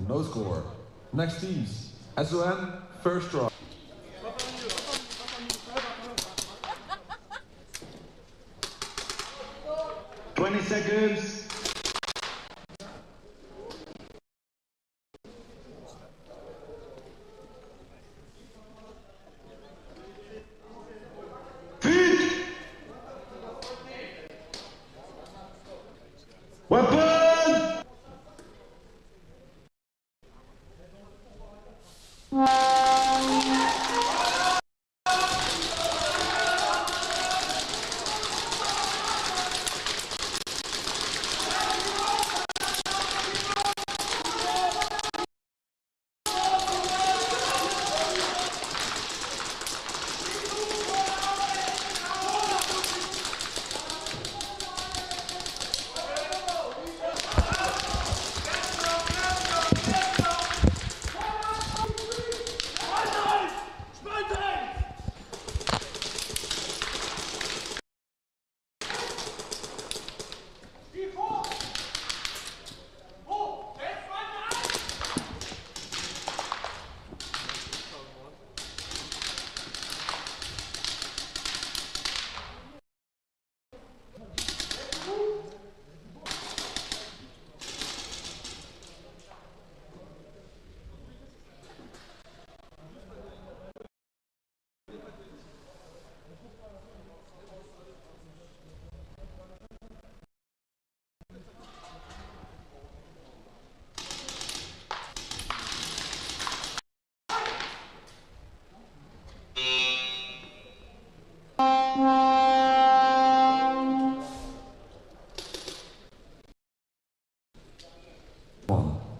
No score. Next teams. SON, first try. 20 seconds. Weapon!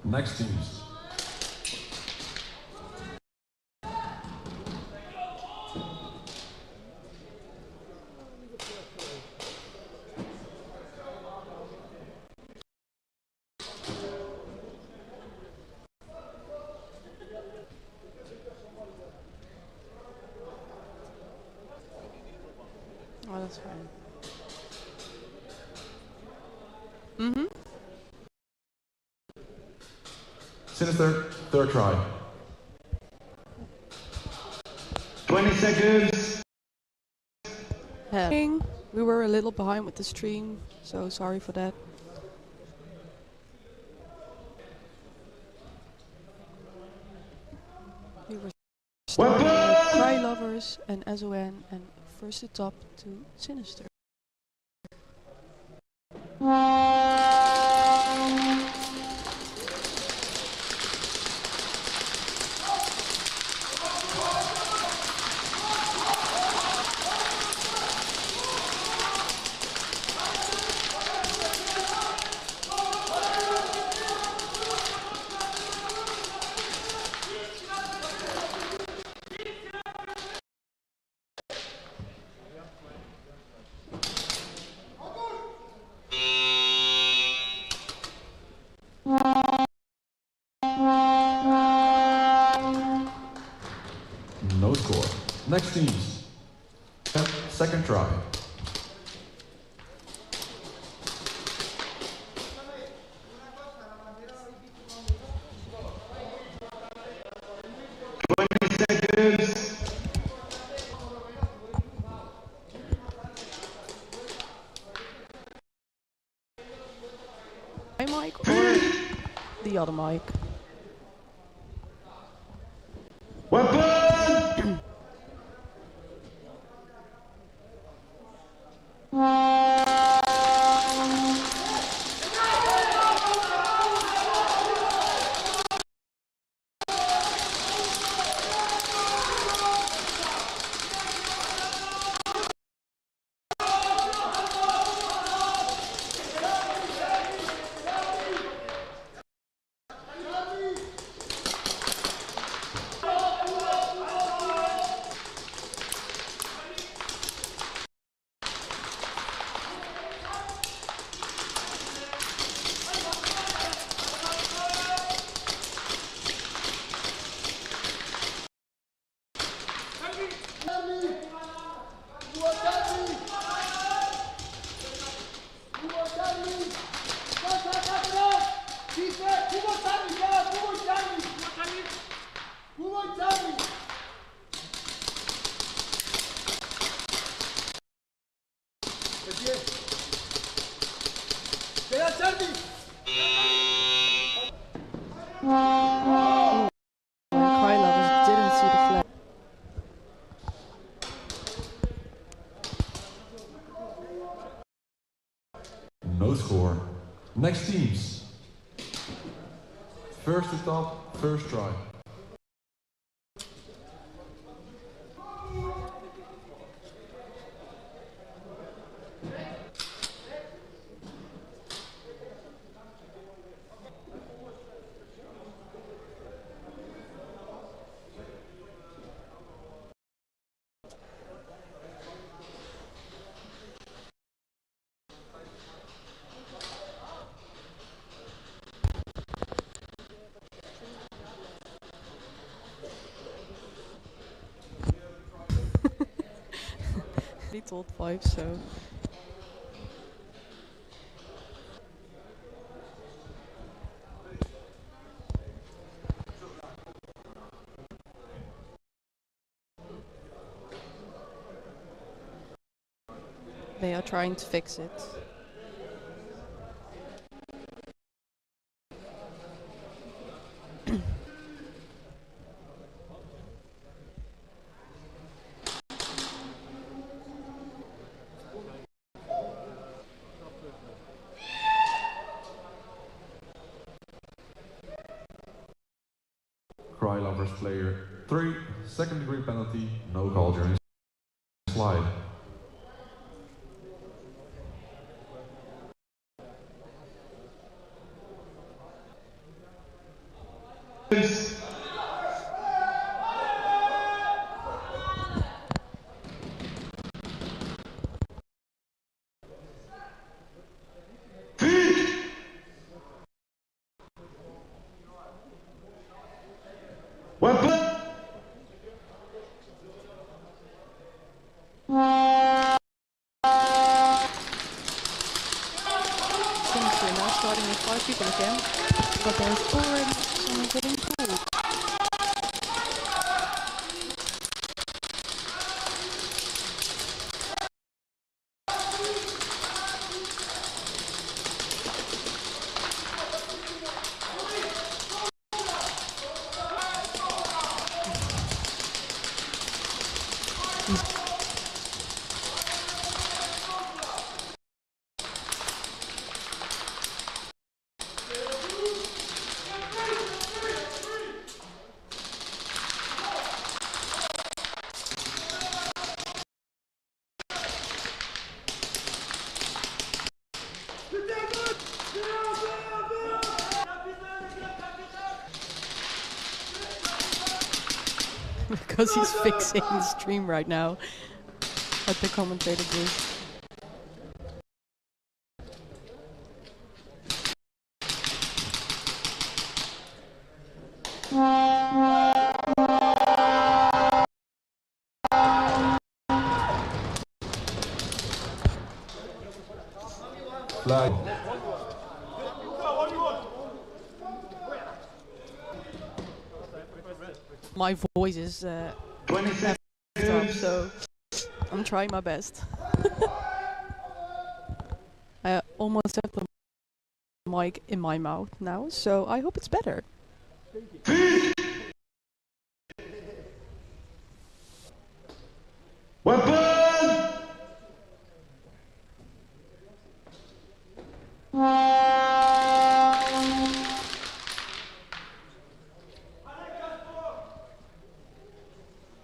Next teams. Oh, that's fine. Mm-hmm. Sinister, third try. 20 seconds. We were a little behind with the stream, so sorry for that. We were starting with Cry Lovers and SON, and first to top to Sinister. No score. Next teams. Second try. 20 seconds. My mic or the other mic? Weapon! Cry lovers didn't see the flag. No score. Next teams. First to top, first try. He told 5, so they are trying to fix it. Cry lovers player 3, second degree penalty, no call during slide. Sinister now starting with 5 people again, but there's already someone getting pulled. Because he's fixing the stream right now at the commentator booth. Flag. My voice is 20 up, seconds. so I'm trying my best. I almost have the mic in my mouth now, so I hope it's better. Weapon!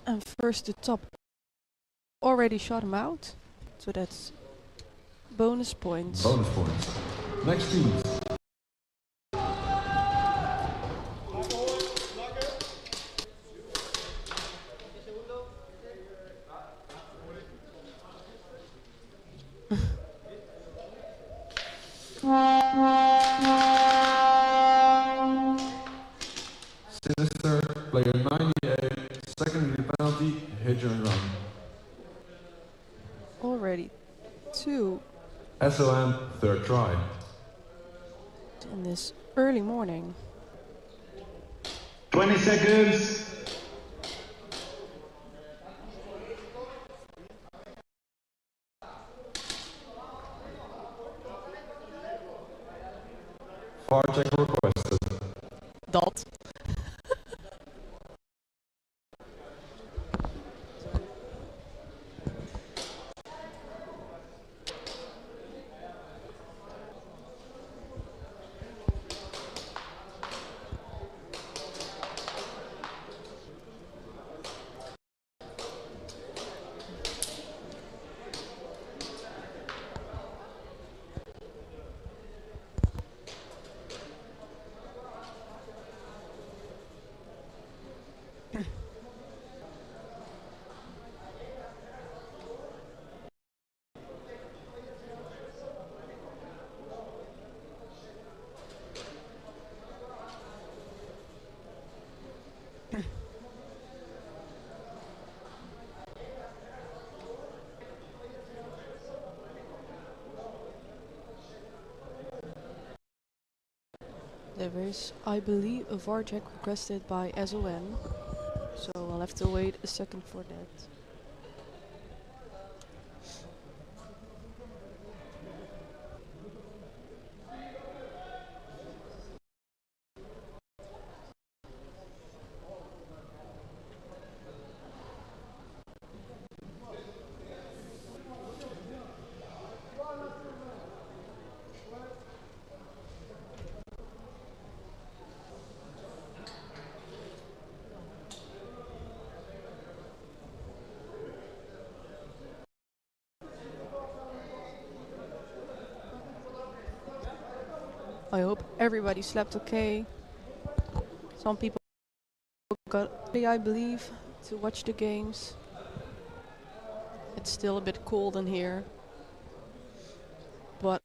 And first the top already shot him out, so that's bonus points. Bonus points. Next teams. Sinister, player 98, second degree penalty, hit and run. Already 2 SOM, third try. in this early morning. 20 seconds. VAR check requested. Dat. There is, I believe, a VAR check requested by SON, so I'll have to wait a second for that. I hope everybody slept okay. Some people got early, I believe, to watch the games. It's still a bit cold in here, but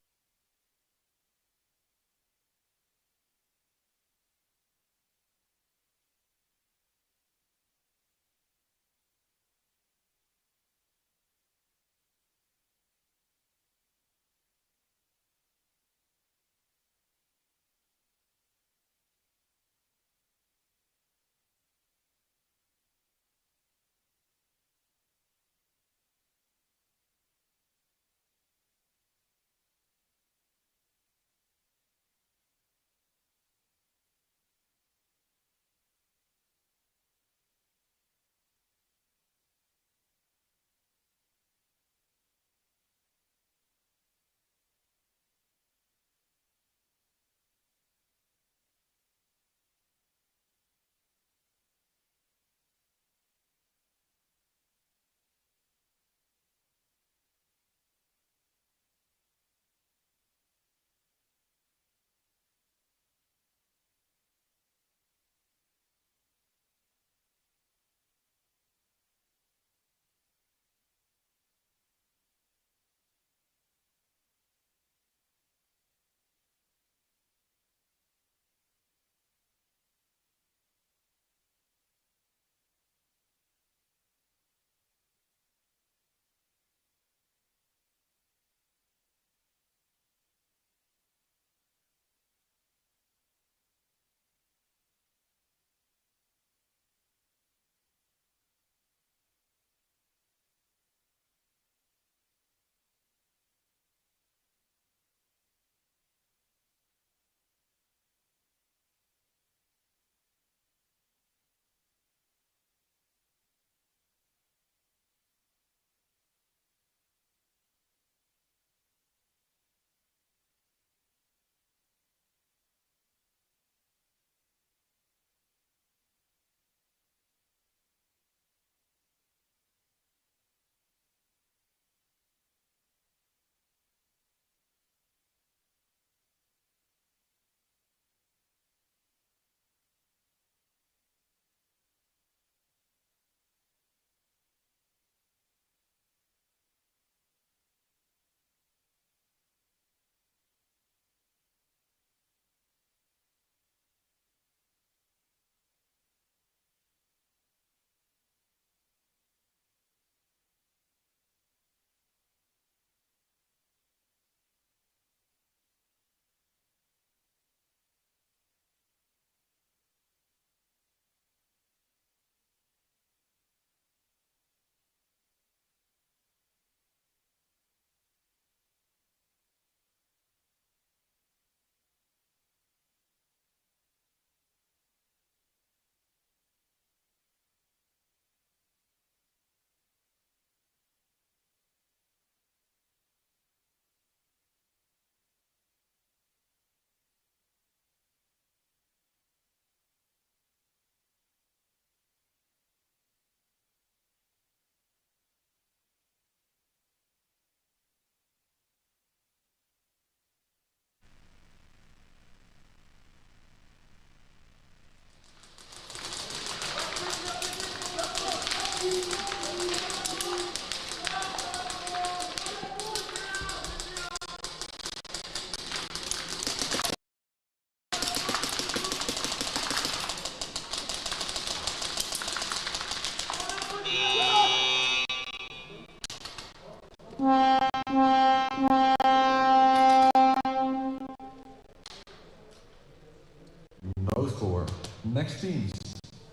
Low score. Next teams.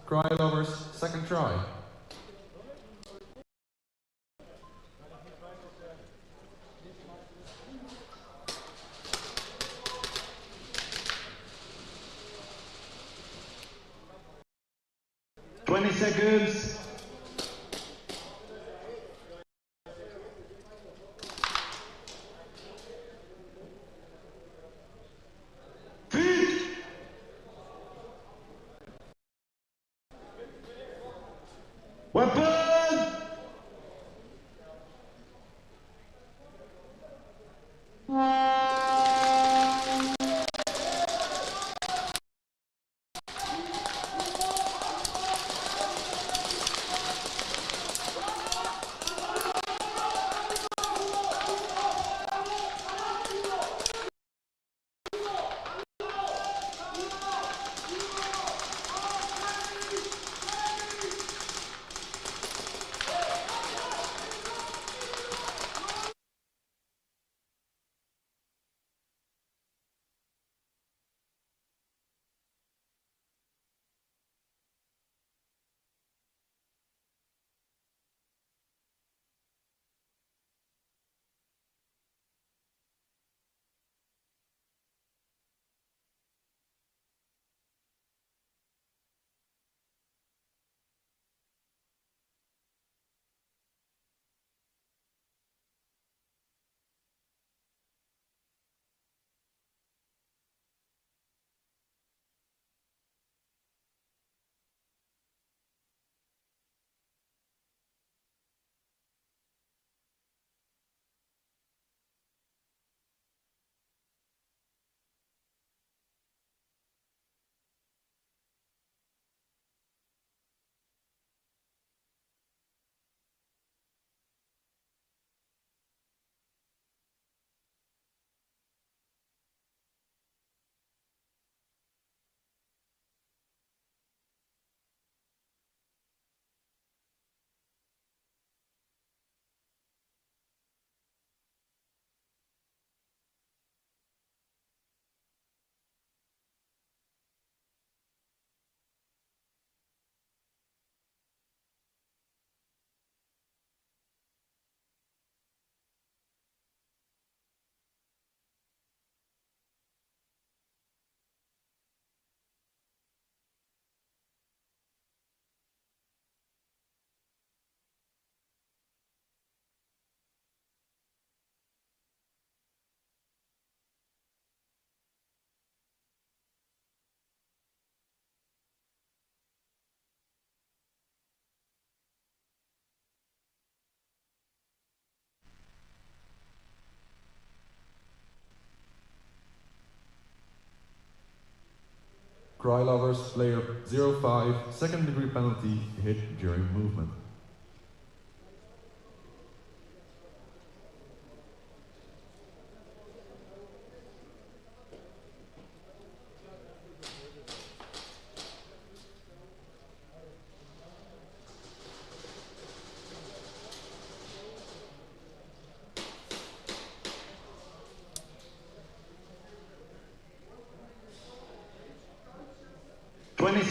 Cry Lovers, second try. Seconds. Weapon! 'Cry Lovers, player 05, second degree penalty, hit during movement.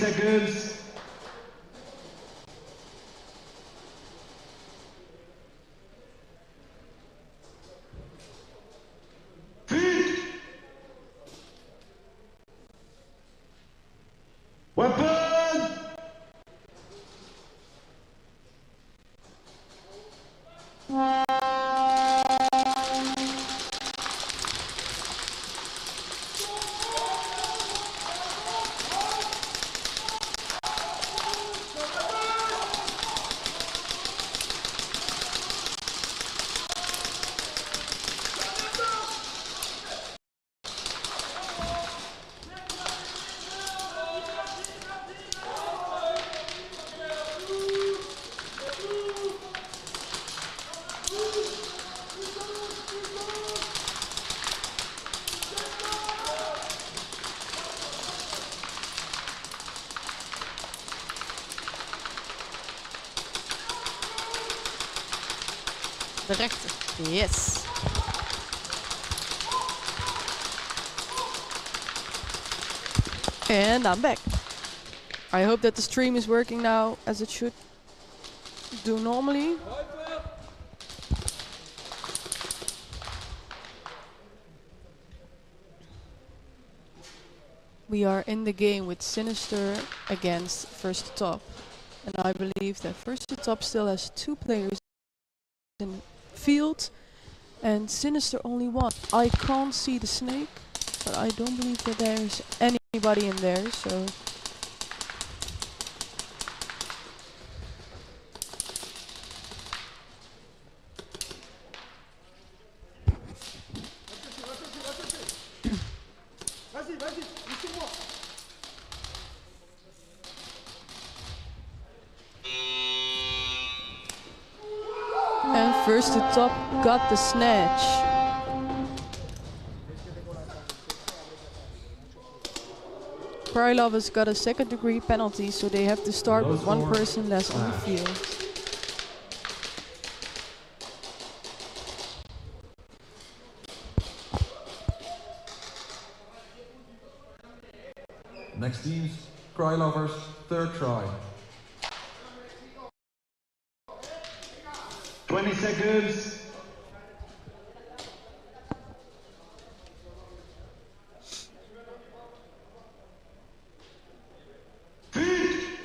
Seconds. Feet. Weapon. De rechter. Yes. And I'm back. I hope that the stream is working now as it should do normally. We are in the game with Sinister against First to Top. And I believe that First to Top still has 2 players in the field and Sinister only 1. I can't see the snake, but I don't believe that there's anybody in there, so... And First to Top got the snatch. Krylov has got a 2nd degree penalty, so they have to start with 1 person less on the field. Next team's Krylovers, 3rd try. 20 seconds. Feet.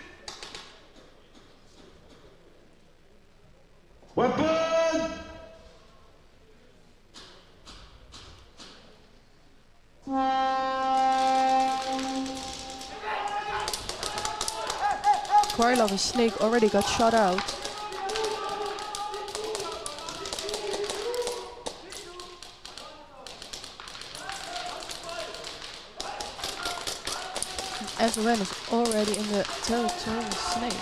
Weapon. Krylov and Snake already got shot out. Everyone is already in the territory of Snake.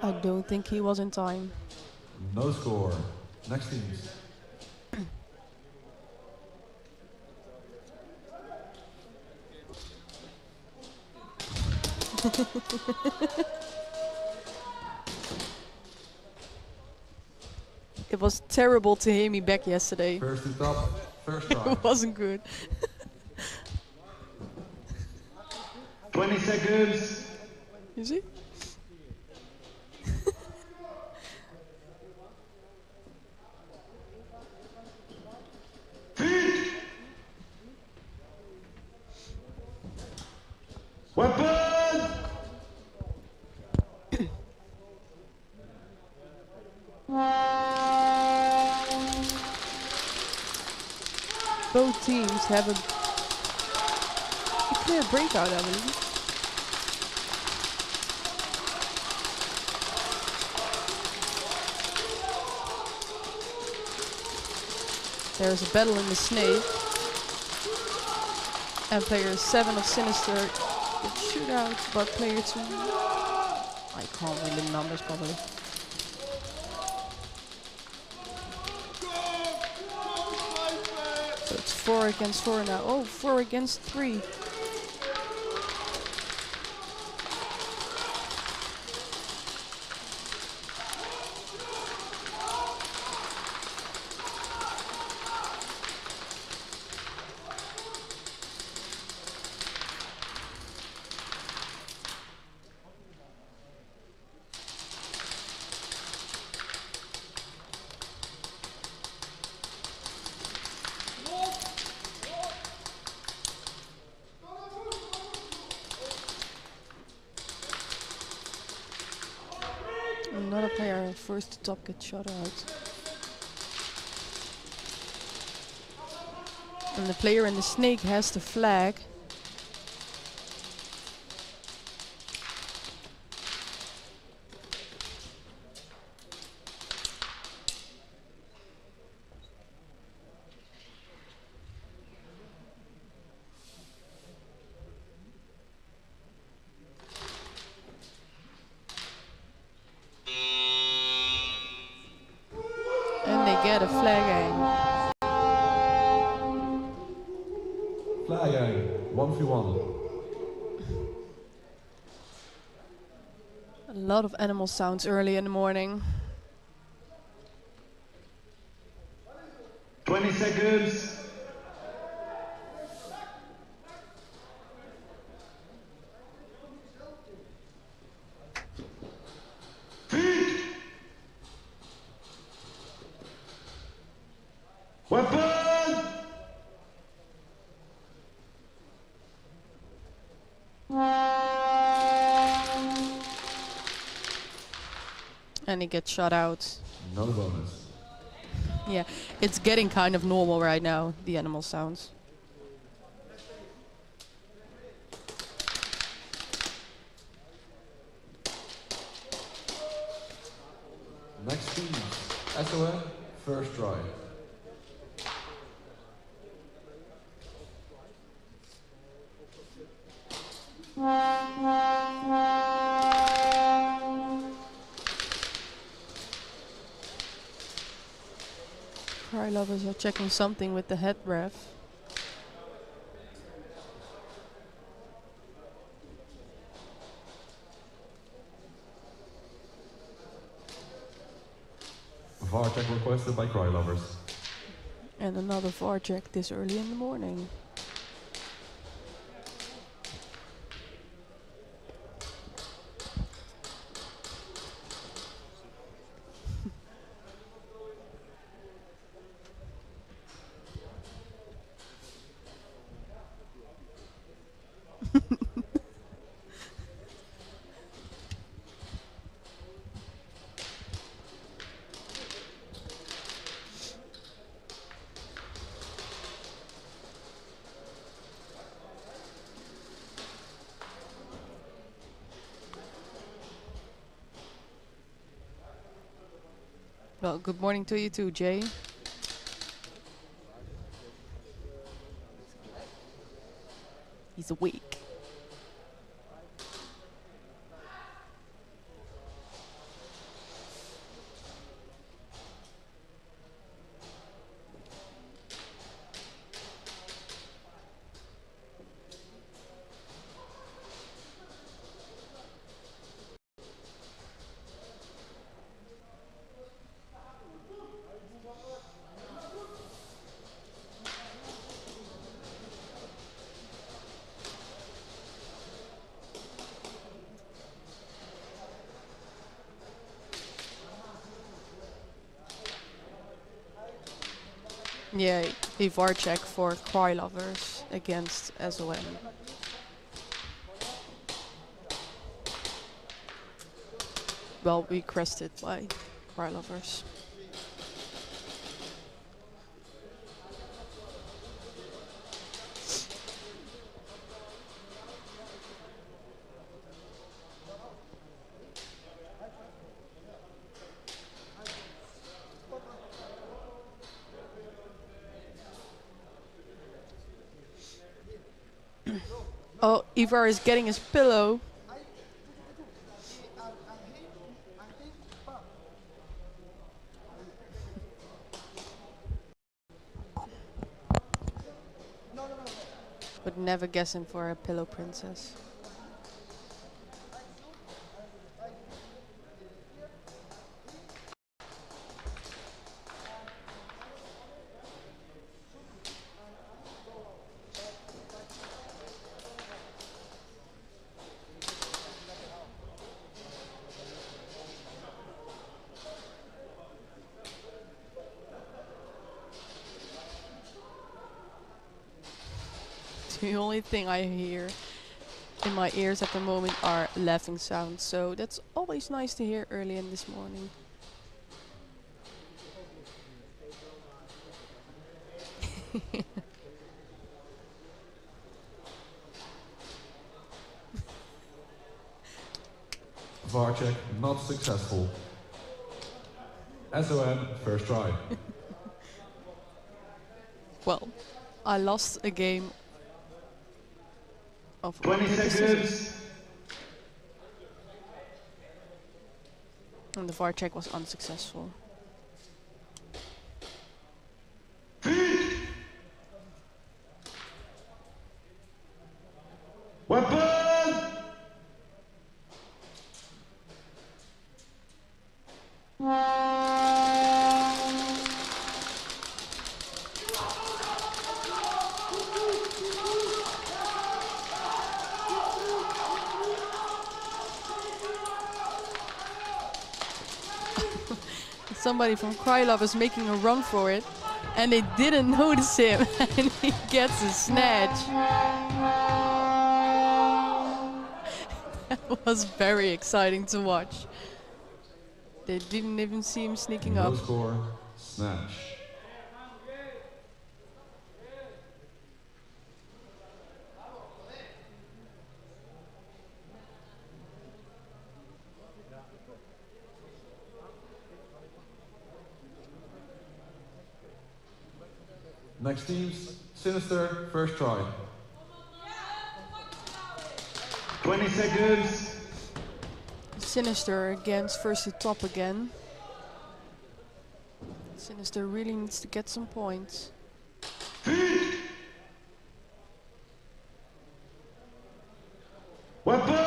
I don't think he was in time. No score. Next teams. It was terrible to hear me back yesterday. First to Top, 1st try. It wasn't good. 20 seconds. You see? Feet. Weapon. Both teams have a clear breakout, I believe. There's a battle in the snake. And player 7 of Sinister gets shootout, but player 2... I can't read the numbers probably. So it's 4 against 4 now. Oh, 4 against 3. Another player First to Top gets shot out. And the player in the snake has the flag. Get a flag aim. Flag aim, 1v1. A lot of animal sounds early in the morning. 20 seconds. Feet. Weapon. And he gets shot out. No bonus. Yeah, it's getting kind of normal right now, the animal sounds. Next team, SOM, first try. Cry lovers are checking something with the head ref. VAR check requested by Cry Lovers. And another VAR check this early in the morning. Well, good morning to you too, Jay. He's awake. Yeah, a VAR check for Cry Lovers against SOM. Well, requested by Cry Lovers. Oh, Ivar is getting his pillow. Would never guess him for a pillow princess. The only thing I hear in my ears at the moment are laughing sounds, so that's always nice to hear early in this morning. VAR check not successful. SOM, first try. Well, I lost a game of 20 rock, paper, scissors, seconds. and the VAR check was unsuccessful. Feet. Weapon. somebody from Krylov is making a run for it, and they didn't notice him, and he gets a snatch. That was very exciting to watch. They didn't even see him sneaking No up. score, snatch. Next teams, Sinister, first try. 20 seconds. Sinister against first to top again. Sinister really needs to get some points. Weapon!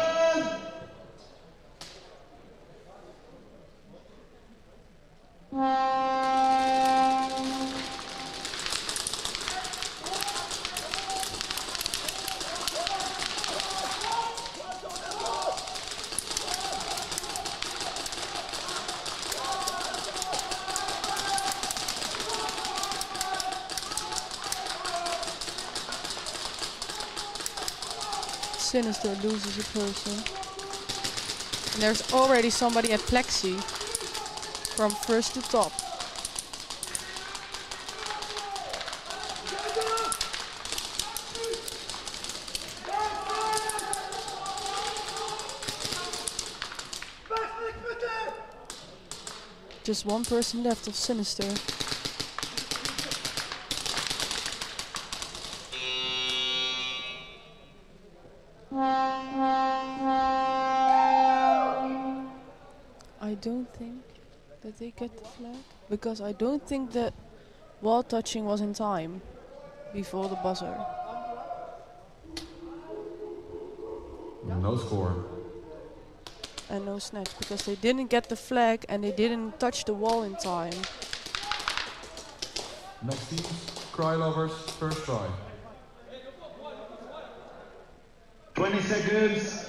Sinister loses a person. And there's already somebody at Plexi from first to top. Just one person left of Sinister. I don't think that they get the flag, because I don't think that wall touching was in time before the buzzer. No score. And no snatch, because they didn't get the flag and they didn't touch the wall in time. Next teams, Cry Lovers, first try. 20 seconds.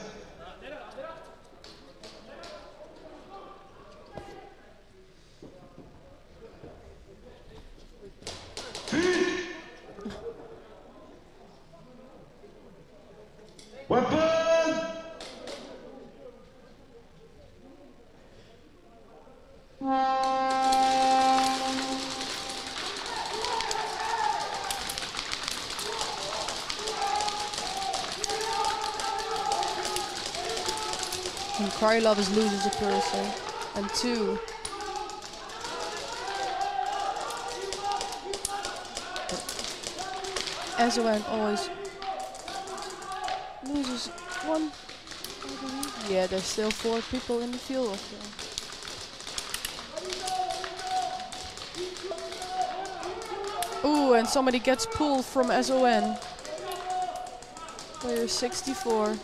Weapon! And Krylov is loses a person. And two. Ezreal always loses one, I believe. Yeah, there's still 4 people in the field also. Ooh, and somebody gets pulled from SON. Player 64.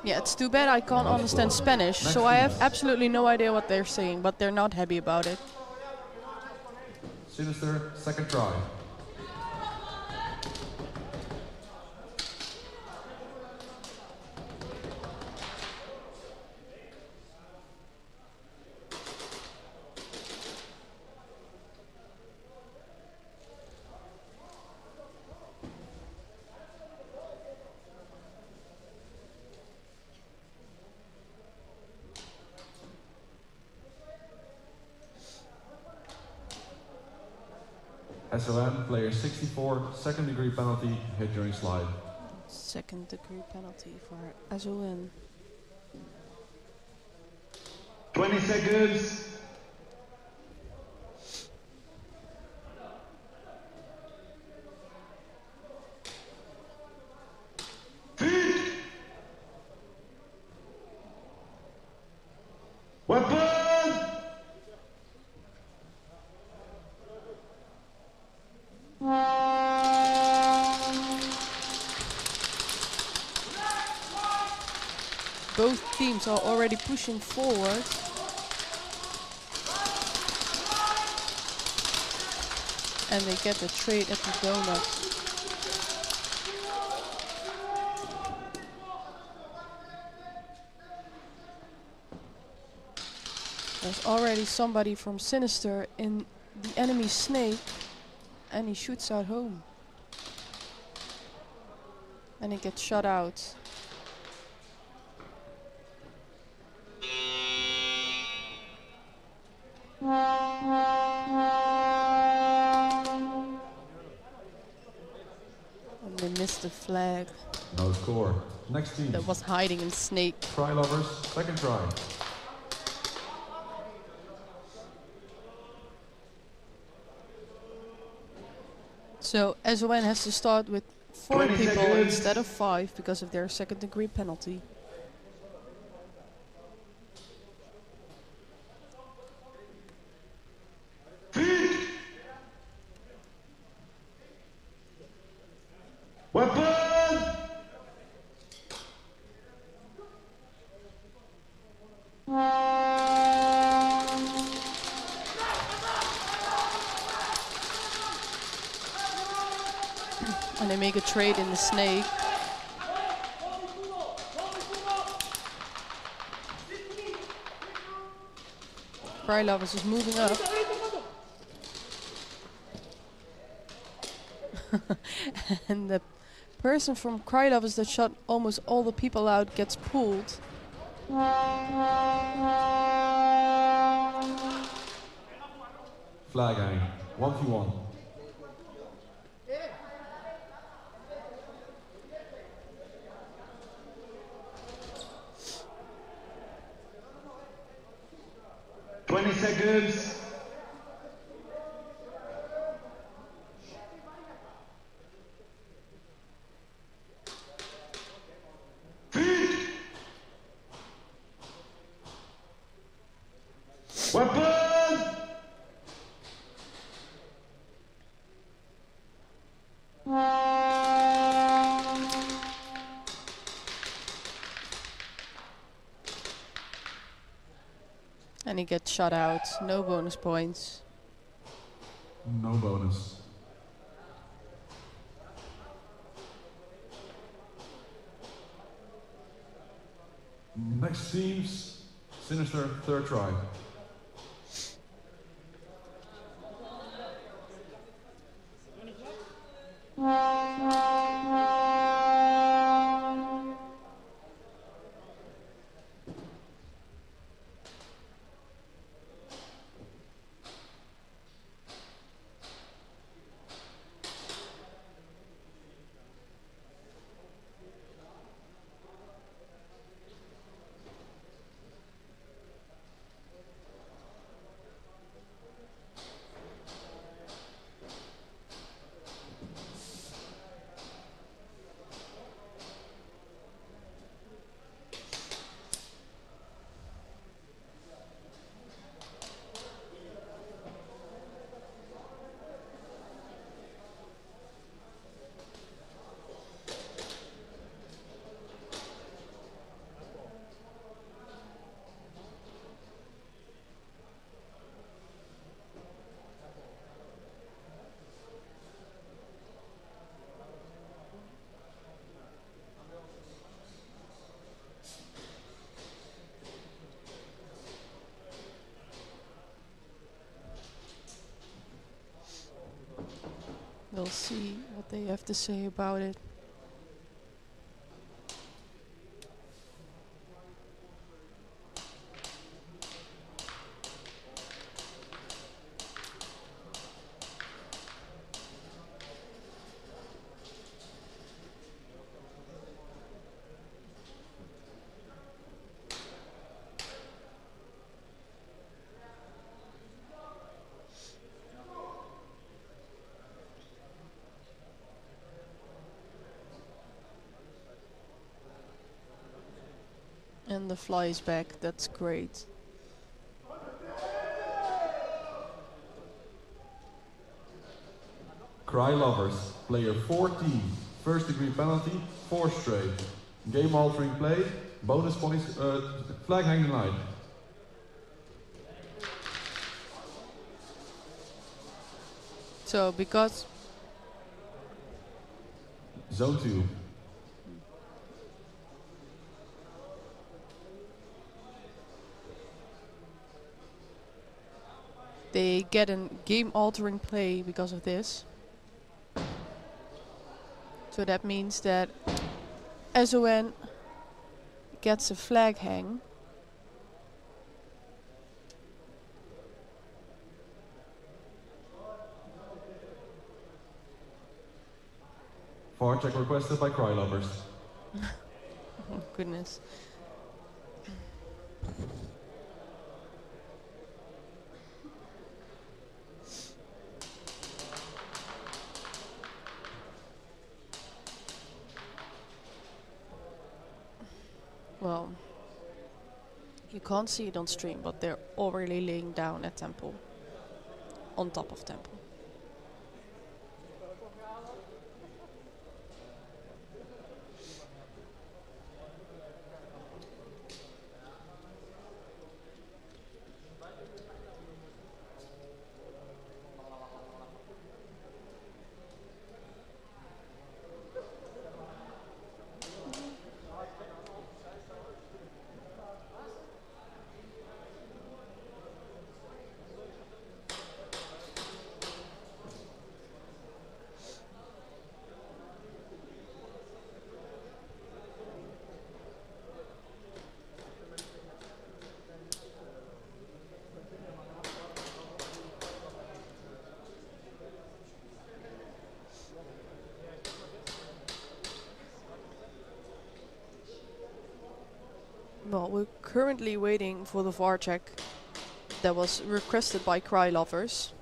Yeah, it's too bad I can't understand Spanish, so I have absolutely no idea what they're saying, but they're not happy about it. Sinister, second try. SOM, player 64, second degree penalty, hit during slide. Second degree penalty for SON. 20 seconds. Weapon! Both teams are already pushing forward. And they get the trade at the donut. There's already somebody from Sinister in the enemy snake, and he shoots out home. And he gets shot out. And they missed the flag. No score. Next team. That was hiding in snake. Try lovers, second try. So SON has to start with 4 20 people seconds. instead of 5 because of their second degree penalty. Weapon! And they make a trade in the snake. Krylovers is moving up. And the person from Krylovers that shot almost all the people out gets pulled. Flag hang. 1v1. Seconds. Weapon! And he gets shot out. No bonus points. No bonus. Next teams, Sinister, third try. We'll see what they have to say about it. And the fly is back, that's great. Cry lovers, player 14, first degree penalty, 4 straight. Game altering play, bonus points, flag hang denied. So because Zone 2. they get a game-altering play because of this. So that means that SON gets a flag hang. VAR check requested by Cry Lovers. Oh goodness. Well, you can't see it on stream, but they're already laying down at Temple. On top of Temple. Well, we're currently waiting for the VAR check that was requested by Cry Lovers.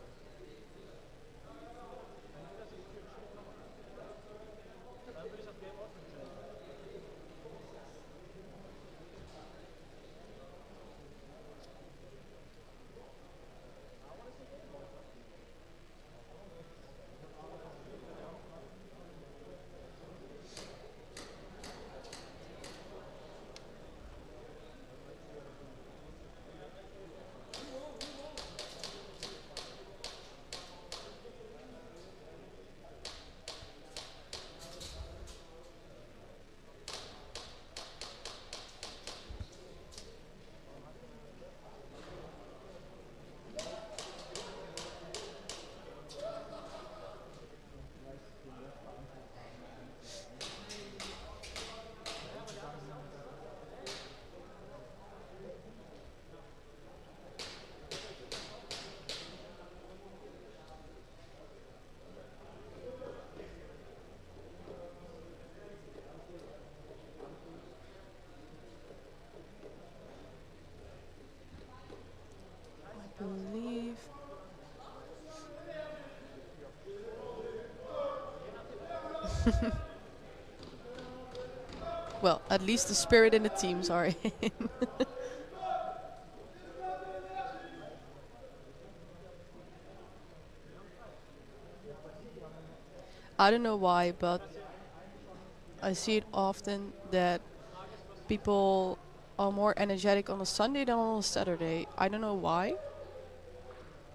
I believe. Well, at least the spirit in the teams are in. I don't know why, but I see it often that people are more energetic on a Sunday than on a Saturday. I don't know why.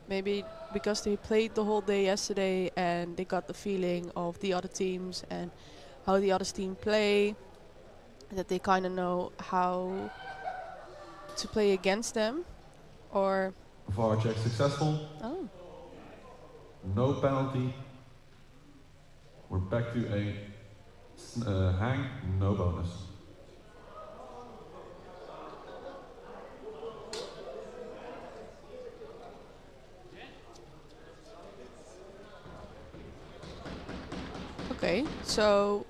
Maybe because they played the whole day yesterday and they got the feeling of the other teams and how the other team play, that they kind of know how to play against them, or VAR check successful. oh, No penalty. We're back to a hang, no bonus. okay. So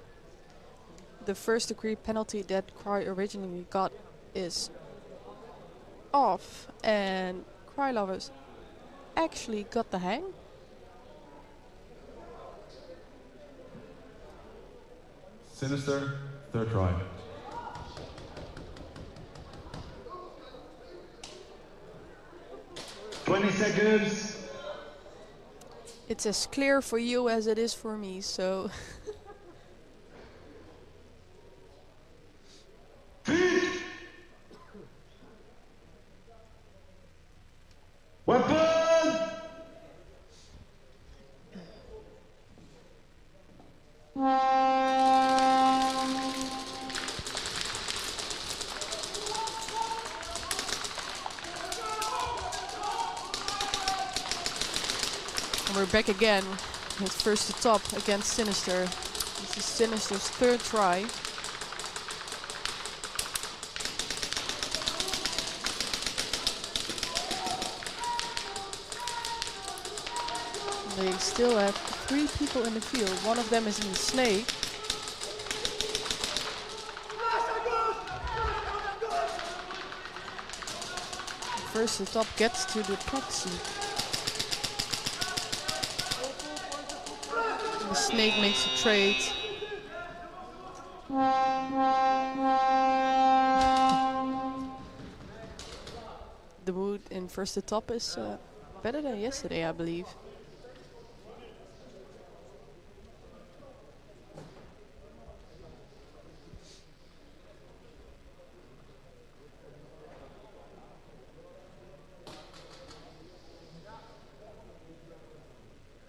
the first degree penalty that Cry originally got is off, and Cry Lovers actually got the hang. Sinister, third try. seconds. It's as clear for you as it is for me, so Weapon! we're back again with first to top against Sinister. This is Sinister's third try. They still have 3 people in the field. One of them is in the snake. First the top gets to the taxi. And the snake makes a trade. The mood in first the top is better than yesterday, I believe.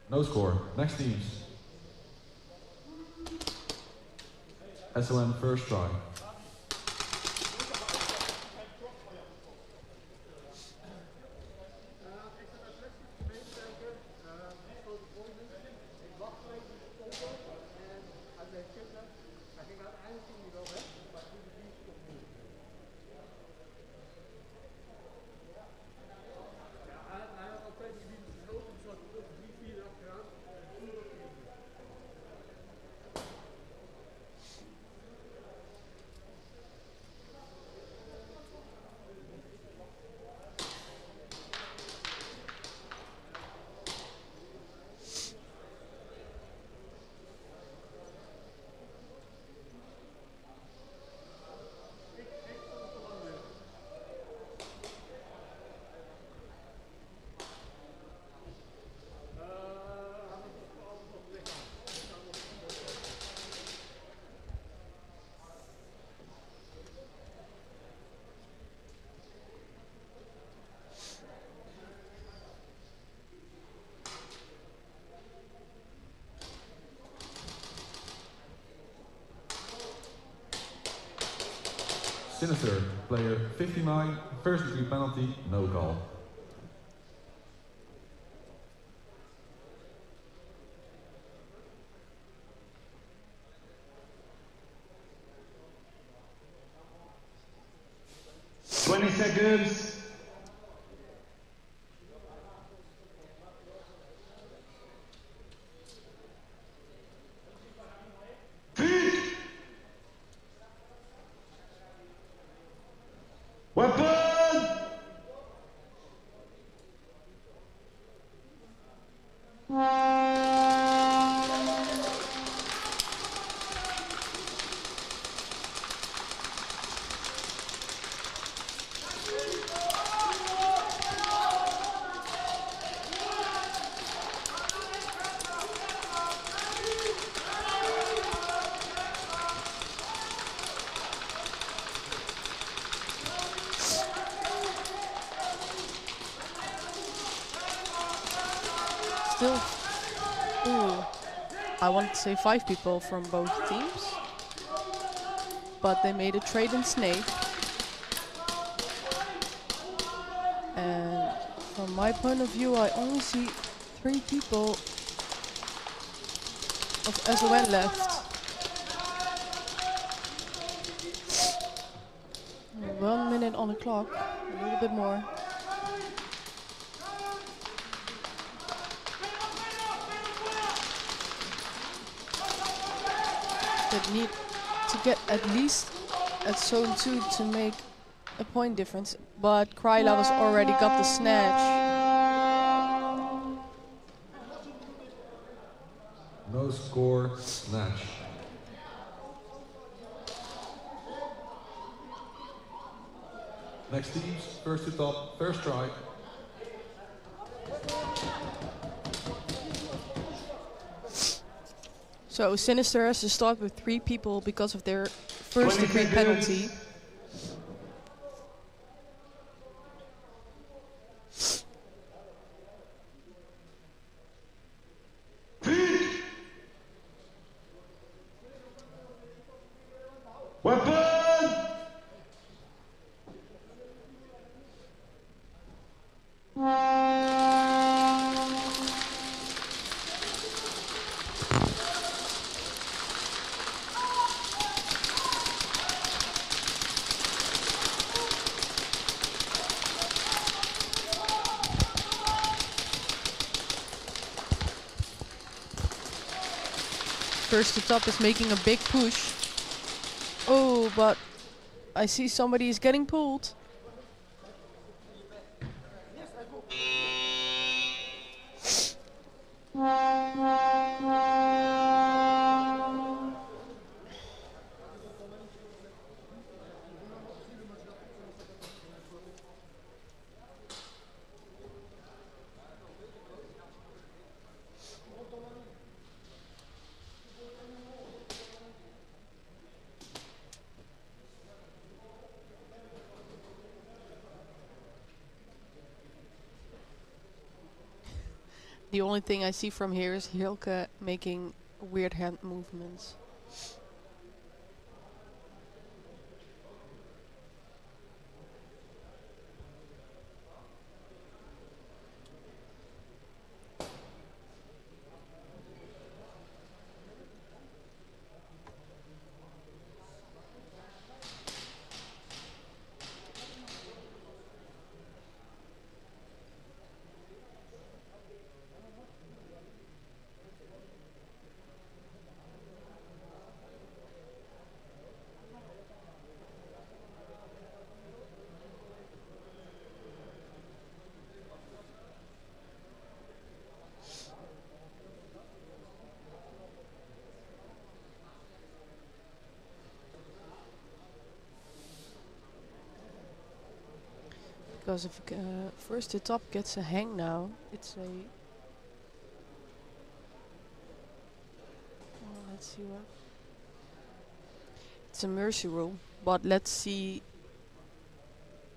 No score. Next teams. SON first try. Sinister, player 59, first degree penalty, no call. Seconds. Weapon! Still, I wanted to say 5 people from both teams, but they made a trade in snake. And from my point of view, I only see 3 people of SON left. 1 minute on the clock, a little bit more. That need to get at least at zone 2 to make a point difference, but Kryla was already got the snatch. No score, snatch. Next teams, first to top, first try. So Sinister has to start with 3 people because of their first degree penalty. Weapon! First to top is making a big push. Oh, but I see somebody is getting pulled. The only thing I see from here is Hilke making weird hand movements. Because if first to top gets a hang now, it's a... Well, let's see what... It's a mercy rule, but let's see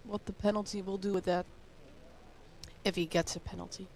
what the penalty will do with that. If he gets a penalty.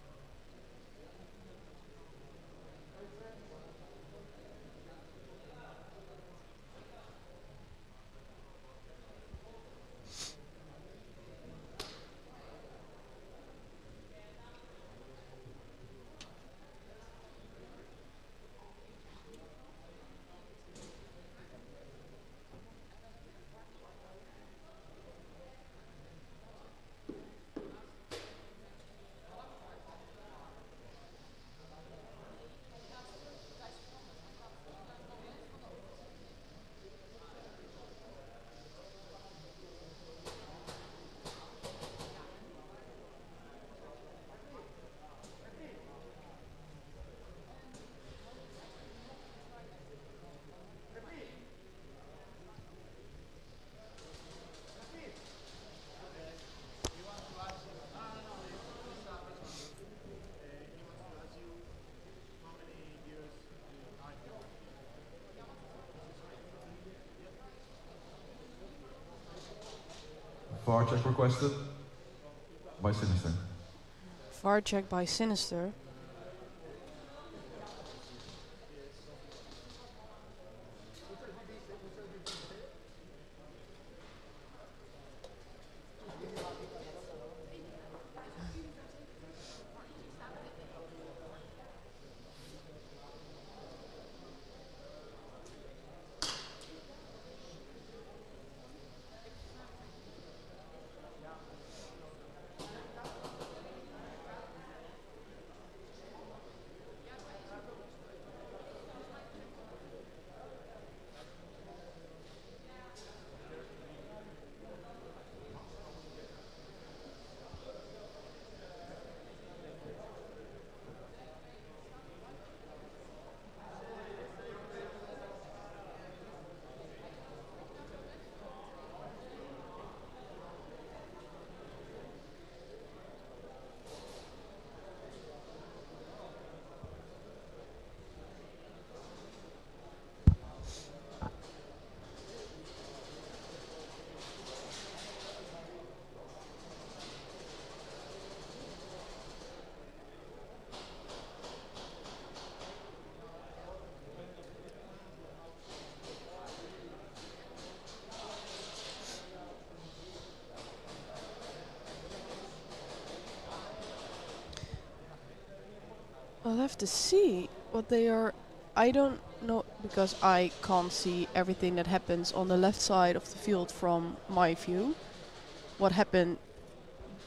VAR check requested by Sinister. VAR check by Sinister. I'll have to see what they are. I don't know because I can't see everything that happens on the left side of the field from my view. What happened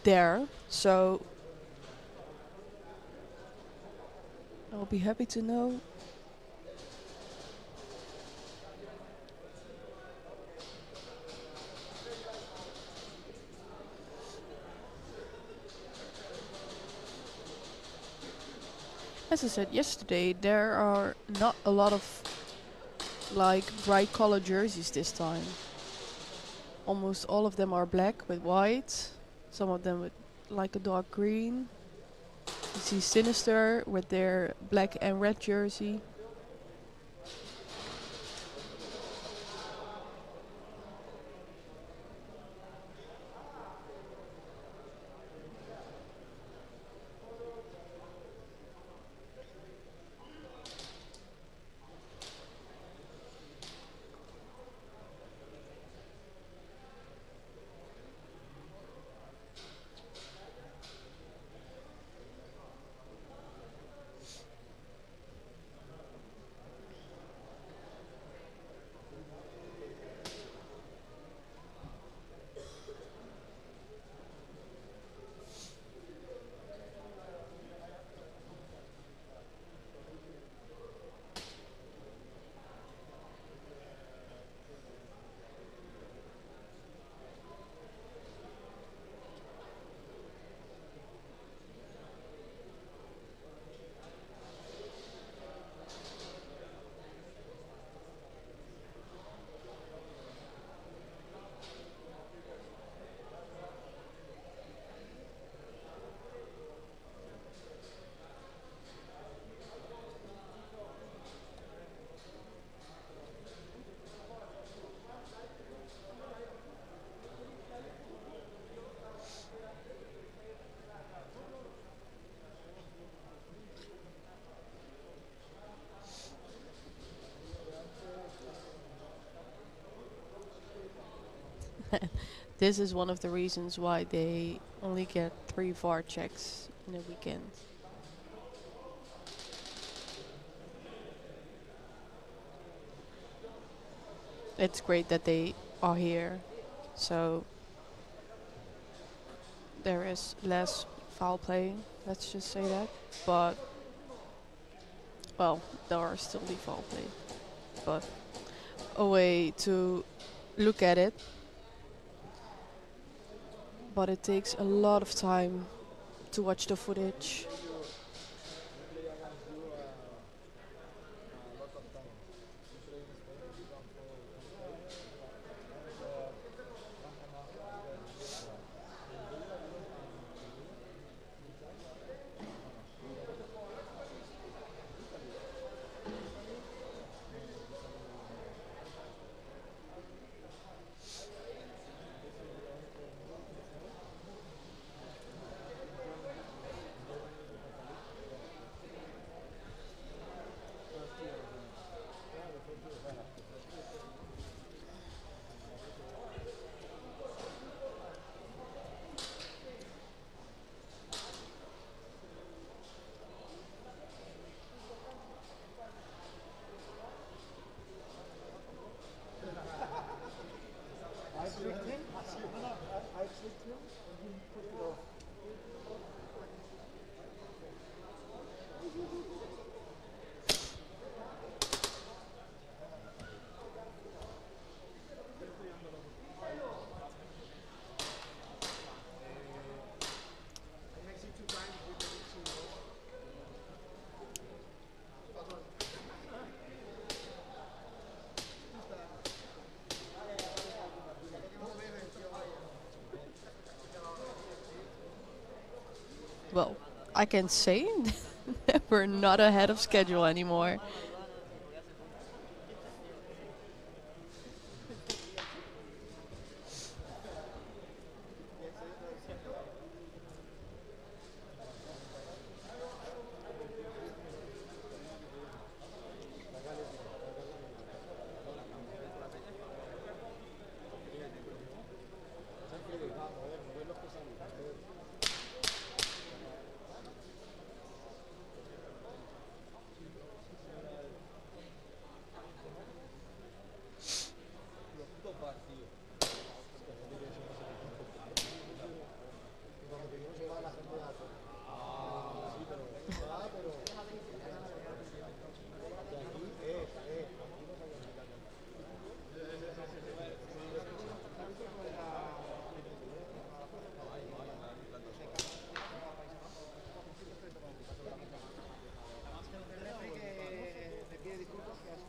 there, so I'll be happy to know As I said yesterday, there are not a lot of like bright color jerseys this time. Almost all of them are black with white, some of them with like a dark green. You see Sinister with their black and red jersey. This is one of the reasons why they only get 3 VAR checks in a weekend. It's great that they are here, so there is less foul play, let's just say that. But, well, there are still the foul play. But a way to look at it, but it takes a lot of time to watch the footage. Well, I can say that we're not ahead of schedule anymore.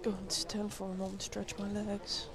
Go and stand for a moment, stretch my legs.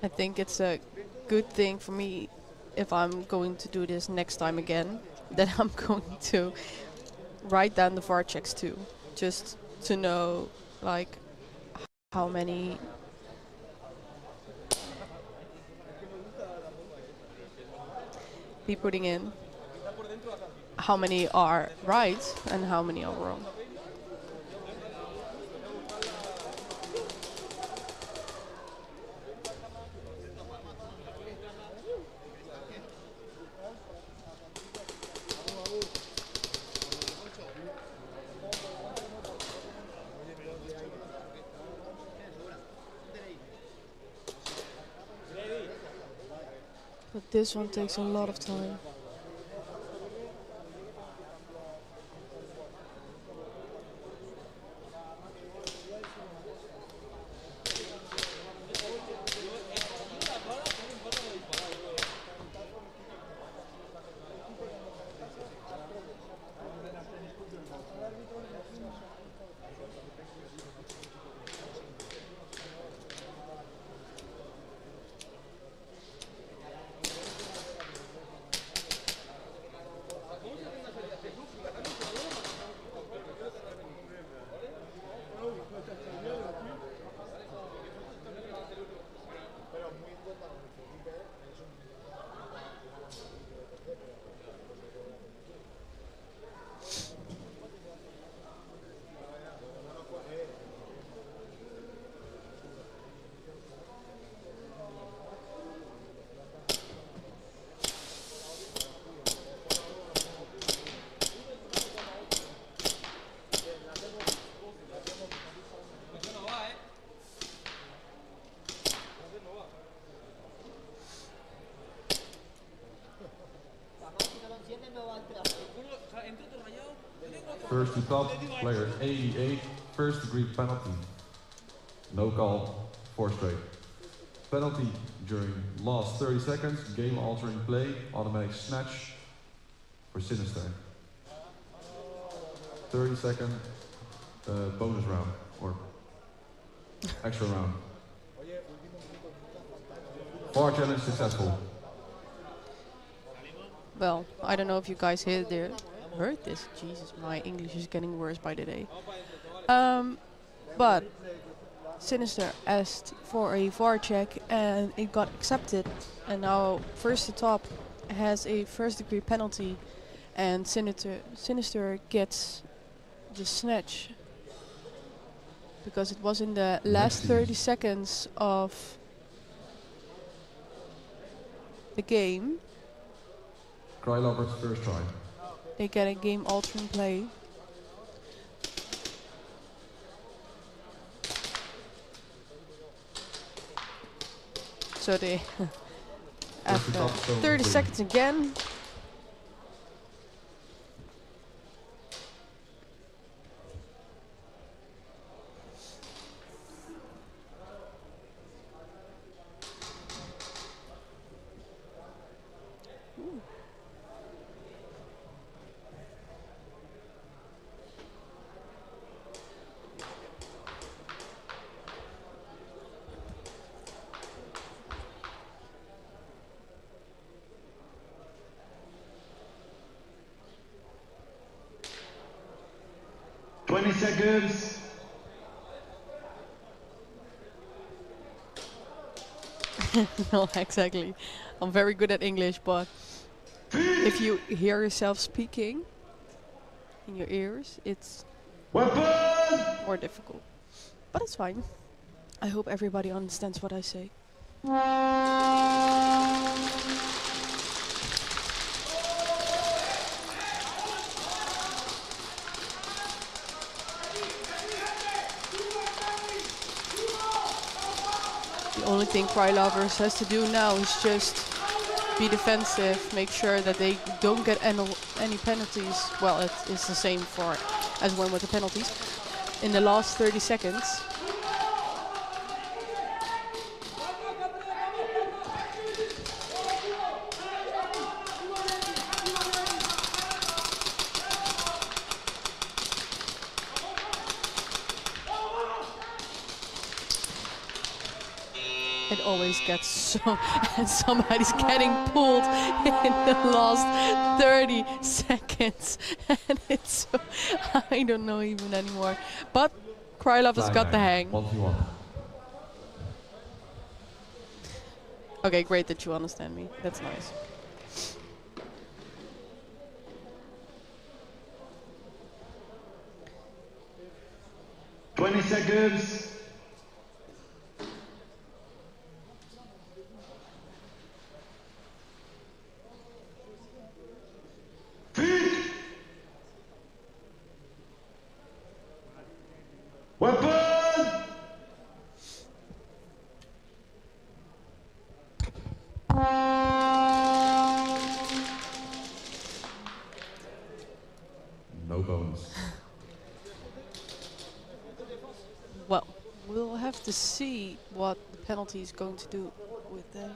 I think it's a good thing for me if I'm going to do this next time again, that I'm going to write down the VAR checks too, just to know like how many be putting in, how many are right and how many are wrong. But this one takes a lot of time. First to top, player 88, first degree penalty. No call, 4 straight. Penalty during last 30 seconds, game altering play, automatic snatch for Sinister. 30-second bonus round, or extra round. VAR challenge successful. Well, I don't know if you guys heard this. Jesus, my English is getting worse by the day. But Sinister asked for a VAR check and it got accepted. And now first to top has a first degree penalty and Sinister gets the snatch. Because it was in the last 30 seconds of the game. Krylover's first try. They get a game altering play. So they after 30 seconds again. Seconds. No, exactly. I'm very good at English, but if you hear yourself speaking in your ears, it's Weapon! more difficult. But it's fine. I hope everybody understands what I say. The only thing Cry Lovers has to do now is just be defensive, make sure that they don't get any penalties. Well, it is the same for as when with the penalties. In the last 30 seconds. It always gets so, and somebody's getting pulled in the last 30 seconds, and it's so, I don't know even anymore. But Krylov has got the hang. 1v1. Okay, great that you understand me. That's nice. Twenty seconds. Weapon! No bonus. Well, we'll have to see what the penalty is going to do with that.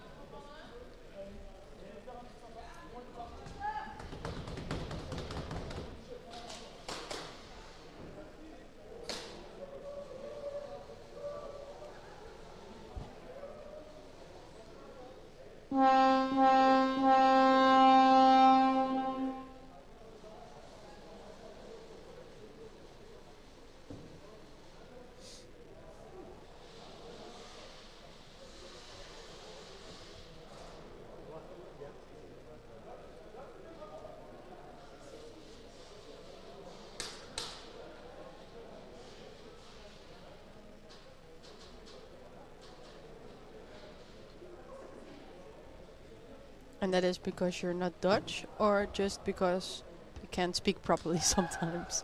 And that is because you're not Dutch, or just because you can't speak properly sometimes?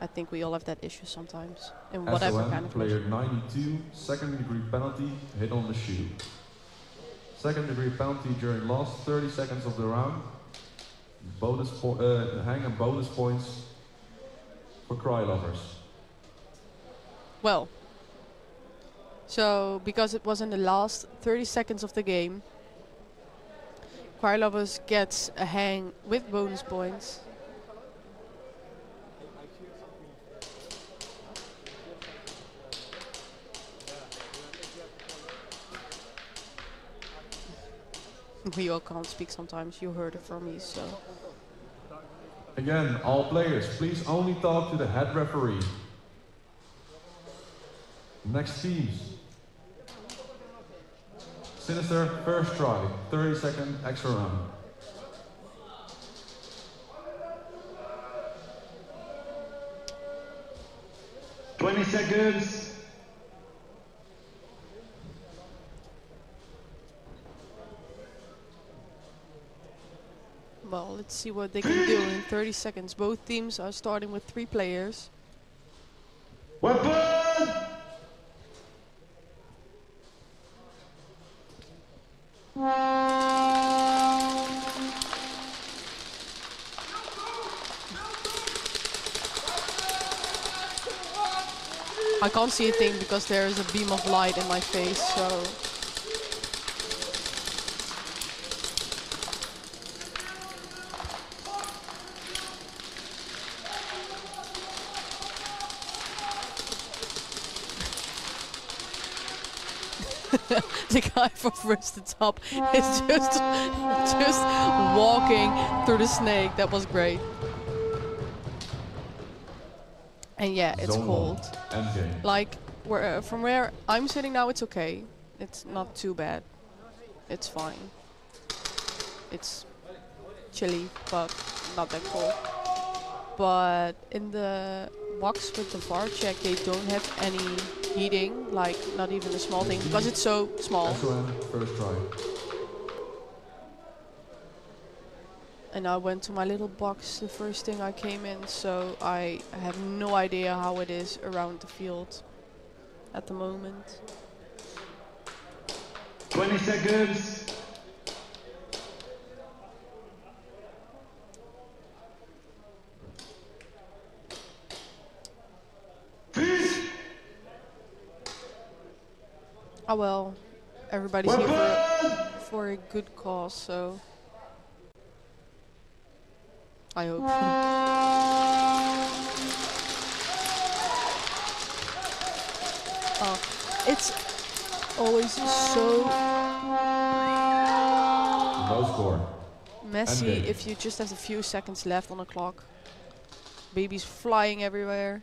I think we all have that issue sometimes, in whatever SOM, kind of player 92, second degree penalty, hit on the shoe. Second degree penalty during last 30 seconds of the round. Bonus hang and bonus points for Cry Lovers. Well, so because it was in the last 30 seconds of the game, Cry Lovers gets a hang with bonus points. We all can't speak sometimes, you heard it from me, so. Again, all players, please only talk to the head referee. Next teams. Sinister, first try, 30-second extra round. Twenty seconds. Well, let's see what they can do in 30 seconds. Both teams are starting with 3 players. Weapon! I can't see a thing because there is a beam of light in my face, so. The guy from first to top is just walking through the snake. That was great. And yeah, it's Zone cold. Endgame. Like from where I'm sitting now, it's okay. It's not too bad. It's fine. It's chilly, but not that cold. But in the box with the bar check, they don't have any heating, like not even a small thing, because it's so small. SON, first try. And I went to my little box the first thing I came in, so I have no idea how it is around the field at the moment. 20 seconds. Oh well, everybody's here for a good cause, so I hope. Oh, it's always so No score. messy Ending. if you just have a few seconds left on the clock. Babies flying everywhere.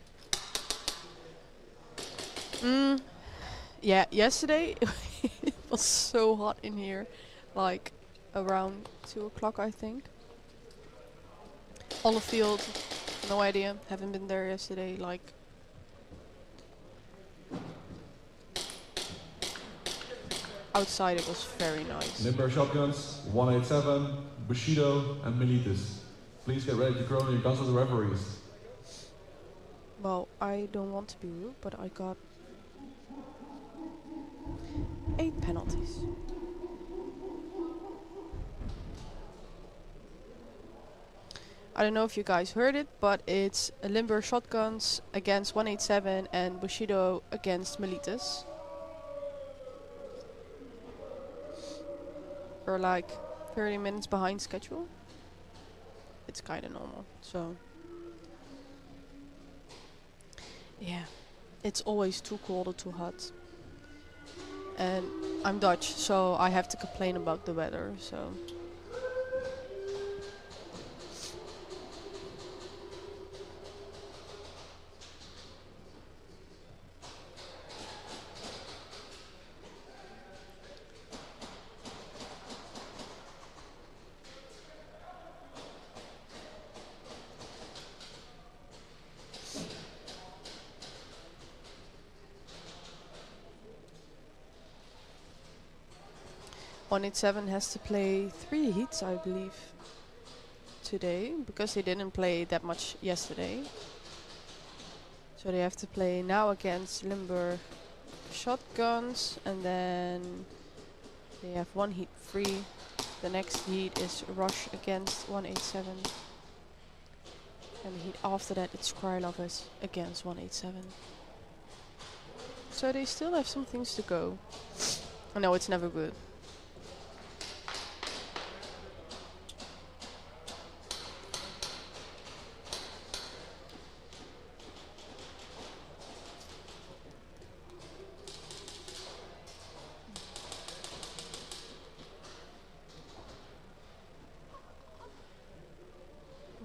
Yeah, yesterday it was so hot in here, like around 2 o'clock I think. On the field, no idea, haven't been there yesterday, like. Outside it was very nice. Limber shotguns, 187, Bushido, and Milas. Please get ready to crown your guns with the referees. Well, I don't want to be rude, but I got 8 penalties. I don't know if you guys heard it, but it's Limber shotguns against 187 and Bushido against Milas. We're like 30 minutes behind schedule. It's kind of normal, so yeah, it's always too cold or too hot. And I'm Dutch, so I have to complain about the weather, so. .187 has to play 3 heats, I believe, today, because they didn't play that much yesterday. So they have to play now against Limber shotguns, and then they have 1 heat free. The next heat is Rush against 187. And the heat after that it's Krylovers against 187. So they still have some things to go. I know it's never good.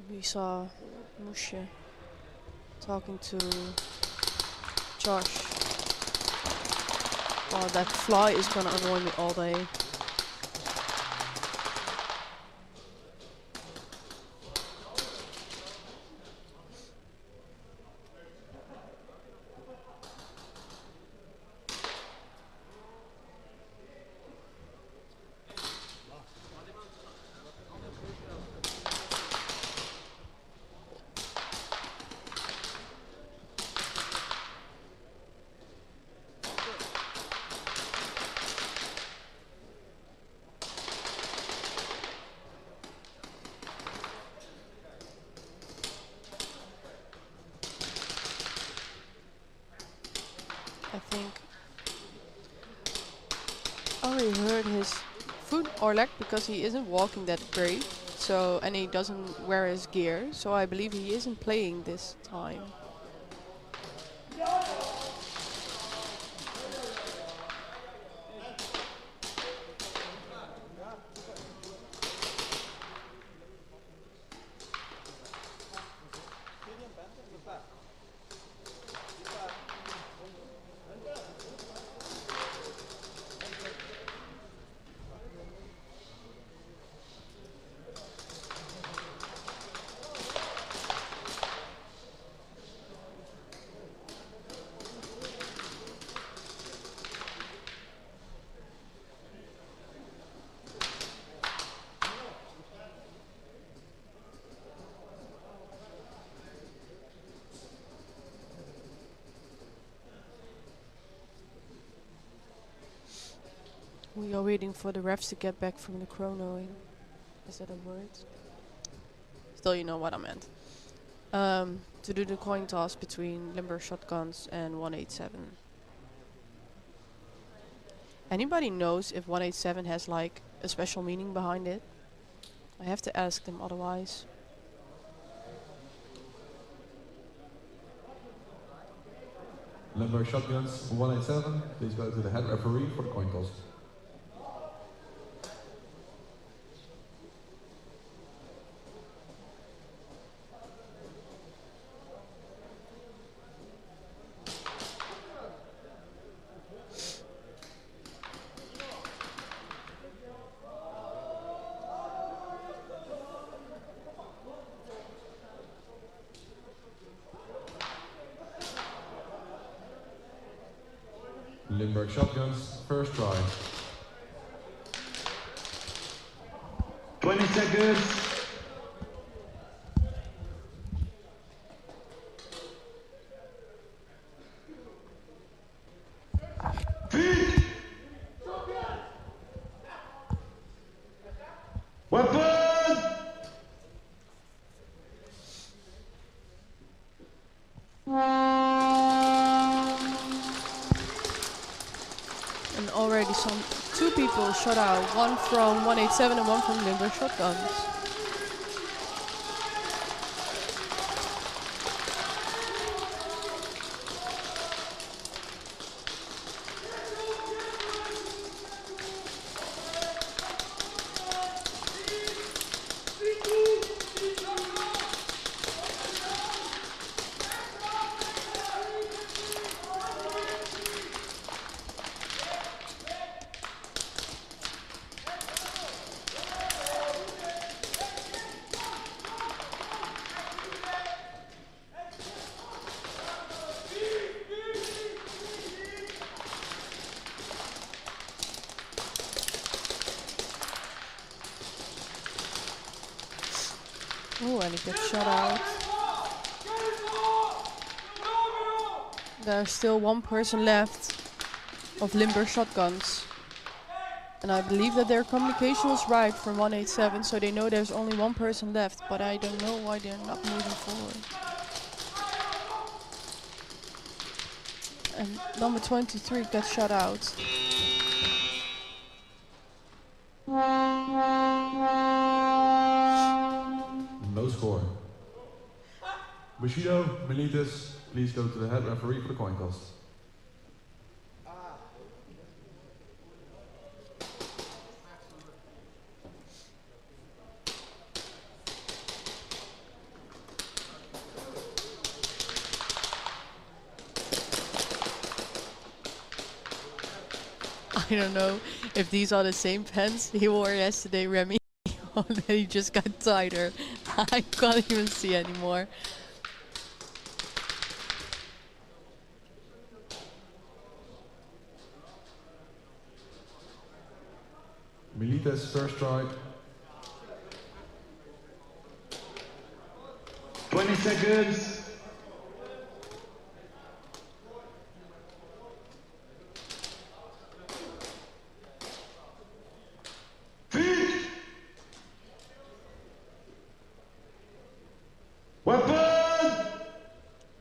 We saw Musha talking to Josh. Oh, that fly is gonna annoy me all day. I think I already heard his foot or leg because he isn't walking that great. So, and he doesn't wear his gear. So I believe he isn't playing this time. We are waiting for the refs to get back from the chronoing. Is that a word? Still, you know what I meant. To do the coin toss between Limber Shotguns and 187. Anybody knows if 187 has like a special meaning behind it? I have to ask them otherwise. Limber Shotguns 187, please go to the head referee for the coin toss. Limburg Shotguns, first try. 20 seconds. Feet. Weapon. And already two people shot out, one from 187 and one from Limber Shotguns. Oh, and he gets shot out. There's still one person left of Limber Shotguns. And I believe that their communication was right from 187, so they know there's only one person left, but I don't know why they're not moving forward. And number 23 gets shot out. No score. Bushido, Milas, please go to the head referee for the coin toss. I don't know if these are the same pants he wore yesterday, Remy, or that he just got tighter. I can't even see anymore. Milas, first try. 20 seconds. Feet. Weapon.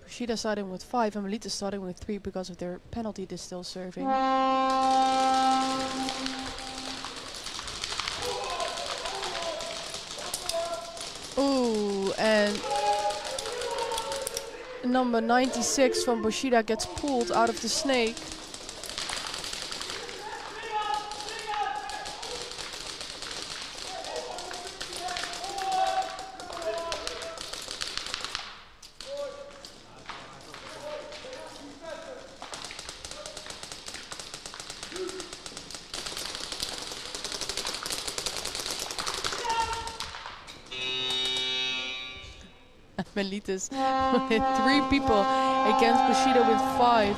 Bushido starting with 5 and Melita starting with 3 because of their penalty they're still serving. Ooh, and number 96 from Bushido gets pulled out of the snake. Melitas with 3 people against Bushido with 5.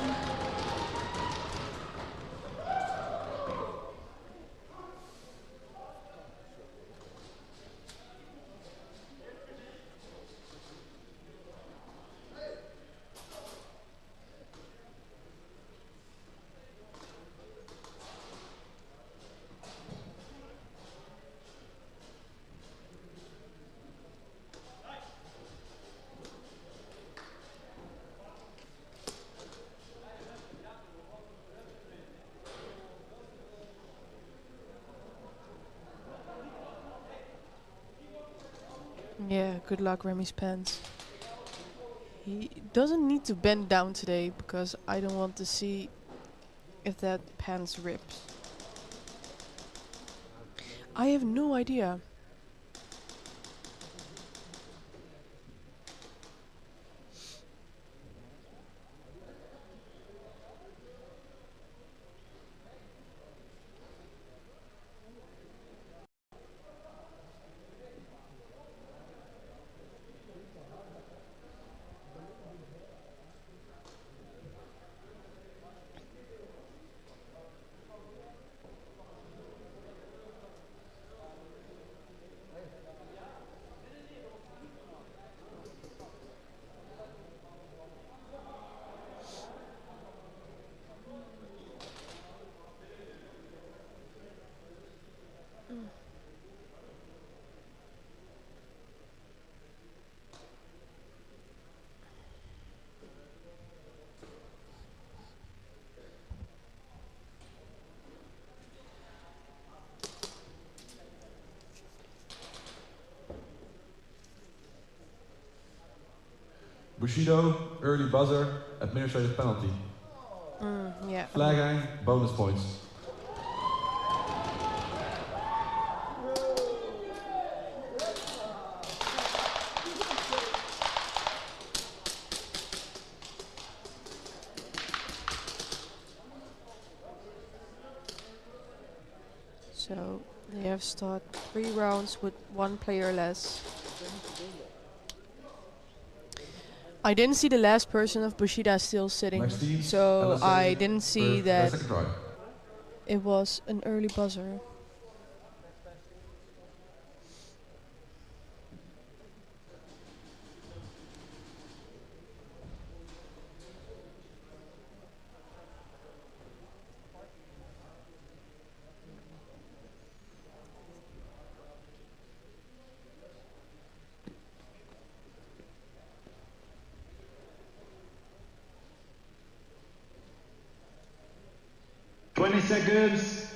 Yeah, good luck, Remy's pants. He doesn't need to bend down today because I don't want to see if that pants rips. I have no idea. Bushido, early buzzer, administrative penalty. Yeah. Flagging, bonus points. So they have started 3 rounds with 1 player less. I didn't see the last person of Bushido still sitting, Next team, so LSA, I didn't see that second try. it was an early buzzer. Seconds.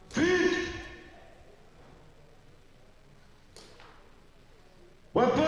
Feet. Weapon.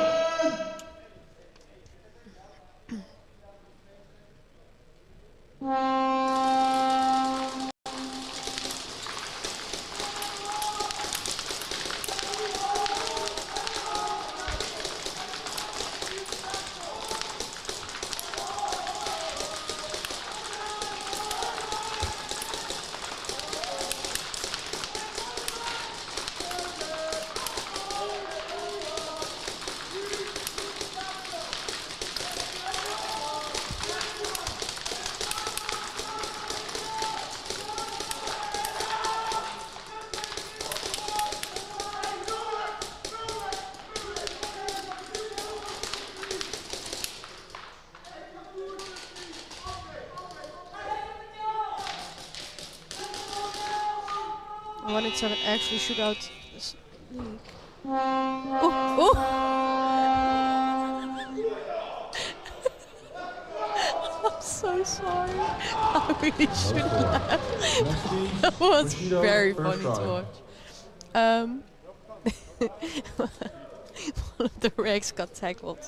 I wanted to actually shoot out this league. Oh! I'm so sorry. I really shouldn't laugh. That was very funny to watch. One of the Regs got tackled.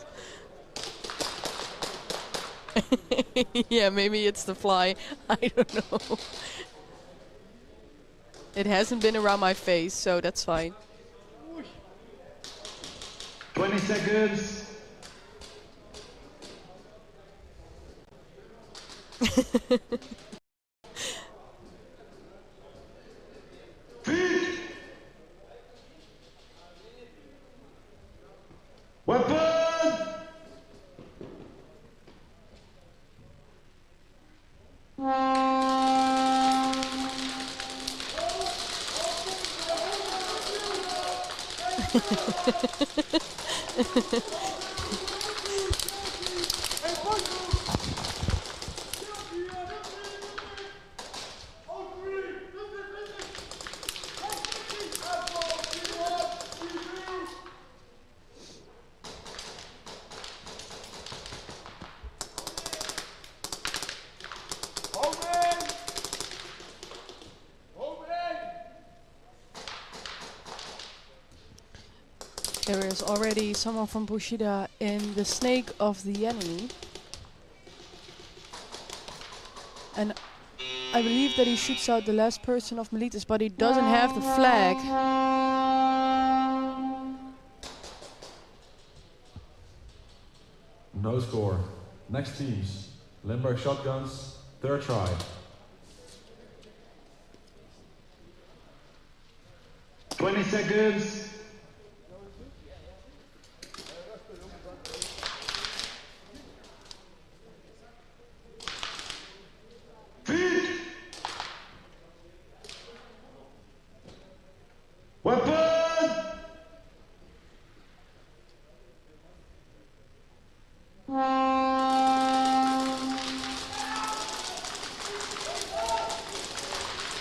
Yeah, maybe it's the fly. I don't know. It hasn't been around my face, so that's fine. 20 seconds. Feet. Weapon. There is already someone from Bushido in the snake of the enemy. And I believe that he shoots out the last person of Milas, but he doesn't have the flag. No score. Next teams. Limburg Shotguns, third try. seconds. Feet. Weapon.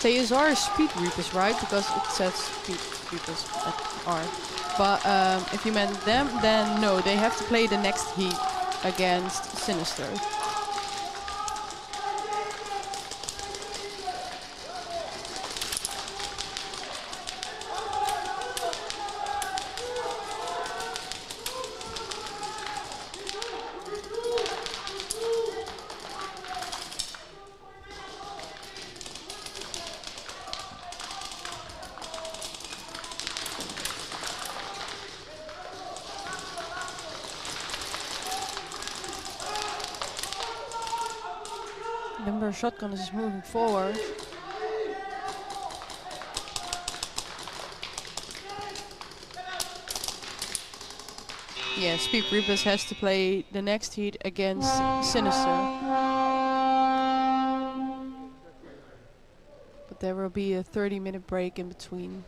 These are speed reapers, right? Because it says speed reapers at R. But if you meant them, then no, they have to play the next heat against Sinister. Limburg Shotgun is moving forward. Yeah, Speed Reapers has to play the next heat against Sinister. But there will be a 30-minute break in between.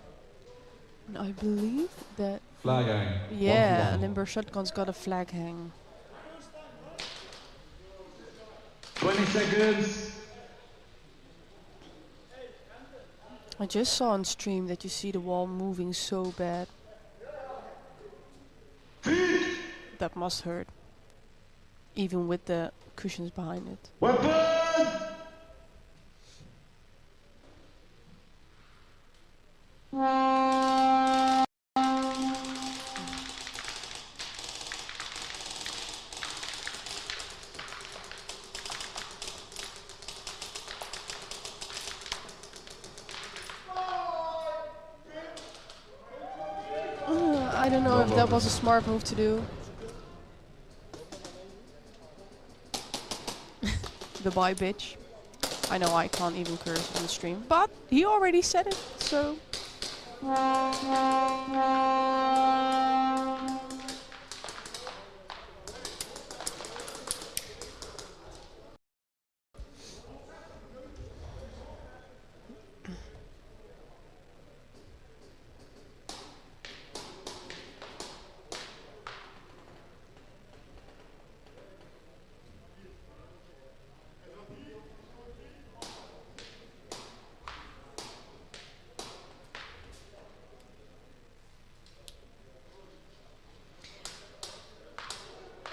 And I believe that... Flag hang. Yeah, 1-1. Limburg Shotgun's got a flag hang. 20 seconds. I just saw on stream that you see the wall moving so bad. That must hurt. Even with the cushions behind it. Weapon. I don't know if that was a smart move to do. The bye bitch. I know I can't even curse on the stream, but he already said it, so...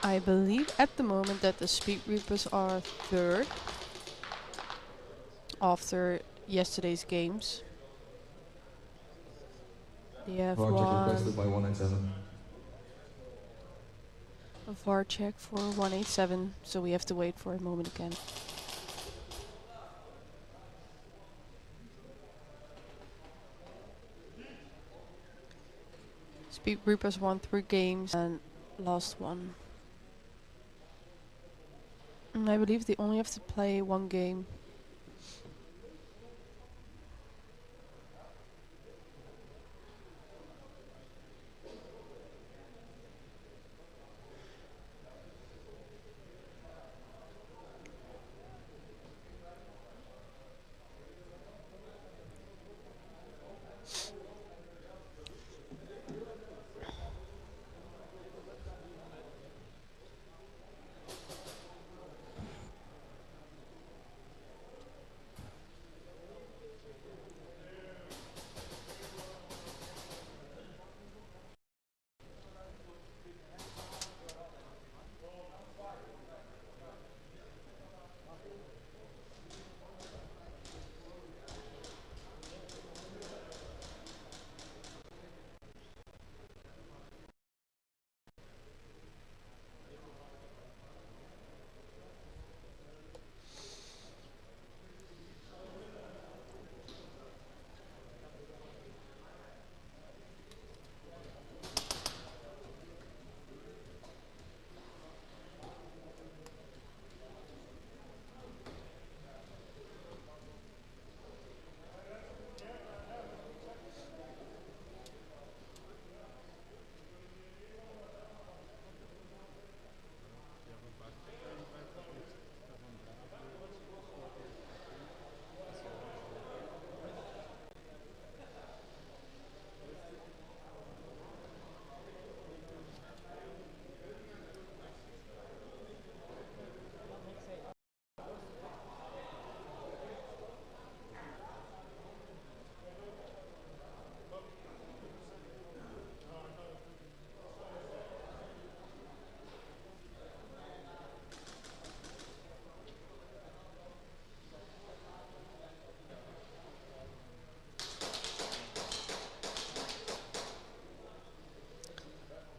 I believe at the moment that the Speed Reapers are third after yesterday's games. They have VAR check won requested by 187. a VAR check for 187, so we have to wait for a moment again. Speed Reapers won 3 games and lost 1. And I believe they only have to play 1 game.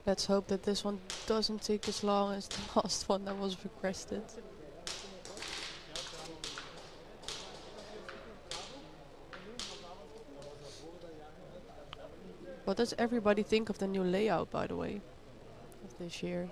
Let's hope that this one doesn't take as long as the last one that was requested. What does everybody think of the new layout, by the way, of this year?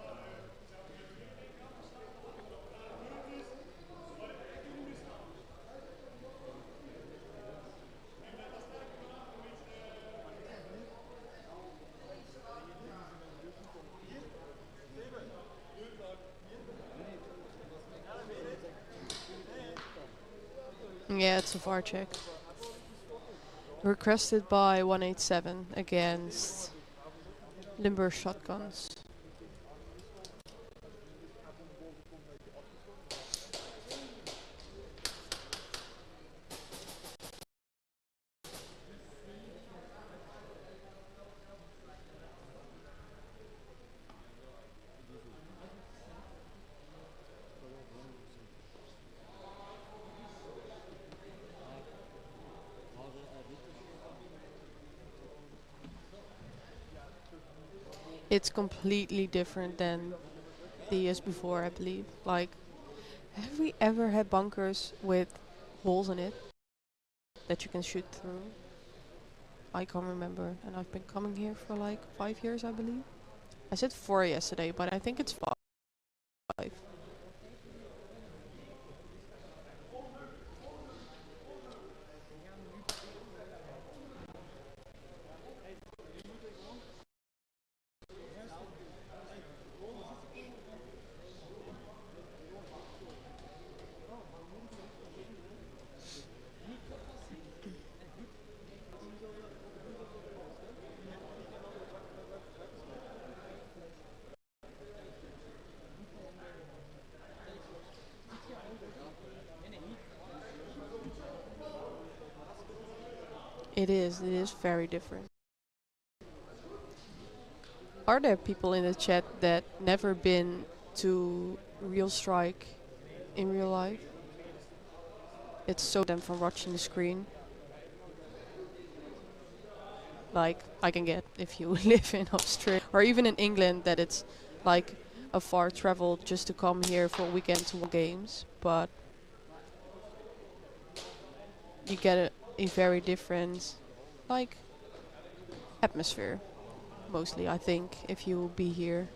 Yeah, it's a VAR check. Requested by 187 against Limber Shotguns. It's completely different than the years before, I believe. Like, have we ever had bunkers with holes in it that you can shoot through? I can't remember, and I've been coming here for like 5 years, I believe. I said 4 yesterday, but I think it's 5. It is very different. Are there people in the chat that never been to Realstrike in real life? It's so them from watching the screen. Like I can get if you live in Australia or even in England, that it's like a far travel just to come here for a weekend to watch games, but you get a very different like atmosphere mostly, I think, if you be here.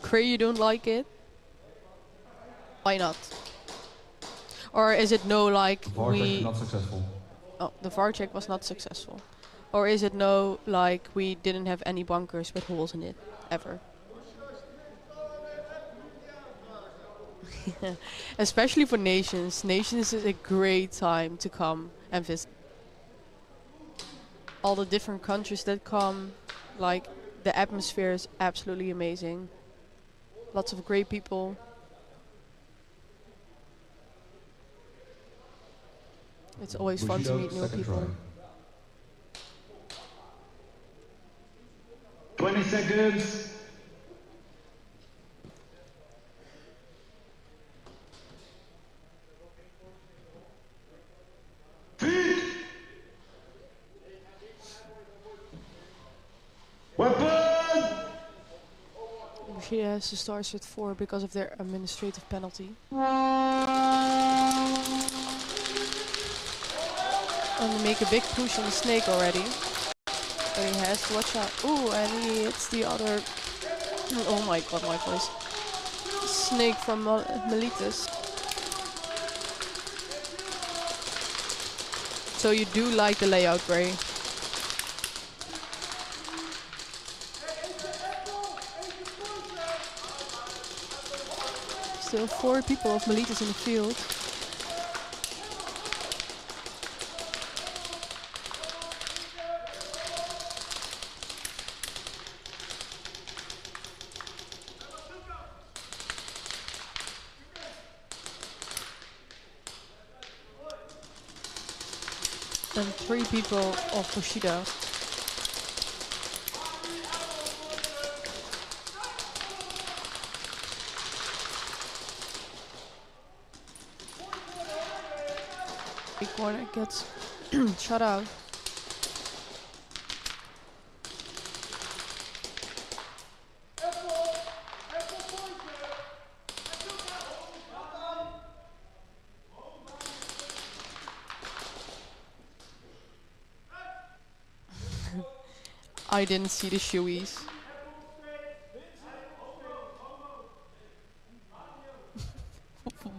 Gray, you don't like it? Why not? Or is it no, like VAR check not successful. Oh, the VAR check was not successful. Or is it no, like we didn't have any bunkers with holes in it ever? Especially for Nations. Nations is a great time to come and visit. All the different countries that come, like the atmosphere is absolutely amazing. Lots of great people. It's always fun to Bushido, meet new second people. Try. 20 seconds. Feet. Weapon. Bushido has to start with 4 because of their administrative penalty. And they make a big push on the snake already. But he has to watch out. Ooh, and he hits the other... Oh my god, my voice. Snake from Milas. So you do like the layout, Gray? Still 4 people of Milas in the field. And 3 people of Bushido. The corner gets shut out. I didn't see the shoeies.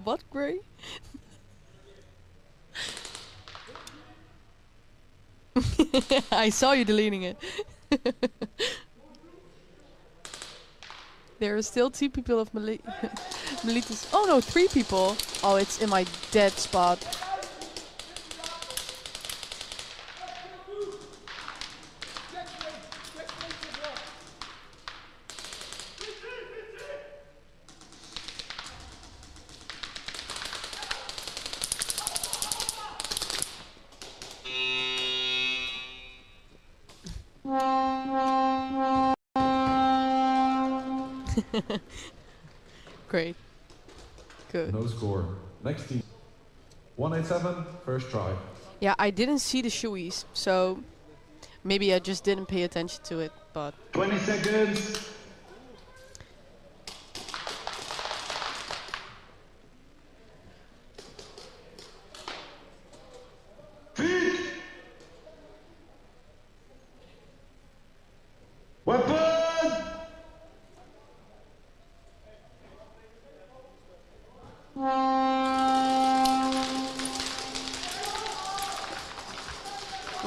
What, Gray? I saw you deleting it. There are still 2 people of Milas. Oh no, 3 people. Oh, it's in my dead spot. Great. Good. No score. Next team. 187, first try. Yeah, I didn't see the shoeies, so maybe I just didn't pay attention to it, but 20 seconds. Feet. Weapon.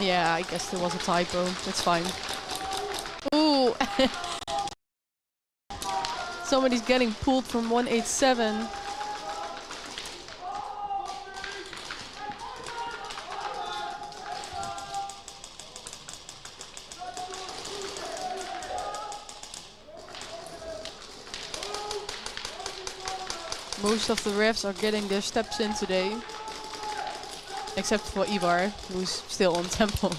yeah, I guess there was a typo. That's fine. Ooh! Somebody's getting pulled from 187. Most of the refs are getting their steps in today. Except for Ivar, who's still on tempo.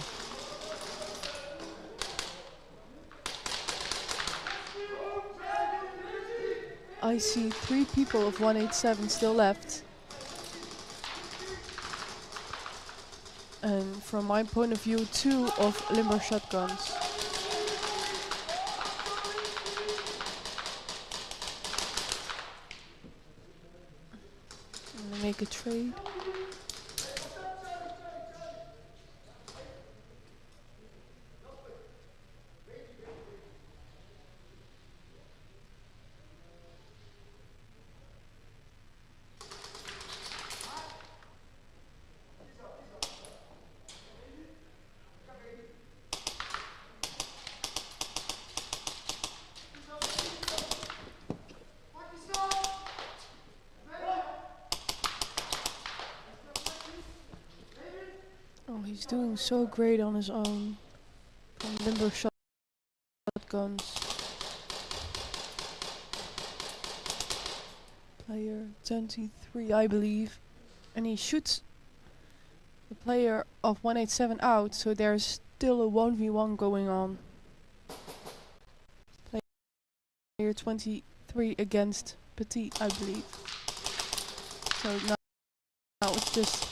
I see 3 people of 187 still left. And from my point of view, 2 of limber shotguns. I'm gonna make a trade. Oh, he's doing so great on his own. From limber shotguns. Player 23, I believe. And he shoots the player of 187 out, so there's still a 1v1 going on. Player 23 against Petit, I believe. So now it's just...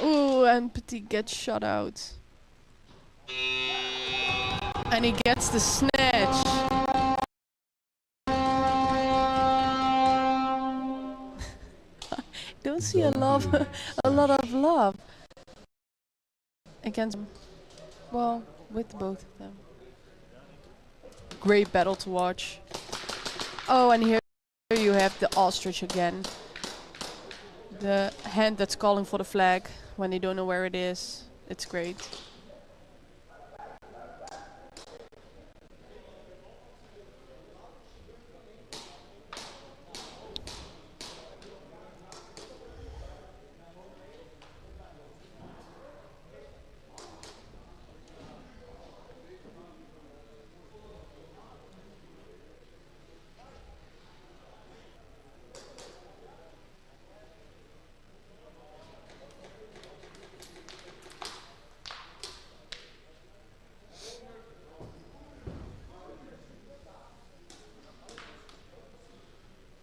Ooh, and Petit gets shot out. And he gets the snatch. Don't see a lot of love against him. Well, with both of them. Great battle to watch. Oh, and here you have the ostrich again. The hand that's calling for the flag when they don't know where it is. It's great.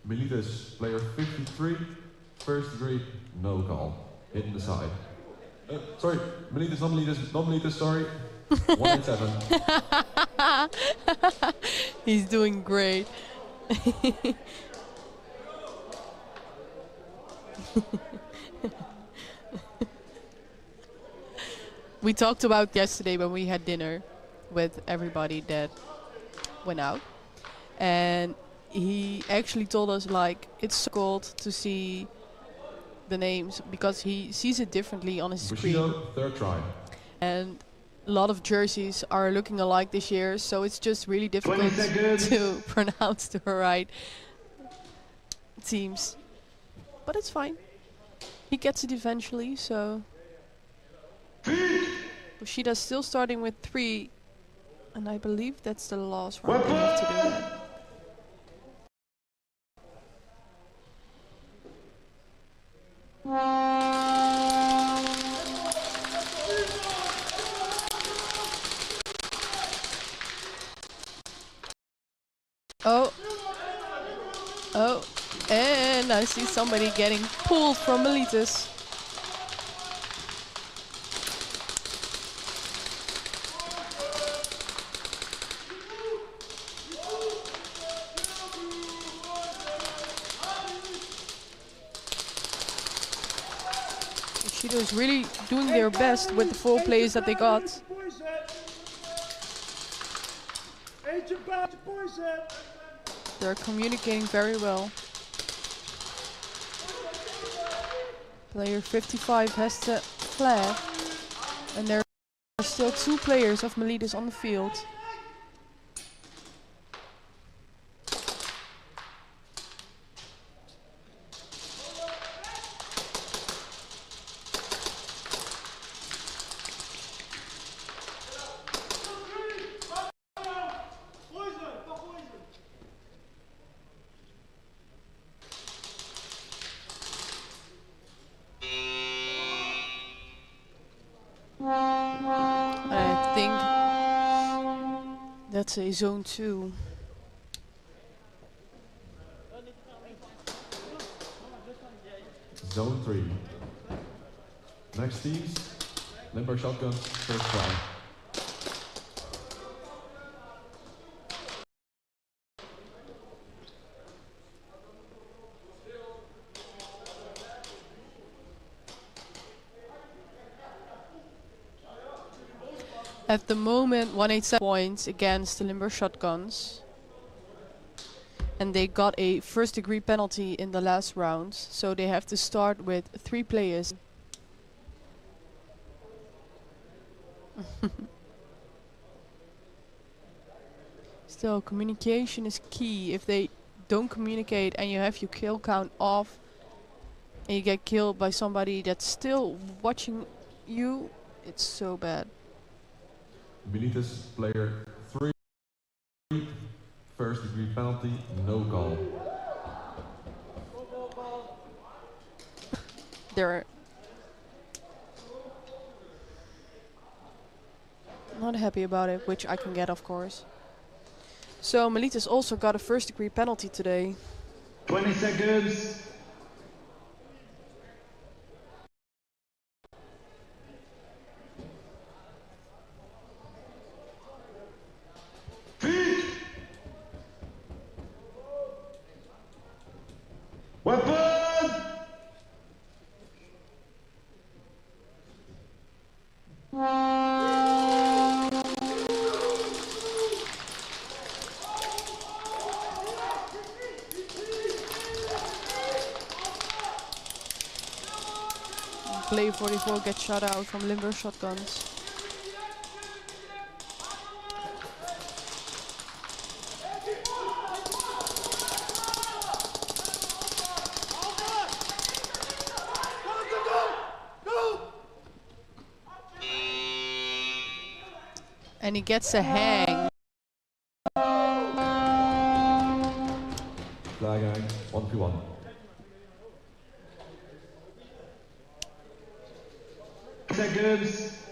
Milas, player 53, first degree, no call. Hit in the side. Sorry, Milas, not Milas, sorry. 187. He's doing great. We talked about yesterday when we had dinner with everybody that went out, and he actually told us like it's so cold to see the names because he sees it differently on his screen. Bushido, third try. And a lot of jerseys are looking alike this year, so it's just really difficult to pronounce the right teams. But it's fine. He gets it eventually, so... Bushido's still starting with 3, and I believe that's the last round they have to do that. Oh. Oh. And I see somebody getting pulled from Milas. Bushido is really doing their best with the 4 players that they got. They're communicating very well. Player 55 has the flag, and there are still 2 players of Milas on the field. I think that's a zone 2. Zone 3. Next teams, Limburg shotgun, first try. At the moment, 187 points against the Limburg shotguns. And they got a first degree penalty in the last round, so they have to start with 3 players. Still, communication is key. If they don't communicate and you have your kill count off and you get killed by somebody that's still watching you, it's so bad. Milas, player 3, first degree penalty, no call. They're not happy about it, which I can get, of course. So Milas also got a first degree penalty today. 20 seconds. Weapon! Player 44 gets shot out from Limburg shotguns. And he gets a hang. Flag hang, 1v1. Seconds.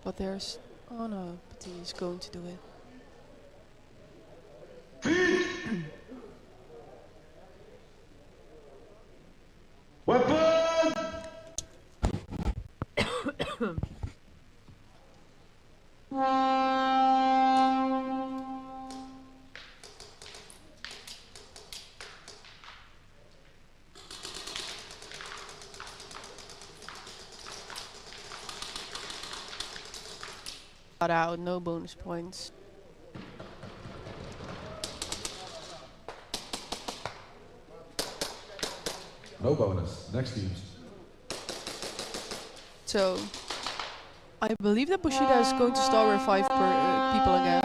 But there's... oh no, but he's going to do it. Got out, no bonus points. No bonus. Next teams. So, I believe that Bushido is going to start with 5 people again.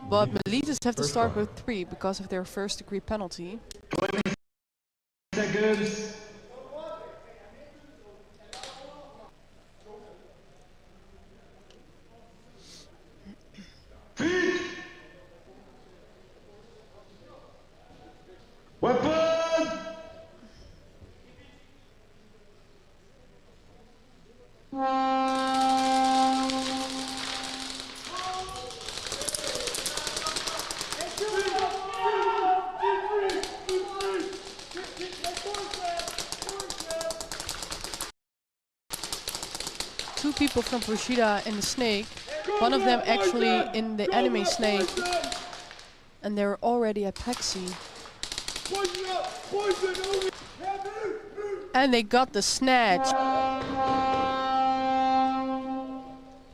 But Milas have to First start try. with 3 because of their first degree penalty. 20 seconds. Feet. Weapon. Two people from Bushido in the snake. One of them actually in the enemy snake. And they're already at Pexi. And they got the snatch.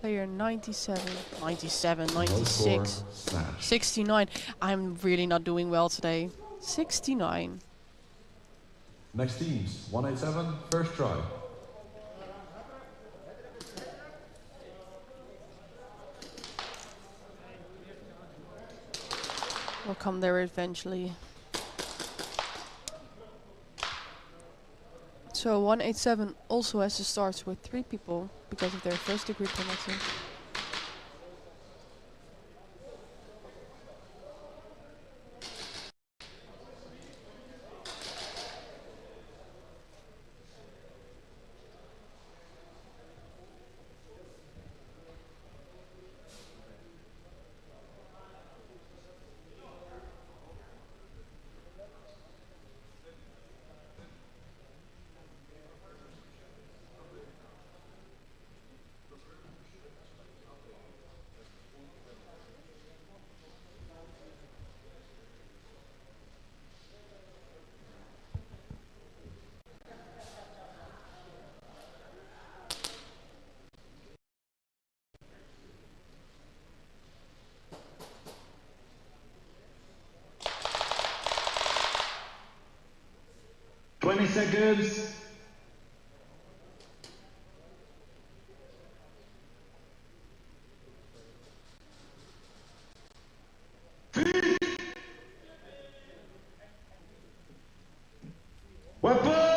Player 97, 97, 96, 69. I'm really not doing well today. 69. Next teams. 187. First try. We'll come there eventually. So 187 also has to start with 3 people because of their first degree penalty. Seconds. Weapon.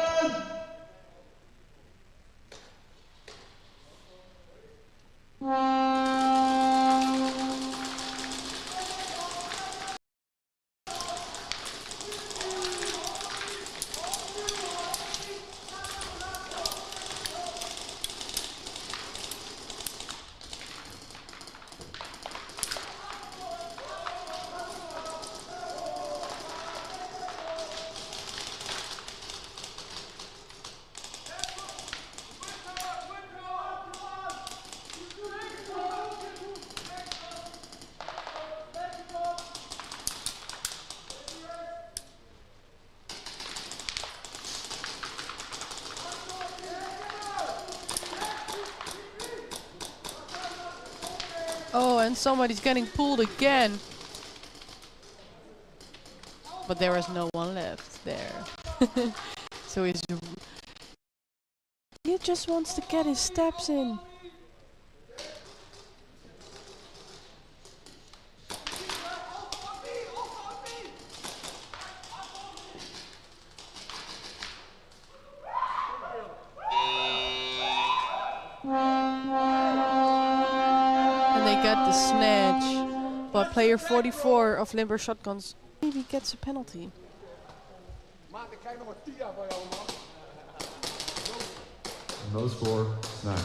Oh, and somebody's getting pulled again. But there is no one left there. So he just wants to get his steps in. And they get the snatch. But player 44 of Limber Shotguns maybe gets a penalty. No score. Snatch.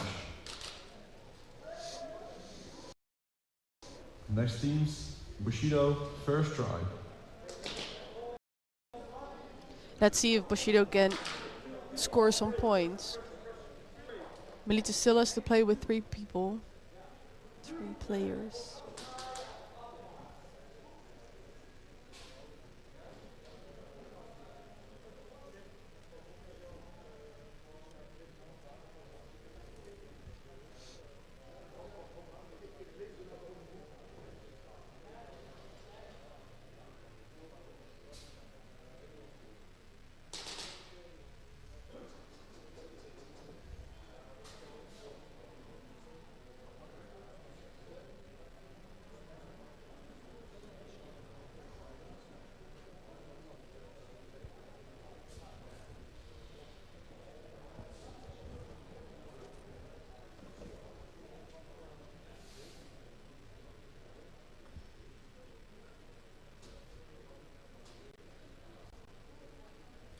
Next teams. Bushido. First try. Let's see if Bushido can score some points. Milas still has to play with 3 people. 3 players.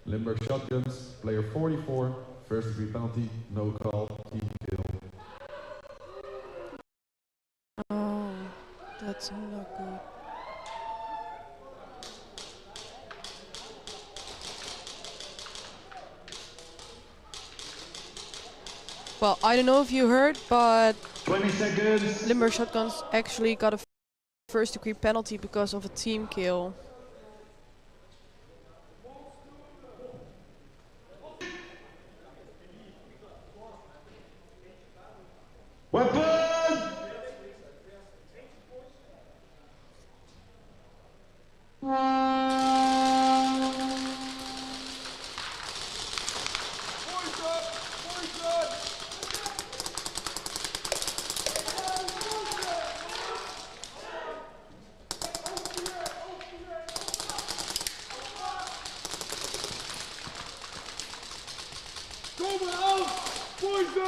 Limburg shotguns, player 44, first degree penalty, no call, team kill. Oh, that's not good. Well, I don't know if you heard, but 20 seconds. Limburg Shotguns actually got a first degree penalty because of a team kill. Weapon!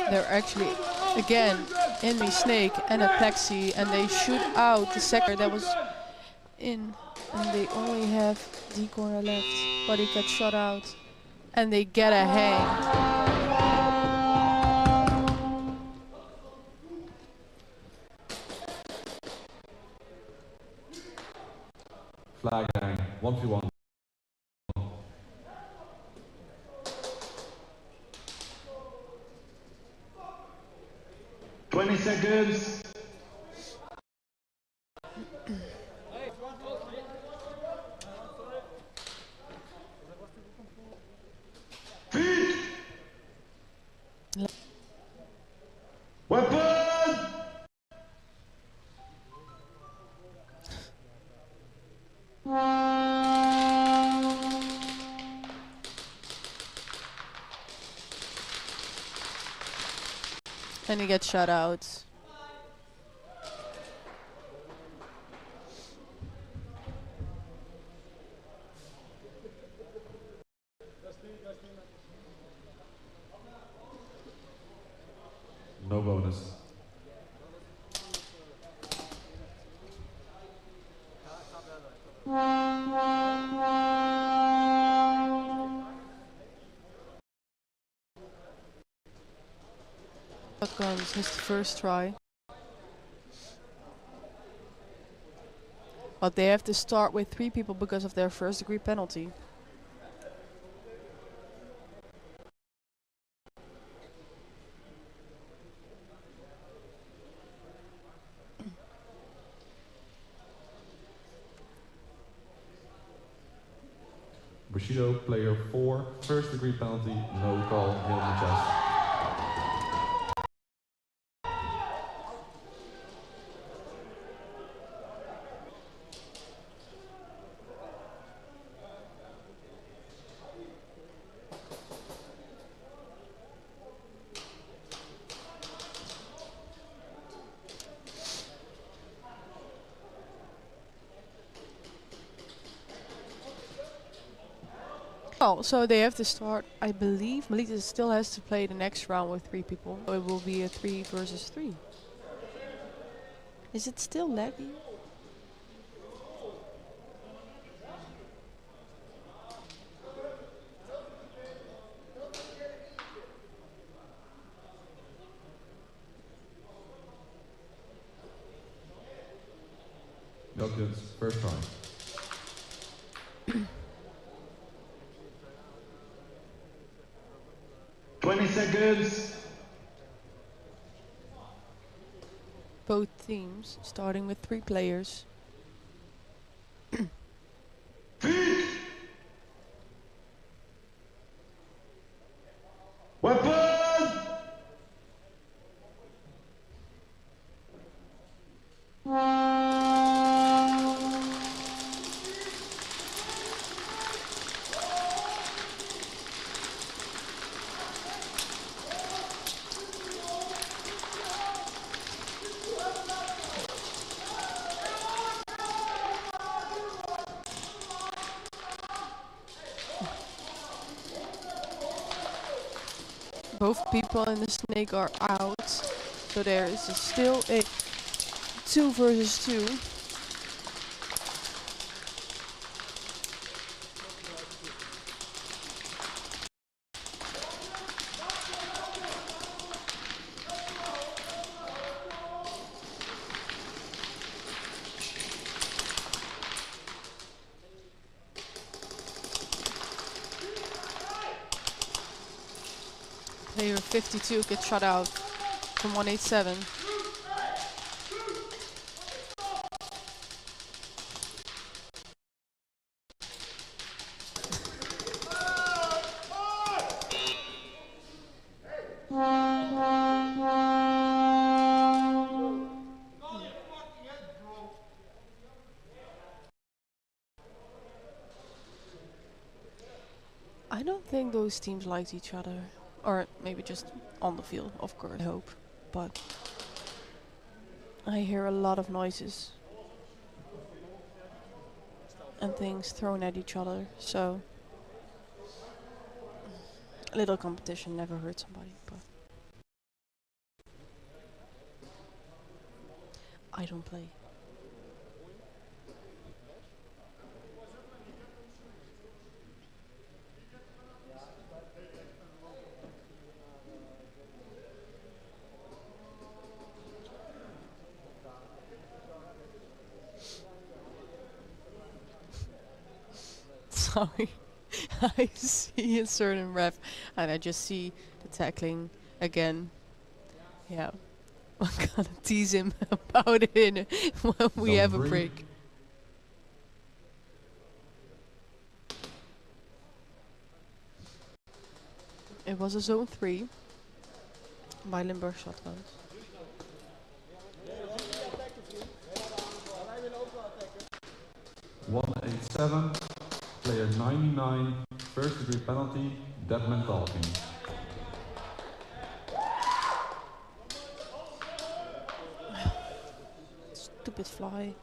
They're actually again in the snake and a plexi, and they shoot out the sector that was in, and they only have D corner left, but he gets shot out, and they get a hang. Flag hang, 1v1. 20 seconds. Feet. Weapon. And he gets shut out. No bonus. Shotguns his first try. But they have to start with 3 people because of their first degree penalty. Bushido, player 4, first degree penalty, no call, hit in the chest. Oh, so they have to start, I believe Milas still has to play the next round with 3 people. So it will be a 3 versus 3. Is it still laggy? Shotguns, first try. Seconds. both teams, starting with 3 players. Weapon! Both people in the snake are out, so there is still a 2 versus 2. Player 52 gets shut out from 187. I don't think those teams liked each other. Or maybe just on the field, of course, I hope. But I hear a lot of noises and things thrown at each other, so a little competition never hurt somebody, but I don't play. Sorry. I see a certain ref and I just see the tackling again. Yeah. I'm gonna tease him about it when we Zone have a 3. break. It was a zone 3 by Limburg Shotguns. (187), player 99, first degree penalty, dead man talking. Stupid fly.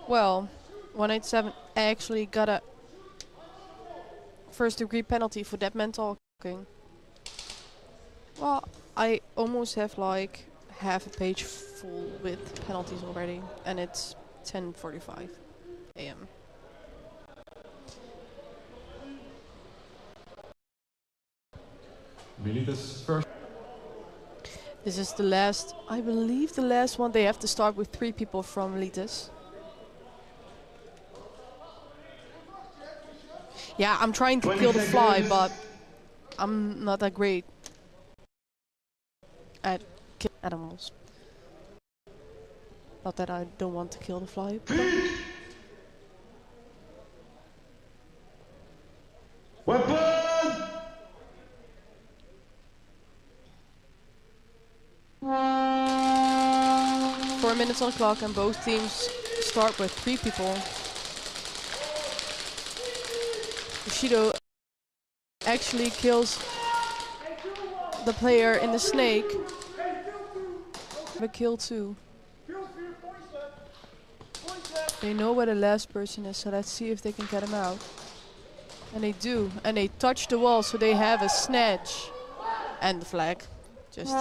Well, 187 actually got a first degree penalty for dead man talking. Well, I almost have like half a page full with penalties already, and it's 10:45 a.m. Milas first. This is the last, I believe the last one. They have to start with 3 people from Litis. Yeah, I'm trying to 20 kill the fly, seconds. but I'm not that great at killing animals. Not that I don't want to kill the fly. Weapon! 4 minutes on the clock and both teams start with 3 people. Bushido actually kills the player in the snake. A kill too. They know where the last person is, so let's see if they can get him out. And they do, and they touch the wall, so they have a snatch. And the flag. Just...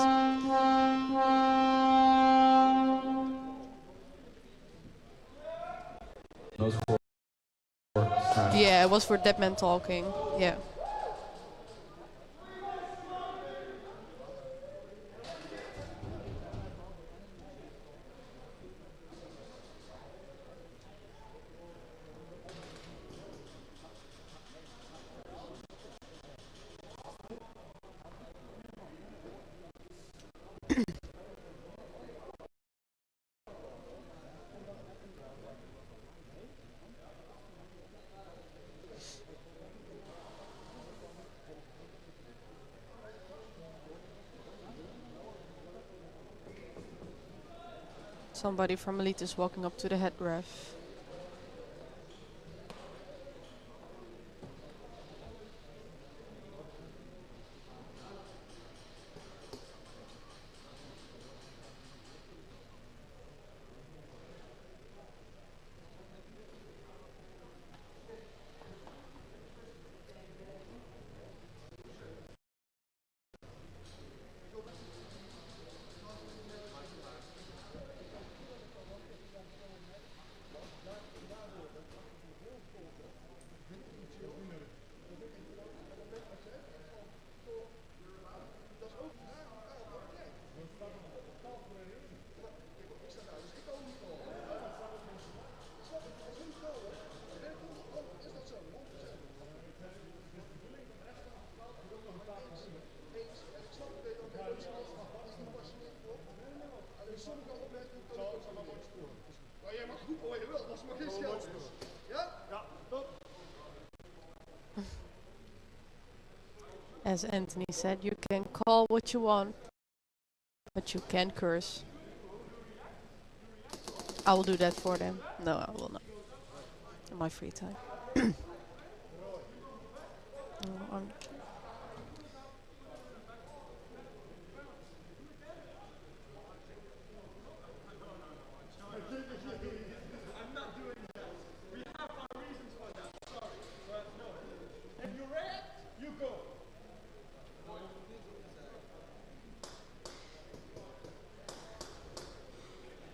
No score. Snatch. Yeah, it was for dead man talking. Yeah. Somebody from Elite is walking up to the head ref. As Anthony said, you can call what you want, but you can't curse. I will do that for them. No, I will not. In my free time. No,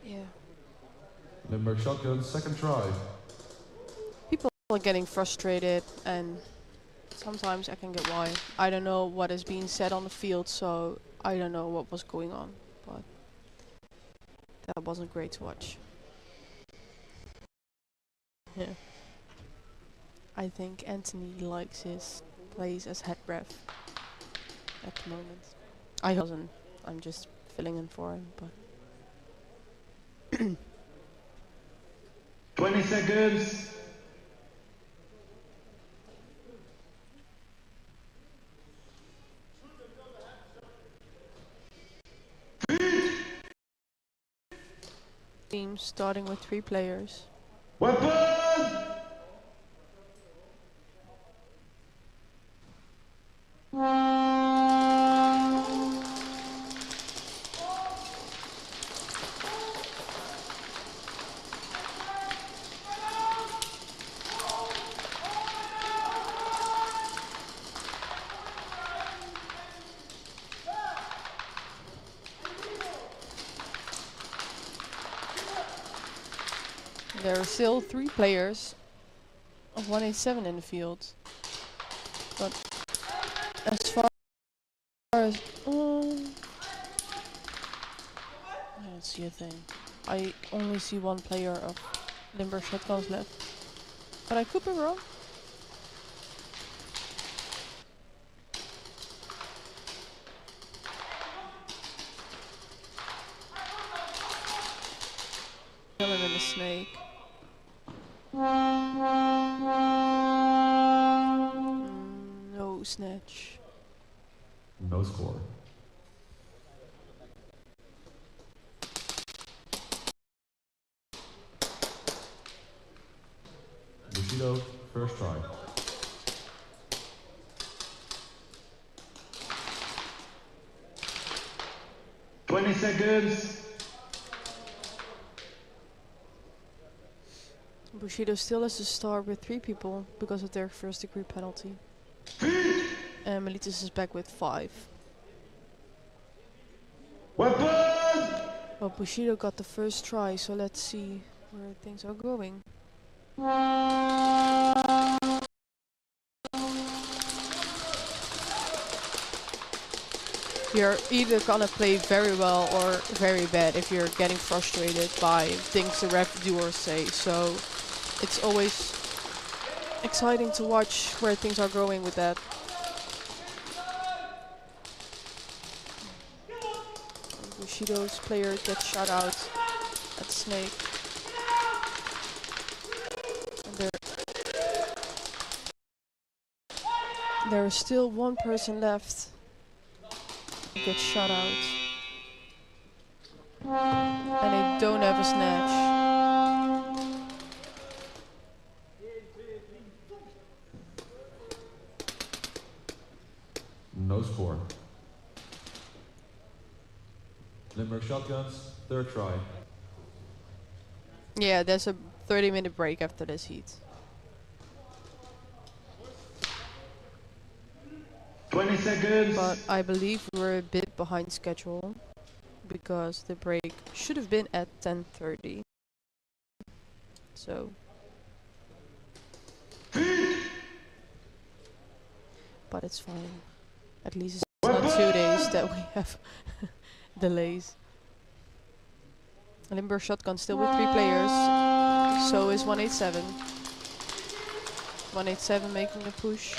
yeah. Limburg shotgun, second try. People are getting frustrated, and sometimes I can get why. I don't know what is being said on the field, so I don't know what was going on, but that wasn't great to watch. Yeah. I think Anthony likes his plays as head ref at the moment. I doesn't. I'm just filling in for him, but 20 seconds. team starting with 3 players. Weapon! There are still 3 players of 187 in the field. But as far as... I don't see a thing. I only see 1 player of Limburg shotguns left. But I could be wrong. Killing in the snake. No snatch. No score. Bushido, first try. Twenty seconds. Bushido still has to start with 3 people because of their first degree penalty. And Milas is back with 5. Weapon! Well, Bushido got the first try, so let's see where things are going. You're either gonna play very well or very bad if you're getting frustrated by things the ref do or say. So it's always exciting to watch where things are going with that. Bushido's player gets shot out at Snake. And there is still 1 person left who gets shot out. And they don't have a snatch. No score. Limburg shotguns, third try. Yeah, there's a 30-minute break after this heat. 20 seconds. But I believe we're a bit behind schedule because the break should have been at 10:30. So. But it's fine. At least it's not 2 days that we have delays. Limburg shotgun still with 3 players. So is 187. 187 making a push.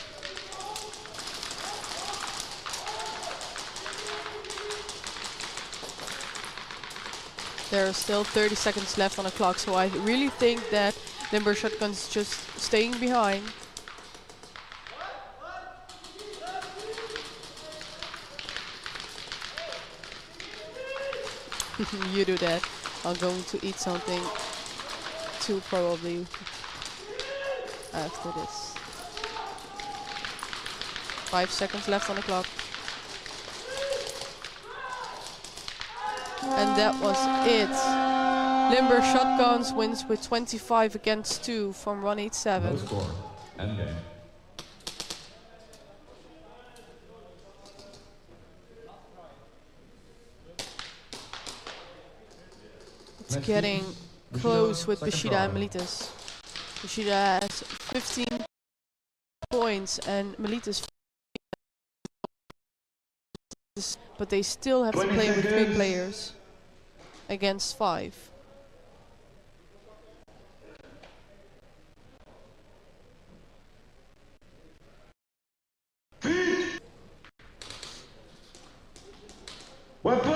There are still 30 seconds left on the clock, so I really think that Limburg shotgun's just staying behind. You do that. I'm going to eat something too, probably after this. 5 seconds left on the clock. And that was it. Limburg shotguns wins with 25 against 2 from 187. No score. Endgame. It's getting close with Bushido and Milas. Bushido has 15 points and Milas, but they still have to play with 3 players against 5. Weapon!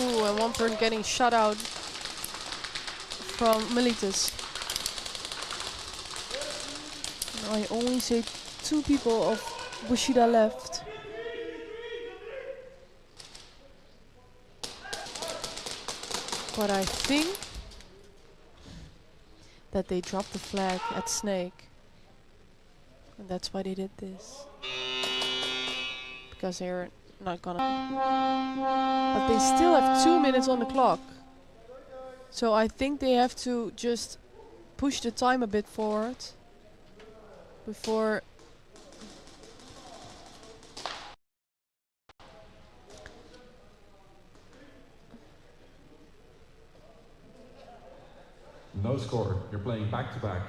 Ooh, and one person getting shut out from Milas. I only see 2 people of Bushido left. But I think that they dropped the flag at Snake. And that's why they did this. Because they're not gonna... But they still have 2 minutes on the clock. So I think they have to just push the time a bit forward. Before... No score. You're playing back to back.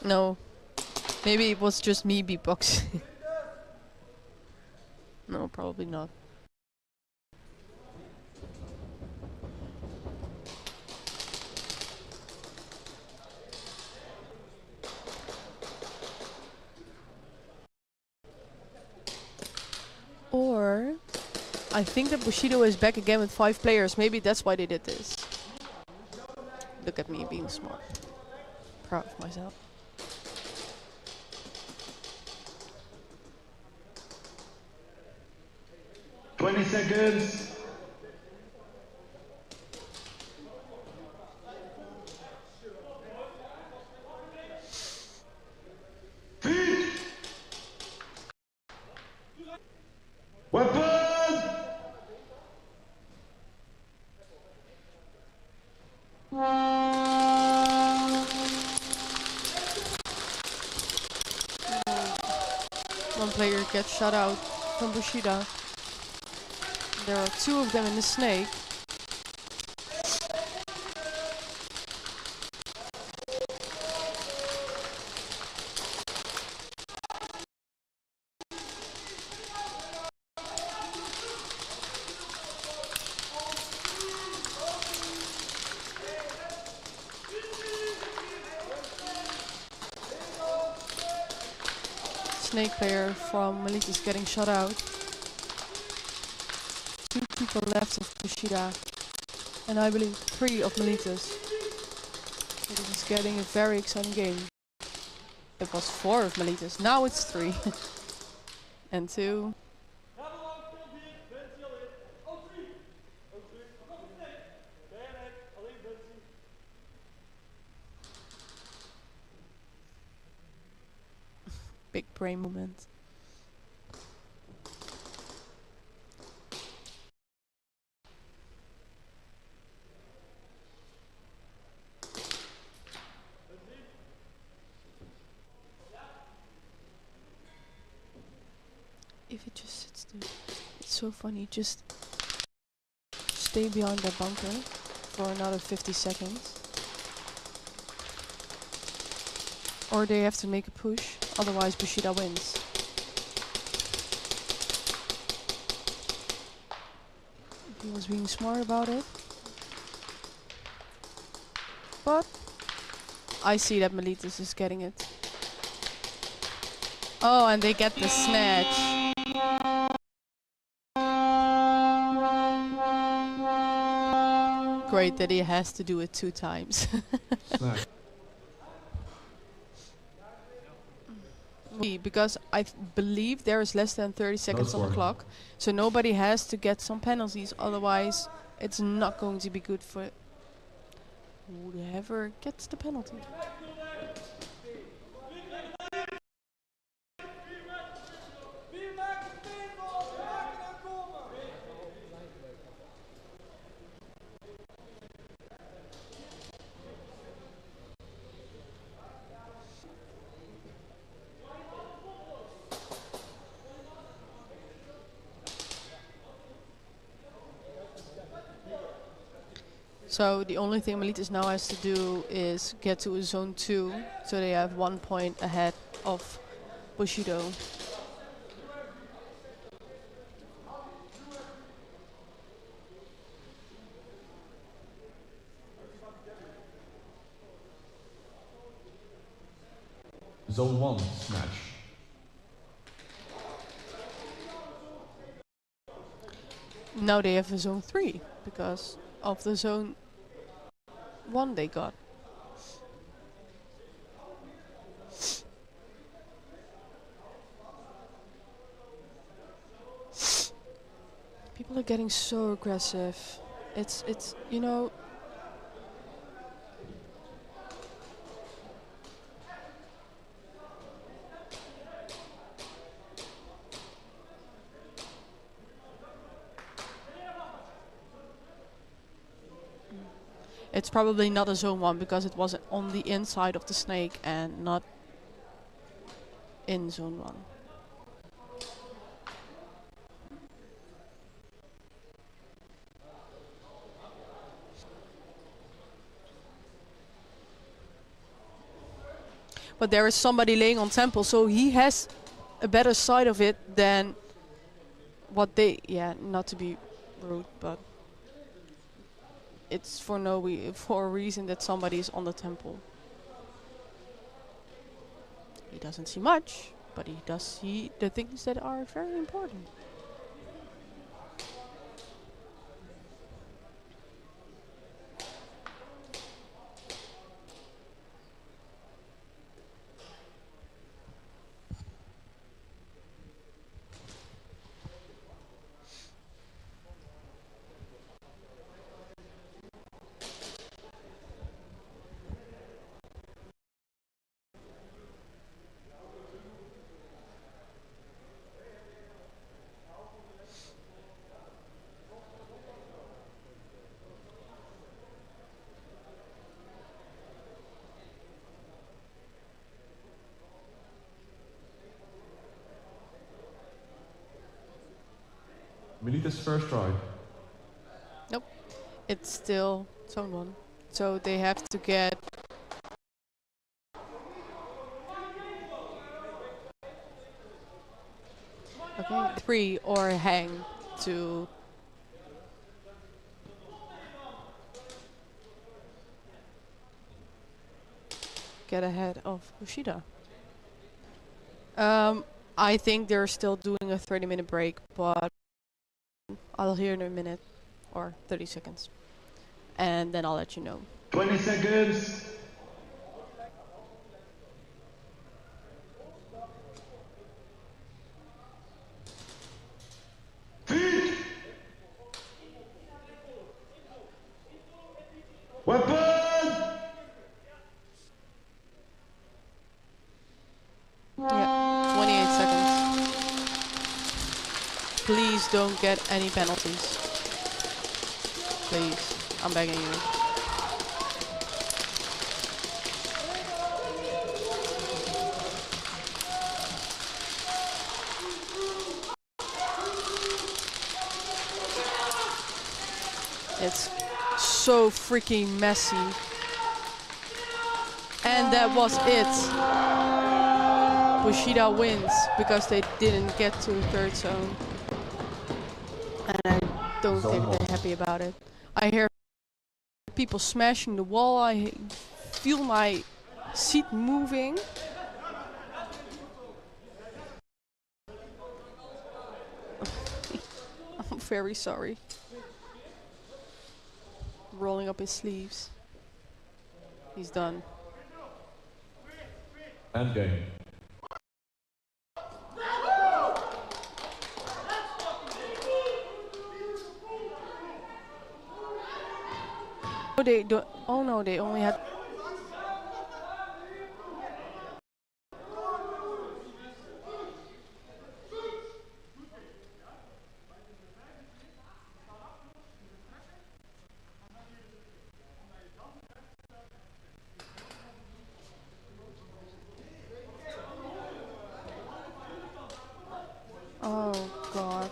No. Maybe it was just me beatboxing. No, probably not. Or I think that Bushido is back again with 5 players. Maybe that's why they did this. Look at me being smart. Proud of myself. Twenty seconds. Weapon! One player gets shut out from Bushido. There are 2 of them in the snake. Snake player from Milas is getting shut out. 2 people left of Bushido. And I believe 3 of Milas. So this is getting a very exciting game. It was 4 of Milas, now it's 3. And 2. Big brain moment. If it just sits there, it's so funny. Just stay behind that bunker for another 50 seconds. Or they have to make a push, otherwise Bushido wins. He was being smart about it. But I see that Milas is getting it. Oh, and they get the snatch. Great that he has to do it 2 times. Snatch. Because I believe there is less than 30 seconds on the clock, so nobody has to get some penalties, otherwise it's not going to be good for whoever gets the penalty. So the only thing Milas now has to do is get to a zone 2, so they have 1 point ahead of Bushido. Zone 1, snatch. Now they have a zone 3, because of the zone 1 they got. People are getting so aggressive. It's you know, it's probably not a zone 1 because it was on the inside of the snake and not in zone 1. But there is somebody laying on temple, so he has a better side of it than what they... Yeah, not to be rude, but it's for for a reason that somebody is on the temple. He doesn't see much, but he does see the things that are very important. Milas first try. Nope. It's still zone 1. So they have to get... Okay, 3 or hang to... get ahead of Bushido. I think they're still doing a 30-minute break, but I'll hear in a minute or 30 seconds. and then I'll let you know. 20 seconds. Feet. Weapon. Yeah, 28 seconds. Please don't get any penalties. Please, I'm begging you. It's so freaking messy. And that was it. Bushido wins because they didn't get to the third zone. And I don't think they're happy about it. I hear people smashing the wall. I feel my seat moving. I'm very sorry. Rolling up his sleeves. He's done. End game. Oh, they don't. Oh no, they only had. Oh God.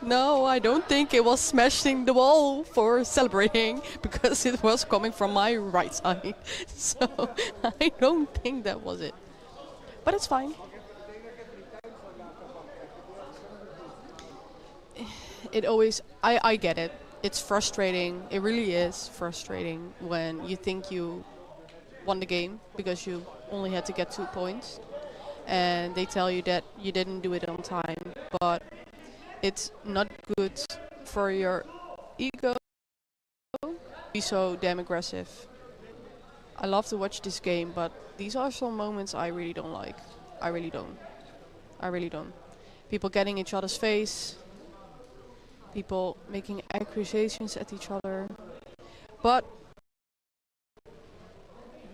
No, I don't think it was smashing the wall for celebrating because it was coming from my right side. So I don't think that was it. But it's fine. It always, I get it. It's frustrating. It really is frustrating when you think you won the game because you only had to get 2 points and they tell you that you didn't do it on time. But it's not good for your ego to be so damn aggressive. I love to watch this game, but these are some moments I really don't like. I really don't. I really don't. People getting each other's face. People making accusations at each other. But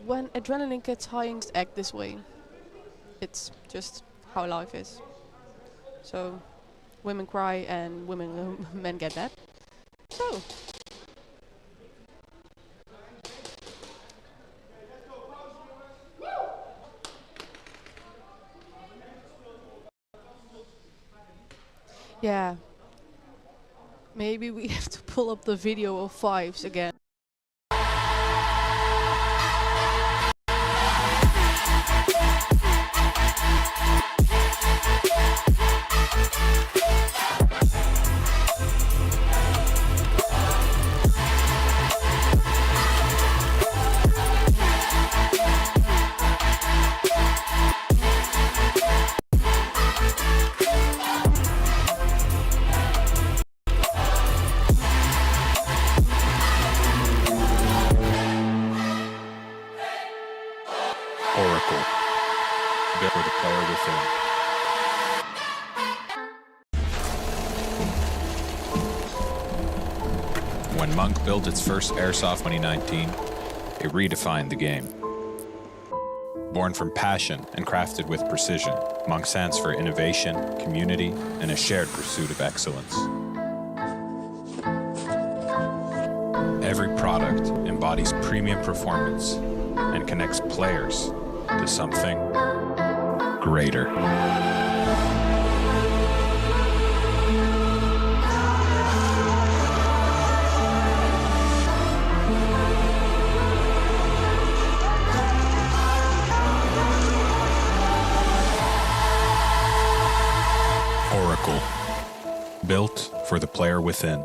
when adrenaline gets high, things act this way. It's just how life is. So women cry and men get that. So yeah, maybe we have to pull up the video of fives again. Oracle, built for the player within. When Monk built its first Airsoft 2019, it redefined the game. Born from passion and crafted with precision, Monk stands for innovation, community, and a shared pursuit of excellence. Every product embodies premium performance and connects players to something greater. Oracle, built for the player within.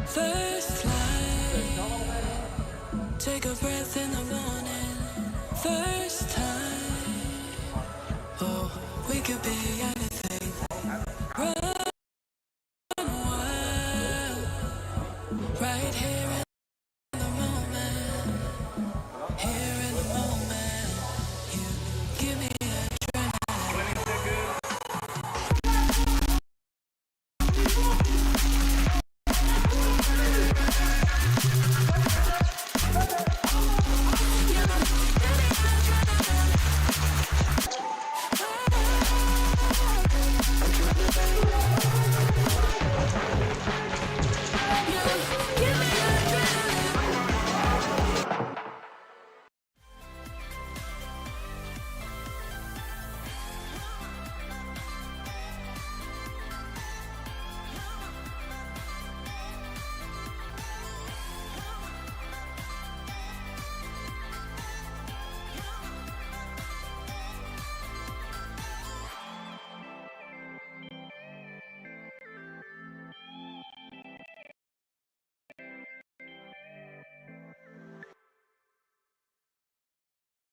First light, take a breath in the morning. First time, oh, we could be anything. Run wild, right here in the moment. Here in the moment, you give me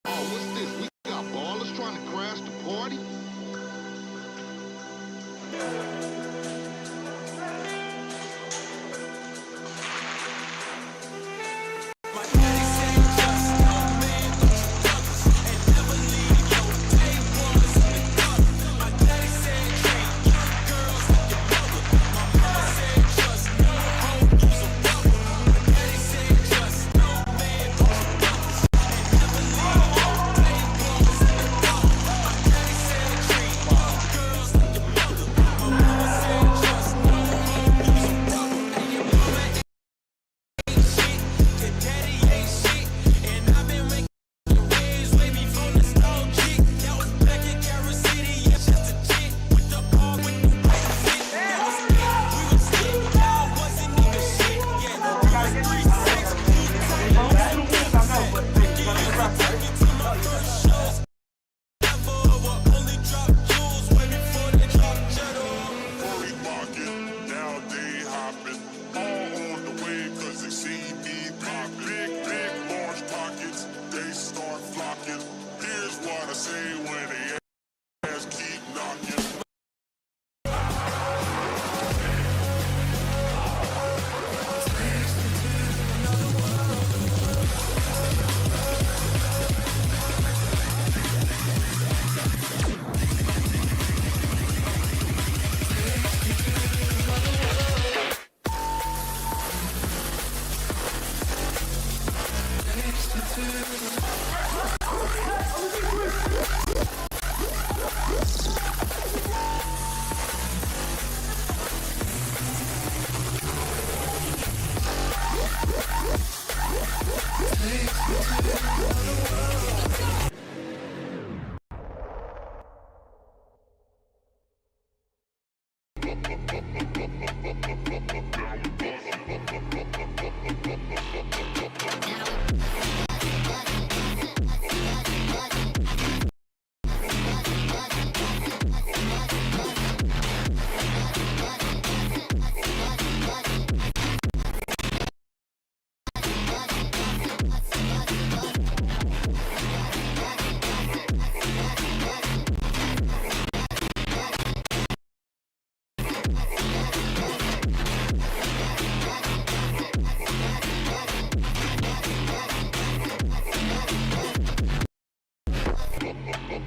What's this? We got ballers trying to crash the party? I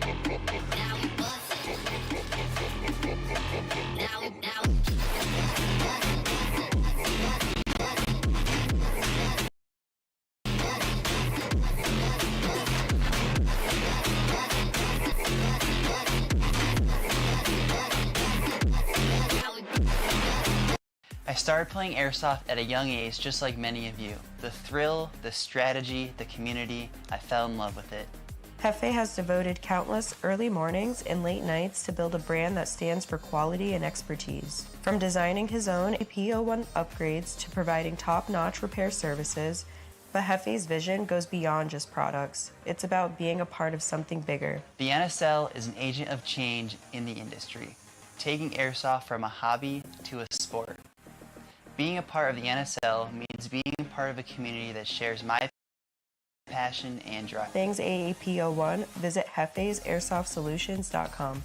started playing Airsoft at a young age, just like many of you. The thrill, the strategy, the community, I fell in love with it. Hefe has devoted countless early mornings and late nights to build a brand that stands for quality and expertise. From designing his own AP01 upgrades to providing top-notch repair services, but Hefe's vision goes beyond just products. It's about being a part of something bigger. The NSL is an agent of change in the industry, taking Airsoft from a hobby to a sport. Being a part of the NSL means being part of a community that shares my passion and drive. Things AAP01, visit hefesairsoft.solutions.com.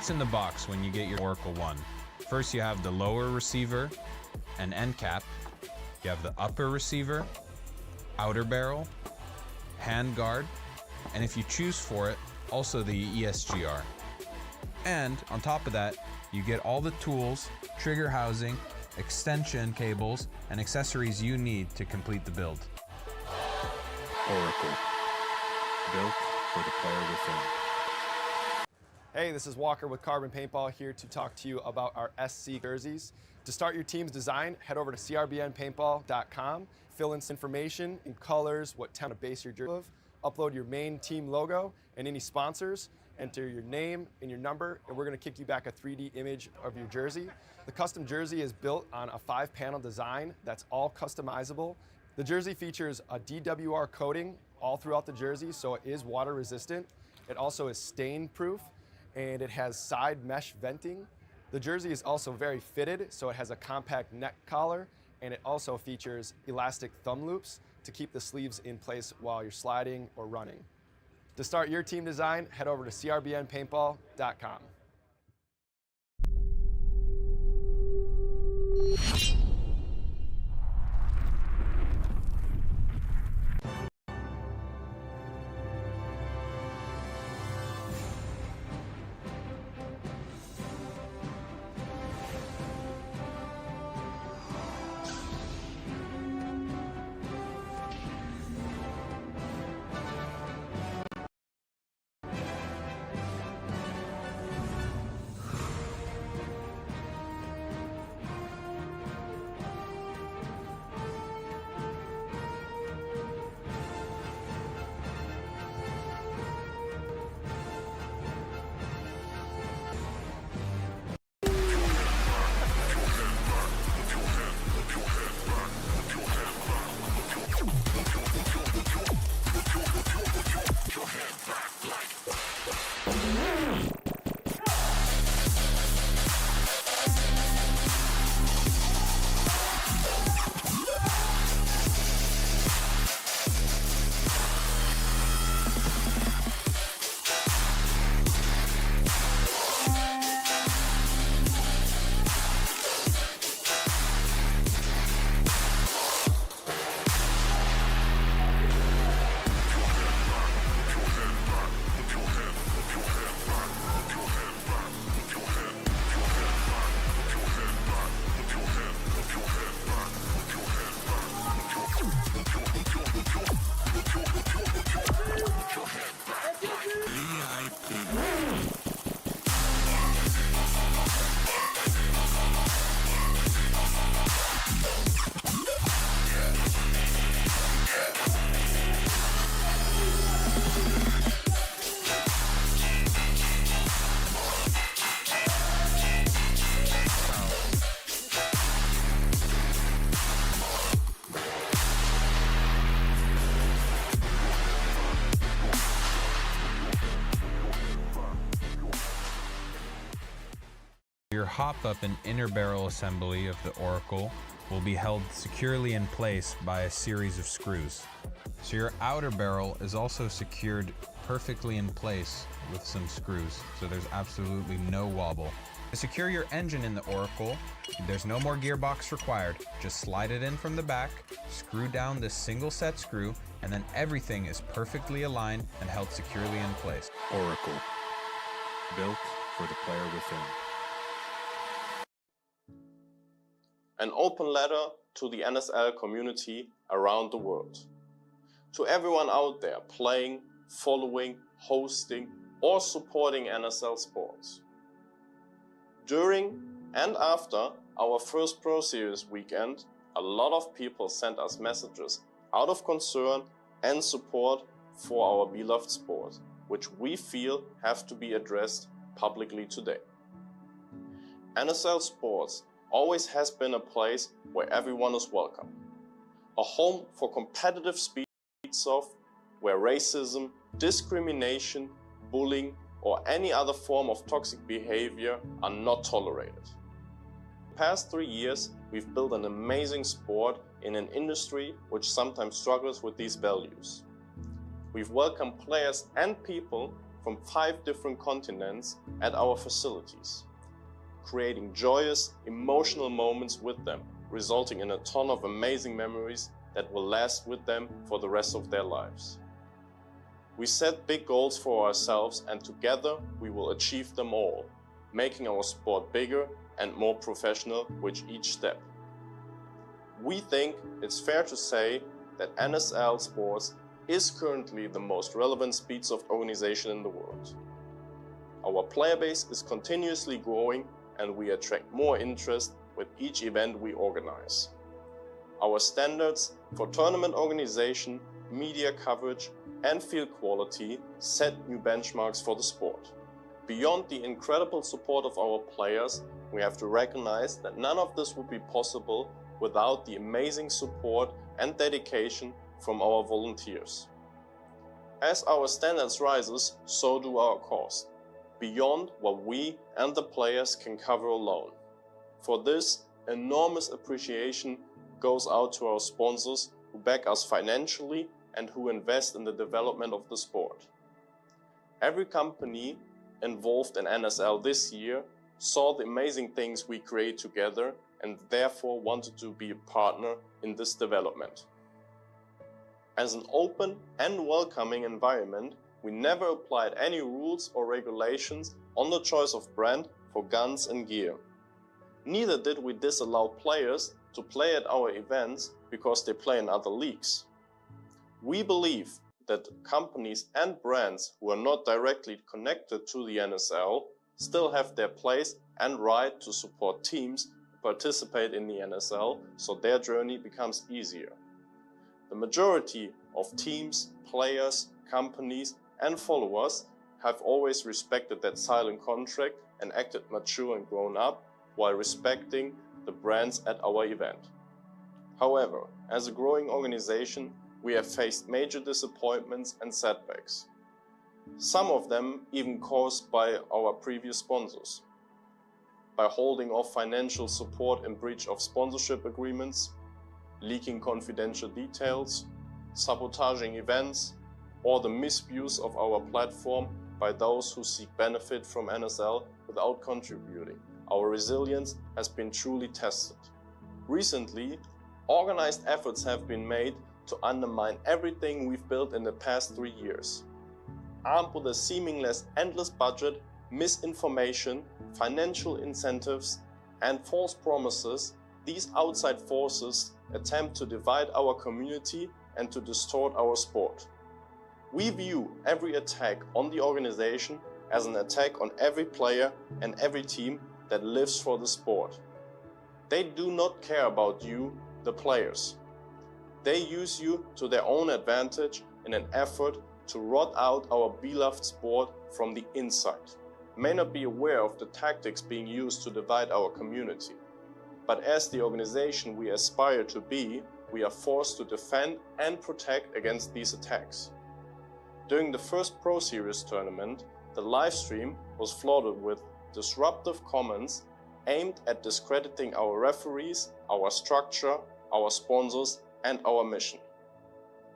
What's in the box when you get your Oracle 1? First, you have the lower receiver and end cap. You have the upper receiver, outer barrel, hand guard, and if you choose for it, also the ESGR. And on top of that, you get all the tools, trigger housing, extension cables, and accessories you need to complete the build. Oracle, built for the player within. Hey, this is Walker with Carbon Paintball here to talk to you about our SC jerseys. To start your team's design, head over to crbnpaintball.com, fill in some information in colors, what town to base your jersey of, upload your main team logo and any sponsors, enter your name and your number, and we're gonna kick you back a 3D image of your jersey. The custom jersey is built on a 5-panel design that's all customizable. The jersey features a DWR coating all throughout the jersey, so it is water resistant. It also is stain proof, and it has side mesh venting. The jersey is also very fitted, so it has a compact neck collar, and it also features elastic thumb loops to keep the sleeves in place while you're sliding or running. To start your team design, head over to crbnpaintball.com. Your hop-up and inner barrel assembly of the Oracle will be held securely in place by a series of screws. So your outer barrel is also secured perfectly in place with some screws, so there's absolutely no wobble. To secure your engine in the Oracle, there's no more gearbox required. Just slide it in from the back, screw down this single set screw, and then everything is perfectly aligned and held securely in place. Oracle, built for the player within. An open letter to the NSL community around the world. To everyone out there playing, following, hosting, or supporting NSL sports. During and after our first Pro Series weekend, a lot of people sent us messages out of concern and support for our beloved sport, which we feel have to be addressed publicly today. NSL Sports always has been a place where everyone is welcome. A home for competitive speeds of where racism, discrimination, bullying, or any other form of toxic behavior are not tolerated. The past 3 years, we've built an amazing sport in an industry which sometimes struggles with these values. We've welcomed players and people from 5 different continents at our facilities, creating joyous, emotional moments with them, resulting in a ton of amazing memories that will last with them for the rest of their lives. We set big goals for ourselves, and together we will achieve them all, making our sport bigger and more professional with each step. We think it's fair to say that NSL Sports is currently the most relevant speedsoft organization in the world. Our player base is continuously growing, and we attract more interest with each event we organize. Our standards for tournament organization, media coverage, and field quality set new benchmarks for the sport. Beyond the incredible support of our players, we have to recognize that none of this would be possible without the amazing support and dedication from our volunteers. As our standards rises, so do our costs, beyond what we and the players can cover alone. For this, enormous appreciation goes out to our sponsors who back us financially and who invest in the development of the sport. Every company involved in NSL this year saw the amazing things we create together and therefore wanted to be a partner in this development. As an open and welcoming environment, we never applied any rules or regulations on the choice of brand for guns and gear. Neither did we disallow players to play at our events because they play in other leagues. We believe that companies and brands who are not directly connected to the NSL still have their place and right to support teams who participate in the NSL, so their journey becomes easier. The majority of teams, players, companies and followers have always respected that silent contract and acted mature and grown up while respecting the brands at our event. However, as a growing organization, we have faced major disappointments and setbacks. Some of them even caused by our previous sponsors. By holding off financial support in breach of sponsorship agreements, leaking confidential details, sabotaging events, or the misuse of our platform by those who seek benefit from NSL without contributing. Our resilience has been truly tested. Recently, organized efforts have been made to undermine everything we've built in the past 3 years. Armed with a seemingly endless budget, misinformation, financial incentives, and false promises, these outside forces attempt to divide our community and to distort our sport. We view every attack on the organization as an attack on every player and every team that lives for the sport. They do not care about you, the players. They use you to their own advantage in an effort to rot out our beloved sport from the inside. May not be aware of the tactics being used to divide our community, but as the organization we aspire to be, we are forced to defend and protect against these attacks. During the first Pro Series tournament, the live stream was flooded with disruptive comments aimed at discrediting our referees, our structure, our sponsors, and our mission.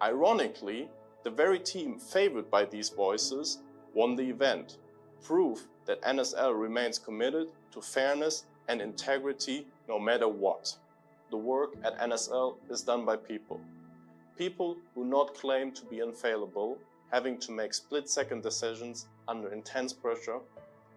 Ironically, the very team favored by these voices won the event, proof that NSL remains committed to fairness and integrity no matter what. The work at NSL is done by people. People who not claim to be infallible, having to make split-second decisions under intense pressure,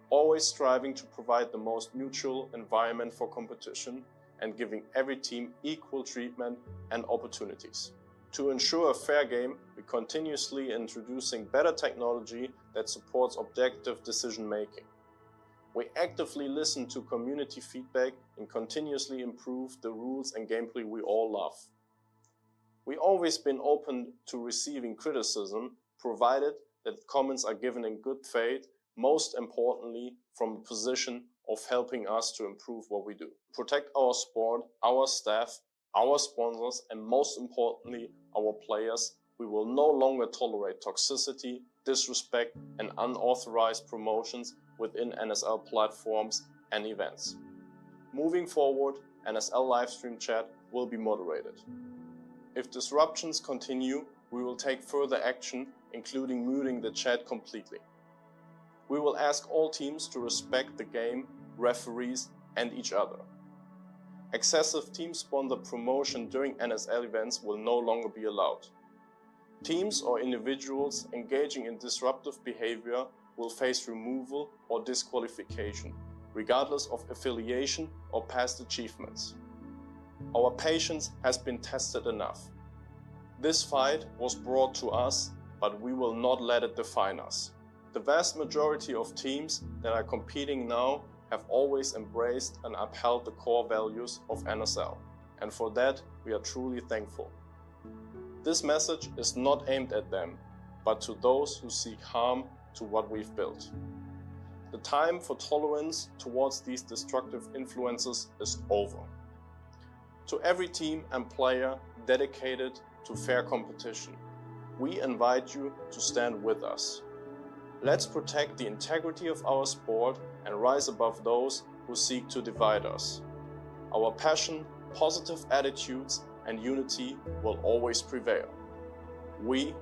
always striving to provide the most neutral environment for competition and giving every team equal treatment and opportunities. To ensure a fair game, we're continuously introducing better technology that supports objective decision-making. We actively listen to community feedback and continuously improve the rules and gameplay we all love. We've always been open to receiving criticism, provided that comments are given in good faith, most importantly from a position of helping us to improve what we do. Protect our sport, our staff, our sponsors, and most importantly, our players. We will no longer tolerate toxicity, disrespect, and unauthorized promotions within NSL platforms and events. Moving forward, NSL livestream chat will be moderated. If disruptions continue, we will take further action, including muting the chat completely. We will ask all teams to respect the game, referees, and each other. Excessive team-sponsored promotion during NSL events will no longer be allowed. Teams or individuals engaging in disruptive behavior will face removal or disqualification, regardless of affiliation or past achievements. Our patience has been tested enough. This fight was brought to us, but we will not let it define us. The vast majority of teams that are competing now have always embraced and upheld the core values of NSL, and for that we are truly thankful. This message is not aimed at them, but to those who seek harm to what we've built. The time for tolerance towards these destructive influences is over. To every team and player dedicated to fair competition, we invite you to stand with us. Let's protect the integrity of our sport and rise above those who seek to divide us. Our passion, positive attitudes, and unity will always prevail. We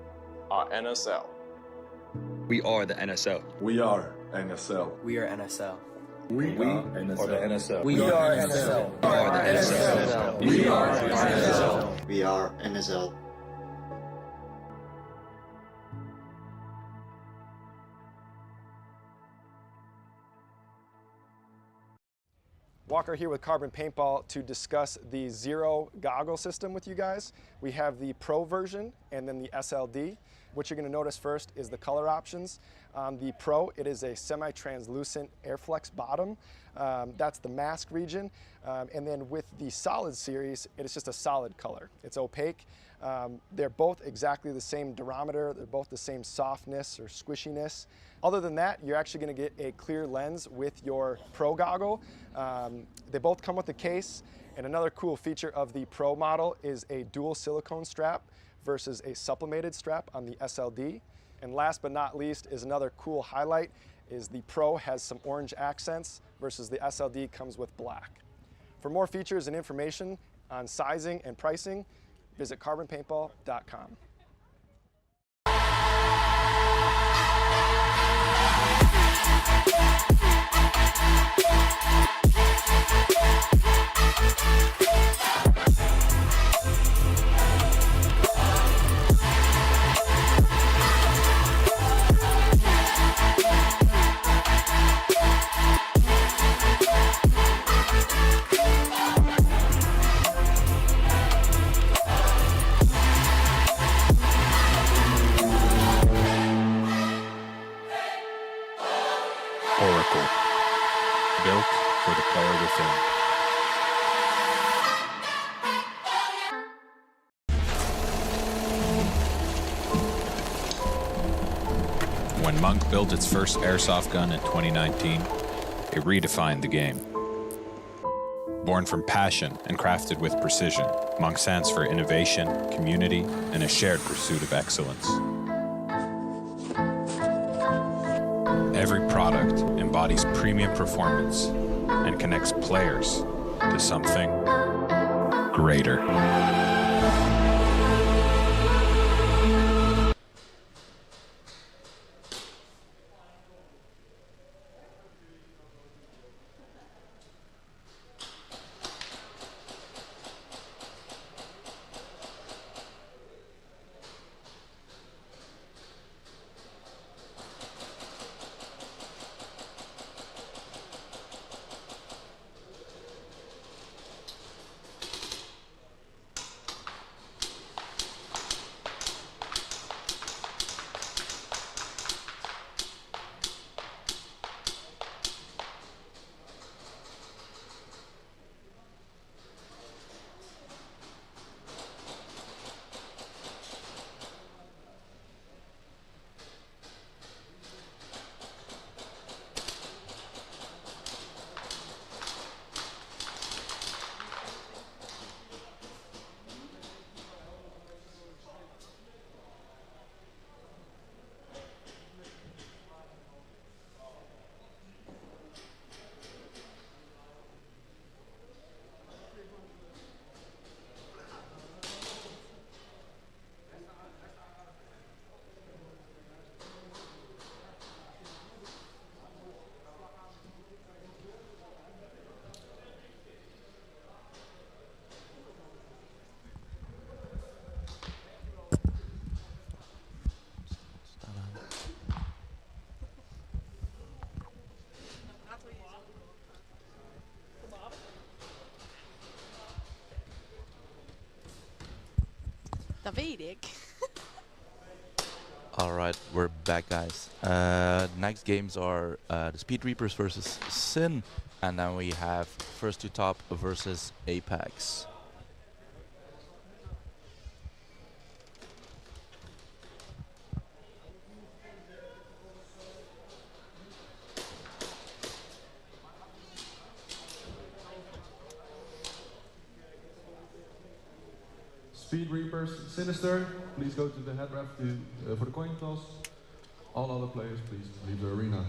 are NSL. We are the NSL. We are NSL. We are NSL. We are NSL. We are NSL. We are the NSL. We are NSL. We are NSL. Walker here with Carbon Paintball to discuss the Zero goggle system with you guys. We have the Pro version and then the SLD. What you're going to notice first is the color options. The Pro, it is a semi-translucent Airflex bottom. That's the mask region. And then with the Solid series, it is just a solid color. It's opaque. They're both exactly the same durometer. They're both the same softness or squishiness. Other than that, you're actually going to get a clear lens with your Pro goggle. They both come with a case. And another cool feature of the Pro model is a dual silicone strap versus a sublimated strap on the SLD. And last but not least is another cool highlight is the Pro has some orange accents versus the SLD comes with black. For more features and information on sizing and pricing, visit carbonpaintball.com. Built for the player within. When Monk built its first airsoft gun in 2019, it redefined the game. Born from passion and crafted with precision, Monk stands for innovation, community, and a shared pursuit of excellence. Every product embodies premium performance, and connects players to something greater. Dat weet ik. Alright, we're back, guys. Next games are the Speed Reapers versus Sin, and then we have First to Top versus Apex. Speed Reapers, Sinister, please go to the head ref for the coin toss. All other players, please leave the arena.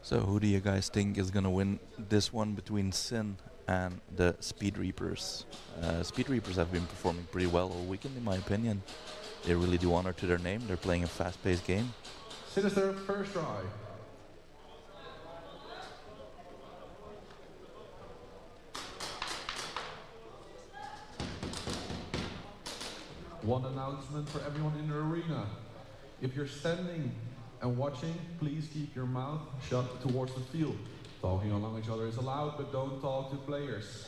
So who do you guys think is gonna win this one between Sin and the Speed Reapers? Speed Reapers have been performing pretty well all weekend, in my opinion. They really do honor to their name. They're playing a fast-paced game. Sinister, first try. One announcement for everyone in the arena. If you're standing and watching, please keep your mouth shut towards the field. Talking along each other is allowed, but don't talk to players.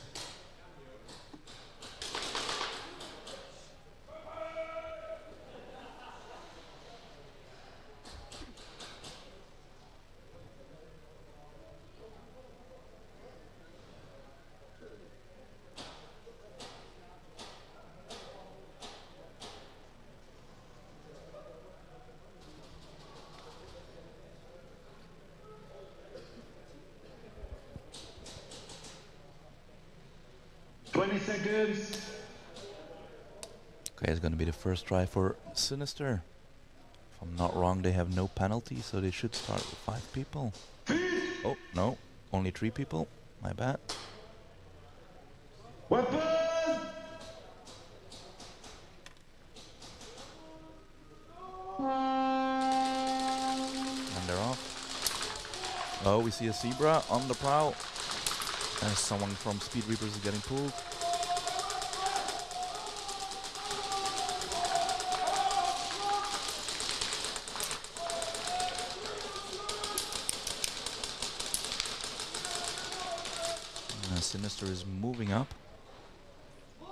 Seconds. Okay, it's gonna be the first try for Sinister. If I'm not wrong, they have no penalty, so they should start with 5 people. Oh, no, only 3 people. My bad. Weapon! And they're off. Oh, we see a zebra on the prowl. And someone from Speed Reapers is getting pulled. Sinister is moving up. I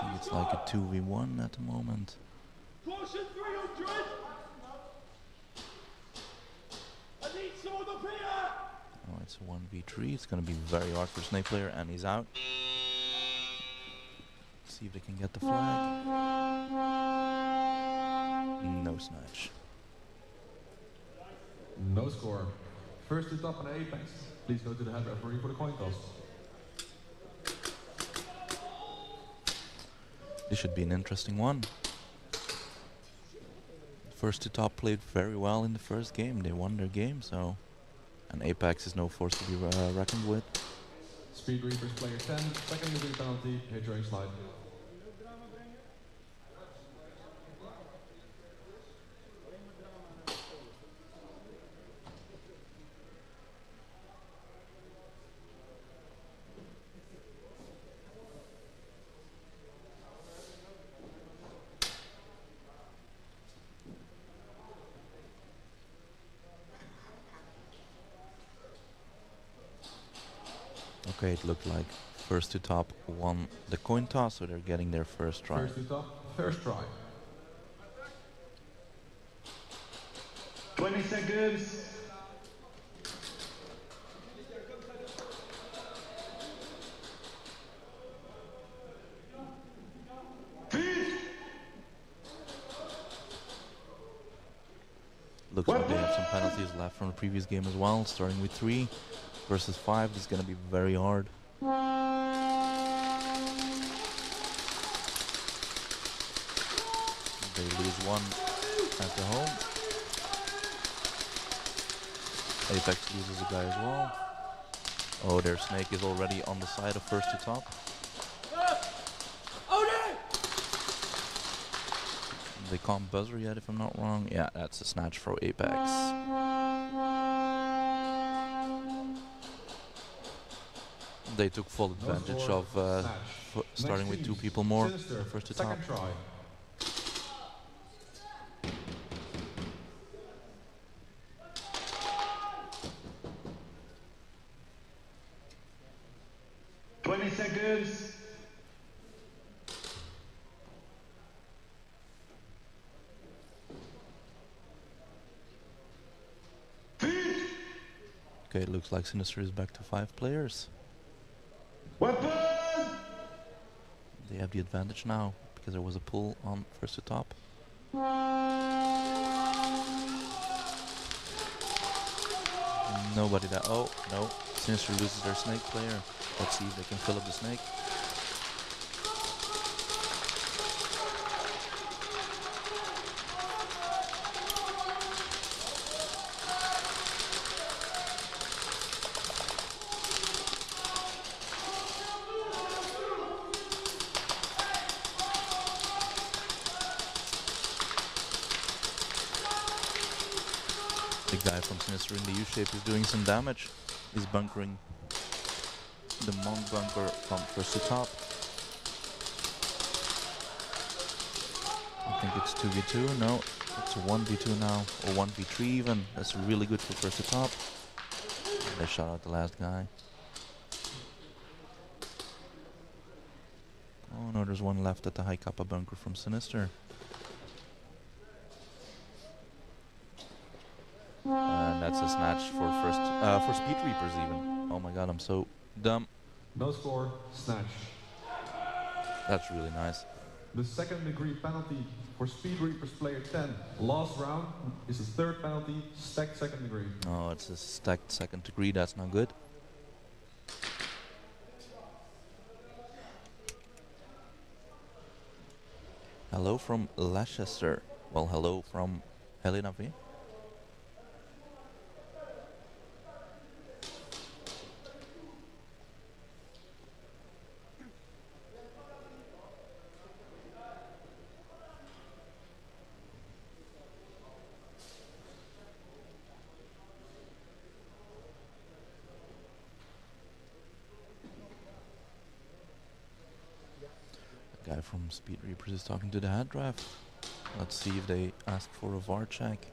think it's like a 2v1 at the moment. Caution 300! I need someone up here! Oh, it's a 1v3. It's going to be very hard for Snake Player, and he's out. see if they can get the flag. No snatch. No score. First to top and Apex. Please go to the head referee for the coin toss. This should be an interesting one. First to top played very well in the first game. They won their game, so... And Apex is no force to be reckoned with. Speed Reapers player 10, second degree penalty, hit during slide. Okay, it looked like first to top won the coin toss, so they're getting their first try. First to top, first try. 20 seconds. Looks like they have some penalties left from the previous game as well, starting with 3 versus 5. This is going to be very hard. They lose 1 at the home. Apex loses a guy as well. Oh, their snake is already on the side of first to top. They can't buzzer yet if I'm not wrong. Yeah, that's a snatch for Apex. They took full advantage of starting with 2 people more first to top. Try. Seconds. Okay, it looks like Sinister is back to 5 players. Weapon! They have the advantage now because there was a pull on first to top. Nobody that. Oh, no. Sinister loses their snake player. Let's see if they can fill up the snake. The guy from Sinister in the U-shape is doing some damage. He's bunkering the monk bunker from first to top. I think it's 2v2. No, it's a 1v2 now, or 1v3 even. That's really good for first to top. They shot out the last guy. Oh no, there's one left at the high kappa bunker from Sinister. And that's a snatch for for Speed Reapers even. Oh my god, I'm so dumb. No score, snatch. That's really nice. The second degree penalty for Speed Reapers player 10. Last round is his third penalty, stacked second degree. Oh, it's a stacked second degree, that's not good. Hello from Leicester. Well, hello from Helena V. Guy from Speed Reapers is talking to the head ref. Let's see if they ask for a VAR check.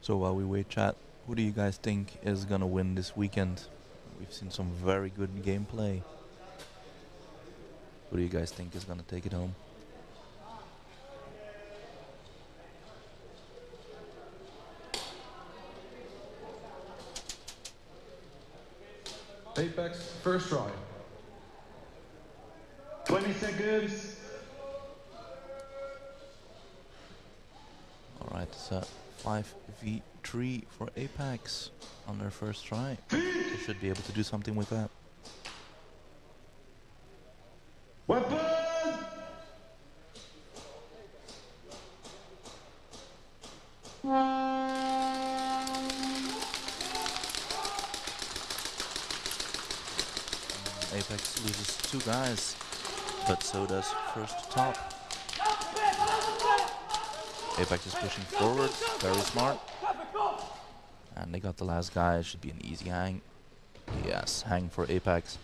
So while we wait, chat, who do you guys think is gonna win this weekend? We've seen some very good gameplay. Who do you guys think is gonna take it home? Apex, first try. 20 seconds. Alright, it's a 5v3 for Apex on their first try. They should be able to do something with that. Weapon! Apex loses 2 guys, but so does first top. Apex is pushing forward, very smart. And they got the last guy, it should be an easy hang. Yes, hang for Apex.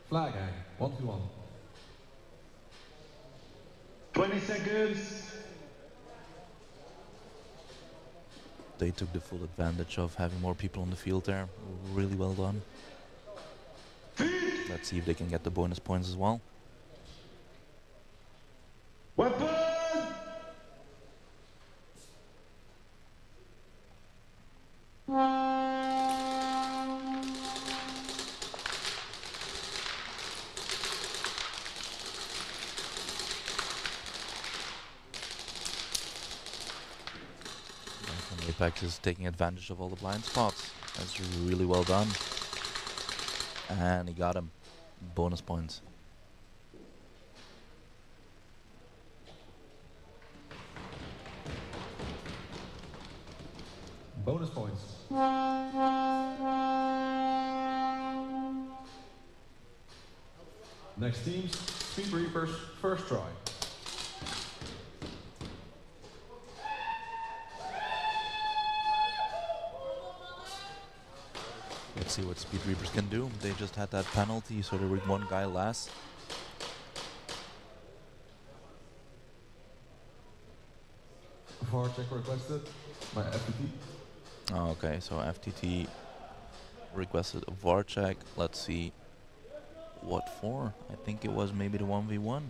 Flag hang, 1v1. 20 seconds. They took the full advantage of having more people on the field there. Really well done. Let's see if they can get the bonus points as well. Weapon! Apex is taking advantage of all the blind spots. That's really well done. And he got him. Bonus points. Bonus points. Next teams, Speed Reapers, first try. Let's see what Speed Reapers can do. They just had that penalty, so they were 1 guy less. VAR check requested by FTT. Oh, okay, so FTT requested a VAR check. Let's see what for. I think it was maybe the 1v1.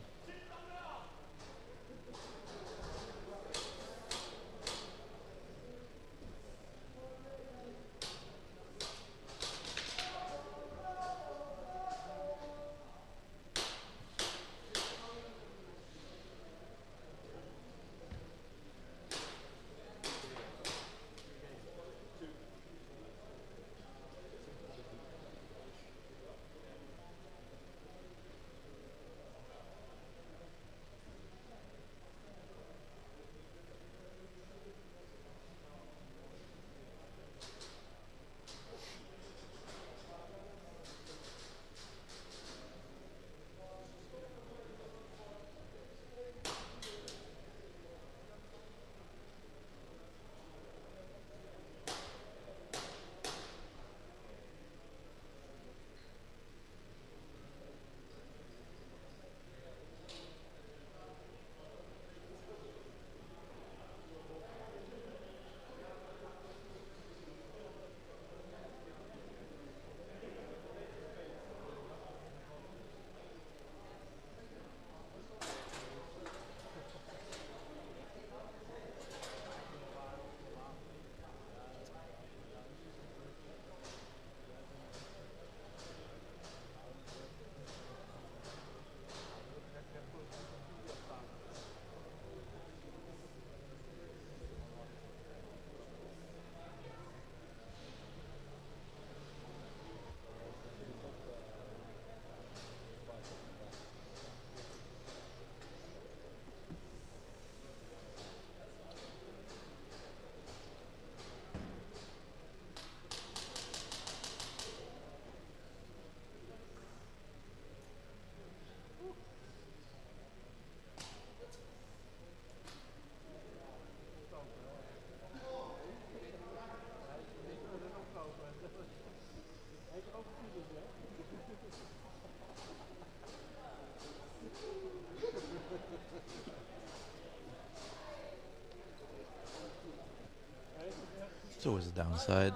It's always a downside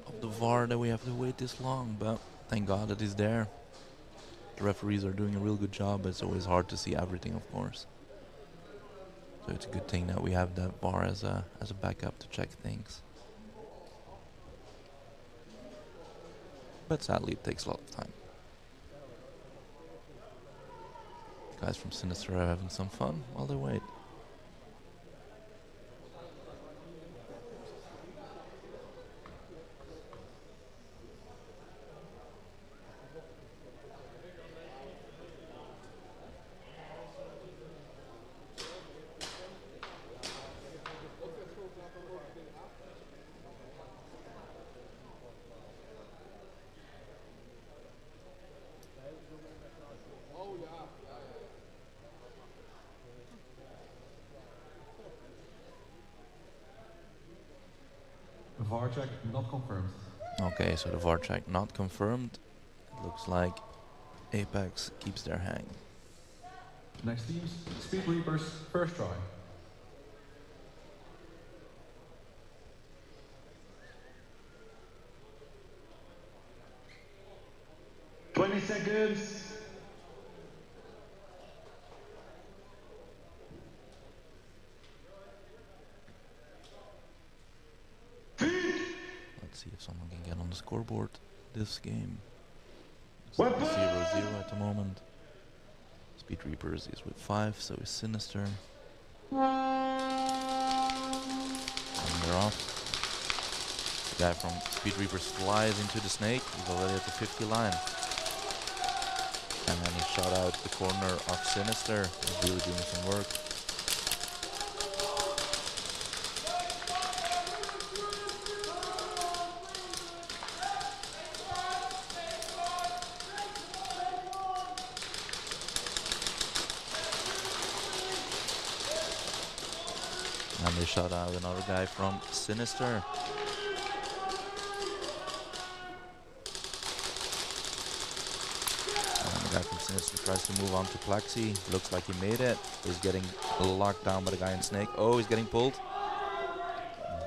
of the VAR that we have to wait this long, but thank God that he's there. The referees are doing a real good job, but it's always hard to see everything, of course. So it's a good thing that we have that VAR as a backup to check things. But sadly, it takes a lot of time. Guys from Sinister are having some fun while they wait. VAR check not confirmed. Okay, so the VAR check not confirmed. It looks like Apex keeps their hang. Next team's Speed Reapers first try. Seconds. Let's see if someone can get on the scoreboard this game. It's Weapon! 0-0 at the moment. Speed Reapers is with 5, so is Sinister. And they're off. The guy from Speed Reapers flies into the snake. He's already at the 50 line. And then he shot out the corner of Sinister. He's really doing some work. And they shot out another guy from Sinister. And the guy from Sinister tries to move on to Plexi. Looks like he made it. He's getting locked down by the guy in Snake. Oh, he's getting pulled.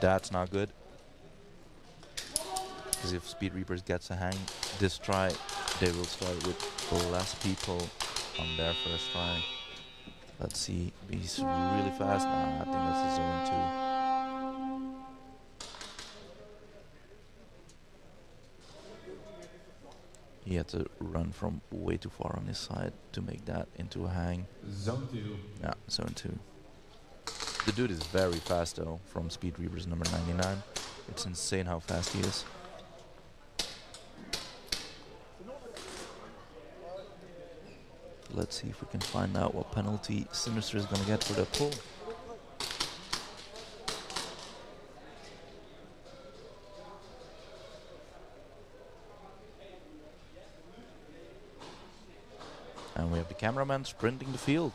That's not good. Because if Speed Reapers gets a hang this try, they will start with less people on their first try. Let's see, he's really fast. Nah, I think that's his zone 2. He had to run from way too far on his side to make that into a hang. Zone 2. Yeah, zone 2. The dude is very fast though, from Speed Reapers number 99. It's insane how fast he is. Let's see if we can find out what penalty Sinister is going to get for the pull. And we have the cameraman sprinting the field.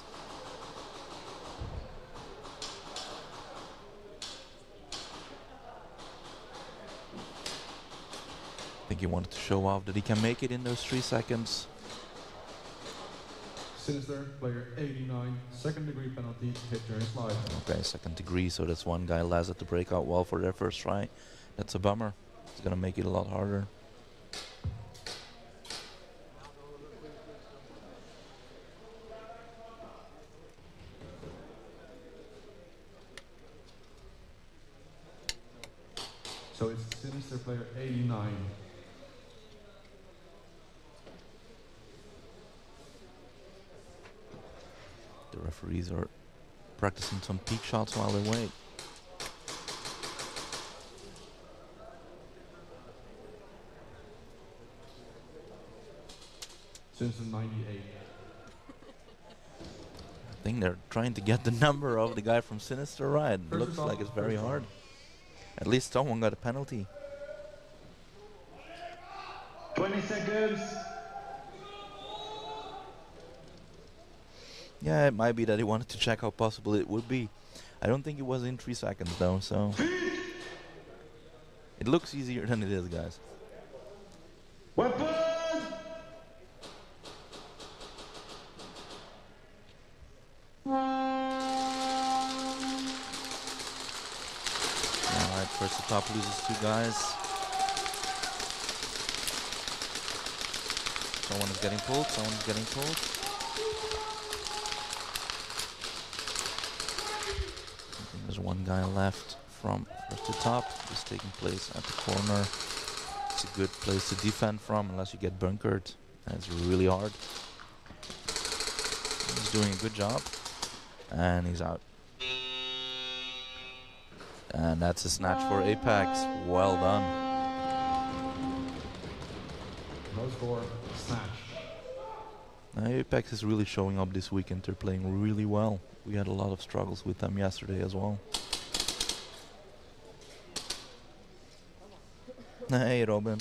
I think he wanted to show off that he can make it in those 3 seconds. Sinister, player 89, second degree penalty, hit during slide. Okay, second degree, so that's one guy less at the breakout wall for their first try. That's a bummer. It's gonna make it a lot harder. So it's Sinister, player 89. The referees are practicing some peak shots while they wait. Sinister 98. I think they're trying to get the number of the guy from Sinister right. Looks like it's very hard. At least someone got a penalty. 20 seconds. Yeah, it might be that he wanted to check how possible it would be. I don't think it was in 3 seconds though, so... It looks easier than it is, guys. Weapon! Alright, First to top loses 2 guys. Someone is getting pulled, someone is getting pulled. I think there's 1 guy left from first to top. Just taking place at the corner. It's a good place to defend from unless you get bunkered. And it's really hard. He's doing a good job. And he's out. And that's a snatch for Apex. Well done. No score, snatch. Apex is really showing up this weekend. They're playing really well. We had a lot of struggles with them yesterday as well. Hey, Robin.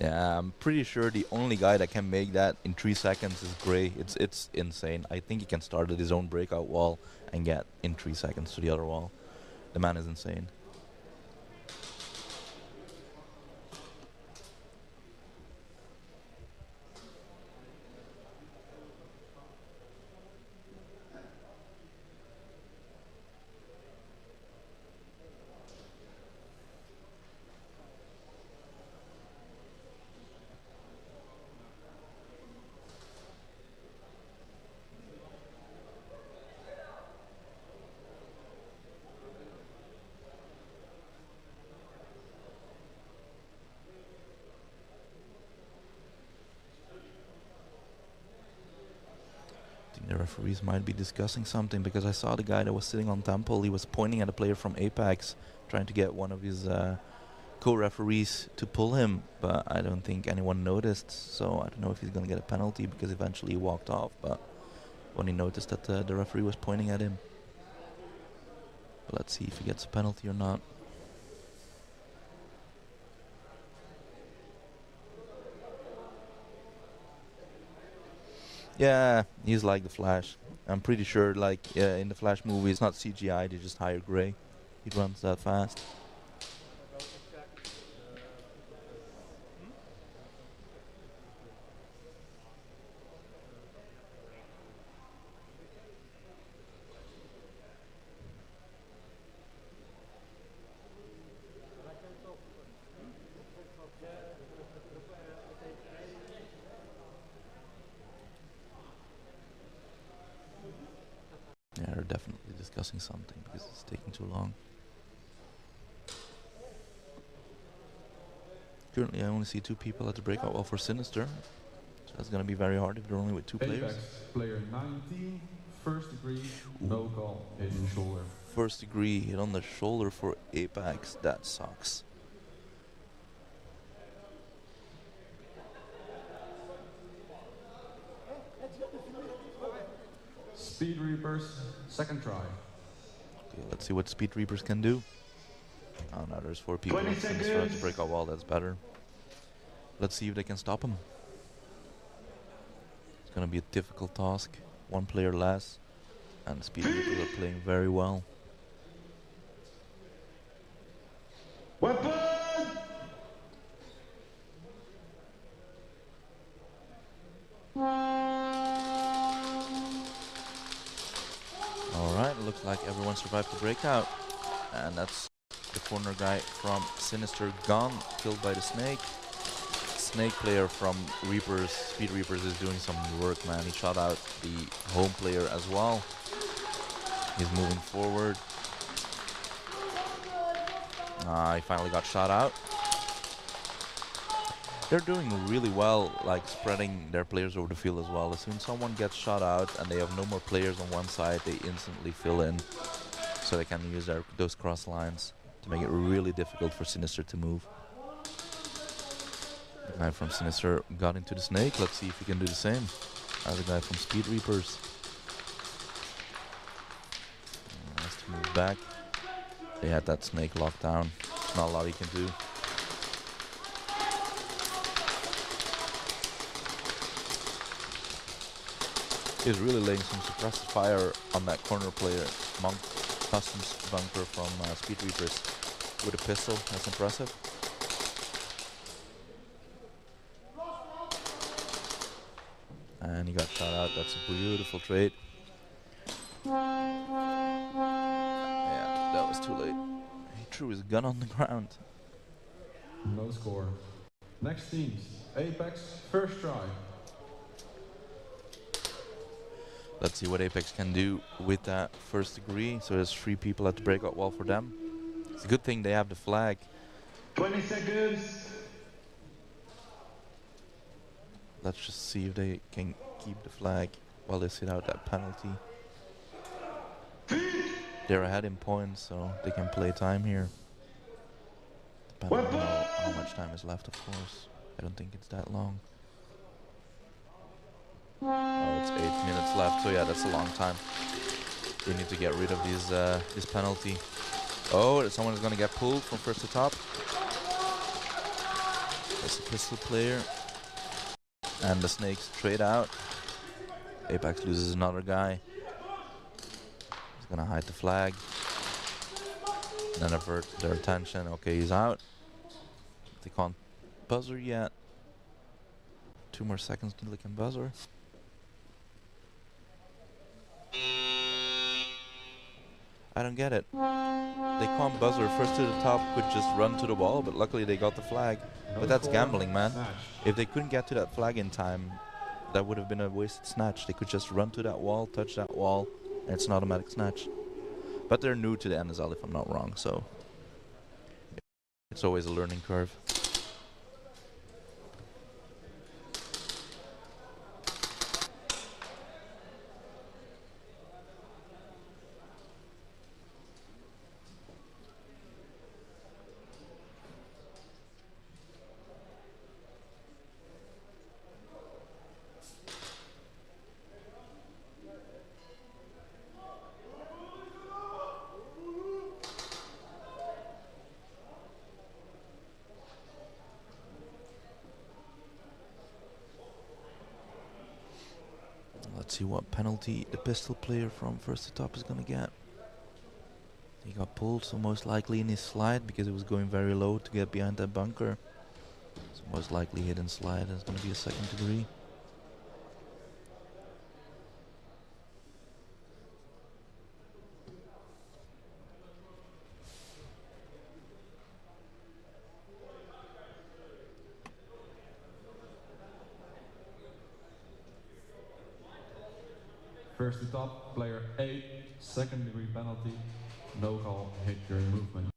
Yeah, I'm pretty sure the only guy that can make that in 3 seconds is Gray. It's insane. I think he can start at his own breakout wall and get in 3 seconds to the other wall. The man is insane. The referees might be discussing something because I saw the guy that was sitting on Temple. He was pointing at a player from Apex, trying to get one of his co-referees to pull him, but I don't think anyone noticed. So I don't know if he's gonna get a penalty because eventually he walked off. But when he noticed that the referee was pointing at him, but let's see if he gets a penalty or not. Yeah, he's like the Flash. I'm pretty sure, like in the Flash movie, it's not CGI. They just hire Gray. He runs that fast. Yeah, they're definitely discussing something because it's taking too long. Currently, I only see 2 people at the breakout wall for Sinister. So that's going to be very hard if they're only with 2 players. Player 19, first degree, no call, hit in shoulder. First degree hit on the shoulder for Apex. That sucks. Speed Reapers, second try. Okay, let's see what Speed Reapers can do. Oh no, there's 4 people on Sinister at the breakout wall. That's better. Let's see if they can stop him. It's gonna be a difficult task. 1 player less. And Speed Reapers are playing very well. Weapon! Alright, looks like everyone survived the breakout. And that's the corner guy from Sinister gone, killed by the snake. Snake player from Reapers, Speed Reapers is doing some work, man. He shot out the home player as well. He's moving forward. He finally got shot out. They're doing really well, like spreading their players over the field as well. As soon as someone gets shot out and they have no more players on one side, they instantly fill in. So they can use those cross lines to make it really difficult for Sinister to move. The guy from Sinister got into the snake. Let's see if he can do the same as the guy from Speed Reapers. Has to move back. They had that snake locked down. Not a lot he can do. He's really laying some suppressive fire on that corner player. Monk Customs bunker from Speed Reapers with a pistol. That's impressive. And he got shot out. That's a beautiful trade. Yeah, that was too late. He threw his gun on the ground. No score. Next teams. Apex, first try. Let's see what Apex can do with that first degree. So there's 3 people at the breakout wall for them. It's a good thing they have the flag. 20 seconds. Let's just see if they can keep the flag while they sit out that penalty. They're ahead in points, so they can play time here. Depending on how much time is left, of course. I don't think it's that long. Oh, it's 8 minutes left, so yeah, that's a long time. They need to get rid of these, this penalty. Oh, someone is gonna get pulled from first to top. That's a pistol player. And the snakes trade out. Apex loses another guy. He's gonna hide the flag. And then avert their attention. Okay, he's out. They can't buzzer yet. 2 more seconds till they can buzzer. I don't get it. They can't buzzer. First to the top could just run to the wall, but luckily they got the flag. But that's gambling, man. If they couldn't get to that flag in time, that would have been a wasted snatch. They could just run to that wall, touch that wall, and it's an automatic snatch. But they're new to the NSL, if I'm not wrong, so it's always a learning curve. Let's see what penalty the pistol player from first to top is gonna get. He got pulled, so most likely in his slide, because it was going very low to get behind that bunker. So most likely hidden slide is gonna be a second degree. First to top, player A, second degree penalty. No call, hit during movement.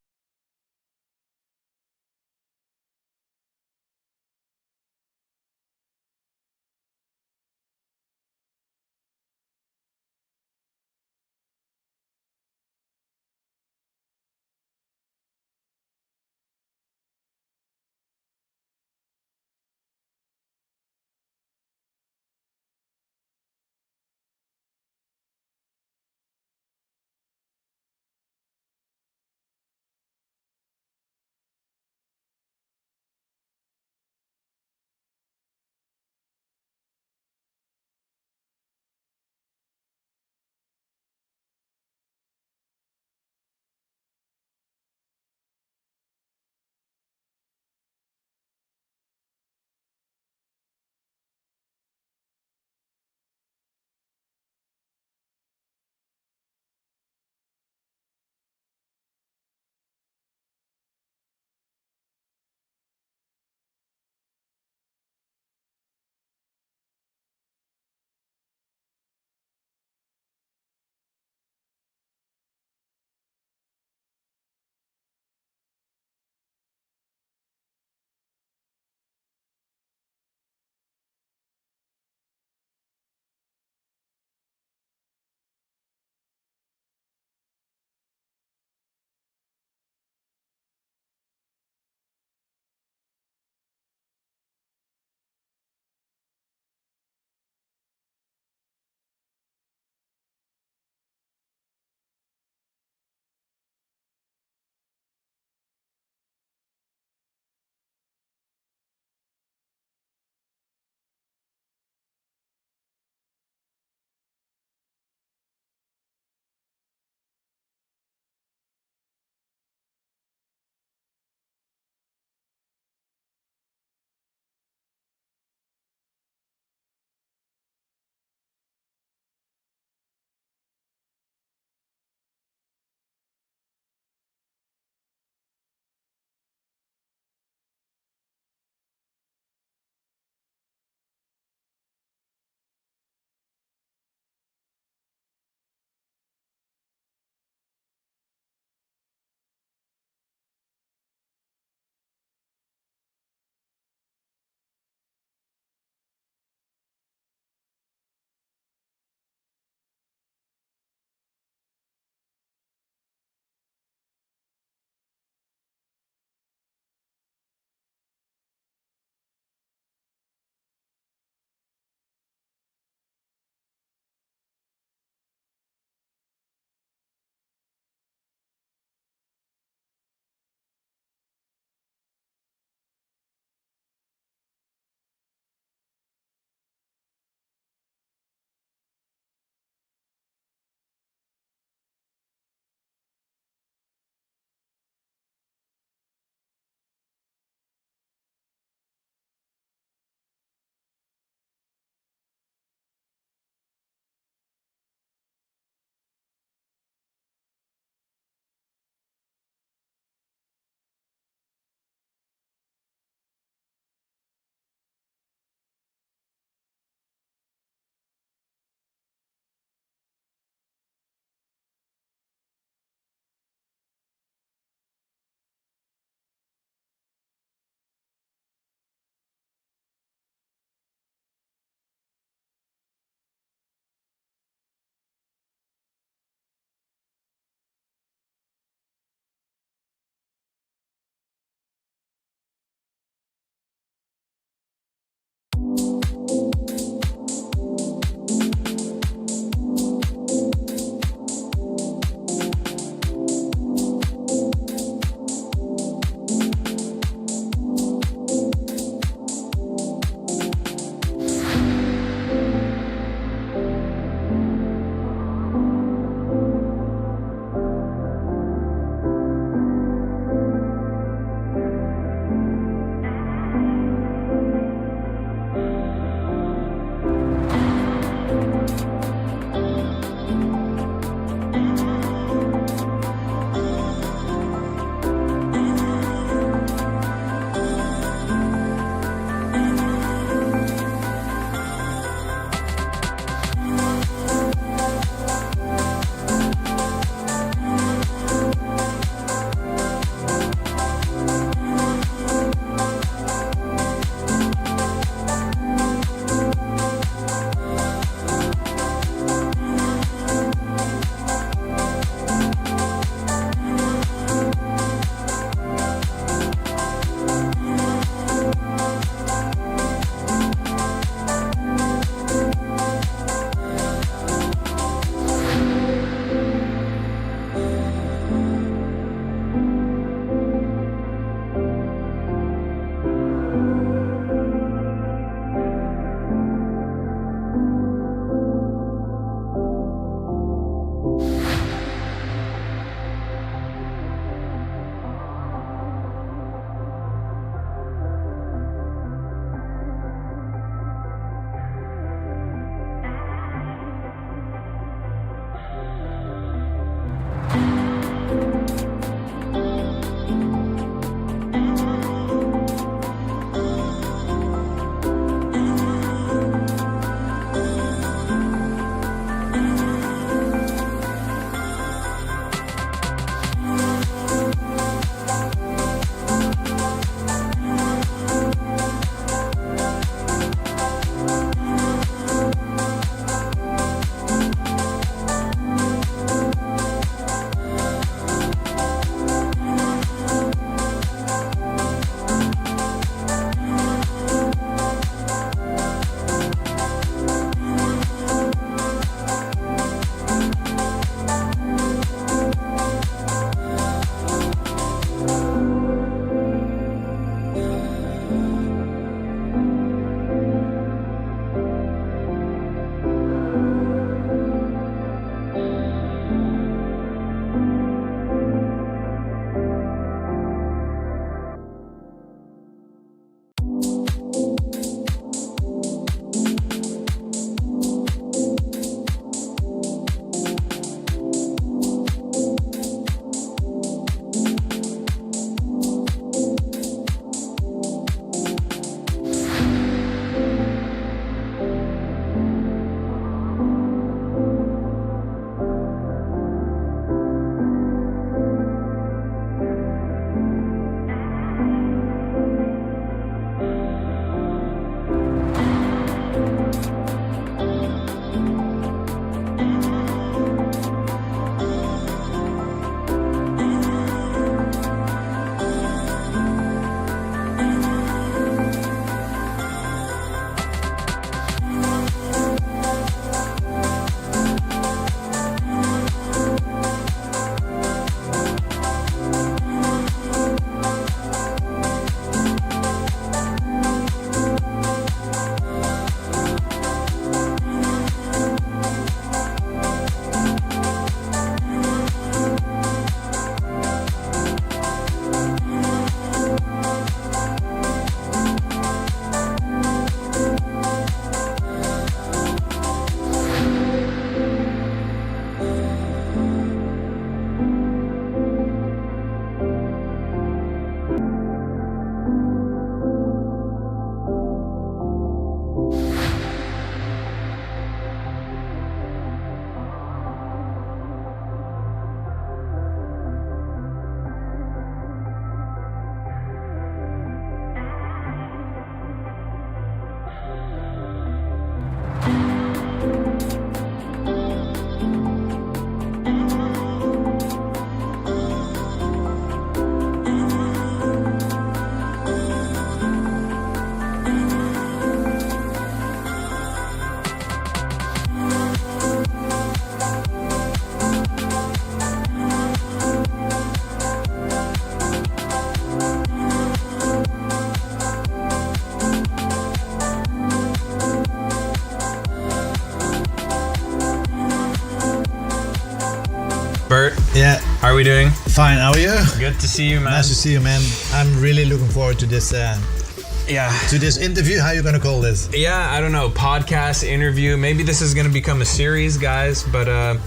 Bert. Yeah. How are we doing? Fine. How are you? Good to see you, man. Nice to see you, man. I'm really looking forward to this. To this interview. How are you gonna call this? Yeah, I don't know. Podcast, interview. Maybe this is gonna become a series, guys. But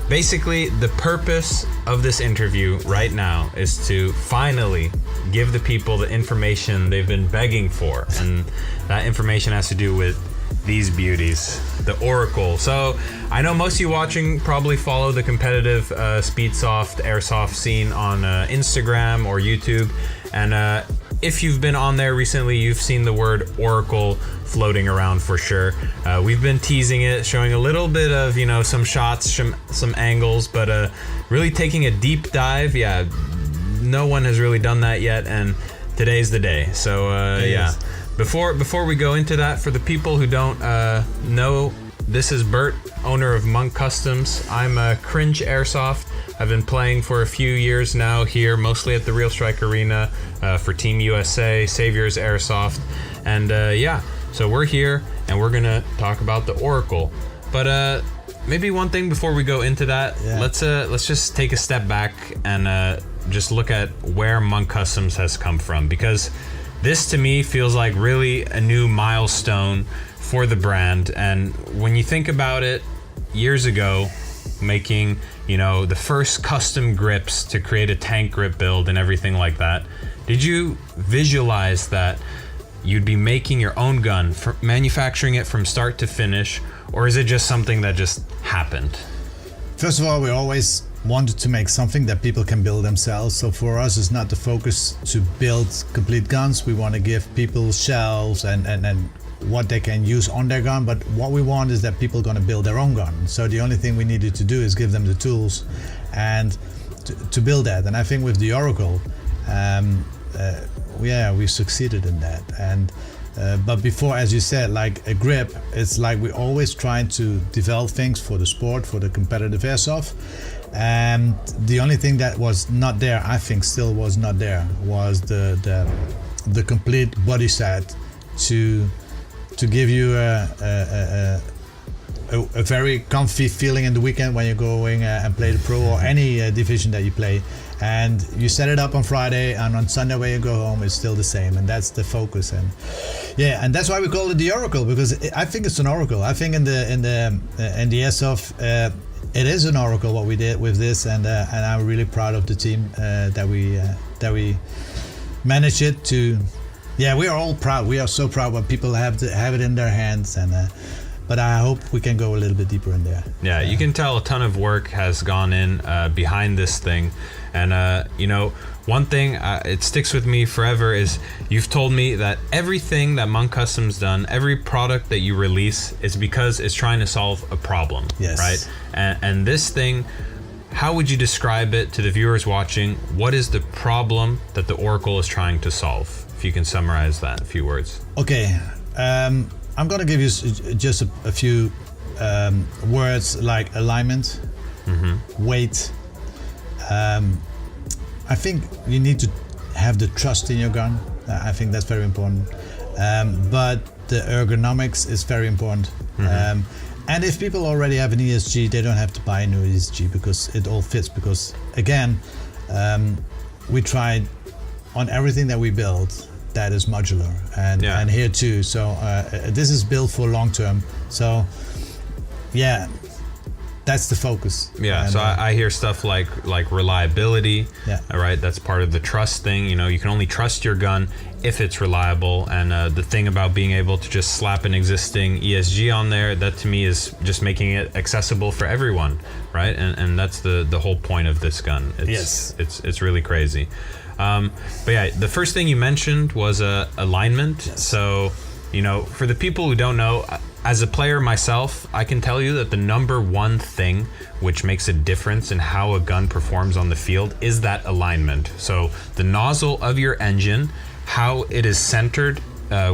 basically, the purpose of this interview right now is to finally give the people the information they've been begging for, and that information has to do with these beauties, the Oracle. So I know most of you watching probably follow the competitive Speedsoft, Airsoft scene on Instagram or YouTube, and if you've been on there recently, you've seen the word Oracle floating around for sure. We've been teasing it, showing a little bit of, you know, some shots, some angles, but really taking a deep dive. Yeah, no one has really done that yet, and today's the day. So yeah. Before we go into that, for the people who don't know, this is Bert, owner of Monk Customs. I'm a Cringe Airsoft. I've been playing for a few years now here, mostly at the Realstrike Arena for Team USA, Saviors Airsoft. And yeah, so we're here and we're gonna talk about the Oracle. But maybe one thing before we go into that, let's just take a step back and just look at where Monk Customs has come from, because this to me feels like really a new milestone for the brand. And when you think about it, years ago, making, you know, the first custom grips to create a tank grip build and everything like that, did you visualize that you'd be making your own gun, manufacturing it from start to finish, or is it just something that just happened? First of all, we always wanted to make something that people can build themselves. So for us, it's not the focus to build complete guns. We want to give people shells and what they can use on their gun, but what we want is that people are going to build their own gun. So the only thing we needed to do is give them the tools and to build that. And I think with the Oracle, yeah, we succeeded in that. And but before, as you said, like a grip, it's like we're always trying to develop things for the sport, for the competitive airsoft. And the only thing that was not there, I think still was not there, was the complete body set to give you a very comfy feeling in the weekend when you're going and play the pro or any division that you play. And you set it up on Friday, and on Sunday when you go home, it's still the same, and that's the focus. And yeah, and that's why we call it the Oracle, because I think it's an Oracle. I think in the airsoft, it is an Oracle what we did with this, and I'm really proud of the team that we managed it to. Yeah, we are all proud. We are so proud when people have it in their hands, and but I hope we can go a little bit deeper in there. Yeah, you can tell a ton of work has gone in behind this thing, and you know, one thing it sticks with me forever is you've told me that everything that Monk Customs done, every product that you release, is because it's trying to solve a problem. Yes. Right? And this thing, how would you describe it to the viewers watching? What is the problem that the Oracle is trying to solve? If you can summarize that in a few words. Okay, I'm gonna give you just a few words like alignment, weight. I think you need to have the trust in your gun. I think that's very important. But the ergonomics is very important. And if people already have an ESG, they don't have to buy a new ESG because it all fits. Because again, we tried on everything that we build that is modular, and here too. So this is built for long term. So yeah, that's the focus. Yeah, and, so I hear stuff like reliability. Yeah. All right, that's part of the trust thing. You know, you can only trust your gun if it's reliable. And the thing about being able to just slap an existing ESG on there, that to me is just making it accessible for everyone, right? And that's the whole point of this gun. It's really crazy. But yeah, the first thing you mentioned was alignment. Yes. So, you know, for the people who don't know, as a player myself, I can tell you that the number one thing which makes a difference in how a gun performs on the field is that alignment. So the nozzle of your engine, how it is centered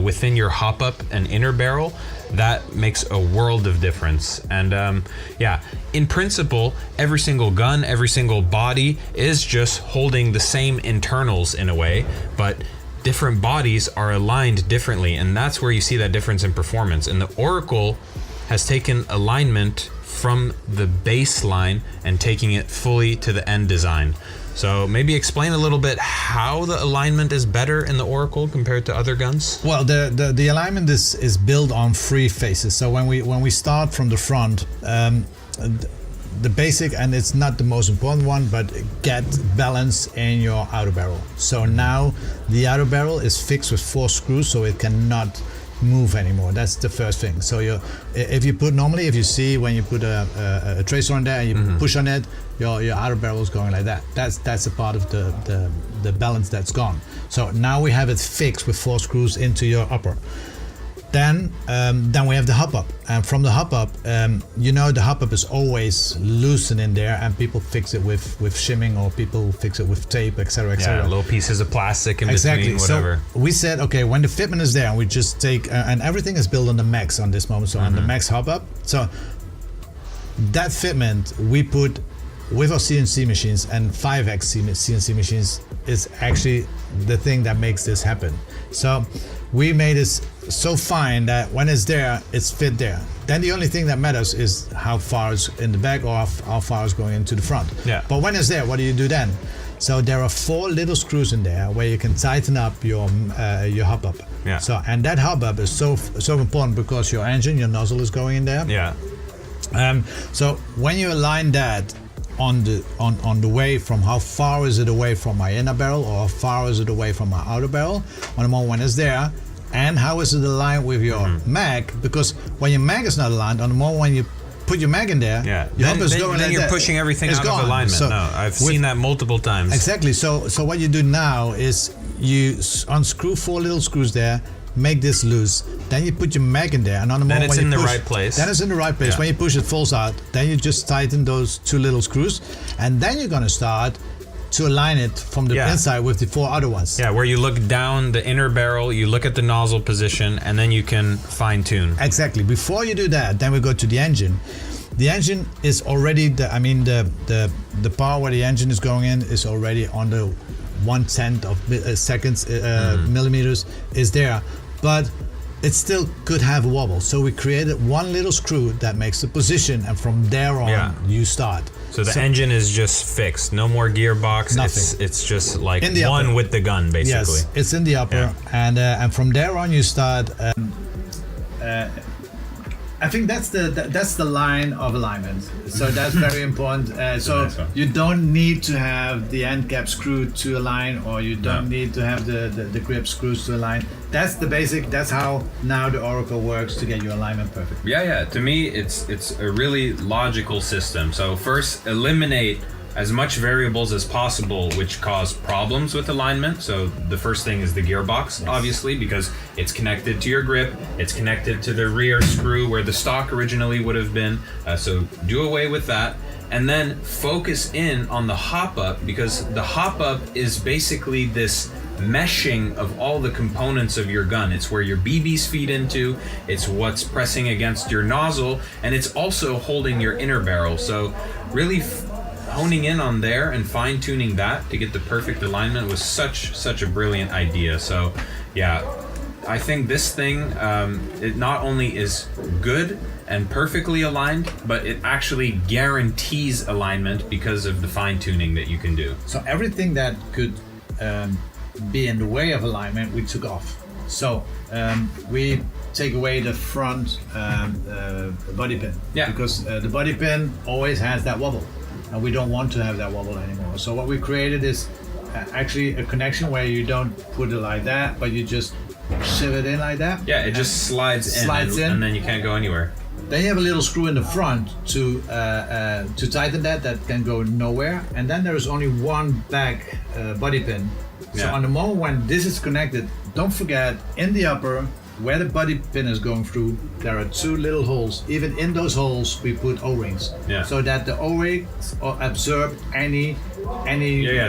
within your hop-up and inner barrel, that makes a world of difference. And yeah, in principle, every single gun, every single body is just holding the same internals in a way, but different bodies are aligned differently, and that's where you see that difference in performance. And the Oracle has taken alignment from the baseline and taking it fully to the end design. So maybe explain a little bit how the alignment is better in the Oracle compared to other guns. Well, the alignment is built on 3 phases. So when we start from the front, the basic, and it's not the most important one, but get balance in your outer barrel. So now the outer barrel is fixed with 4 screws, so it cannot move anymore. That's the first thing. So if you see when you put a tracer on there and you push on it, your outer barrel is going like that. That's a part of the balance that's gone. So now we have it fixed with 4 screws into your upper. Then we have the hop up, and from the hop up, the hop up is always loosened in there, and people fix it with shimming, or people fix it with tape, etc., etc. Yeah, little pieces of plastic in between, whatever. So we said, okay, when the fitment is there, and we just take, and everything is built on the max on this moment, so on the max hop up. So that fitment we put with our CNC machines, and 5X CNC machines is actually the thing that makes this happen. So we made this so fine that when it's there, it's fit there. Then the only thing that matters is how far it's in the back, or how far it's going into the front. Yeah. But when it's there, what do you do then? So there are 4 little screws in there where you can tighten up your hop up. Yeah. So, and that hop up is so important because your engine, your nozzle is going in there. Yeah. So when you align that on the way from how far is it away from my inner barrel, or how far is it away from my outer barrel, on the moment when it's there, and how is it aligned with your mag, because when your mag is not aligned, on the moment when you put your mag in there, your hop is going like that. Then you're pushing everything out of alignment. So I've seen that multiple times. Exactly. So what you do now is you unscrew 4 little screws there, make this loose, then you put your mag in there, and on the moment when you push, the right place. Then it's in the right place. Yeah. When you push, it falls out. Then you just tighten those 2 little screws, and then you're gonna start to align it from the inside with the 4 other ones. Yeah, where you look down the inner barrel, you look at the nozzle position, and then you can fine tune. Exactly. Before you do that, then we go to the engine. The engine is already the part where the engine is going in is already on the 1/10 of seconds millimeters is there, but it still could have a wobble. So we created 1 little screw that makes the position, and from there on you start. So the engine is just fixed, no more gearbox. Nothing. It's just like In the one upper. with the gun, basically. Yes, it's in the upper, and from there on you start. I think that's the line of alignment. So that's very important. So you don't need to have the end cap screwed to align, or you don't need to have the grip screws to align. That's the basic. That's how now the Oracle works to get your alignment perfect. Yeah. To me, it's a really logical system. So first, eliminate as much variables as possible which cause problems with alignment. So the first thing is the gearbox, obviously, because it's connected to your grip, it's connected to the rear screw where the stock originally would have been. So do away with that. And then focus in on the hop up, because the hop up is basically this meshing of all the components of your gun. It's where your BBs feed into, it's what's pressing against your nozzle, and it's also holding your inner barrel. So really honing in on there and fine-tuning that to get the perfect alignment was such a brilliant idea. So yeah, I think this thing, it not only is good and perfectly aligned, but it actually guarantees alignment because of the fine-tuning that you can do. So everything that could be in the way of alignment, we took off. So we take away the front body pin, because the body pin always has that wobble, and we don't want to have that wobble anymore. So what we created is actually a connection where you don't put it like that, but you just shove it in like that. Yeah, it just slides in, and then you can't go anywhere. Then you have a little screw in the front to tighten that can go nowhere, and then there is only one back body pin. So on the moment when this is connected, don't forget, in the upper, where the body pin is going through, there are 2 little holes. Even in those holes, we put O-rings, so that the O-rings absorb any.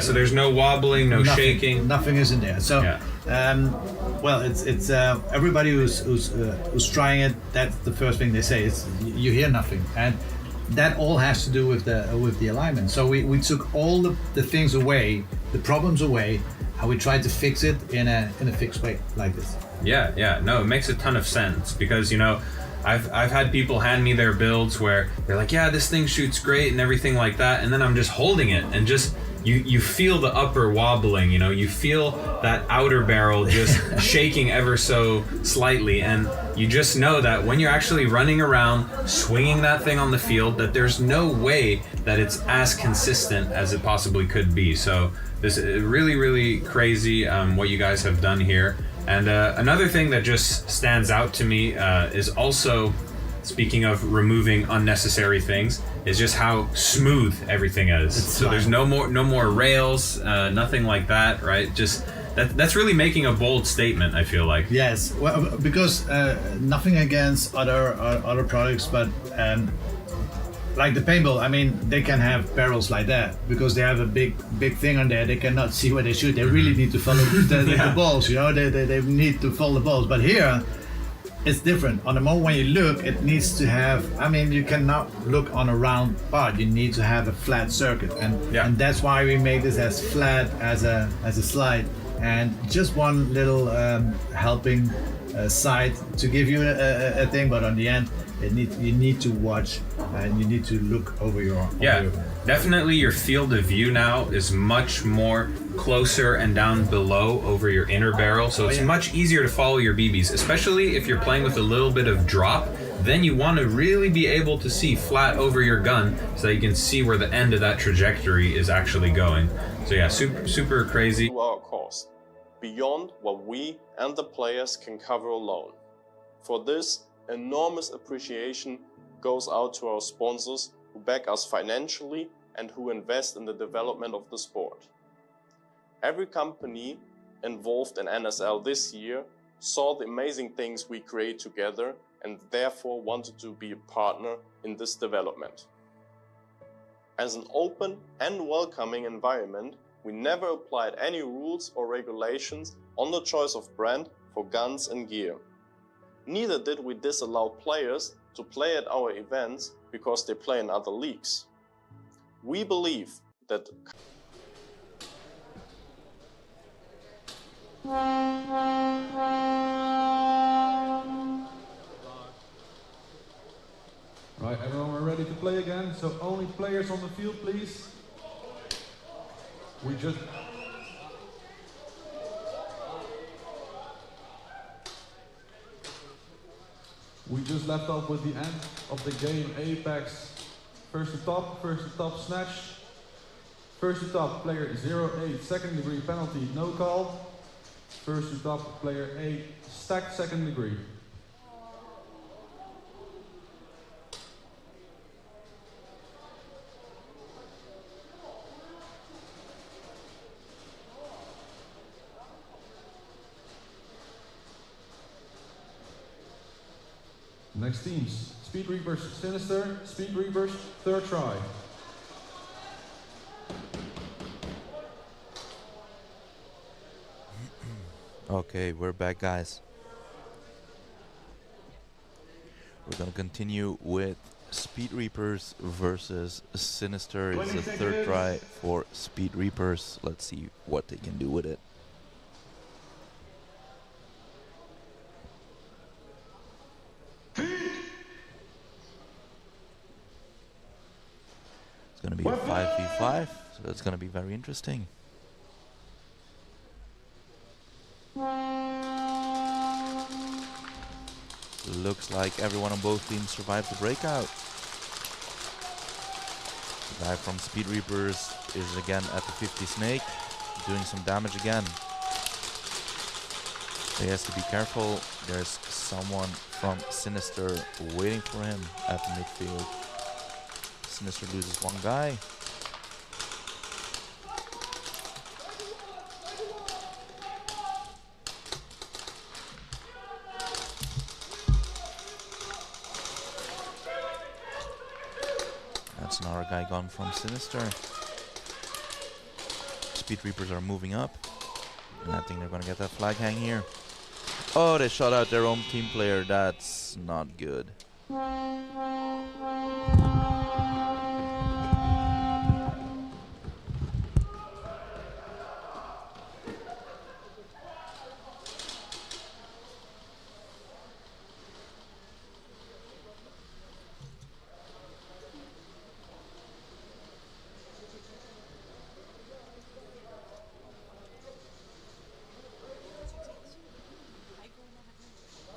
So there's no wobbling, no shaking. Nothing is in there. So, well, it's everybody who's trying it. That's the first thing they say. It's you hear nothing, and that all has to do with the alignment. So we took all the things away, the problems away, and we tried to fix it in a fixed way like this. Yeah, no, it makes a ton of sense, because I've had people hand me their builds where they're like, yeah, this thing shoots great and everything like that, and then I'm just holding it and just you feel the upper wobbling, you know, you feel that outer barrel just shaking ever so slightly, and you just know that when you're actually running around swinging that thing on the field, that there's no way that it's as consistent as it possibly could be. So this is really crazy what you guys have done here. And another thing that just stands out to me is also, speaking of removing unnecessary things, is just how smooth everything is. So there's no more rails, nothing like that, right? Just that's really making a bold statement, I feel like. Yes, well, because nothing against other products, but like the paintball, I mean, they can have barrels like that because they have a big thing on there. They cannot see where they shoot. They really need to follow the balls, you know. They need to follow the balls. But here, it's different. On the moment when you look, it needs to have, I mean, you cannot look on a round part. You need to have a flat circuit, and that's why we made this as flat as a slide. And just one little helping side to give you a thing, but on the end, you need to watch and you need to look over your. Definitely your field of view now is much more closer and down below over your inner barrel, so it's much easier to follow your BBs, especially if you're playing with a little bit of drop. Then you want to really be able to see flat over your gun so that you can see where the end of that trajectory is actually going. So yeah, super crazy. To our course, beyond what we and the players can cover alone. For this, enormous appreciation goes out to our sponsors who back us financially and who invest in the development of the sport. Every company involved in NSL this year saw the amazing things we create together and therefore wanted to be a partner in this development. As an open and welcoming environment, we never applied any rules or regulations on the choice of brand for guns and gear. Neither did we disallow players to play at our events because they play in other leagues. We believe that Right, everyone, we're ready to play again, so only players on the field, please. We just left off with the end of the game. Apex, first to top snatch. First to top, player 08, second degree penalty, no call. First to top, player 8, stacked second degree. Next teams, Speed Reapers Sinister, Speed Reapers third try. Okay, we're back, guys. We're gonna continue with Speed Reapers versus Sinister. It's the third try for Speed Reapers. Let's see what they can do with it. It's gonna be a 5v5, so it's gonna be very interesting. Looks like everyone on both teams survived the breakout. The guy from Speed Reapers is again at the 50 snake, doing some damage again. He has to be careful. There's someone from Sinister waiting for him at the midfield. Sinister loses one guy. That's another guy gone from Sinister. Speed Reapers are moving up. And I think they're gonna get that flag hang here. Oh, they shot out their own team player. That's not good.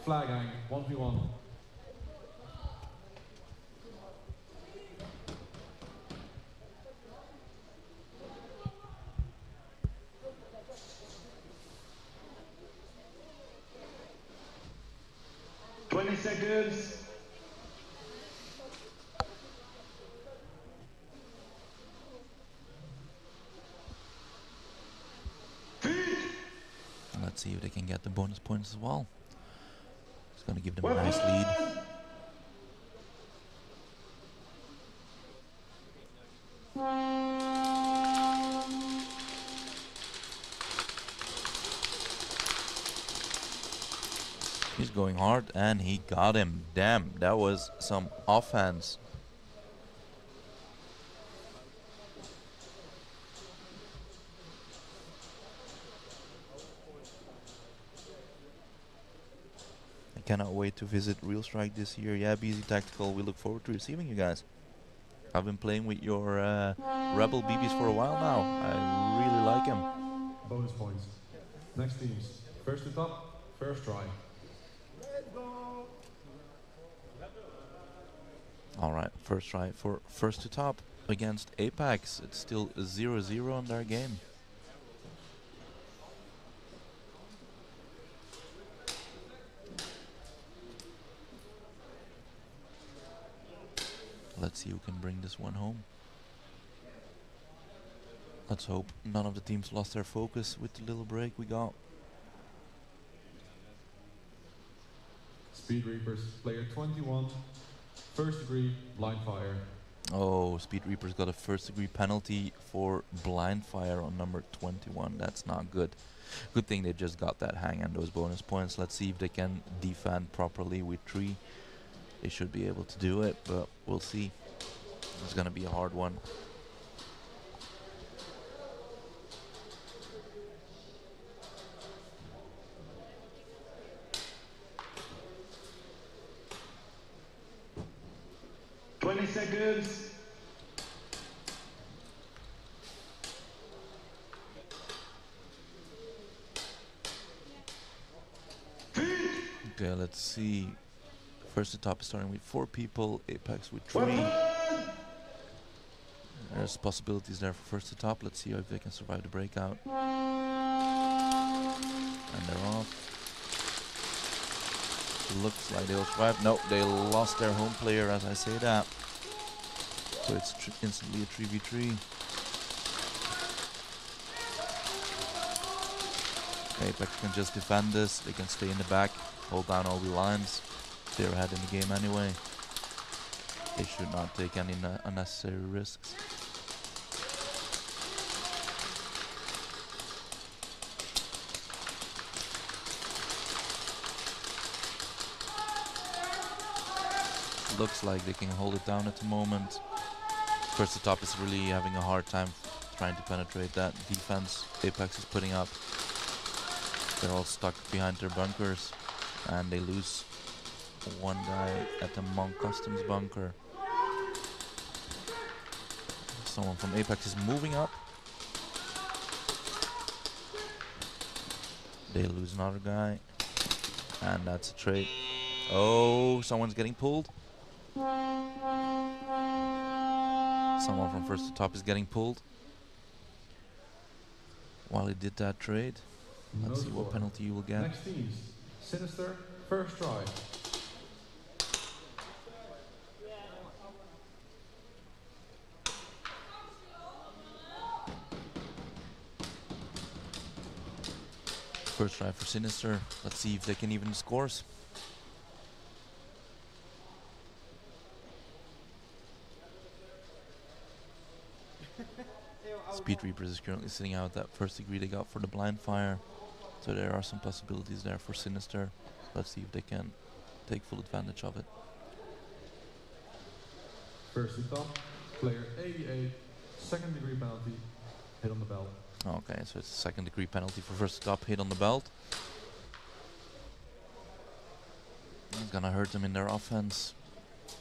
flag hang, 1v1. Seconds. Let's see if they can get the bonus points as well. It's going to give them a nice lead. He's going hard and he got him. Damn, that was some offense. I cannot wait to visit Realstrike this year. Yeah, BZ Tactical, we look forward to receiving you guys. I've been playing with your Rebel BBs for a while now. I really like him. Bonus points. Next teams. First to top, first try. Alright, first try for first to top against Apex. It's still 0-0 on their game. Let's see who can bring this one home. Let's hope none of the teams lost their focus with the little break we got. Speed Reapers, player 21. First degree, blind fire. Oh, Speed Reapers got a first degree penalty for blind fire on number 21. That's not good. Good thing they just got that hang and those bonus points. Let's see if they can defend properly with 3. They should be able to do it, but we'll see. It's gonna be a hard one. Seconds. Okay, let's see. First to top is starting with 4 people, Apex with 3. There's possibilities there for first to top. Let's see if they can survive the breakout. And they're off. Looks like they'll survive. No, they lost their home player as I say that. So it's instantly a 3v3. Apex can just defend this. They can stay in the back, hold down all the lines. They're ahead in the game anyway. They should not take any unnecessary risks. Looks like they can hold it down at the moment. First to top is really having a hard time trying to penetrate that defense Apex is putting up. They're all stuck behind their bunkers and they lose one guy at the Monk Customs bunker. Someone from Apex is moving up. They lose another guy and that's a trade. Oh, someone's getting pulled. Someone from first to top is getting pulled while he did that trade. Let's see what penalty you will get. Next teams, Sinister, first try. First try for Sinister. Let's see if they can even scores. Speed Reapers is currently sitting out that first degree they got for the blind fire. So there are some possibilities there for Sinister. Let's see if they can take full advantage of it. First to top, player 88, second degree penalty, hit on the belt. Okay, so it's a second degree penalty for first to top, hit on the belt. It's gonna hurt them in their offense.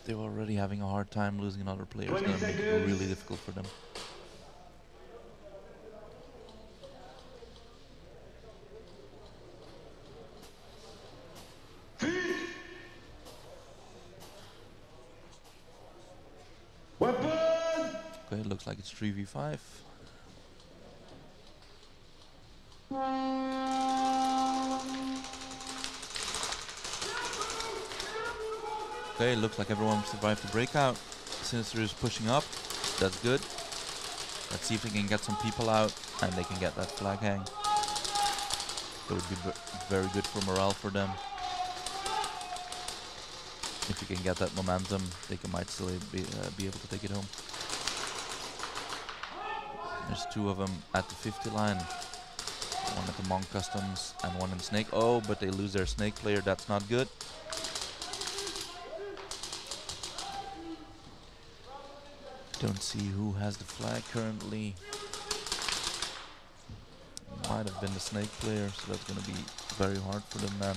They're already having a hard time losing another player. It's gonna make it really difficult for them. looks like it's 3v5. Okay, looks like everyone survived the breakout. Sinister is pushing up. That's good. Let's see if we can get some people out and they can get that flag hang. That would be very good for morale for them. If you can get that momentum, they might still be able to take it home. There's two of them at the 50 line. One at the Monk Customs and one in Snake. Oh, but they lose their Snake player. That's not good. Don't see who has the flag currently. Might have been the Snake player, so that's going to be very hard for them then.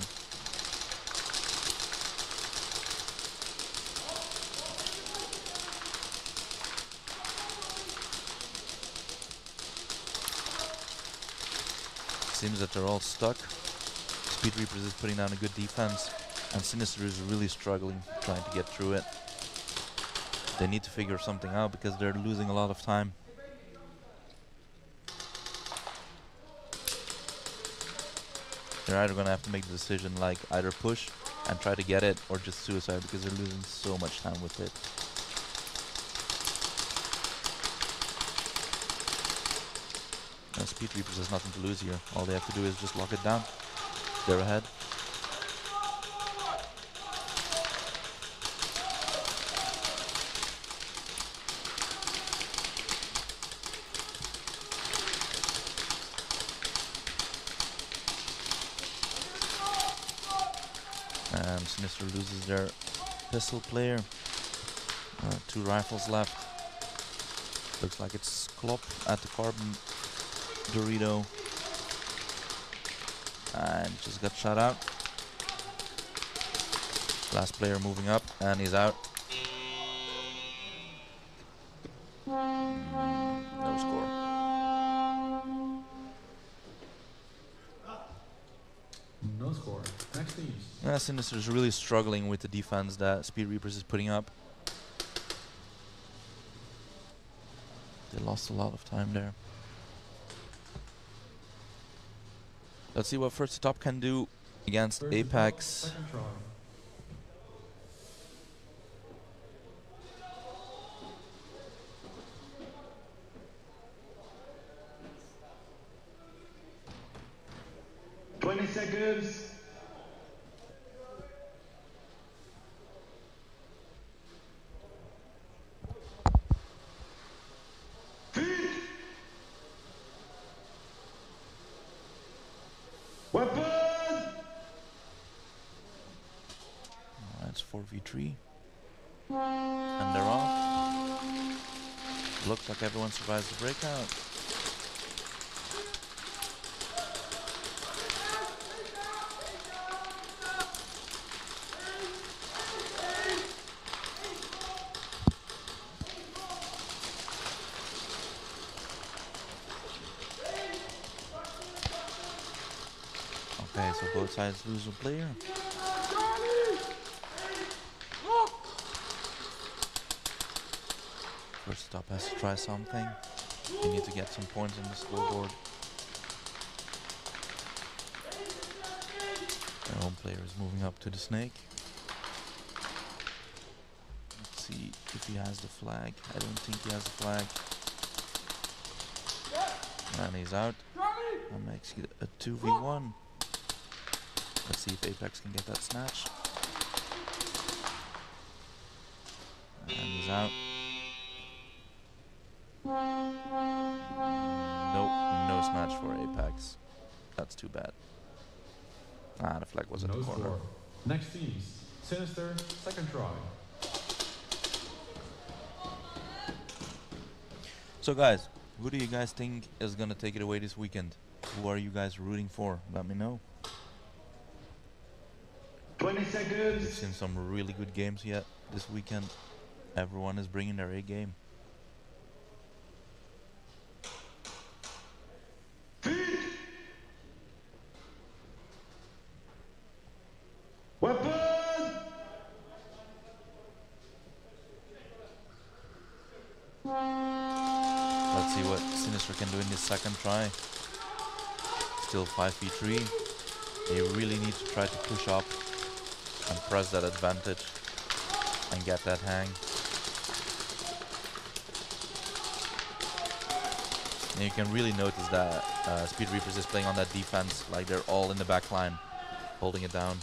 Seems that they're all stuck. Speed Reapers is putting down a good defense, and Sinister is really struggling trying to get through it. They need to figure something out because they're losing a lot of time. They're either going to have to make the decision like either push and try to get it or just suicide because they're losing so much time with it. Now Speed Reapers has nothing to lose here. All they have to do is just lock it down. They're ahead. And Sinister loses their pistol player. 2 rifles left. Looks like it's Klopp at the carbon Dorito. And just got shot out. Last player moving up and he's out. No score. No score. Next teams. Sinister is really struggling with the defense that Speed Reapers is putting up. They lost a lot of time there. Let's see what First to Top can do against First Apex. Second try. Seconds. Weapon. That's 4v3. And they're off. Looks like everyone survives the breakout. Okay, so both sides lose a player. First Stop has to try something. They need to get some points on the scoreboard. Their home player is moving up to the Snake. Let's see if he has the flag. I don't think he has the flag. And he's out. That makes it a 2v1. Let's see if Apex can get that snatch. And he's out. Nope, no snatch for Apex. That's too bad. The flag was at the corner. Score. Next teams. Sinister, second try. So guys, who do you guys think is gonna take it away this weekend? Who are you guys rooting for? Let me know. 20 seconds. We've seen some really good games yet this weekend. Everyone is bringing their A game. Weapon. Let's see what Sinister can do in his second try. Still 5v3. They really need to try to push up and press that advantage and get that hang. And you can really notice that Speed Reapers is playing on that defense, like they're all in the back line, holding it down.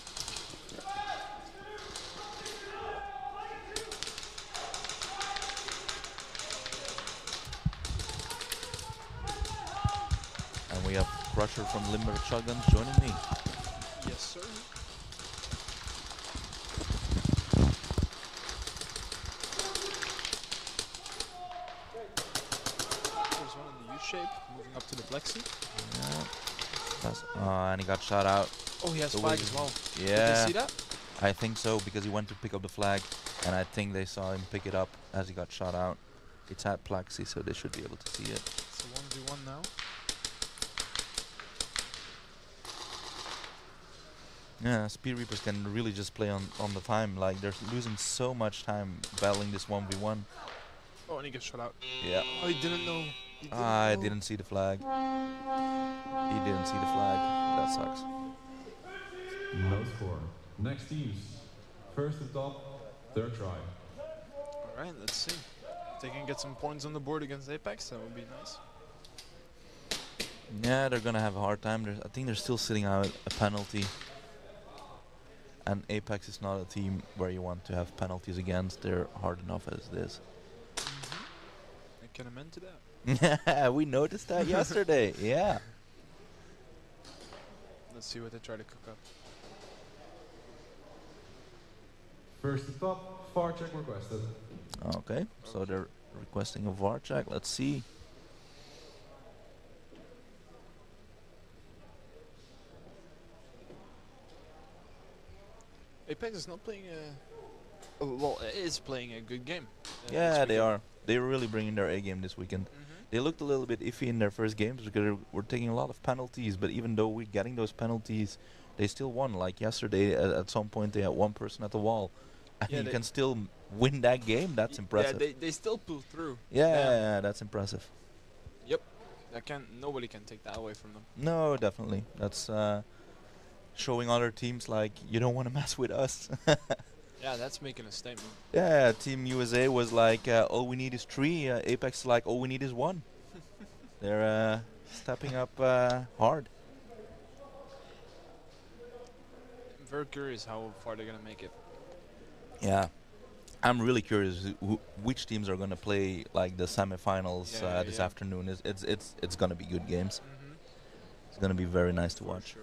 And we have Crusher from Limber Shotguns joining me. Yes, sir. There's one in the U-shape, moving up to the Plexi. Yeah. And he got shot out. Oh, he has flag as well. Yeah. Did they see that? I think so, because he went to pick up the flag, and I think they saw him pick it up as he got shot out. It's at Plexi, so they should be able to see it. It's a 1v1 now. Yeah, Speed Reapers can really just play on the time. Like, they're losing so much time battling this 1v1. Oh, and he gets shot out. Yeah. Oh, he didn't know. I didn't see the flag. He didn't see the flag. That sucks. No score. Next teams. First and top, third try. Alright, let's see. If they can get some points on the board against Apex, that would be nice. Yeah, they're gonna have a hard time. I think they're still sitting out a penalty. And Apex is not a team where you want to have penalties against. They're hard enough as it is. I can amend to that. Yeah, we noticed that yesterday. Yeah. Let's see what they try to cook up. First and top, VAR check requested. Okay, so they're requesting a VAR check. Let's see. Apex is not playing a... well, it is playing a good game. Yeah, they are. They're really bringing their A game this weekend. They looked a little bit iffy in their first games because they were taking a lot of penalties, but even though we're getting those penalties, they still won. Like yesterday, at some point they had one person at the wall. And Yeah, you they can still win that game. That's impressive. Yeah, they still pull through. Yeah, that's impressive. Yep. Nobody can take that away from them. No, definitely. That's showing other teams like, you don't want to mess with us. Yeah, that's making a statement. Yeah, Team USA was like, all we need is 3. Apex is like, all we need is 1. They're stepping up hard. I'm very curious how far they're gonna make it. Yeah, I'm really curious which teams are gonna play like the semifinals this afternoon. It's gonna be good games. It's gonna be very nice to watch. Sure.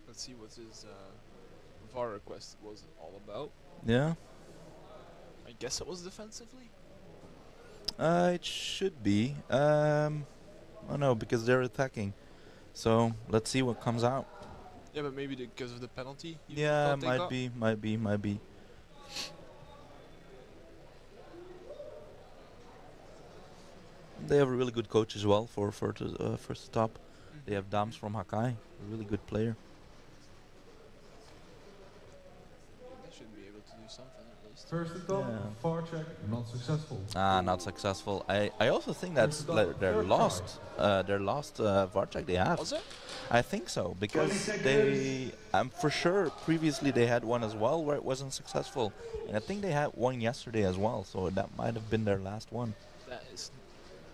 Let's see what his VAR request was all about. Yeah. I guess it was defensively. It should be. Oh no, because they're attacking. So let's see what comes out. Yeah, but maybe because of the penalty. Yeah, might be. They have a really good coach as well for first top. They have Dams from Hakai, a really good player. They should be able to do something at least. First and top, VAR check not successful. Not successful. I also think that's their last VAR check they have. Was it? I think so, because I'm for sure previously they had one as well where it wasn't successful, and I think they had one yesterday as well, so that might have been their last one.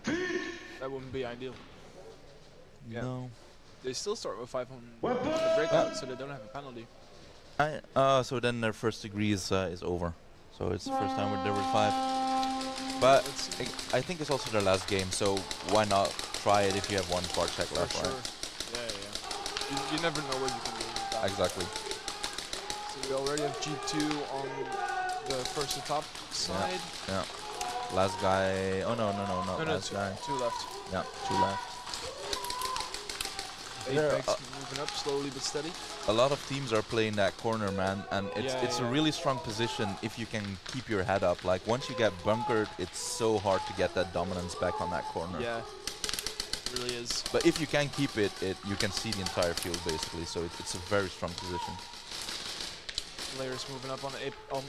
That wouldn't be ideal. Yeah. No. They still start with 5 on the breakout, so they don't have a penalty. So then their first degree is over. So it's the first time they're with 5. But I think it's also their last game, so why not try it if you have one VAR check left, For sure. right? Yeah. You never know what you can do with that. Exactly. So we already have G2 on the first to top side. Yeah. Last guy. Oh no, not last guy. 2 left. Yeah, 2 left. Apex moving up slowly but steady. A lot of teams are playing that corner, man, and it's a really strong position if you can keep your head up. Like once you get bunkered, it's so hard to get that dominance back on that corner. Yeah, it really is. But if you can keep it, you can see the entire field basically. So it's a very strong position. Players moving up on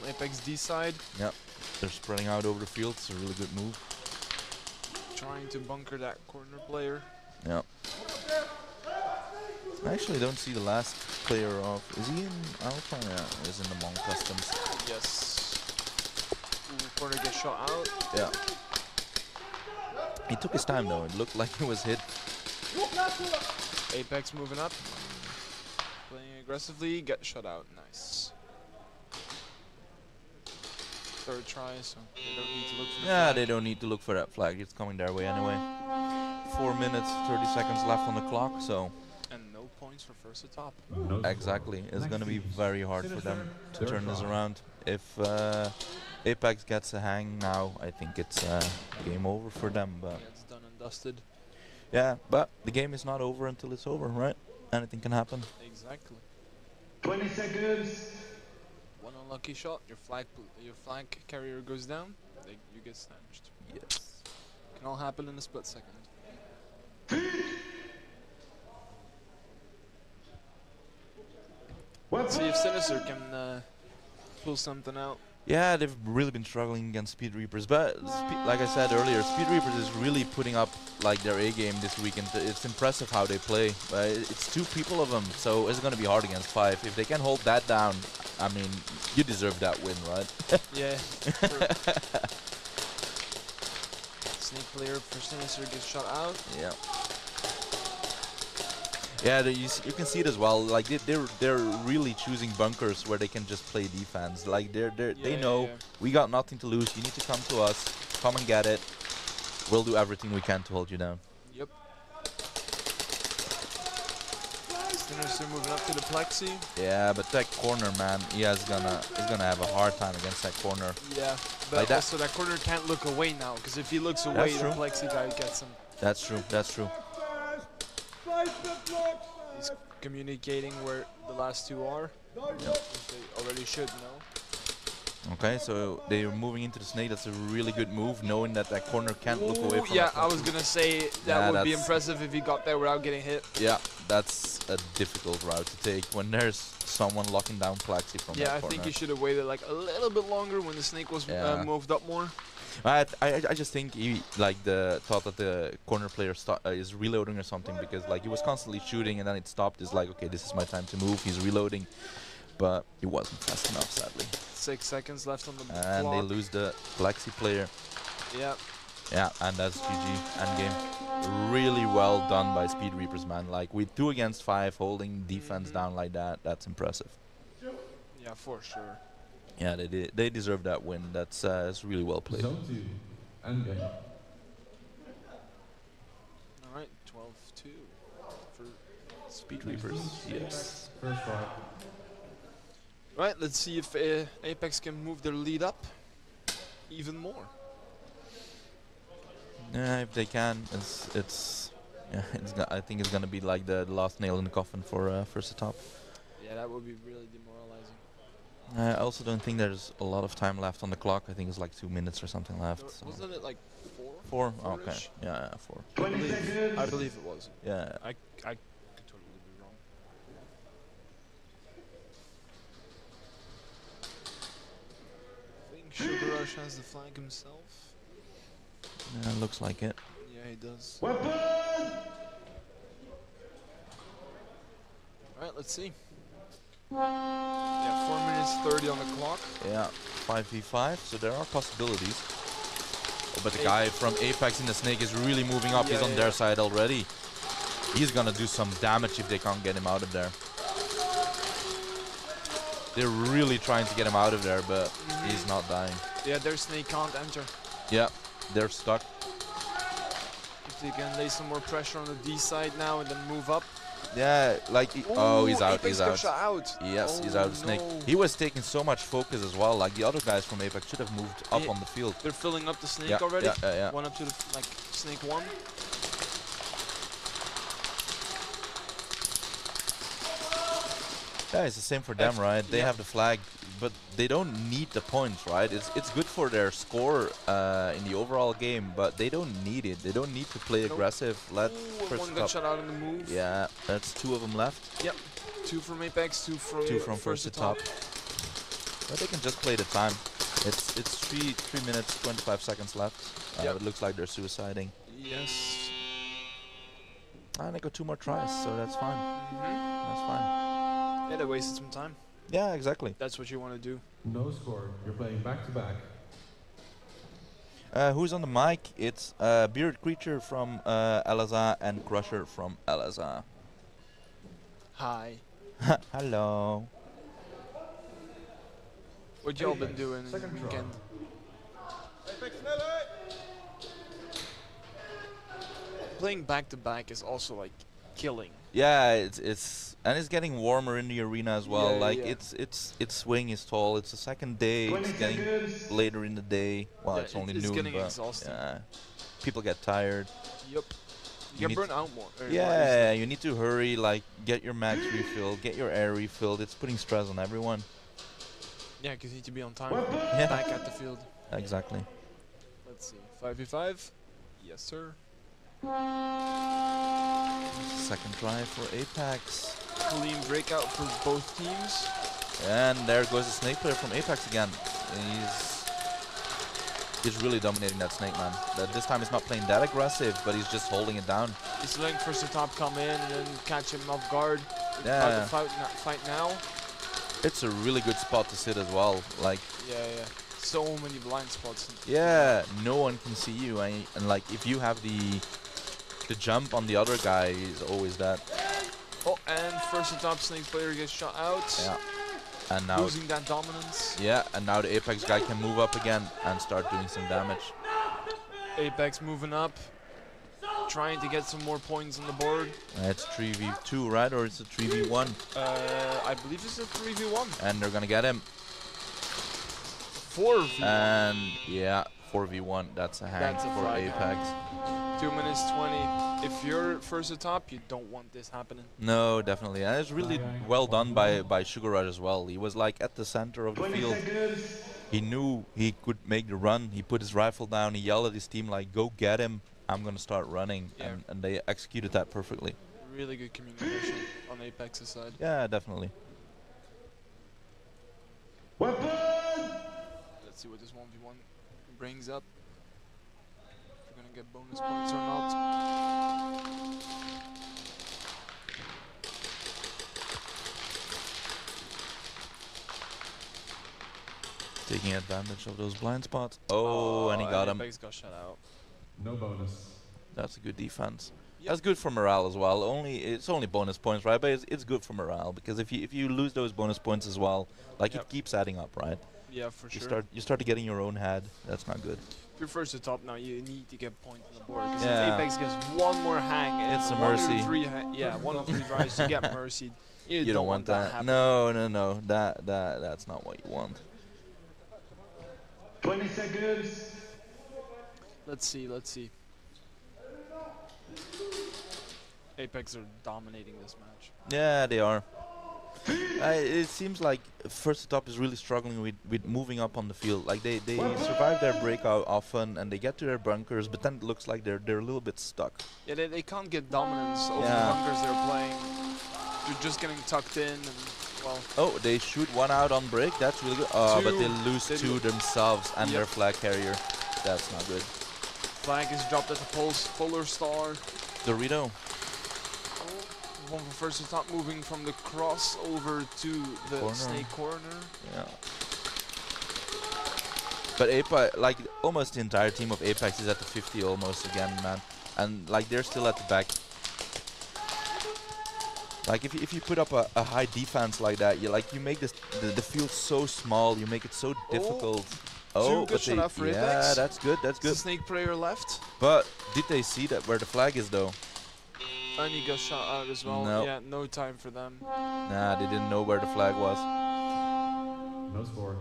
Apex D side. Yep. They're spreading out over the field. It's a really good move. Trying to bunker that corner player. Yeah. I actually don't see the last player of. Is he in Alpha? Yeah, he's in the Monk Customs. Yes. Ooh, corner gets shot out. Yeah. He took his time though. It looked like he was hit. Apex moving up. Playing aggressively. Get shut out. Nice. Third try, so they don't need to look for the flag. They don't need to look for that flag. It's coming their way anyway. 4 minutes, 30 seconds left on the clock, so. And no points for first atop. Exactly. It's going to be very hard for them to turn this around. If Apex gets a hang now, I think it's game over for them. But yeah, it's done and dusted. Yeah, but the game is not over until it's over, right? Anything can happen. Exactly. 20 seconds. One unlucky shot, your flag carrier goes down, you get snatched. Yes. Can all happen in a split second. Let's see if Sinister can pull something out. Yeah, they've really been struggling against Speed Reapers, but like I said earlier, Speed Reapers is really putting up like their A game this weekend. It's impressive how they play. It's 2 people of them, so it's going to be hard against 5. If they can hold that down, I mean, you deserve that win, right? Yeah. Snake player for Sinister gets shot out. Yeah. Yeah, you can see it as well. Like they're really choosing bunkers where they can just play defense. Like they know we got nothing to lose. You need to come to us. Come and get it. We'll do everything we can to hold you down. Yep. Sinister moving up to the plexi. Yeah, but that corner, man, he's gonna have a hard time against that corner. Yeah, but like also that corner can't look away now, because if he looks away, the plexi guy gets him. That's true. That's true. He's communicating where the last 2 are. Yep. They already should know. Okay, so they're moving into the snake. That's a really good move, knowing that that corner can't look away from. Yeah, I was gonna say that would be impressive if he got there without getting hit. Yeah, that's a difficult route to take when there's someone locking down Plexi from that corner. Yeah, I think you should have waited like a little bit longer when the snake was moved up more. I just think he thought that the corner player is reloading or something, because like he was constantly shooting and then it stopped. It's like, okay, this is my time to move. He's reloading, but he wasn't fast enough, sadly. 6 seconds left on the clock. And they lose the Plexi player. Yeah. Yeah, and that's GG endgame. Really well done by Speed Reapers, man. Like with 2 against 5, holding defense down like that, that's impressive. Yeah, for sure. Yeah, they deserve that win. That's really well played. Zone 2, endgame. All right, 12-2 for Speed Reapers. Yes. First try. Right, let's see if Apex can move their lead up even more. Yeah, if they can, I think it's gonna be like the last nail in the coffin for first atop. Yeah, that would be really demoralizing. I also don't think there's a lot of time left on the clock. I think it's like 2 minutes or something left. So. Wasn't it like 4? Okay. Yeah, 4. 20 seconds. I believe it was. Yeah. I could totally be wrong. I think Sugar Rush has the flag himself. Yeah, looks like it. Yeah, he does. Weapon! Alright, let's see. Yeah, 4 minutes 30 on the clock. Yeah, 5v5, so there are possibilities. Oh, but the guy from Apex in the snake is really moving up. He's on their side already. He's gonna do some damage if they can't get him out of there. They're really trying to get him out of there, but he's not dying. Yeah, their snake can't enter. Yeah, they're stuck. If they can lay some more pressure on the D side now and then move up. Yeah, like he's out. Apex got shot out. Yes, he's out of Snake. He was taking so much focus as well. Like the other guys from Apex should have moved up on the field. They're filling up the Snake already. Yeah. One up to the Snake 1. Yeah, it's the same for them, right? They have the flag, but they don't need the points, right? It's good for their score in the overall game, but they don't need it. They don't need to play aggressive. One got shot out on the move. Yeah, that's 2 of them left. Yep, 2 from Apex, 2 from first to top. But they can just play the time. It's 3 minutes 25 seconds left. Yep. It looks like they're suiciding. Yes. And they got 2 more tries, so that's fine. That's fine. Yeah, they wasted some time. Yeah, exactly. That's what you want to do. No score. You're playing back to back. Who's on the mic? It's Bearded Creature from LSA and Crusher from LSA. Hi. Hello. What y'all been doing in the weekend? Playing back to back is also like killing. Yeah, it's getting warmer in the arena as well. Yeah, like yeah. its swing is tall. It's the second day. It's getting later in the day. Well, Yeah, it's only it's noon, getting but exhausting. yeah, people get tired. Yep. You get burnt out more. Yeah, you need to hurry. Like get your max refilled, get your air refilled. It's putting stress on everyone. Yeah, because you need to be on time. Yeah. Back at the field. Exactly. Let's see. 5v5. Yes, sir. Second try for Apex. Clean breakout for both teams. And there goes the Snake player from Apex again. He's really dominating that Snake, man. This time he's not playing that aggressive, but he's just holding it down. He's letting first the top come in and then catch him off guard. Yeah. About to fight now. It's a really good spot to sit as well. Like, Yeah. So many blind spots. yeah, no one can see you, and like if you have the jump on the other guy, is always that. Oh, and first the top Snake player gets shot out. Yeah. And now losing that dominance. Yeah, and now the Apex guy can move up again and start doing some damage. Apex moving up, trying to get some more points on the board. It's 3v2, right? Or it's a 3v1? I believe it's a 3v1. And they're gonna get him. 4v1. And yeah, 4v1. That's a hang That's a for flag. Apex. 2 minutes 20. If you're first at top, you don't want this happening. No, definitely. And it's really well done by Sugar Rush as well. He was like at the center of the field. He knew he could make the run. He put his rifle down. He yelled at his team like, "Go get him! I'm gonna start running." Yeah. And they executed that perfectly. Really good communication on Apex's side. Yeah, definitely. Let's see what this 1v1 brings up. If we're gonna get bonus points or not. Taking advantage of those blind spots. Oh, and he got him. Apex got shut out. No bonus. That's a good defense. That's good for morale as well. It's only bonus points, right? But it's good for morale because if you lose those bonus points as well, like it keeps adding up, right? Yeah, for sure. You start getting your own head. That's not good. If you're first to top now, you need to get points on the board. Because Yeah. if Apex gets one more hang, and It's a one mercy. or three one or three drives to get mercy. You don't want that. happening. No. That's not what you want. 20 seconds. Let's see. Apex are dominating this match. Yeah, they are. It seems like first top is really struggling with moving up on the field. Like they survive their breakout often and they get to their bunkers, but then it looks like they're a little bit stuck. Yeah, they can't get dominance over the bunkers they're playing. They're just getting tucked in and, well... Oh, they shoot one out on break. That's really good. But they lose two themselves and their flag carrier. That's not good. Flag is dropped at the polar star. Dorito. One for first and top, moving from the cross over to the Corner. Snake corner. Yeah. But Apex, like almost the entire team of Apex is at the 50 almost again, man. And like they're still at the back. Like if you put up a high defense like that, you make the field so small, you make it so difficult. Two good shot out for Apex. Yeah, that's good. That's good. Snake player left. But did they see that where the flag is though? And he got shot out as well. No. Yeah, no time for them. Nah, they didn't know where the flag was. No score.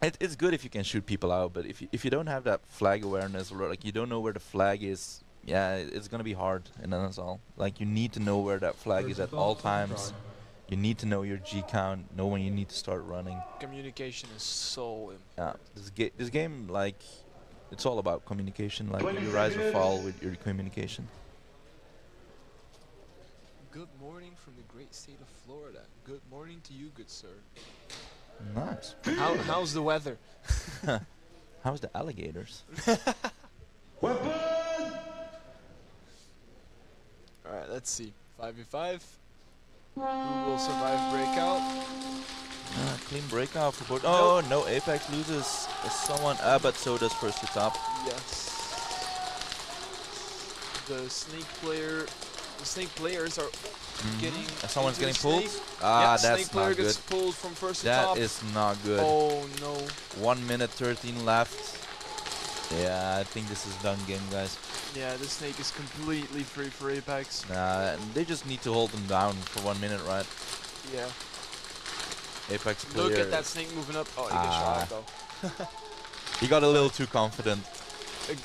It's good if you can shoot people out, but if you don't have that flag awareness or like you don't know where the flag is, yeah, it's gonna be hard in NSL. Like you need to know where that flag is at all times. You need to know your G count, know when you need to start running. Communication is so important. Yeah, this game, like, it's all about communication. Like you rise or fall with your communication. Good morning from the great state of Florida. Good morning to you, good sir. Nice. How's the weather? How's the alligators? Weapon! Alright, let's see. 5v5. Who will survive breakout? Clean breakout for both. Oh, no, Apex loses someone. But so does first to top. Yes. The snake players are getting. Someone's getting into pulled. snake. Ah, Yep, that's snake player not good. gets pulled from first to That top. is not good. Oh no. 1 minute 13 left. Yeah, I think this is done game, guys. Yeah, the snake is completely free for Apex. Nah, they just need to hold them down for 1 minute, right? Yeah. Apex player. Look at that snake moving up. Oh, he gets shot though. He got a little too confident.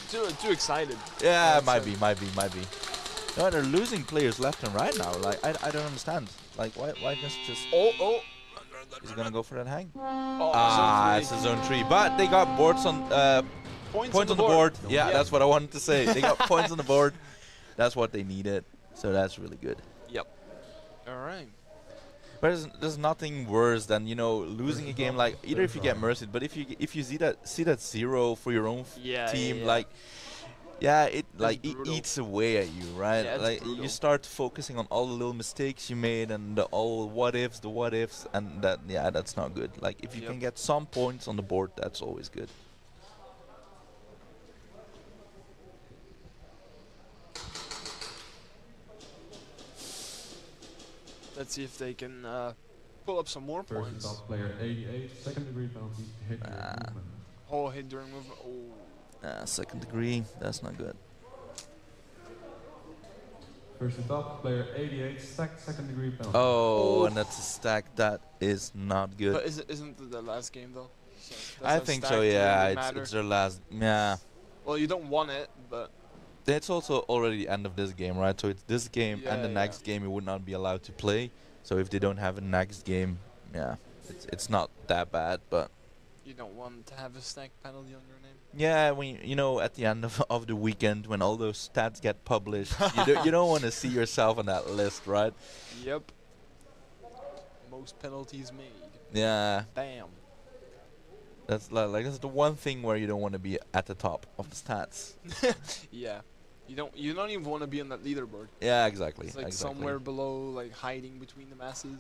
Too excited. Yeah, might be. No, they're losing players left and right now. Like, I don't understand. Like, why just... Oh. He's gonna go for that hang. Oh, it's a zone 3. But they got boards on... points on the board. Yeah, that's what I wanted to say. They got points on the board. That's what they needed. So that's really good. Yep. Alright. But there's nothing worse than, you know, losing a game. Like, either if you get mercied, but if you see that 0 for your own team, like, yeah, it eats away at you, right? Yeah, like you start focusing on all the little mistakes you made and the all what ifs, and that's not good. Like, if you can get some points on the board, that's always good. Let's see if they can pull up some more points. First top player 88, second degree penalty, hit during movement. Oh, hit during movement. Oh. Second degree, that's not good. First top player 88, stacked second degree penalty. Oh, and that's a stack. That is not good. But isn't it the last game though? So I think so, yeah. It's their last. Yeah. Well, you don't want it, but. It's also already the end of this game, right? So it's this game and the next game you would not be allowed to play. So if they don't have a next game, yeah, it's not that bad, but You don't want to have a stack penalty on your name. yeah, when you know at the end of the weekend when all those stats get published, you don't want to see yourself on that list, right? Yep. Most penalties made. Yeah. Bam. That's like that's the one thing where you don't want to be at the top of the stats. Yeah. You don't even want to be on that leaderboard. Yeah, exactly. It's like somewhere below, like hiding between the masses.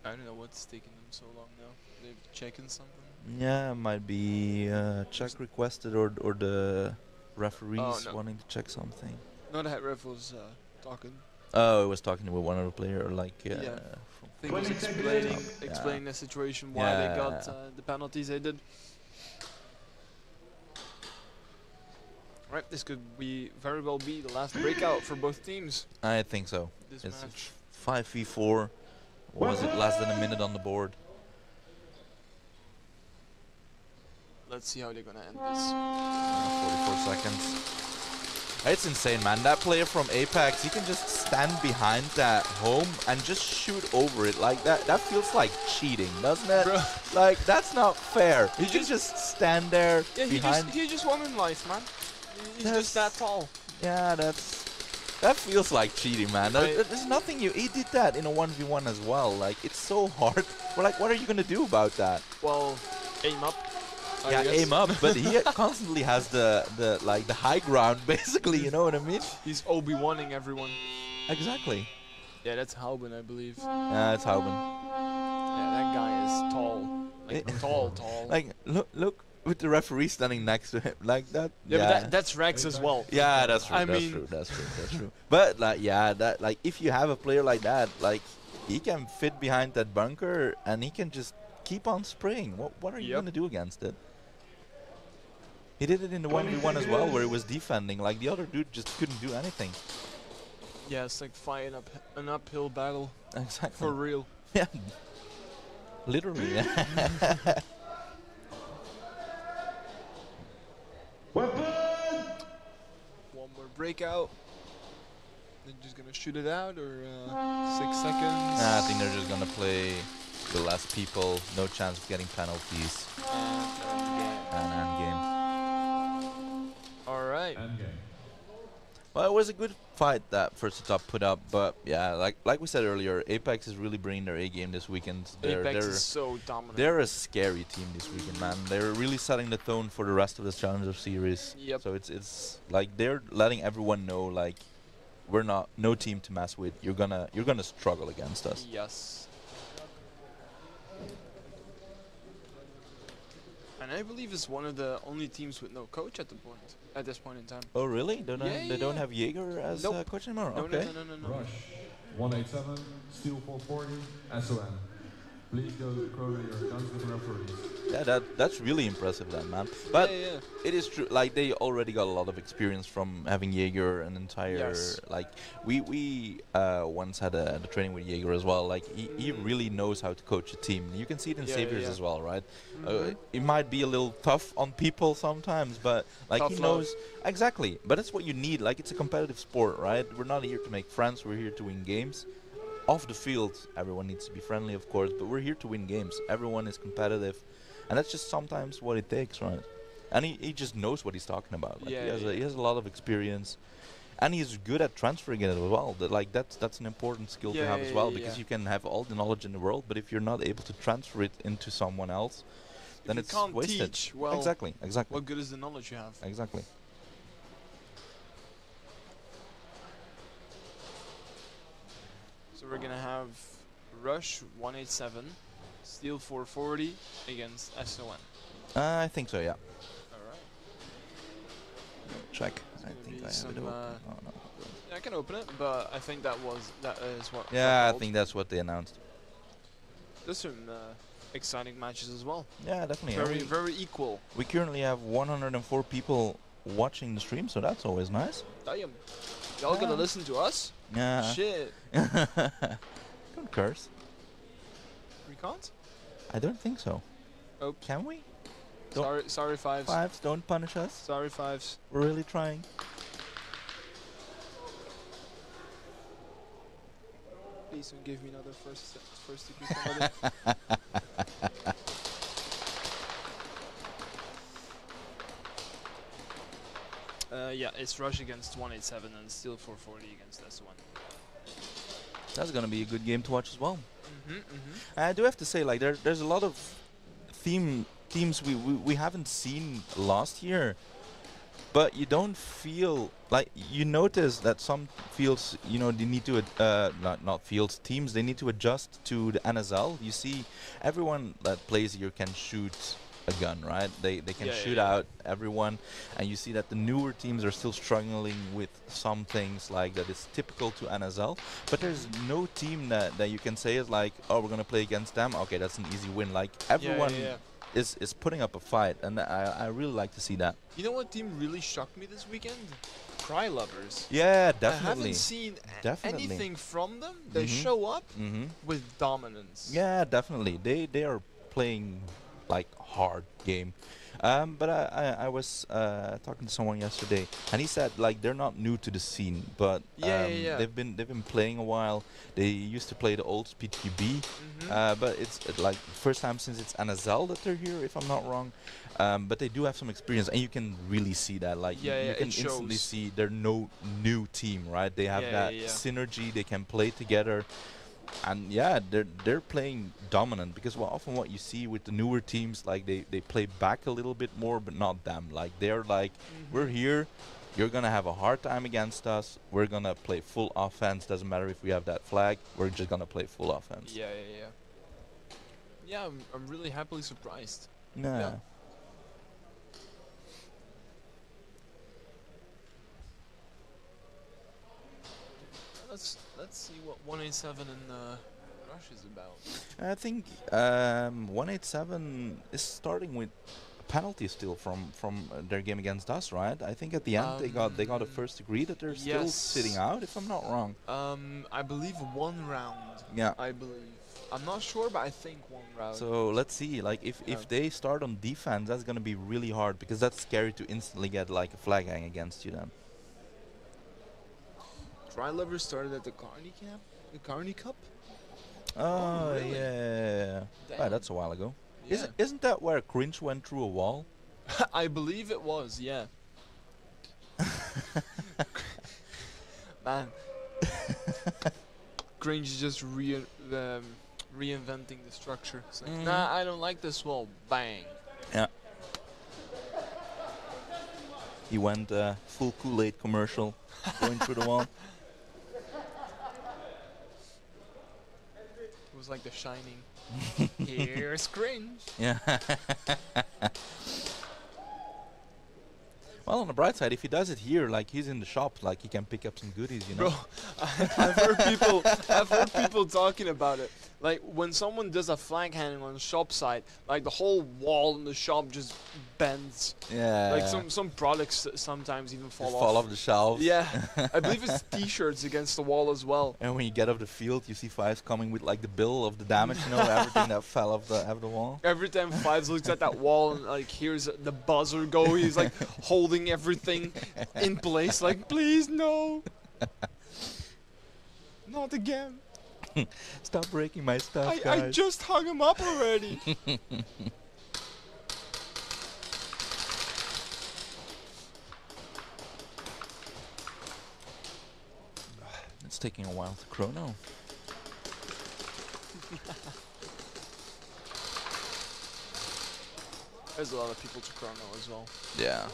I don't know what's taking them so long now. They're checking something. Yeah, might be check requested or the referees wanting to check something. No, the head ref was talking. Oh, he was talking with one other player, or like I think he was explaining the situation why they got the penalties they did. Right, this could very well be the last breakout for both teams. I think so. This it's match. 5v4. What was it? Less than a minute on the board. Let's see how they're gonna end this. 44 seconds. It's insane, man. That player from Apex, he can just stand behind that home and just shoot over it like that. That feels like cheating, doesn't it? Bro. Like, that's not fair. You can just stand there behind. He just won in life, man. He's just that tall. Yeah, that feels like cheating, man. There's nothing he did that in a 1v1 as well. Like, it's so hard. We're like, what are you gonna do about that? Well, aim up. Yeah, aim up, but he constantly has the high ground, basically. You know what I mean? He's Obi-Wanning everyone. Exactly. Yeah, that's Hauben, I believe. Yeah, it's Hauben. Yeah, that guy is tall. Like tall. Like look with the referee standing next to him, like that. Yeah, but that's Rex as well. Yeah, that's true. I That's mean, true. That's true. But like if you have a player like that, like he can fit behind that bunker and he can just keep on spraying. What are you gonna do against it? He did it in the 1v1 as well, where he was defending. Like, the other dude just couldn't do anything. Yeah, it's like fighting an uphill battle. Exactly. For real. Yeah. Literally, yeah. Weapon! One more breakout. They're just gonna shoot it out, or 6 seconds. Nah, I think they're just gonna play the last people. No chance of getting penalties. And end game. Alright. Well, it was a good fight that First to Top put up, but yeah, like we said earlier, Apex is really bringing their A game this weekend. Apex is so dominant. They're a scary team this weekend, man. They're really setting the tone for the rest of the Challenger series. Yep. So it's like they're letting everyone know, like, we're not no team to mess with. You're gonna struggle against us. Yes. And I believe it's one of the only teams with no coach at this point in time. Oh really? They don't have Jaeger as coach anymore. No, okay. no. Rush 187, Steel 440, SON. Please go chrono your guns with referees. Yeah, that's really impressive then, man. But yeah. it is true, like they already got a lot of experience from having Jaeger an entire like we once had a training with Jaeger as well. Like he really knows how to coach a team. You can see it in Saviors as well, right? It might be a little tough on people sometimes, but like Tough he knows exactly. But that's what you need. Like it's a competitive sport, right? We're not here to make friends, we're here to win games. Off the field, everyone needs to be friendly, of course, but we're here to win games. Everyone is competitive, and that's just sometimes what it takes, right? And he just knows what he's talking about. Like he has a lot of experience, and he's good at transferring it as well. That's an important skill to have as well, because you can have all the knowledge in the world, but if you're not able to transfer it into someone else, then it's wasted. Teach, well, exactly. What good is the knowledge you have? Exactly. So we're gonna have Rush 187, Steel 440 against SON. I think so, yeah. Alright. Check. I think I have it open. No. Yeah, I can open it, but I think that is what. Yeah, I think that's what they announced. There's some exciting matches as well. Yeah, definitely. Very equal. We currently have 104 people watching the stream, so that's always nice. Damn. Y'all gonna listen to us? Yeah. Shit. Don't curse. We can't? I don't think so. Oh. Can we? Sorry, Fives. Fives, don't punish us. Sorry, Fives. We're really trying. Please don't give me another first degree penalty. Yeah, it's Rush against 187 and Steel 440 against S1. That's gonna be a good game to watch as well. I do have to say, like, there's a lot of teams we haven't seen last year, but you don't feel like you notice that some fields, you know, they need to not fields, teams, they need to adjust to the NSL. You see, everyone that plays here can shoot a gun, right? They can shoot out everyone, and you see that the newer teams are still struggling with some things like that is typical to NSL, but there's no team that you can say is like, oh, we're gonna play against them, okay, that's an easy win. Like everyone is putting up a fight, and I really like to see that. You know what team really shocked me this weekend? Cry Lovers. Yeah, definitely. I haven't seen anything from them. They show up with dominance. Yeah, definitely. They are playing like hard game. But I was talking to someone yesterday, and he said like they're not new to the scene, but they've been playing a while. They used to play the old Speed QB, but it's like first time since it's NSL that they're here, if I'm not wrong. But they do have some experience, and you can really see that. Like you can instantly see they're no new team, right? They have that synergy. They can play together. And yeah, they're playing dominant, because often what you see with the newer teams, like they play back a little bit more, but not them. Like they're like, we're here, you're gonna have a hard time against us, we're gonna play full offense, doesn't matter if we have that flag, we're just gonna play full offense. Yeah, I'm really happily surprised. Yeah. Let's see what 187 and Rush is about. I think 187 is starting with penalties still from their game against us, right? I think at the end they got a first degree that they're still sitting out, if I'm not wrong. I believe 1 round. Yeah. I believe. I'm not sure, but I think 1 round. So let's see. Like if they start on defense, that's gonna be really hard, because that's scary to instantly get like a flag hang against you then. Cry Lovers started at the Carney Cup. Oh, really? Yeah. Wow, that's a while ago. Yeah. Isn't that where Cringe went through a wall? I believe it was, yeah. Man. Grange is just reinventing the structure. It's like, nah, I don't like this wall. Bang. Yeah. He went full Kool-Aid commercial, going through the wall. It was like The Shining. Here's Grange. Yeah. Well, on the bright side, if he does it here, like he's in the shop, like he can pick up some goodies, you know. Bro, I've heard people talking about it. Like when someone does a flag hanging on the shop side, like the whole wall in the shop just bends. Yeah. Like some products sometimes even fall Just off. fall off the shelves. Yeah, I believe it's T-shirts against the wall as well. And when you get off the field, you see Fives coming with like the bill of the damage, you know, everything that fell off the wall. Every time Fives looks at that wall and like hears the buzzer go, he's like holding everything in place, like please no, not again. Stop breaking my stuff, I guys. just hung him up already. It's taking a while to chrono. There's a lot of people to chrono as well. Yeah,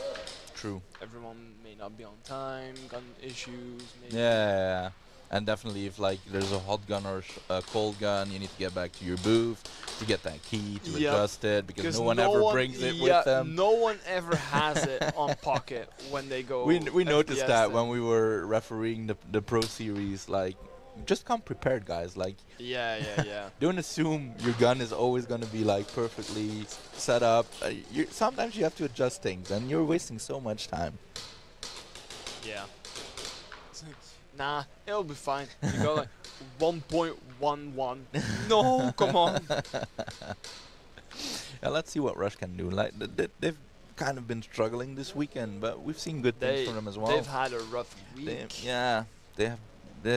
true. Everyone may not be on time, gun issues. Maybe. Yeah. And definitely if like there's a hot gun or a cold gun, you need to get back to your booth to get that key to adjust it, because no one ever brings it with them. No one ever has it on pocket when they go. We noticed FPS that then. when we were refereeing the Pro Series, like, just come prepared, guys. Like, Yeah. don't assume your gun is always going to be like perfectly set up. Sometimes you have to adjust things, and you're wasting so much time. Yeah. It's like, nah, it'll be fine. You go like 1.11. No, come on. Yeah, let's see what Rush can do. Like they've kind of been struggling this weekend, but we've seen good things from them as well. They've had a rough week. They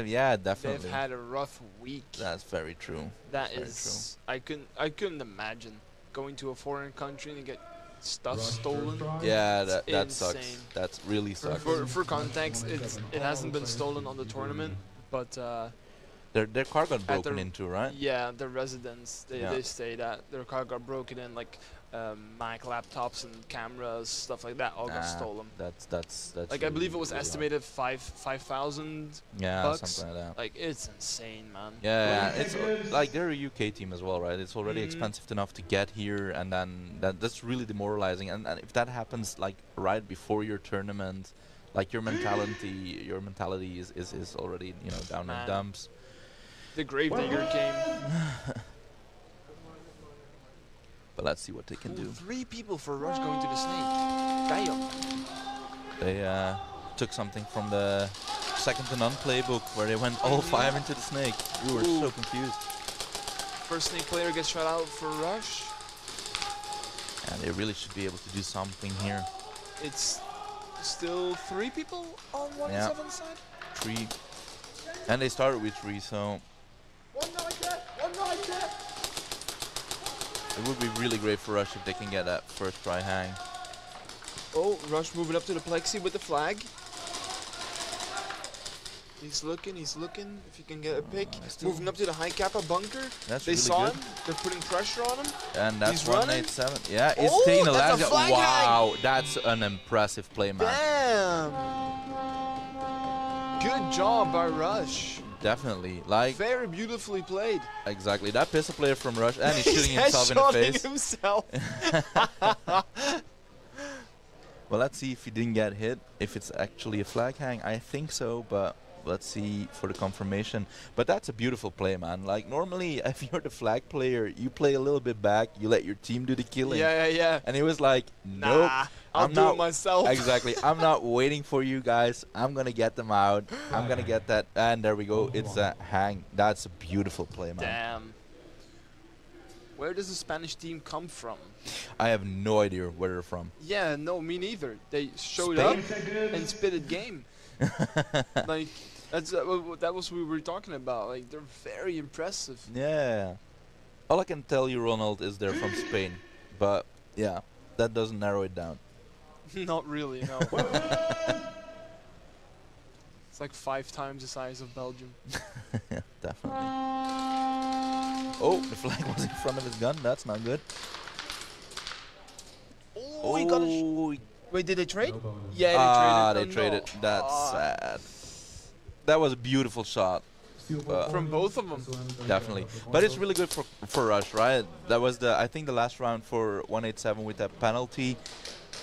have, definitely. They've had a rough week. That's very true. That is, I couldn't imagine going to a foreign country and get stuff stolen. Yeah, that Insane. sucks. That really sucks. For context, it hasn't been stolen on the tournament, but their car got broken into, right? Yeah, their residence they stayed at, their car got broken in, like Mac laptops and cameras, stuff like that, all got stolen. That's like really, I believe it was really estimated 5,000 yeah, bucks. something like that. Like it's insane, man. Yeah, it's like they're a UK team as well, right? It's already expensive enough to get here, and then that's really demoralizing. And if that happens like right before your tournament, like your mentality is already, you know, down in dumps. The Gravedigger came. But let's see what they can do. 3 people for Rush going to the snake. Damn. They took something from the second to none playbook where they went all 5 into the snake. We were so confused. First snake player gets shot out for Rush. And they really should be able to do something here. It's still 3 people on 1-7 side? 3. And they started with 3, so One night there. it would be really great for Rush if they can get that first try hang. Oh, Rush moving up to the plexi with the flag. He's looking, if he can get a pick. Moving up to the high kappa bunker. That's they really saw good. him, they're putting pressure on him. And that's He's running. 187. Yeah, it's Oh, taking the that's last. a flag Wow, hang. that's an impressive play, man. Damn! Good job by Rush. Definitely. Like, very beautifully played. Exactly. That pistol player from Rush, and he's shooting himself in the face. Himself. Well, let's see if he didn't get hit, if it's actually a flag hang. I think so, but let's see for the confirmation. But that's a beautiful play, man. Like, normally, if you're the flag player, you play a little bit back, you let your team do the killing. Yeah. And he was like, nope. Nah, I'll do it myself. Exactly. I'm not waiting for you guys. I'm going to get them out. I'm going to get that. And there we go. It's a hang. That's a beautiful play, man. Damn. Where does the Spanish team come from? I have no idea where they're from. Yeah, no, me neither. They showed up and spitted game. Like, that's that was what we were talking about. Like, they're very impressive. Yeah. All I can tell you, Ronald, is they're from Spain. But, yeah, that doesn't narrow it down. Not really, no. It's like 5 times the size of Belgium. Yeah, definitely. Oh, the flag was in front of his gun. That's not good. Oh, he got a Wait, did they trade? Yeah, they traded. They traded. That's sad. That was a beautiful shot. From both of them. Definitely. But it's really good for Rush, right? That was I think the last round for 187 with that penalty.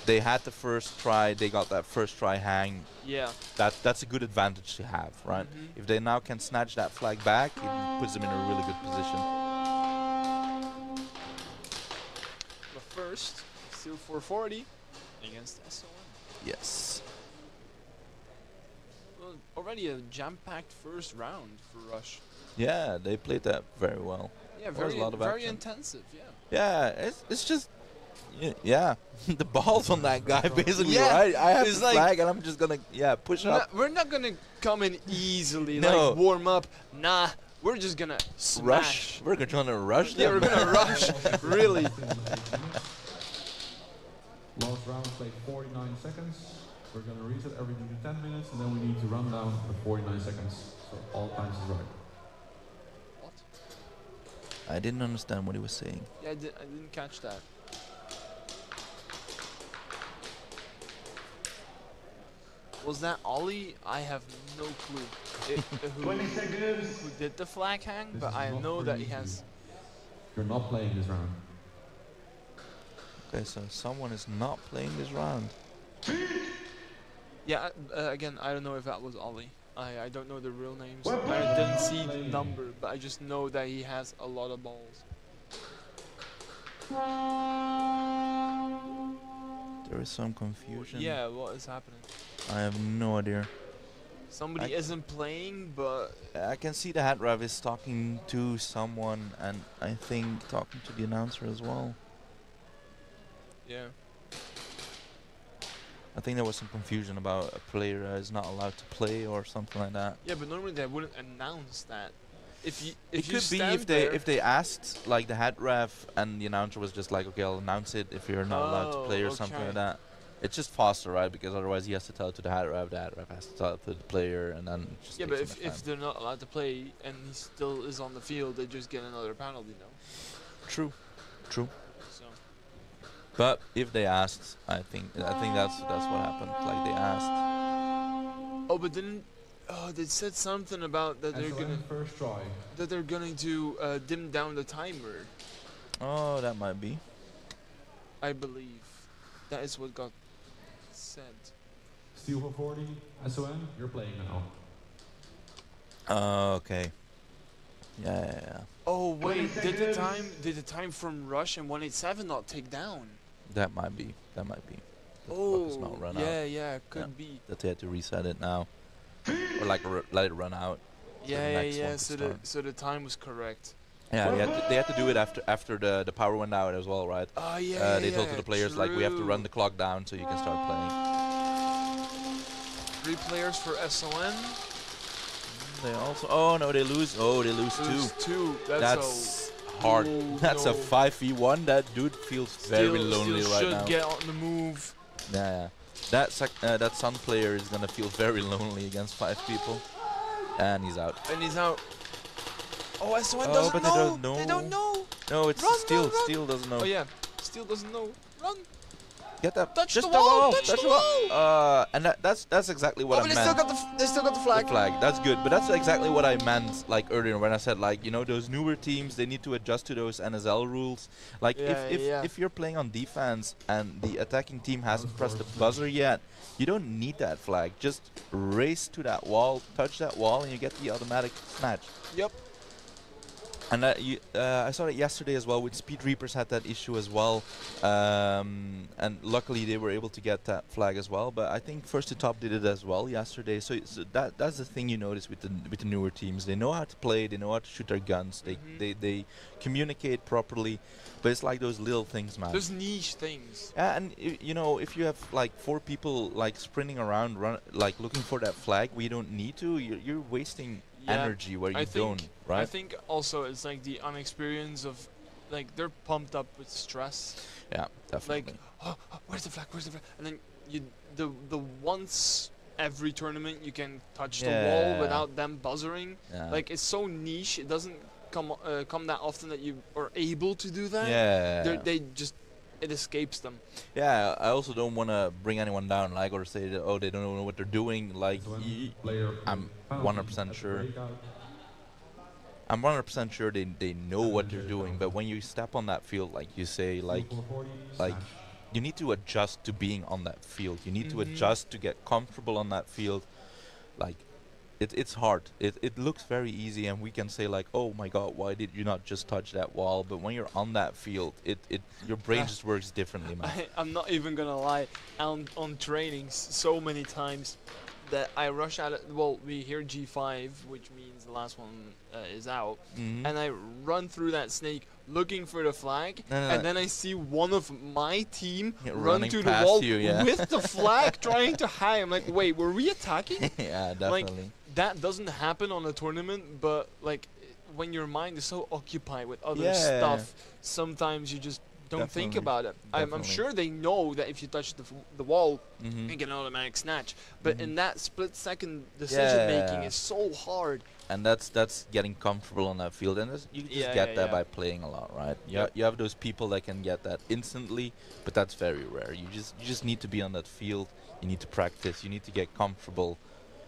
They had the first try, they got that first try hang. Yeah. That's a good advantage to have, right? If they now can snatch that flag back, it puts them in a really good position. But first, still 440 against SOM. Yes. Well, already a jam-packed first round for Rush. Yeah, they played that very well. Yeah, there was a lot of very action. intensive, yeah. Yeah, it's just... Yeah, the ball's on that guy basically, Yeah, right? I have it's the like flag and I'm just gonna, push up. We're not gonna come in easily, No. like warm up. Nah, we're just gonna smash. Rush. We're gonna rush them. Yeah, we're gonna rush, really. Last round played 49 seconds. We're gonna reset everything to 10 minutes and then we need to run down the 49 seconds. So all times is right. What? I didn't understand what he was saying. Yeah, I didn't catch that. Was that Ollie? I have no clue. Who did the flag hang, but I know that he has... You're not playing this round. Okay, so someone is not playing this round. Yeah, again, I don't know if that was Ollie. I don't know the real names. I didn't see the number, but I just know that he has a lot of balls. There is some confusion. Yeah, what is happening? I have no idea. Somebody isn't playing, but... I can see the hat ref is talking to someone and I think talking to the announcer as well. Yeah. I think there was some confusion about a player is not allowed to play or something like that. Yeah, but normally they wouldn't announce that. If you It could be if they asked like the head ref and the announcer was just like, okay, I'll announce it if you're not allowed to play or something like that. It's just faster, right? Because otherwise he has to tell it to the head ref has to tell it to the player, and then it just yeah, but takes if they're not allowed to play and he still is on the field, they just get another penalty, no? True. So. But if they asked, I think that's what happened. Like they asked. Oh, but didn't they said something about that they're gonna first try. That they're going to dim down the timer. Oh, that might be. I believe that is what got said. Steel for 40, SON, you're playing now. Okay. Yeah. Oh wait, did the time from Rush and 187 not take down? That might be. The clock is not run out. Yeah, could be. That they had to reset it now, or like let it run out. Yeah. So the time was correct. Yeah, they had to do it after the power went out as well, right? Oh yeah. They told to the players like we have to run the clock down so you can start playing. 3 players for SON. They also. Oh no, they lose. Oh, they lose two. That's hard. That's a 5v1. That dude feels very lonely right now. Should get on the move. Yeah. That Sun player is gonna feel very lonely against 5 people, and he's out. Oh, SON doesn't know. They don't know. No, it's Run, Steel. run. Steel doesn't know. Oh yeah, Steel doesn't know. Run. Get that. Touch Just the wall. Touch the wall. And that's exactly what I meant. They still got the flag. That's good, but that's exactly what I meant like earlier when I said like those newer teams, they need to adjust to those NSL rules. Like if you're playing on defense and the attacking team hasn't pressed the buzzer yet, you don't need that flag. Just race to that wall, touch that wall, and you get the automatic snatch. Yep. And I saw it yesterday as well. With Speed Reapers had that issue as well, and luckily they were able to get that flag as well. But I think First to Top did it as well yesterday. So that's the thing you notice with the newer teams. They know how to play. They know how to shoot their guns. They communicate properly. But it's like those little things, man. Those niche things. Yeah, and if you have like 4 people like sprinting around, like looking for that flag, we don't need to. You're wasting energy where you don't, right? I think also it's like the unexperience of, like they're pumped up with stress. Yeah, definitely. Like, oh, where's the flag? And then the once every tournament you can touch the Yeah. wall without them buzzering. Yeah. Like it's so niche. It doesn't come that often that you are able to do that. Yeah. They just it escapes them. Yeah, I also don't want to bring anyone down, like, or say that, oh, they don't know what they're doing. Like, I'm 100% sure. I'm 100% sure they know what they're doing. But when you step on that field, like you say, like you need to adjust to being on that field. You need to adjust to get comfortable on that field. Like, it's hard. It looks very easy, and we can say like, oh my God, why did you not just touch that wall? But when you're on that field, your brain just works differently, man. I'm not even gonna lie. On trainings, so many times that I rush out. Well, we hear G5, which means the last one is out, and I run through that snake looking for the flag, and then I see one of my team run to the wall with the flag, trying to hide. I'm like, wait, were we attacking? Yeah, definitely. Like, that doesn't happen on a tournament, but like when your mind is so occupied with other stuff, sometimes you just don't think about it. I'm sure they know that if you touch the wall, you get an automatic snatch. But in that split-second decision making is so hard. And that's getting comfortable on that field, and you just get that by playing a lot, right? You have those people that can get that instantly, but that's very rare. You just need to be on that field. You need to practice. You need to get comfortable,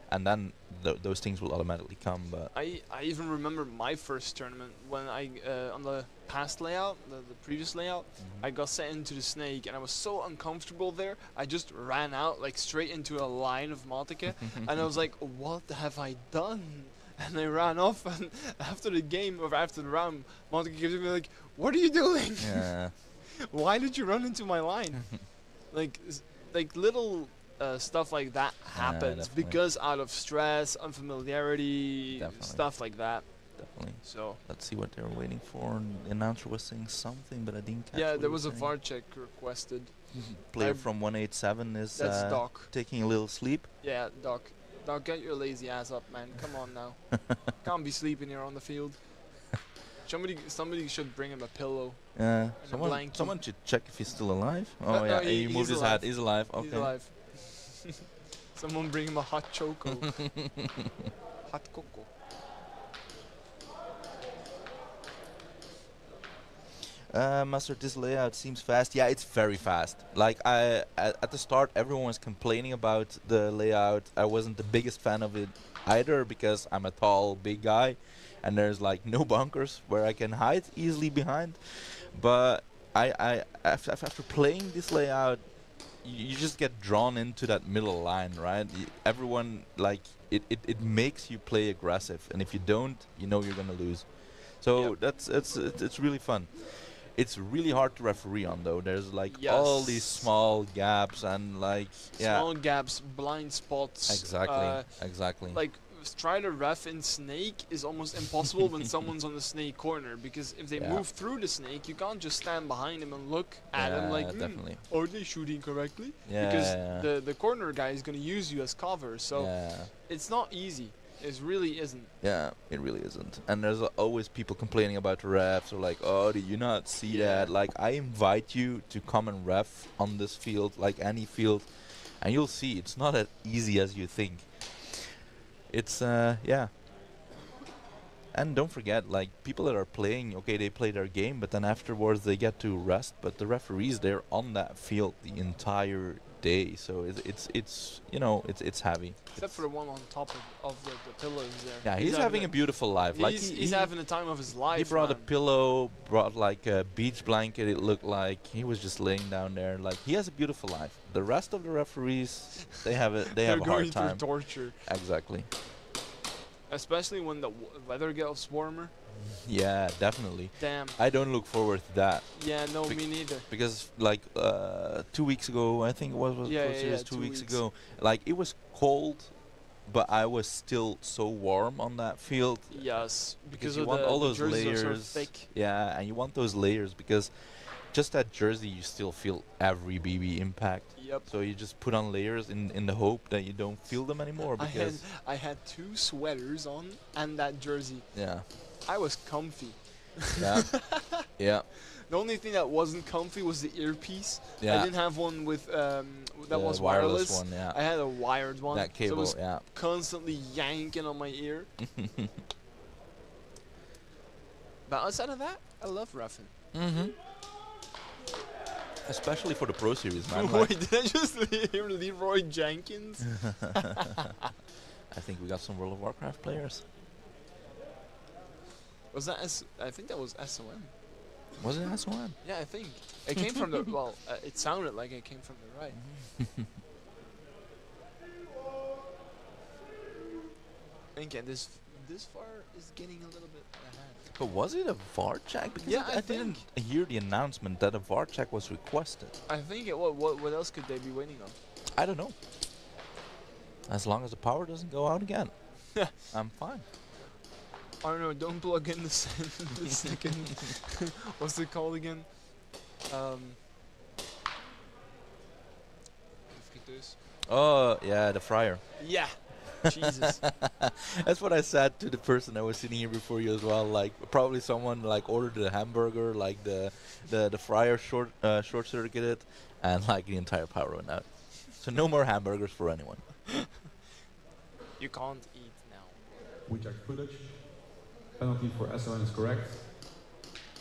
and then those things will automatically come. But I even remember my first tournament when I on the past layout, the previous layout, I got sent into the snake, and I was so uncomfortable there. I just ran out like straight into a line of Malteke, and I was like, what have I done? And I ran off, and after the game or after the round, Malteke gives me like, what are you doing? Yeah. Why did you run into my line? like little stuff like that happens because out of stress, unfamiliarity, stuff like that. Definitely. So let's see what they're waiting for. The announcer was saying something, but I didn't catch. Yeah, there was a VAR check requested. Player from 187 is that's Doc. Taking a little sleep. Yeah, Doc. Doc, get your lazy ass up, man. Come on now. Can't be sleeping here on the field. Somebody should bring him a pillow. Yeah. Someone should check if he's still alive. Oh no, yeah, he moved his head. He's alive. Okay. He's alive. Someone bring him a hot choco. Hot cocoa. Master, this layout seems fast. Yeah, it's very fast. Like at the start, everyone was complaining about the layout. I wasn't the biggest fan of it either because I'm a tall, big guy, and there's like no bunkers where I can hide easily behind. But after playing this layout, you just get drawn into that middle line, right? Everyone like it makes you play aggressive, and if you don't, you know you're gonna lose. So it's really fun. It's really hard to referee on though. There's like all these small gaps and like small gaps, blind spots. Exactly. Like try to ref in snake is almost impossible when someone's on the snake corner, because if they move through the snake, you can't just stand behind him and look at him like, are they shooting correctly? Because the corner guy is gonna use you as cover. So it's not easy. It really isn't. Yeah, it really isn't. And there's always people complaining about the refs, or like, oh, did you not see that? Like, I invite you to come and ref on this field, like any field, and you'll see it's not as easy as you think. It's, yeah. And don't forget, like, people that are playing, okay, they play their game, but then afterwards they get to rest, but the referees, they're on that field the entire day, so it's you know, it's heavy. Except for the one on top of the pillows there. Yeah, he's having a beautiful life. Like he's having the time of his life. He brought a pillow, brought like a beach blanket. It looked like he was just laying down there. Like, he has a beautiful life. The rest of the referees, they have a hard time. They're going through torture. Exactly. Especially when the weather gets warmer. Yeah, definitely. Damn. I don't look forward to that. Yeah, no, me neither. Because like 2 weeks ago, I think it was 2 weeks ago. Like, it was cold, but I was still so warm on that field. Yes, because you of want all those jerseys layers. are so thick. Yeah, and you want those layers because just that jersey, you still feel every BB impact. Yep. So you just put on layers in the hope that you don't feel them anymore. Because I had 2 sweaters on and that jersey. Yeah. I was comfy. Yeah. Yeah. The only thing that wasn't comfy was the earpiece. Yeah. I didn't have one with that The was wireless wireless. one, yeah. I had a wired one. That cable, so it was yeah. constantly yanking on my ear. But outside of that, I love roughing. Especially for the Pro Series, man. Wait, did I just hear Leroy Jenkins? I think we got some World of Warcraft players. Was that I think that was SOM. Was it SOM? Yeah, I think. It came from the, well, it sounded like it came from the right. Again, this far is getting a little bit ahead. But was it a VAR check? Because Yeah, I didn't hear the announcement that a VAR check was requested. I think it, what else could they be waiting on? I don't know. As long as the power doesn't go out again, I'm fine. I don't know, don't plug in the second. What's it called again? Oh, yeah, the fryer. Yeah. Jesus. That's what I said to the person that was sitting here before you as well. Like, probably someone like ordered the hamburger, like the fryer short circuited, and like the entire power went out. So no more hamburgers for anyone. You can't eat now. We checked footage. Penalty for SON is correct.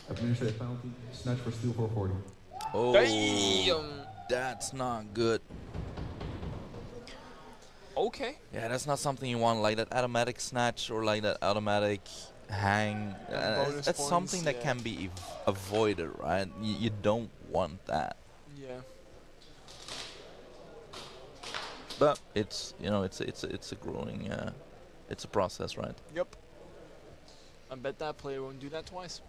Administrative penalty, snatch for steal 440. Oh, damn. That's not good. Okay. Yeah, that's not something you want, like that automatic snatch or like that automatic hang. That's something that can be avoided, right? You don't want that. Yeah. But it's it's a growing it's a process, right? Yep. I bet that player won't do that twice.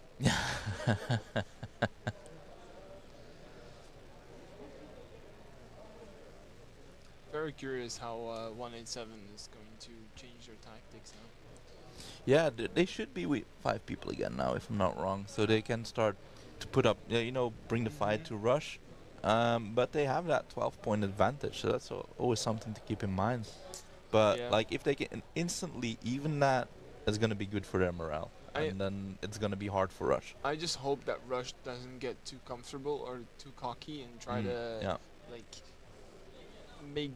Very curious how 187 is going to change their tactics now. Yeah, they should be with 5 people again now, if I'm not wrong, so they can start to put up, bring the fight to rush. But they have that 12-point advantage, so that's always something to keep in mind. But like, if they can instantly even that, it's gonna be good for their morale, and then it's gonna be hard for Rush. I just hope that Rush doesn't get too comfortable or too cocky and try to like make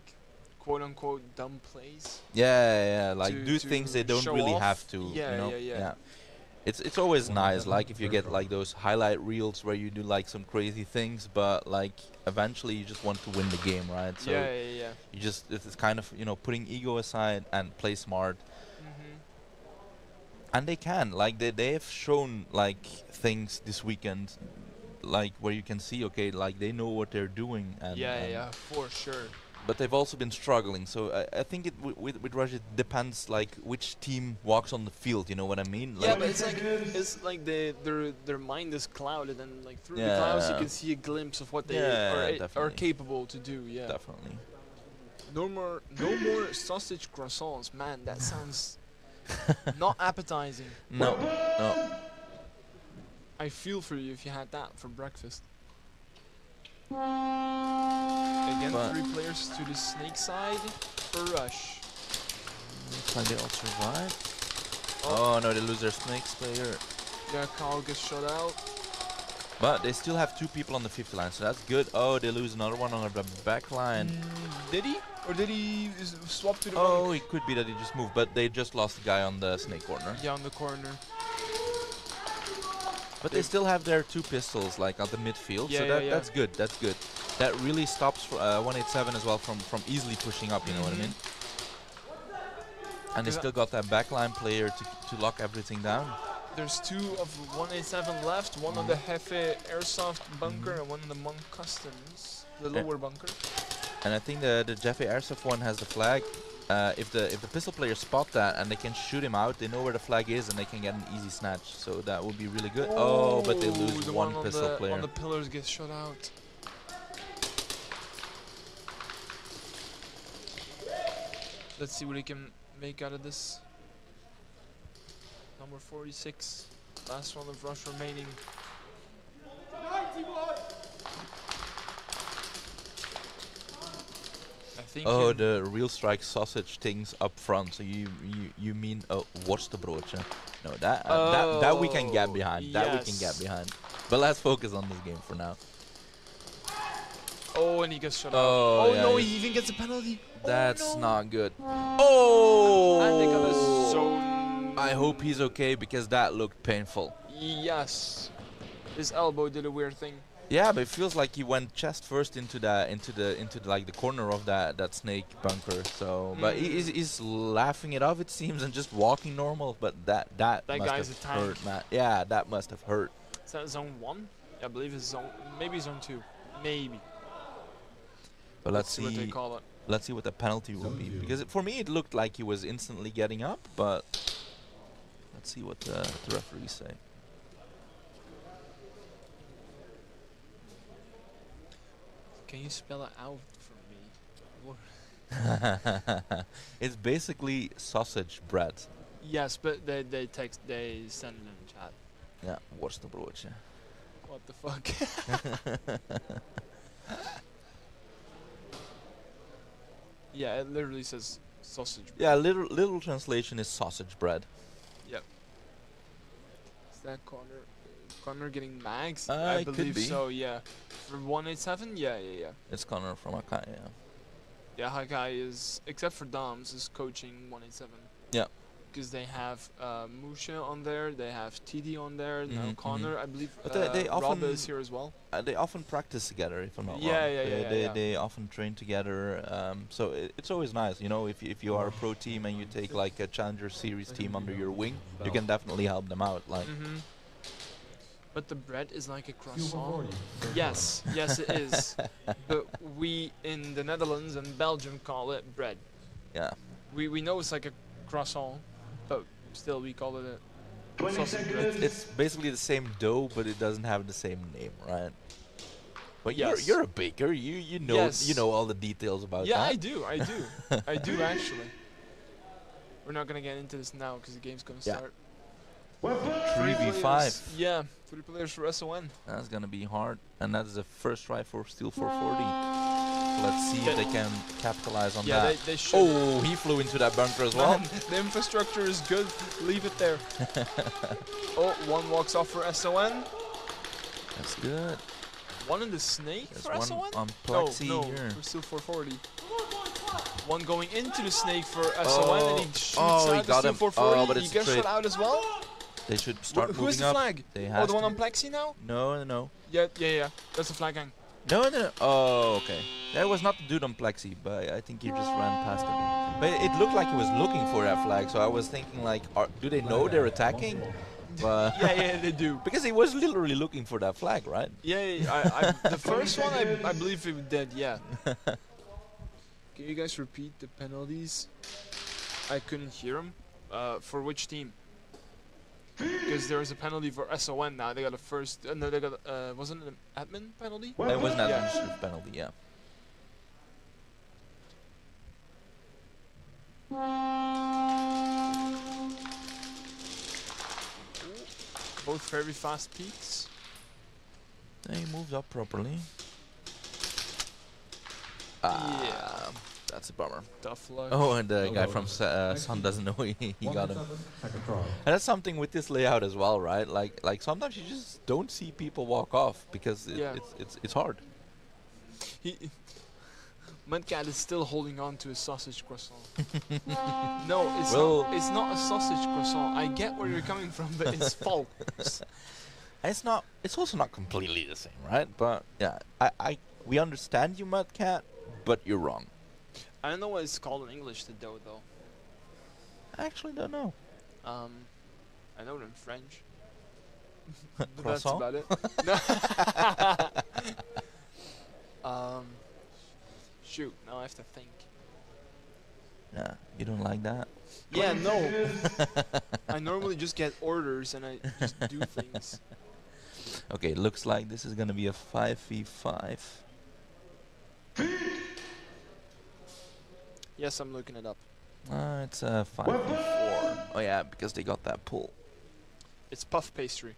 quote-unquote dumb plays. Yeah, like do things they don't really have to. Yeah. It's always nice, like if you get like those highlight reels where you do like some crazy things, but like eventually you just want to win the game, right? So yeah. you just, it's kind of, putting ego aside and play smart. And they can, like they have shown like things this weekend, like where you can see, okay, like they know what they're doing. And yeah, for sure. But they've also been struggling, so I think it with Rush it depends like which team walks on the field. You know what I mean? Yeah, but it's like their mind is clouded, and like through the clouds you can see a glimpse of what they are capable to do. Yeah, definitely. No more sausage croissants, man. That sounds not appetizing. No. I feel for you if you had that for breakfast. Again, 3 players to the snake side for Rush. Looks like they all survive. Oh no, they lose their snakes player. Yeah, Carl gets shot out. But they still have 2 people on the 50 line, so that's good. Oh, they lose another one on the back line. Did he? Or did he swap to the Oh, it could be that he just moved, but they just lost the guy on the snake corner. Yeah, on the corner. But they still have their 2 pistols like at the midfield, so that's good. That's good. That really stops 187 as well from easily pushing up. You know what I mean? And they still got that backline player to lock everything down. There's 2 of 187 left. One on the Hefe Airsoft bunker and one on the Monk Customs, the lower bunker. And I think the Jeffy Airsoft one has the flag. If the pistol players spot that and they can shoot him out, they know where the flag is and they can get an easy snatch. So that would be really good. Oh, but they lose the one pistol player. On the pillars gets shot out. Let's see what he can make out of this. Number 46, last one of Rush remaining. 91. Oh, the Realstrike sausage things up front. So you mean worstenbroodje? No, that we can get behind. That we can get behind. But let's focus on this game for now. Oh, and he gets shut out. Oh, Oh yeah, no, he even gets a penalty. That's not good. Oh! And they got a zone. I hope he's okay because that looked painful. Yes. His elbow did a weird thing. Yeah, but it feels like he went chest first into the like the corner of that snake bunker. So, but he's laughing it off, it seems, and just walking normal. But that must guy's have a tank. hurt, man. Yeah, that must have hurt. Is that zone 1? I believe it's zone, maybe zone 2, maybe. But let's see what they call it. Let's see what the penalty will be, because for me it looked like he was instantly getting up. But let's see what the referees say. Can you spell it out for me? It's basically sausage bread. Yes, but they send it in chat. Ja, worstenbroodje. What the fuck? Yeah, it literally says sausage bread. Yeah, literal translation is sausage bread. Yep. Is that Connor getting mags? It could believe be. so, yeah. For 187? Yeah. It's Connor from Akai, yeah. Yeah, Hakai is, except for Doms, is coaching 187. Yeah. Because they have Musha on there, they have TD on there, now Connor, I believe. But they Rob often is here as well. They often practice together, if I'm not wrong. Yeah. They often train together. So it's always nice, you know, if you are a pro team and you take like a Challenger Series team under your wing, you can definitely help them out. Like. But the bread is like a croissant. Yes, it is. But we in the Netherlands and Belgium call it bread. Yeah. We know it's like a croissant, but still we call it a sausage bread. It's basically the same dough, but it doesn't have the same name, right? But Yes. you're a baker. You know Yes. you know all the details about that. Yeah, I do. I do actually. We're not gonna get into this now because the game's gonna start. 3v5. Yeah, 3 players for SON. That's gonna be hard, and that's the first try for Steel 440. Let's see if they can capitalize on that. They should. Oh, he flew into that bunker as well. Man, the infrastructure is good. Leave it there. Oh, one walks off for SON. That's good. One in the snake There's for one SON? on Plexi no, here. for Steel 440. One going into the snake for SON, and he shoots out he the got Steel him. 440. Oh, but he it's gets straight. shot out as well. They should start Who is moving the up. flag? They Oh, have the one to. on Plexi now? No. Yeah. That's the flag gang. No. Oh, okay. That was not the dude on Plexi, but I think he just ran past him. But it looked like he was looking for that flag, so I was thinking like, do they know they're attacking? But Yeah, they do. because he was literally looking for that flag, right? Yeah. The first one, I believe he did, yeah. Can you guys repeat the penalties? I couldn't hear them. For which team? Because there is a penalty for SON now. They got a first. No, they got. Wasn't it an admin penalty? That was an administrative penalty, yeah. Both very fast peaks. They moved up properly. Yeah. That's a bummer. Tough luck. Oh, and the guy from Sun doesn't know he got him. And that's something with this layout as well, right? Like sometimes you just don't see people walk off because it's hard. Mudcat is still holding on to his sausage croissant. No, it's not a sausage croissant. I get where you're coming from, but it's false. It's not. It's also not completely the same, right? But yeah, we understand you, Mudcat, but you're wrong. I don't know what it's called in English, the dough, though. I actually don't know. I know it in French. But that's Croissant? about it. Shoot, now I have to think. Yeah, you don't like that? Yeah, no. I normally just get orders and I just do things. Okay, looks like this is gonna be a 5v5. Yes, I'm looking it up. It's a 5v4. Oh yeah, because they got that pull. It's puff pastry.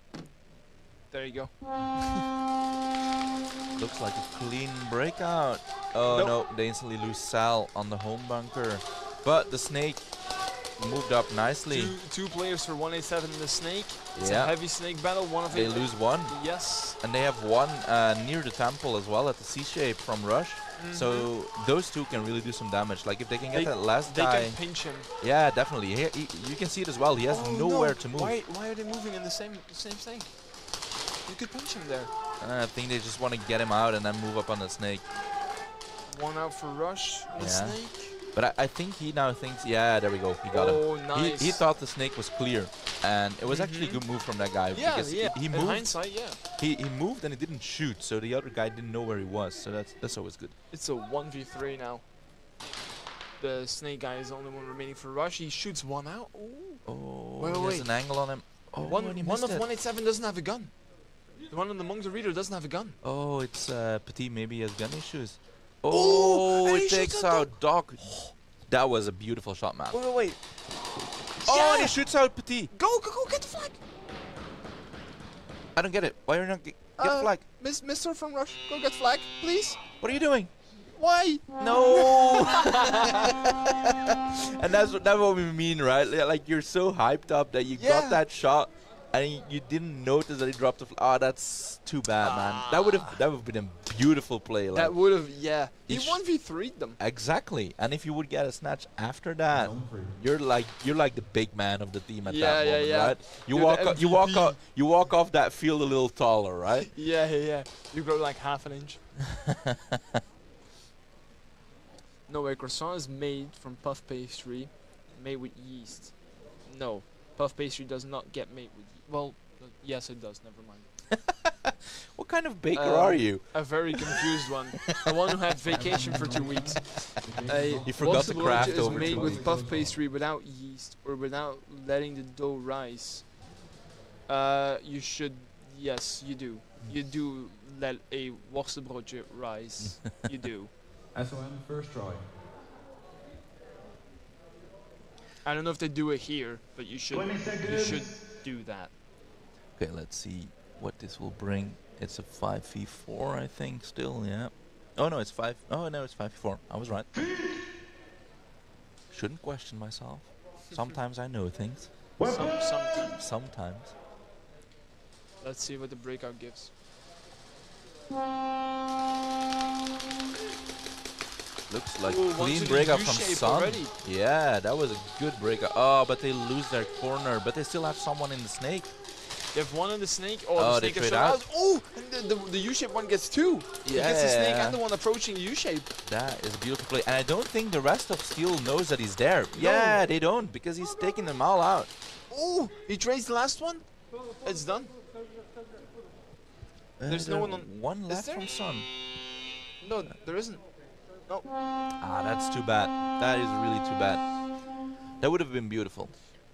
There you go. Looks like a clean breakout. Oh Nope. no, they instantly lose Sal on the home bunker. But the snake moved up nicely. Two players for 187 in the snake. It's a Yeah. heavy snake battle. One of They it. lose one. Yes. And they have one near the temple as well at the C-shape from Rush. So those two can really do some damage. Like if they can get that last they guy. can pinch him. Yeah, definitely. You can see it as well. He has nowhere to move. Why are they moving in the same snake? You could pinch him there. I think they just want to get him out and then move up on the snake. One out for Rush. The snake. But I think he now thinks, yeah, there we go. He got him. Nice. He thought the snake was clear. And it was actually a good move from that guy. Yeah, because he in moved. hindsight, yeah. He moved and he didn't shoot. So the other guy didn't know where he was. So that's always good. It's a 1v3 now. The snake guy is the only one remaining for Rush. He shoots one out. Ooh. Oh, wait, he wait. has an angle on him. Oh, one and he of missed it. 187 doesn't have a gun. The one on the Monk the Reader doesn't have a gun. Oh, it's Petit. Maybe he has gun issues. Ooh, Oh, and he it takes shoots out Doc. That was a beautiful shot, man. Wait. Oh, and he shoots out Petit. Go, get the flag. I don't get it. Why are you not get the flag? Mister from Rush, go get flag, please. What are you doing? Why? No. And that's what we mean, right? Like you're so hyped up that you got that shot, and you didn't notice that he dropped the flag. Oh, that's too bad, man. That would have been a beautiful play. Like, That would have, yeah. He 1v3'd them. Exactly. And if you would get a snatch after that, you're like the big man of the team at that moment, right? You walk off that field a little taller, right? Yeah. You grow like half an inch. No way, croissant is made from puff pastry, made with yeast. No, puff pastry does not get made with yeast. Well, yes it does, never mind. What kind of baker are you? A very confused one. The one who had vacation for 2 weeks. You forgot the craft is over made 2 with weeks. puff pastry without yeast or without letting the dough rise. You should, yes, you do. You do let a worstenbroodje rise. You do. SOM first try. I don't know if they do it here, but you should do that. Okay, let's see what this will bring. It's a 5v4, I think, still, yeah. Oh no, it's 5. Oh no, it's 5v4. I was right. Shouldn't question myself. Sometimes I know things. Sometimes. Let's see what the breakout gives. Looks like Ooh, clean onto the breakout from U-shape Sun. already. Yeah, that was a good breakout. Oh, but they lose their corner. But they still have someone in the snake. They have one in the snake. Oh, Oh, the they snake gets trade shot out. out. Oh, and the U-shape one gets two. He gets the snake and the one approaching the U-shape. That is a beautiful play. And I don't think the rest of Steel knows that he's there. Yeah, they don't, because he's taking them all out. Oh, he trades the last one. It's done. There's no one on. One Is left there? from Sun. No, there isn't. No. Ah, that's too bad. That is really too bad. That would have been beautiful.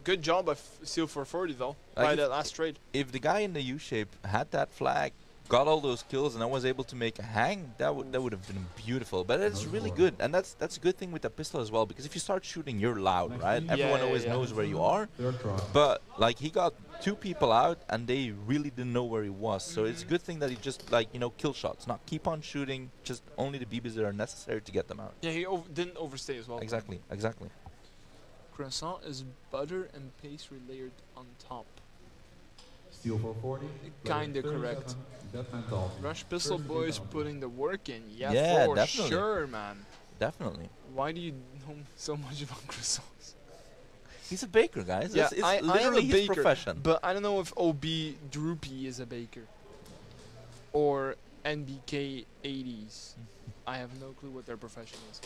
Good job by Steel 440 though. Like By if- that last trade. If the guy in the U-shape had that flag, got all those kills, and I was able to make a hang, that would have been beautiful. But it's really good, and that's a good thing with the pistol as well, because if you start shooting, you're loud, right? Everyone always knows where you are. But like he got 2 people out, and they really didn't know where he was. So it's a good thing that he just kill shots, not keep on shooting, just only the BBs that are necessary to get them out. Yeah, he didn't overstay as well. Exactly. Croissant is butter and pastry layered on top. Steel 440. Kinda correct. Death mental. Rush Pistol Boys putting the work in. Yeah, for definitely. sure, man. Definitely. Why do you know so much about croissants? He's a baker, guys. Yeah, it's I am literally a his baker, profession. but I don't know if OB Droopy is a baker. Or NBK 80s. I have no clue what their profession is.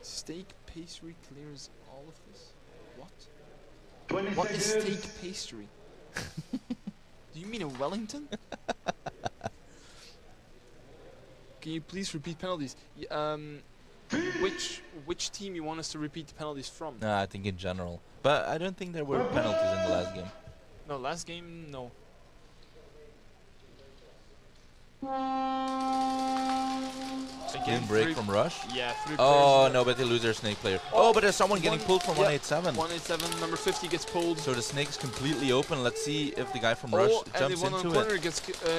Steak pastry clears all of this? What? What is steak pastry? Do you mean a Wellington? Can you please repeat penalties? Which team you want us to repeat the penalties from? I think in general. But I don't think there were penalties in the last game. No, last game, no. Again, break from Rush? Yeah, 3 Oh, players. no, but they lose their snake player. Oh, but there's someone getting pulled from 187. 187, number 50 gets pulled. So the snake's completely open. Let's see if the guy from Rush and jumps the one on the into corner it.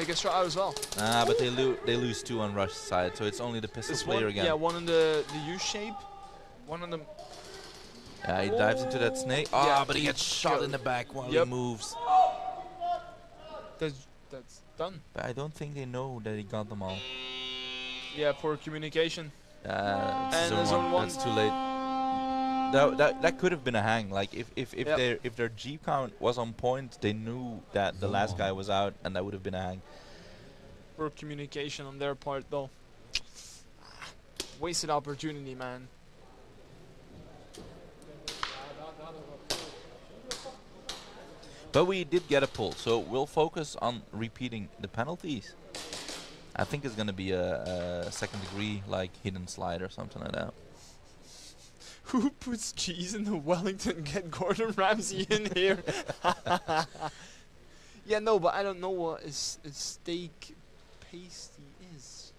gets shot out as well. Ah, but they lose 2 on Rush's side, so it's only the pistol This player one, again. yeah, one in the U shape, one on the. Yeah, he dives into that snake. Ah, but he gets shot in the back while he moves. That's done. But I don't think they know that he got them all. Yeah, poor communication. And the zone one. That's too late. That could have been a hang. Like if their G count was on point, they knew that the last guy was out, and that would have been a hang. Poor communication on their part, though. Wasted opportunity, man. But we did get a pull, so we'll focus on repeating the penalties. I think it's gonna be a second degree, like hidden slide or something like that. Who puts cheese in the Wellington? Get Gordon Ramsay in here. Yeah, no, but I don't know what a steak pasty is.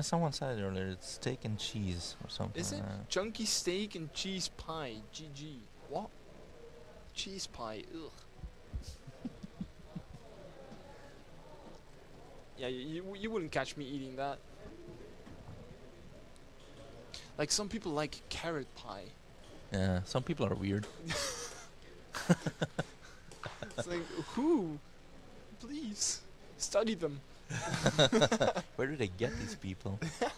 Someone said it earlier, it's steak and cheese or something. Is it? Chunky steak and cheese pie. GG. What? Cheese pie. Ugh. Yeah, you wouldn't catch me eating that. Like, some people like carrot pie. Yeah, some people are weird. It's like, who? Please, study them. Where do they get these people? I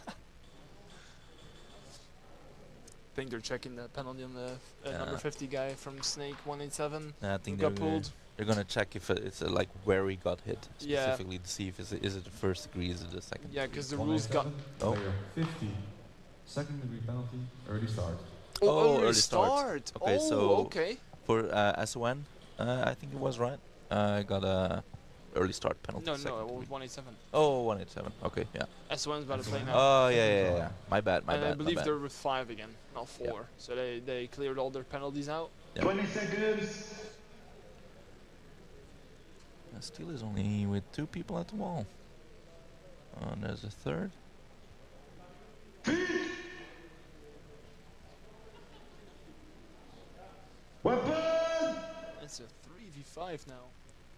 think they're checking the penalty on the number 50 guy from Snake 187. I think got pulled. They're gonna check if it's like where he got hit specifically Yeah. to see if is it the first degree, is it the second? Yeah, because the rules got. Player 50. Second degree penalty. Early start. Oh, early start. Okay, oh, so okay. for SON, I think it was right. Got a early start penalty. No, second it was degree. 187. Oh, 187. Okay, yeah. S1's about to play now. Oh yeah. My bad. And I believe they're with 5 again, not 4. Yeah. So they cleared all their penalties out. Yeah. 20 seconds. Steel is only with 2 people at the wall. And there's a third. Weapon! It's a 3v5 now.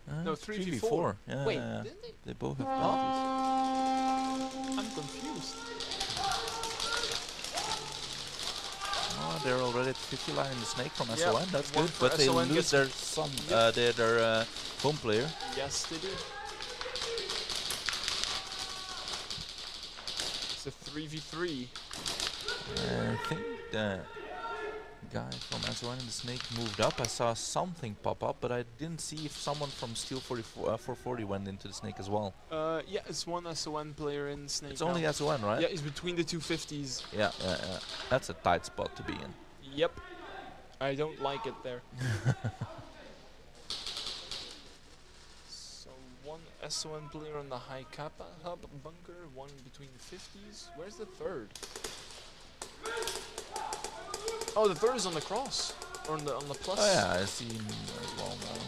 No, No, 3v4. Yeah, Wait, yeah. didn't they? They both have penalties. I'm confused. Oh, they're already at 50 line in the snake from Yep, SON. That's one good, for but they SON lose gets- their their home player. Yes, they do. It's a 3v3. I think the guy from SON in the snake moved up. I saw something pop up, but I didn't see if someone from Steel 440 went into the snake as well. Yeah, it's one SON player in Snake. It's only now. SON, right? Yeah, he's between the two 50s. Yeah. That's a tight spot to be in. Yep. I don't like it there. So one SON player on the high kappa hub bunker, one between the 50s. Where's the third? Oh, the third is on the cross, or on the plus. Oh yeah, I see him as well now.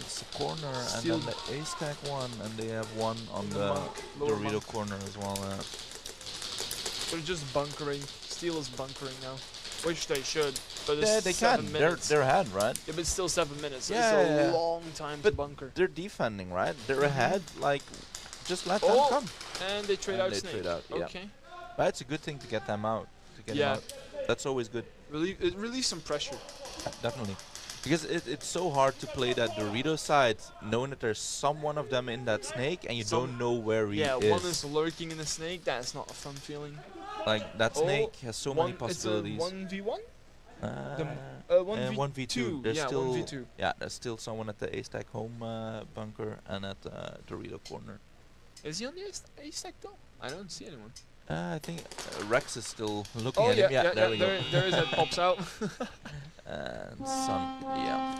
It's a corner Steel. and then the ace stack one, and they have one on The the monk, lower Dorito monk. corner as well. They're just bunkering. Steel is bunkering now, which they should. But Yeah, it's they 7 can. minutes. They're ahead, right? Yeah, but it's still 7 minutes. So Yeah, it's a yeah. long time to But bunker. they're defending, right? They're ahead. Like, just let Oh, them come. and they trade And out they Snake. trade out, yeah. Okay. But it's a good thing to get them out. To get Yeah. them out. That's always good. It relieves some pressure. Definitely. Because it's so hard to play that Dorito side, knowing that there's someone of them in that snake, and you don't know where he Yeah, is. one is lurking in the snake. That's not a fun feeling. Like, that snake has so many possibilities. It's a 1v1? 1v2. There's yeah, still 1v2. Yeah, there's still someone at the A-stack home bunker and at Dorito corner. Is he on the ace stack though? I don't see anyone. I think Rex is still looking Oh at yeah, him. Yeah, there we go. there is that pops out. And Sun, yeah.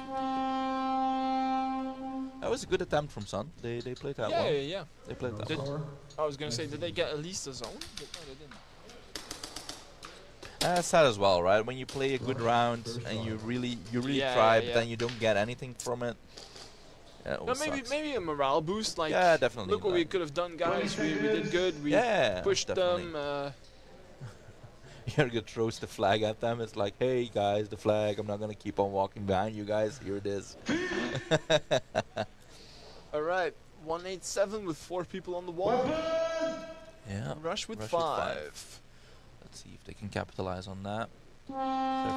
That was a good attempt from Sun. They played that well. Yeah. They played that Did, well. I was gonna say, did they get at least a zone? But no, they didn't. That's sad as well, right? When you play a good round and you really Yeah, try, yeah. but then you don't get anything from it. It No, always sucks. maybe a morale boost. Like, Yeah, definitely, Look what we like- could have done, guys. We did good. We Yeah, pushed definitely. them. Jurgen throws the flag at them. It's like, hey guys, the flag. I'm not gonna keep on walking behind you guys. Here it is. All right, 187 with 4 people on the wall. Yeah. Rush with Rush 5. Let's see if they can capitalize on that. Their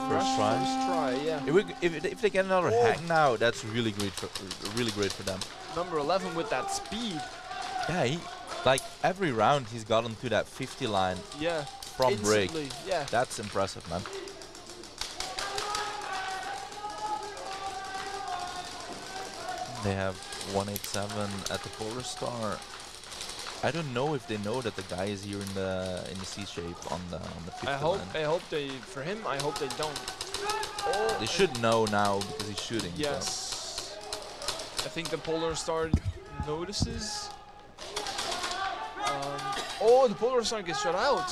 first try. First try, yeah. If they get another hang now, that's really great for them. Number 11 with that speed. Yeah, like every round he's gotten to that 50 line. Yeah. From break. Yeah. That's impressive, man. They have 187 at the Polar Star. I don't know if they know that the guy is here in the C shape on the 50 line. I hope they, for him, I hope they don't. Oh, they should know now because he's shooting. Yes. So. I think the Polar Star notices. Oh, the Polar Star gets shut out.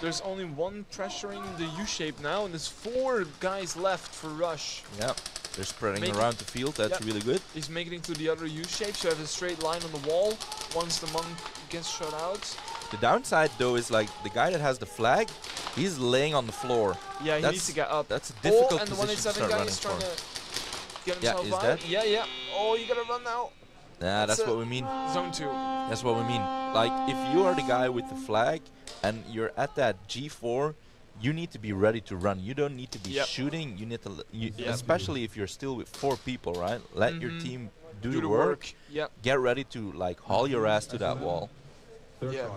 There's only one pressuring the U-shape now, and there's 4 guys left for rush. Yep. They're spreading around the field. That's really good. He's making it to the other U-shape, so you have a straight line on the wall once the monk gets shut out. The downside, though, is like the guy that has the flag, he's laying on the floor. Yeah, he needs to get up. That's a difficult and the position to 187 start guy running is trying for. to get himself out. Dead? Yeah. Oh, you gotta run now. Yeah, that's what we mean. Zone 2. That's what we mean. Like, if you are the guy with the flag and you're at that G4, you need to be ready to run. You don't need to be shooting. You need to, especially if you're still with 4 people, right? Let your team do the work. Yep. Get ready to like haul your ass to that wall. Yeah,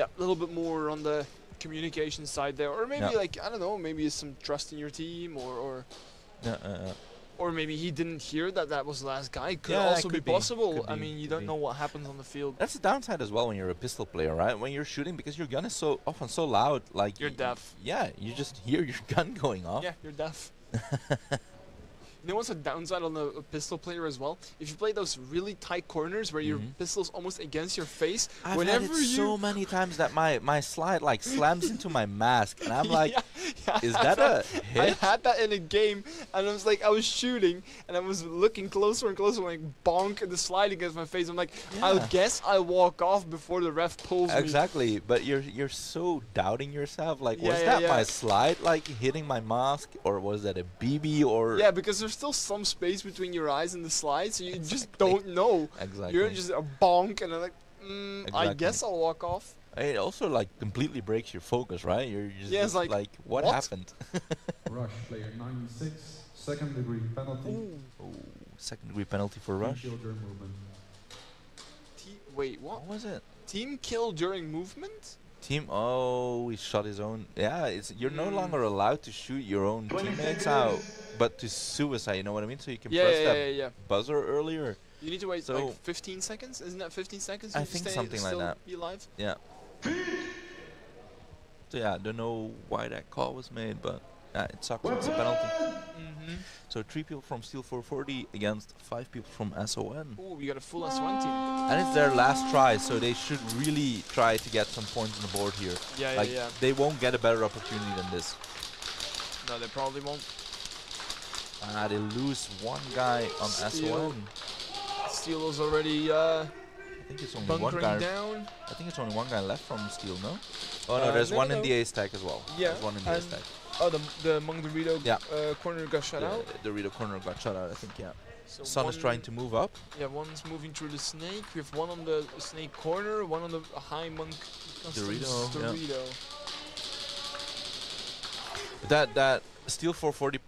a little bit more on the communication side there, or maybe like I don't know, maybe some trust in your team, or maybe he didn't hear that was the last guy. Could also be possible. I mean, you don't know what happens on the field. That's the downside as well when you're a pistol player, right? When you're shooting, because your gun is so often so loud, like you're deaf. Yeah, you just hear your gun going off. Yeah, you're deaf. You know what's a downside on a pistol player as well? If you play those really tight corners where your pistol's almost against your face, I've had it so many times that my slide like slams into my mask, and I'm like, is that a hit? I had that in a game, and I was like, I was shooting, and I was looking closer and closer, like bonk, and the slide against my face. I'm like, I guess I walk off before the ref pulls me. Exactly, but you're so doubting yourself. Like, was that my slide like hitting my mask, or was that a BB, or? Yeah, because there's still some space between your eyes and the slide, so you just don't know. Exactly. You're just a bonk, and I'm like, I guess I'll walk off. It also like completely breaks your focus, right? You're just like what happened? Rush player 96, second degree penalty. Ooh, second degree penalty for Rush. Wait, what was it? Team kill during movement? He shot his own. Yeah, you're no longer allowed to shoot your own teammates out, but to suicide. You know what I mean? So you can press that buzzer earlier. You need to wait like 15 seconds. Isn't that 15 seconds? I think something like that. Be alive? Yeah. So yeah, I don't know why that call was made, but it sucks. It's a penalty. So 3 people from Steel 440 against 5 people from SON. Ooh, we got a full SON team. And it's their last try, so they should really try to get some points on the board here. Yeah, They won't get a better opportunity than this. No, they probably won't. They lose 1 guy on SON. Steel is already I think it's only one guy down. I think it's only 1 guy left from Steel, no? Oh no, there's one in the A stack as well. Yeah. There's one in the A stack. Oh, the Monk Dorito corner got shut out? The Dorito corner got shut out, I think, yeah. So Sun is trying to move up. Yeah, one's moving through the snake. We have one on the snake corner, one on the high Monk Dorito. That Steel 440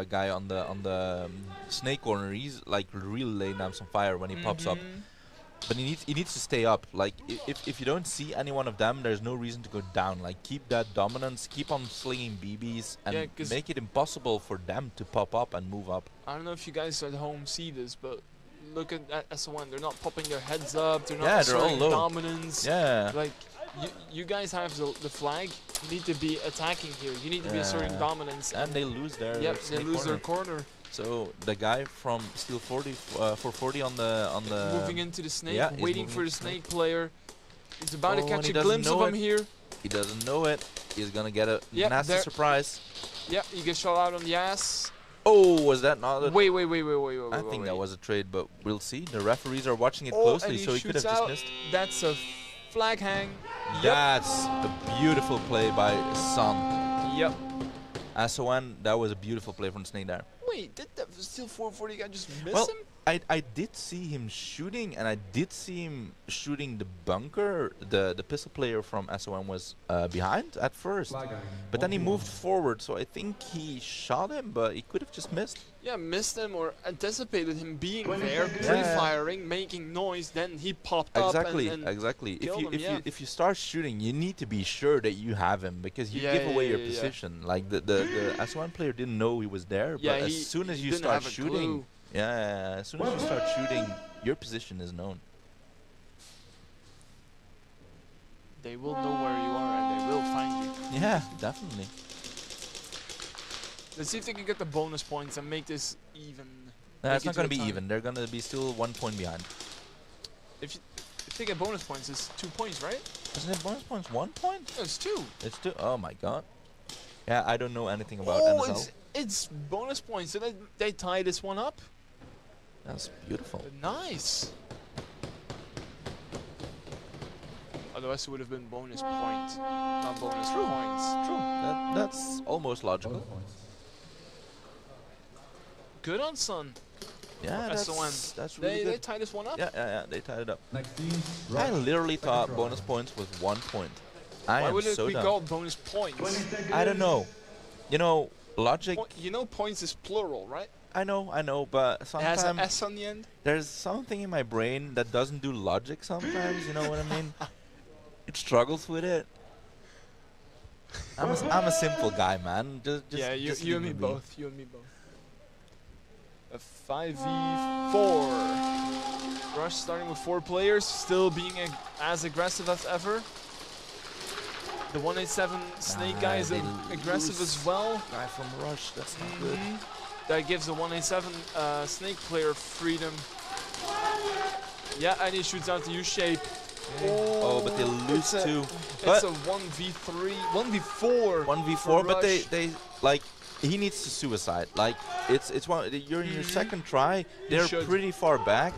guy on the snake corner, he's like really laying down some fire when he pops up. But he needs to stay up. Like if you don't see any one of them, there's no reason to go down. Like keep that dominance, keep on slinging BBs, and make it impossible for them to pop up and move up. I don't know if you guys at home see this, but look at S1. They're not popping their heads up. They're not asserting dominance. Yeah. Like you guys have the flag. You need to be attacking here. You need to be asserting dominance. And they lose their their corner. So the guy from Steel 440 on the moving into the snake, waiting for the snake player. He's about to catch a glimpse of him here. He doesn't know it. He's gonna get a nasty surprise. Yeah, he gets shot out on the ass. Oh, was that not? Wait. I think that was a trade, but we'll see. The referees are watching it closely, so he could have dismissed. That's a flag hang. That's a beautiful play by Sun. Yep. SON, that was a beautiful play from Snake there. Wait, did that Steel 440 guy just miss him? I did see him shooting, and I did see him shooting the bunker. The pistol player from SOM was behind at first, but then he moved forward, so I think he shot him, but he could have just missed. Yeah, missed him or anticipated him being there, pre-firing, making noise, then he popped up and exactly. killed him, If you start shooting, you need to be sure that you have him, because you give away your position. Like the S1 player didn't know he was there, but as soon as you start shooting, as soon as you start shooting, your position is known. They will know where you are and they will find you. Yeah, definitely. Let's see if they can get the bonus points and make this even. It's not going to be even. They're going to be still 1 point behind. If they get bonus points, it's 2 points, right? Isn't it bonus points 1 point? No, it's 2. It's 2. Oh my god. Yeah, I don't know anything about NSL. NSL. It's bonus points. So they tie this one up. That's beautiful. Nice. Otherwise, it would have been bonus points, not bonus points. True. That's almost logical. Good on Sun. Yeah, that's really good. They tied this one up. Yeah, they tied it up. I literally thought bonus points was 1 point. Why would it be called bonus points? I don't know. You know, logic. You know, points is plural, right? I know, but sometimes it has an S on the end. There's something in my brain that doesn't do logic sometimes. You know what I mean? It struggles with it. I'm a simple guy, man. Just you and me both. You and me both. A 5v4. Rush starting with 4 players, still being as aggressive as ever. The 187 Snake guy is aggressive as well. Guy from Rush, that's not good. That gives the 187 Snake player freedom. Yeah, and he shoots out the U-shape. Oh, but they lose too. It's a 1v3, 1v4. 1v4, but they like, he needs to suicide. Like, it's one. You're in your second try. They're pretty far back.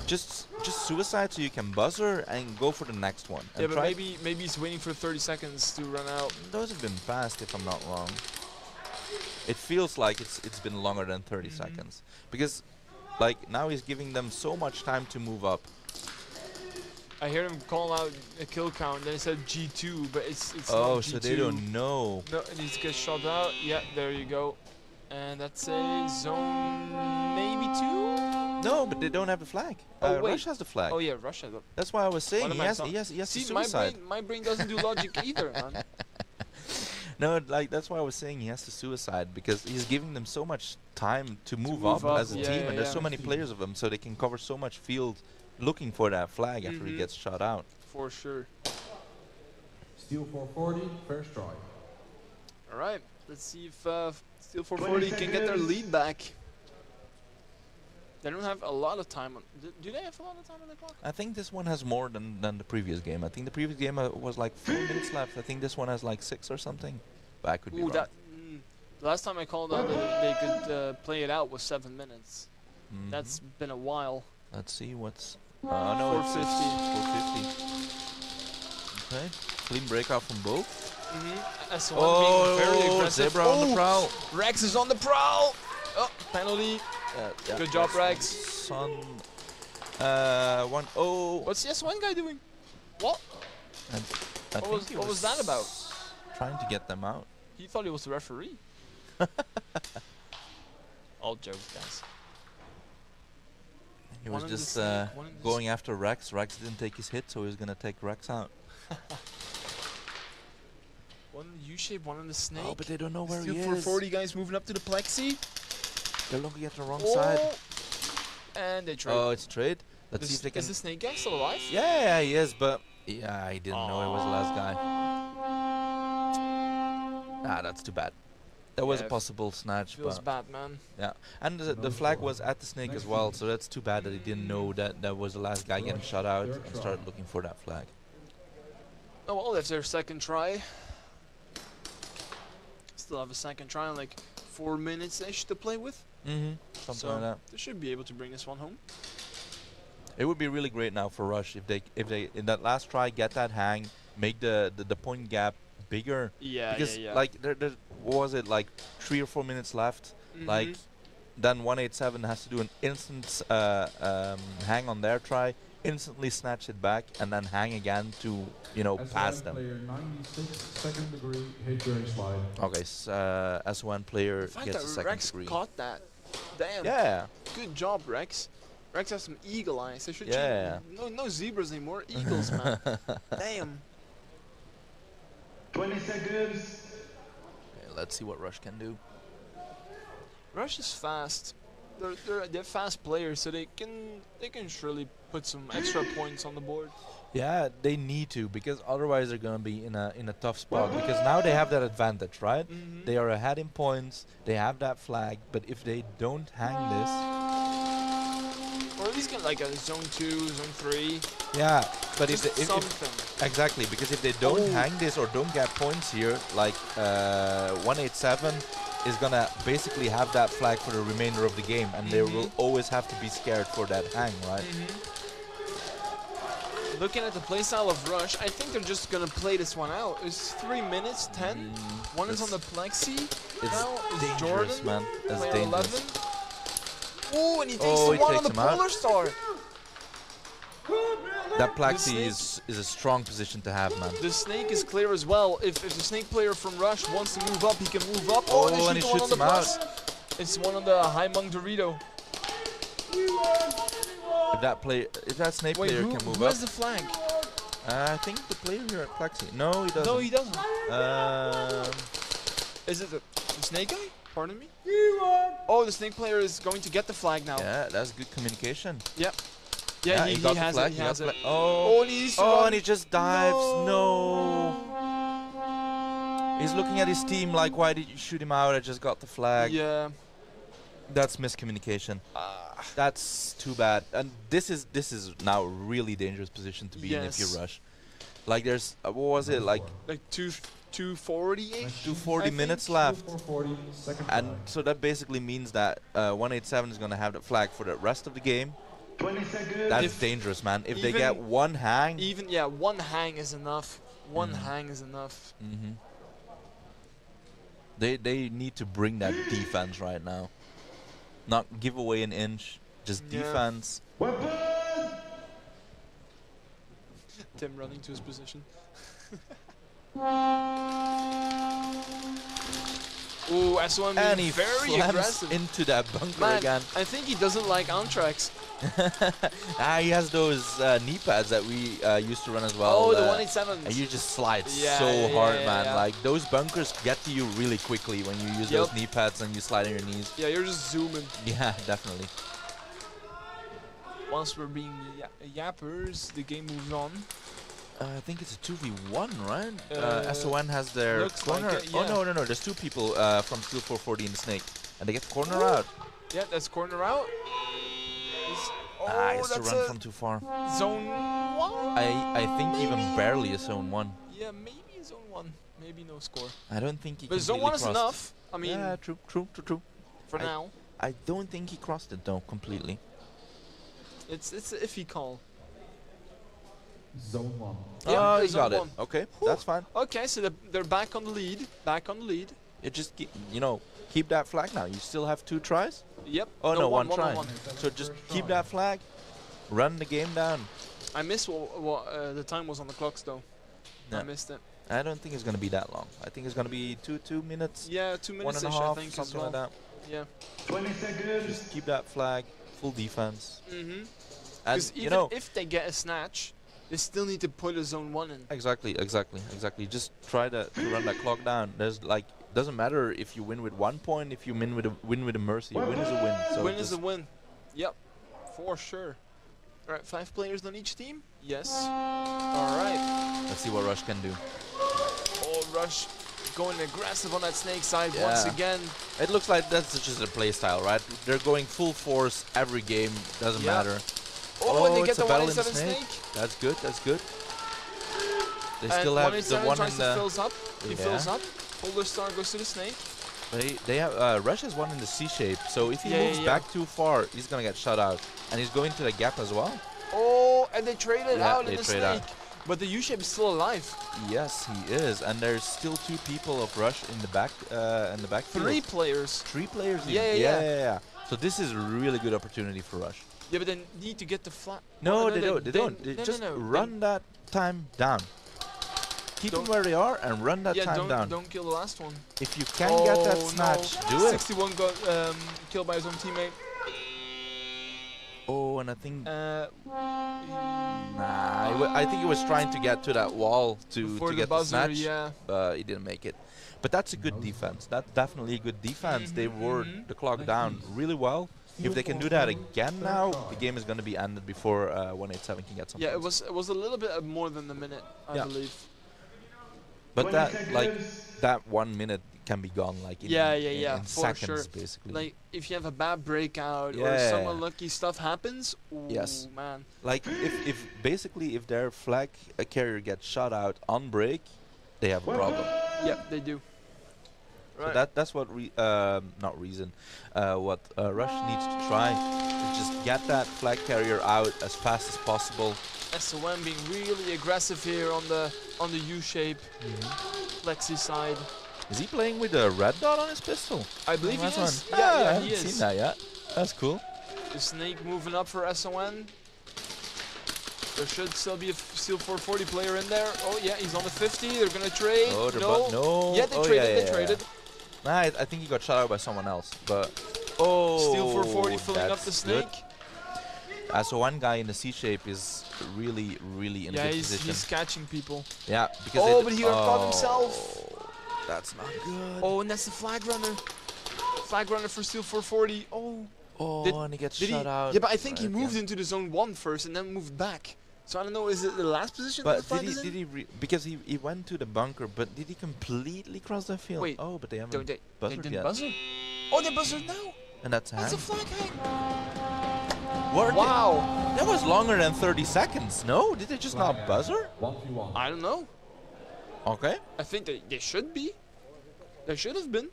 Just suicide so you can buzzer and go for the next one. Yeah, but maybe he's waiting for 30 seconds to run out. Those have been fast, if I'm not wrong. It feels like it's been longer than 30 seconds, because like now he's giving them so much time to move up. I hear him call out a kill count, then he said G2, but it's oh, not G2. So they don't know. No, it needs to get shot out. Yeah, there you go. And that's a zone maybe 2? No, but they don't have the flag. Oh, wait. Rush has the flag. Oh yeah, Rush has the. That's why I was saying he has to See, suicide. my brain doesn't do logic either, man. No, like that's why I was saying he has to suicide, because he's giving them so much time to move up as a team, and there's so many players of them, so they can cover so much field looking for that flag after he gets shot out. For sure. Steel 440, first try. All right, let's see if Steel 440 can get their lead back. They don't have a lot of time on. Do they have a lot of time on the clock? I think this one has more than the previous game. I think the previous game was like 4 minutes left. I think this one has like 6 or something. But I could be wrong. The last time I called out that they could play it out was 7 minutes. That's been a while. Let's see what's. No, 450. It's 450. Okay, clean breakout from both. S1 being very aggressive. Zebra on the prowl. Rex is on the prowl. Oh, penalty. Good job, Rex. Sun. 1-0. What's the S1 guy doing? What? What was that about? Trying to get them out. He thought he was the referee. All jokes, guys. He was just going after Rex. Rex didn't take his hit, so he was gonna take Rex out. One in the U-shape, one in the snake. Oh, but they don't know where he is. 440 guys moving up to the plexi. They're looking at the wrong side. And they trade. Oh, it's trade. Let's see if they can. Is the snake guy still alive? Yeah, he is, but yeah, he didn't know it was the last guy. Ah, that's too bad. That was a possible snatch. Feels but bad, man. Yeah, and the flag was at the snake as well, so that's too bad that he didn't know that that was the last guy getting shot out and started looking for that flag. Oh well, that's their second try. Still have a second try in like 4 minutes-ish to play with. Something like that. They should be able to bring this one home. It would be really great now for Rush if they in that last try get that hang, make the point gap bigger. Yeah, because yeah. like there what was it, like 3 or 4 minutes left. Like then 187 has to do an instant hang on their try, instantly snatch it back, and then hang again to, you know, pass them. Player 96, second degree, hit during slide. Okay, S1 player The fact gets a that second Rex degree. caught that. Damn. Yeah. Good job, Rex. Rex has some eagle eyes. They should Yeah. no zebras anymore. Eagles, man. Damn. 20 seconds. Okay, let's see what Rush can do. Rush is fast. They're fast players, so they can surely put some extra points on the board. Yeah, they need to, because otherwise they're gonna be in a tough spot. Because now they have that advantage, right? They are ahead in points. They have that flag, but if they don't hang this, or at least get like a zone 2, zone 3. yeah. But Just if something. exactly, because if they don't hang this or don't get points here, like 187 is gonna basically have that flag for the remainder of the game, and they will always have to be scared for that hang, right? Looking at the playstyle of Rush, I think they're just gonna play this one out. It's 3 minutes 10. One is on the plexi. Now is dangerous, Jordan, man. That's player dangerous. 11. Oh, and he takes the one on the Polar Star. That plexi is a strong position to have, man. The snake is clear as well. If the snake player from Rush wants to move up, he can move up. Oh, and and he the one shoots on the him plus. It's one on the high mung Dorito. If that snake player can move who up, has the flag? I think the player here at plexi. No, he doesn't. No, he doesn't. Is it the snake guy? Pardon me? Oh, the snake player is going to get the flag now. Yeah, that's good communication. Yep. Yeah, he got has the flag. it. He has it. Oh, Oh, and he just dives. No. He's looking at his team like, why did you shoot him out? I just got the flag. Yeah. That's miscommunication. That's too bad. And this is now a really dangerous position to be in if you rush. Like there's what was it like 240-ish? 240 minutes left. 440, second And flag. so that basically means that 187 is going to have the flag for the rest of the game. 20 seconds. That's dangerous, man. If they get one hang. One hang is enough. One hang is enough. They need to bring that defense right now. Not give away an inch, just defense. Tim running to his position. Ooh, S1 And he very slams aggressive into that bunker Man, again. I think he doesn't like Antrax. He has those knee pads that we used to run as well. Oh, the 187s. And you just slide Yeah, so yeah, hard, yeah, man. yeah. Like those bunkers get to you really quickly when you use those knee pads and you slide on your knees. Yeah, you're just zooming. Yeah, definitely. Once we're being yappers, the game moves on. I think it's a 2v1, right? SON has their looks corner. like it, Oh, yeah. no. There's two people from Steel 440 in the snake. And they get the corner out. Yeah, that's corner out. He has to run from too far. Zone 1? I think even barely a zone 1. Yeah, maybe zone 1. Maybe no score. I don't think he But zone 1 is crossed. enough. I mean, yeah, true. for now. I don't think he crossed it though completely. It's an iffy call. Zone 1. Oh, he zone got it. 1. Okay, that's fine. Okay, so they're back on the lead. You just keep that flag now. You still have 2 tries? Yep. Oh no, one try. One. So just keep that flag. Run the game down. I missed what the time was on the clocks though. Yeah. I missed it. I don't think it's gonna be that long. I think it's gonna be 2 minutes. Yeah, 2 minutes 1.5, I think as something well. like that. Yeah. 20 seconds. Just keep that flag, full defense. Because And even if they get a snatch, they still need to put a zone 1 in. Exactly. Just try to run that clock down. There's doesn't matter if you win with 1 point, if you win with a mercy. A win is a win. So win is a win. Yep, for sure. Alright, 5 players on each team? Yes. Alright. Let's see what Rush can do. Oh, Rush going aggressive on that snake side once again. It looks like that's just a play style, right? They're going full force every game. Doesn't matter. Oh, and they get it's the a battle in the 187 snake. snake. That's good. They And still have the 187 one tries in to the. fills up. He fills up. Polar Star goes to the snake. They have Rush has one in the C shape, so if he moves back too far, he's gonna get shut out, and he's going to the gap as well. Oh, and they traded out they in the trade snake. out. But the U-shape is still alive. Yes, he is, and there's still 2 people of Rush in the back. 3 players. 3 players. Yeah. So this is a really good opportunity for Rush. Yeah, but they need to get the flag. No, they don't. They don't. They just run that time down. Keep them where they are and run that time down. Don't kill the last one. If you can get that snatch, do it. 61 got killed by his own teammate. Oh, and I think... Nah, I think he was trying to get to that wall to get the snatch. Yeah. He didn't make it. But that's a good defense. That's definitely a good defense. They wore the clock down really well. If they can do that again now, the game is going to be ended before 187 can get something. Yeah, it was a little bit more than a minute, I believe. But that 1 minute can be gone like in, in for seconds, sure. basically. Like if you have a bad breakout or some unlucky stuff happens, ooh, man. Like if basically if their flag carrier gets shot out on break, they have a problem. Yeah, they do. Right. So that's what what Rush needs to try is just get that flag carrier out as fast as possible. SOM being really aggressive here on the U shape, Lexi side. Is he playing with a red dot on his pistol? I believe he is. Yeah, I haven't seen that yet. That's cool. The snake moving up for SON. There should still be a Steel 440 player in there. Oh yeah, he's on the 50. They're gonna trade. Oh, no. Yeah, they traded. They traded. Nah, I think he got shot out by someone else. But Steel 440 filling up the snake. So one guy in the C shape is really in a good position. He's catching people. Yeah, because but he got himself. That's not good. Oh, and that's the flag runner. Flag runner for Steel 440. And he gets shot out. Yeah, but I think he moved into the zone 1 first and then moved back. So I don't know, is it the last position? But did he because he went to the bunker, but did he completely cross the field? Wait, but they haven't buzzed didn't yet. buzzer? Oh, they buzzed now. And that's a flag hang. Wow. That was longer than 30 seconds. No, did they just not buzzer? I don't know. Okay. I think they should be. They should have been.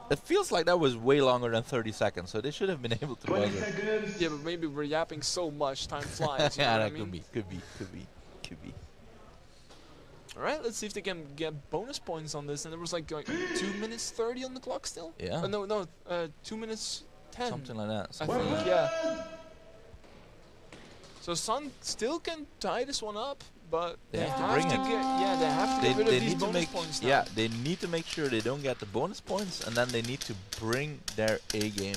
It feels like that was way longer than 30 seconds, so they should have been able to buzzer. Yeah, but maybe we're yapping so much, time flies. Yeah, that could be. Alright, let's see if they can get bonus points on this. And there was like 2 minutes 30 on the clock still? Yeah. 2 minutes 10. Something like that. I think, yeah. So Sun still can tie this one up, but they have to bring it. They have to get rid of these bonus points now. Yeah, they need to make sure they don't get the bonus points, and then they need to bring their A game.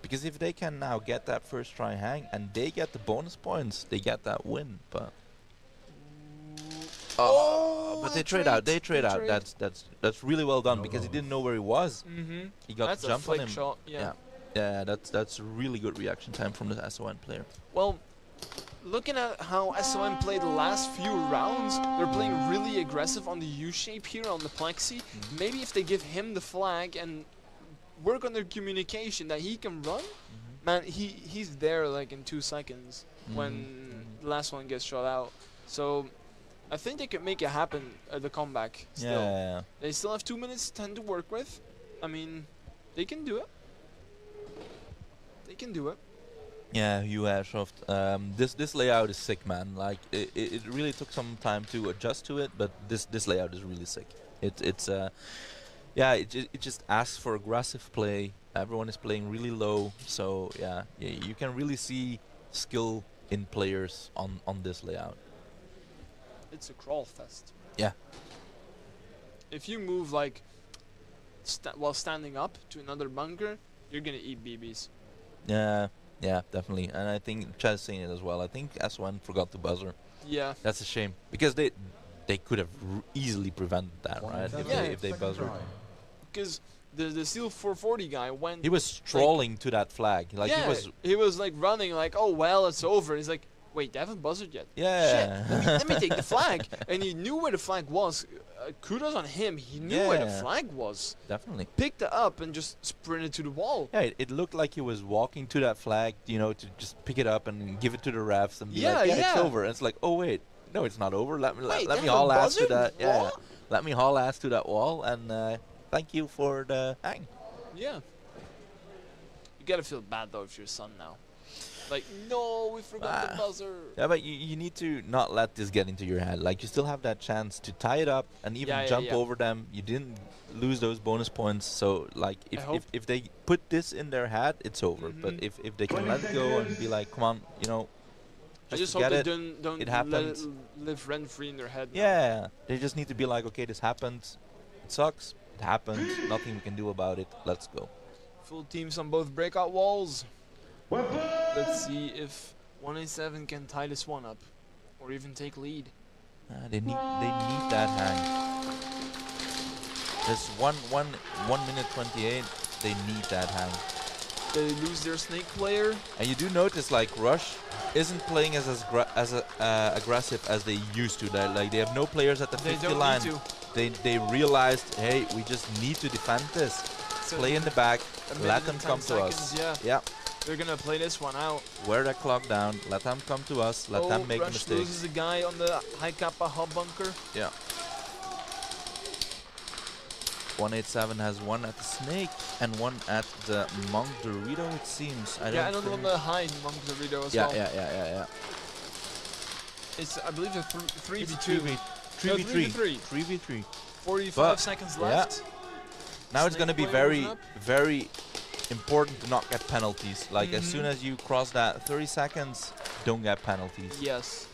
Because if they can now get that first try hang and they get the bonus points, they get that win. But but they trade out. They trade out. That's really well done because he didn't know where he was. He got the jump on him. Shot, yeah. Yeah, that's a really good reaction time from the SON player. Well, looking at how SON played the last few rounds, they're playing really aggressive on the U-shape here on the Plexi. Maybe if they give him the flag and work on their communication that he can run, man, he's there like in 2 seconds when the last one gets shot out. So I think they can make it happen at the comeback still. Yeah. They still have 2 minutes 10 to work with. I mean, they can do it. They can do it. Yeah, Airsoft. This layout is sick, man. Like it really took some time to adjust to it, but this layout is really sick. It just asks for aggressive play. Everyone is playing really low, so yeah, you can really see skill in players on this layout. It's a crawl fest. Yeah. If you move like while standing up to another bunker, you're gonna eat BBs. Yeah, definitely. And I think Chad's saying it as well. I think S1 forgot to buzzer. Yeah. That's a shame because they could have easily prevented that, right? If they buzzered. Because the Steel 440 guy went. He was strolling to that flag. Like he was like running like, oh well, it's over. He's like, wait, they haven't buzzed yet. Yeah. Shit, let me take the flag. And he knew where the flag was. Kudos on him. He knew where the flag was. Definitely. Picked it up and just sprinted to the wall. Yeah, it looked like he was walking to that flag, to just pick it up and give it to the refs and be like, it's over. And it's like, oh wait, no, it's not over. Let me haul ass to that. Yeah. Let me haul ass to that wall and thank you for the hang. Yeah. You gotta feel bad though if you're Sun now. Like, no, we forgot the buzzer. Yeah, but you need to not let this get into your head. Like, you still have that chance to tie it up and even jump over them. You didn't lose those bonus points. So, like, if they put this in their head, it's over. But if they can let it go and be like, come on, you know, I just hope they don't let it live rent-free in their head. Yeah, they just need to be like, okay, this happened. It sucks. It happened. Nothing we can do about it. Let's go. Full teams on both breakout walls. Let's see if 187 can tie this one up, or even take lead. They need that hang. There's 1 minute 28. They need that hang. They lose their snake player. And you do notice, like, Rush isn't playing as aggressive as they used to. They have no players at the 50 line. They realized, hey, we just need to defend this. So play in the back, let them come to us. Yeah. They're gonna play this one out. Wear that clock down, let them come to us, let them make Rush mistakes. loses a guy on the high kappa hub bunker. Yeah. 187 has one at the snake and one at the monk Dorito, it seems. And on the high monk Dorito as well. Yeah. It's, I believe, a 3v2. 3v3. 3v3. 45 seconds left. Yeah. Now it's going to be very, very important to not get penalties. Like, as soon as you cross that 30 seconds, don't get penalties. Yes.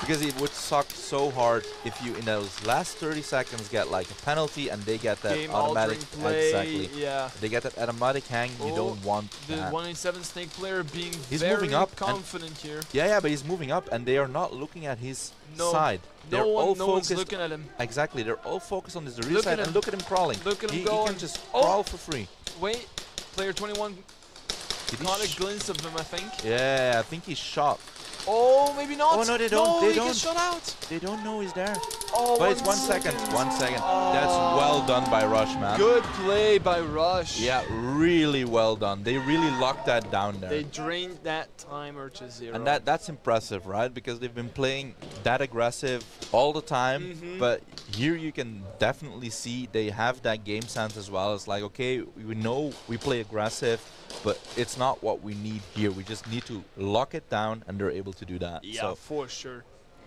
Because it would suck so hard if you, in those last 30 seconds, get like a penalty and they get that Game automatic play, exactly. Yeah. They get that automatic hang. You don't want the that. 187 snake player being He's very moving up confident here. Yeah, but he's moving up and they are not looking at his side. No one's looking at him. Exactly. They're all focused on this Dorito side and look at him crawling. Look at him he going. can just crawl for free. Wait, player 21 caught a glimpse of him, I think. Yeah, I think he's shot. Oh, maybe not. Oh no, they don't. They he don't. gets shot out. They don't know he's there. Oh, but it's 1 second. 1 second. That's well done by Rush, man. Good play by Rush. Yeah, really well done. They really locked that down there. They drained that timer to 0. And that's impressive, right? Because they've been playing that aggressive all the time. But here you can definitely see they have that game sense as well. It's like, okay, we know we play aggressive, but it's not what we need here. We just need to lock it down, and they're able to do that. Yeah, so for sure.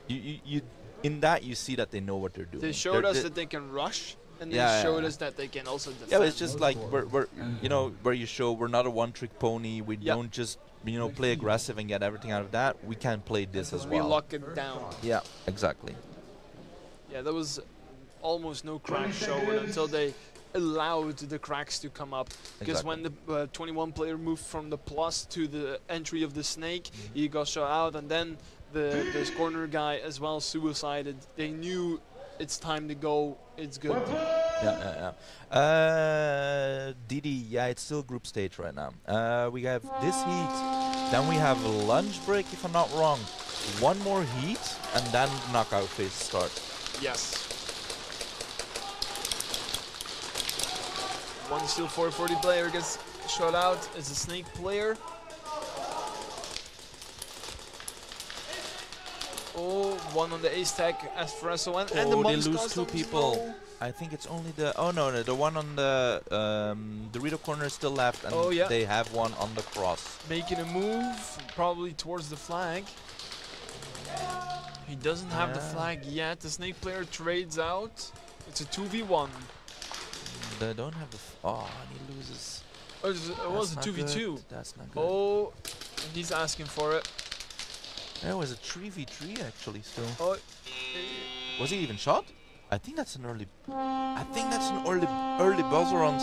You in that you see that they know what they're doing. They showed us that they can rush, and they showed us that they can also defend. Yeah, but it's just like we're you know, where you show we're not a one-trick pony. We don't just play aggressive and get everything out of that. We can play this as well. We lock it down. Yeah, exactly. Yeah, there was almost no cracks shown until they allowed the cracks to come up. Because when the 21 player moved from the plus to the entry of the snake, he got shot out, and then this corner guy as well suicided. They knew it's time to go. It's good. Didi, yeah, it's still group stage right now. We have this heat, then we have a lunch break, if I'm not wrong. One more heat, and then knockout phase start. Yes. One Steel 440 player gets shot out as a snake player. Oh, one on the ace tag as for SON. And the they lose 2 people. I think it's only the the one on the Dorito corner is still left, and they have one on the cross. Making a move, probably towards the flag. He doesn't have the flag yet. The snake player trades out. It's a 2v1. They don't have the. And he loses. Oh, it was a 2v2. That's not good. Oh, he's asking for it. It was a 3v3 actually still. Oh. Was he even shot? I think that's an early. I think that's an early buzzer on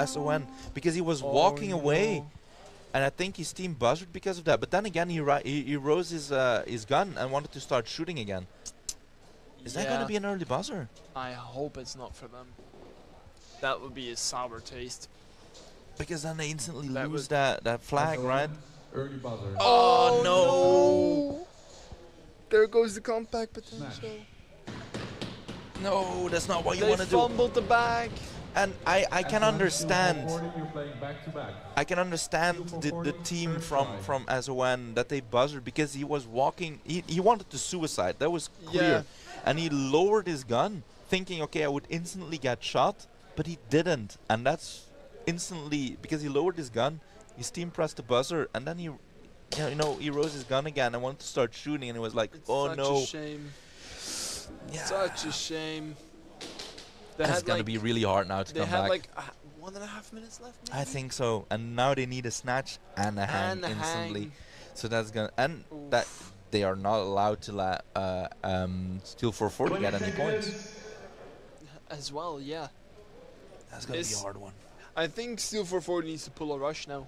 SON because he was walking away, and I think his team buzzed because of that. But then again, he rose his gun and wanted to start shooting again. Is that going to be an early buzzer? I hope it's not for them. That would be a sour taste. Because then they instantly lose that flag, right? Early buzzer. Oh no! There goes the compact potential. No, that's not what you want to do. They fumbled the bag. And I can understand. You're playing back to back. I can understand the team from SON that they buzzed because he was walking. He wanted to suicide. That was clear. And he lowered his gun, thinking, okay, I would instantly get shot, but he didn't. And that's instantly because he lowered his gun. His team pressed the buzzer, and then yeah, you know, he rose his gun again and wanted to start shooting, and it was like, It's oh such no. a shame. Yeah. Such a shame. It's gonna be really hard now to they come had back. like 1.5 minutes left. Maybe? I think so, and now they need a snatch and a hang And a instantly. hang. So that's gonna, and Oof. that they are not allowed to let Steel 440 get any points. As well, yeah. That's gonna be a hard one. I think Steel 440 needs to pull a rush now.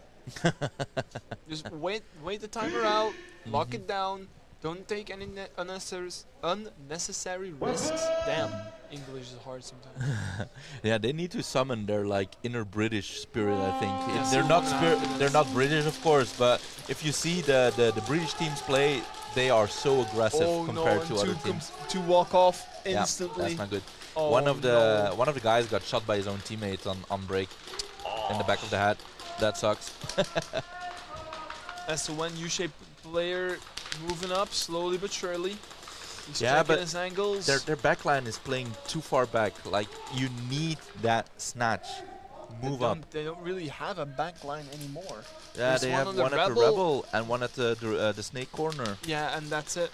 Just wait the timer out, lock it down. Don't take any unnecessary risks. Damn, English is hard sometimes. Yeah, they need to summon their like inner British spirit. I think Yes, they're not British, of course, but if you see the British teams play, they are so aggressive compared to other teams. To walk off instantly. Yeah, that's not good. Oh, one of the guys got shot by his own teammates on break in the back of the head. That sucks. As to when U-shaped player moving up slowly but surely. He's Yeah, checking but his angles. their backline is playing too far back. Like, you need that snatch. Move up. They don't really have a backline anymore. Yeah, There's they one have on the one at the Rebel and one at the Snake corner. Yeah, and that's it.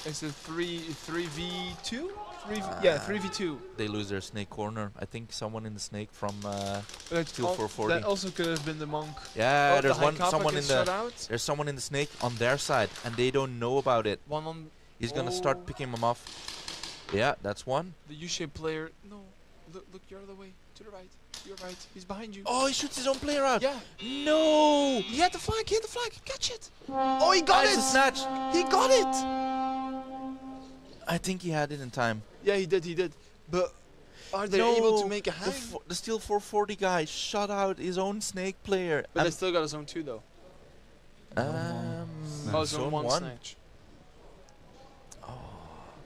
It's a 3v2? 3v2. They lose their Snake corner. I think someone in the Snake from Steel Oh, 440. that also could have been the monk. Yeah, Oh, there's the someone in gets shut out. there's someone in the Snake on their side, and they don't know about it. One on. He's gonna start picking them off. Yeah, that's one. The U-shaped player. No, look your other way. To the right. You're right. He's behind you. Oh, he shoots his own player out. Yeah. No. He had the flag. He had the flag. Catch it. Oh, he got it. It's a snatch. He got it. I think he had it in time. Yeah, he did. He did. But are they able to make a hang? The Steel 440 guy shot out his own Snake player. But they still got his own 2 though. Oh, his own one snatch.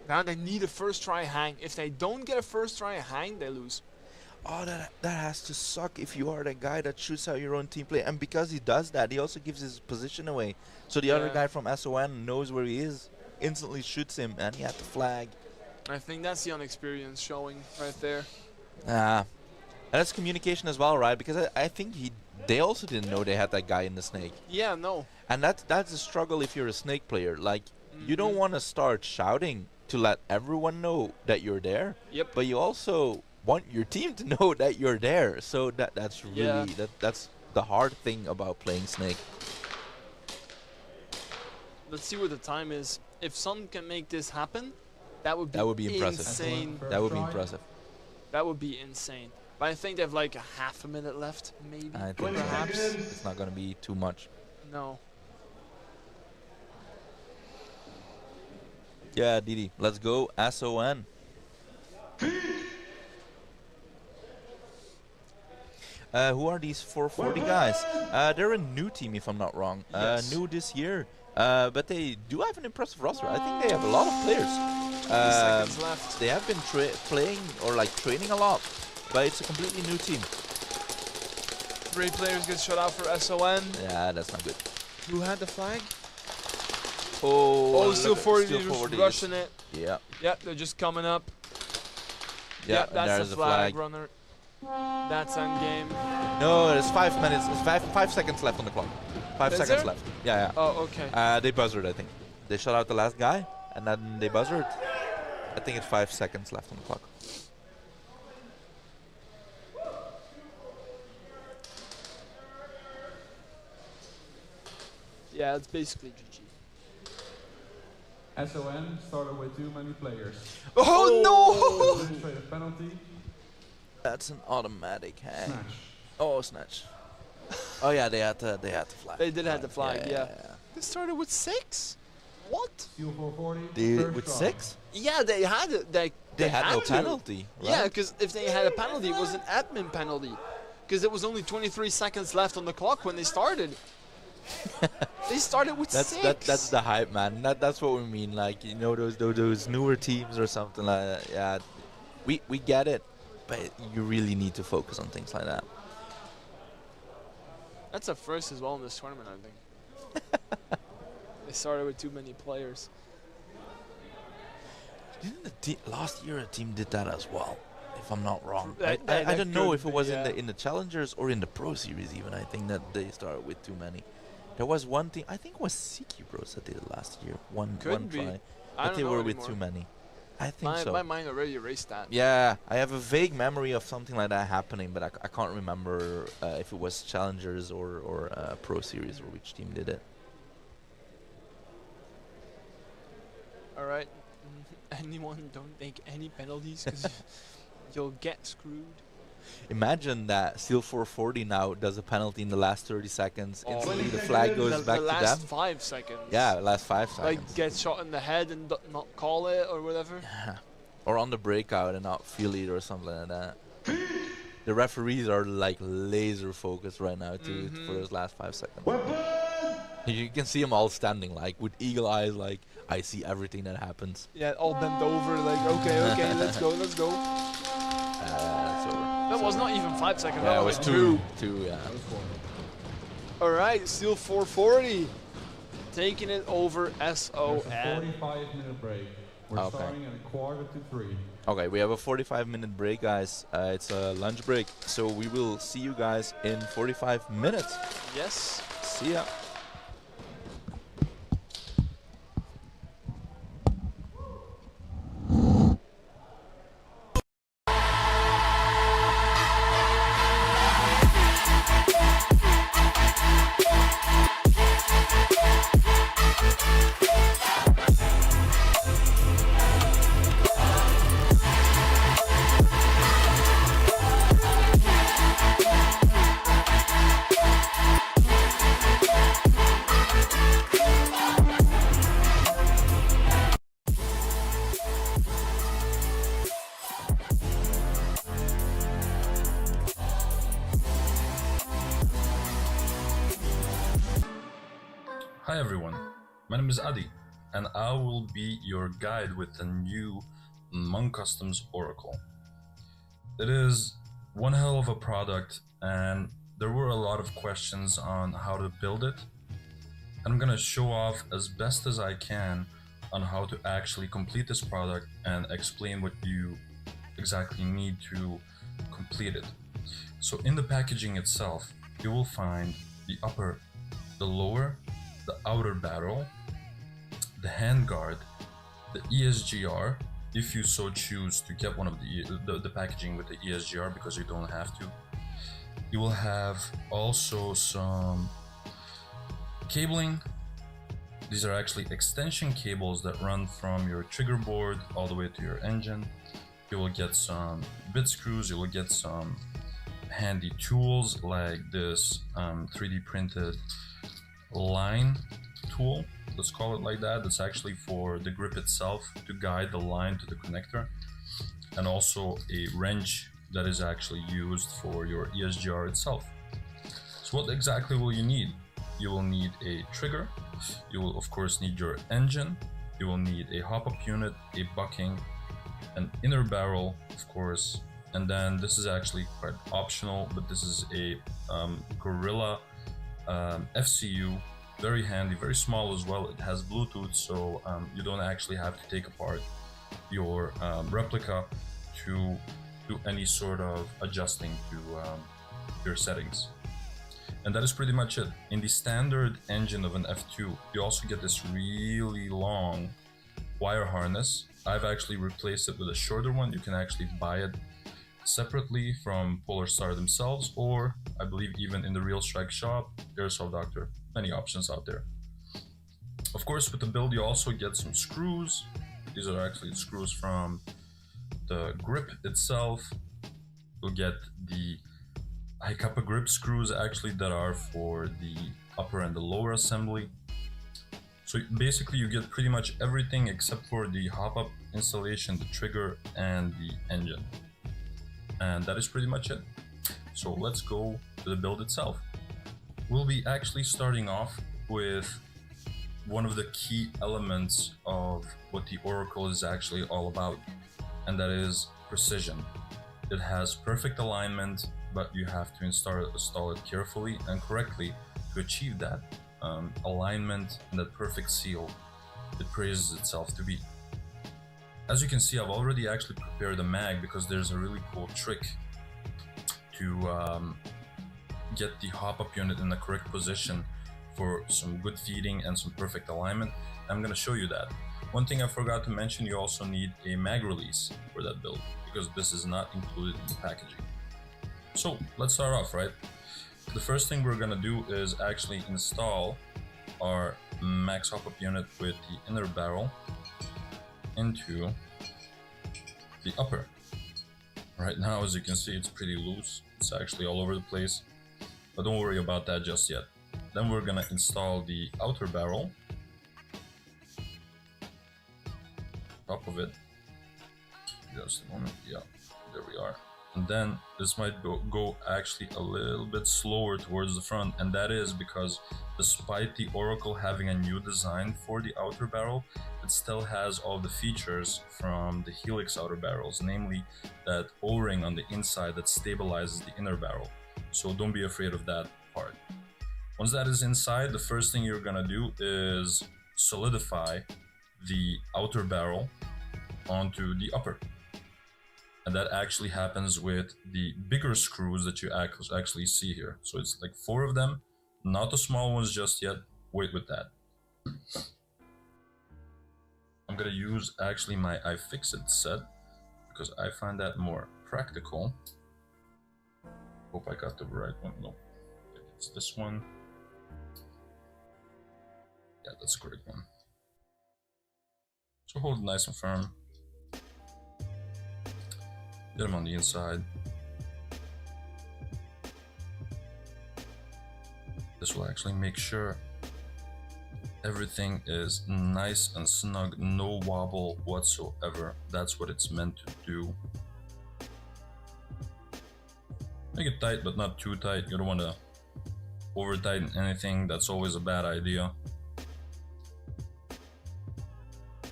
Now they need a first try hang. If they don't get a first try hang, they lose. Oh, that has to suck if you are the guy that shoots out your own team play. And because he does that, he also gives his position away. So the other guy from SON knows where he is, instantly shoots him, and he had the flag. I think that's the unexperience showing right there. And that's communication as well, right? Because I think they also didn't know they had that guy in the Snake. Yeah, no. And that's a struggle if you're a Snake player. Like, you don't want to start shouting to let everyone know that you're there. Yep. But you also want your team to know that you're there. So that's really that's the hard thing about playing Snake. Let's see what the time is. If Sun can make this happen, that would be impressive. insane. That would be impressive. That would be insane. But I think they have like a half a minute left, maybe. I think perhaps. it's not going to be too much. No. Yeah, Didi, let's go SON. Who are these 440 guys? They're a new team, if I'm not wrong. New this year. But they do have an impressive roster. I think they have a lot of players. Seconds left. They have been playing or like training a lot, but it's a completely new team. 3 players get shut out for SON. Yeah, that's not good. Who had the flag? Oh, Steel 40 rushing it. Yeah. Yeah, they're just coming up. Yeah, that's there's the flag runner. That's on game. No, there's 5 minutes. There's 5 seconds left on the clock. 5 seconds left. Yeah. Oh, okay. They buzzed, I think. They shot out the last guy, and then they buzzed. I think it's 5 seconds left on the clock. Yeah, it's basically GG. SON started with too many players. Oh no! Administrative penalty. That's an automatic hang. Snatch. Oh, snatch. Oh yeah, they had the flag. They did have the flag, yeah. Yeah. They started with 6? What? Steel 440. With 6? Yeah, they had it. They had no to. penalty. Right? Yeah, because if they had a penalty, it was an admin penalty. Because there was only 23 seconds left on the clock when they started. They started with 6. That's the hype, man. That's what we mean. Like, you know, those newer teams or something like that. Yeah, we get it, but you really need to focus on things like that. That's a first as well in this tournament, I think. They started with too many players. Didn't last year a team did that as well, if I'm not wrong. That I don't know could if it was be, in the Challengers or in the Pro Series even. I think that they started with too many. There was one team, I think it was Siki Bros that did it last year. One be. try. I But don't they know were with anymore. too many. I think so. My mind already erased that. Yeah, I have a vague memory of something like that happening, but I can't remember if it was Challengers or Pro Series or which team did it. All right. Anyone don't take any penalties because you'll get screwed. Imagine that Steel 440 now does a penalty in the last 30 seconds. Oh. Instantly the flag goes back the to them. last 5 seconds. Yeah, last 5 seconds. Like get shot in the head and not call it or whatever. Yeah. Or on the breakout and not feel it or something like that. The referees are like laser focused right now for those last 5 seconds. You can see them all standing like with eagle eyes, like I see everything that happens. Yeah, all bent over, like okay, let's go. That's over. That was not even 5 seconds. Yeah, that it was two, yeah. All right, Steel 440 taking it over SON. 45-minute break. We're starting at 2:45. Okay, we have a 45-minute break, guys. It's a lunch break, so we will see you guys in 45 minutes. Yes. See ya. Hi everyone, my name is Adi, and I will be your guide with the new Monk Customs Oracle. It is one hell of a product, and there were a lot of questions on how to build it. I'm gonna show off as best as I can on how to actually complete this product and explain what you exactly need to complete it. So in the packaging itself, you will find the upper, the lower, the outer barrel, the handguard, the ESGR, if you so choose to get one of the packaging with the ESGR, because you don't have to. You will have also some cabling. These are actually extension cables that run from your trigger board all the way to your engine. You will get some bit screws, you will get some handy tools like this 3D printed line tool, let's call it like that. That's actually for the grip itself to guide the line to the connector, and also a wrench that is actually used for your ESGR itself. So what exactly will you need? You will need a trigger, you will of course need your engine, you will need a hop-up unit, a bucking, an inner barrel of course, and then this is actually quite optional, but this is a Gorilla FCU, very handy, very small as well. It has Bluetooth, so you don't actually have to take apart your replica to do any sort of adjusting to your settings. And that is pretty much it. In the standard engine of an F2, you also get this really long wire harness. I've actually replaced it with a shorter one. You can actually buy it separately from Polarstar themselves, or I believe even in the Realstrike shop, Airsoft Doctor, many options out there. Of course, with the build you also get some screws. These are actually screws from the grip itself. You'll get the high kappa grip screws actually that are for the upper and the lower assembly. So basically you get pretty much everything except for the hop-up installation, the trigger, and the engine. And that is pretty much it. So let's go to the build itself. We'll be actually starting off with one of the key elements of what the Oracle is actually all about, and that is precision. It has perfect alignment, but you have to install it carefully and correctly to achieve that alignment and that perfect seal it praises itself to be. As you can see, I've already actually prepared a mag because there's a really cool trick to get the hop-up unit in the correct position for some good feeding and some perfect alignment. I'm gonna show you that. One thing I forgot to mention, you also need a mag release for that build, because this is not included in the packaging. So let's start off, right? The first thing we're gonna do is actually install our max hop-up unit with the inner barrel into the upper. Right now, as you can see, it's pretty loose. It's actually all over the place, but don't worry about that just yet. Then we're gonna install the outer barrel, top of it. Just a moment, yeah, there we are. And then this might go actually a little bit slower towards the front, and that is because despite the Oracle having a new design for the outer barrel, it still has all the features from the Helix outer barrels, namely that O-ring on the inside that stabilizes the inner barrel. So don't be afraid of that part. Once that is inside, the first thing you're gonna do is solidify the outer barrel onto the upper. And that actually happens with the bigger screws that you actually see here. So it's like 4 of them, not the small ones just yet. Wait with that. I'm gonna use actually my iFixit set because I find that more practical. Hope I got the right one. No, it's this one. Yeah, that's a great one. So hold it nice and firm. Get them on the inside. This will actually make sure everything is nice and snug, no wobble whatsoever. That's what it's meant to do. Make it tight, but not too tight. You don't want to over tighten anything. That's always a bad idea.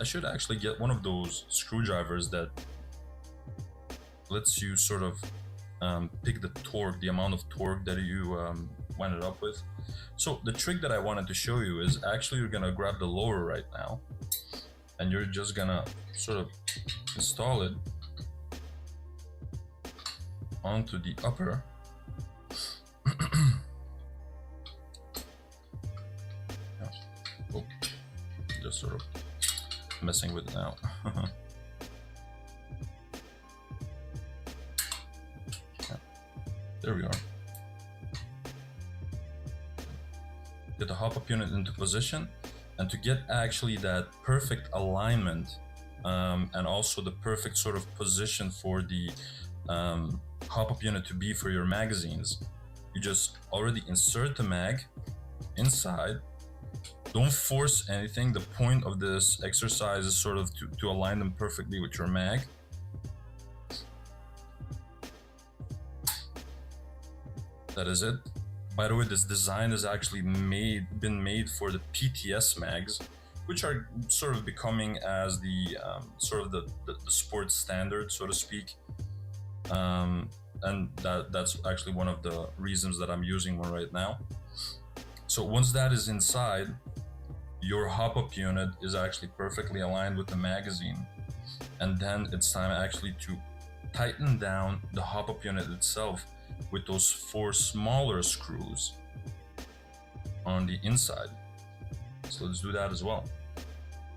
I should actually get one of those screwdrivers that lets you sort of pick the torque, the amount of torque that you wind it up with. So the trick that I wanted to show you is actually you're gonna grab the lower right now and you're just gonna sort of install it onto the upper. Oh, just sort of messing with it now. There we are. Get the hop-up unit into position, and to get actually that perfect alignment and also the perfect sort of position for the hop-up unit to be for your magazines, you just already insert the mag inside. Don't force anything. The point of this exercise is sort of to align them perfectly with your mag. That is it. By the way, this design is actually been made for the PTS mags, which are sort of becoming as the sort of the sports standard, so to speak. And that's actually one of the reasons that I'm using one right now. So once that is inside, your hop-up unit is actually perfectly aligned with the magazine. And then it's time actually to tighten down the hop-up unit itself with those 4 smaller screws on the inside. So let's do that as well.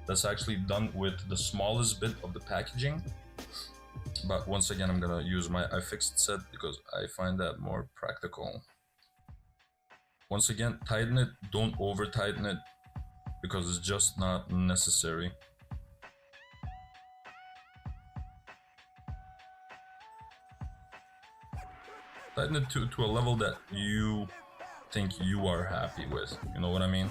That's actually done with the smallest bit of the packaging. But once again, I'm gonna use my iFixit set because I find that more practical. Once again, tighten it, don't over tighten it because it's just not necessary. Tighten it to a level that you think you are happy with. You know what I mean?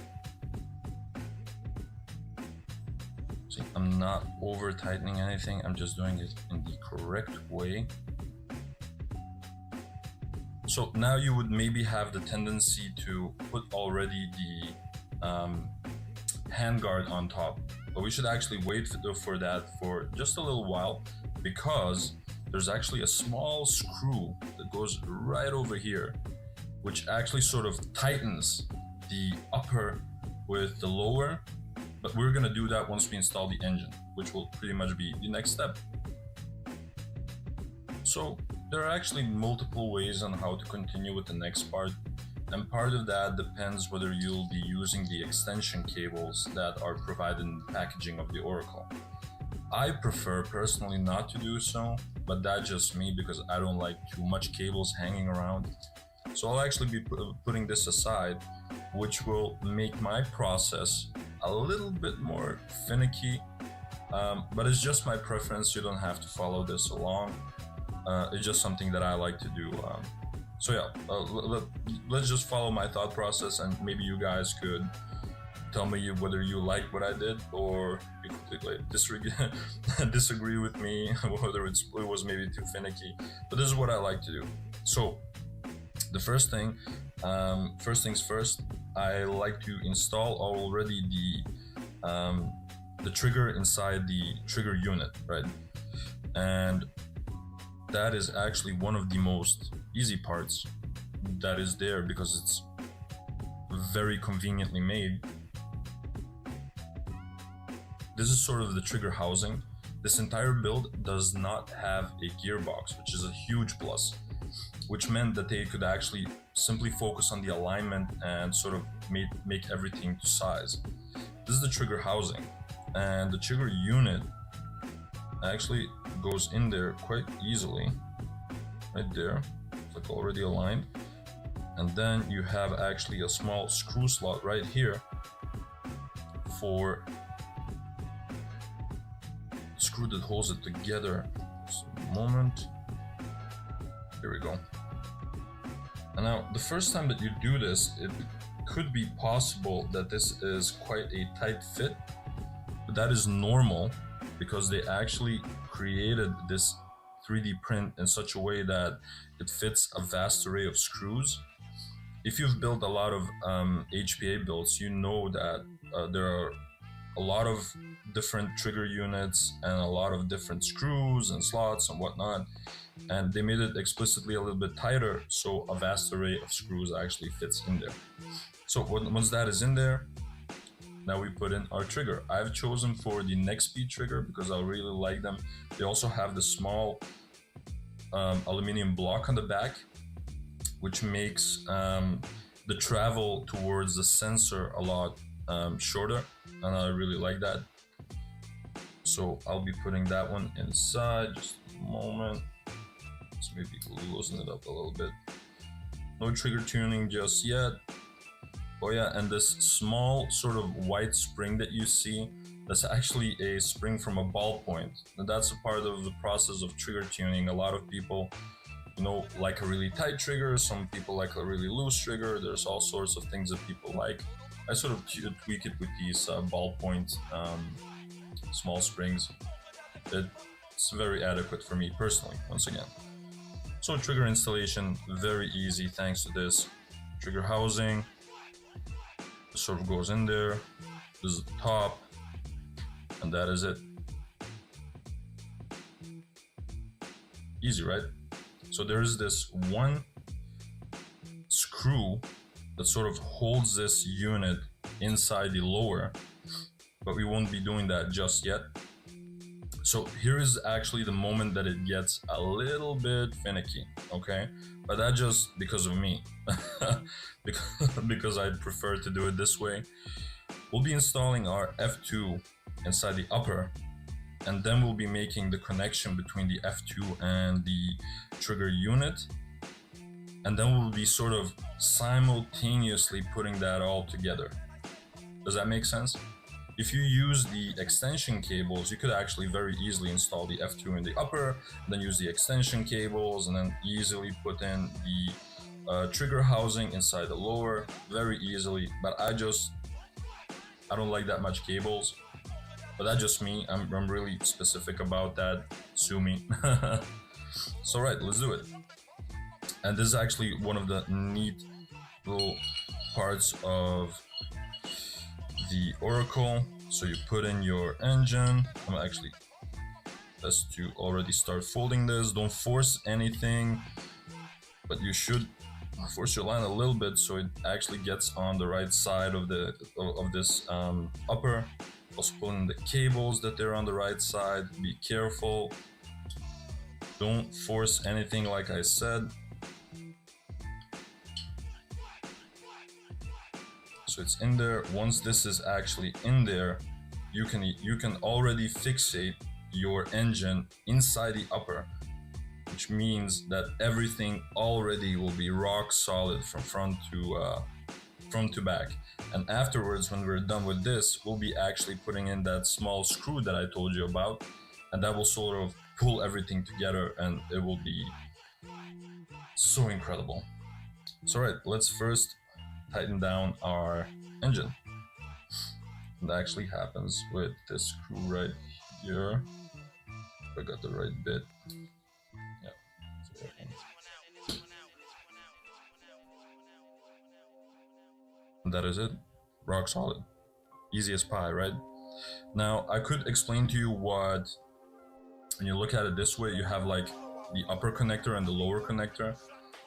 See, I'm not over tightening anything. I'm just doing it in the correct way. So now you would maybe have the tendency to put already the handguard on top, but we should actually wait for that for just a little while because there's actually a small screw that goes right over here, which actually sort of tightens the upper with the lower, but we're gonna do that once we install the engine, which will pretty much be the next step. So there are actually multiple ways on how to continue with the next part. And part of that depends whether you'll be using the extension cables that are provided in the packaging of the Oracle. I prefer personally not to do so, but that's just me because I don't like too much cables hanging around. So I'll actually be putting this aside, which will make my process a little bit more finicky, but it's just my preference. You don't have to follow this along. It's just something that I like to do. So yeah, let's just follow my thought process, and maybe you guys could tell me whether you like what I did or you completely disagree with me, whether it was maybe too finicky. But this is what I like to do. So the first things first, I like to install already the trigger inside the trigger unit, right? And that is actually one of the most easy parts that is there because it's very conveniently made. This is sort of the trigger housing. This entire build does not have a gearbox, which is a huge plus, which meant that they could actually simply focus on the alignment and sort of make everything to size. This is the trigger housing, and the trigger unit actually goes in there quite easily, right there. It's like already aligned. And then you have actually a small screw slot right here for the screw that holds it together. Just a moment. Here we go. And now the first time that you do this, it could be possible that this is quite a tight fit, but that is normal because they actually created this 3D print in such a way that it fits a vast array of screws. If you've built a lot of HPA builds, you know that there are a lot of different trigger units and a lot of different screws and slots and whatnot, and they made it explicitly a little bit tighter so a vast array of screws actually fits in there. So once that is in there, now we put in our trigger. I've chosen for the next speed trigger because I really like them. They also have the small aluminum block on the back, which makes the travel towards the sensor a lot shorter, and I really like that. So I'll be putting that one inside. Just a moment. Let's maybe loosen it up a little bit. No trigger tuning just yet. Oh yeah, and this small sort of white spring that you see, that's actually a spring from a ballpoint. And that's a part of the process of trigger tuning. A lot of people, you know, like a really tight trigger. Some people like a really loose trigger. There's all sorts of things that people like. I sort of tweak it with these ballpoint small springs. It's very adequate for me personally, once again. So trigger installation, very easy thanks to this. Trigger housing sort of goes in there. This is the top, and that is it. Easy, right? So there's this one screw that sort of holds this unit inside the lower, but we won't be doing that just yet. So here is actually the moment that it gets a little bit finicky, okay? But that's just because of me, because I prefer to do it this way. We'll be installing our F2 inside the upper, and then we'll be making the connection between the F2 and the trigger unit. And then we'll be sort of simultaneously putting that all together. Does that make sense? If you use the extension cables, you could actually very easily install the F2 in the upper, then use the extension cables, and then easily put in the trigger housing inside the lower, very easily. But I don't like that much cables. But that's just me. I'm really specific about that. Sue me. So right, let's do it. And this is actually one of the neat little parts of the Oracle. So you put in your engine. I'm actually best to already start folding this. Don't force anything, but you should force your line a little bit so it actually gets on the right side of this upper. Also put in the cables that they're on the right side. Be careful. Don't force anything, like I said. So it's in there. Once this is actually in there, you can already fixate your engine inside the upper, which means that everything already will be rock solid from front to back. And afterwards, when we're done with this, we'll be actually putting in that small screw that I told you about, and that will sort of pull everything together, and it will be so incredible. So right, let's first tighten down our engine. That actually happens with this screw right here. I got the right bit. Yeah. And that is it. Rock solid. Easy as pie, right? Now, I could explain to you what, when you look at it this way, you have like the upper connector and the lower connector.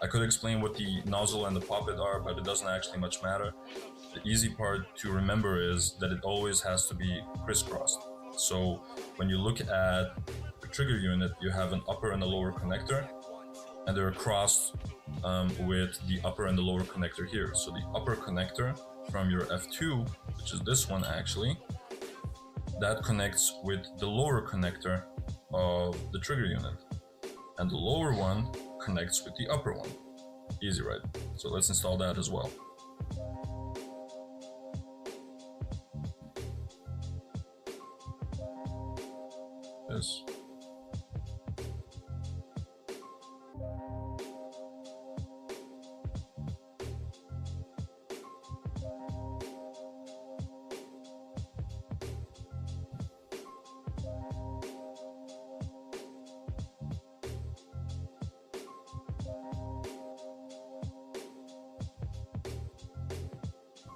I could explain what the nozzle and the poppet are, but it doesn't actually much matter. The easy part to remember is that it always has to be crisscrossed. So when you look at the trigger unit, you have an upper and a lower connector, and they're crossed with the upper and the lower connector here. So the upper connector from your F2, which is this one actually, that connects with the lower connector of the trigger unit. And the lower one connects with the upper one. Easy, right? So let's install that as well. This.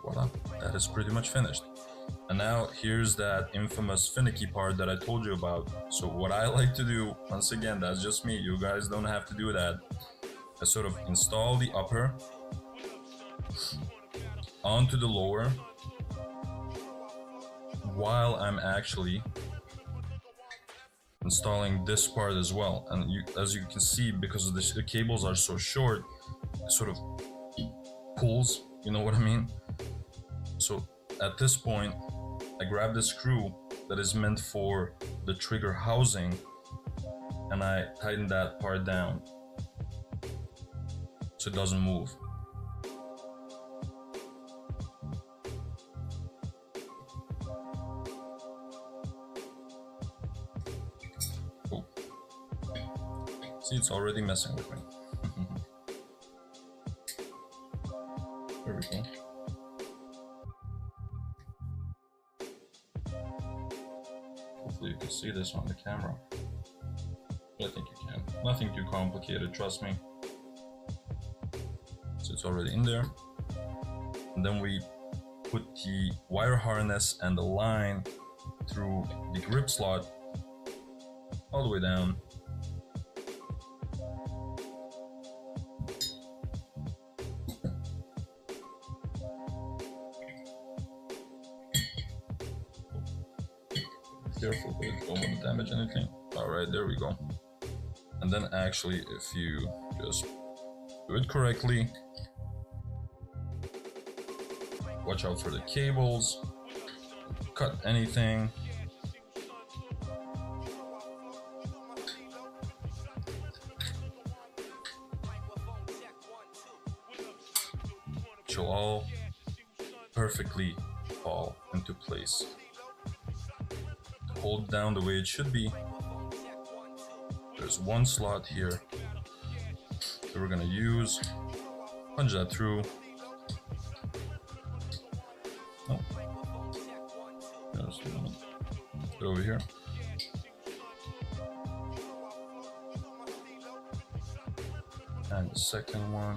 Voila, that is pretty much finished. And now here's that infamous finicky part that I told you about. So what I like to do, once again, that's just me, you guys don't have to do that. I sort of install the upper onto the lower while I'm actually installing this part as well. And as you can see, because the cables are so short, it sort of pulls, you know what I mean? So at this point, I grab the screw that is meant for the trigger housing, and I tighten that part down so it doesn't move. Oh. See, it's already messing with me. There we go. Hopefully you can see this on the camera. I think you can. Nothing too complicated, trust me. So it's already in there. And then we put the wire harness and the line through the grip slot all the way down. Careful, but don't want to damage anything. Alright, there we go. And then actually, if you just do it correctly, watch out for the cables, cut anything. It will all perfectly fall into place. Hold down the way it should be. There's one slot here that we're gonna use. Punch that through. Oh. Just get over here. And the second one.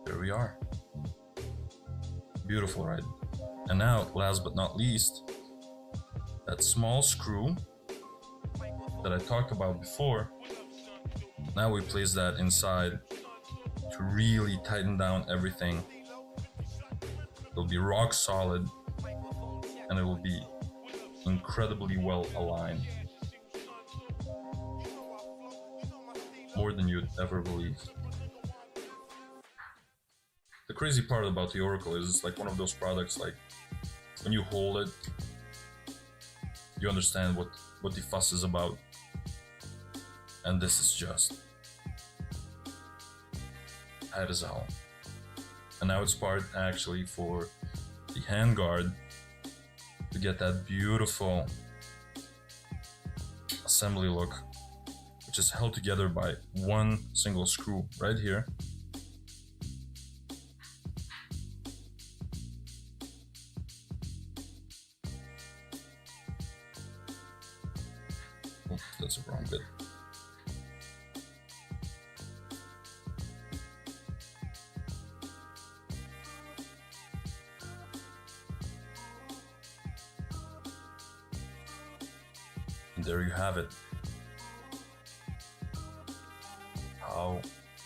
There we are. Beautiful, right? And now, last but not least, that small screw that I talked about before, now we place that inside to really tighten down everything. It'll be rock solid, and it will be incredibly well aligned. More than you'd ever believe. The crazy part about the Oracle is it's like one of those products, like when you hold it, you understand what the fuss is about. And this is just tight as hell. And now it's part actually for the handguard to get that beautiful assembly look, which is held together by one single screw right here. Oh, that's the wrong bit. And there you have it. How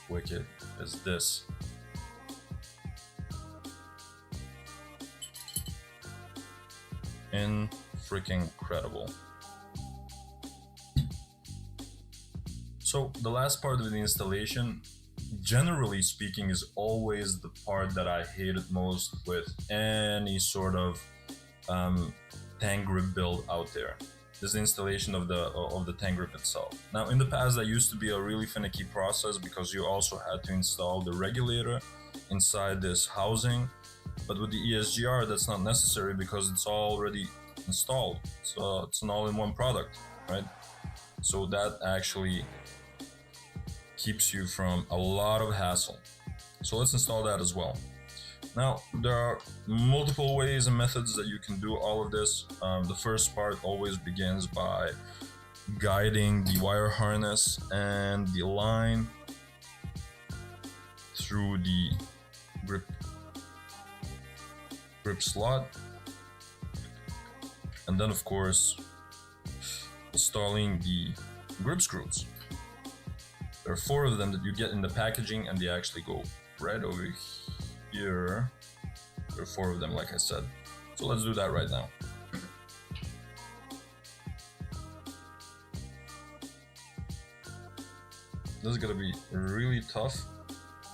wicked is this? Freaking incredible. So the last part of the installation, generally speaking, is always the part that I hated most with any sort of tank grip build out there. This is the installation of the tank grip itself. Now, in the past, that used to be a really finicky process because you also had to install the regulator inside this housing. But with the ESGR, that's not necessary because it's already installed. So it's an all-in-one product, right? So that actually keeps you from a lot of hassle. So let's install that as well. Now, there are multiple ways and methods that you can do all of this. The first part always begins by guiding the wire harness and the line through the grip slot. And then, of course, installing the grip screws. There are 4 of them that you get in the packaging, and they actually go right over here. There are 4 of them, like I said. So let's do that right now. This is gonna be really tough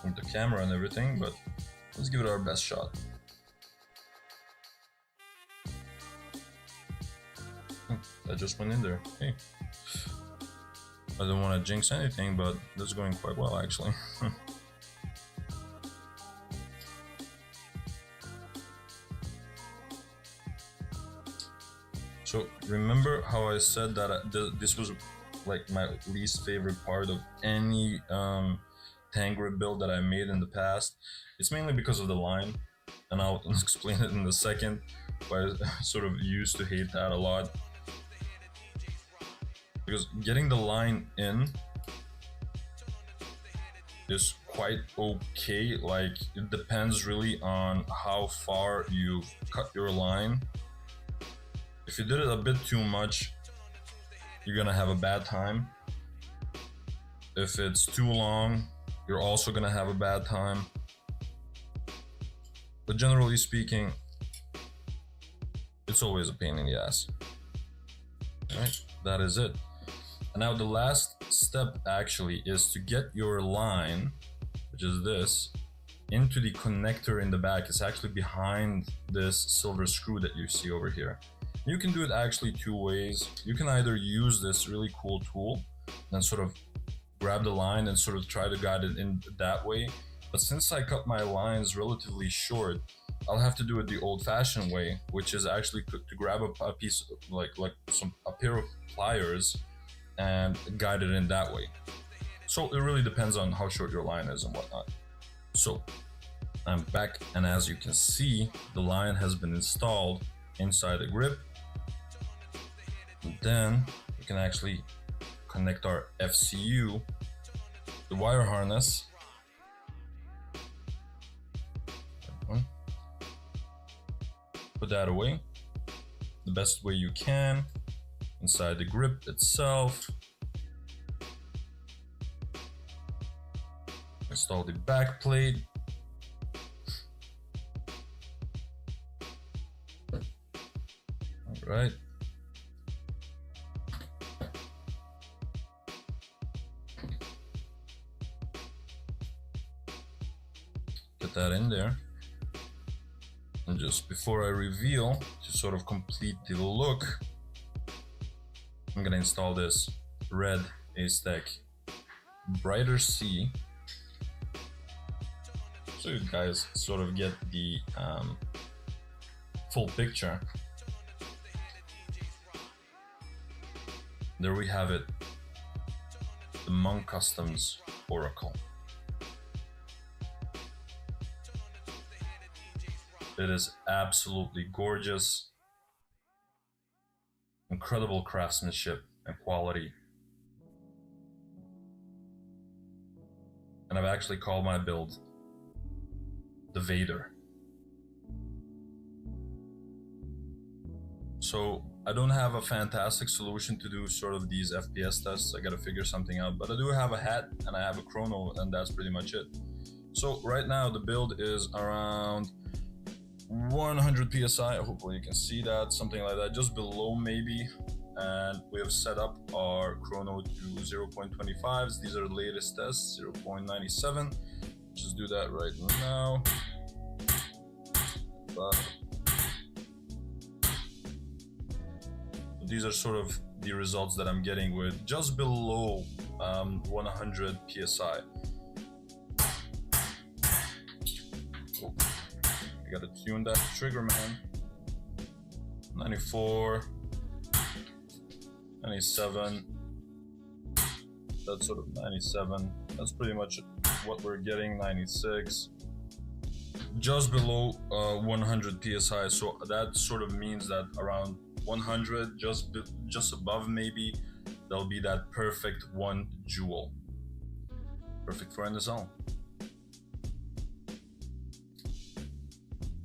with the camera and everything, but let's give it our best shot. That just went in there. Hey. I don't want to jinx anything, but this is going quite well actually. So remember how I said that this was like my least favorite part of any tank grip build that I made in the past? It's mainly because of the line, and I'll explain it in a second, but I sort of used to hate that a lot. Because getting the line in is quite okay. Like, it depends really on how far you've cut your line. If you did it a bit too much, you're gonna have a bad time. If it's too long, you're also gonna have a bad time. But generally speaking, it's always a pain in the ass. Alright, that is it. And now the last step actually is to get your line, which is this, into the connector in the back. It's actually behind this silver screw that you see over here. You can do it actually 2 ways. You can either use this really cool tool and sort of grab the line and sort of try to guide it in that way. But since I cut my lines relatively short, I'll have to do it the old-fashioned way, which is actually to grab a piece of, like a pair of pliers and guide it in that way. So it really depends on how short your line is and whatnot. So I'm back, and as you can see, the line has been installed inside the grip. And then we can actually connect our FCU, the wire harness. Put that away the best way you can inside the grip itself. Install the back plate. All right, put that in there. And just before I reveal, to sort of complete the look, I'm gonna install this red A-Stack Brighter C, so you guys sort of get the full picture. There we have it, the Monk Customs Oracle. It is absolutely gorgeous, incredible craftsmanship and quality. And I've actually called my build the Vader. So I don't have a fantastic solution to do sort of these FPS tests. I gotta figure something out, but I do have a hat and I have a chrono, and that's pretty much it. So right now the build is around 100 PSI, hopefully you can see that, something like that, just below maybe. And we have set up our chrono to 0.25s. These are the latest tests, 0.97. Just do that right now. But these are sort of the results that I'm getting with just below 100 PSI. Oh, I gotta tune that trigger, man. 94, 97, that's sort of 97. That's pretty much what we're getting, 96. Just below 100 PSI, so that sort of means that around 100, just above maybe, there'll be that perfect 1 joule. Perfect for NSL.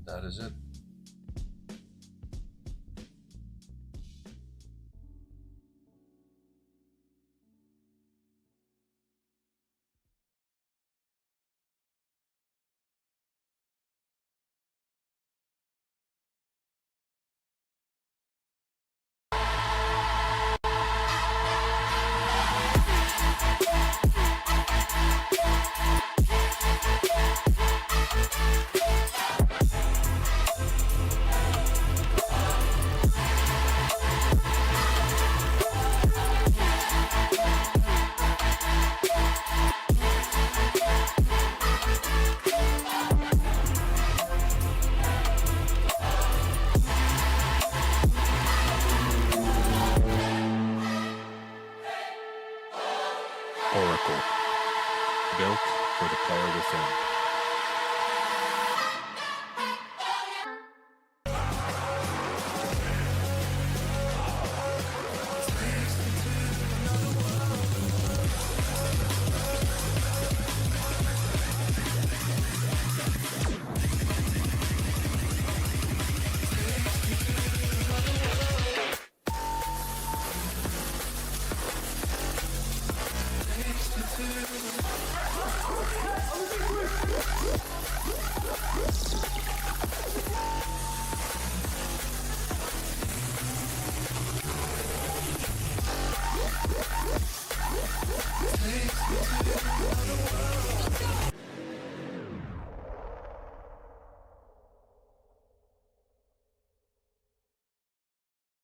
That is it. Oracle, built for the player within.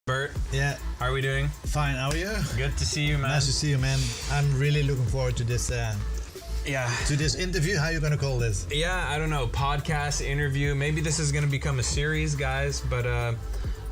Bert, yeah, how are we doing? Fine, how are you? Good to see you, man. Nice to see you, man. I'm really looking forward to this. To this interview. How are you gonna call this? Yeah, I don't know. Podcast, interview. Maybe this is gonna become a series, guys. But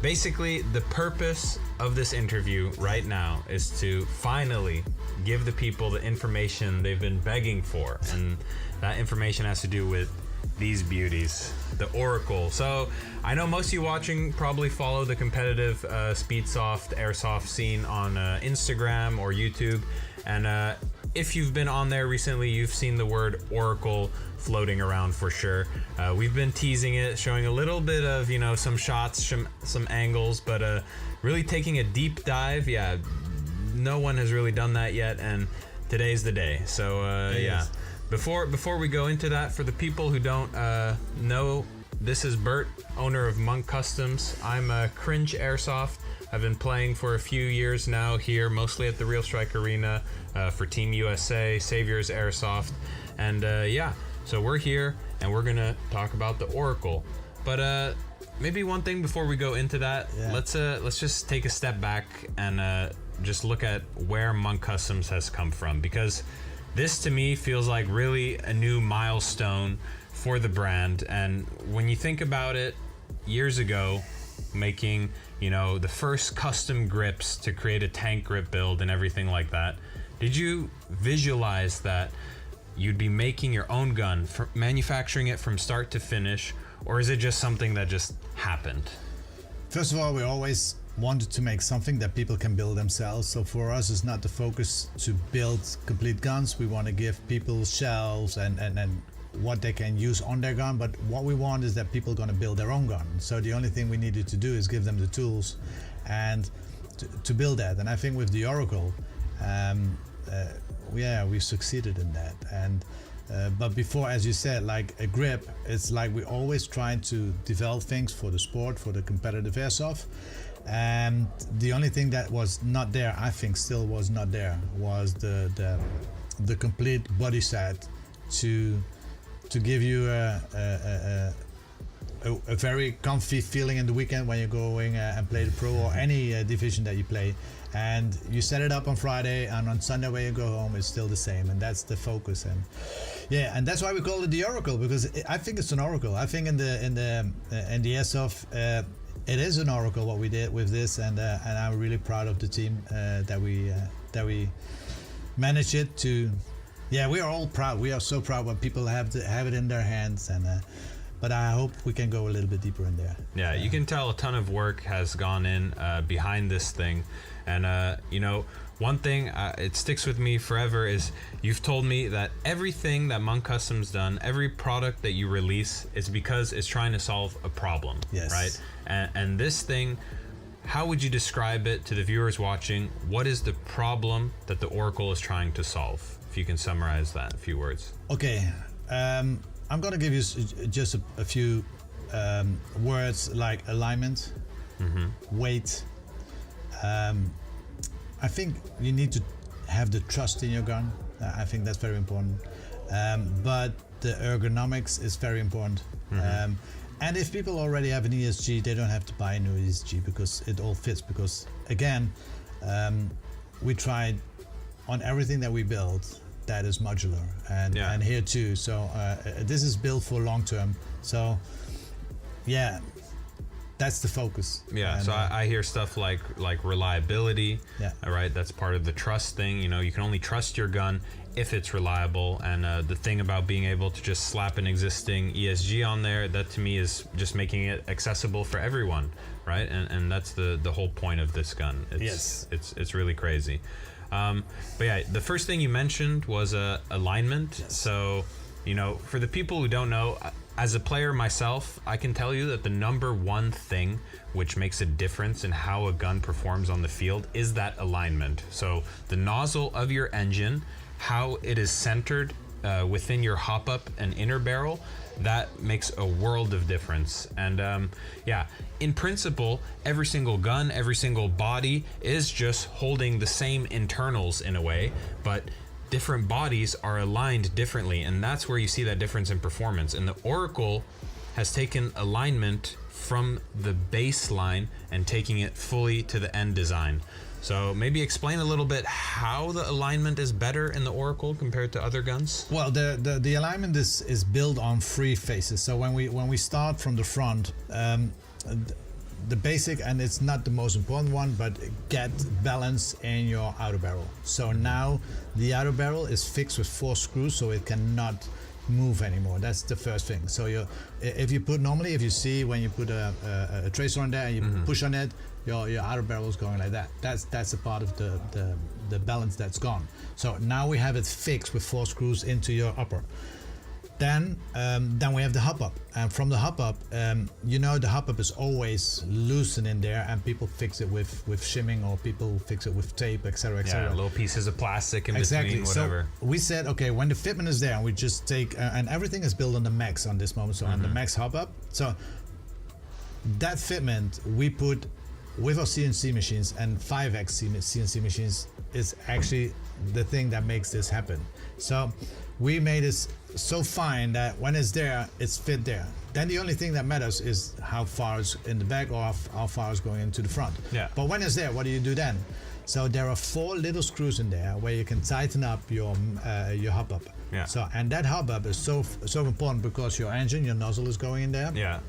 basically, the purpose of this interview right now is to finally give the people the information they've been begging for, and that information has to do with these beauties, the Oracle. So I know most of you watching probably follow the competitive Speedsoft Airsoft scene on Instagram or YouTube, and if you've been on there recently, you've seen the word Oracle floating around for sure. We've been teasing it, showing a little bit of, you know, some shots, some angles, but really taking a deep dive. Yeah, no one has really done that yet, and today's the day. So yeah. Before we go into that, for the people who don't know, this is Bert, owner of Monk Customs. I'm Cringe Airsoft. I've been playing for a few years now here, mostly at the Realstrike Arena for Team USA, Saviors Airsoft, and yeah. So we're here, and we're gonna talk about the Oracle. But maybe one thing before we go into that, let's just take a step back and just look at where Monk Customs has come from, because this to me feels like really a new milestone for the brand. And when you think about it, years ago, making, you know, the first custom grips to create a tank grip build and everything like that, did you visualize that you'd be making your own gun, manufacturing it from start to finish, or is it just something that just happened? First of all, we always wanted to make something that people can build themselves. So for us, it's not the focus to build complete guns. We want to give people shells and what they can use on their gun, but what we want is that people are going to build their own gun. So the only thing we needed to do is give them the tools and to build that. And I think with the Oracle, we succeeded in that. And but before, as you said, like a grip, it's like we're always trying to develop things for the sport, for the competitive airsoft. And the only thing that was not there, I think still was not there, was the complete body set to give you a very comfy feeling in the weekend when you're going and play the pro or any division that you play. And you set it up on Friday, and on Sunday when you go home, it's still the same, and that's the focus. And yeah, and that's why we call it the Oracle, because I think it's an Oracle. I think in the airsoft, it is an Oracle what we did with this, and I'm really proud of the team that we managed it to. Yeah, we are all proud. We are so proud when people have it in their hands, and but I hope we can go a little bit deeper in there. Yeah, you can tell a ton of work has gone in behind this thing. And you know, one thing it sticks with me forever is you've told me that everything that Monk Customs done, every product that you release, is because it's trying to solve a problem. Yes. Right? And this thing, how would you describe it to the viewers watching? What is the problem that the Oracle is trying to solve? If you can summarize that in a few words. Okay, I'm gonna give you just a few words like alignment, weight. I think you need to have the trust in your gun. I think that's very important. But the ergonomics is very important. And if people already have an ESG, they don't have to buy a new ESG because it all fits. Because again, we tried on everything that we build that is modular, and here too. So this is built for long term. So yeah. That's the focus. Yeah, and, so I hear stuff like reliability. Yeah. All right, that's part of the trust thing. You know, you can only trust your gun if it's reliable. And the thing about being able to just slap an existing ESG on there, that to me is just making it accessible for everyone, right? And that's the whole point of this gun. It's really crazy. But yeah, the first thing you mentioned was alignment. Yes. So, you know, for the people who don't know, as a player myself, I can tell you that the number one thing which makes a difference in how a gun performs on the field is that alignment. So the nozzle of your engine, how it is centered within your hop-up and inner barrel, that makes a world of difference. And yeah, in principle, every single gun, every single body is just holding the same internals in a way, but different bodies are aligned differently, and that's where you see that difference in performance. And the Oracle has taken alignment from the baseline and taking it fully to the end design. So maybe explain a little bit how the alignment is better in the Oracle compared to other guns. Well, the alignment is built on 3 phases. So when we start from the front, the basic, and it's not the most important one, but get balance in your outer barrel. So now the outer barrel is fixed with 4 screws, so it cannot move anymore. That's the first thing. So if you see when you put a tracer on there and you push on it, your outer barrel is going like that. That's a part of the balance that's gone. So now we have it fixed with 4 screws into your upper. Then we have the hop-up, and from the hop-up, you know, the hop-up is always loosened in there, and people fix it with shimming, or people fix it with tape, etc., etc. Yeah, little pieces of plastic in between, whatever. So we said, okay, when the fitment is there, and we just take, and everything is built on the Max on this moment, so on the Max hop-up. So that fitment we put with our CNC machines, and 5X CNC machines is actually the thing that makes this happen. So we made it so fine that when it's there, it's fit there. Then the only thing that matters is how far it's in the back or how far it's going into the front. Yeah. But when it's there, what do you do then? So there are 4 little screws in there where you can tighten up your hub up. Yeah. So and that hub up is so important because your engine, your nozzle is going in there. Yeah.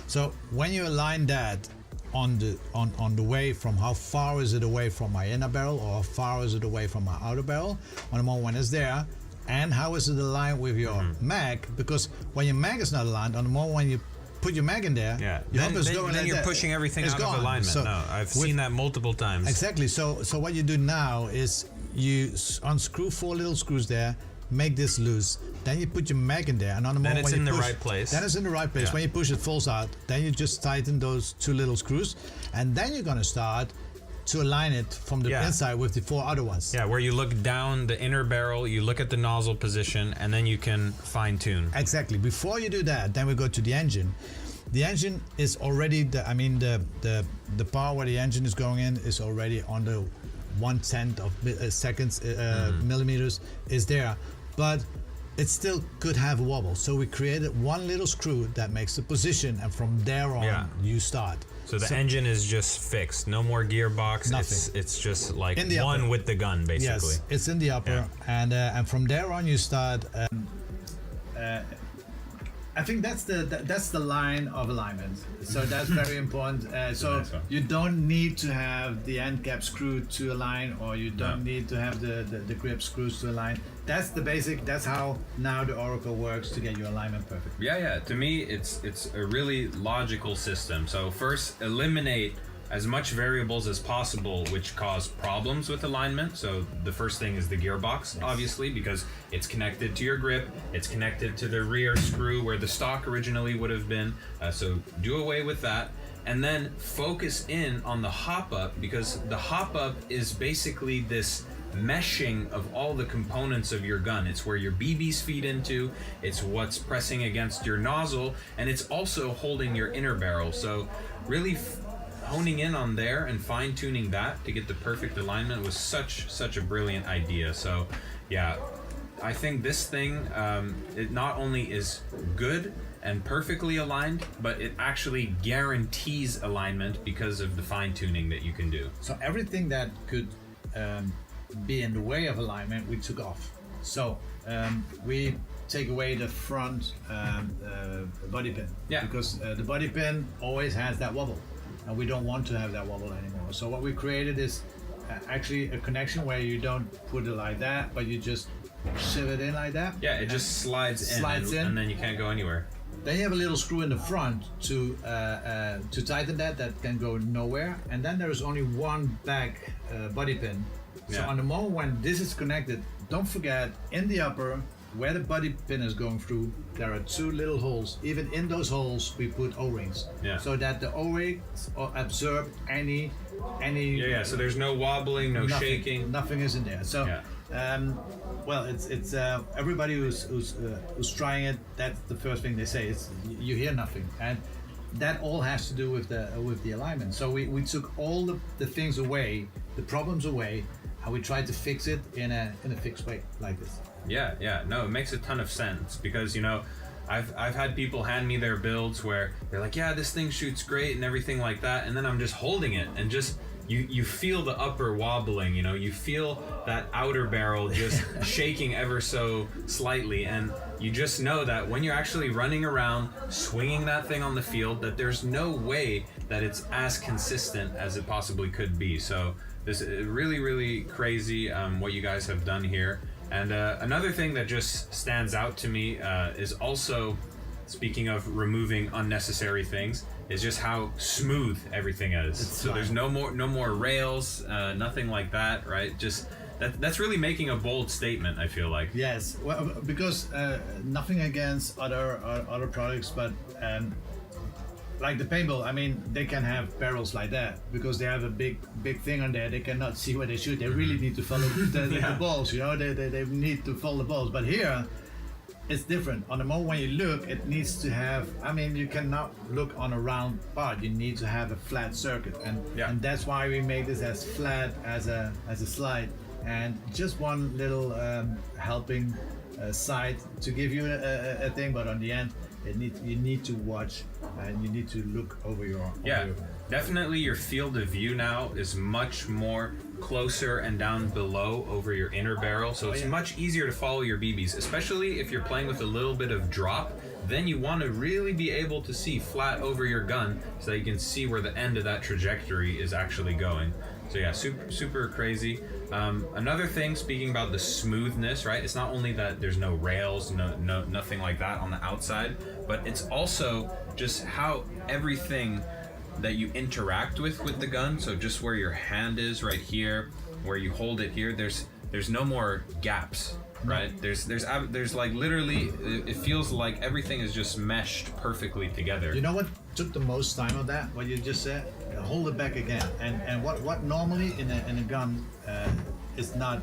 So when you align that on the way from how far is it away from my inner barrel or how far is it away from my outer barrel, on the moment when it's there, and how is it aligned with your mag? Because when your mag is not aligned, on the moment when you put your mag in there, your hub is going then like you're that. pushing everything It's out gone. of alignment. So No, I've seen that multiple times. Exactly. So what you do now is you unscrew 4 little screws there, make this loose, then you put your mag in there, and on the moment it's when in you the push, right place. Then it's in the right place. Yeah. When you push, it falls out. Then you just tighten those 2 little screws, and then you're gonna start to align it from the inside with the 4 other ones. Yeah, where you look down the inner barrel, you look at the nozzle position, and then you can fine tune. Exactly. Before you do that, then we go to the engine. The engine is already the part where the engine is going in is already on the 1/10 of seconds millimeters is there, but it still could have a wobble. So we created 1 little screw that makes the position, and from there on you start. So the engine is just fixed. No more gearbox. Nothing. It's just like In the one upper. with the gun, basically. Yes, it's in the upper, and from there on you start. I think that's the line of alignment. So that's very important. So you don't need to have the end cap screw to align, or you don't need to have the grip screws to align. That's the basic. That's how now the Oracle works to get your alignment perfect. Yeah. To me, it's a really logical system. So first, eliminate as much variables as possible which cause problems with alignment. So the first thing is the gearbox, obviously, because it's connected to your grip, it's connected to the rear screw where the stock originally would have been. So do away with that. And then focus in on the hop up, because the hop up is basically this meshing of all the components of your gun. It's where your BBs feed into, it's what's pressing against your nozzle, and it's also holding your inner barrel. So really honing in on there and fine-tuning that to get the perfect alignment was such a brilliant idea. So yeah, I think this thing, it not only is good and perfectly aligned, but it actually guarantees alignment because of the fine-tuning that you can do. So everything that could be in the way of alignment, we took off. So we take away the front body pin, because the body pin always has that wobble, and we don't want to have that wobble anymore. So what we created is actually a connection where you don't put it like that, but you just shove it in like that. Yeah, it just slides in, and then you can't go anywhere. Then you have a little screw in the front to tighten that can go nowhere, and then there is only one back body pin. So on the moment when this is connected, don't forget, in the upper, where the body pin is going through, there are 2 little holes. Even in those holes, we put O-rings, so that the O-rings absorb any. So there's no wobbling, no nothing, shaking. Nothing is in there. So, well, it's everybody who's trying it. That's the first thing they say. It's you hear nothing, and that all has to do with the alignment. So we took all the things away, the problems away, and we tried to fix it in a fixed way like this. Yeah. No, it makes a ton of sense, because I've had people hand me their builds where they're like, yeah, this thing shoots great and everything like that, and then I'm just holding it and just you feel the upper wobbling, you feel that outer barrel just shaking ever so slightly, and you just know that when you're actually running around swinging that thing on the field, that there's no way that it's as consistent as it possibly could be. So this is really crazy what you guys have done here. And another thing that just stands out to me is also, speaking of removing unnecessary things, is just how smooth everything is. So there's no more rails, nothing like that, right? Just that's really making a bold statement, I feel like. Yes, well, because nothing against other products, but like the paintball, I mean, they can have barrels like that because they have a big thing on there. They cannot see where they shoot. They really need to follow the balls. They need to follow the balls. But here, it's different. On the moment when you look, it needs to have. I mean, you cannot look on a round part. You need to have a flat circuit, and that's why we made this as flat as a slide. And just one little helping side to give you a thing, but on the end, you need to watch and you need to look over your. Definitely your field of view now is much more closer and down below over your inner barrel, so it's much easier to follow your BBs, especially if you're playing with a little bit of drop. Then you want to really be able to see flat over your gun so that you can see where the end of that trajectory is actually going. So yeah, super crazy. Another thing, speaking about the smoothness, right? It's not only that there's no rails, nothing like that on the outside, but it's also just how everything that you interact with the gun. So just where your hand is right here, where you hold it here, there's no more gaps, right? There's like literally, it feels like everything is just meshed perfectly together. You know what took the most time of that? What you just said? Hold it back again. And what normally in a gun is not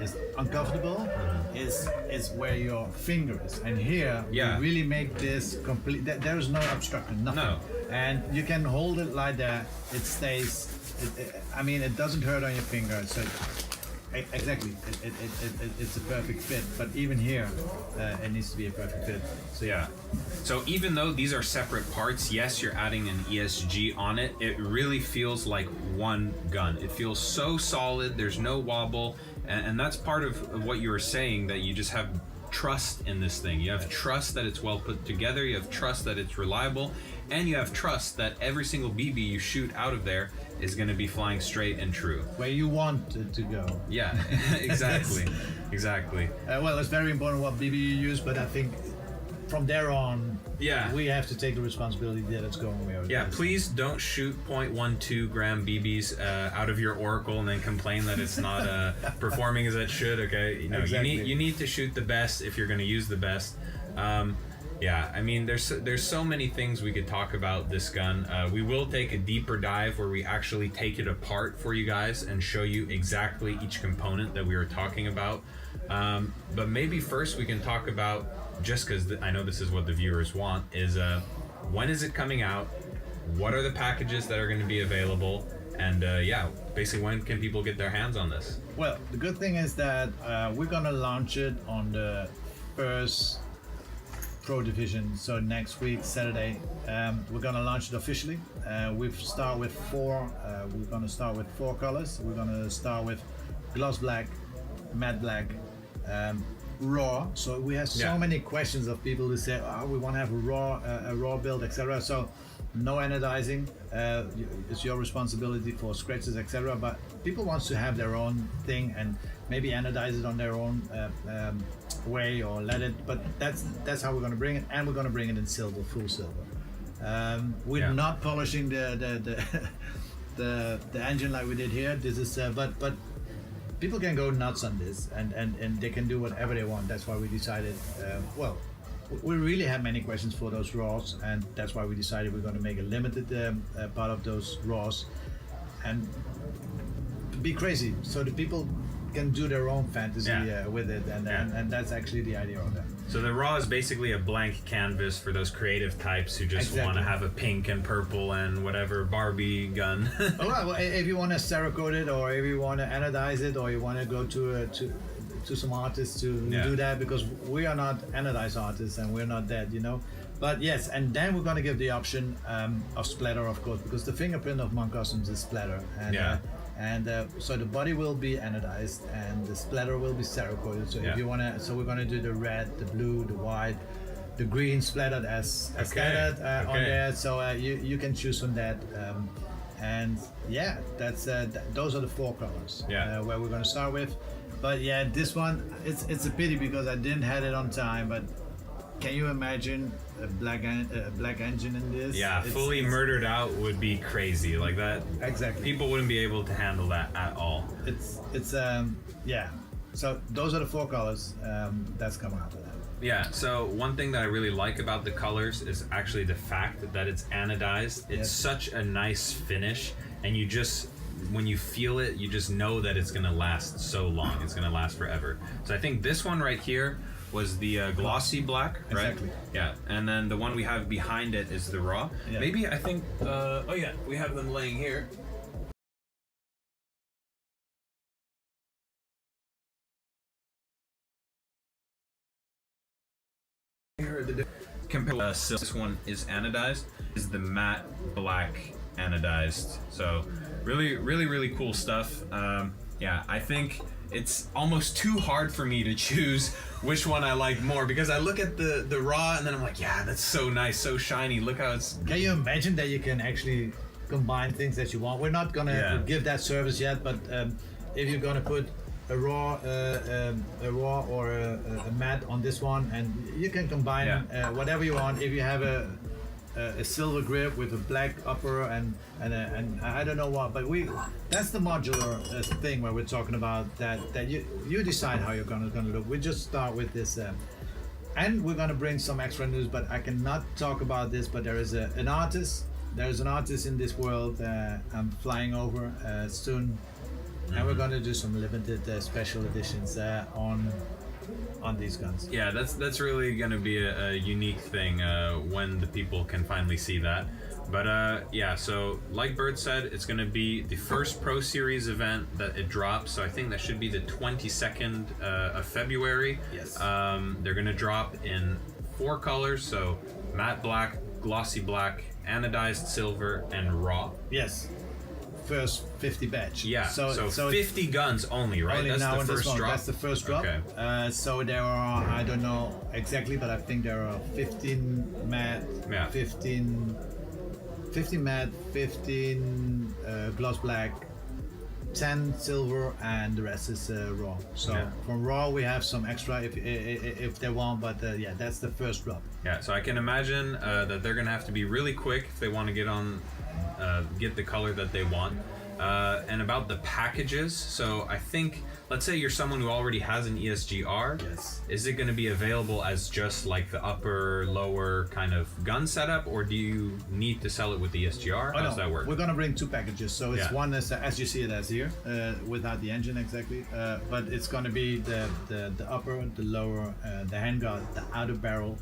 is uncomfortable is where your finger is. And here we really make this complete. There is no obstruction, nothing. No. And you can hold it like that. It stays. I mean, it doesn't hurt on your finger. So exactly, it's a perfect fit. But even here, it needs to be a perfect fit. So yeah. So even though these are separate parts, yes, you're adding an ESG on it. It really feels like one gun. It feels so solid. There's no wobble, and that's part of what you were saying, that you just have trust in this thing. You have trust that it's well put together. You have trust that it's reliable, and you have trust that every single BB you shoot out of there is going to be flying straight and true. Where you want it to go. Yeah, exactly. Exactly. Well, it's very important what BB you use, but I think from there on, we have to take the responsibility that it's going where it is. Please don't shoot 0.12 gram BBs out of your Oracle and then complain that it's not performing as it should. Okay, you need to shoot the best if you're going to use the best. I mean, there's so many things we could talk about this gun. We will take a deeper dive where we actually take it apart for you guys and show you exactly each component that we were talking about. But maybe first we can talk about, just because I know this is what the viewers want, is when is it coming out? What are the packages that are going to be available? And basically when can people get their hands on this? Well, the good thing is that we're going to launch it on the first Pro Division, so next week, Saturday, we're going to launch it officially. We're going to start with four colors. We're going to start with gloss black, matte black, raw. So we have so many questions of people who say, we want to have a raw build, etc. So no anodizing. It's your responsibility for scratches, etc. But people want to have their own thing and maybe anodize it on their own way, or let it. But that's how we're going to bring it, and we're going to bring it in silver, full silver. We're not polishing the engine like we did here. This is but people can go nuts on this, and they can do whatever they want. That's why we decided. We really have many questions for those raws, and that's why we decided we're going to make a limited part of those raws, and be crazy, so the people can do their own fantasy with it, and that's actually the idea of that. So the raw is basically a blank canvas for those creative types who just want to have a pink and purple and whatever Barbie gun. Well, if you want to Cerakote it, or if you want to anodize it, or you want to go to some artists to do that, because we are not anodized artists and we're not that, But yes, and then we're going to give the option of splatter, of course, because the fingerprint of Monk Customs is splatter, and so the body will be anodized and the splatter will be Cerakoted. So if you want to, so we're going to do the red, the blue, the white, the green splattered as standard on there. So you can choose from that. And that's those are the four colors where we're going to start with. But yeah, this one, it's a pity because I didn't have it on time. But can you imagine a black engine in this? Yeah, fully murdered out would be crazy like that. Exactly. People wouldn't be able to handle that at all. It's So those are the four colors that's coming out of that. Yeah, so one thing that I really like about the colors is actually the fact that it's anodized. It's such a nice finish, and you just, when you feel it, you just know that it's gonna last so long. It's gonna last forever. So I think this one right here was the glossy black, right? Exactly. Yeah, and then the one we have behind it is the raw. Yeah. Maybe I think, we have them laying here. compared to this one is anodized, is the matte black anodized. So really cool stuff. Yeah, I think it's almost too hard for me to choose which one I like more, because I look at the raw and then I'm like, yeah, that's so nice, so shiny. Look how it's. Can you imagine that you can actually combine things that you want? We're not gonna give that service yet, but if you're gonna put a raw or a matte on this one, and you can combine whatever you want. If you have a silver grip with a black upper and I don't know what, but that's the modular thing where we're talking about that you decide how you're gonna look. We just start with this, and we're gonna bring some extra news, but I cannot talk about this. But there is an artist. There's an artist in this world. I'm flying over soon, and we're gonna do some limited special editions on these guns. Yeah, that's really gonna be a unique thing when the people can finally see that. But yeah, so like Bert said, it's gonna be the first Pro Series event that it drops. So I think that should be the 22nd of February. Yes. They're gonna drop in 4 colors, so matte black, glossy black, anodized silver, and raw. Yes. First 50 batch. Yeah. So 50 guns only, right? Only That's now the first drop. That's the first drop. Okay. So there are, I don't know exactly, but I think there are 15 matte, 15 matte, 15 gloss black, 10 silver, and the rest is raw. So from raw we have some extra if they want, but yeah, that's the first drop. Yeah. So I can imagine that they're gonna have to be really quick if they want to get the color that they want. And about the packages, so I think, let's say you're someone who already has an ESGR. Yes. Is it going to be available as just like the upper, lower kind of gun setup, or do you need to sell it with the ESGR? How does that work? We're gonna bring 2 packages. So it's one as you see it as here, without the engine exactly. But it's gonna be the upper, the lower, the handguard, the outer barrel.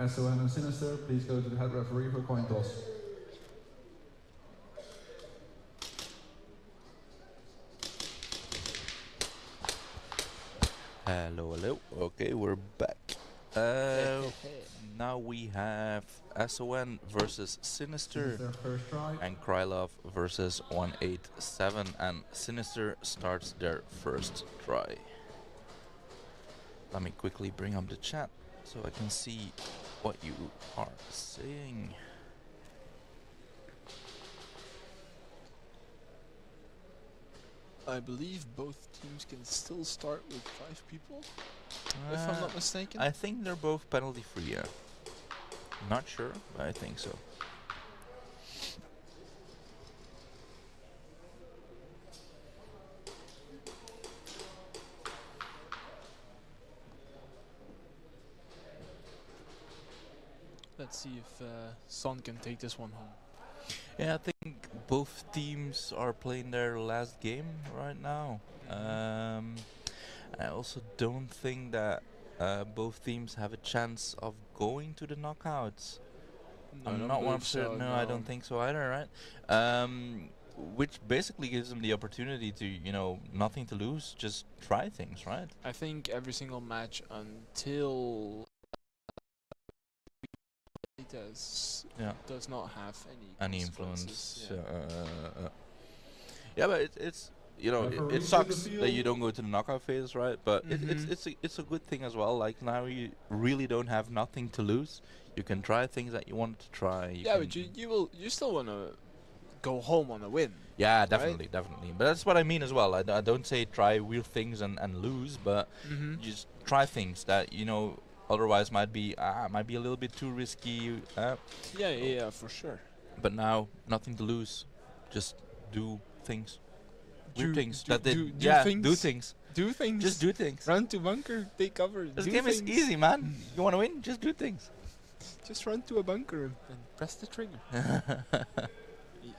SON and Sinister, please go to the head referee for coin toss. Hello. Okay, we're back. Now we have SON versus Sinister First try. and Krylov versus 187, and Sinister starts their first try. Let me quickly bring up the chat so I can see what you are saying. I believe both teams can still start with 5 people, if I'm not mistaken. I think they're both penalty free, yeah. Not sure, but I think so. Let's see if Son can take this one home. Yeah, I think both teams are playing their last game right now. I also don't think that both teams have a chance of going to the knockouts. No, I I'm don't not believe 1%. so, No, I no. don't think so either, right? Which basically gives them the opportunity to, nothing to lose, just try things, right? I think every single match until does not have any influence. Yeah. Yeah, but it's it sucks that you don't go to the knockout phase, right? But it's a good thing as well. Like now you really don't have nothing to lose. You can try things that you wanted to try. Yeah, but you still want to go home on a win. Yeah, definitely, definitely. But that's what I mean as well. I don't say try weird things and lose, but just try things that otherwise might be a little bit too risky. Yeah, for sure. But now nothing to lose, just do things. Weird things. Do things. Do things. Just do things. Run to bunker, take cover. This game is easy, man. You want to win? Just do things. Just run to a bunker and press the trigger.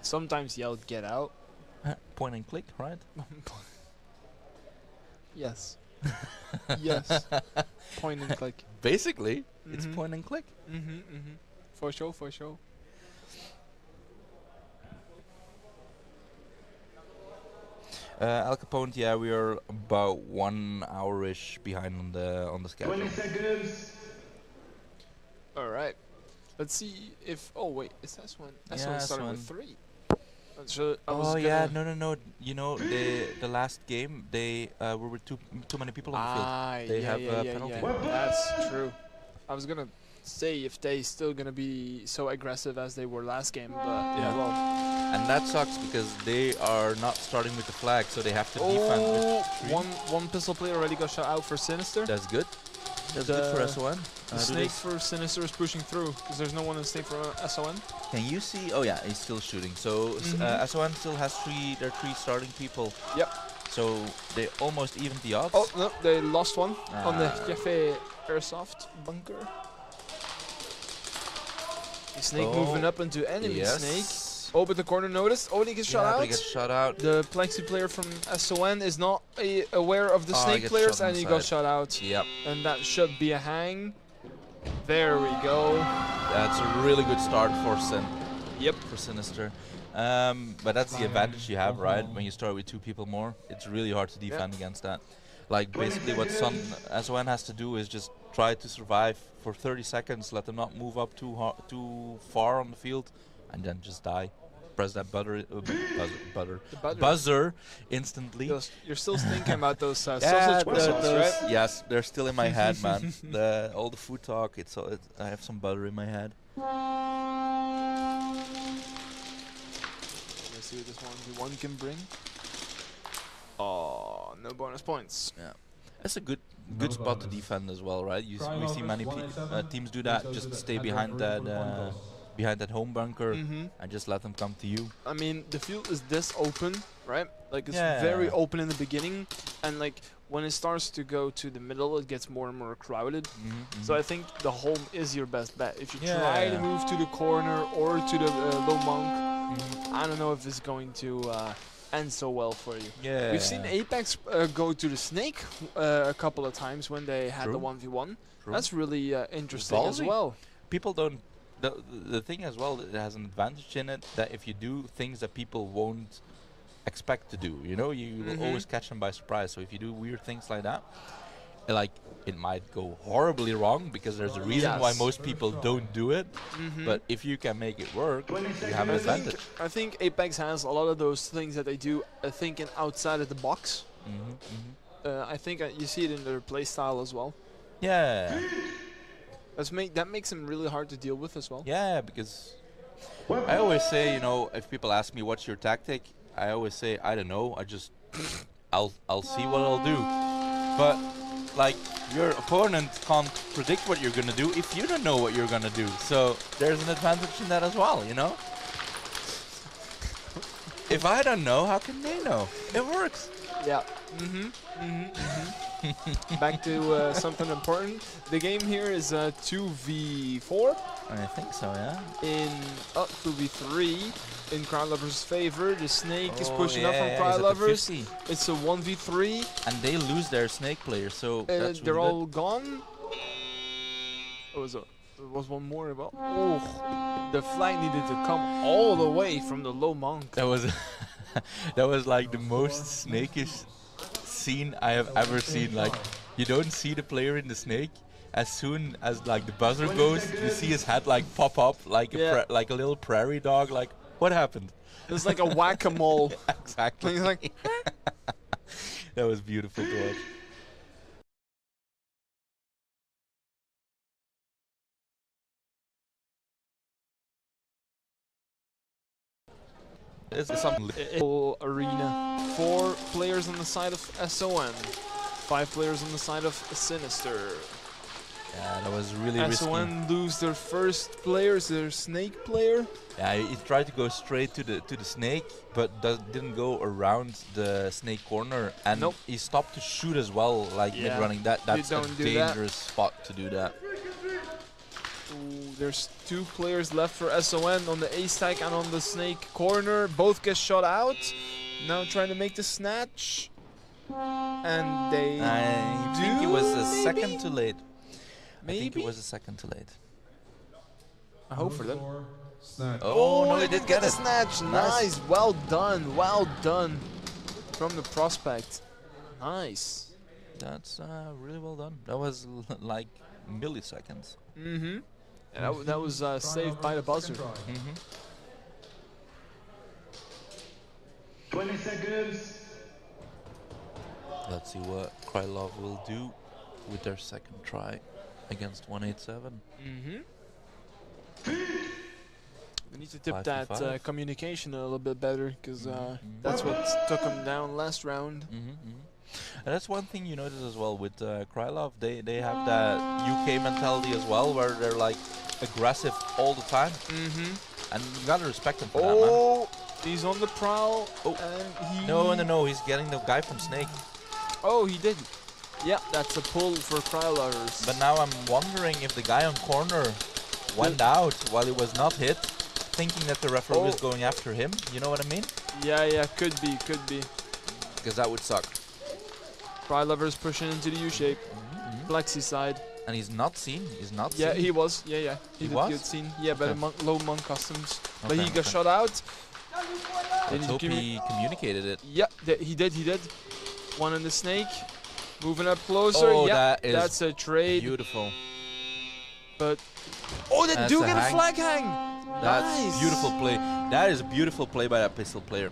Sometimes yell "get out." Point and click, right? Yes. Yes. Point and click. Basically, it's point and click. For sure, for sure. Al Capone, yeah, we are about 1 hour-ish behind on the schedule. 20 seconds. All right. Let's see if. Oh wait, is S1? S1 started with 3. So yeah, no. The last game they were with too many people on the field. They have a penalty. Yeah. That's true. I was gonna say if they still gonna be so aggressive as they were last game, but well. And that sucks because they are not starting with the flag, so they have to defend with one pistol player already got shot out for Sinister. That's good. That's good for SON. The snake for Sinister is pushing through because there's no one in the snake for SON. Can you see? Oh yeah, he's still shooting. So SON still has their three starting people. Yep. So they almost evened the odds. Oh no, they lost one on the Cafe Airsoft bunker. The snake moving up into enemy snake. Oh, but the corner noticed. Oh, he gets shot out. He gets shot out. The Plexi player from SON is not aware of the snake players, and he got shot out. Yep. And that should be a hang. There we go. That's a really good start for Sin. Yep. For Sinister. But that's the advantage you have, right? When you start with 2 people more, it's really hard to defend against that. Like basically what SON has to do is just try to survive for 30 seconds, let them not move up too far on the field, and then just die. Press that buzzer instantly. You're still thinking about those sausage whistles, right? Yes, they're still in my head, man. All the food talk. I have some butter in my head. Let's see what this 1v1 can bring. Oh, no bonus points. Yeah, that's a good spot to defend as well, right? We see many teams do that, just stay behind that home bunker and just let them come to you. I mean, the field is this open, right? Like it's very open in the beginning, and like when it starts to go to the middle, it gets more and more crowded. So I think the home is your best bet. If you try to move to the corner or to the low monk, I don't know if it's going to end so well for you. Yeah. We've seen Apex go to the snake a couple of times when they had the 1v1. That's really interesting as well. People don't. The thing as well, it has an advantage in it that if you do things that people won't expect to do, you will always catch them by surprise. So if you do weird things like that, like it might go horribly wrong because there's a reason why most people don't do it. But if you can make it work, you have an advantage. I think Apex has a lot of those things that they do thinking outside of the box. I think you see it in their playstyle as well. Yeah. That makes them really hard to deal with as well. Yeah, because I always say, if people ask me what's your tactic, I always say I don't know. I just I'll see what I'll do. But like your opponent can't predict what you're gonna do if you don't know what you're gonna do. So there's an advantage in that as well, you know? If I don't know, how can they know? It works. Yeah. Back to something important. The game here is 2v4. I think so, yeah. In 2v3 in Crowd Lovers' favor. The snake is pushing up from yeah, Crowd he's at the Lovers. 50. It's a 1v3. And they lose their snake player, so that's they're really all gone. Oh, there was one more about. Oh, the flag needed to come all the way from the low monk. That was that was like the most snakish scene I have ever seen. Like, you don't see the player in the snake. As soon as like the buzzer goes, you see his head like pop up like like a little prairie dog. Like, what happened? It's like a whack-a-mole. Exactly. He's like, that was beautiful to watch. It's some arena. 4 players on the side of SON. 5 players on the side of Sinister. Yeah, that was really risky. SON lose their first player, their snake player. Yeah, he tried to go straight to the snake, but didn't go around the snake corner, and he stopped to shoot as well, like mid-running. That's a dangerous spot to do that. Ooh, there's 2 players left for SON on the A stack and on the snake corner. Both get shot out. Now trying to make the snatch, and they. I think it was a second too late. Maybe? I think it was a second too late. I hope for them. Oh, no, he did get the it. snatch. Nice. Well done. Well done from the prospect. Nice. That's really well done. That was like milliseconds. Mm-hmm. And that was saved by the buzzer. 20 seconds. Let's see what Krylov will do with their second try against 187. We need to tip that communication a little bit better, because that's what took them down last round. And that's one thing you notice as well with Krylov. They have that UK mentality as well, where they're like aggressive all the time. And you gotta respect them for that, man. Oh, he's on the prowl. And he No, he's getting the guy from Snake. Oh, he did. Yeah, that's a pull for Krylovers. But now I'm wondering if the guy on corner went out while he was not hit, thinking that the referee was going after him. You know what I mean? Yeah, could be. Because that would suck. Krylovers pushing into the U shape. Flexi side. And he's not seen. He's not seen. Yeah, he was. Yeah. He did was? get seen. Yeah, by the low monk customs. But Okay, he got shot out. Let's hope he communicated it. Yeah, he did. One in the snake. Moving up closer. Oh, yeah, that's a trade. Beautiful. But they do get a flag hang. That's Nice. beautiful play. That is a beautiful play by that pistol player.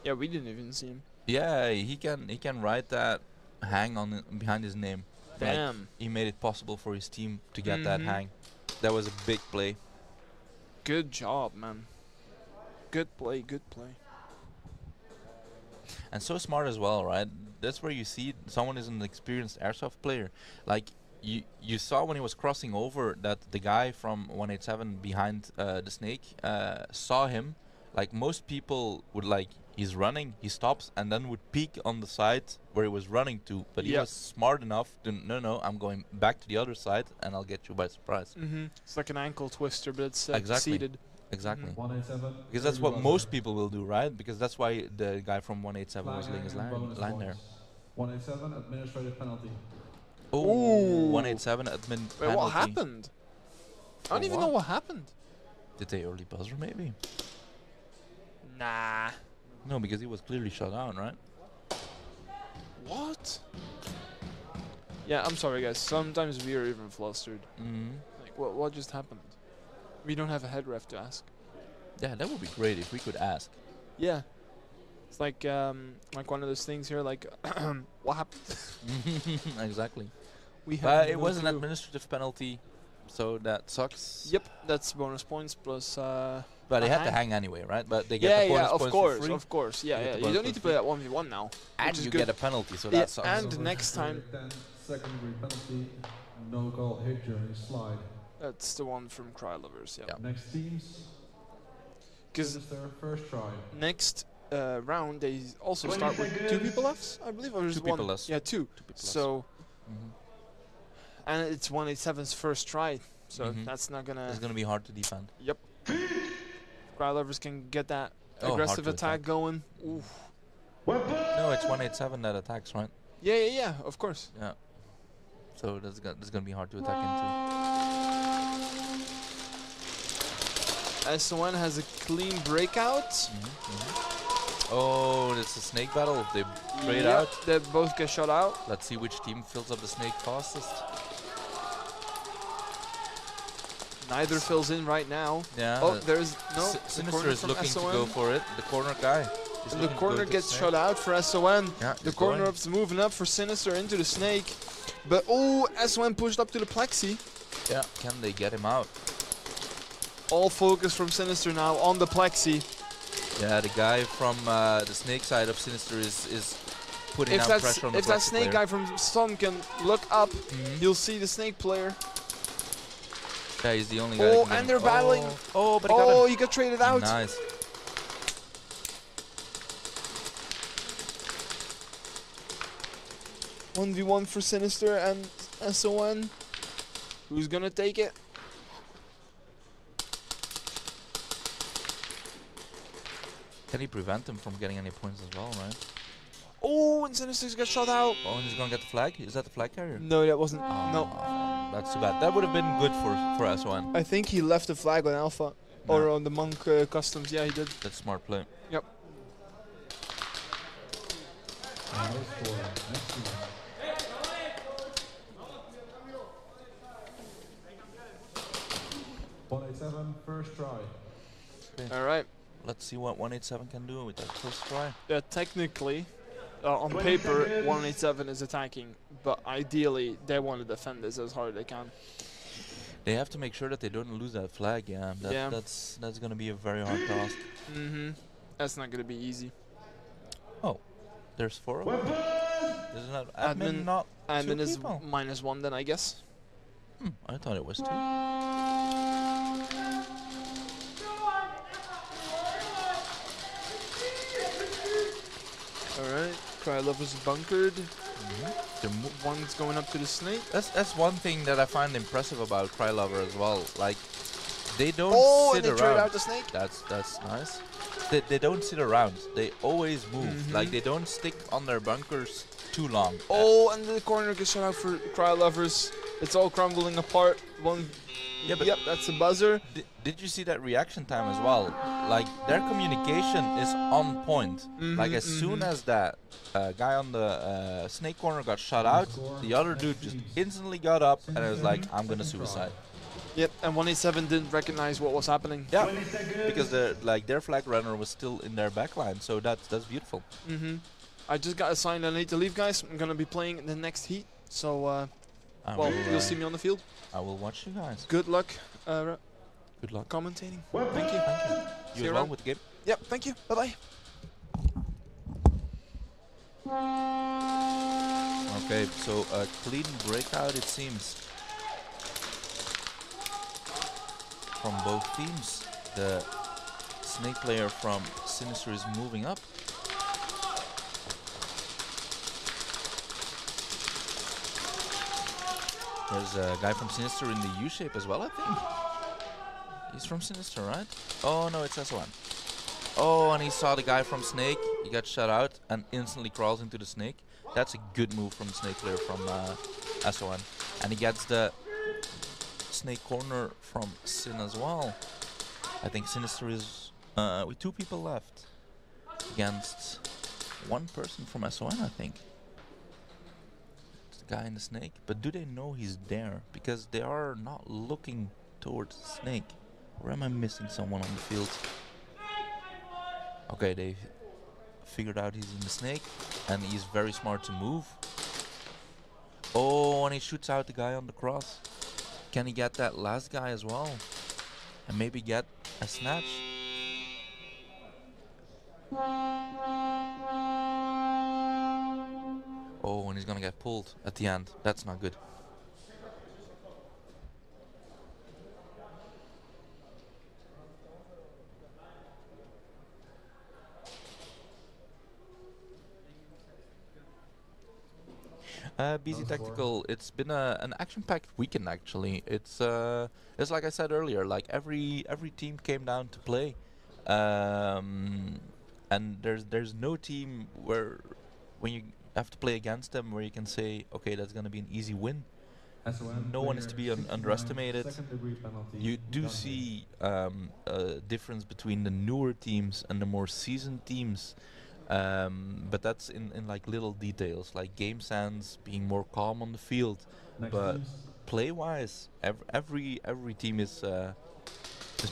Yeah, we didn't even see him. Yeah, he can write that hang on behind his name. Damn. Like, he made it possible for his team to get that hang. That was a big play. Good job, man. Good play. And so smart as well, right? That's where you see someone is an experienced airsoft player. Like, you saw when he was crossing over that the guy from 187 behind the snake saw him. Like, most people would like, he's running, he stops, and then would peek on the side where he was running to. But he was smart enough to, no, I'm going back to the other side, and I'll get you by surprise. It's like an ankle twister, but it's Exactly. seated. Exactly. 187. Because that's what most people will do, right? Because that's why the guy from 187 was laying his line there. 187 administrative penalty. Oh, 187 admin Wait, penalty. what happened? I don't even know what happened. Did they early buzzer maybe? Nah. No, because he was clearly shut down, right? What? Yeah, I'm sorry, guys. Sometimes we are even flustered. Like, what just happened? We don't have a head ref to ask. Yeah, that would be great if we could ask. Yeah. It's like one of those things here, like, what happened? Exactly. We But have it no was an clue. administrative penalty. so that sucks. Yep, that's bonus points plus. But they a had to hang. hang anyway, right? But they get the bonus points for free. Of course, yeah, You get yeah. the You bonus don't need to play that 1v1 now. And which is you good. get a penalty, so Yeah, that sucks. and next time. 10-second penalty, no call hit during slide. That's the one from Cry Lovers, yeah. Next teams. Because their first try. next round they also start with 2 people left, I believe, or just 2 one? people less. Yeah, 2. So, and it's 187's first try, so that's not gonna. It's gonna be hard to defend. Yep. Cry Lovers can get that Oh, aggressive hard to attack going. Oof. No, it's 187 that attacks, right? Yeah, of course. Yeah. So that's gonna be hard to attack into. SON has a clean breakout. Oh, it's a snake battle. They trade Yep, out. they both get shot out. Let's see which team fills up the snake fastest. Neither fills in right now. Yeah. Oh, there's no. Sinister is looking to go for it. The corner guy. And the corner gets shot out for SON. Yeah, the corner up's moving up for Sinister into the snake. But oh, SON pushed up to the plexi. Yeah, can they get him out? All focus from Sinister now on the plexi. Yeah, the guy from the snake side of Sinister is putting If down that's pressure on the if that plexi snake player. guy from Sun can look up, you'll see the snake player. Yeah, he's the only guy. Oh, that can and get they're him. battling. Oh, but he got him. He got traded out. Nice. One v one for Sinister and SON. Who's gonna take it? Can he prevent him from getting any points as well, right? Oh, and Sinister's got shot out. Oh, and he's gonna get the flag? Is that the flag carrier? No, that wasn't. Oh, No. That's too bad. That would have been good for SON. I think he left the flag on Alpha. Or on the Monk Customs. Yeah, he did. That's smart play. Yep. First try. Okay. Alright. Let's see what 187 can do with that first try. Yeah, technically, on paper, 187 is attacking, but ideally, they want to defend this as hard as they can. They have to make sure that they don't lose that flag. Yeah, that's gonna be a very hard task. That's not gonna be easy. Oh, there's 4 of them. Isn't that admin not admin 2 is people? -1 then, I guess. I thought it was 2. Alright, Cry Lovers bunkered. One's going up to the snake. That's one thing that I find impressive about Cry Lover as well. Like, they don't sit and they around. trade out the snake. That's nice. They don't sit around. They always move. Like, they don't stick on their bunkers too long. Oh, and the corner gets shot out for Cry Lovers. It's all crumbling apart. Yep, that's a buzzer. Did you see that reaction time as well? Like, their communication is on point. Like, as soon as that guy on the snake corner got shot out, the other dude just instantly got up and was like, I'm gonna suicide. Yep, and 187 didn't recognize what was happening. Yeah, because their flag runner was still in their backline, so that's beautiful. I just got assigned. I need to leave, guys. I'm gonna be playing the next heat, so you'll see me on the field. I will watch you guys. Good luck. Good luck commentating. Thank you. You as well with the game. Yep. Thank you. Bye bye. Okay, so a clean breakout it seems from both teams. The snake player from Sinister is moving up. There's a guy from Sinister in the U-shape as well, I think. He's from Sinister, right? Oh no, it's SON. Oh, and he saw the guy from Snake. He got shut out and instantly crawls into the Snake. That's a good move from the Snake player from SON. And he gets the Snake corner from Sin as well. I think Sinister is with 2 people left against 1 person from SON, I think. It's the guy in the Snake. But do they know he's there? Because they are not looking towards the Snake. Or am I missing someone on the field? Okay, they figured out he's in the Snake, and he's very smart to move. Oh, and he shoots out the guy on the cross. Can he get that last guy as well? And maybe get a snatch? Oh, and he's gonna get pulled at the end. That's not good. BZ Tactical, it's been an action-packed weekend actually. It's like I said earlier, like every team came down to play, and there's no team where when you have to play against them where you can say, okay, that's gonna be an easy win. No one is to be underestimated. You do see a difference between the newer teams and the more seasoned teams. But that's in like little details, like game sense, being more calm on the field. But play-wise, every team is not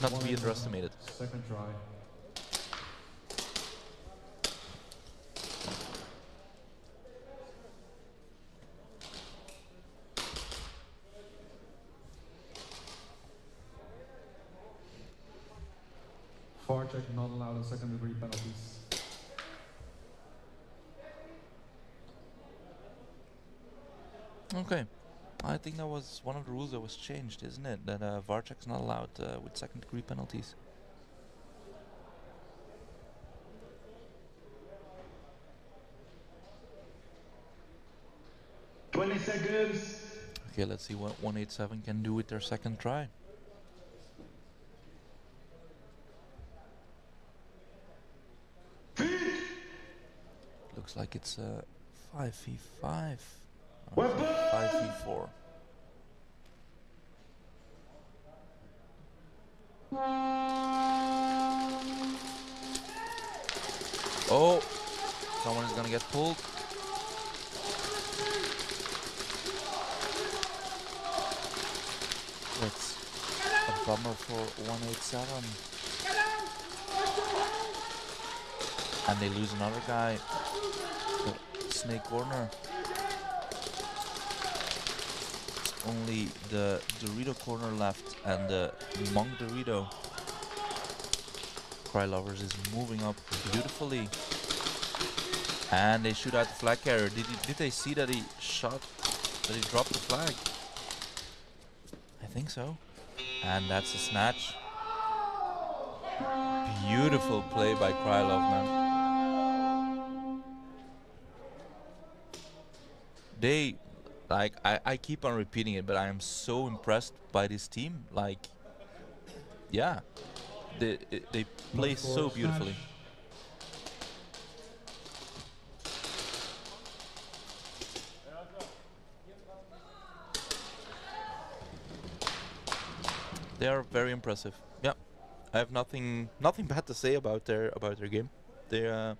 to be underestimated. Second try. Far check not allowed in second degree penalties. Okay, I think that was one of the rules that was changed, isn't it? That VAR check's not allowed with second degree penalties. $20 seconds. Okay, let's see what 187 can do with their second try. Looks like it's a 5v5. 5v4. Oh, someone is gonna get pulled. That's a bummer for 187. And they lose another guy. The snake corner. Only the Dorito corner left and the Monk Dorito. Cry Lovers is moving up beautifully. And they shoot out the flag carrier. Did they see that he dropped the flag? I think so. And that's a snatch. Beautiful play by Krylov, man. They, like, I keep on repeating it, but I am so impressed by this team. Like, yeah, they play so beautifully. They are very impressive. Yeah, I have nothing bad to say about their game. They're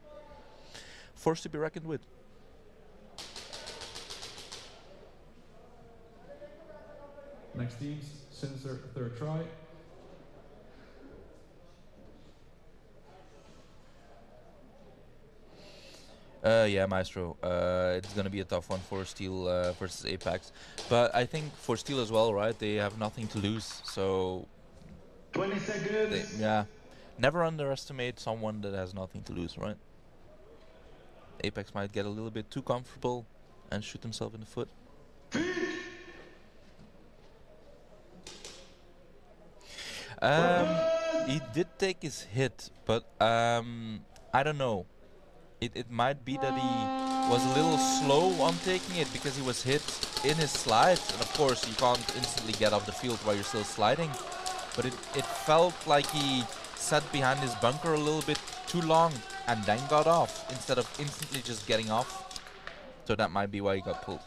forced to be reckoned with. Next teams, Sinister, third try. Yeah, Maestro. It's gonna be a tough one for Steel versus Apex, but I think for Steel as well, right? They have nothing to lose, so 20 seconds. yeah, never underestimate someone that has nothing to lose, right? Apex might get a little bit too comfortable and shoot himself in the foot. He did take his hit, but I don't know. It might be that he was a little slow on taking it because he was hit in his slide, and of course you can't instantly get off the field while you're still sliding. But it felt like he sat behind his bunker a little bit too long and then got off instead of instantly just getting off. So that might be why he got pulled.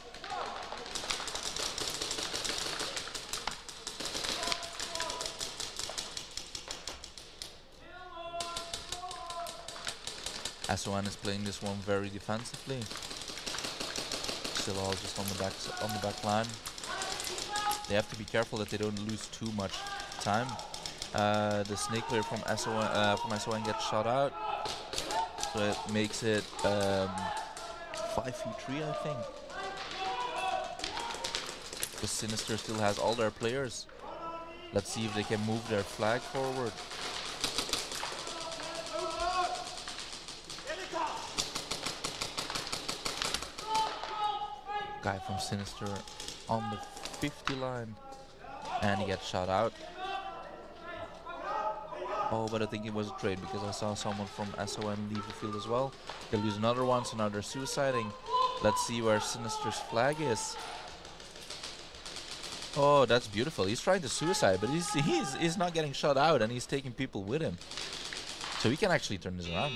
SON is playing this one very defensively. Still all just on the back line. They have to be careful that they don't lose too much time. The snake player from SON gets shot out, so it makes it 5v3, I think. Because Sinister still has all their players. Let's see if they can move their flag forward. Guy from Sinister on the 50 line. And he gets shot out. Oh, but I think it was a trade because I saw someone from SON leave the field as well. They lose another one, so now they're suiciding. Let's see where Sinister's flag is. Oh, that's beautiful. He's trying to suicide, but he's not getting shot out, and he's taking people with him. So he can actually turn this around.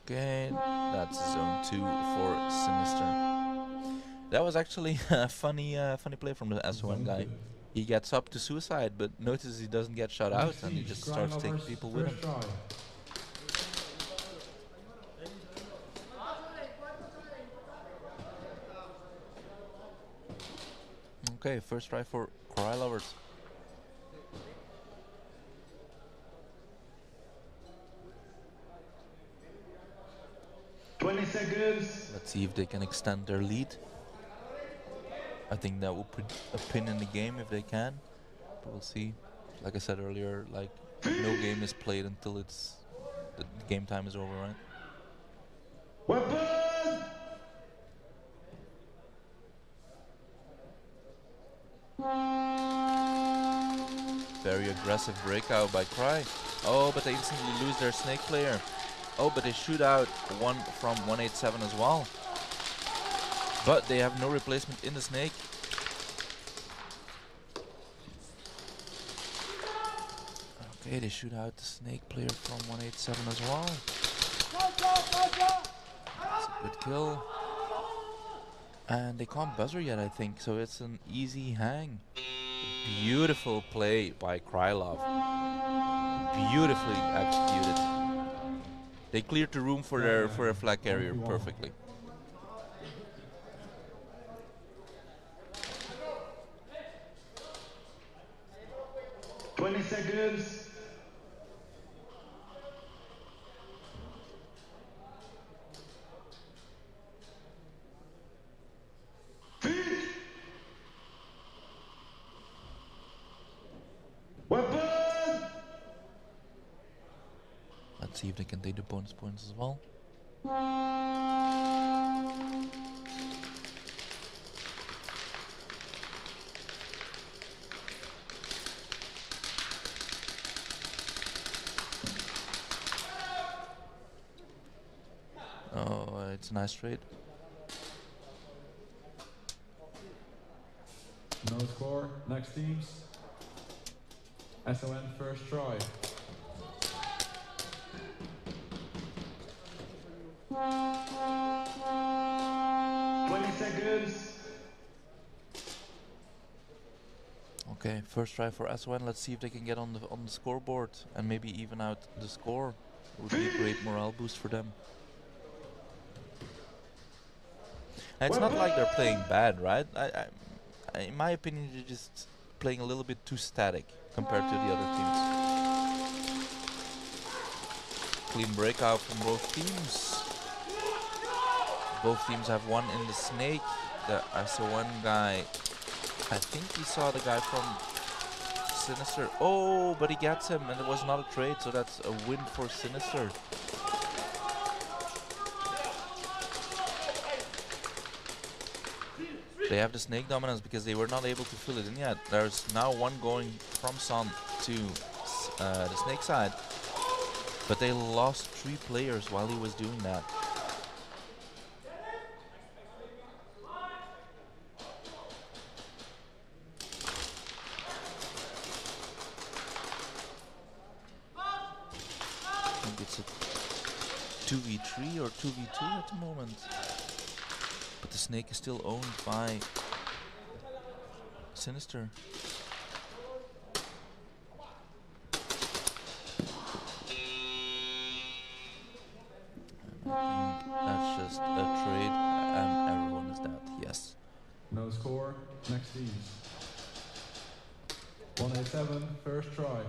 Okay, that's zone 2 for Sinister. That was actually a funny play from the SON guy. He gets up to suicide, but notices he doesn't get shot out, and he just starts taking people with him. Okay, first try for Cry Lovers. Let's see if they can extend their lead. I think that will put a pin in the game if they can, but we'll see. Like I said earlier, like no game is played until it's the game time is over, right? Weapon! Very aggressive breakout by Cry. Oh, but they instantly lose their Snake player. Oh, but they shoot out one from 187 as well. But they have no replacement in the Snake. Okay, they shoot out the Snake player from 187 as well. That's a good kill. And they can't buzzer yet, I think, so it's an easy hang. Beautiful play by Krylov. Beautifully executed. They cleared the room for their flag carrier perfectly. Seconds. Weapon! Let's see if they can take the bonus points as well. Oh, it's a nice trade. No score. Next teams. SON first try. Seconds. Okay, first try for SON. Let's see if they can get on the scoreboard and maybe even out the score. It would be a great morale boost for them. And it's not like they're playing bad, right? In my opinion, they're just playing a little bit too static compared to the other teams. Clean breakout from both teams. Both teams have one in the Snake. The SO1 guy, I think he saw the guy from Sinister. Oh, but he gets him, and it was not a trade, so that's a win for Sinister. They have the Snake dominance because they were not able to fill it in yet. There's now one going from Sun to the Snake side, but they lost 3 players while he was doing that. I think it's a 2v3 or 2v2 at the moment. But the Snake is still owned by Sinister. That's just a trade and everyone is dead, yes. No score. Next teams. 187, first try.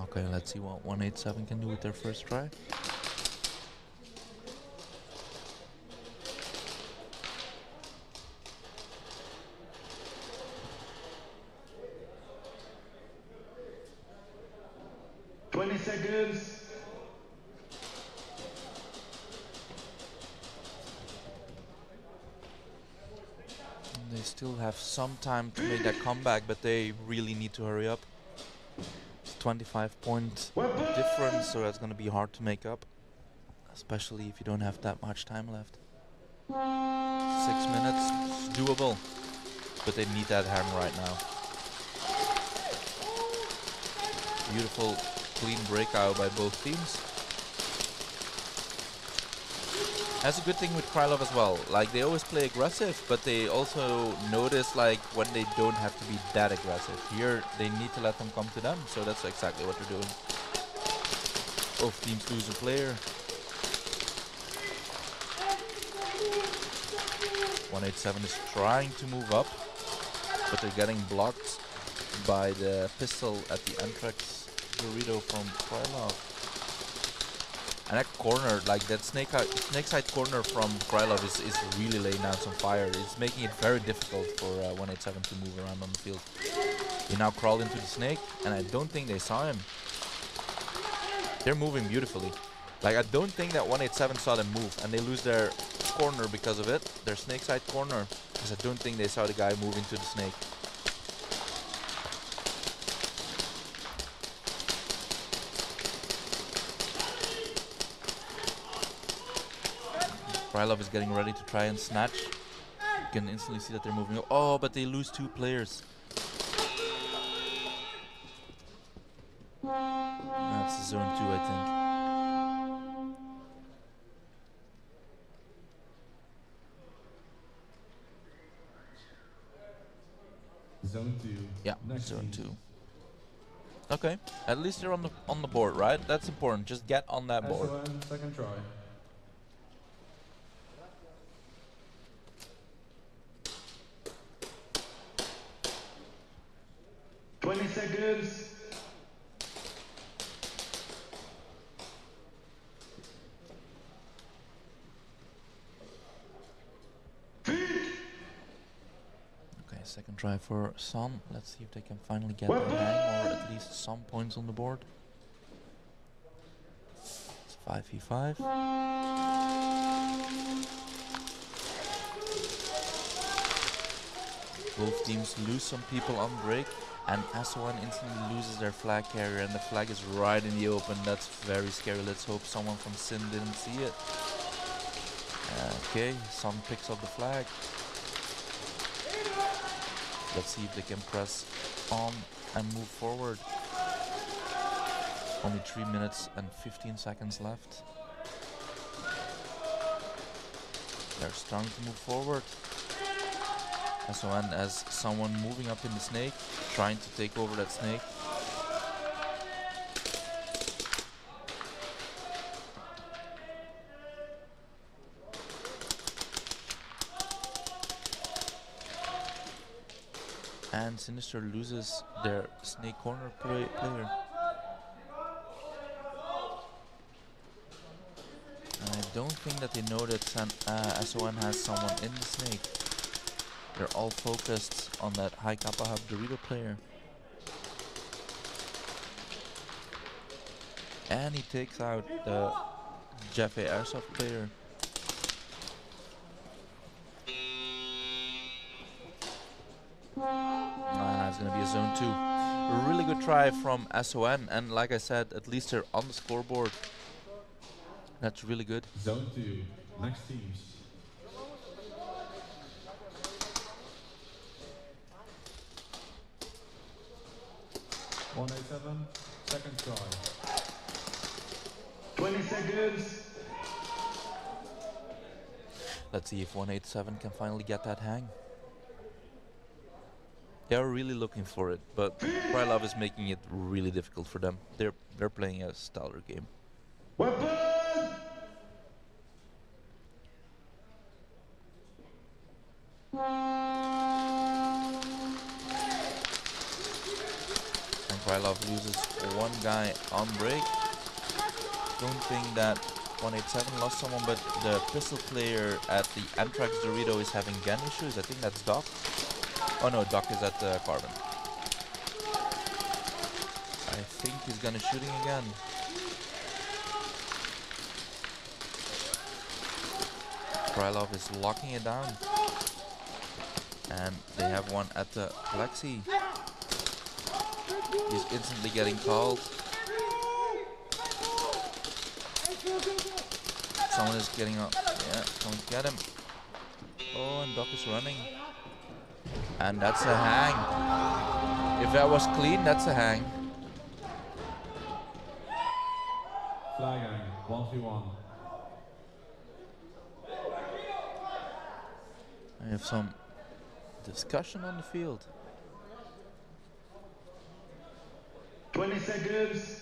Okay, let's see what 187 can do with their first try. 20 seconds. They still have some time to make that comeback, but they really need to hurry up. It's 25-point difference, so that's going to be hard to make up, especially if you don't have that much time left. 6 minutes, it's doable, but they need that hand right now. Beautiful, clean breakout by both teams. That's a good thing with Krylov as well. Like, they always play aggressive, but they also notice, like, when they don't have to be that aggressive. Here, they need to let them come to them, so that's exactly what they're doing. Both teams lose a player. 187 is trying to move up, but they're getting blocked by the pistol at the Anthrax Dorito from Krylov. And that corner, like that snake side corner from Krylov is really laying down some fire. It's making it very difficult for 187 to move around on the field. He now crawled into the snake, and I don't think they saw him. They're moving beautifully. Like, I don't think that 187 saw them move, and they lose their corner because of it, their snake side corner, because I don't think they saw the guy move into the snake. Krylov is getting ready to try and snatch. You can instantly see that they're moving. Oh, but they lose 2 players. That's zone 2, I think. Zone 2. Yeah, zone 2. Okay, at least they're on the board, right? That's important. Just get on that board. SON, second try. Seconds. Okay, second try for Son. Let's see if they can finally get the hang or at least some points on the board. It's 5v5. Both teams lose some on on break. And SON instantly loses their flag carrier, and the flag is right in the open. That's very scary. Let's hope someone from Sin didn't see it. Okay, Son picks up the flag. Let's see if they can press on and move forward. Only 3 minutes and 15 seconds left. They're starting to move forward. SON as someone moving up in the snake, trying to take over that snake. And Sinister loses their snake corner player. And I don't think that they know that SON has someone in the snake. They're all focused on that high Kappa Hub Dorito player. And he takes out the Jaffe Airsoft player. It's gonna be a zone 2. A really good try from SON, and like I said, at least they're on the scoreboard. That's really good. Zone 2, next teams. (187), second try. 20 seconds. Let's see if 187 can finally get that hang. They're really looking for it, but Krylov is making it really difficult for them. They're playing a stellar game. Weapon! And Krylov loses one guy on break. Don't think that 187 lost someone, but the pistol player at the Anthrax Dorito is having gun issues. I think that's Doc. Oh no, Doc is at Carbon. I think he's gonna shooting again. Krylov is locking it down. And they have one at the Plexi. He's instantly getting called. Someone is getting up. Yeah, someone's get him. Oh, and Doc is running. And that's a hang. If that was clean, that's a hang. Flag hang, 1v1. I have some discussion on the field. 20 seconds.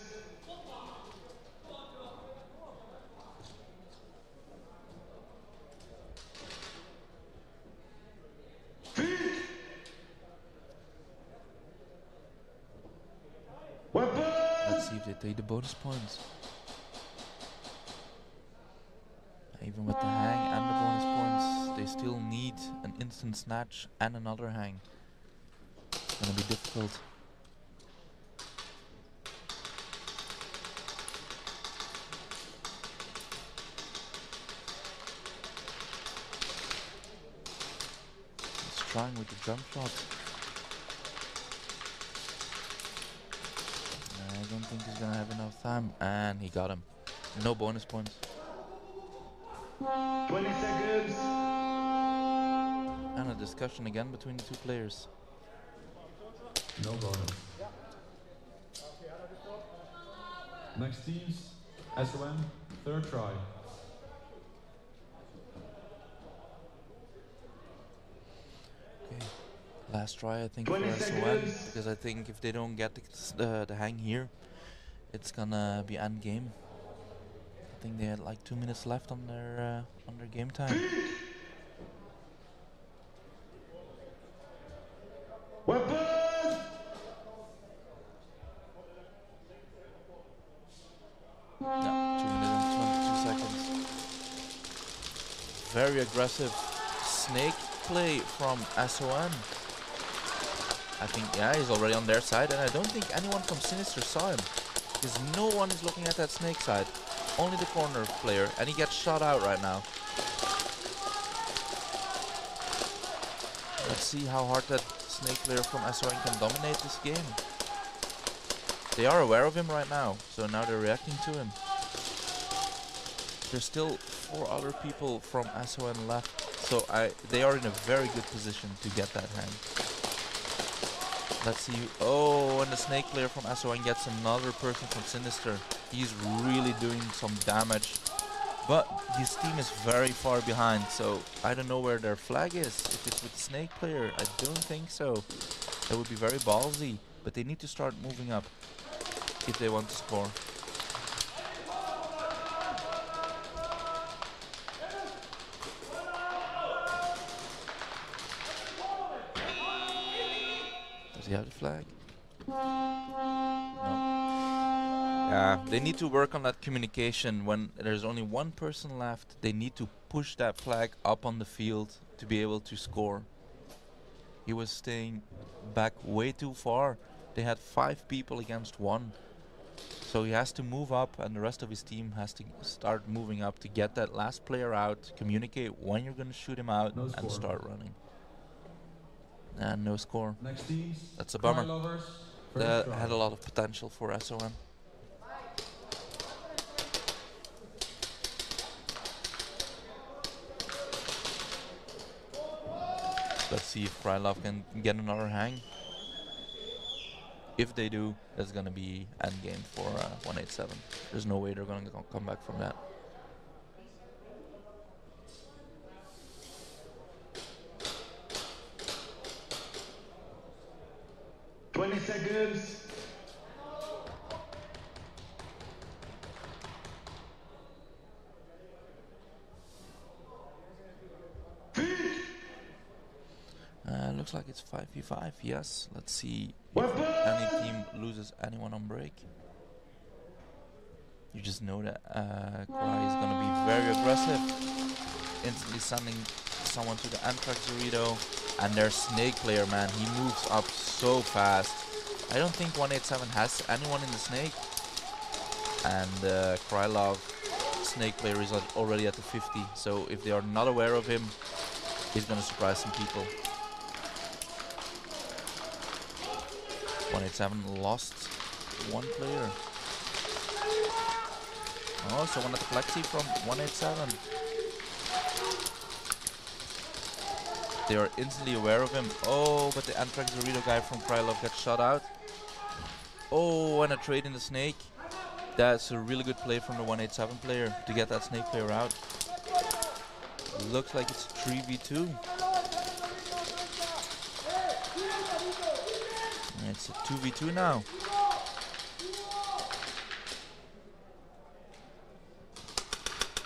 Let's see if they take the bonus points. Even with the hang and the bonus points, they still need an instant snatch and another hang. It's gonna be difficult. He's trying with the jump shot. I don't think he's gonna have enough time, and he got him. No bonus points. 20 seconds. And a discussion again between the two players. No bonus. Next teams, SOM, third try. Okay, last try I think for SOM, because I think if they don't get the hang here, it's gonna be end game. I think they had like 2 minutes left on their game time. No, 2 minutes and 22 seconds. Very aggressive snake play from SOM. I think, yeah, he's already on their side, and I don't think anyone from Sinister saw him, because no one is looking at that snake side. Only the corner player, and he gets shot out right now. Let's see how hard that snake player from SOM can dominate this game. They are aware of him right now, so now they're reacting to him. There's still 4 other people from SOM left, so they are in a very good position to get that hang. Let's see. Oh, and the snake player from SOM gets another person from Sinister. He's really doing some damage. But his team is very far behind, so I don't know where their flag is. If it's with the snake player, I don't think so. That would be very ballsy, but they need to start moving up if they want to score. Does he have the flag? No. Yeah, they need to work on that communication. When there's only one person left, they need to push that flag up on the field to be able to score. He was staying back way too far. They had 5 people against 1. So he has to move up, and the rest of his team has to start moving up to get that last player out, communicate when you're going to shoot him out, and start running. And no score. Next teams, that's a bummer. That had a lot of potential for SOM. Let's see if Krylov can get another hang. If they do, that's gonna be endgame for 187. There's no way they're gonna come back from that. Seconds. Looks like it's 5v5, yes. Let's see if any team loses anyone on break. You just know that Cry is going to be very aggressive. Instantly sending someone to the Anthrax Dorito. And their snake player, man, he moves up so fast. I don't think 187 has anyone in the snake. And Krylov Snake player is already at the 50, so if they are not aware of him, he's gonna surprise some people. 187 lost one player. Oh, someone at the flexi from 187. They are instantly aware of him. Oh, but the Anthrax Dorito guy from Krylov gets shot out. Oh, and a trade in the Snake. That's a really good play from the 187 player to get that Snake player out. Looks like it's 3v2. And it's a 2v2 now.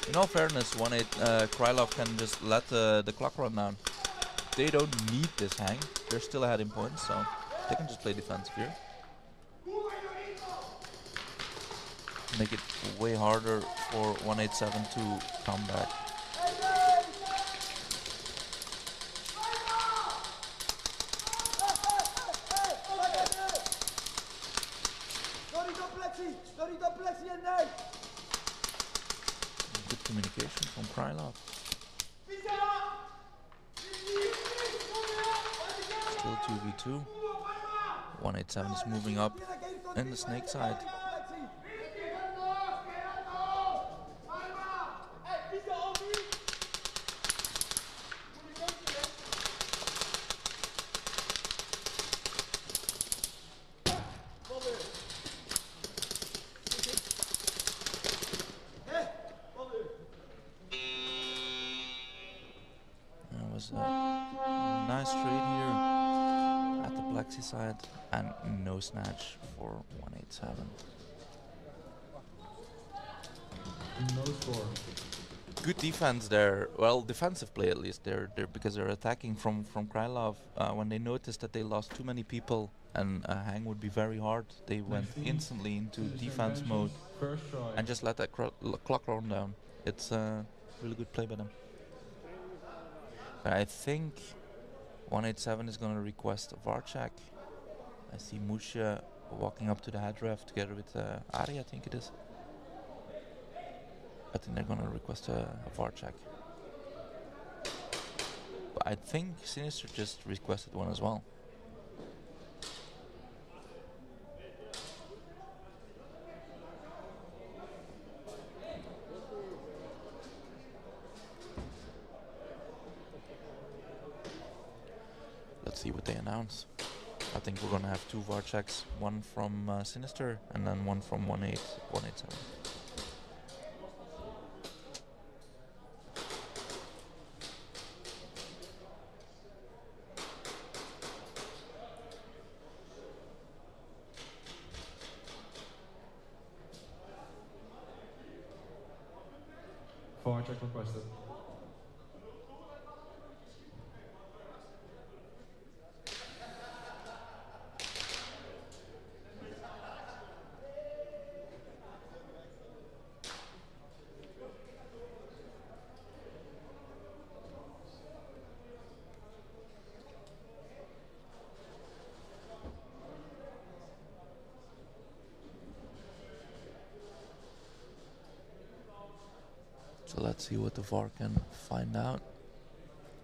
In all fairness, Krylov can just let the clock run down. They don't need this hang. They're still ahead in points, so they can just play defensive here. Make it way harder for 187 to come back. Good communication from Krylov. Still 2v2. 187 is moving up in the Snake side. That was a nice trade here at the plexi side, and no snatch for 187. No score. Good defense there. Well, defensive play at least. They're because they're attacking from Krylov. When they noticed that they lost too many people and a hang would be very hard, they went instantly into defense mode and just let that clock run down. It's a really good play by them. But I think 187 is going to request a VAR check. I see Musha walking up to the head ref together with Ari, I think it is. I think they're going to request a VAR check. But I think Sinister just requested one as well. Let's see what they announce. I think we're going to have two VAR checks, one from Sinister and then one from 187. VAR check requested. So let's see what the VAR can find out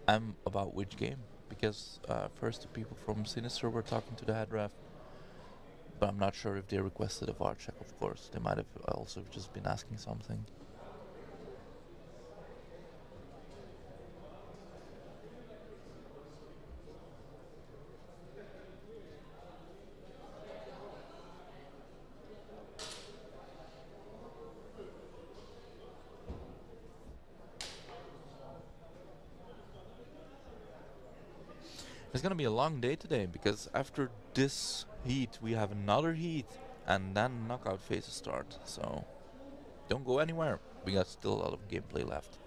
about which game, because first the people from Sinister were talking to the head ref, but I'm not sure if they requested a VAR check. Of course, they might have also just been asking something. It's gonna be a long day today, because after this heat we have another heat and then knockout phases start, so don't go anywhere. We got still a lot of gameplay left.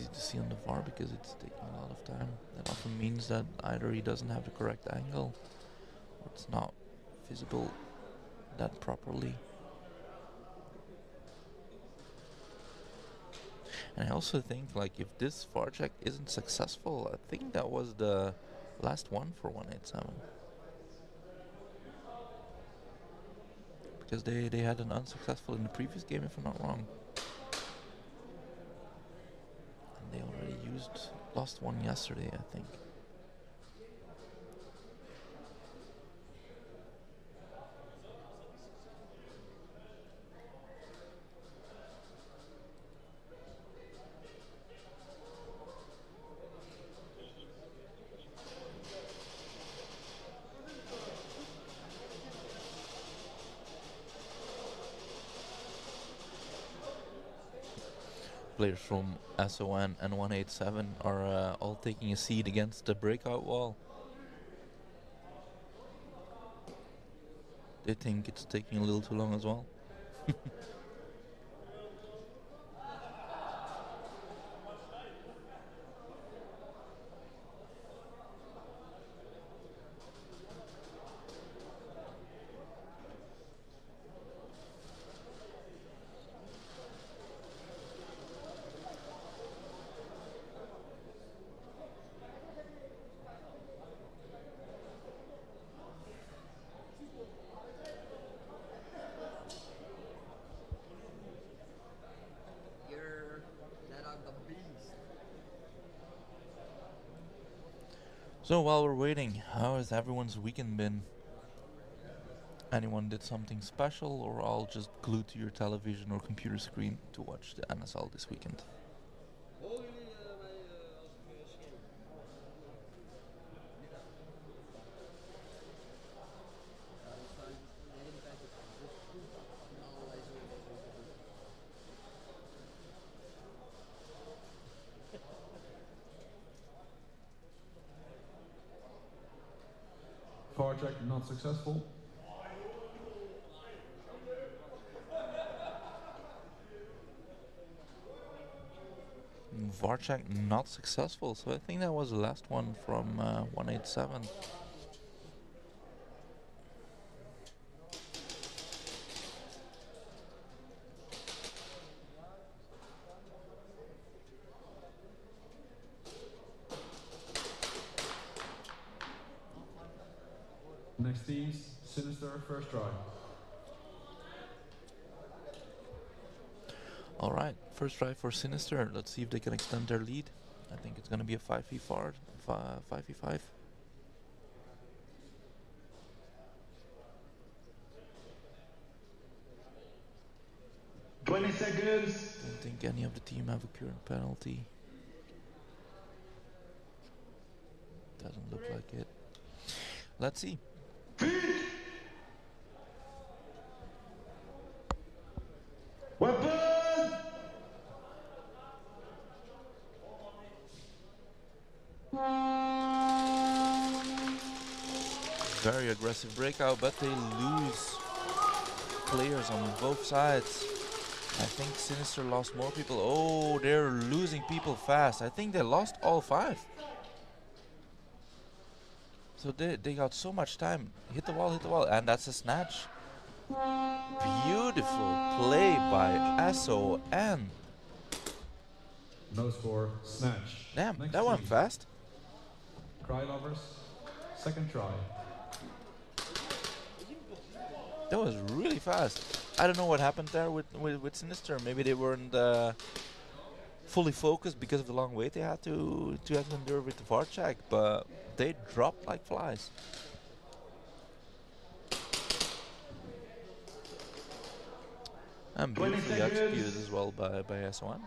easy to see on the VAR because it's taking a lot of time. That often means that either he doesn't have the correct angle or it's not visible that properly. And I also think, like, if this VAR check isn't successful, I think that was the last one for 187. Because they had an unsuccessful in the previous game, if I'm not wrong. And they already lost one yesterday, I think. Players from SON and 187 are all taking a seat against the breakout wall. They think it's taking a little too long as well. So while we're waiting, how has everyone's weekend been? Anyone did something special, or all just glued to your television or computer screen to watch the NSL this weekend? VAR check not successful. VAR check not successful, so I think that was the last one from 187. Next teams, Sinister, first try. Alright, first try for Sinister. Let's see if they can extend their lead. I think it's going to be a 5v5. 20 seconds. Don't think any of the team have a current penalty. Doesn't look like it. Let's see. Weapon! Very aggressive breakout, but they lose players on both sides. I think Sinister lost more people. Oh, they're losing people fast. I think they lost all 5. So they got so much time. Hit the wall, and that's a snatch. Beautiful play by SON. No score, snatch. Damn, Next that went team. fast. Cry Lovers, second try. That was really fast. I don't know what happened there with Sinister. Maybe they weren't fully focused because of the long wait they had to endure with the VAR check, but they dropped like flies. And beautifully executed as well by S1.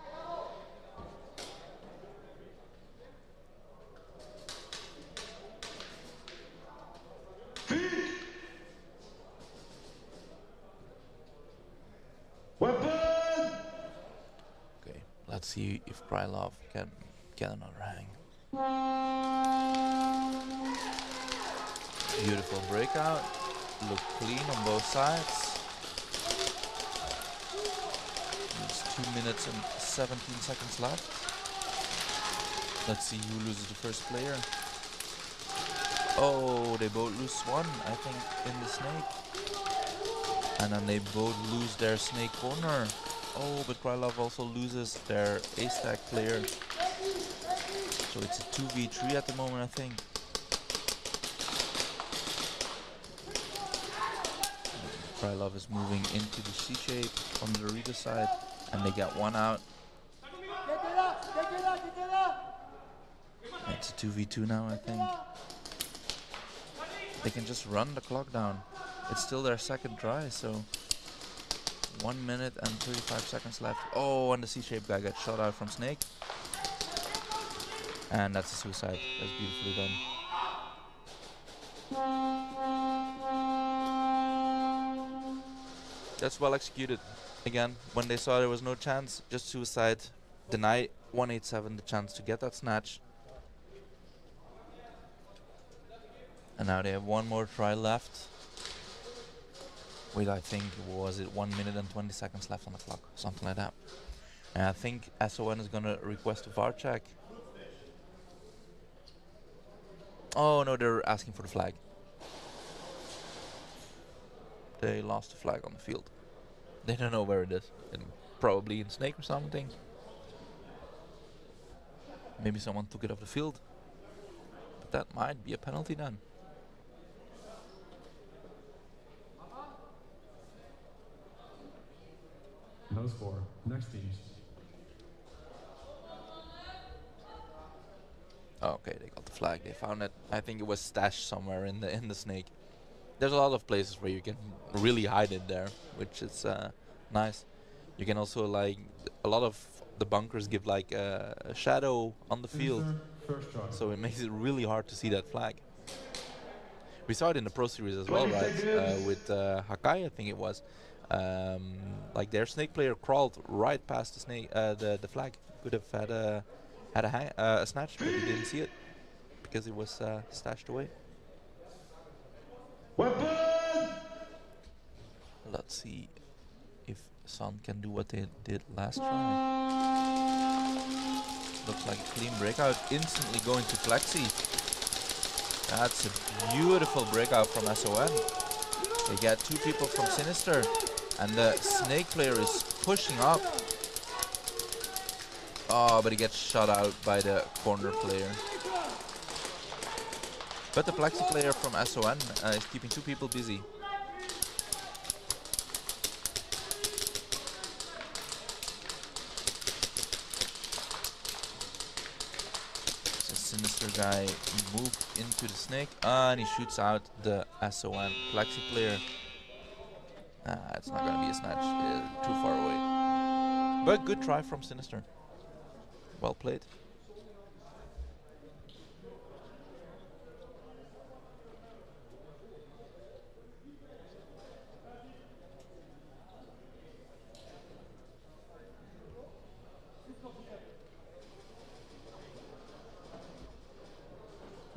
Okay, let's see if Krylov can get another hang. Beautiful breakout. Look clean on both sides. It's 2 minutes and 17 seconds left. Let's see who loses the first player. Oh, they both lose one, I think, in the snake. And then they both lose their snake corner. Oh, but Krylov also loses their A-stack player. So it's a 2v3 at the moment, I think. Krylov is moving into the C-shape on the Rita side, and they get one out. It's a 2v2 now, I think. They can just run the clock down. It's still their second try, so 1 minute and 35 seconds left. Oh, and the C-shape guy gets shot out from Snake. And that's a suicide. That's beautifully done. That's well executed. Again, when they saw there was no chance, just suicide. Deny 187 the chance to get that snatch. And now they have one more try left. With, I think, was it 1 minute and 20 seconds left on the clock, something like that. And I think SON is gonna request a VAR check. Oh no, they're asking for the flag. They lost the flag on the field. They don't know where it is. Probably in Snake or something. Maybe someone took it off the field. But that might be a penalty then. No score. Next teams. Okay, they got the flag. They found it. I think it was stashed somewhere in the snake. There's a lot of places where you can really hide it there, which is nice. You can also, like, a lot of the bunkers give like a shadow on the field, so it makes it really hard to see that flag. We saw it in the Pro Series as well, right? With Hakai, I think it was. Like their snake player crawled right past the snake, the flag. Could have had a snatch, but he didn't see it because it was stashed away. Let's see if Sun can do what they did last try. Looks like a clean breakout, instantly going to Plexi. That's a beautiful breakout from SON. They get two people from Sinister, and the snake player is pushing up. Oh, but he gets shot out by the corner player. But the Plexi player from SON is keeping two people busy. So Sinister guy moved into the snake, and he shoots out the SON Plexi player. It's not gonna be a snatch, too far away. But good try from Sinister. Well played.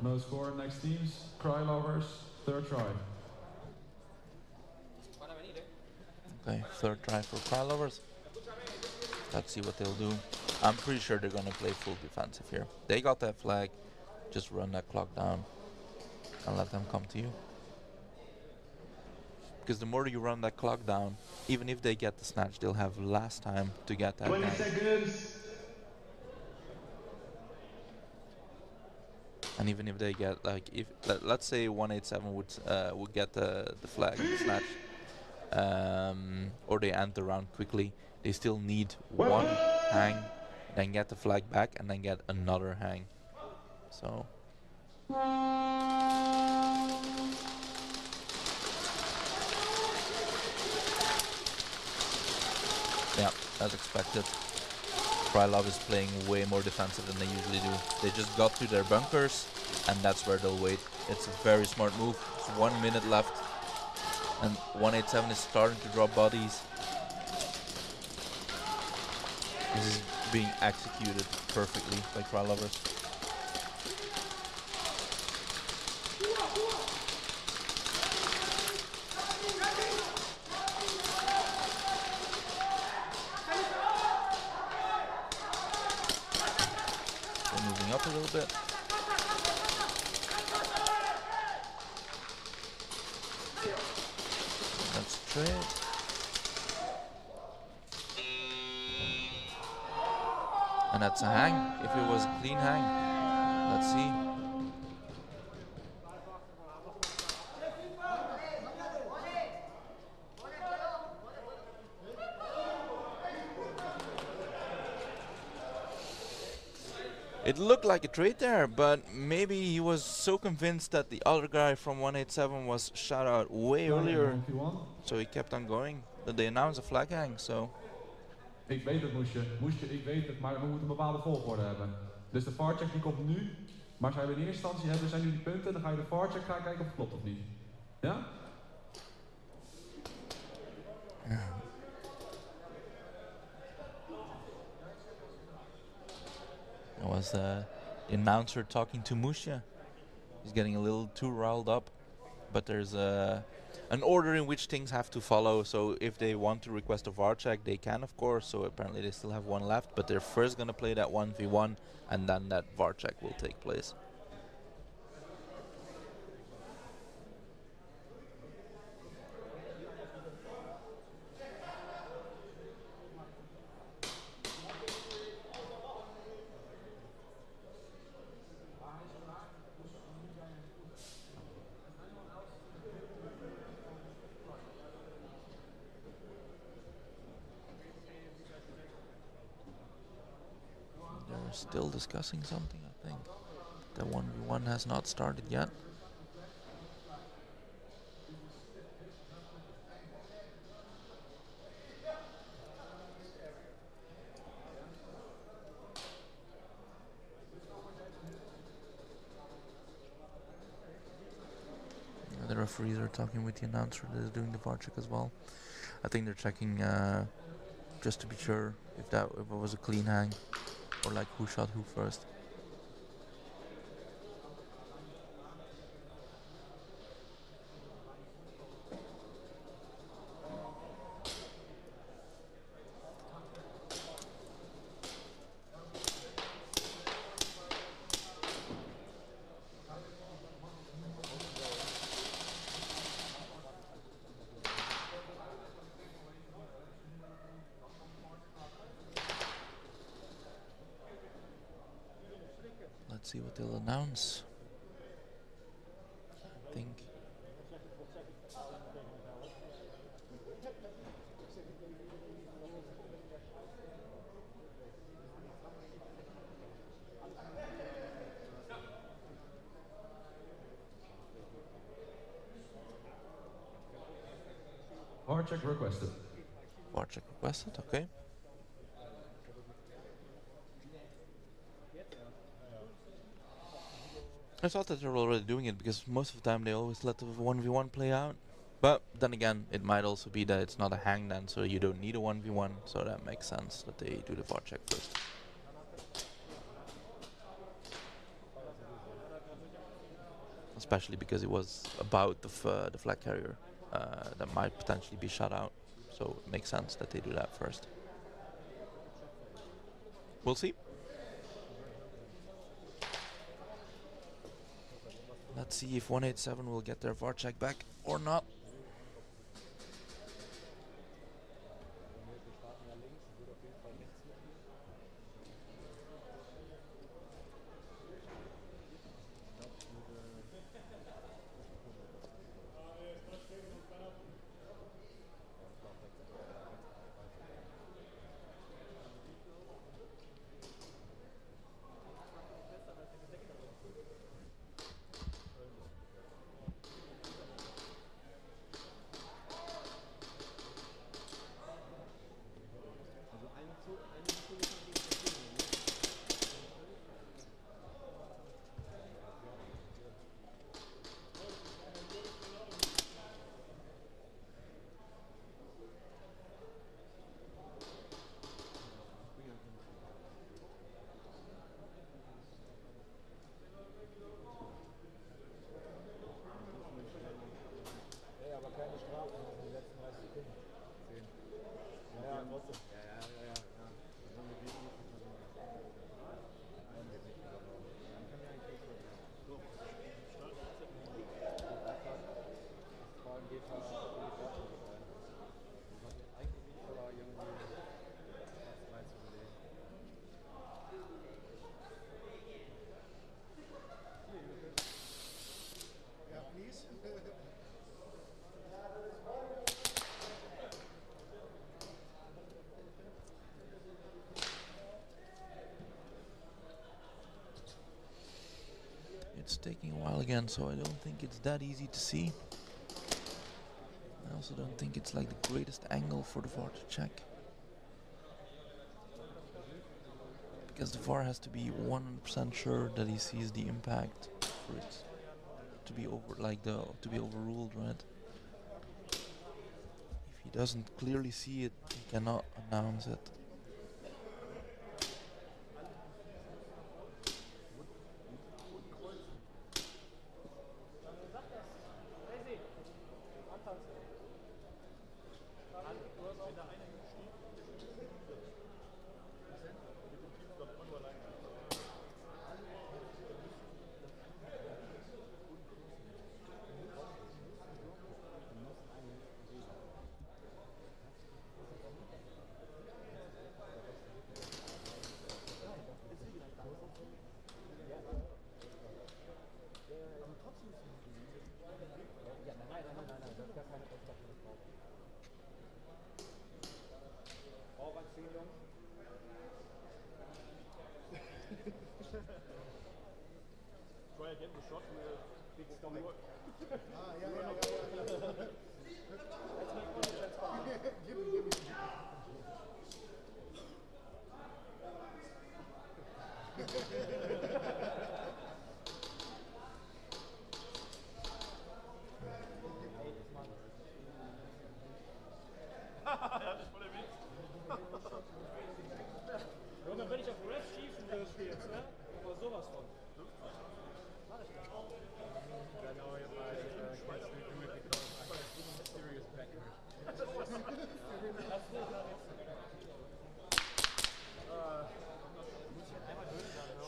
No score. Next teams. Cry Lovers. Third try. Okay, third try for Cry Lovers. Let's see what they'll do. I'm pretty sure they're gonna play full defensive here. They got that flag. Just run that clock down and let them come to you. Because the more you run that clock down, even if they get the snatch, they'll have less time to get that 20 down. seconds. And even if they get, like, if let's say 187 would get the flag and the snatch, or they end the round quickly, they still need one hang, then get the flag back, and then get another hang. So yeah, as expected. Krylov is playing way more defensive than they usually do. They just got to their bunkers, and that's where they'll wait. It's a very smart move. It's 1 minute left, and 187 is starting to drop bodies. This is being executed perfectly by Krylovers. bit. That's straight. And that's a hang. If it was a clean hang, let's see. It looked like a trade there, but maybe he was so convinced that the other guy from 187 was shot out way earlier, so he kept on going. But they announced a flag hang, so... Ik weet het, Moesje. Moesje, ik weet het, maar we moeten een bepaalde volgorde hebben. Dus de VAR-check die komt nu, maar als wij in eerste instantie hebben, zijn nu die punten, dan ga je de VAR-check gaan kijken of het klopt of niet. Ja? That was the announcer talking to Musha. He's getting a little too riled up, but there's an order in which things have to follow. So if they want to request a VAR check, they can, of course. So apparently they still have one left, but they're first gonna play that 1v1, and then that VAR check will take place. They're still discussing something, I think. The 1v1 has not started yet. The referees are talking with the announcer that is doing the VAR check as well. I think they're checking just to be sure if it was a clean hang or like who shot who first. Let's see what they'll announce. I think. VAR check requested. VAR check requested, okay. I thought that they were already doing it because most of the time they always let the 1v1 play out. But then again, it might also be that it's not a hang then, so you don't need a 1v1, so that makes sense that they do the VAR check first. Especially because it was about the flag carrier that might potentially be shut out, so it makes sense that they do that first. We'll see. Let's see if 187 will get their VAR check back or not. It's taking a while again, so I don't think it's that easy to see. I also don't think it's like the greatest angle for the VAR to check. Because the VAR has to be 100% sure that he sees the impact for it to be to be overruled, right? If he doesn't clearly see it, he cannot announce it.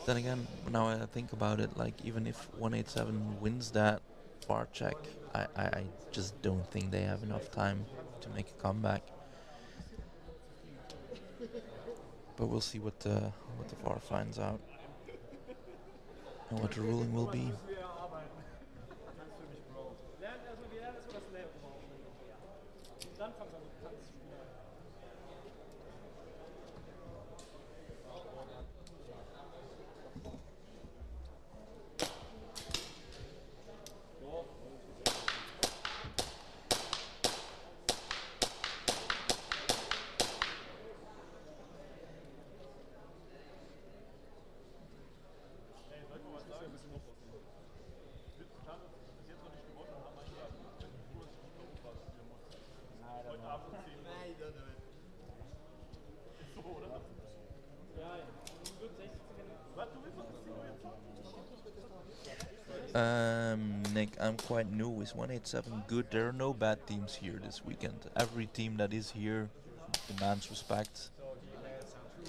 Then again, now I think about it, like even if 187 wins that VAR check, I just don't think they have enough time to make a comeback. But we'll see what the VAR finds out and what the ruling will be. Nick, I'm quite new with 187 good. There are no bad teams here this weekend. Every team that is here demands respect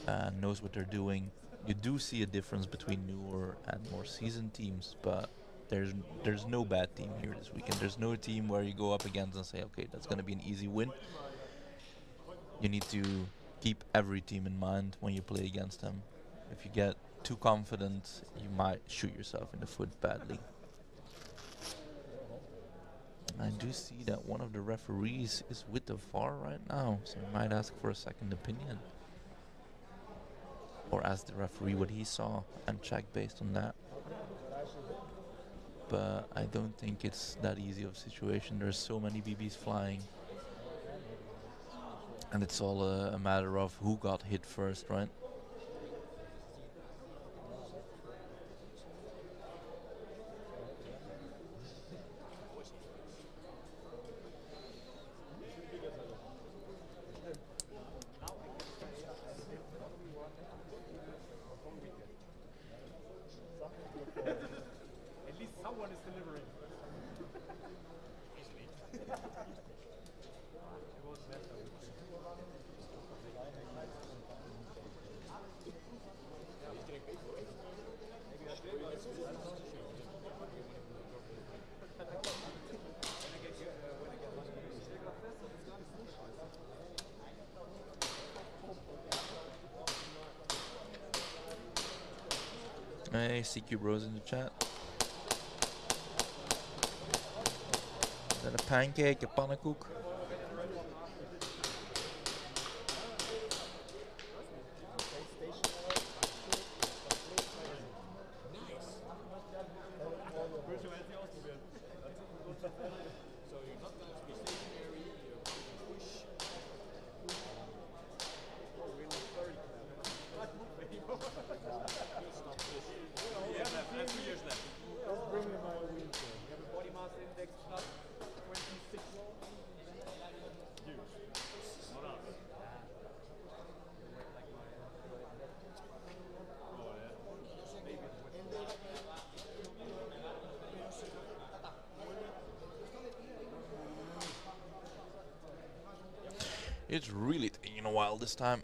and knows what they're doing. You do see a difference between newer and more seasoned teams, but there's no bad team here this weekend. There's no team where you go up against and say, okay, that's going to be an easy win. You need to keep every team in mind when you play against them. If you get too confident, you might shoot yourself in the foot badly. I do see that one of the referees is with the VAR right now, so I might ask for a second opinion. Or ask the referee what he saw and check based on that. But I don't think it's that easy of a situation. There's so many BBs flying. And it's all a matter of who got hit first, right? At least someone is delivering. Hey, CQ Bros in the chat. a pancake, a pannenkoek. It's really taking a while this time.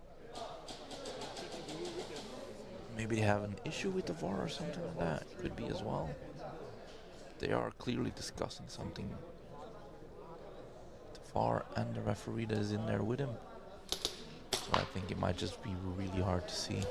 Maybe they have an issue with the VAR or something like that. Could be as well. They are clearly discussing something. The VAR and the referee that is in there with him. So I think it might just be really hard to see.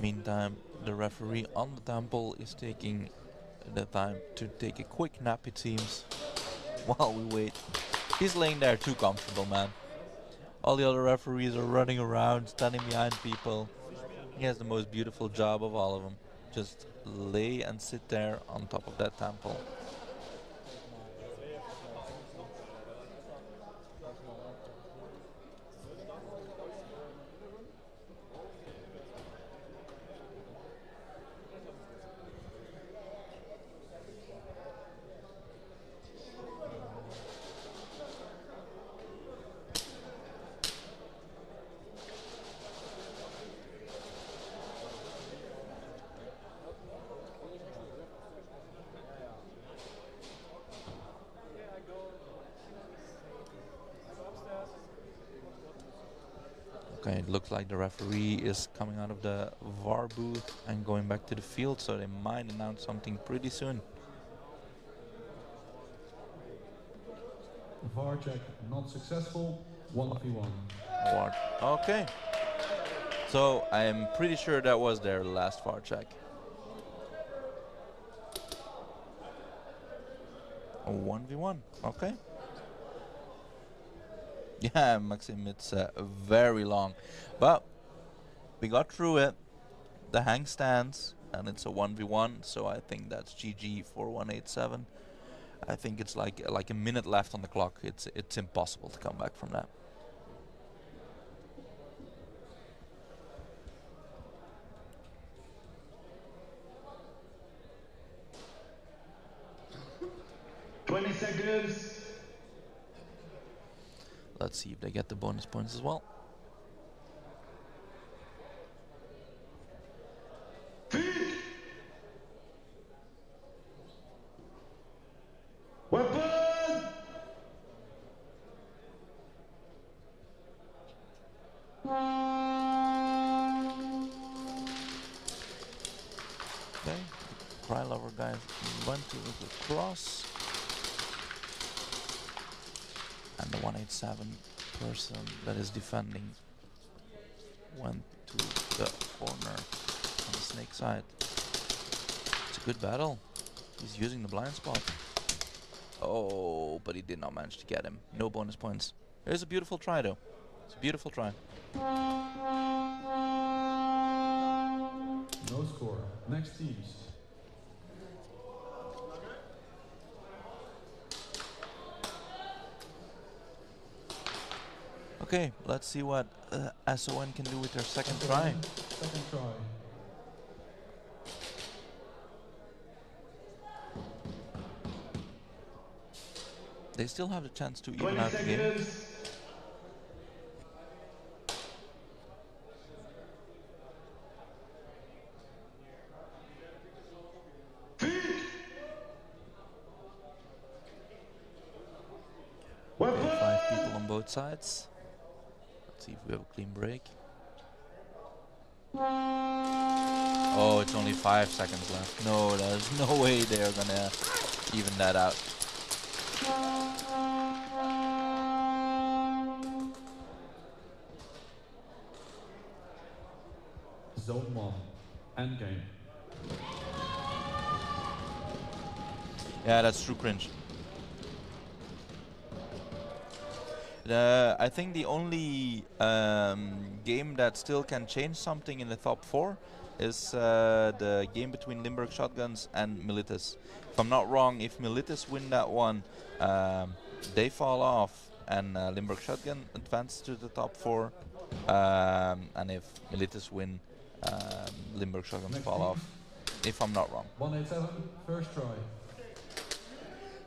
Meantime, the referee on the temple is taking the time to take a quick nap, it seems, while we wait. He's laying there too comfortable, man. All the other referees are running around, standing behind people. He has the most beautiful job of all of them. Just lay and sit there on top of that temple. Okay, it looks like the referee is coming out of the VAR booth and going back to the field, so they might announce something pretty soon. VAR check not successful, 1v1. VAR. Okay. So I am pretty sure that was their last VAR check. A 1v1, okay. Yeah, Maxim, it's very long. But we got through it. The hang stands, and it's a 1v1, so I think that's GG for 187. I think it's like a minute left on the clock. It's impossible to come back from that. Seconds. Let's see if they get the bonus points as well. Weapon! Okay, Cry Lover guys went to the cross. And the 187 person that is defending went to the corner on the snake side. It's a good battle. He's using the blind spot. Oh, but he did not manage to get him. No bonus points. It is a beautiful try though. It's a beautiful try. No score. Next teams. Okay, let's see what SON can do with their second try. Second try. They still have the chance to even out the game. Okay, 5 people on both sides. Let's see if we have a clean break. Oh, it's only 5 seconds left. No, there's no way they're gonna even that out. Zone 1, endgame. Yeah, that's true cringe. I think the only game that still can change something in the top 4 is the game between Limburg Shotguns and Militis. If I'm not wrong, if Militis win that one, they fall off and Limburg Shotgun advance to the top 4. And if Militis win, Limburg Shotguns fall off. If I'm not wrong. 187, first try.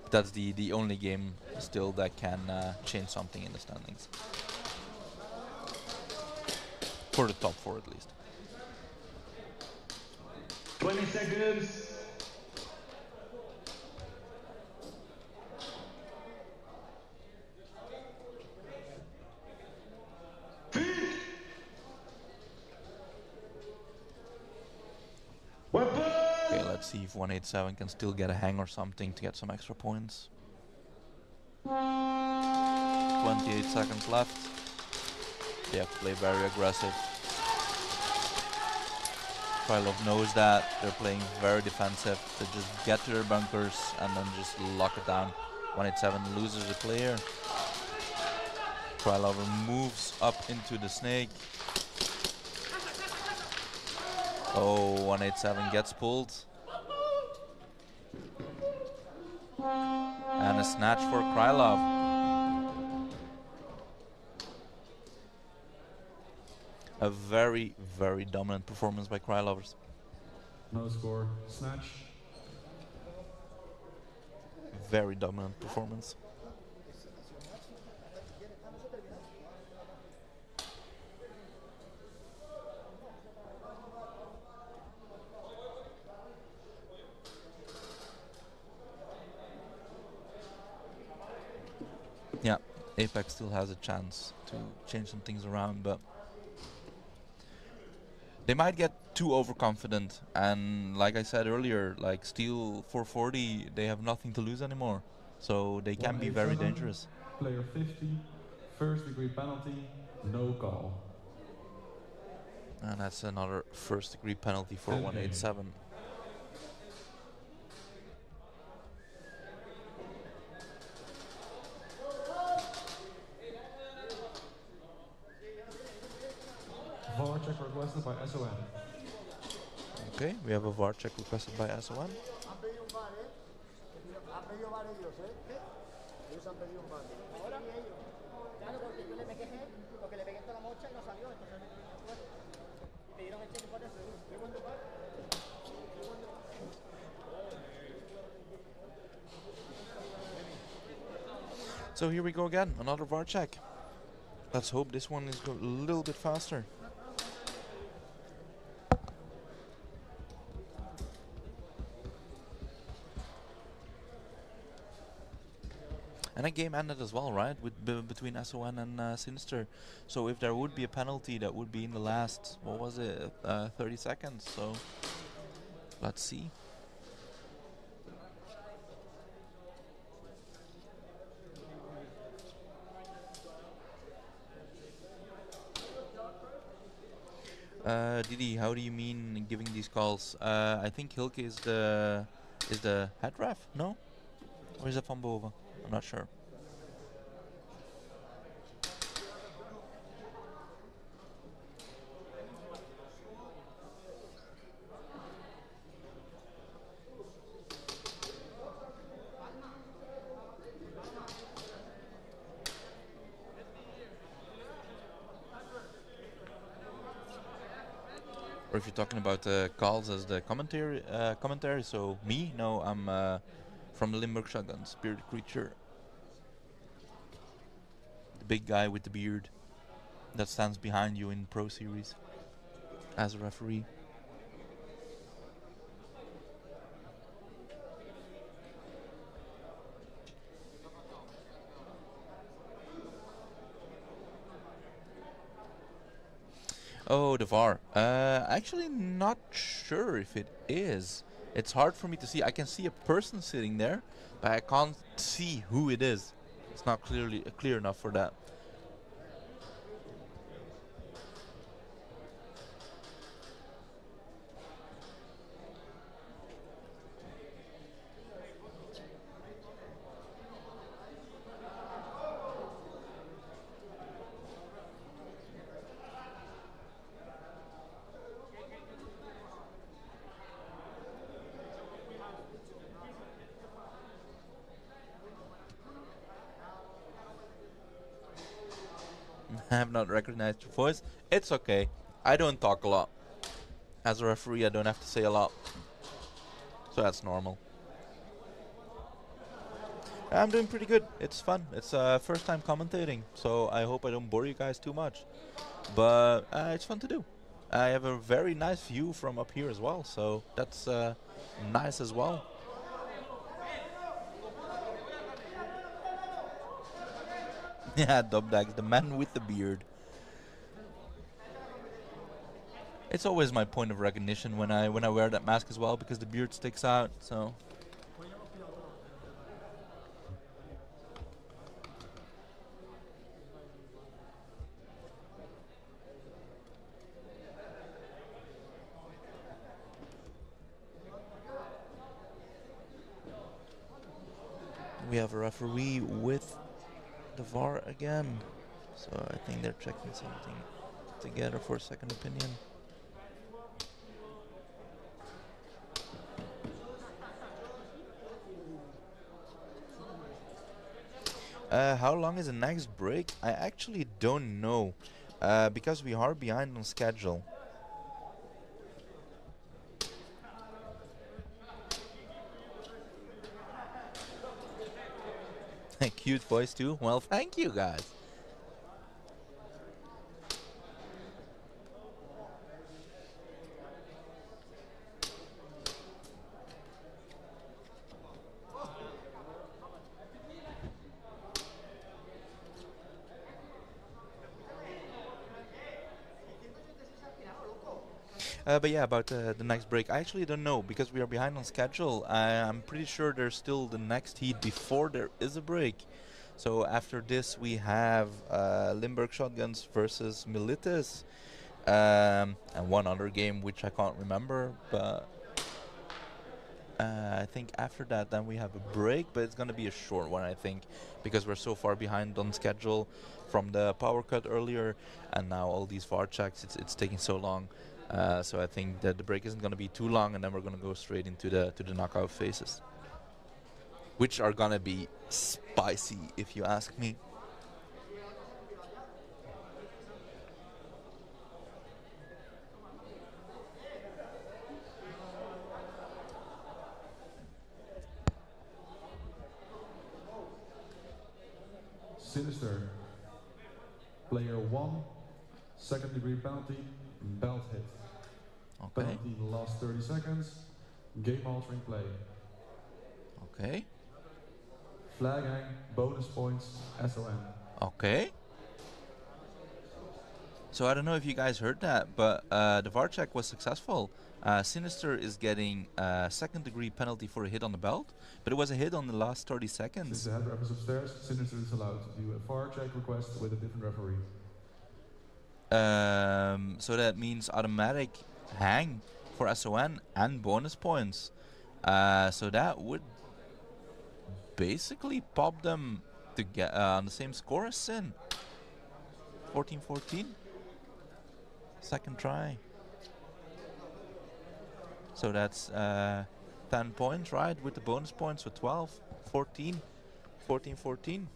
That's the only game still that can change something in the standings. For the top 4 at least. 20 seconds. Okay, let's see if 187 can still get a hang or something to get some extra points. 28 seconds left. They have to play very aggressive. Krylov knows that. They're playing very defensive. They just get to their bunkers and then just lock it down. 187 loses a player. Krylov moves up into the snake. Oh, 187 gets pulled. And a snatch for Krylov. A very, very dominant performance by Krylovers. No score, snatch. Very dominant performance. Yeah, Apex still has a chance to change some things around, but they might get too overconfident. And like I said earlier, like Steel 440, they have nothing to lose anymore, so they can be very dangerous. Player 50, first degree penalty, no call. And that's another first degree penalty for 187. VAR check requested by SON. Okay, we have a VAR check requested by SON. So here we go again, another VAR check. Let's hope this one is a little bit faster. And a game ended as well, right? With between SON and Sinister. So if there would be a penalty, that would be in the last, what was it, 30 seconds. So let's see. Didi, how do you mean giving these calls? I think Hilke is the head ref, no? Or is it Van Boven? I'm not sure. Or if you're talking about calls as the commentary, so me? No, I'm from the Limburg Shotgun, Spirit Creature. The big guy with the beard that stands behind you in Pro Series as a referee. Oh, the VAR. Actually, not sure if it is. It's hard for me to see. I can see a person sitting there, but I can't see who it is. It's not clearly clear enough for that. I have not recognized your voice. It's okay. I don't talk a lot. As a referee, I don't have to say a lot. So that's normal. I'm doing pretty good. It's fun. It's first time commentating, so I hope I don't bore you guys too much. But it's fun to do. I have a very nice view from up here as well, so that's nice as well. Yeah, Dubdags, the man with the beard. It's always my point of recognition when I wear that mask as well, because the beard sticks out. So. We have a referee with the VAR again, so I think they're checking something together for a second opinion. How long is the next break? I actually don't know, because we are behind on schedule. Cute voice too? Well, thank you guys. But yeah, about the next break, I actually don't know because we are behind on schedule. I'm pretty sure there's still the next heat before there is a break. So after this, we have Limburg Shotguns versus Milites, and one other game which I can't remember. But I think after that, then we have a break, but it's gonna be a short one, I think, because we're so far behind on schedule from the power cut earlier, and now all these VAR checks. It's taking so long. So I think that the break isn't going to be too long, and then we're going to go straight into the knockout phases, which are going to be spicy, if you ask me. Sinister. Player 1, second degree penalty, belt hit. Okay. Penalty in the last 30 seconds, game altering play. Okay. Flag hang, bonus points, SON. Okay. So I don't know if you guys heard that, but the VAR check was successful. Sinister is getting a second degree penalty for a hit on the belt, but it was a hit on the last 30 seconds. Since the head ref is upstairs, Sinister is allowed to do a VAR check request with a different referee. So that means automatic hang for SON and bonus points. So that would basically pop them to get on the same score as Sin. 14-14. Second try. So that's 10 points, right? With the bonus points, so 12, 14, 14-14.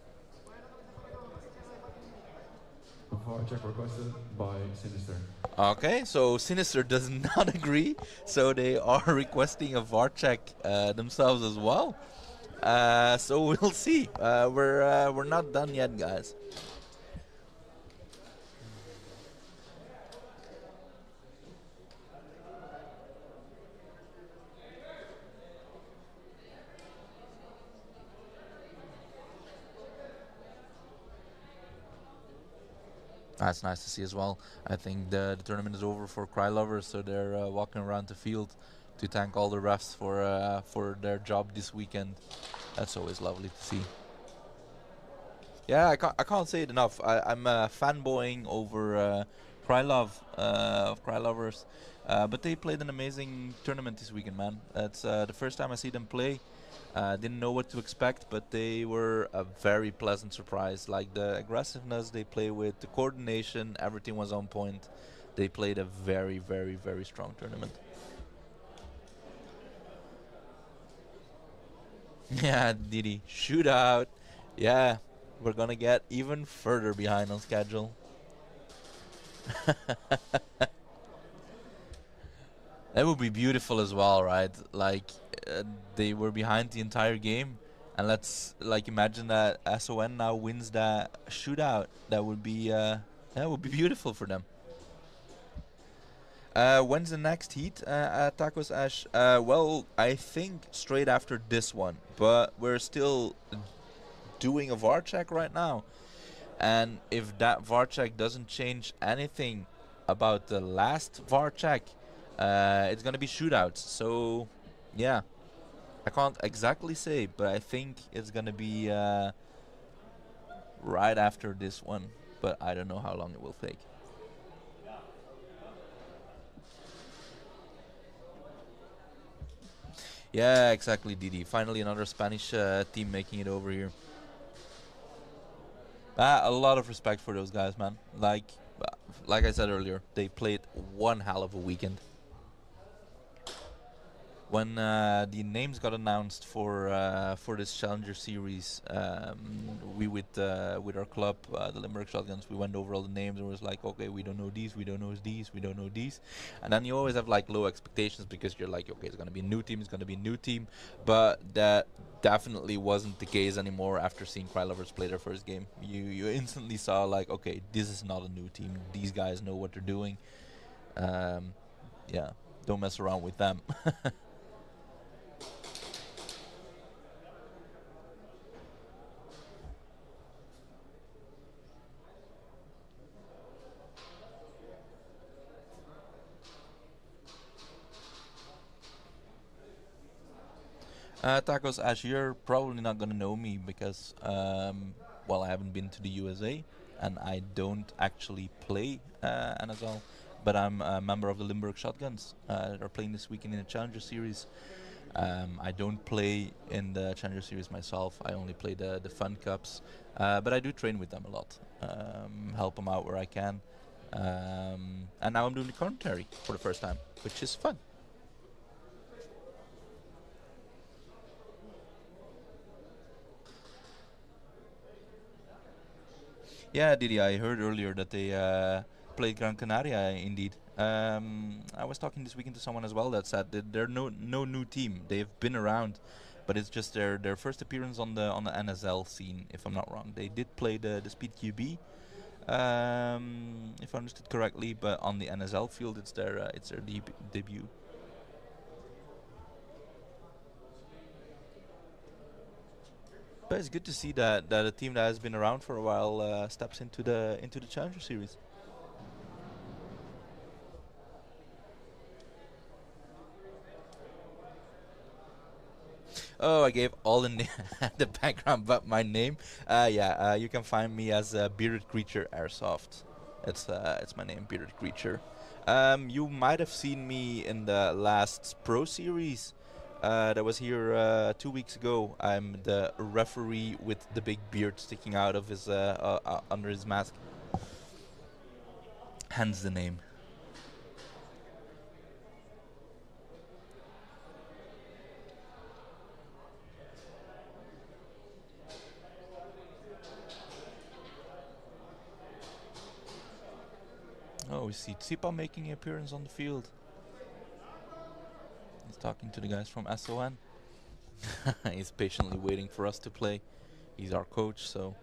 VAR check requested by Sinister. Okay, so Sinister does not agree, so they are requesting a VAR check themselves as well. So we'll see. We're not done yet, guys. That's nice to see as well. I think the tournament is over for Cry Lovers, so they're walking around the field to thank all the refs for their job this weekend. That's always lovely to see. Yeah, I can't say it enough. I'm fanboying over Cry Lovers, but they played an amazing tournament this weekend, man. That's the first time I see them play. Didn't know what to expect, but they were a very pleasant surprise. Like the aggressiveness they play with, the coordination, everything was on point. They played a very, very, very strong tournament. Yeah, Didi, shootout. Yeah, we're gonna get even further behind on schedule. That would be beautiful as well, right? Like they were behind the entire game, and let's like imagine that SON now wins that shootout. That would be beautiful for them. When's the next heat at Tacos Ash? Well, I think straight after this one, but we're still doing a VAR check right now, and if that VAR check doesn't change anything about the last VAR check, it's gonna be shootouts. So, yeah, I can't exactly say, but I think it's gonna be right after this one. But I don't know how long it will take. Yeah, exactly, Didi. Finally, another Spanish team making it over here. A lot of respect for those guys, man. Like I said earlier, they played one hell of a weekend. When the names got announced for this Challenger Series, we with our club, the Limburg Shotguns, we went over all the names and was like, okay, we don't know these, we don't know these, we don't know these, and then you always have like low expectations because you're like, okay, it's gonna be a new team, it's gonna be a new team, but that definitely wasn't the case anymore after seeing Cry Lovers play their first game. You instantly saw like, okay, this is not a new team. These guys know what they're doing. Yeah, don't mess around with them. Tacos Ash, you're probably not gonna know me because, well, I haven't been to the USA and I don't actually play NSL, but I'm a member of the Limburg Shotguns. They're playing this weekend in the Challenger Series. I don't play in the Challenger Series myself. I only play the Fun Cups, but I do train with them a lot, help them out where I can, and now I'm doing the commentary for the first time, which is fun. Yeah, Didi, I heard earlier that they played Gran Canaria, indeed. I was talking this weekend to someone as well that said that they're no new team. They've been around, but it's just their first appearance on the NSL scene, if I'm not wrong. They did play the Speed QB, if I understood correctly, but on the NSL field, it's their debut. But it's good to see that a team that has been around for a while steps into the Challenger Series. Oh, I gave all the the background but my name. Yeah, you can find me as Bearded Creature Airsoft. It's my name, Bearded Creature. You might have seen me in the last Pro Series. That was here 2 weeks ago. I'm the referee with the big beard sticking out of his under his mask. Hence the name. Oh, we see Tsipa making an appearance on the field. He's talking to the guys from SON. He's patiently waiting for us to play. He's our coach, so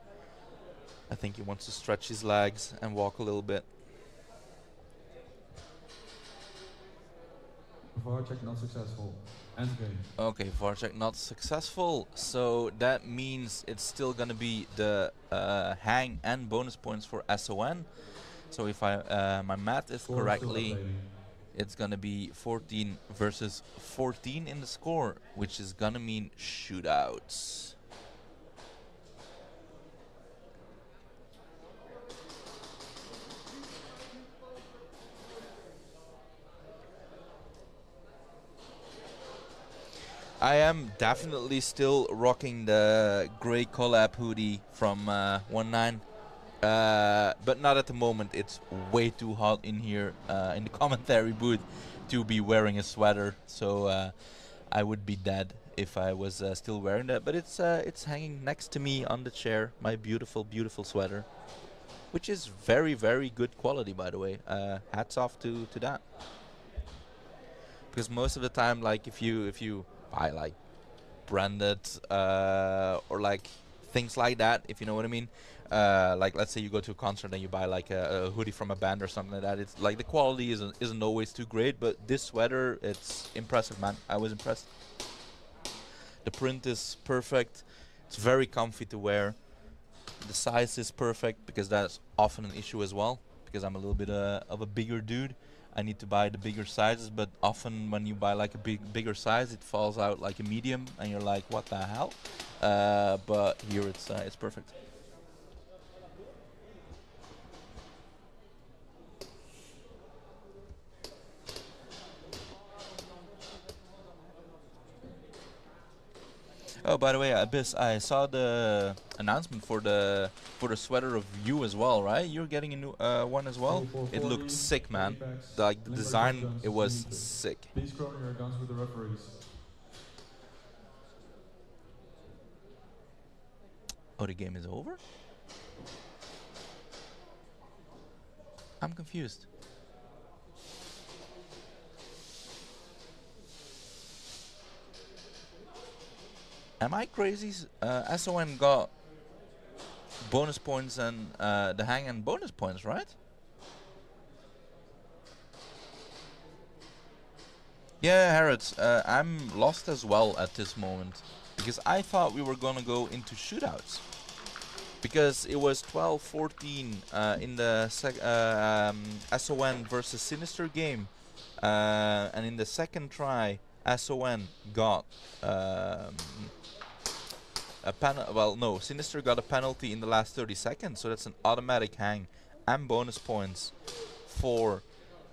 I think he wants to stretch his legs and walk a little bit. VAR check not successful. End game. Okay, VAR check not successful. So that means it's still gonna be the hang and bonus points for SON. So if my math is correctly, it's gonna be 14 versus 14 in the score, which is gonna mean shootouts. I am definitely still rocking the gray collab hoodie from 1.9. But not at the moment. It's way too hot in here in the commentary booth to be wearing a sweater. So I would be dead if I was still wearing that. But it's hanging next to me on the chair. My beautiful, beautiful sweater, which is very, very good quality, by the way. Hats off to that. Because most of the time, like if you buy like branded or like things like that, if you know what I mean. Like let's say you go to a concert and you buy like a hoodie from a band or something like that. It's like the quality isn't always too great, but this sweater, it's impressive, man. I was impressed. The print is perfect. It's very comfy to wear. The size is perfect because that's often an issue as well. Because I'm a little bit of a bigger dude. I need to buy the bigger sizes, but often when you buy like a bigger size, it falls out like a medium, and you're like, what the hell? But here it's perfect. Oh, by the way, Abyss, I saw the announcement for the sweater of you as well, right? You're getting a new one as well. It looked sick, man. Like the design, it was sick. Please crown your guns with the referees. Oh, the game is over? I'm confused. Am I crazy? SON got bonus points and the hang and bonus points, right? Yeah, Harrods, I'm lost as well at this moment. Because I thought we were gonna go into shootouts. Because it was 12-14 in the SON versus Sinister game. And in the second try, SON got a penalty. Well, no, Sinister got a penalty in the last 30 seconds, so that's an automatic hang and bonus points for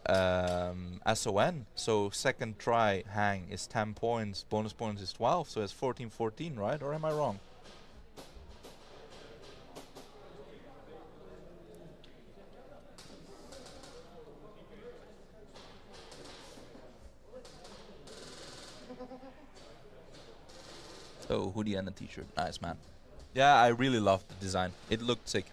SON. So second try hang is 10 points, bonus points is 12, so it's 14-14, right? Or am I wrong? Oh, hoodie and a t-shirt. Nice, man. Yeah, I really loved the design. It looked sick.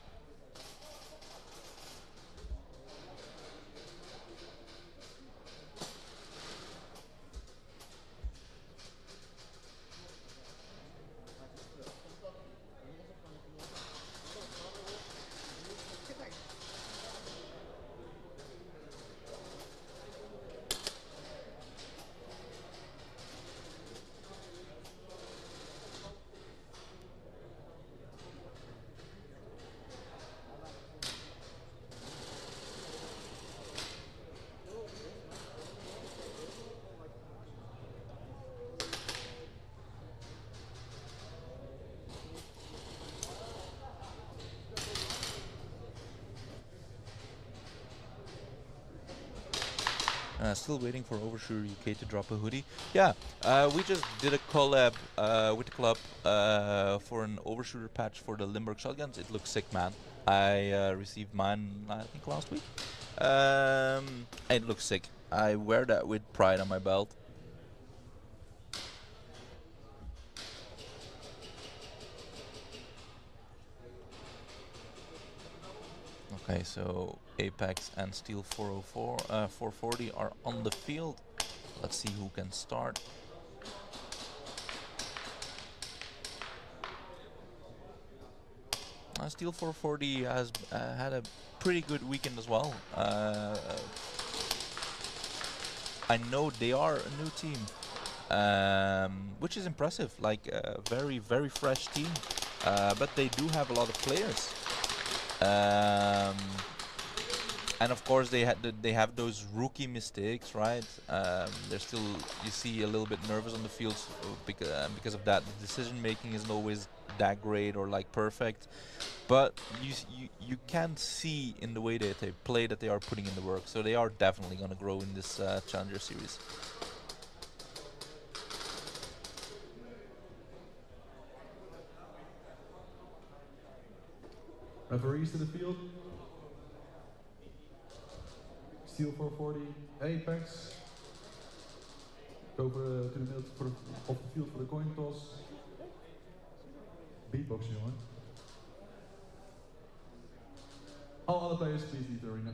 Still waiting for Overshooter UK to drop a hoodie. Yeah, we just did a collab with the club for an Overshooter patch for the Limburg shotguns. It looks sick, man. I received mine, I think, last week. It looks sick. I wear that with pride on my belt. Okay, so Apex and Steel 440 are on the field. Let's see who can start. Steel 440 has had a pretty good weekend as well. I know they are a new team, which is impressive. Like a very, very fresh team, but they do have a lot of players. And of course they have those rookie mistakes, right? They're still, you see, a little bit nervous on the field because of that. The decision making isn't always that great or like perfect, but you can see in the way that they play that they are putting in the work. So they are definitely going to grow in this Challenger Series. Referees to the field. Steel 440, Apex. Go to the middle of the field for the coin toss. Beatboxing, jongen. All other players, please leave the arena.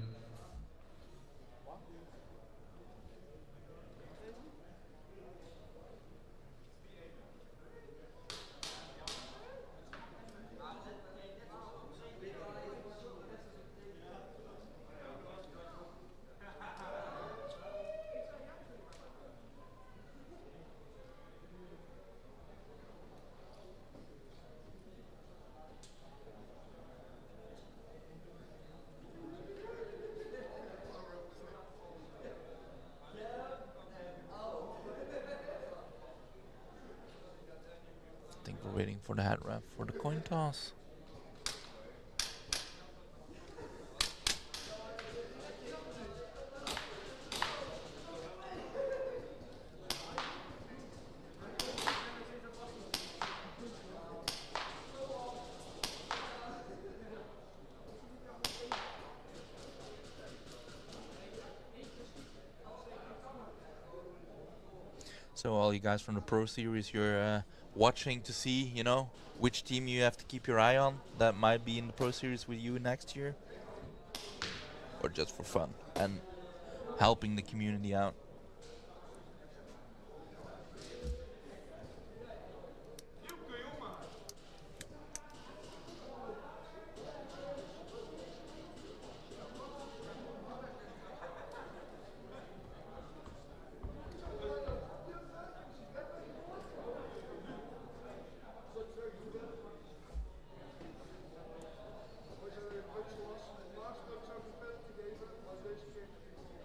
I think we're waiting for the head ref for the coin toss. So all you guys from the Pro Series, you're watching to see, you know, which team you have to keep your eye on that might be in the Pro Series with you next year, or just for fun and helping the community out.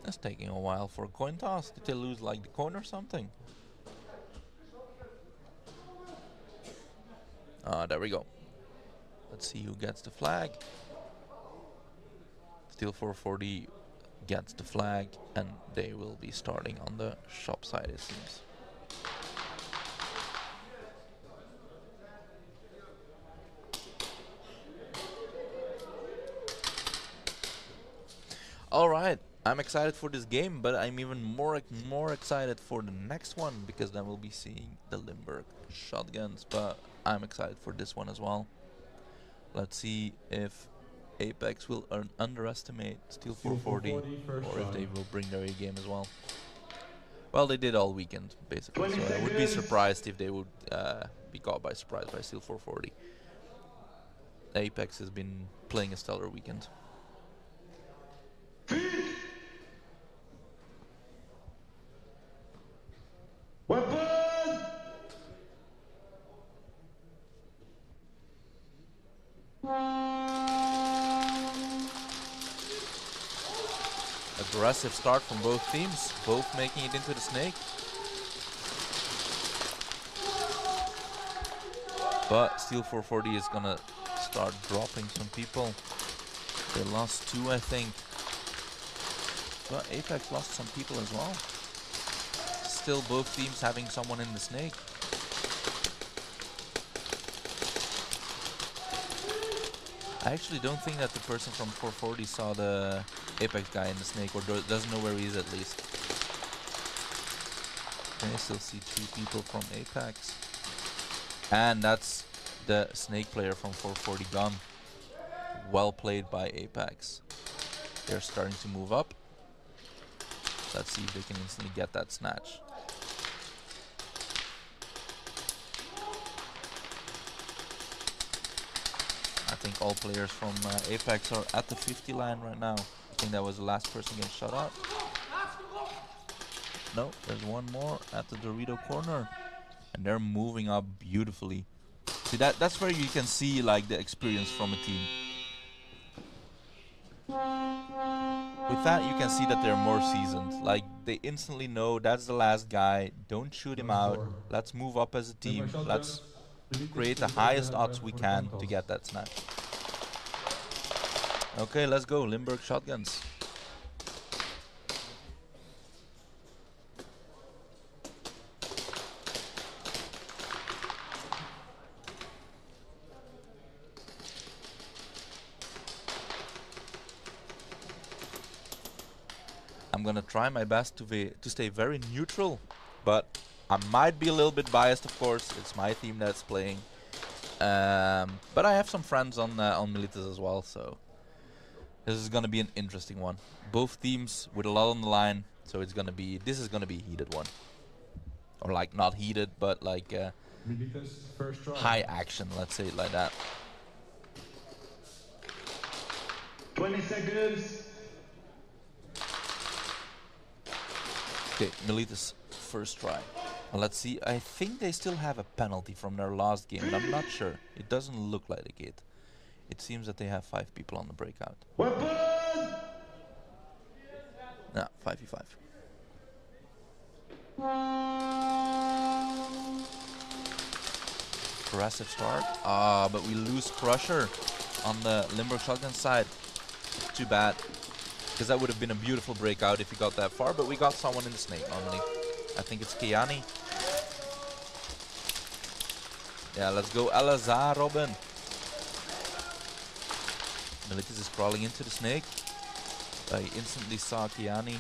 It's taking a while for a coin toss. Did they lose like the coin or something? Ah, there we go. Let's see who gets the flag. Steel 440 gets the flag, and they will be starting on the shop side, it seems. All right. I'm excited for this game, but I'm even more excited for the next one, because then we'll be seeing the Limburg shotguns. But I'm excited for this one as well. Let's see if Apex will underestimate Steel 440 or if they will bring their A game as well. Well, they did all weekend, basically, so I would be surprised if they would be caught by surprise by Steel 440. Apex has been playing a stellar weekend. Aggressive start from both teams, both making it into the snake. But Steel 440 is gonna start dropping some people. They lost 2, I think. But Apex lost some people as well. Still both teams having someone in the snake. I actually don't think that the person from 440 saw the Apex guy in the snake, or doesn't know where he is at least. I still see 2 people from Apex. And that's the snake player from 440 gone. Well played by Apex. They're starting to move up. Let's see if they can instantly get that snatch. I think all players from Apex are at the 50 line right now. I think that was the last person getting shot out. No, there's one more at the Dorito corner. And they're moving up beautifully. See, that's where you can see like the experience from a team. with that, you can see that they're more seasoned. Like, they instantly know that's the last guy. Don't shoot him out. Let's move up as a team. Let's create the highest odds we can to get that snap. Okay, let's go. Limburg shotguns. I'm gonna try my best to stay very neutral, but I might be a little bit biased, of course. It's my team that's playing, but I have some friends on Militas as well, so this is gonna be an interesting one. Both teams with a lot on the line, so this is gonna be a heated one, or like not heated, but like high action. Let's say it like that. 20 seconds. Okay, Militas first try. Let's see. I think they still have a penalty from their last game, but I'm not sure. It doesn't look like it. It seems that they have 5 people on the breakout. Nah, 5v5. Aggressive start. But we lose Crusher on the Limburg shotgun side. Too bad. Because that would have been a beautiful breakout if we got that far, but we got someone in the snake normally. I think it's Kiani. Yeah, let's go Alazar, Robin. Militas is crawling into the snake. I instantly saw Kiani.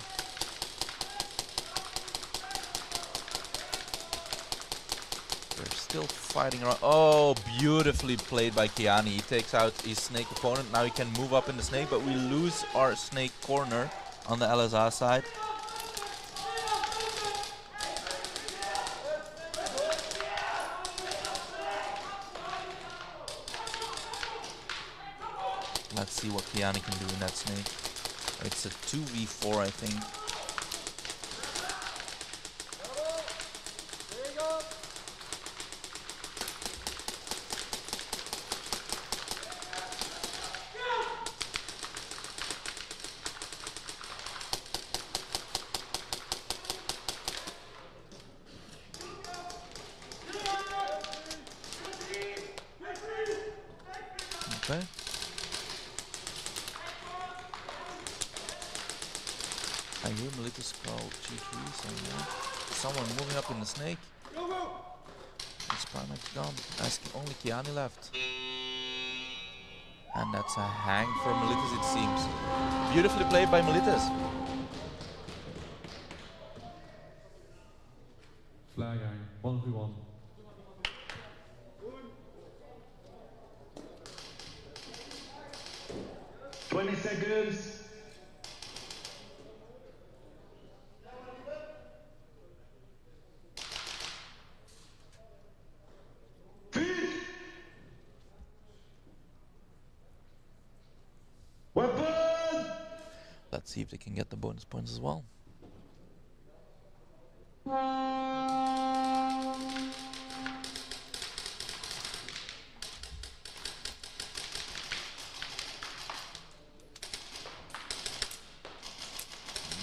They're still fighting around. Oh, beautifully played by Kiani. He takes out his snake opponent. Now he can move up in the snake, but we lose our snake corner on the LSR side. Let's see what Kiani can do in that snake. It's a 2v4, I think. Okay. I hear Militas call G3 somewhere. Someone moving up in the snake. It's Primax gone. That's only Kiani left. And that's a hang for Militas, it seems. Beautifully played by Militas. Flag hang, 1v1. Seconds. Let's see if they can get the bonus points as well.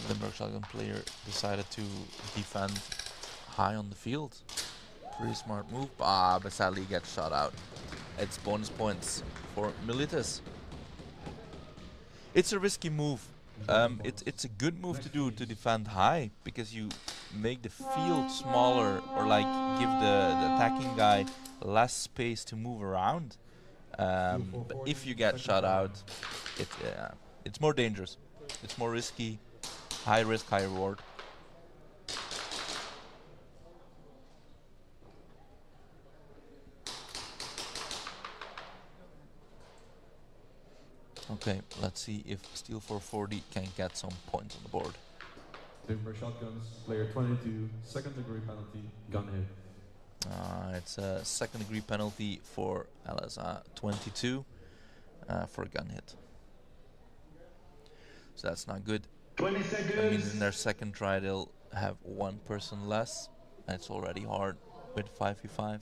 Limburg shotgun player decided to defend high on the field. Pretty smart move, but sadly gets shot out. It's bonus points for Militas. It's a risky move. It's a good move to do to defend high, because you make the field smaller, or like give the attacking guy less space to move around. But if you get shot out, it's more dangerous. It's more risky. High risk, high reward. Okay, let's see if Steel 440 can get some points on the board. Limburg shotguns, player 22, second degree penalty, gun hit. It's a second degree penalty for LSA 22 for a gun hit. So that's not good. 20 seconds. That means in their second try they'll have one person less. And it's already hard with 5v5.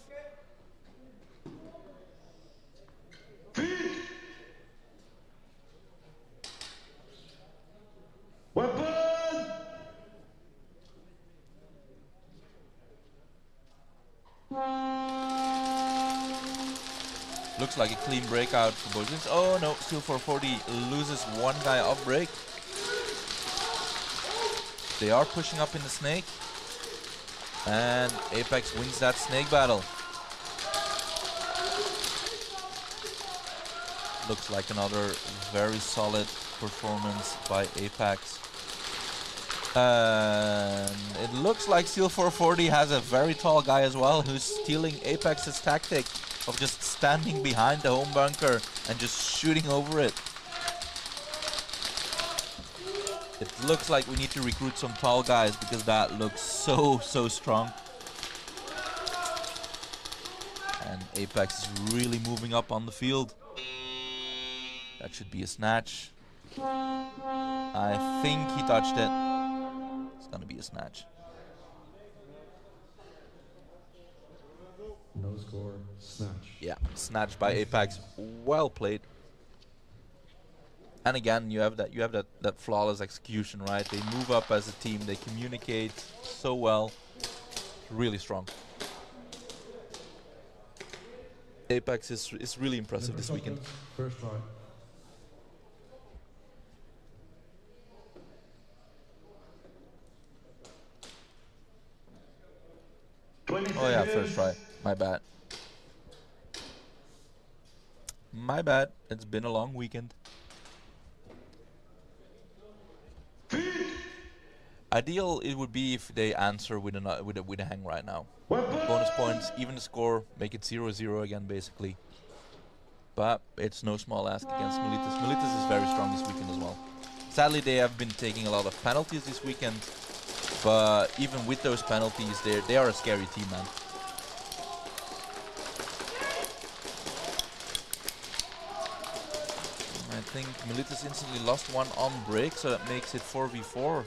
Looks like a clean breakout for both teams. Oh no, Steel 440 loses one guy off break. They are pushing up in the snake. And Apex wins that snake battle. Looks like another very solid performance by Apex. It looks like Steel 440 has a very tall guy as well who's stealing Apex's tactic of just standing behind the home bunker and just shooting over it. It looks like we need to recruit some tall guys because that looks so strong. And Apex is really moving up on the field. That should be a snatch. I think he touched it. It's gonna be a snatch. No score, snatch. Yeah, snatch by Apex. Well played. And again, you have that flawless execution, right? They move up as a team. They communicate so well. Really strong. Apex is really impressive this weekend. First try. Oh yeah, first try. My bad. My bad. It's been a long weekend. Ideal it would be if they answer with a hang right now. Bonus points, even the score, make it 0-0 again basically. But it's no small ask against Milas. Milas is very strong this weekend as well. Sadly, they have been taking a lot of penalties this weekend, but even with those penalties, they are a scary team, man. I think Milas instantly lost one on break, so that makes it 4v4.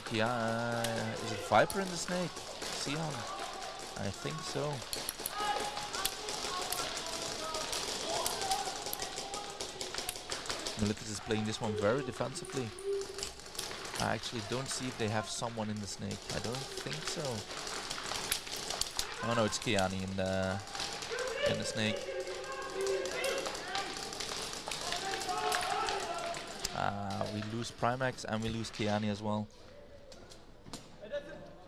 Is it Viper in the snake? Sion? I think so. Milas is playing this one very defensively. I actually don't see if they have someone in the snake. I don't think so. Oh no, it's Kiani in the snake. We lose Primax and we lose Kiani as well.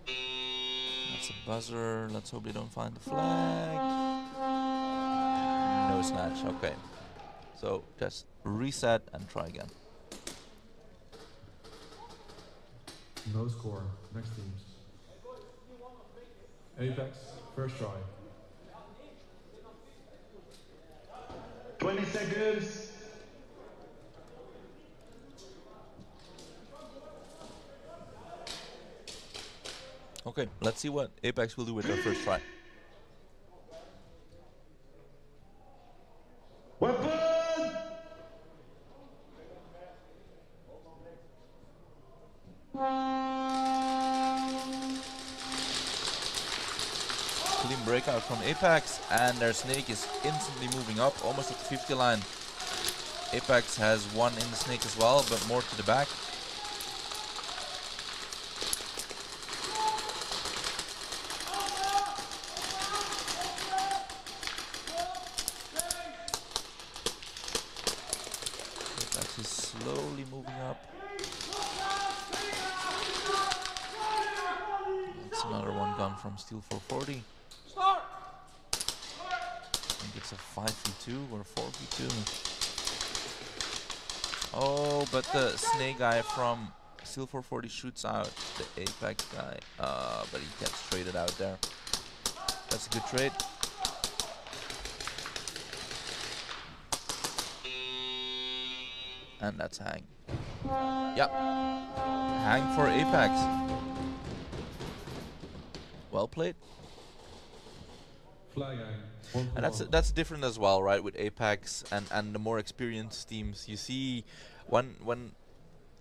That's a buzzer. Let's hope they don't find the flag. No snatch. Okay. So just reset and try again. No score. Next teams. Apex, first try. 20 seconds. Okay, let's see what Apex will do with their first try. Clean breakout from Apex, and their snake is instantly moving up, almost at the 50 line. Apex has one in the snake as well, but more to the back. Apex is slowly moving up. That's another one gone from Steel 440. I think it's a 5v2 or 4v2. Oh, but the snake guy from Steel 440 shoots out the Apex guy. But he gets traded out there. That's a good trade. And that's hang. Yep. Hang for Apex. Well played. Flag hang. And that's different as well, right? With Apex and the more experienced teams, you see when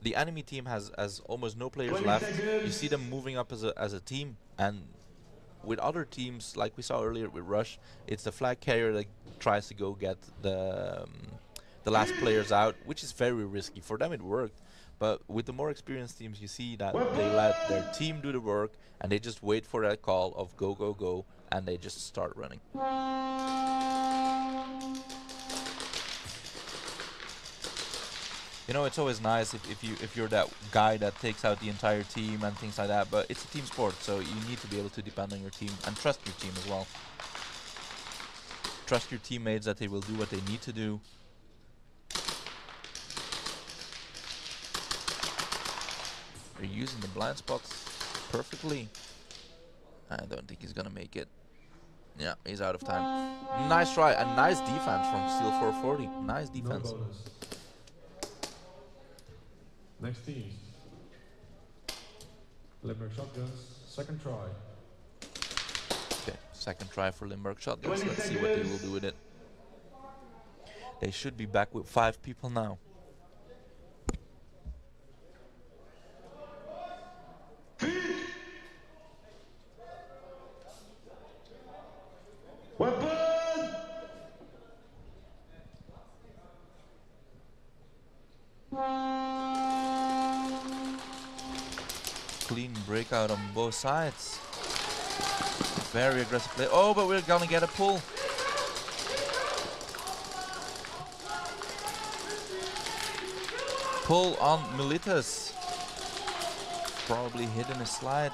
the enemy team has almost no players left, you see them moving up as a team. And with other teams, like we saw earlier with Rush, it's the flag carrier that tries to go get the last players out, which is very risky. For them it worked, but with the more experienced teams, you see that they let their team do the work and they just wait for that call of go, go, go. and they just start running. You know, it's always nice if you're that guy that takes out the entire team and things like that, but it's a team sport, so you need to be able to depend on your team and trust your team as well. Trust your teammates that they will do what they need to do. They're using the blind spots perfectly. I don't think he's gonna make it. Yeah, he's out of time. Nice try and nice defense from Steel 440. Nice defense. No bonus. Next team. Limerick Shotguns, second try. Okay, second try for Limburg Shotguns. Let's see what they will do with it. They should be back with 5 people now. Clean breakout on both sides. Very aggressive play. Oh, but we're gonna get a pull. Pull on Milas. Probably hidden a slide.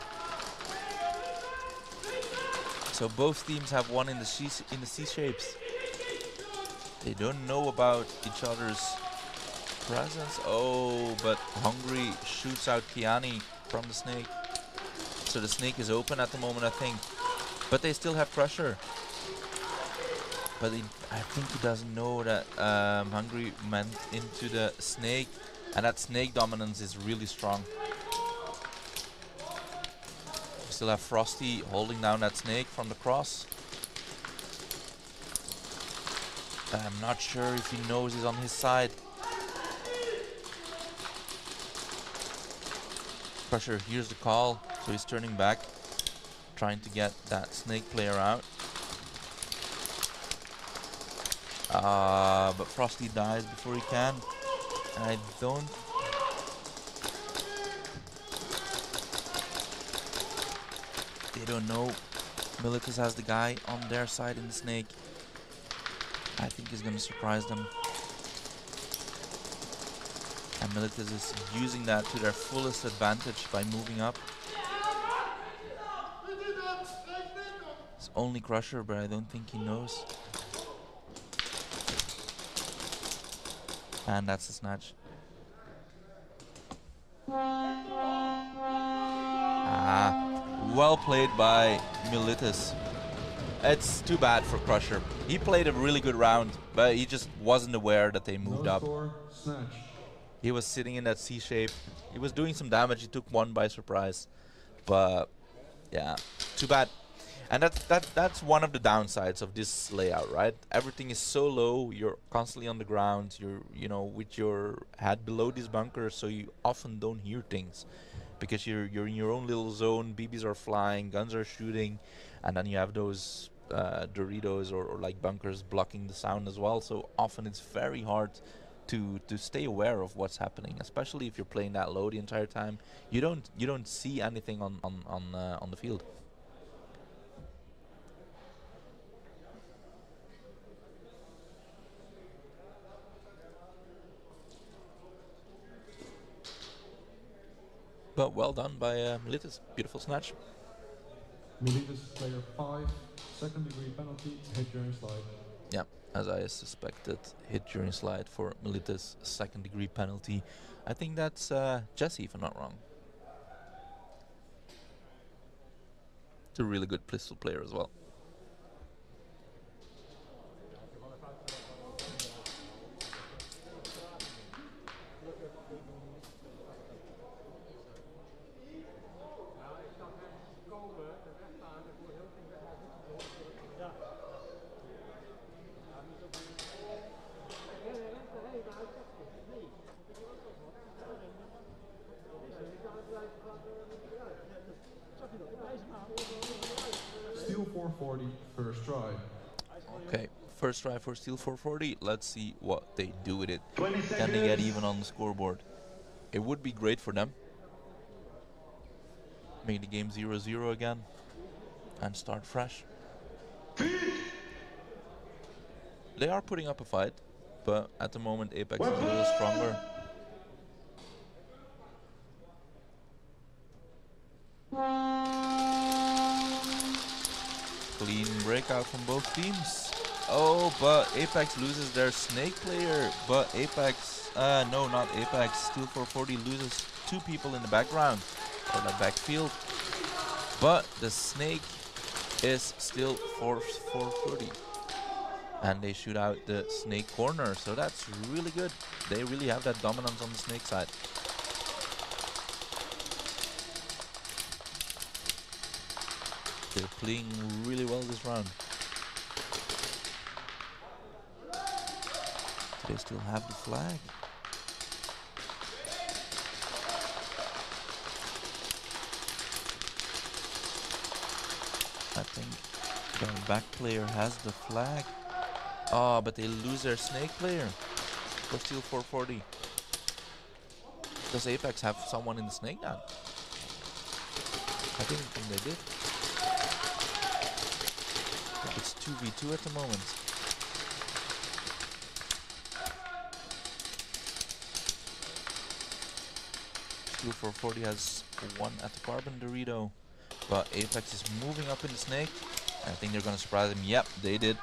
So both teams have one in the C shapes. They don't know about each other's presence. Oh, but Hungry shoots out Kiani from the snake. So the snake is open at the moment, I think. But they still have pressure. But I think he doesn't know that Hungry went into the snake. And that snake dominance is really strong. We still have Frosty holding down that snake from the cross. I'm not sure if he knows he's on his side. Crusher hears the call, so he's turning back, trying to get that snake player out. But Frosty dies before he can. I don't... They don't know. Milas has the guy on their side in the snake. I think he's gonna surprise them. And Milas is using that to their fullest advantage by moving up. It's only Crusher, but I don't think he knows. And that's the snatch. Well played by Milas. It's too bad for Crusher. He played a really good round, but he just wasn't aware that they moved up. He was sitting in that C shape. He was doing some damage. He took one by surprise. But yeah, too bad. And that's one of the downsides of this layout, right? Everything is so low. You're constantly on the ground. You're with your head below this bunker, so you often don't hear things because you're in your own little zone. BBs are flying, guns are shooting, and then you have those Doritos or like bunkers blocking the sound as well. So often it's very hard to stay aware of what's happening, especially if you're playing that low the entire time. You don't see anything on the field. But well done by Milas. Beautiful snatch. Milas, player 5, second degree penalty, hit during slide. Yeah, as I suspected, hit during slide for Milas, second degree penalty. I think that's Jesse, if I'm not wrong. It's a really good pistol player as well. Steel 440, first try. Okay, first try for Steel 440. Let's see what they do with it. Can they get even on the scoreboard? It would be great for them. Make the game 0-0 again and start fresh. They are putting up a fight, but at the moment Apex is a little stronger. Clean breakout from both teams. Oh, but Apex loses their snake player. But Apex, no, not Apex. Steel 440 loses 2 people in the background, or the backfield. But the snake is still 430. And they shoot out the snake corner, so that's really good. They really have that dominance on the snake side. They're playing really well this round. They still have the flag. I think their back player has the flag. Oh, but they lose their snake player for Steel 440. Does Apex have someone in the snake now? I think they did. I think it's 2v2 at the moment. Steel 440 has 1 at the carbon Dorito, but Apex is moving up in the snake. I think they're gonna surprise him. Yep, they did.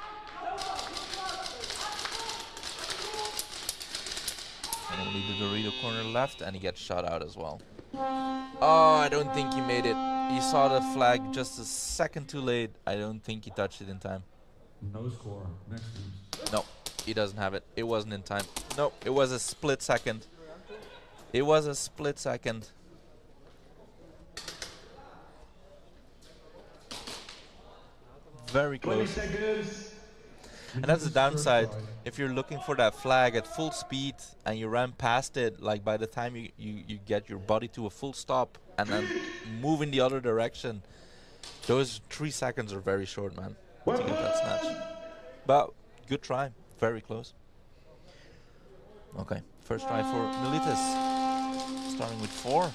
Only the Dorito corner left, and he gets shot out as well. Oh, I don't think he made it. He saw the flag just a second too late. I don't think he touched it in time. No score. Next team. No, he doesn't have it. It wasn't in time. No, it was a split second. It was a split second. Very close. 20 seconds. And that's the downside. If you're looking for that flag at full speed and you ran past it, like by the time you get your body to a full stop and then move in the other direction, those 3 seconds are very short, man, to get that snatch. But good try. Very close. Okay, first try for Milas. Starting with 4.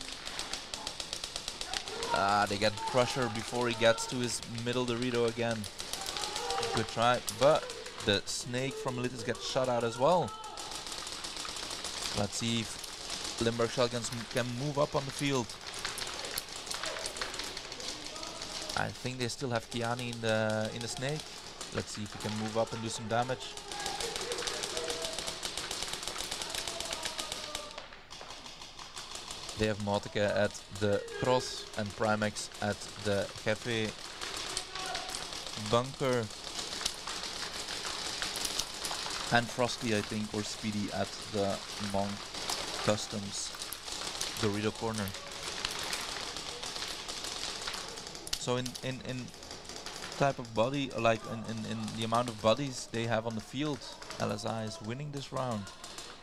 They get Crusher before he gets to his middle Dorito again. Good try, but the snake from Milas gets shot out as well. Let's see if Limburg Shotguns can move up on the field. I think they still have Kiani in the snake. Let's see if he can move up and do some damage. They have Motike at the cross and Primax at the cafe bunker. And Frosty, I think, or Speedy at the Monk Customs Dorito corner. So in type of body, like in the amount of bodies they have on the field, LSI is winning this round.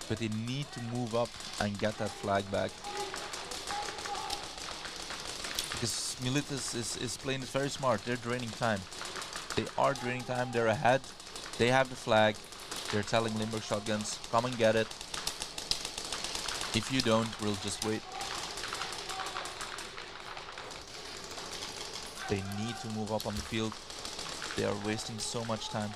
But they need to move up and get that flag back. Because Milas is playing this very smart. They're draining time. They are draining time. They're ahead. They have the flag. They're telling Limburg Shotguns, come and get it. If you don't, we'll just wait. They need to move up on the field. They are wasting so much time.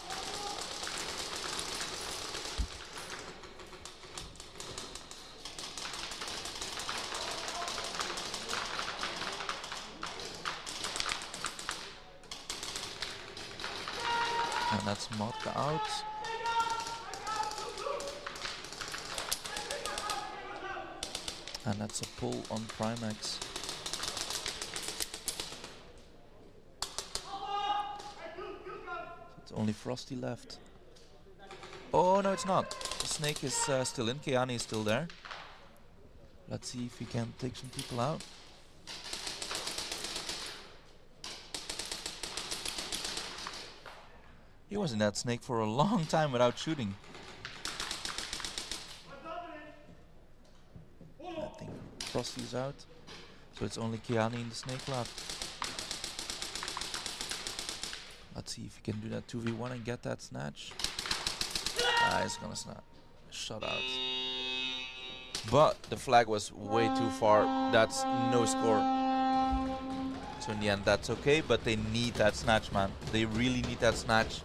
And that's Motka out. And that's a pull on Primax. It's only Frosty left. Oh, no, it's not. The snake is still in. Keani is still there. Let's see if we can take some people out. He was in that snake for a long time without shooting. I think Frosty's out. So it's only Keani in the snake left. Let's see if he can do that 2v1 and get that snatch. He's gonna snap. Shut out. But the flag was way too far. That's no score. So in the end, that's okay, but they need that snatch, man. They really need that snatch.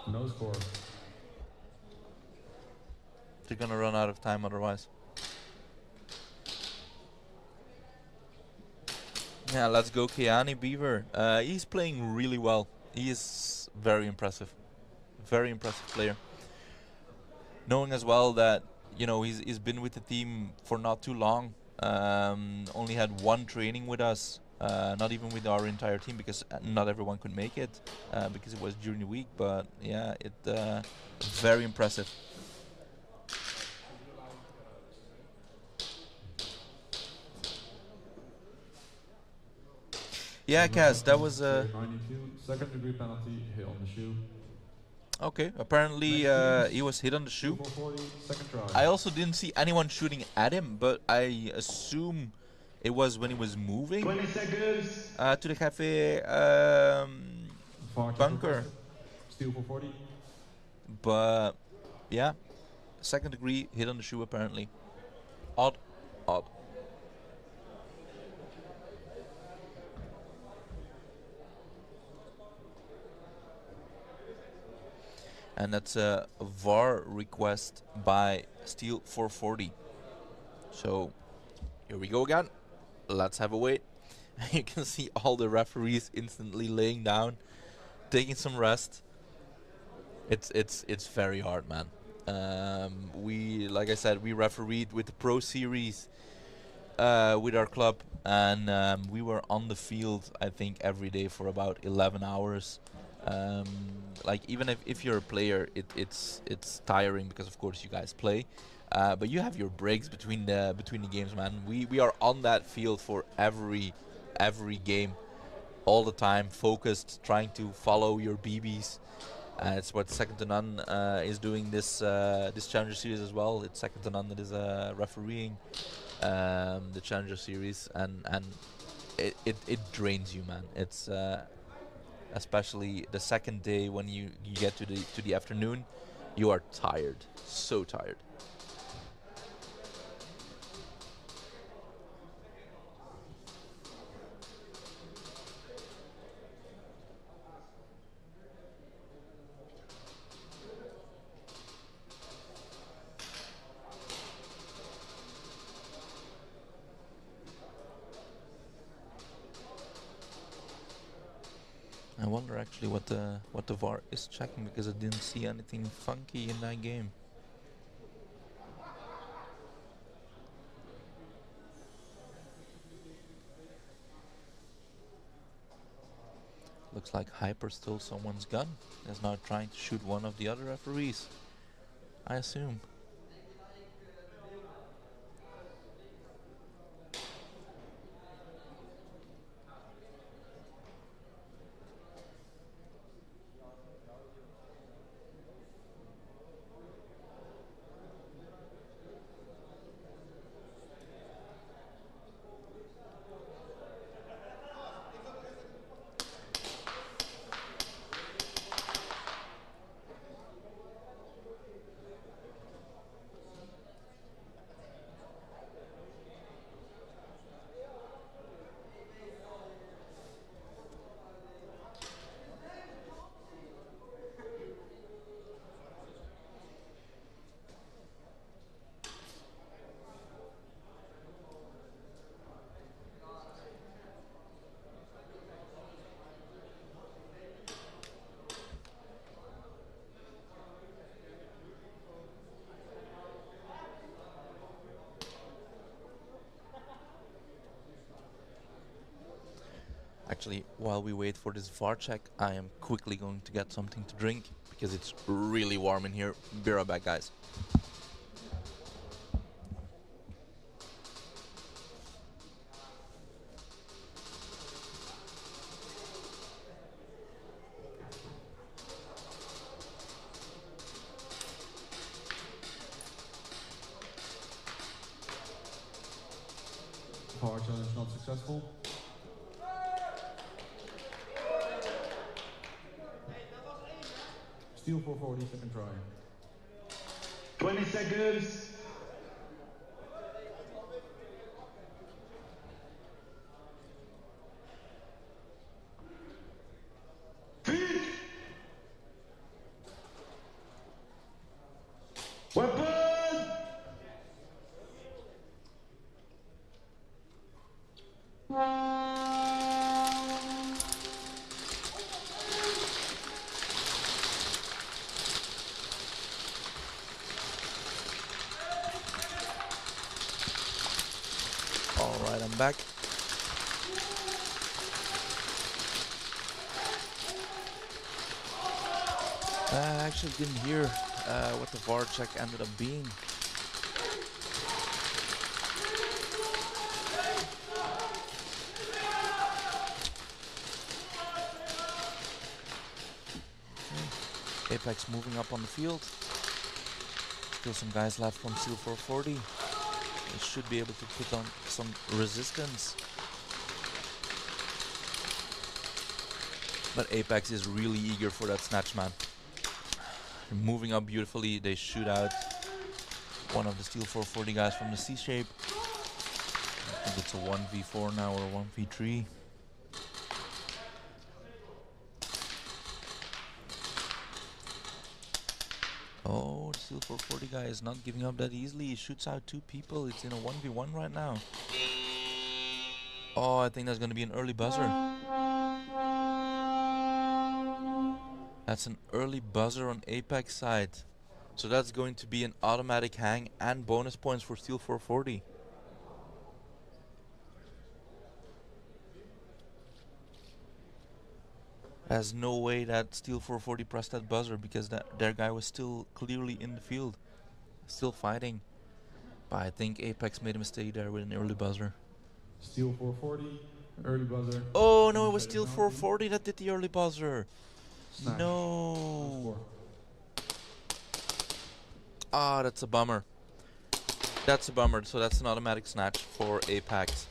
No score. They're gonna run out of time otherwise. Yeah, let's go Keani Beaver. He's playing really well. He is very impressive. Very impressive player. Knowing as well that, you know, he's been with the team for not too long. Only had one training with us. Not even with our entire team, because not everyone could make it because it was during the week. But yeah, very impressive. Yeah, Kaz, that was 92, second degree penalty, hit on the shoe. Okay, apparently he was hit on the shoe. 40, second try. I also didn't see anyone shooting at him, but I assume it was when he was moving 20 seconds. To the cafe bunker. Steal for 40. But yeah, second degree hit on the shoe apparently. Odd. And that's a VAR request by Steel 440. So here we go again. Let's have a wait. You can see all the referees instantly laying down, taking some rest. It's very hard, man. We, like I said, we refereed with the Pro Series with our club, and we were on the field, I think, every day for about 11 hours. Like, even if you're a player, it's tiring because of course you guys play, but you have your breaks between the games, man. We are on that field for every game, all the time, focused, trying to follow your BBs. It's what Second to None is doing this Challenger Series as well. It's Second to None that is refereeing the Challenger Series, and it drains you, man. It's especially the second day when you get to the afternoon, you are tired, so tired. I wonder actually what the VAR is checking, because I didn't see anything funky in that game. Looks like Hyper stole someone's gun. Is now trying to shoot one of the other referees, I assume. Actually, while we wait for this VAR check, I am quickly going to get something to drink because it's really warm in here. Be right back, guys. VAR challenge not successful. Steal for 40, second try. 20 seconds. Alright, I'm back. I actually didn't hear what the VAR check ended up being. Okay. Apex moving up on the field. Still some guys left from Steel 440. They should be able to put on some resistance. But Apex is really eager for that snatch, man. Moving up beautifully, they shoot out one of the Steel 440 guys from the C shape. I think it's a 1v4 now or a 1v3. Oh, the Steel 440 guy is not giving up that easily. He shoots out 2 people. It's in a 1v1 right now. Oh, I think that's going to be an early buzzer. That's an early buzzer on Apex side. So that's going to be an automatic hang and bonus points for Steel 440. There's no way that Steel 440 pressed that buzzer because their guy was still clearly in the field. Still fighting. But I think Apex made a mistake there with an early buzzer. Steel 440, early buzzer. Oh no, it was Steel 440 that did the early buzzer. Snatch. No. Ah, that's a bummer. That's a bummer. So that's an automatic snatch for Apex.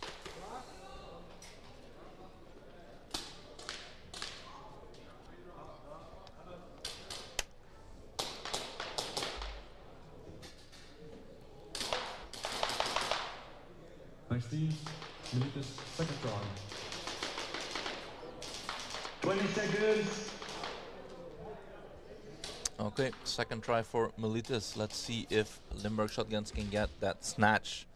Next team, Milas, second try. 20 seconds. Okay, second try for Milas. Let's see if Limburg Shotguns can get that snatch.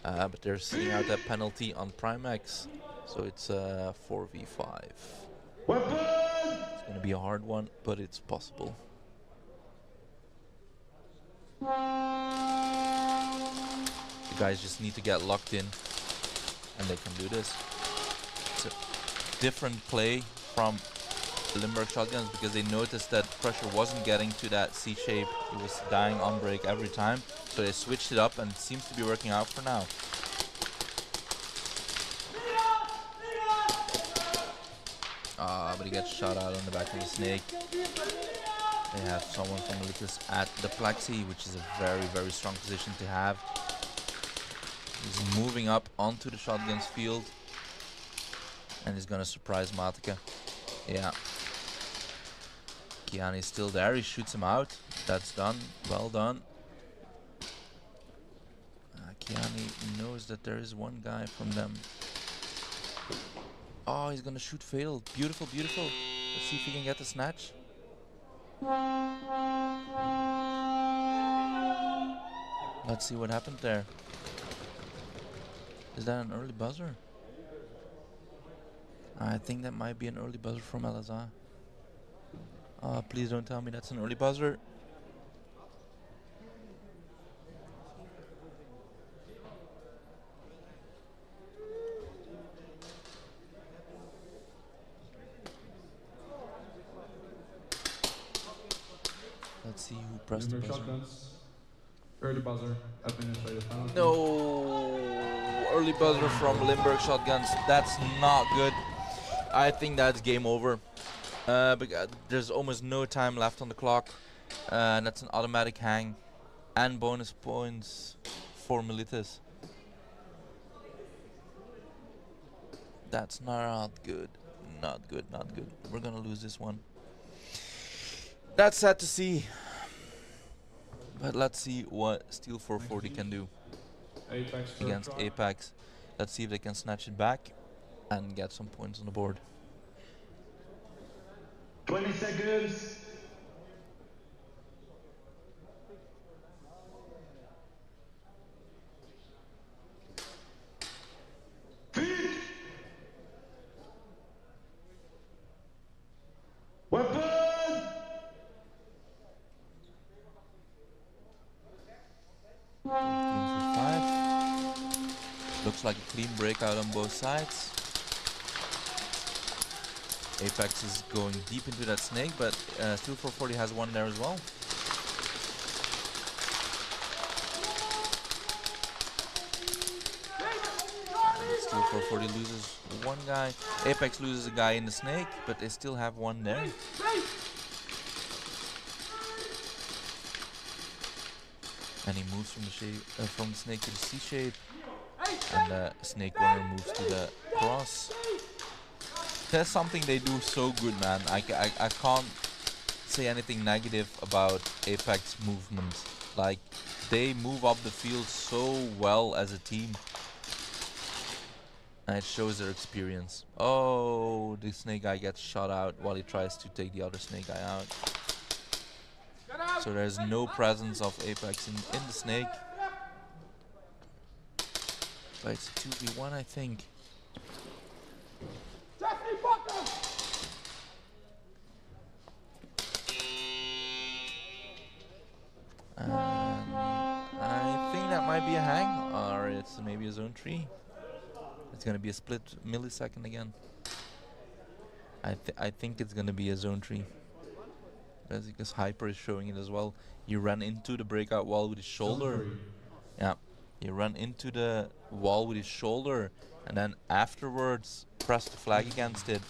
But they're sitting out that penalty on Primax. So it's 4v5. It's going to be a hard one, but it's possible. The guys just need to get locked in, and they can do this. It's a different play from Limburg Shotguns because they noticed that pressure wasn't getting to that C shape. It was dying on break every time. So they switched it up and it seems to be working out for now. But he gets shot out on the back of the snake. They have someone from Milas at the plexi, which is a very, very strong position to have. He's moving up onto the shotguns field. And he's gonna surprise Matika. Yeah. Kiani's still there, he shoots him out. That's done, well done. Kiani knows that there is one guy from them. Oh, he's gonna shoot fatal. Beautiful, beautiful. Let's see if he can get the snatch. Let's see what happened there. Is that an early buzzer? I think that might be an early buzzer from Elazar. Please don't tell me that's an early buzzer. Let's see who pressed the buzzer. Early buzzer, administrative penalty. No, early buzzer from Limburg Shotguns. That's not good. I think that's game over. Because there's almost no time left on the clock. And that's an automatic hang and bonus points for Milas. That's not good. Not good, not good. We're gonna lose this one. That's sad to see. But let's see what Steel 440 can do against Apex. Let's see if they can snatch it back and get some points on the board. 20 seconds. looks like a clean breakout on both sides. Apex is going deep into that snake, but Steel 440 has one there as well. And Steel 440 loses one guy. Apex loses a guy in the snake, but they still have one there. And he moves from the from the snake to the C shape, and the snake corner moves to the cross. That's something they do so good, man. I can't say anything negative about Apex movement. Like, they move up the field so well as a team, and it shows their experience. Oh, the snake guy gets shot out while he tries to take the other snake guy out. So there's no presence of Apex in the snake. But it's a 2v1, I think. And I think that might be a hang, or it's maybe a zone 3. It's gonna be a split millisecond again. I think it's gonna be a zone 3. Because Hyper is showing it as well. He ran into the breakout wall with his shoulder. Yeah, he ran into the wall with his shoulder, and then afterwards pressed the flag against it.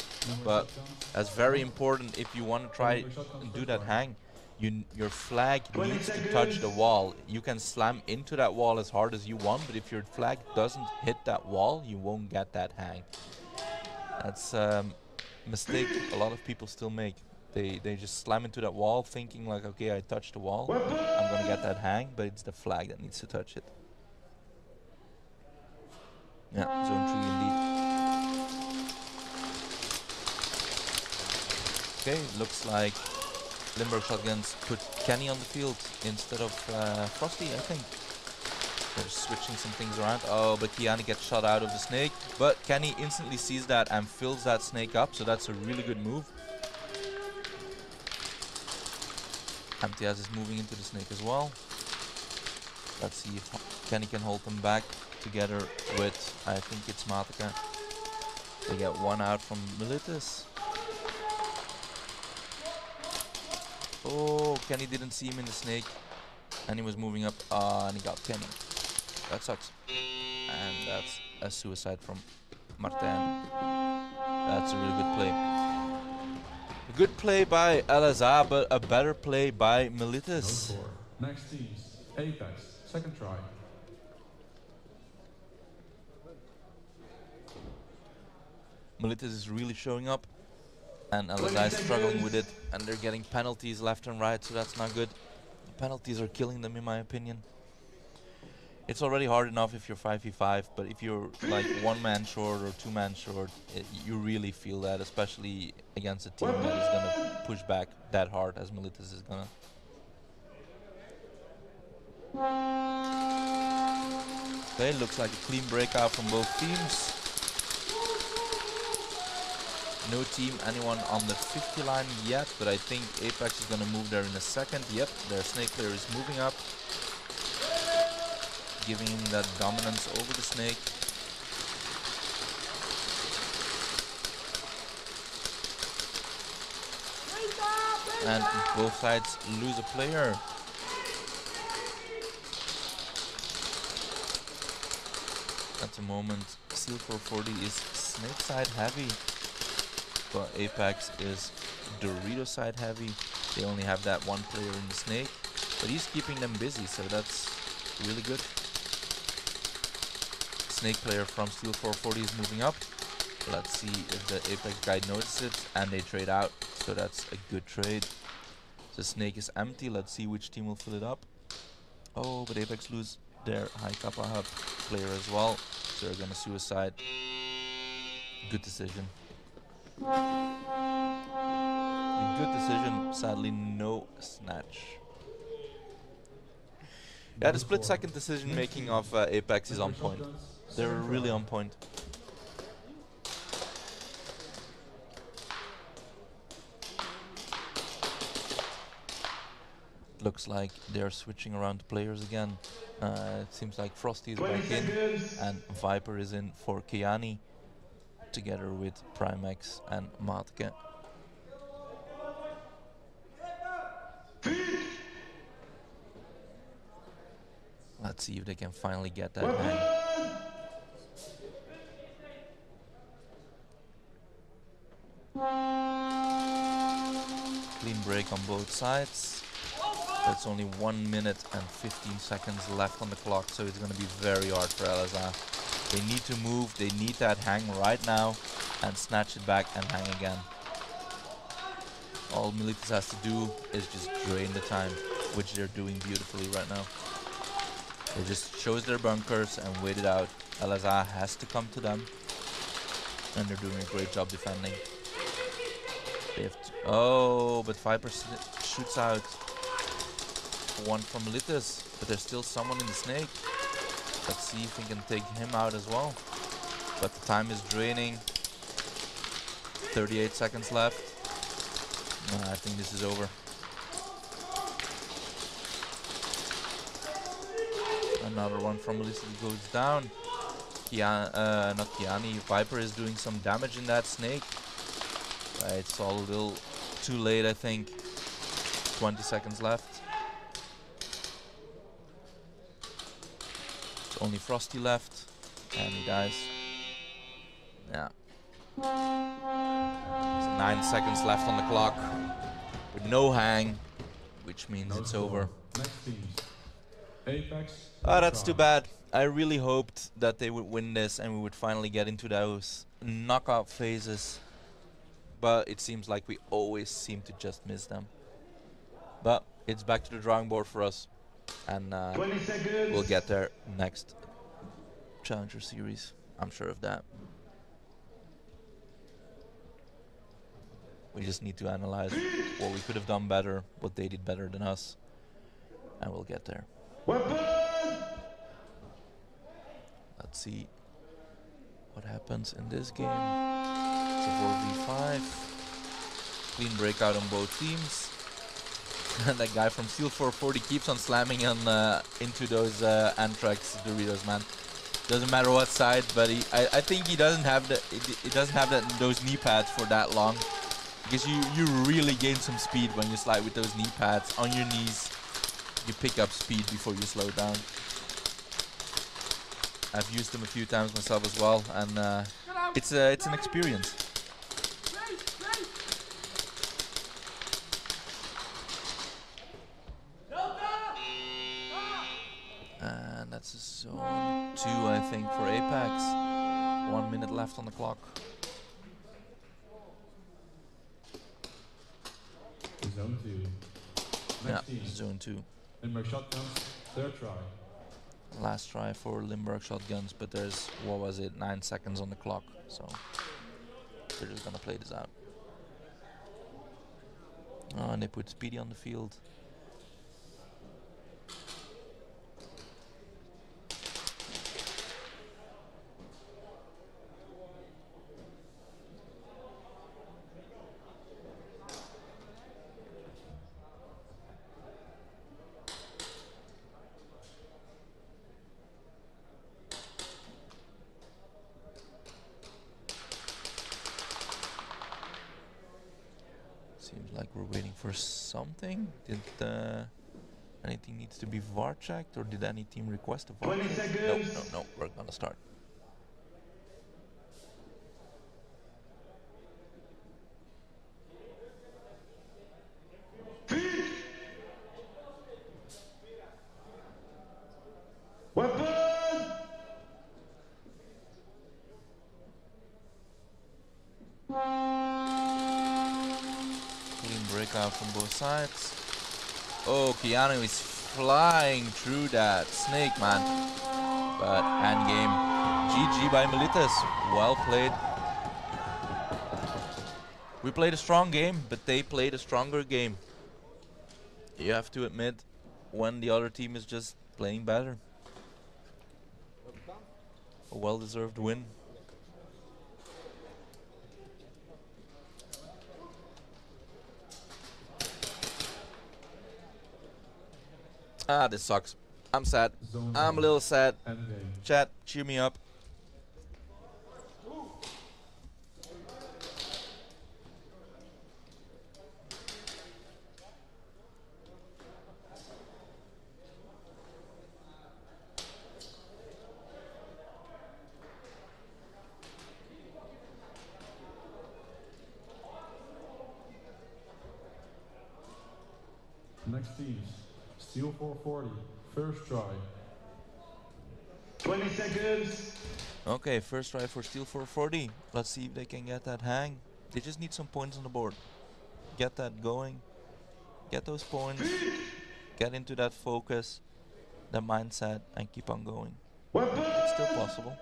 But that's very important if you want to try and do that hang. Your flag needs to touch the wall. You can slam into that wall as hard as you want, but if your flag doesn't hit that wall, you won't get that hang. That's a mistake a lot of people still make. They just slam into that wall thinking like, okay, I touched the wall, I'm gonna get that hang, but it's the flag that needs to touch it. Yeah, zone 3 indeed. Okay, looks like Limburg Shotguns put Kenny on the field instead of Frosty, I think. They're switching some things around. Oh, but Kiani gets shot out of the snake, but Kenny instantly sees that and fills that snake up, so that's a really good move. MTS is moving into the snake as well. Let's see if Kenny can hold them back together with, I think it's Matica. They get one out from Milas. Oh, Kenny didn't see him in the snake, and he was moving up, and he got Kenny. That sucks. And that's a suicide from Martin. That's a really good play. A good play by Elazar, but a better play by Milas. Next teams, Apex, second try. Milas is really showing up, and Elazar is struggling with it, and they're getting penalties left and right, so that's not good. The penalties are killing them, in my opinion. It's already hard enough if you're 5v5, but if you're like 1 man short or 2 man short, you really feel that, especially against a team that is gonna push back that hard as Milas is gonna. Okay, looks like a clean breakout from both teams. No team, anyone on the 50 line yet, but I think Apex is gonna move there in a second. Yep, their snake player is moving up, giving him that dominance over the snake. And both sides lose a player. At the moment, Steel 440 is snake side heavy, but Apex is Dorito side heavy. They only have that one player in the snake, but he's keeping them busy, so that's really good. Snake player from Steel 440 is moving up. Let's see if the Apex guy notices it, and they trade out, so that's a good trade. The snake is empty. Let's see which team will fill it up. Oh, but Apex lose their high kappa hub player as well, so they're gonna suicide. Good decision. A good decision. Sadly, no snatch. Yeah, the split second decision making of Apex is on point. They're really on point. Looks like they're switching around the players again, It seems like Frosty is back in, and Viper is in for Kiani, together with Primex and Matke. Let's see if they can finally get that hang. Clean break on both sides. That's only 1 minute and 15 seconds left on the clock, so it's going to be very hard for LSA. They need to move, they need that hang right now, and snatch it back and hang again. All Milas has to do is just drain the time, which they're doing beautifully right now. They just chose their bunkers and wait it out. LSA has to come to them, and they're doing a great job defending. They have to, oh, but Viper shoots out one from Milas, but there's still someone in the snake. Let's see if we can take him out as well. But the time is draining. 38 seconds left. I think this is over. Another one from Milas goes down. Not Kiani, Viper is doing some damage in that snake. It's all a little too late, I think. 20 seconds left. It's only Frosty left, and he dies. Yeah. There's 9 seconds left on the clock, with no hang, which means it's over. Oh, that's too bad. I really hoped that they would win this and we would finally get into those knockout phases. But it seems like we always seem to just miss them. But it's back to the drawing board for us. And we'll get there next Challenger Series. I'm sure of that. We just need to analyze what we could have done better, what they did better than us. And we'll get there. Let's see what happens in this game. It's a 4v5. Clean breakout on both teams. And that guy from Steel 440 keeps on slamming on into those Anthrax Doritos, man. Doesn't matter what side, but I think he doesn't have those knee pads for that long, because you really gain some speed when you slide with those knee pads on your knees. You pick up speed before you slow down. I've used them a few times myself as well, and it's an experience. And that's a zone 2, I think, for Apex. 1 minute left on the clock. Zone 2. Yeah, zone 2. Limburg shotguns, third try. Last try for Limburg shotguns, but there's, what was it, 9 seconds on the clock, so they're just gonna play this out. Oh, and they put Speedy on the field. Seems like we're waiting for something. Did anything needs to be VAR checked, or did any team request a VAR? 20 check? seconds. No, we're gonna start. Breakout from both sides. Oh, Keanu is flying through that snake, man. But end game. GG by Milas. Well played. We played a strong game, but they played a stronger game. You have to admit when the other team is just playing better. A well-deserved win. Ah, this sucks. I'm sad. I'm a little sad. Chat, cheer me up. Next teams, Steel 440, first try. 20 seconds. Okay, first try for Steel 440. Let's see if they can get that hang. They just need some points on the board. Get that going. Get those points. Get into that focus, that mindset, and keep on going. It's still possible.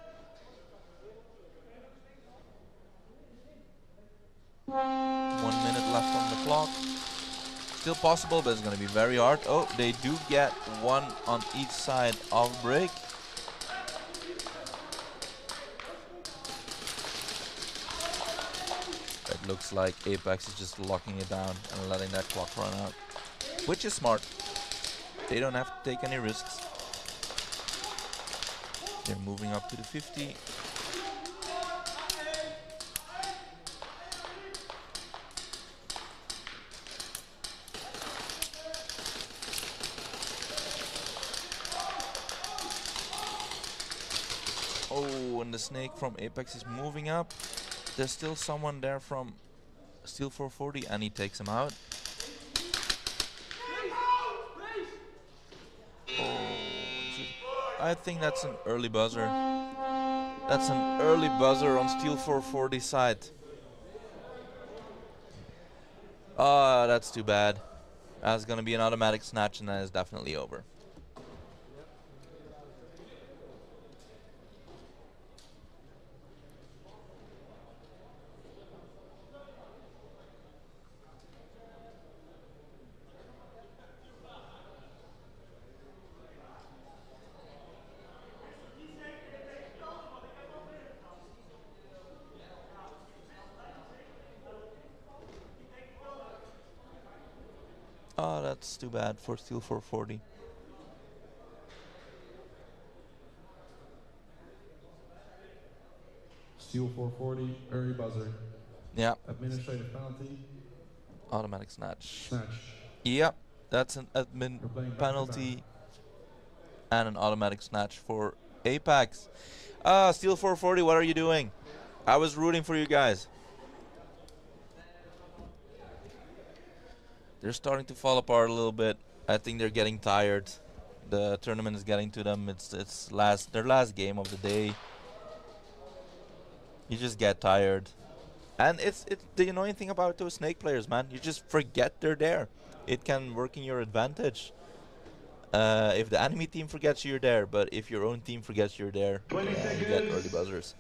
1 minute left on the clock. Still possible, but it's going to be very hard. Oh, they do get one on each side of break. It looks like Apex is just locking it down and letting that clock run out, which is smart. They don't have to take any risks. They're moving up to the 50. Oh, and the snake from Apex is moving up. There's still someone there from Steel 440 and he takes him out. Oh, I think that's an early buzzer. That's an early buzzer on Steel 440 side. Oh, that's too bad. That's gonna be an automatic snatch and that is definitely over. Oh, that's too bad for Steel 440. Steel 440, early buzzer. Yeah. Administrative penalty. Automatic snatch. Snatch. Yep, that's an admin penalty and an automatic snatch for Apex. Steel 440, what are you doing? I was rooting for you guys. They're starting to fall apart a little bit. I think they're getting tired. The tournament is getting to them. It's their last game of the day. You just get tired. And it's the annoying thing about those snake players, man. You just forget they're there. It can work in your advantage. If the enemy team forgets you're there, but if your own team forgets you're there, you get early buzzers.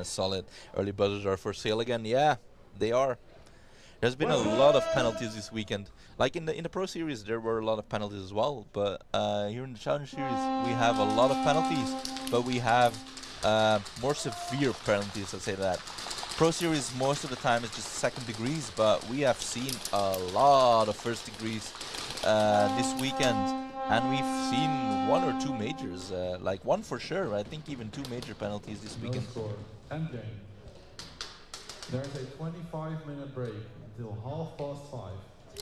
Solid. Early buzzers are for sale again. Yeah, they are. There's been a lot of penalties this weekend. Like in the Pro Series, there were a lot of penalties as well. But here in the Challenge Series, we have a lot of penalties, but we have more severe penalties. Let's say that. Pro Series most of the time is just second degrees, but we have seen a lot of first degrees this weekend. And we've seen one or two majors, like one for sure. I think even two major penalties this weekend. No score. End game. There's a 25-minute break until 5:30.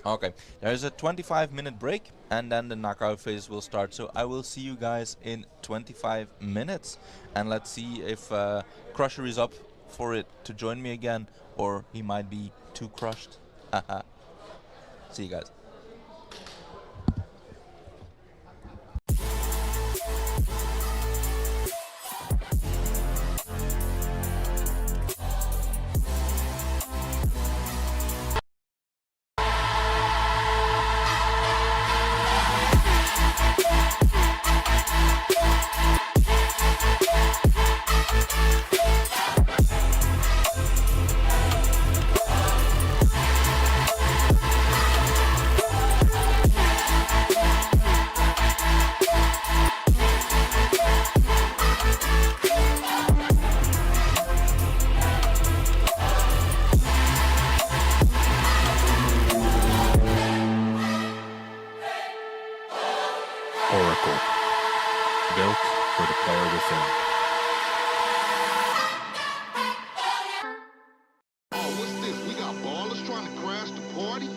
Okay, there's a 25-minute break, and then the knockout phase will start. So I will see you guys in 25 minutes, and let's see if Crusher is up for it to join me again, or he might be too crushed. See you guys. within. Oh, what's this? We got ballers trying to crash the party?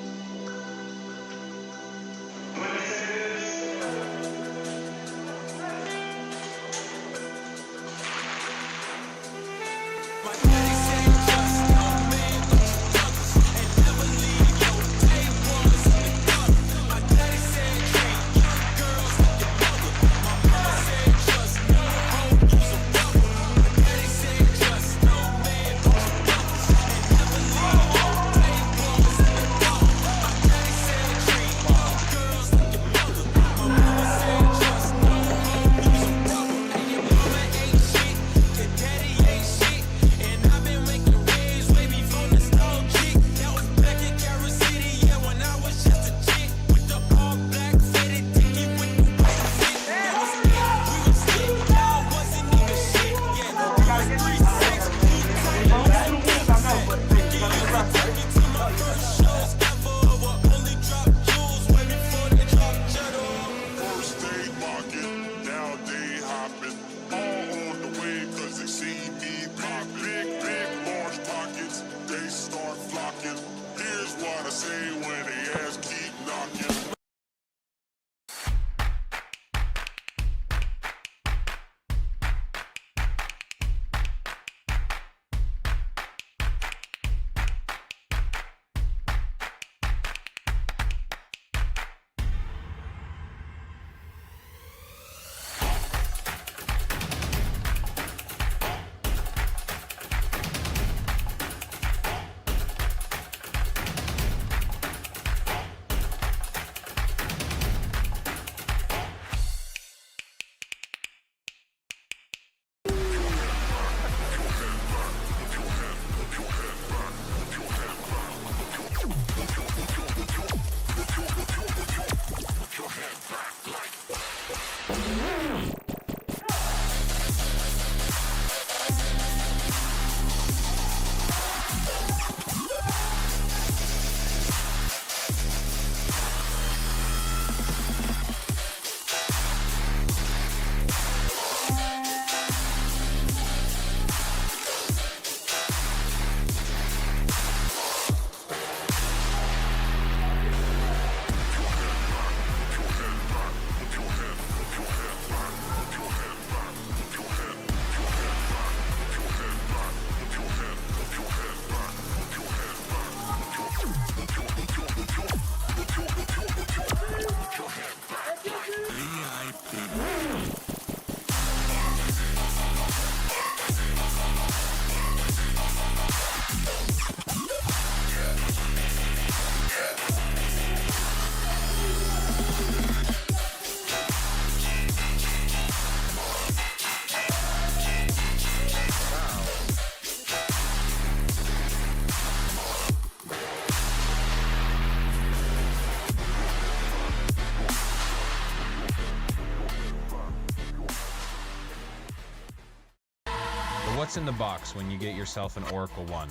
What's in the box when you get yourself an Oracle 1?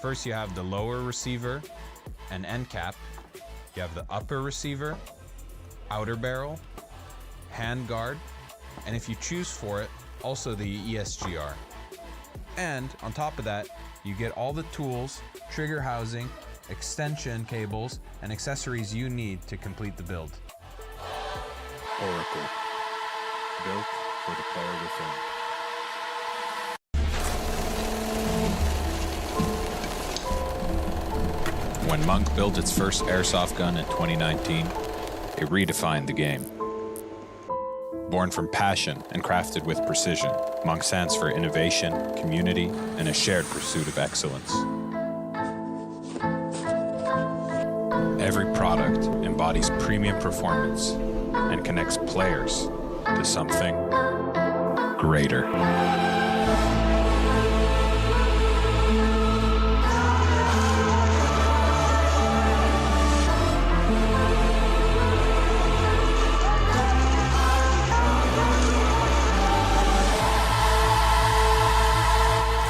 First, you have the lower receiver and end cap. You have the upper receiver, outer barrel, hand guard, and if you choose for it, also the ESGR. And on top of that, you get all the tools, trigger housing, extension cables, and accessories you need to complete the build. Oracle, built for the player within. When Monk built its first airsoft gun in 2019, it redefined the game. Born from passion and crafted with precision, Monk stands for innovation, community, and a shared pursuit of excellence. Every product embodies premium performance and connects players to something greater.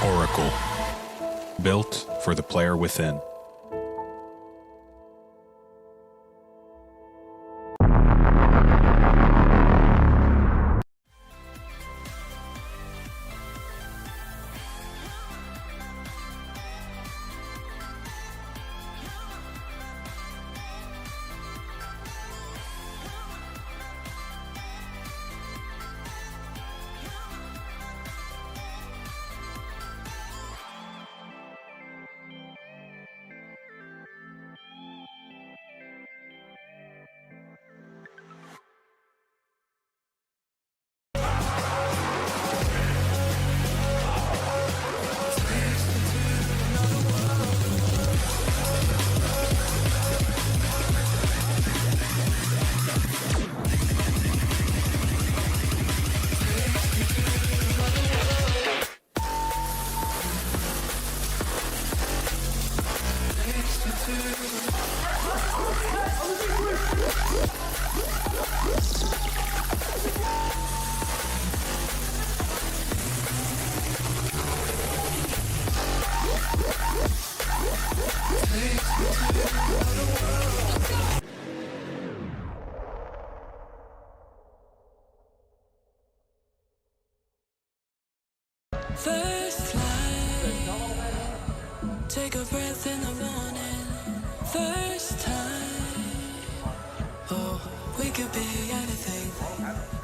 Oracle, built for the player within. First light, take a breath in the morning. First time, oh, we could be anything.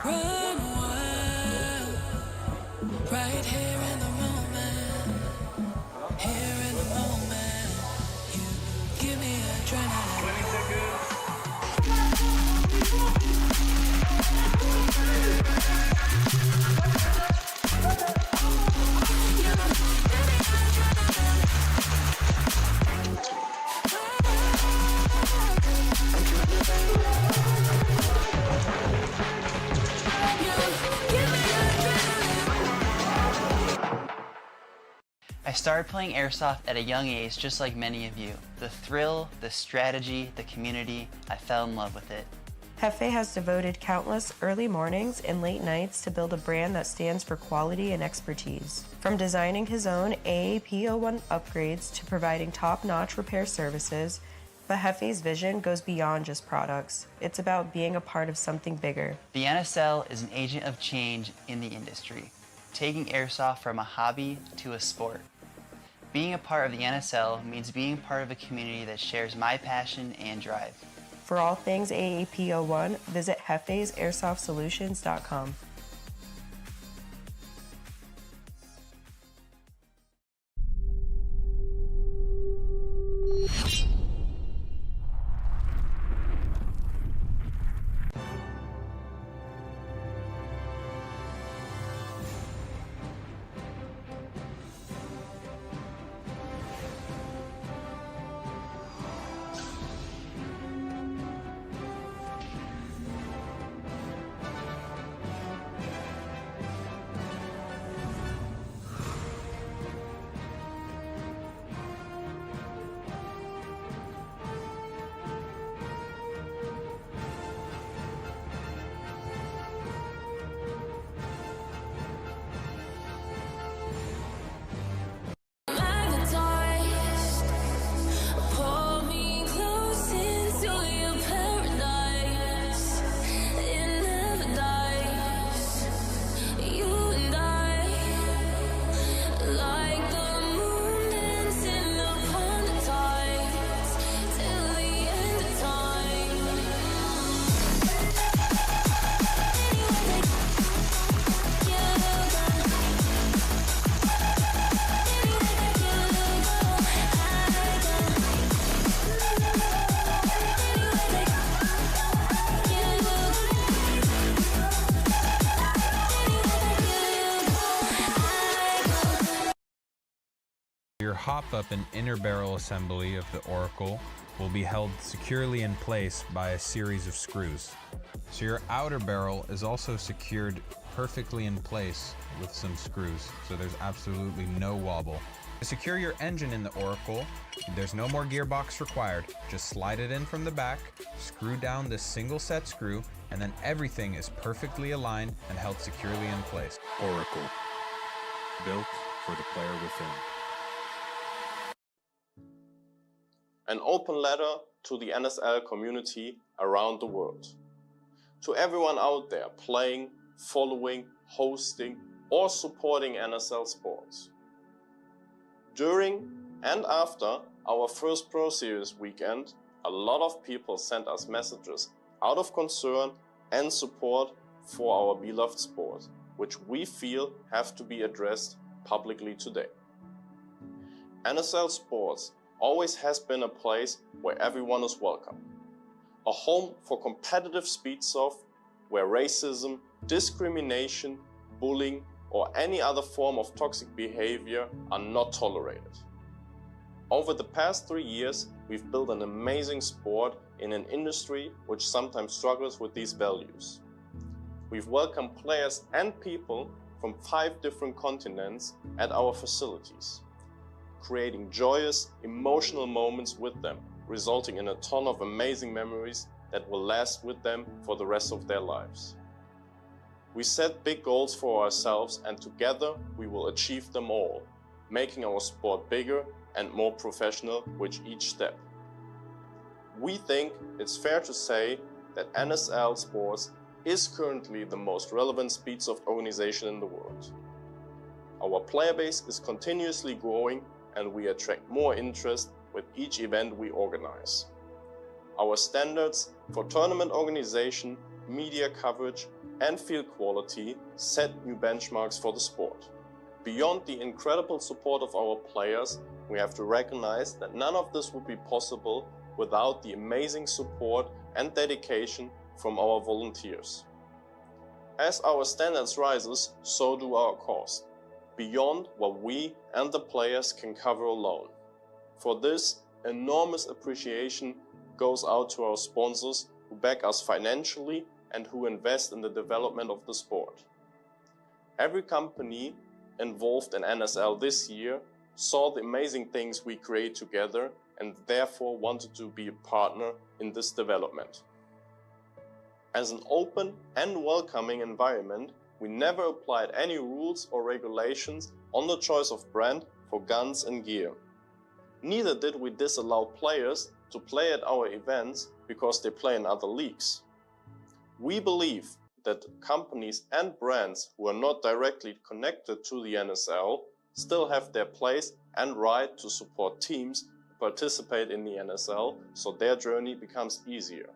Run wild, right here in the moment. Here in the moment, you give me adrenaline. 20 seconds. I started playing Airsoft at a young age just like many of you. The thrill, the strategy, the community, I fell in love with it. Jefe has devoted countless early mornings and late nights to build a brand that stands for quality and expertise. From designing his own AAP01 upgrades to providing top-notch repair services, but Jefe's vision goes beyond just products. It's about being a part of something bigger. The NSL is an agent of change in the industry, taking Airsoft from a hobby to a sport. Being a part of the NSL means being part of a community that shares my passion and drive. For all things AAP01, visit jefesairsoft.solutions.com. Your hop-up and inner barrel assembly of the Oracle will be held securely in place by a series of screws. So your outer barrel is also secured perfectly in place with some screws, so there's absolutely no wobble. To secure your engine in the Oracle, there's no more gearbox required. Just slide it in from the back, screw down this single set screw, and then everything is perfectly aligned and held securely in place. Oracle, built for the player within. An open letter to the NSL community around the world. To everyone out there playing, following, hosting, or supporting NSL sports. During and after our first Pro Series weekend, a lot of people sent us messages out of concern and support for our beloved sport, which we feel have to be addressed publicly today. NSL Sports always has been a place where everyone is welcome. A home for competitive speedsoft where racism, discrimination, bullying, or any other form of toxic behavior are not tolerated. Over the past 3 years, we've built an amazing sport in an industry which sometimes struggles with these values. We've welcomed players and people from 5 different continents at our facilities, creating joyous, emotional moments with them, resulting in a ton of amazing memories that will last with them for the rest of their lives. We set big goals for ourselves, and together we will achieve them all, making our sport bigger and more professional with each step. We think it's fair to say that NSL Sports is currently the most relevant speedsoft organization in the world. Our player base is continuously growing and we attract more interest with each event we organize. Our standards for tournament organization, media coverage and field quality set new benchmarks for the sport. Beyond the incredible support of our players, we have to recognize that none of this would be possible without the amazing support and dedication from our volunteers. As our standards rises, so do our costs, beyond what we and the players can cover alone. For this, enormous appreciation goes out to our sponsors who back us financially and who invest in the development of the sport. Every company involved in NSL this year saw the amazing things we create together and therefore wanted to be a partner in this development. As an open and welcoming environment, we never applied any rules or regulations on the choice of brand for guns and gear. Neither did we disallow players to play at our events because they play in other leagues. We believe that companies and brands who are not directly connected to the NSL still have their place and right to support teams who participate in the NSL so their journey becomes easier.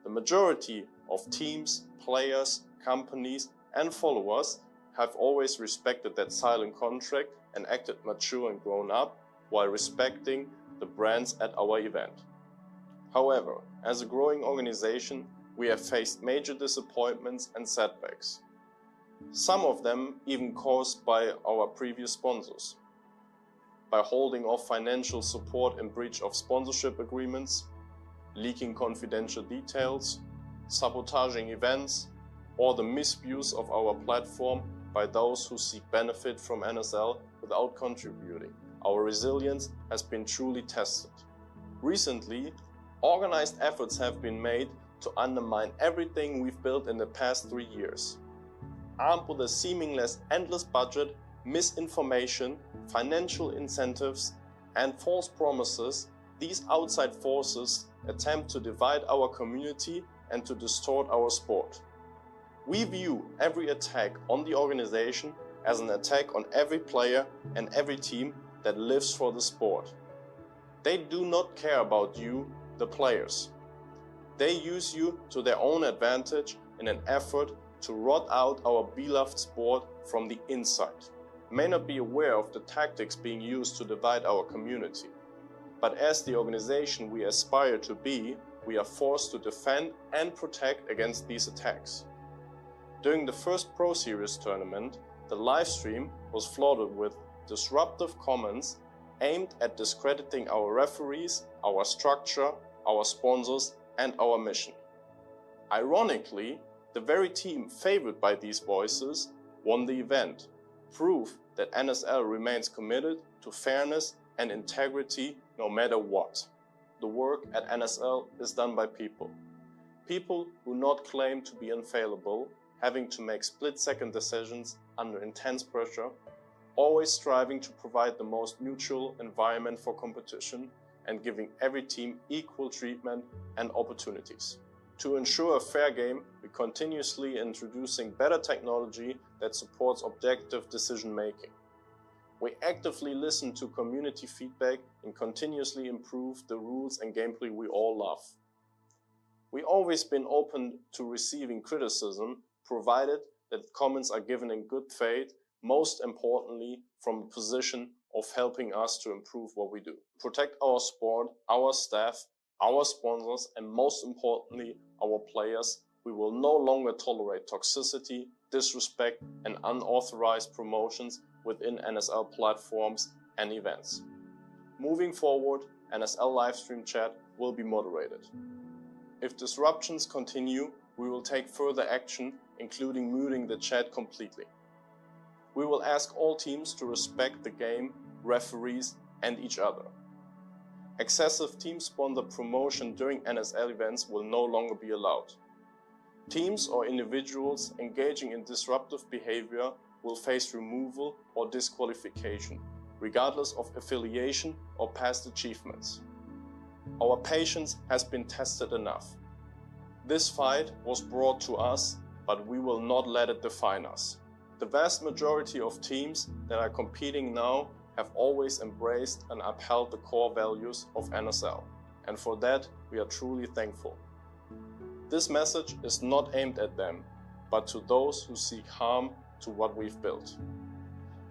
The majority of teams, players, companies and followers have always respected that silent contract and acted mature and grown up while respecting the brands at our event. However, as a growing organization, we have faced major disappointments and setbacks. Some of them even caused by our previous sponsors. By holding off financial support in breach of sponsorship agreements, leaking confidential details, sabotaging events, or the misuse of our platform by those who seek benefit from NSL without contributing. Our resilience has been truly tested. Recently, organized efforts have been made to undermine everything we've built in the past 3 years. Armed with a seemingly endless budget, misinformation, financial incentives, and false promises, these outside forces attempt to divide our community and to distort our sport. We view every attack on the organization as an attack on every player and every team that lives for the sport. They do not care about you, the players. They use you to their own advantage in an effort to rot out our beloved sport from the inside. May not be aware of the tactics being used to divide our community, but as the organization we aspire to be, we are forced to defend and protect against these attacks. During the first Pro Series tournament, the live stream was flooded with disruptive comments aimed at discrediting our referees, our structure, our sponsors, and our mission. Ironically, the very team favored by these voices won the event, proof that NSL remains committed to fairness and integrity no matter what. The work at NSL is done by people. People who not claim to be infallible, having to make split-second decisions under intense pressure, always striving to provide the most neutral environment for competition and giving every team equal treatment and opportunities. To ensure a fair game, we're continuously introducing better technology that supports objective decision-making. We actively listen to community feedback and continuously improve the rules and gameplay we all love. We've always been open to receiving criticism, provided that comments are given in good faith, most importantly from a position of helping us to improve what we do. Protect our sport, our staff, our sponsors, and most importantly, our players. We will no longer tolerate toxicity, disrespect, and unauthorized promotions within NSL platforms and events. Moving forward, NSL livestream chat will be moderated. If disruptions continue, we will take further action, including muting the chat completely. We will ask all teams to respect the game, referees, and each other. Excessive team sponsor promotion during NSL events will no longer be allowed. Teams or individuals engaging in disruptive behavior will face removal or disqualification, regardless of affiliation or past achievements. Our patience has been tested enough. This fight was brought to us, but we will not let it define us. The vast majority of teams that are competing now have always embraced and upheld the core values of NSL, and for that we are truly thankful. This message is not aimed at them, but to those who seek harm to what we've built.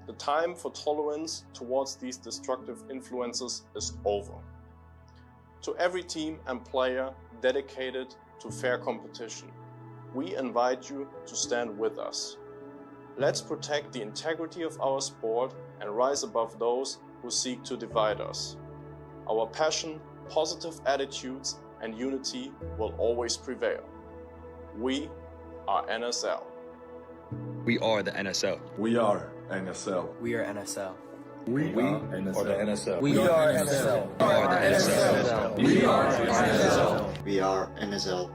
The time for tolerance towards these destructive influences is over. To every team and player dedicated to fair competition, we invite you to stand with us. Let's protect the integrity of our sport and rise above those who seek to divide us. Our passion, positive attitudes, and unity will always prevail. We are NSL. We are the NSL. We are NSL. We are NSL. We are the NSL. We are NSL. We are the NSL. We are NSL. We are NSL.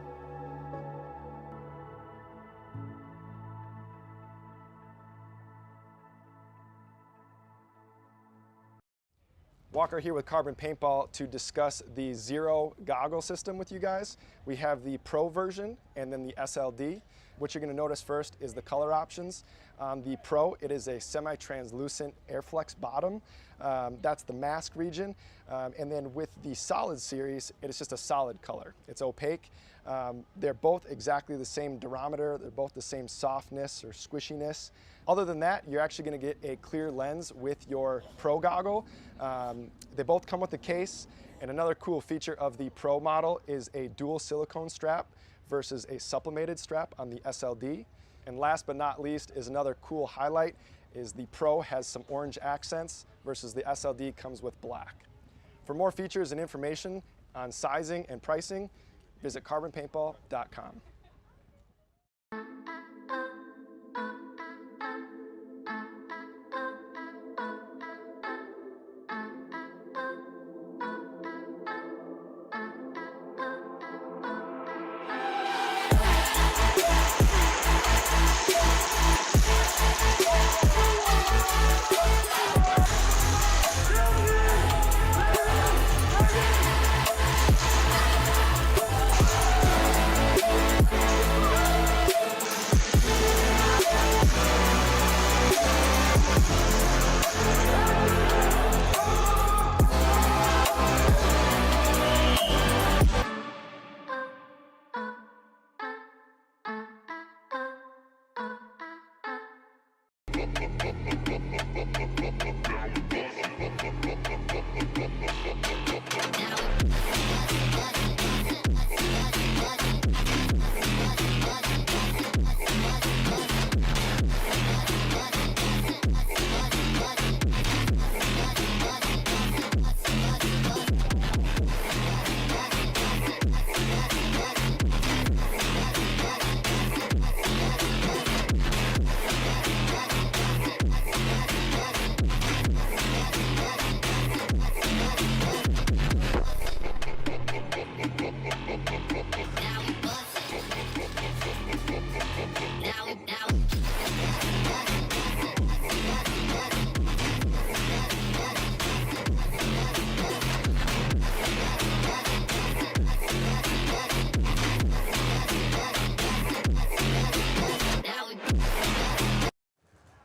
Walker here with Carbon Paintball to discuss the Zero goggle system with you guys. We have the Pro version and then the SLD. What you're going to notice first is the color options. The Pro, it is a semi-translucent Airflex bottom. That's the mask region. And then with the Solid series, it is just a solid color. It's opaque. They're both exactly the same durometer. They're both the same softness or squishiness. Other than that, you're actually going to get a clear lens with your Pro goggle. They both come with a case. And another cool feature of the Pro model is a dual silicone strap versus a sublimated strap on the SLD. And last but not least is another cool highlight is the Pro has some orange accents versus the SLD comes with black. For more features and information on sizing and pricing, visit carbonpaintball.com.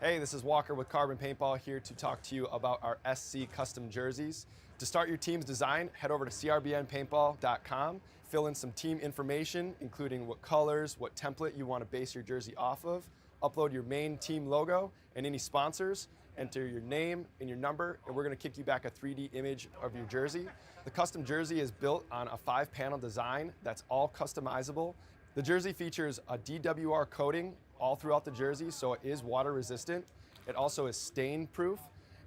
Hey, this is Walker with Carbon Paintball here to talk to you about our SC custom jerseys. To start your team's design, head over to crbnpaintball.com, fill in some team information, including what colors, what template you want to base your jersey off of, upload your main team logo and any sponsors, enter your name and your number, and we're going to kick you back a 3D image of your jersey. The custom jersey is built on a 5-panel design that's all customizable. The jersey features a DWR coating all throughout the jersey, so it is water resistant. It also is stain proof,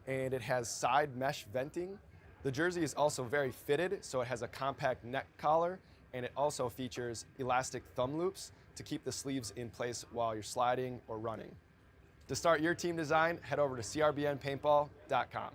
and it has side mesh venting. The jersey is also very fitted, so it has a compact neck collar, and it also features elastic thumb loops to keep the sleeves in place while you're sliding or running. To start your team design, head over to crbnpaintball.com.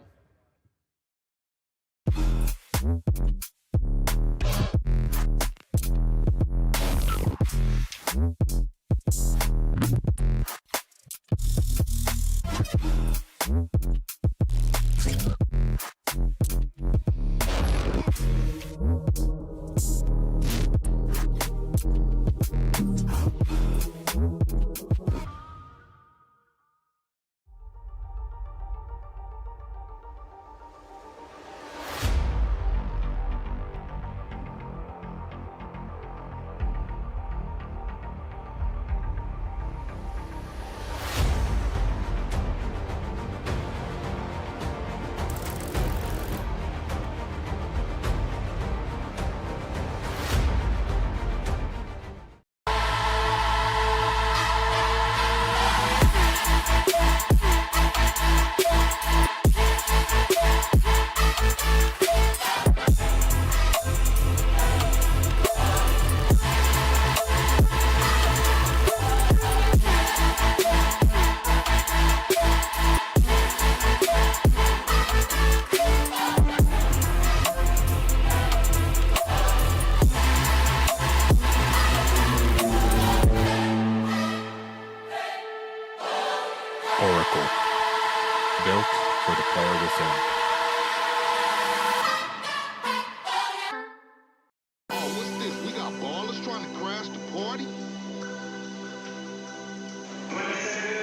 trying to crash the party? 20 seconds.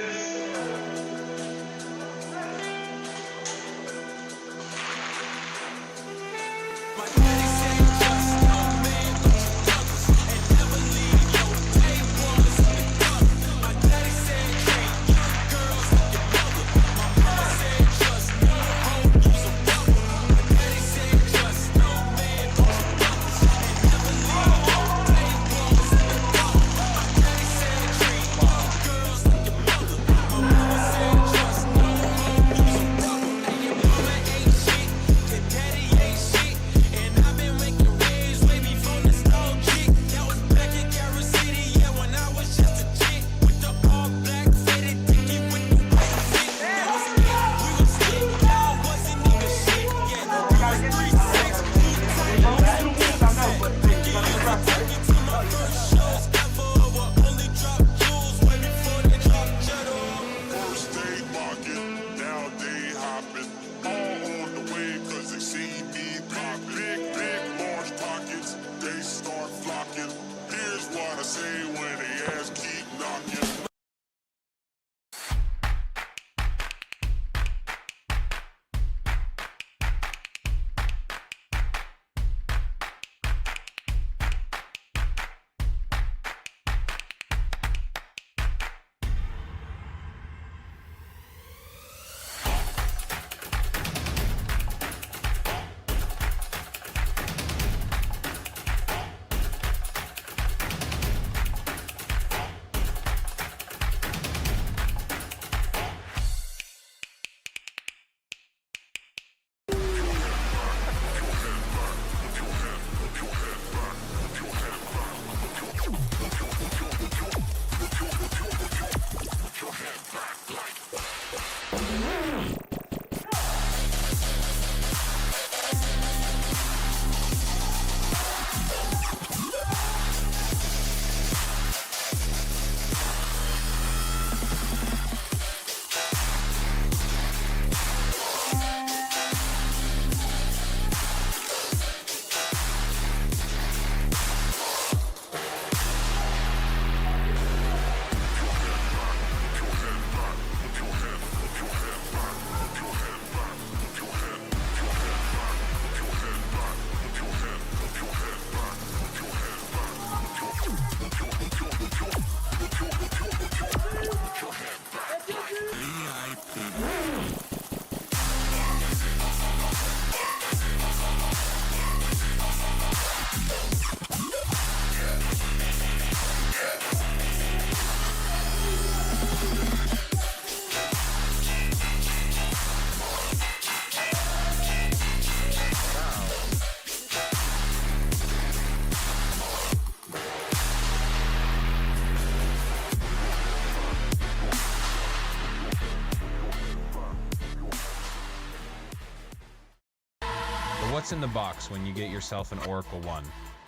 What's in the box when you get yourself an Oracle 1?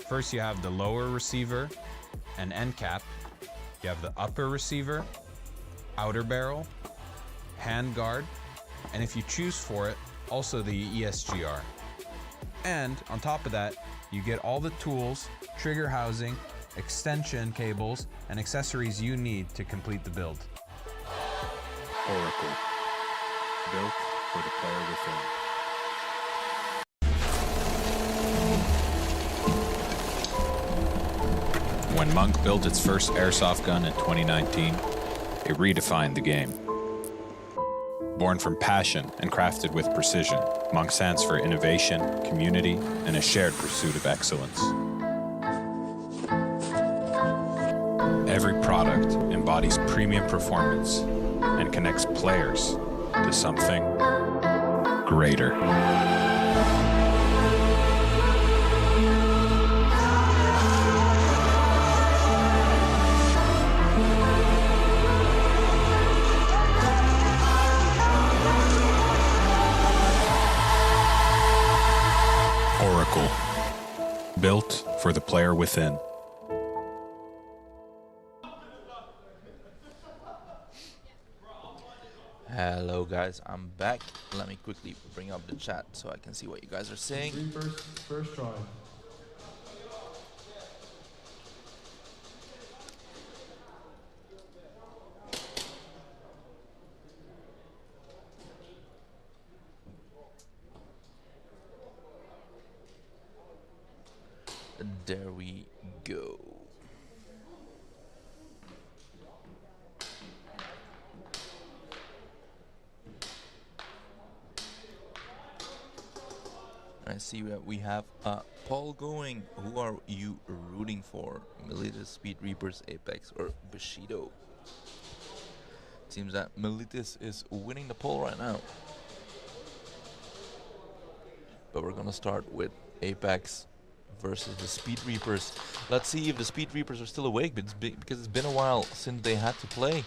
First, you have the lower receiver and end cap. You have the upper receiver, outer barrel, hand guard, and if you choose for it, also the ESGR. And on top of that, you get all the tools, trigger housing, extension cables, and accessories you need to complete the build. Oracle, built for the player within. When Monk built its first airsoft gun in 2019, it redefined the game. Born from passion and crafted with precision, Monk stands for innovation, community, and a shared pursuit of excellence. Every product embodies premium performance and connects players to something greater. Oracle, built for the player within. Hello guys, I'm back. Let me quickly bring up the chat so I can see what you guys are saying. First try. there we go. I see that we have a poll going. Who are you rooting for? Milas, Speed Reapers, Apex, or Bushido? Seems that Milas is winning the poll right now. But we're gonna start with Apex versus the Speed Reapers. Let's see if the Speed Reapers are still awake, because it's been a while since they had to play.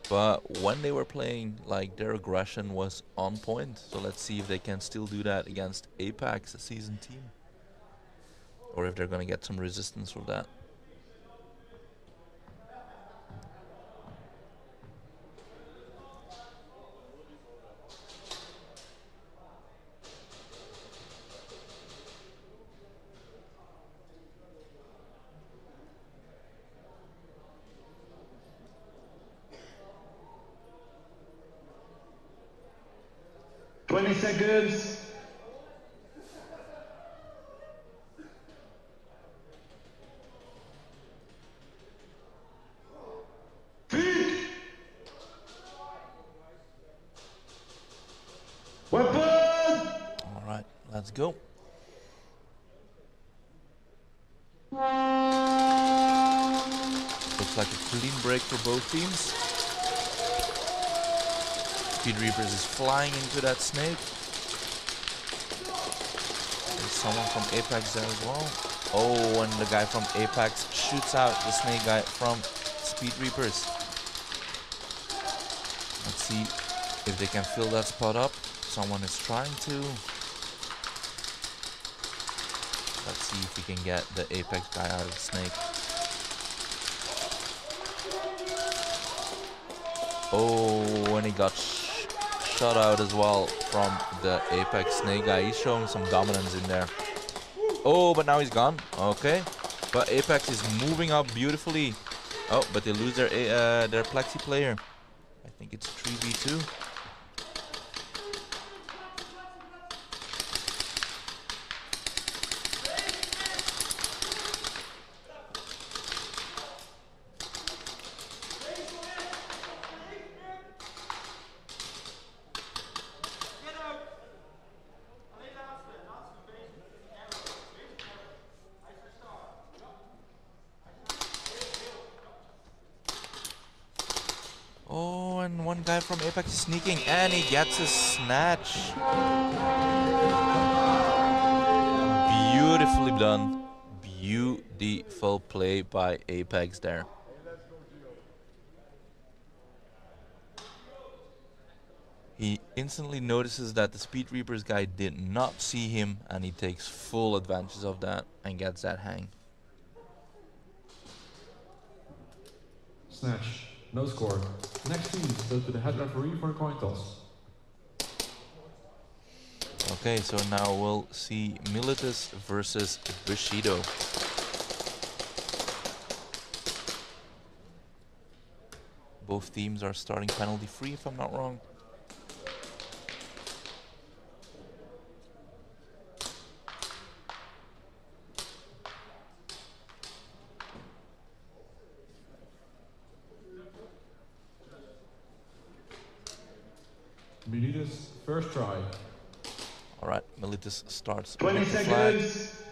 But when they were playing, like, their aggression was on point. So let's see if they can still do that against Apex, a seasoned team. Or if they're gonna get some resistance from that. Seconds. Weapon! Alright, let's go. Looks like a clean break for both teams. Speed Reapers is flying into that snake. There's someone from Apex there as well. Oh, and the guy from Apex shoots out the snake guy from Speed Reapers. Let's see if they can fill that spot up. Someone is trying to. Let's see if we can get the Apex guy out of the snake. Oh, and he got shot out as well from the Apex snake guy. He's showing some dominance in there. Oh, but now he's gone. Okay, but Apex is moving up beautifully. Oh, but they lose their Plexi player. I think it's 3v2. Oh, and one guy from Apex is sneaking, and he gets a snatch. Beautifully done. Beautiful play by Apex there. He instantly notices that the Speed Reapers guy did not see him, and he takes full advantage of that and gets that hang. Snatch. No score. Next team goes to the head referee for a coin toss. Okay, so now we'll see Milas versus Bushido. Both teams are starting penalty free, if I'm not wrong. Milas, first try. Alright, Milas starts 20 with the flag. seconds.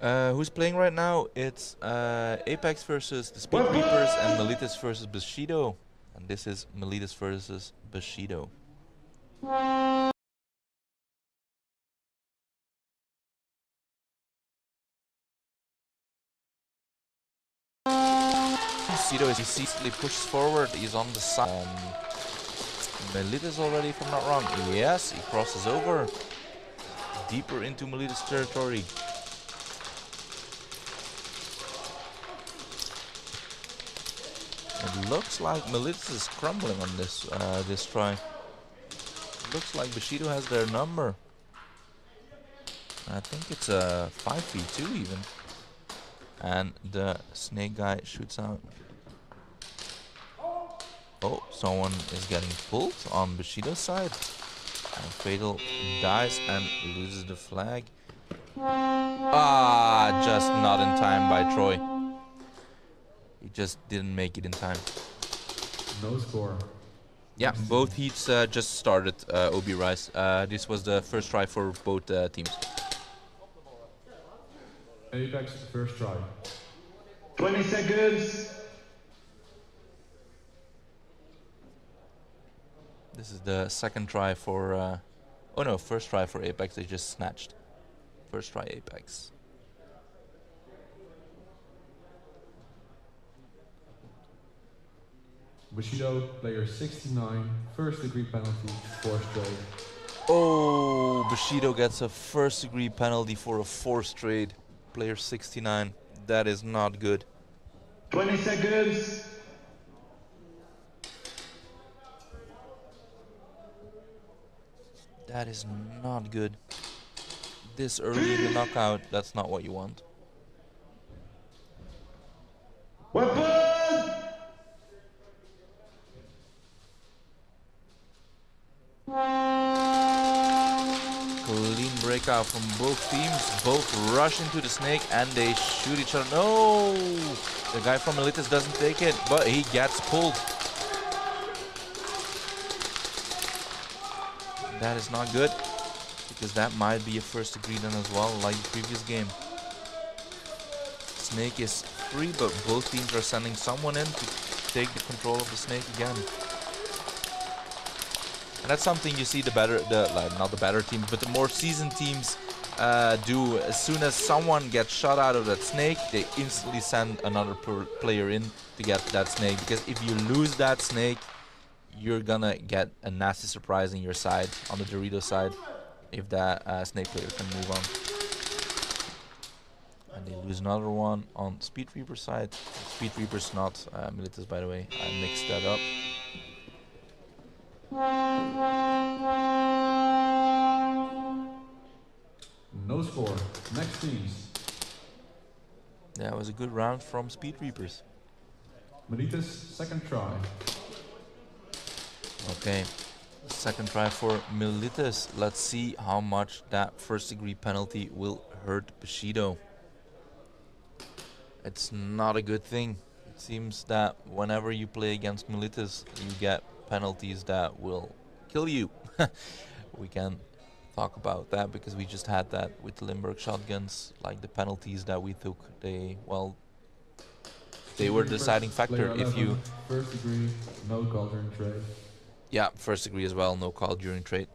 Who's playing right now? It's Apex versus the Speed Reapers and Milas versus Bushido. And this is Milas versus Bushido. Bushido is easily pushes forward, he's on the side. Milas already, if I'm not wrong. Yes, he crosses over. Deeper into Milas territory. It looks like Milas is crumbling on this this try. Looks like Bushido has their number. I think it's a 5v2 even. And the snake guy shoots out. Oh, someone is getting pulled on Bushido's side. And Fatal dies and loses the flag. Ah, just not in time by Troy. He just didn't make it in time. No score. Yeah, both heats just started, OB Rice. This was the first try for both teams. Apex first try. 20 seconds. This is the second try for... oh no, first try for Apex. They just snatched. First try Apex. Bushido, player 69, first degree penalty, 4 straight. Oh, Bushido gets a first degree penalty for a 4 straight. Player 69. That is not good. 20 seconds. That is not good. This early in the knockout, that's not what you want. Weapon! Clean breakout from both teams. Both rush into the snake and they shoot each other. No! The guy from Milas doesn't take it, but he gets pulled. That is not good, because that might be a first degree then as well, like the previous game. Snake is free, but both teams are sending someone in to take the control of the snake again. And that's something you see the better, not the better teams, but the more seasoned teams do. As soon as someone gets shot out of that snake, they instantly send another player in to get that snake. Because if you lose that snake, you're gonna get a nasty surprise in your side, on the Dorito side, if that snake player can move on. And they lose another one on Speed Reaper's side. Speed Reaper's not Milas, by the way. I mixed that up. No score. Next teams. Yeah, it was a good round from Speed Reapers. Milas, second try. Okay, second try for Milas. Let's see how much that first degree penalty will hurt Bushido. It's not a good thing. It seems that whenever you play against Milas, you get penalties that will kill you. We can talk about that because we just had that with the Limburg shotguns. Like the penalties that we took, they were the deciding factor. 11, if you first degree, no call during trade. Yeah, first degree as well, no call during trade.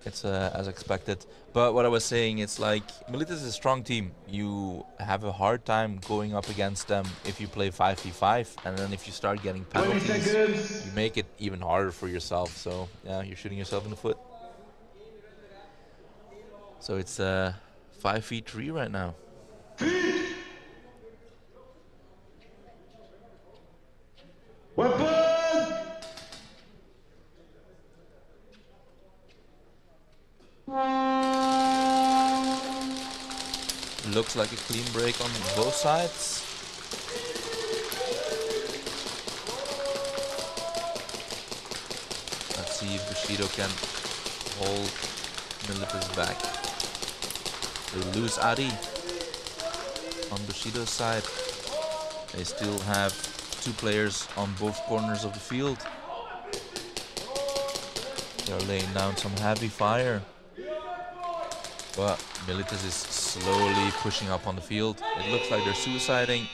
It's as expected. But what I was saying, it's like Milas is a strong team. You have a hard time going up against them if you play 5v5, and then if you start getting penalties, you make it even harder for yourself. So yeah, you're shooting yourself in the foot. So it's 5v3 right now. Weapon! Looks like a clean break on both sides. Let's see if Bushido can hold Milas back. They lose Adi on Bushido's side. They still have 2 players on both corners of the field. They're laying down some heavy fire. But Milas is slowly pushing up on the field. It looks like they're suiciding.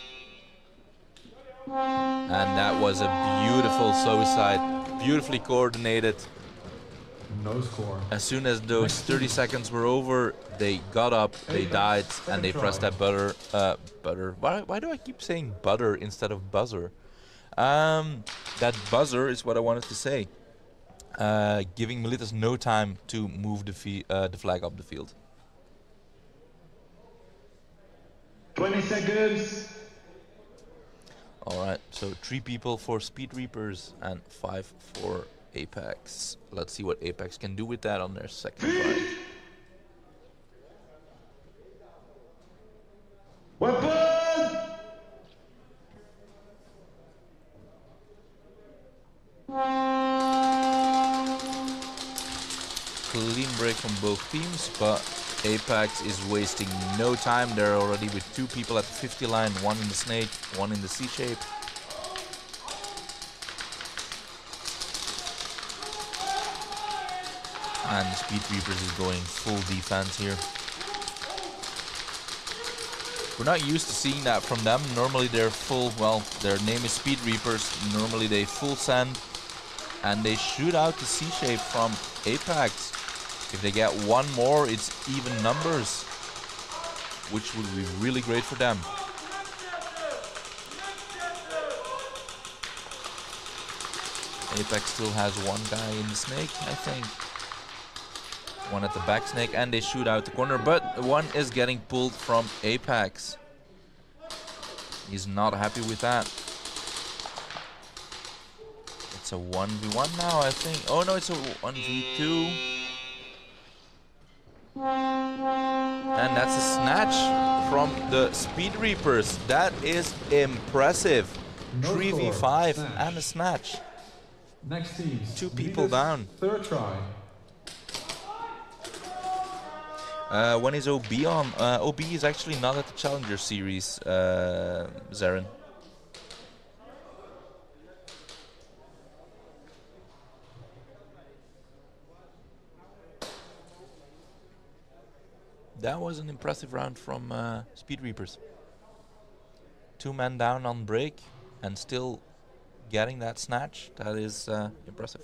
And that was a beautiful suicide. Beautifully coordinated. No score. As soon as those 30 seconds were over, they got up, they died, and they pressed that butter. Why do I keep saying butter instead of buzzer? That buzzer is what I wanted to say. Giving Milas no time to move the flag up the field. 20 seconds. Alright, so 3 people for Speed Reapers and 5 for Apex. Let's see what Apex can do with that on their second try. Weapon! clean break from both teams, but Apex is wasting no time. They're already with 2 people at the 50 line, 1 in the snake, 1 in the C shape. And Speed Reapers is going full defense here. We're not used to seeing that from them. Normally they're full, well, their name is Speed Reapers. Normally they full send and they shoot out the C shape from Apex. If they get 1 more, it's even numbers, which would be really great for them. Apex still has 1 guy in the snake, I think. 1 at the back snake, and they shoot out the corner, but 1 is getting pulled from Apex. He's not happy with that. It's a 1v1 now, I think. Oh no, it's a 1v2. And that's a snatch from the Speed Reapers. That is impressive. 3v5 and a snatch. Next team. 2 people down. Third try. When is OB on? OB is actually not at the Challenger Series, Zarin. That was an impressive round from Speed Reapers. 2 men down on break and still getting that snatch. That is impressive.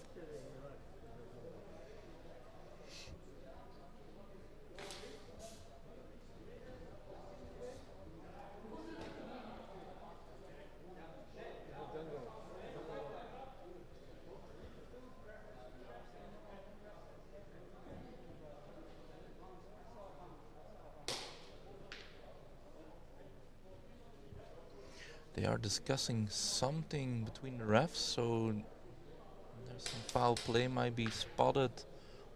They are discussing something between the refs, so there's some foul play might be spotted,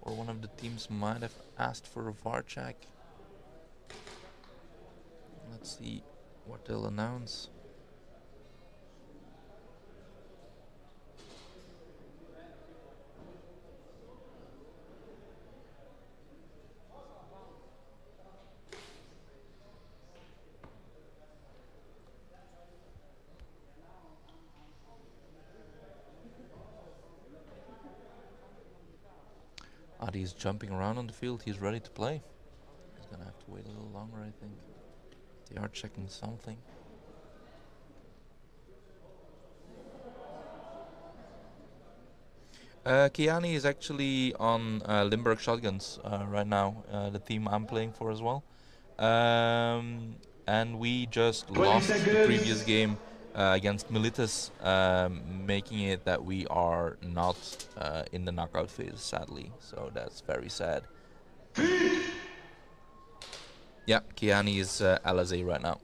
or one of the teams might have asked for a VAR check. Let's see what they'll announce. Adi's jumping around on the field. He's ready to play. He's gonna have to wait a little longer, I think. They are checking something. Kiani is actually on Limburg Shotguns right now, the team I'm playing for as well. And we just lost the previous game against Milas, making it that we are not in the knockout phase, sadly. So that's very sad. Yeah, Kiani is LSA right now.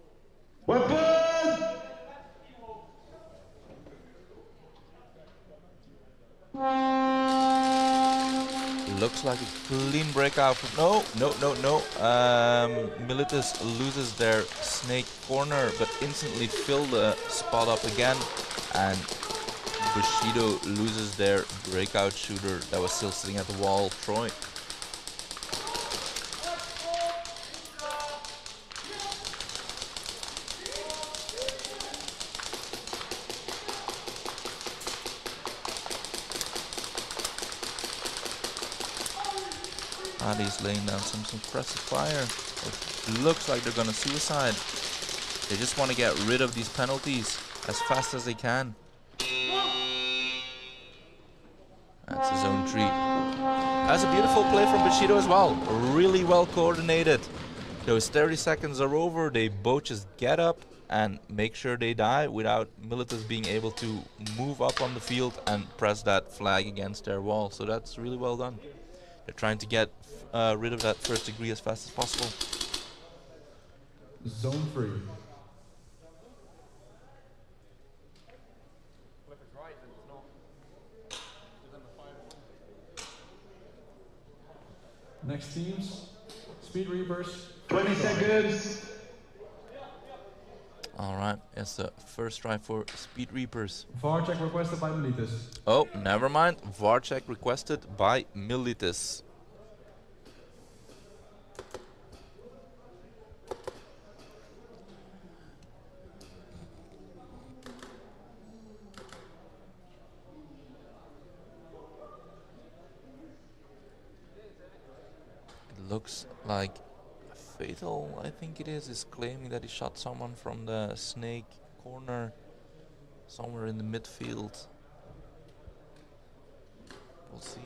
Looks like a clean breakout. No. Militus loses their snake corner, but instantly fill the spot up again. And Bushido loses their breakout shooter that was still sitting at the wall, Troy. Adi's laying down some suppressive fire. It looks like they're gonna suicide. They just want to get rid of these penalties as fast as they can. That's his own tree. That's a beautiful play from Bushido as well. Really well coordinated. Those 30 seconds are over. They both just get up and make sure they die without Militus being able to move up on the field and press that flag against their wall. So that's really well done. They're trying to get rid of that first degree as fast as possible. Zone 3. Next teams, Speed Reapers. 20 seconds. Alright, it's the first try for Speed Reapers. VAR check requested by Militus. Oh, never mind. VAR check requested by Militus. looks like Fatal, I think it is claiming that he shot someone from the snake corner somewhere in the midfield. We'll see.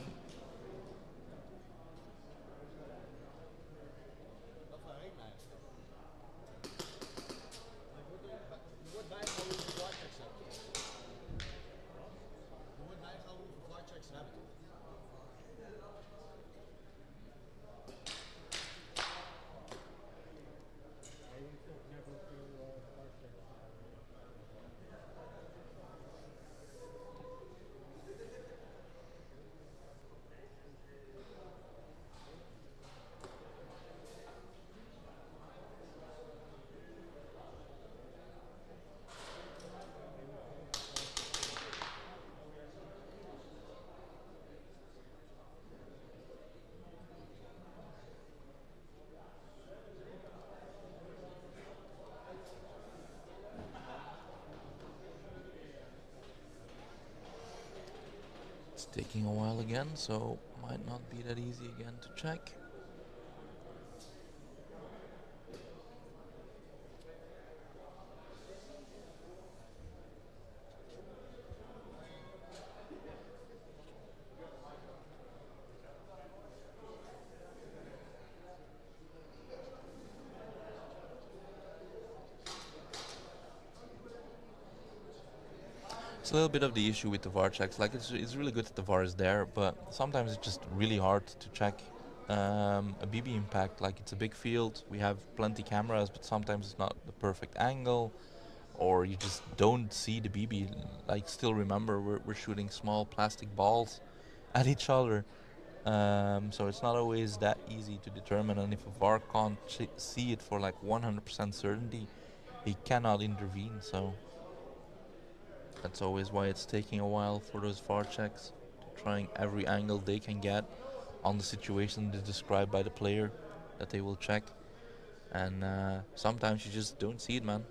It's taking a while again, so might not be that easy again to check. It's a little bit of the issue with the VAR checks. Like it's really good that the VAR is there, but sometimes it's just really hard to check a BB impact. Like it's a big field, we have plenty cameras, but sometimes it's not the perfect angle, or you just don't see the BB. Like still remember, we're shooting small plastic balls at each other, so it's not always that easy to determine. And if a VAR can't see it for like 100% certainty, he cannot intervene. So that's always why it's taking a while for those VAR checks, trying every angle they can get on the situation described by the player that they will check. And sometimes you just don't see it, man.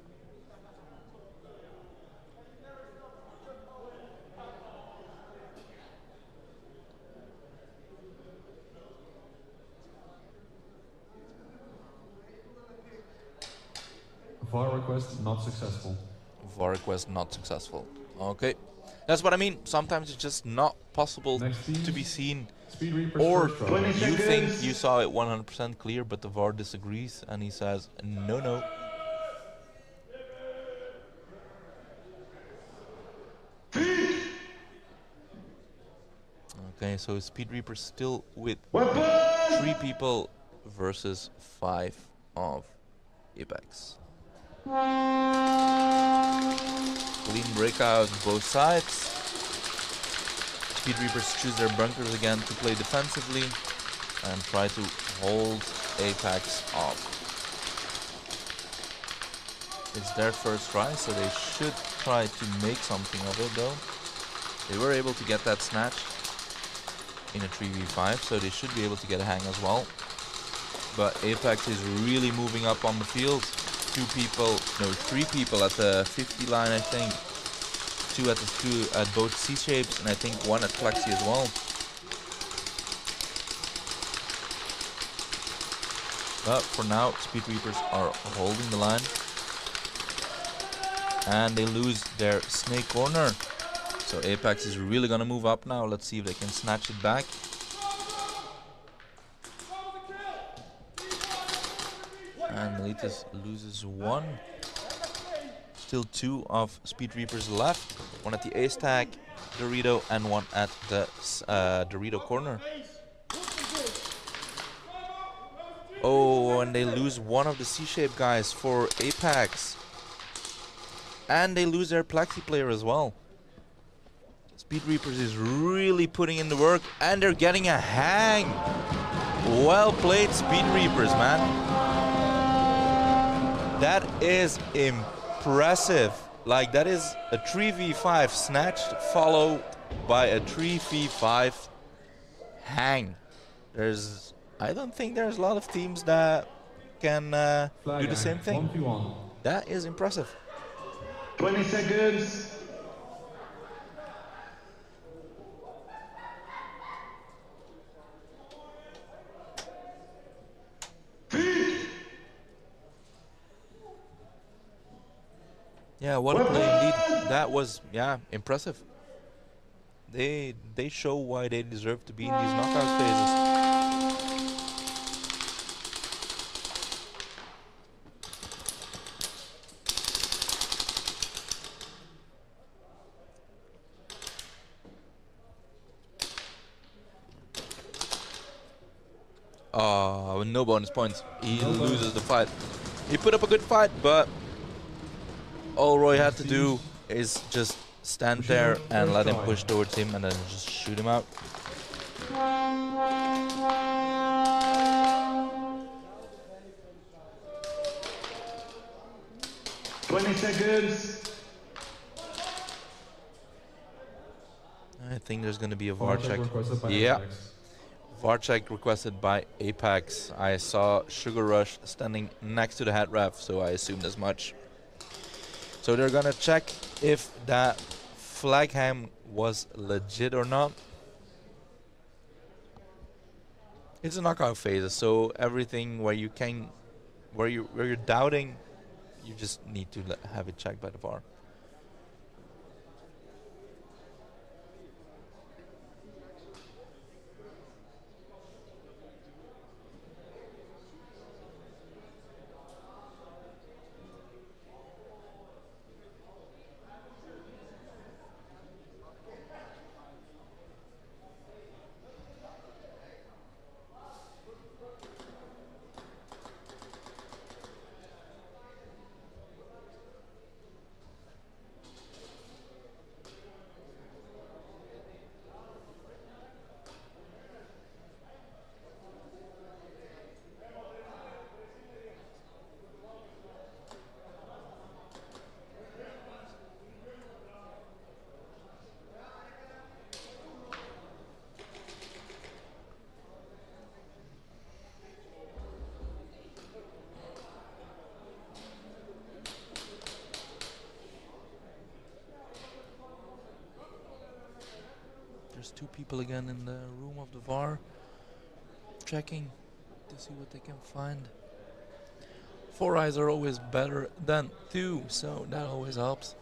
VAR request not successful. VAR request not successful. Okay. That's what I mean. Sometimes it's just not possible to be seen. Or you think you saw it 100% clear, but the VAR disagrees and he says, no, no. Okay, so Speed Reaper still with 3 people versus 5 of Apex. Clean breakout both sides. Speed Reapers choose their bunkers again to play defensively and try to hold Apex off. It's their first try, so they should try to make something of it though. They were able to get that snatch in a 3v5, so they should be able to get a hang as well. But Apex is really moving up on the field. 3 people at the 50 line, I think. 2 at both C shapes, and I think 1 at Plexi as well. But for now, Speed Reapers are holding the line. And they lose their snake corner. So Apex is really gonna move up now. Let's see if they can snatch it back. And Milas loses 1. Still 2 of Speed Reapers left. 1 at the ace tag, Dorito, and 1 at the Dorito corner. Oh, and they lose 1 of the C-shape guys for Apex. And they lose their Plexi player as well. Speed Reapers is really putting in the work, and they're getting a hang. Well played, Speed Reapers, man. That is impressive. Like, that is a 3v5 snatched, followed by a 3v5 hang. I don't think there's a lot of teams that can do the same thing. 1v1. That is impressive. 20 seconds. Yeah, what a play indeed. That was, yeah, impressive. They show why they deserve to be in these knockout phases. Oh, no bonus points. He loses the fight. He put up a good fight, but all Roy had to do is just stand there and let him push towards him and then just shoot him out. 20 seconds. I think there's going to be a VAR check. Yeah. VAR check requested by Apex. I saw Sugar Rush standing next to the head ref, so I assumed as much. So they're going to check if that flag ham was legit or not. It's a knockout phase, so everything where you're doubting, you just need to have it checked by the VAR. There's two people again in the room of the VAR, checking to see what they can find. 4 eyes are always better than 2, so that always helps.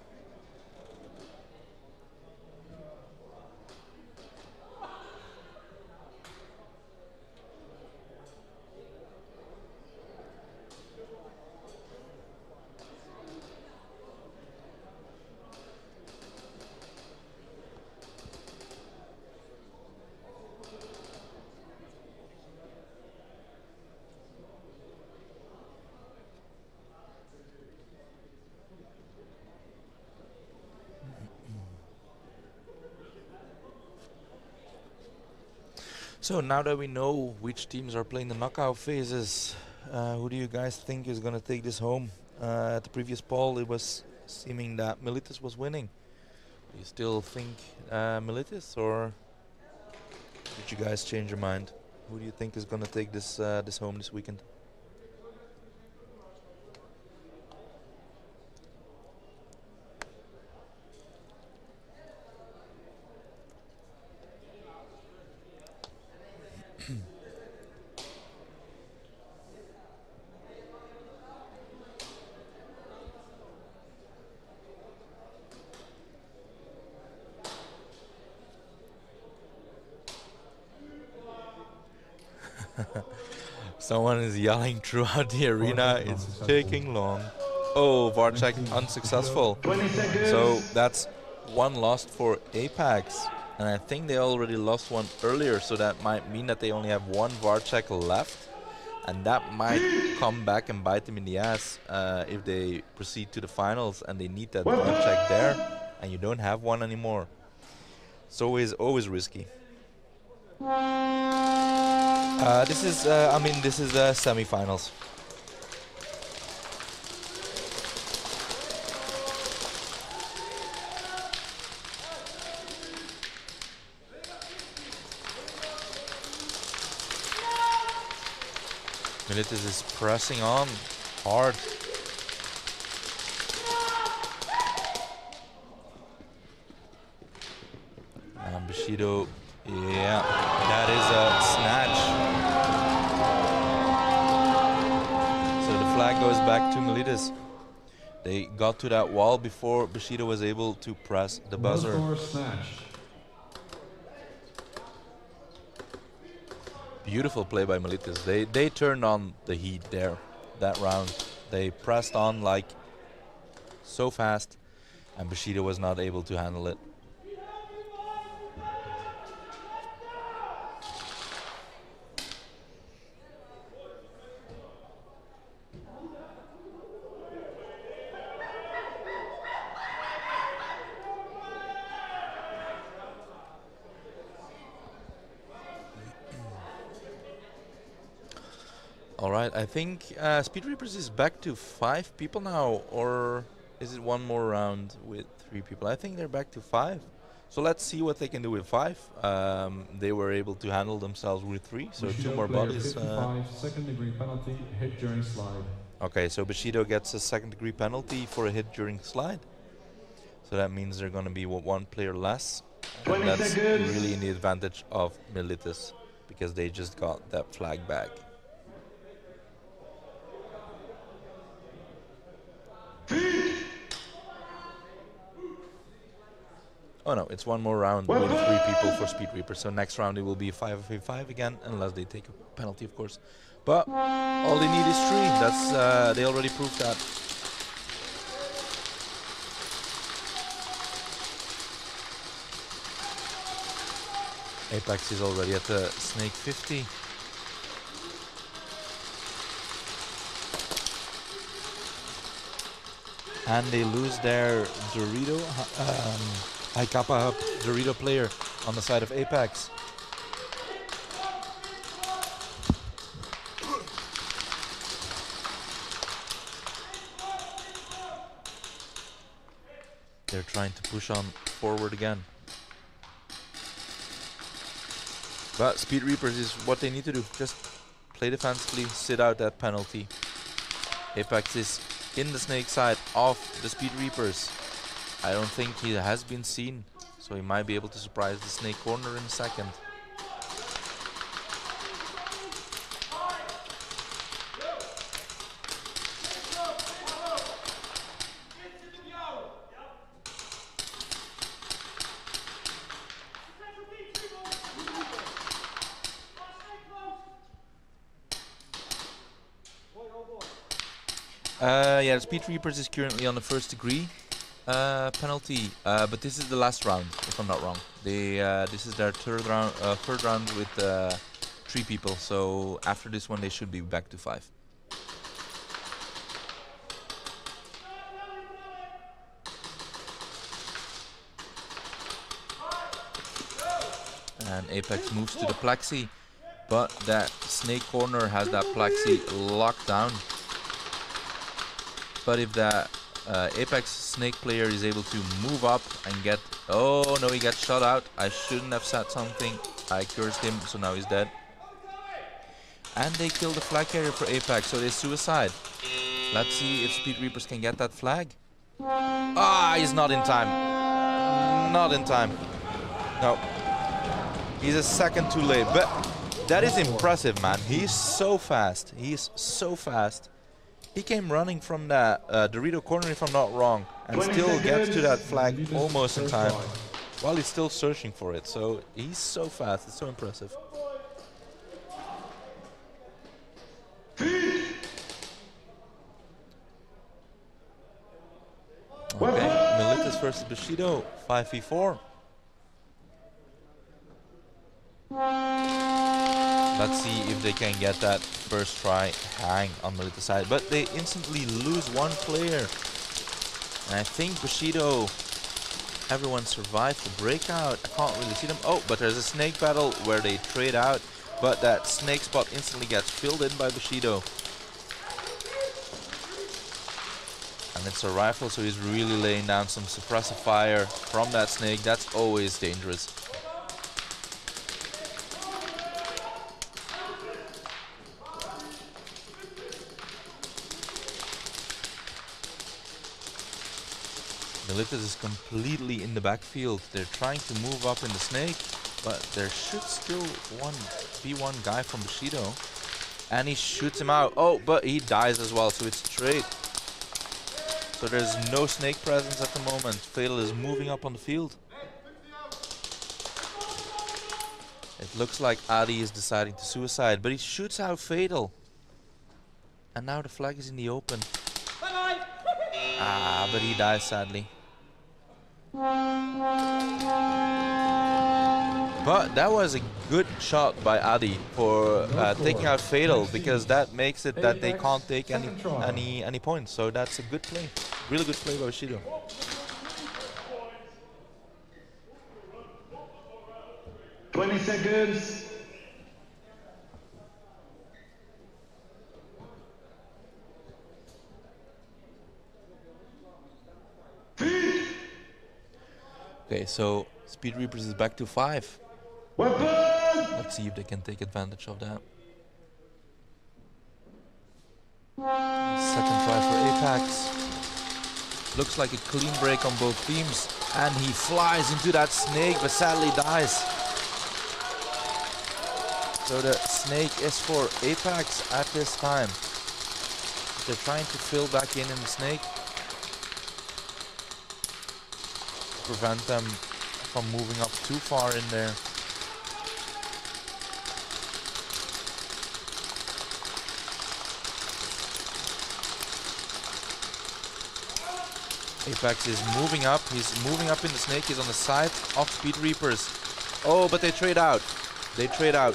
So now that we know which teams are playing the knockout phases, who do you guys think is going to take this home? At the previous poll, it was seeming that Milas was winning. Do you still think Milas, or did you guys change your mind? Who do you think is going to take this this home this weekend? Someone is yelling throughout the arena. It's taking long. Oh, VAR check unsuccessful. 20 seconds. So that's one lost for Apex. And I think they already lost one earlier, so that might mean that they only have one VAR check left. And that might come back and bite them in the ass if they proceed to the finals and they need that VAR check there and you don't have one anymore. It's always risky. This is semi-finals. Milas is pressing on hard. And Bushido, yeah, that is a snatch. So the flag goes back to Milas. They got to that wall before Bushido was able to press the buzzer. Beautiful play by Milas. They turned on the heat there, that round. They pressed on like so fast, and Bushido was not able to handle it. All right, I think Speed Reapers is back to 5 people now, or is it one more round with 3 people? I think they're back to 5. So let's see what they can do with 5. They were able to handle themselves with 3, so Bushido 2 more bodies. 55, second-degree penalty, hit during slide. Okay, so Bushido gets a second-degree penalty for a hit during slide. So that means they're going to be 1 player less. And that's really in the advantage of Milas, because they just got that flag back. Oh no, it's 1 more round with 3 people for Speed Reaper. So next round it will be 5v5 again, unless they take a penalty, of course. But all they need is 3. That's they already proved that. Apex is already at the Snake 50. And they lose their Dorito, High Kappa Dorito player on the side of Apex. They're trying to push on forward again. But Speed Reapers is what they need to do. Just play defensively, sit out that penalty. Apex is in the Snake side of the Speed Reapers. I don't think he has been seen, so he might be able to surprise the Snake corner in a second. Yeah, the Speed Reapers is currently on the 1st degree penalty, but this is the last round, if I'm not wrong. This is their third round with 3 people, so after this one they should be back to 5. And Apex moves to the Plexi, but that Snake corner has that Plexi locked down. But if that Apex Snake player is able to move up and get... Oh no, he got shot out. I shouldn't have said something. I cursed him, so now he's dead. And they kill the flag carrier for Apex, so they suicide. Let's see if Speed Reapers can get that flag. Ah, he's not in time. Not in time. No. He's a second too late, but that is impressive, man. He's so fast. He's so fast. He came running from that Dorito corner, if I'm not wrong, and still gets to that flag almost in time, while he's still searching for it. So he's so fast. It's so impressive. Okay, Milas versus Bushido, 5v4. Let's see if they can get that first try hang on the Milas side. But they instantly lose 1 player. And I think Bushido, everyone survived the breakout. I can't really see them. Oh, but there's a Snake battle where they trade out. But that Snake spot instantly gets filled in by Bushido. And it's a rifle, so he's really laying down some suppressive fire from that Snake. That's always dangerous. Milas is completely in the backfield. They're trying to move up in the Snake, but there should still be one guy from Bushido. And he shoots him out. Oh, but he dies as well, so it's straight. So there's no snake presence at the moment. Fatal is moving up on the field. It looks like Adi is deciding to suicide, but he shoots out Fatal. And now the flag is in the open. Ah, but he dies sadly. But that was a good shot by Adi for taking out Fatal, because that makes it that they can't take any points. So that's a good play. Really good play by Bushido. $20 seconds. Okay, so Speed Reapers is back to 5. Weapon! Let's see if they can take advantage of that. Second try for Apex. Looks like a clean break on both teams. And he flies into that snake, but sadly dies. So the snake is for Apex at this time. They're trying to fill back in the snake. Prevent them from moving up too far in there. Apex is moving up. He's moving up in the snake. He's on the side of Speed Reapers. Oh, but they trade out. They trade out.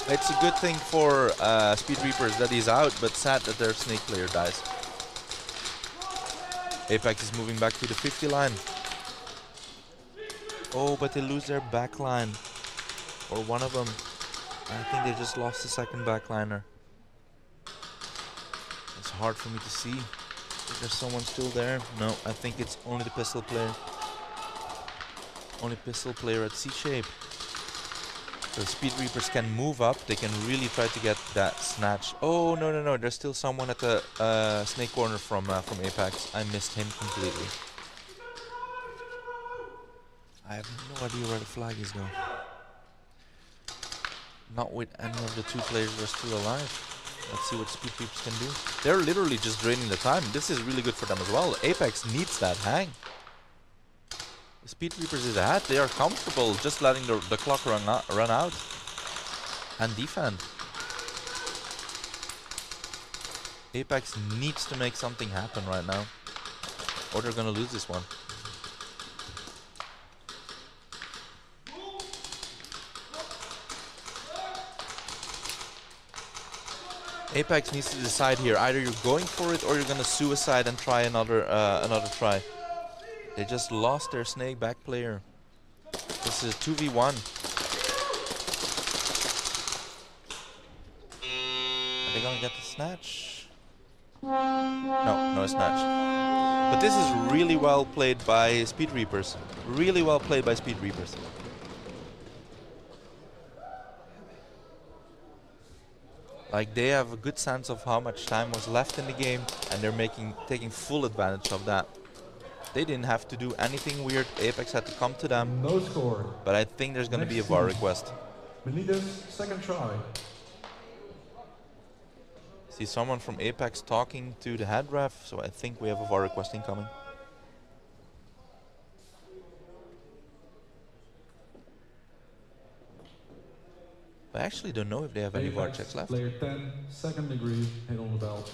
It's a good thing for Speed Reapers that he's out, but sad that their snake player dies. Apex is moving back to the 50 line. Oh, but they lose their backline. Or one of them. I think they just lost the second backliner. It's hard for me to see. Is there someone still there? No, I think it's only the pistol player. Only pistol player at C-shape. So Speed Reapers can move up. They can really try to get that snatch. Oh, no, no, no. There's still someone at the snake corner from Apex. I missed him completely. I have no idea where the flag is though. Not with any of the two players that are still alive. Let's see what Speed Reapers can do. They're literally just draining the time. This is really good for them as well. Apex needs that hang. The Speed Reapers is ahead. They are comfortable just letting the clock run out. And defend. Apex needs to make something happen right now. Or they're gonna lose this one. Apex needs to decide here. Either you're going for it or you're gonna suicide and try another try. They just lost their snake back player. This is a 2v1. Are they gonna get the snatch? No, no snatch. But this is really well played by Speed Reapers. Really well played by Speed Reapers. Like, they have a good sense of how much time was left in the game, and they're taking full advantage of that. They didn't have to do anything weird. Apex had to come to them. No score. But I think there's going to be a VAR request. Milas, second try. See someone from Apex talking to the head ref, so I think we have a VAR request incoming. I actually don't know if they have any VAR checks left. Player 10, second degree, hit on the belt.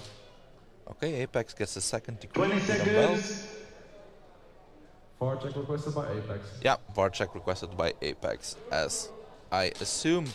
Okay, Apex gets a second degree 20 hit on belt. seconds. VAR check requested by Apex. Yeah, VAR check requested by Apex, as I assumed.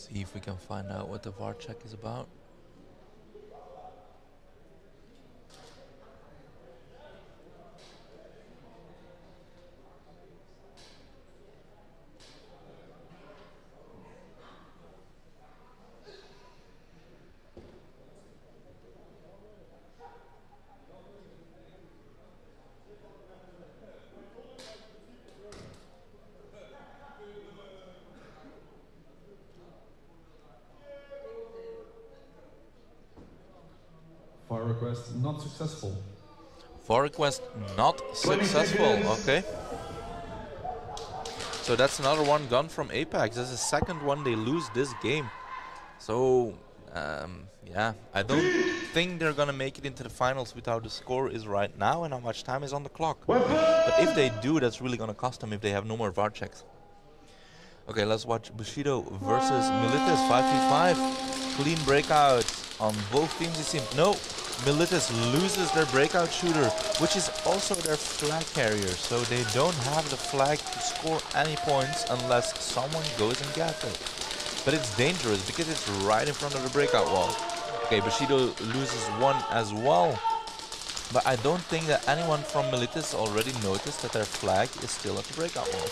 See if we can find out what the VAR check is about. VAR request not successful. VAR request not successful. Okay. So that's another one gone from Apex. That's the second one they lose this game. So yeah, I don't think they're gonna make it into the finals with how the score is right now and how much time is on the clock. But if they do, that's really gonna cost them if they have no more VAR checks. Okay, let's watch Bushido versus Milas 5v5. Clean breakouts on both teams, it seems. No, Milas loses their breakout shooter, which is also their flag carrier. So they don't have the flag to score any points unless someone goes and gets it. But it's dangerous because it's right in front of the breakout wall. Okay, Bushido loses one as well. But I don't think that anyone from Milas already noticed that their flag is still at the breakout wall.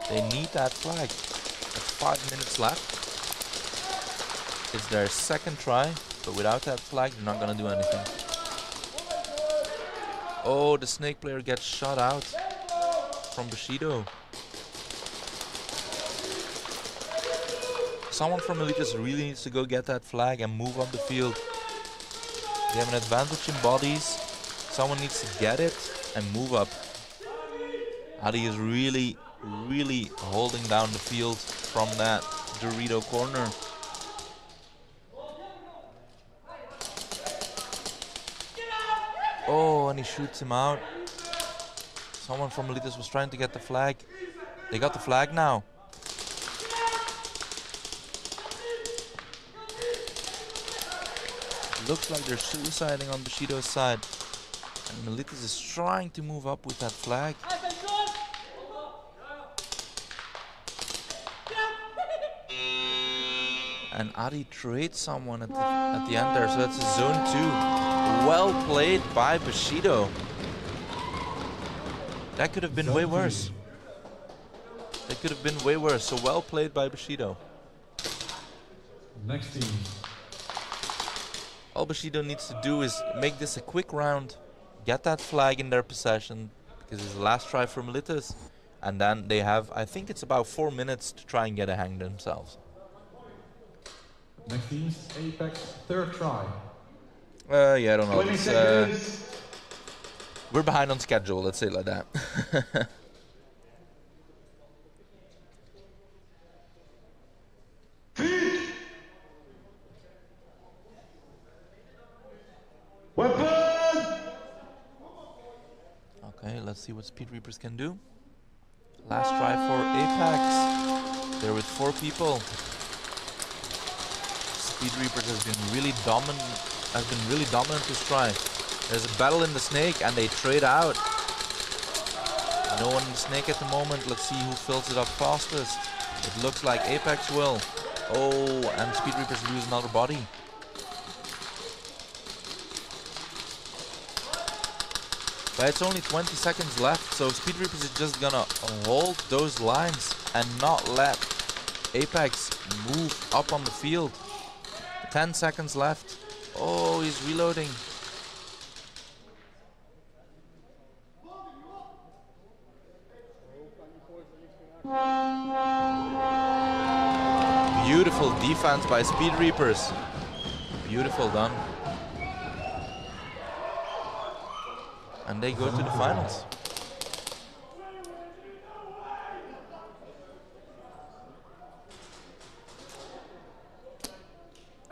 They need that flag. That's 5 minutes left. It's their second try, but without that flag, they're not gonna do anything. Oh, the snake player gets shot out from Bushido. Someone from Milas really needs to go get that flag and move up the field. They have an advantage in bodies. Someone needs to get it and move up. Adi is really holding down the field from that Dorito corner. Oh, and he shoots him out. Someone from Milas was trying to get the flag. They got the flag now. Looks like they're suiciding on Bushido's side. And Milas is trying to move up with that flag. And Adi trades someone at the end there, so that's a zone 2. Well played by Bushido. That could have been way worse. That could have been way worse, so well played by Bushido. Next team. All Bushido needs to do is make this a quick round, get that flag in their possession, because it's the last try for Milas, and then they have, I think it's about 4 minutes to try and get a hang themselves. Next team's Apex third try. Yeah, I don't know. We're behind on schedule, let's say it like that. Okay, let's see what Speed Reapers can do. Last try for Apex. They're with 4 people. Speed Reapers has been really dominant this try. There's a battle in the snake and they trade out. No one in the snake at the moment. Let's see who fills it up fastest. It looks like Apex will. Oh, and Speed Reapers lose another body. But it's only 20 seconds left, so Speed Reapers is just gonna hold those lines and not let Apex move up on the field. 10 seconds left. Oh, he's reloading. Beautiful defense by Speed Reapers. Beautiful done. And they go to the finals.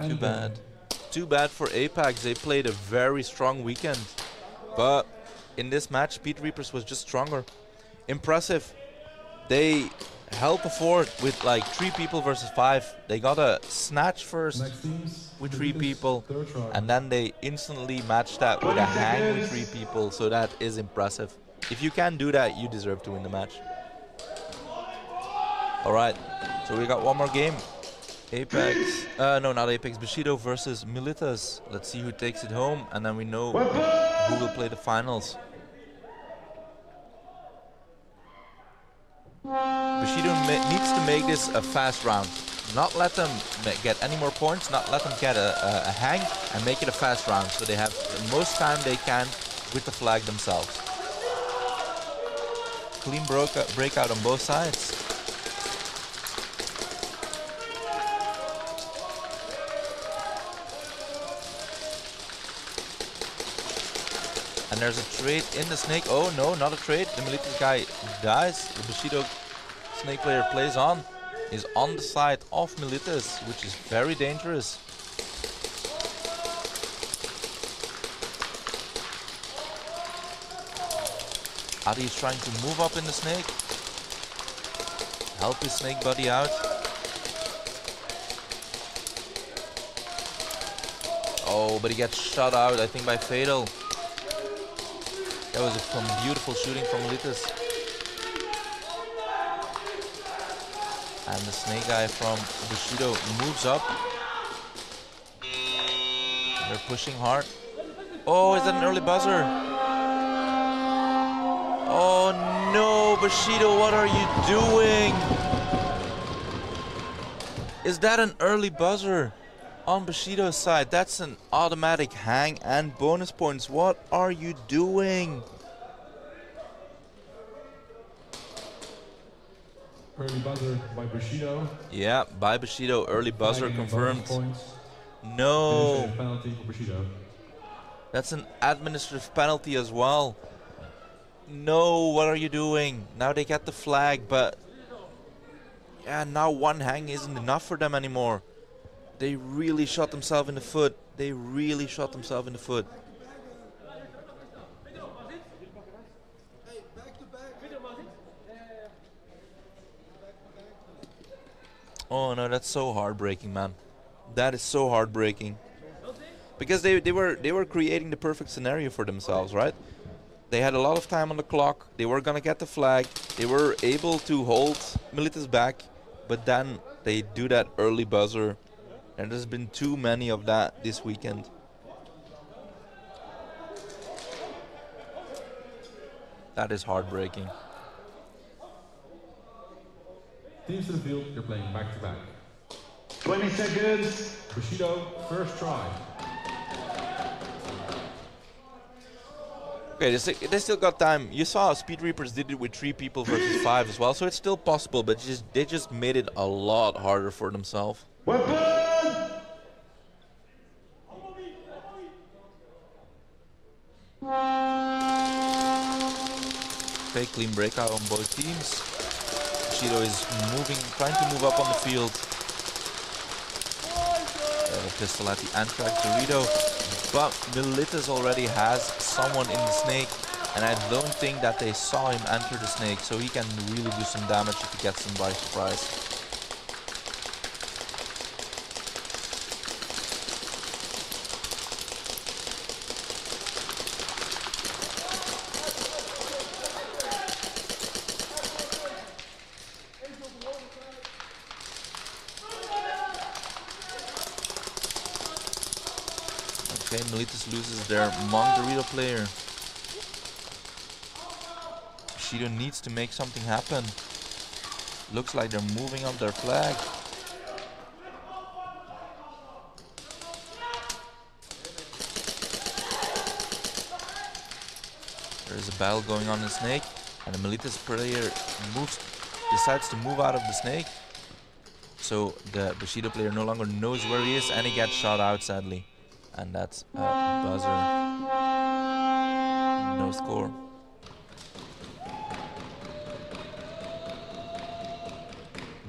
Too bad. Too bad for Apex. They played a very strong weekend. But in this match, Speed Reapers was just stronger. Impressive. They held the fort with like 3 people versus 5. They got a snatch first with 3 people. And then they instantly matched that with a hang with 3 people. So that is impressive. If you can do that, you deserve to win the match. Alright, so we got one more game. Apex, no, not Apex, Bushido versus Milas. Let's see who takes it home, and then we know who will play the finals. Bushido needs to make this a fast round. Not let them get any more points, not let them get a hang, and make it a fast round so they have the most time they can with the flag themselves. Clean breakout on both sides. And there's a trade in the snake. Oh no, not a trade. The Milas guy dies. The Bushido snake player plays on. Is on the side of Milas, which is very dangerous. Adi is trying to move up in the snake. Help his snake buddy out. Oh, but he gets shot out, I think, by Fatal. That was some beautiful shooting from Milas. And the snake guy from Bushido moves up. They're pushing hard. Oh, is that an early buzzer? Oh no, Bushido, what are you doing? Is that an early buzzer on Bushido's side? That's an automatic hang and bonus points. What are you doing? Early buzzer by Bushido. Yeah, by Bushido, early buzzer confirmed. No. Penalty for Bushido. That's an administrative penalty as well. No, what are you doing? Now they get the flag, but yeah, now one hang isn't enough for them anymore. They really shot themselves in the foot. They really shot themselves in the foot. Oh no, that's so heartbreaking, man. That is so heartbreaking. Because they were creating the perfect scenario for themselves, right? They had a lot of time on the clock. They were gonna get the flag. They were able to hold Milas back, but then they do that early buzzer. And there's been too many of that this weekend. That is heartbreaking. Teams to the field, you're playing back to back. 20 seconds. Bushido, first try. Okay, they still got time. You saw Speed Reapers did it with 3 people versus 5 as well, so it's still possible, but they just made it a lot harder for themselves. Weapon! Okay, clean breakout on both teams. Bushido is trying to move up on the field. Pistol at the Anthrax Dorito. But Milas already has someone in the snake, and I don't think that they saw him enter the snake, so he can really do some damage if he gets them by surprise. Okay, Milas loses their Monk Dorito player. Bushido needs to make something happen. Looks like they're moving up their flag. There's a battle going on in Snake, and the Milas player decides to move out of the Snake. So the Bushido player no longer knows where he is, and he gets shot out, sadly. And that's a buzzer. No score.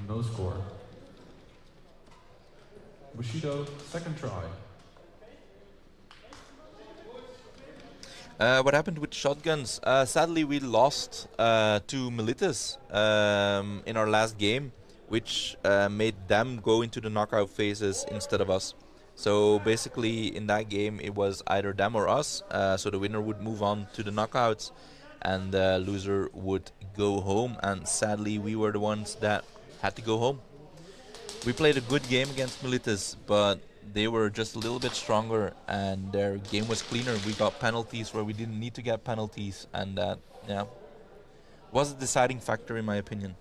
No score. Bushido, second try. What happened with shotguns? Sadly, we lost to Milas in our last game, which made them go into the knockout phases instead of us. So basically, in that game, it was either them or us. So the winner would move on to the knockouts, and the loser would go home. And sadly, we were the ones that had to go home. We played a good game against Milas, but they were just a little bit stronger and their game was cleaner. We got penalties where we didn't need to get penalties, and that, yeah, was a deciding factor in my opinion.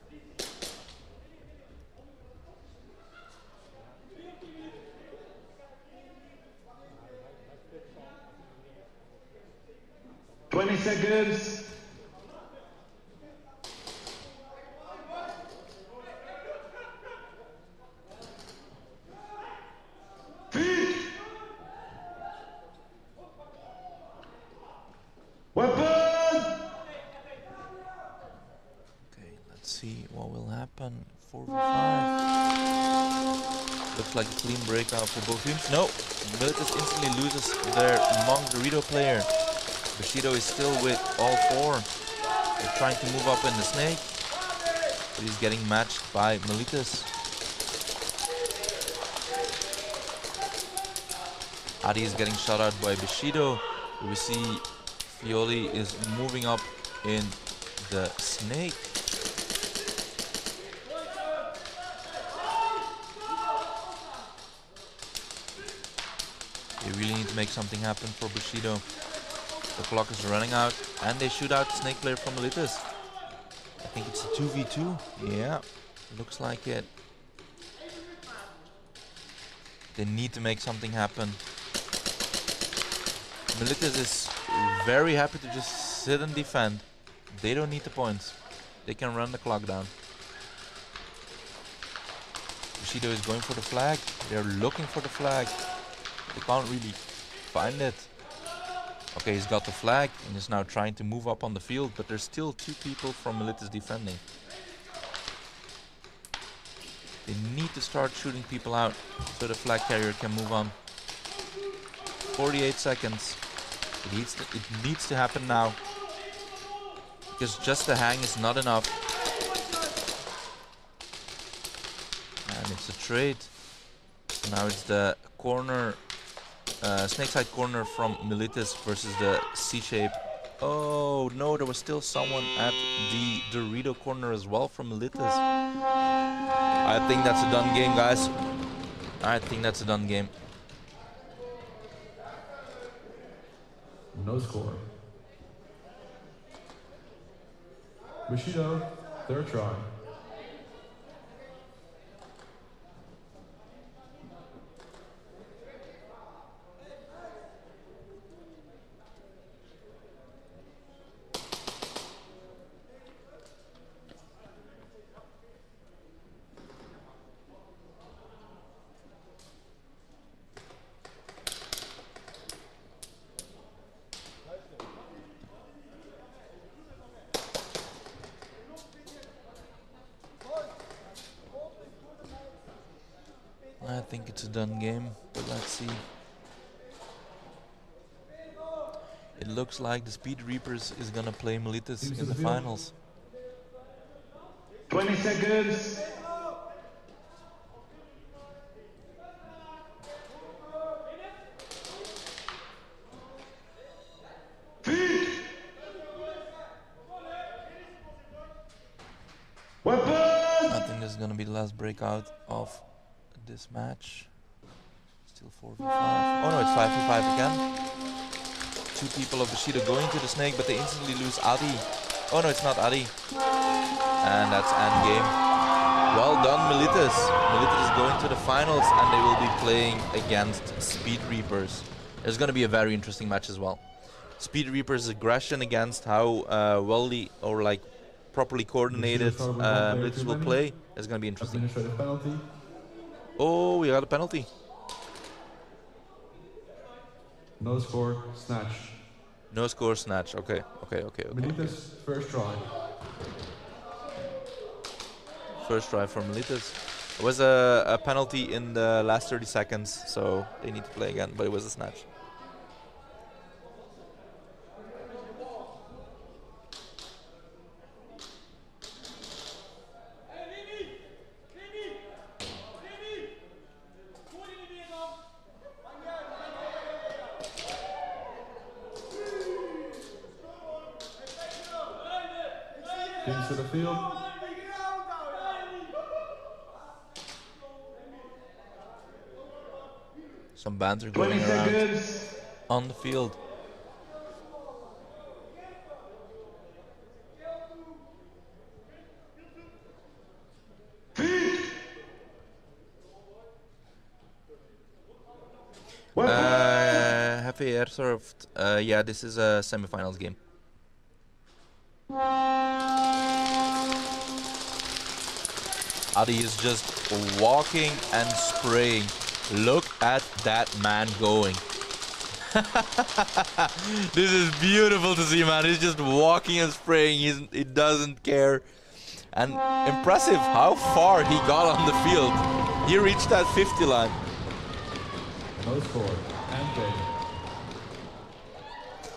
Seconds. Weapon! Okay, let's see what will happen. 4v5. Looks like a clean breakout for both teams. No, Milas instantly loses their Monk Dorito player. Bushido is still with all four. They're trying to move up in the snake, but he's getting matched by Milas. Adi is getting shot out by Bushido. We see Fioli is moving up in the snake. They really need to make something happen for Bushido. The clock is running out and they shoot out the snake player from Milas. I think it's a 2v2. Yeah, looks like it. They need to make something happen. Milas is very happy to just sit and defend. They don't need the points. They can run the clock down. Bushido is going for the flag. They're looking for the flag. They can't really find it. Okay, he's got the flag and is now trying to move up on the field, but there's still two people from Milas defending. They need to start shooting people out so the flag carrier can move on. 48 seconds. It needs to happen now, because just the hang is not enough. And it's a trade. So now it's the corner, snake side corner from Milas versus the C-shape. Oh no, there was still someone at the Dorito corner as well from Milas. I think that's a done game, guys. I think that's a done game. No score. Bushido, third try. I think it's a done game, but let's see. It looks like the Speed Reapers is gonna play Milas in the finals. 20 seconds. Weapon! I think this is gonna be the last breakout of this match. Still 4v5. Oh no, it's 5v5 again. Two people of Bushido going to the snake, but they instantly lose Adi. Oh no, it's not Adi. And that's end game. Well done, Milas. Milas is going to the finals and they will be playing against Speed Reapers. It's going to be a very interesting match as well. Speed Reapers' aggression against how properly coordinated Milas will play is going to be interesting. Oh, we got a penalty. No score, snatch. No score, snatch. Okay. Milas, first try. First try for Milas. It was a penalty in the last 30 seconds, so they need to play again, but it was a snatch. Kings to the field. Some banter going 20 around seconds. on the field. Happy Airsoft. Yeah, this is a semifinals game. Adi is just walking and spraying. Look at that man going. This is beautiful to see, man. He's just walking and spraying. He doesn't care. And impressive how far he got on the field. He reached that 50 line. No score. End game.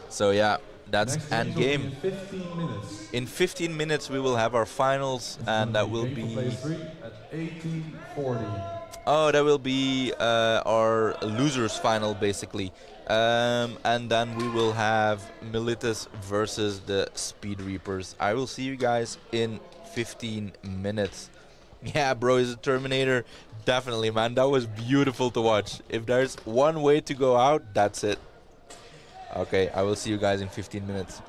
So yeah, that's Next end game game. will be in 15 minutes. In 15 minutes we will have our finals, and that will Game for be... Play 3 at 18:40. Oh, that will be our losers final, basically. And then we will have Militas versus the Speed Reapers. I will see you guys in 15 minutes. Yeah, bro, he's a Terminator. Definitely, man. That was beautiful to watch. If there's one way to go out, that's it. Okay, I will see you guys in 15 minutes.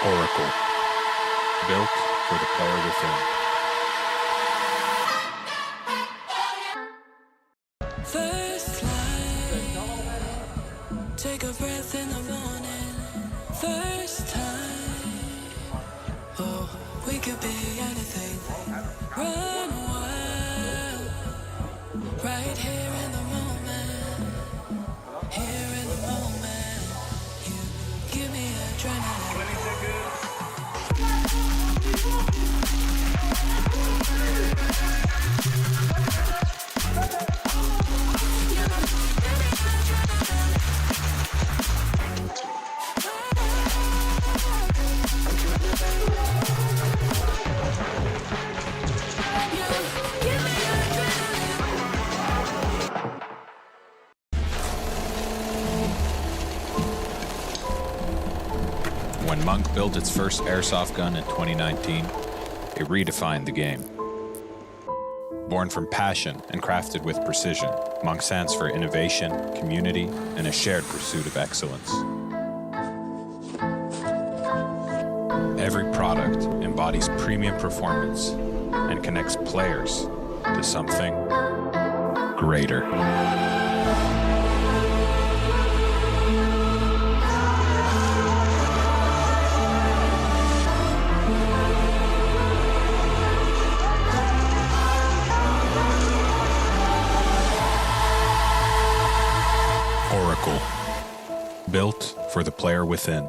Oracle, built for the player within. First light, take a breath in the morning. First time, oh, we could be anything. Run wild, right here in the moment. Here in the moment, you give me adrenaline. 20 seconds. When Monk built its first airsoft gun in 2019, it redefined the game. Born from passion and crafted with precision, Monk stands for innovation, community, and a shared pursuit of excellence. Every product embodies premium performance and connects players to something greater. Oracle, built for the player within.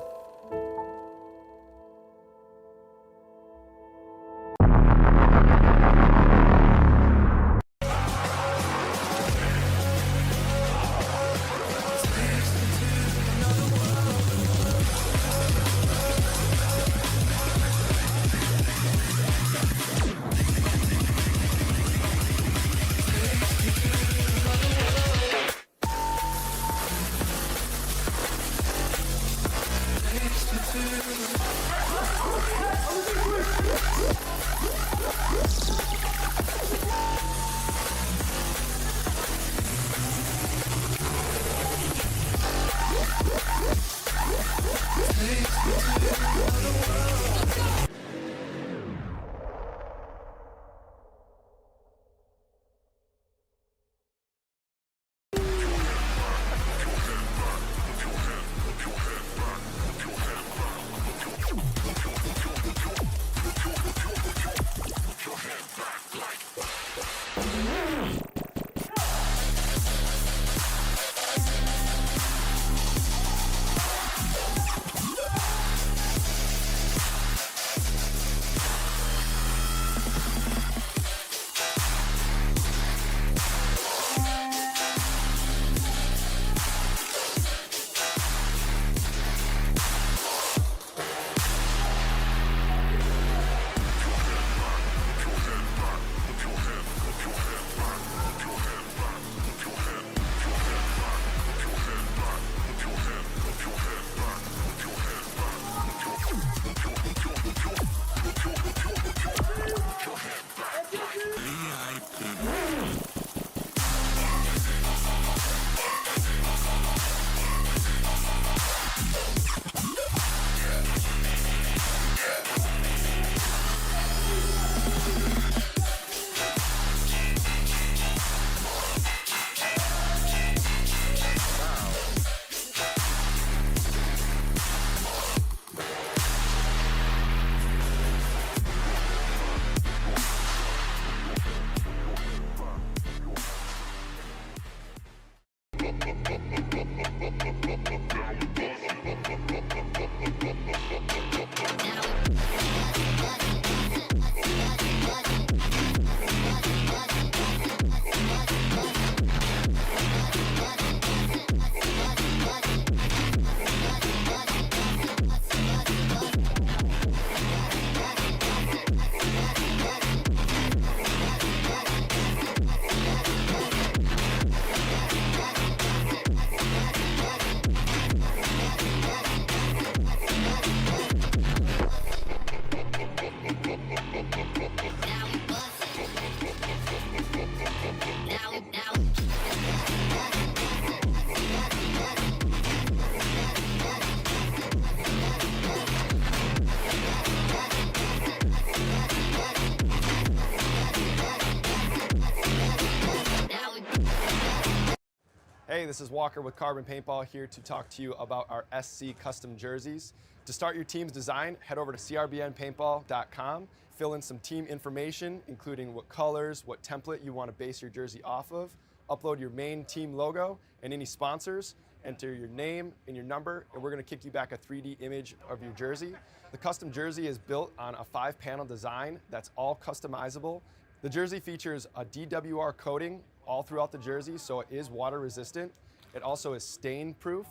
Hey, this is Walker with Carbon Paintball here to talk to you about our SC custom jerseys. To start your team's design, head over to crbnpaintball.com, fill in some team information, including what colors, what template you want to base your jersey off of, upload your main team logo and any sponsors, enter your name and your number, and we're going to kick you back a 3D image of your jersey. The custom jersey is built on a 5-panel design that's all customizable. The jersey features a DWR coating all throughout the jersey, so it is water resistant. It also is stain proof,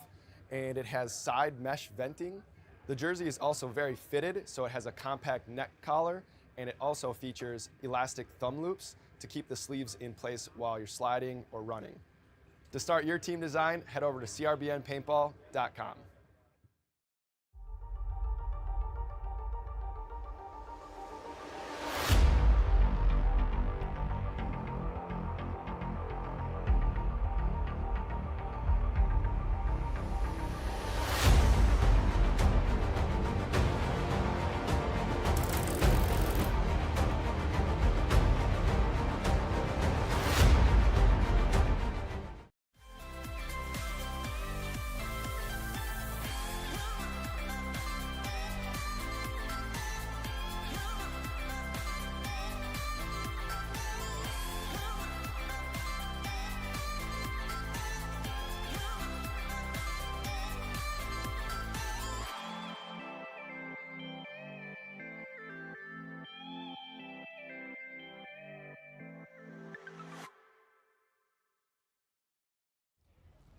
and it has side mesh venting. The jersey is also very fitted, so it has a compact neck collar, and it also features elastic thumb loops to keep the sleeves in place while you're sliding or running. To start your team design, head over to crbnpaintball.com.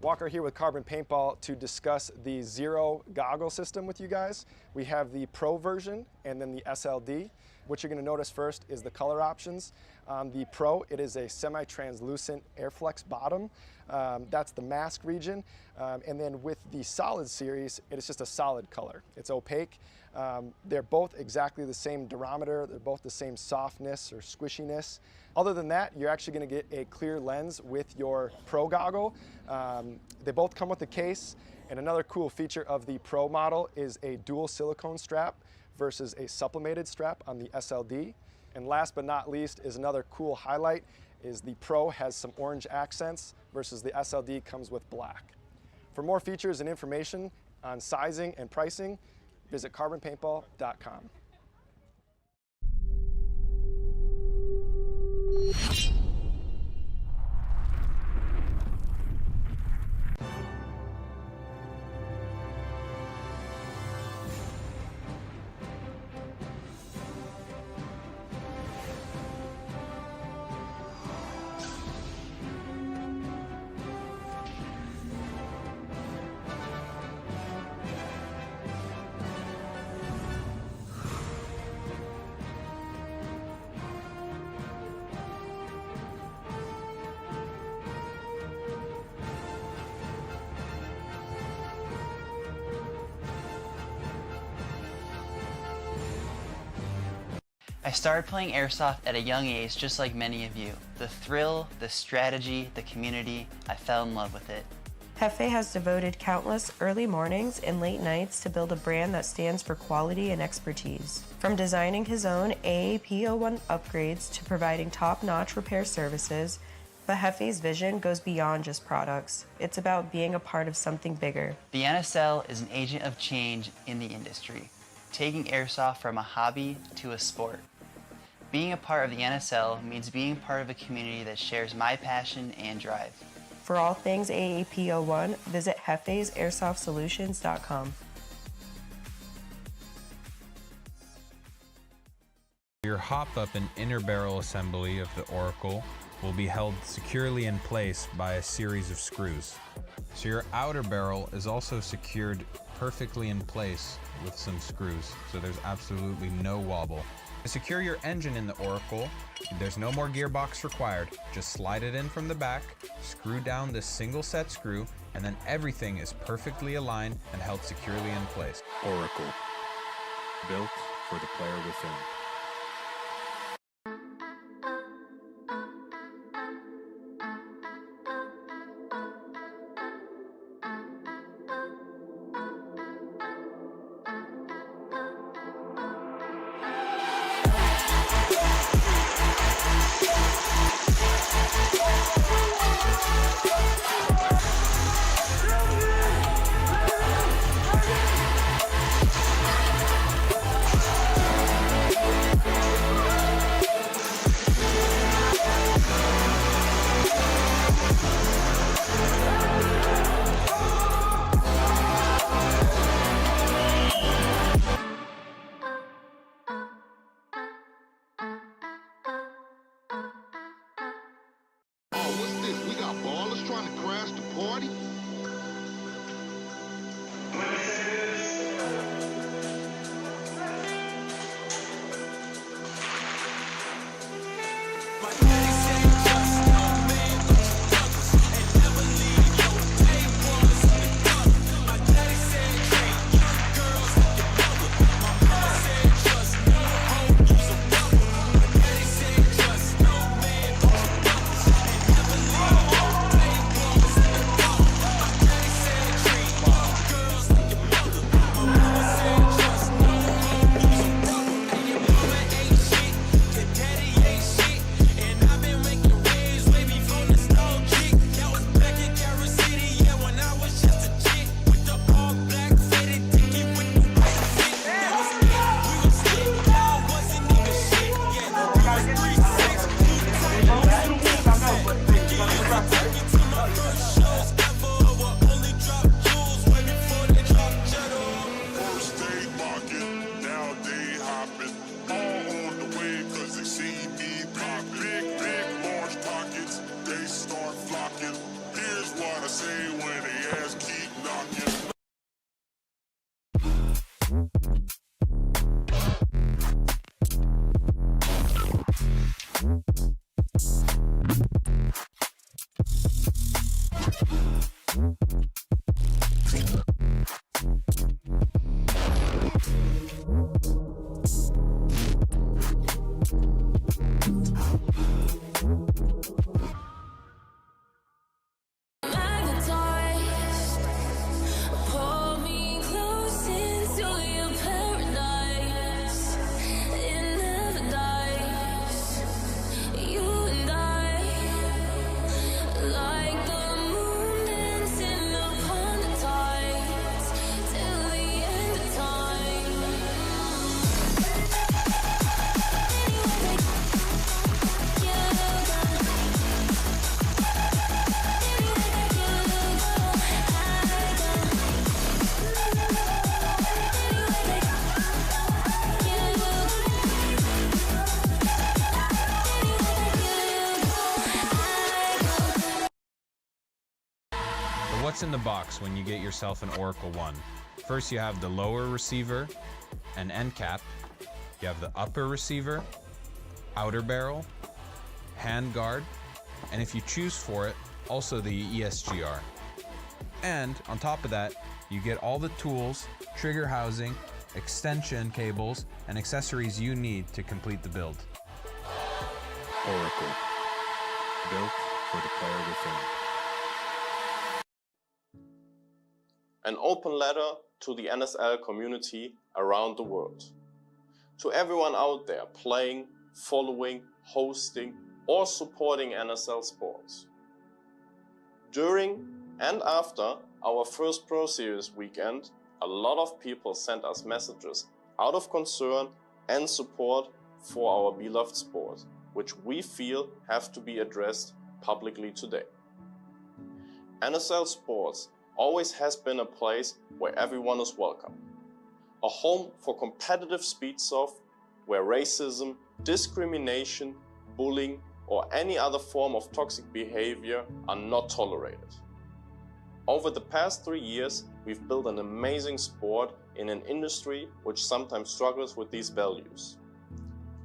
Walker here with Carbon Paintball to discuss the Zero goggle system with you guys. We have the Pro version and then the SLD. What you're going to notice first is the color options. The Pro, it is a semi-translucent Airflex bottom. That's the mask region. And then with the Solid series, it is just a solid color. It's opaque. They're both exactly the same durometer. They're both the same softness or squishiness. Other than that, you're actually going to get a clear lens with your Pro goggle. They both come with a case, and another cool feature of the Pro model is a dual silicone strap versus a sublimated strap on the SLD. And last but not least is another cool highlight is the Pro has some orange accents versus the SLD comes with black. For more features and information on sizing and pricing, visit carbonpaintball.com. I started playing Airsoft at a young age, just like many of you. The thrill, the strategy, the community, I fell in love with it. Jefe has devoted countless early mornings and late nights to build a brand that stands for quality and expertise. From designing his own AAP01 upgrades to providing top-notch repair services, but Jefe's vision goes beyond just products. It's about being a part of something bigger. The NSL is an agent of change in the industry, taking Airsoft from a hobby to a sport. Being a part of the NSL means being part of a community that shares my passion and drive. For all things AAP01, visit hefesairsoft.solutions.com. Your hop-up and inner barrel assembly of the Oracle will be held securely in place by a series of screws. So your outer barrel is also secured perfectly in place with some screws, so there's absolutely no wobble. To secure your engine in the Oracle, there's no more gearbox required. Just slide it in from the back, screw down this single set screw, and then everything is perfectly aligned and held securely in place. Oracle, built for the player within. What's in the box when you get yourself an Oracle 1? First, you have the lower receiver and end cap. You have the upper receiver, outer barrel, hand guard, and if you choose for it, also the ESGR. And on top of that, you get all the tools, trigger housing, extension cables, and accessories you need to complete the build. Oracle, built for the player within. An open letter to the NSL community around the world. To everyone out there playing, following, hosting, or supporting NSL sports. During and after our first Pro Series weekend, a lot of people sent us messages out of concern and support for our beloved sport, which we feel have to be addressed publicly today. NSL Sports always has been a place where everyone is welcome. A home for competitive speedsoft where racism, discrimination, bullying, or any other form of toxic behavior are not tolerated. Over the past 3 years, we've built an amazing sport in an industry which sometimes struggles with these values.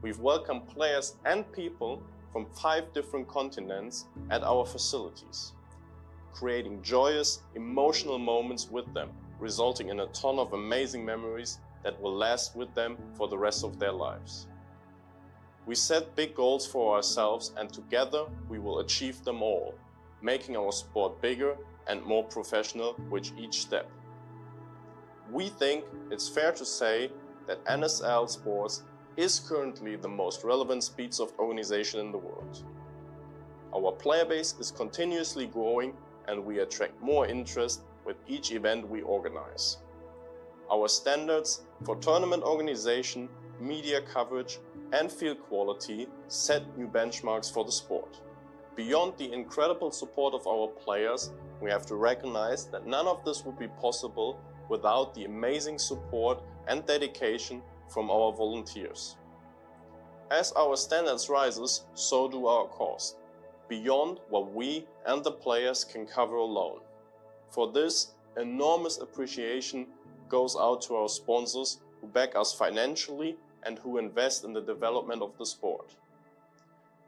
We've welcomed players and people from 5 different continents at our facilities, creating joyous, emotional moments with them, resulting in a ton of amazing memories that will last with them for the rest of their lives. We set big goals for ourselves and together we will achieve them all, making our sport bigger and more professional with each step. We think it's fair to say that NSL Sports is currently the most relevant speedsoft organization in the world. Our player base is continuously growing and we attract more interest with each event we organize. Our standards for tournament organization, media coverage, and field quality set new benchmarks for the sport. Beyond the incredible support of our players, we have to recognize that none of this would be possible without the amazing support and dedication from our volunteers. As our standards rises, so do our costs, beyond what we and the players can cover alone. For this, enormous appreciation goes out to our sponsors who back us financially and who invest in the development of the sport.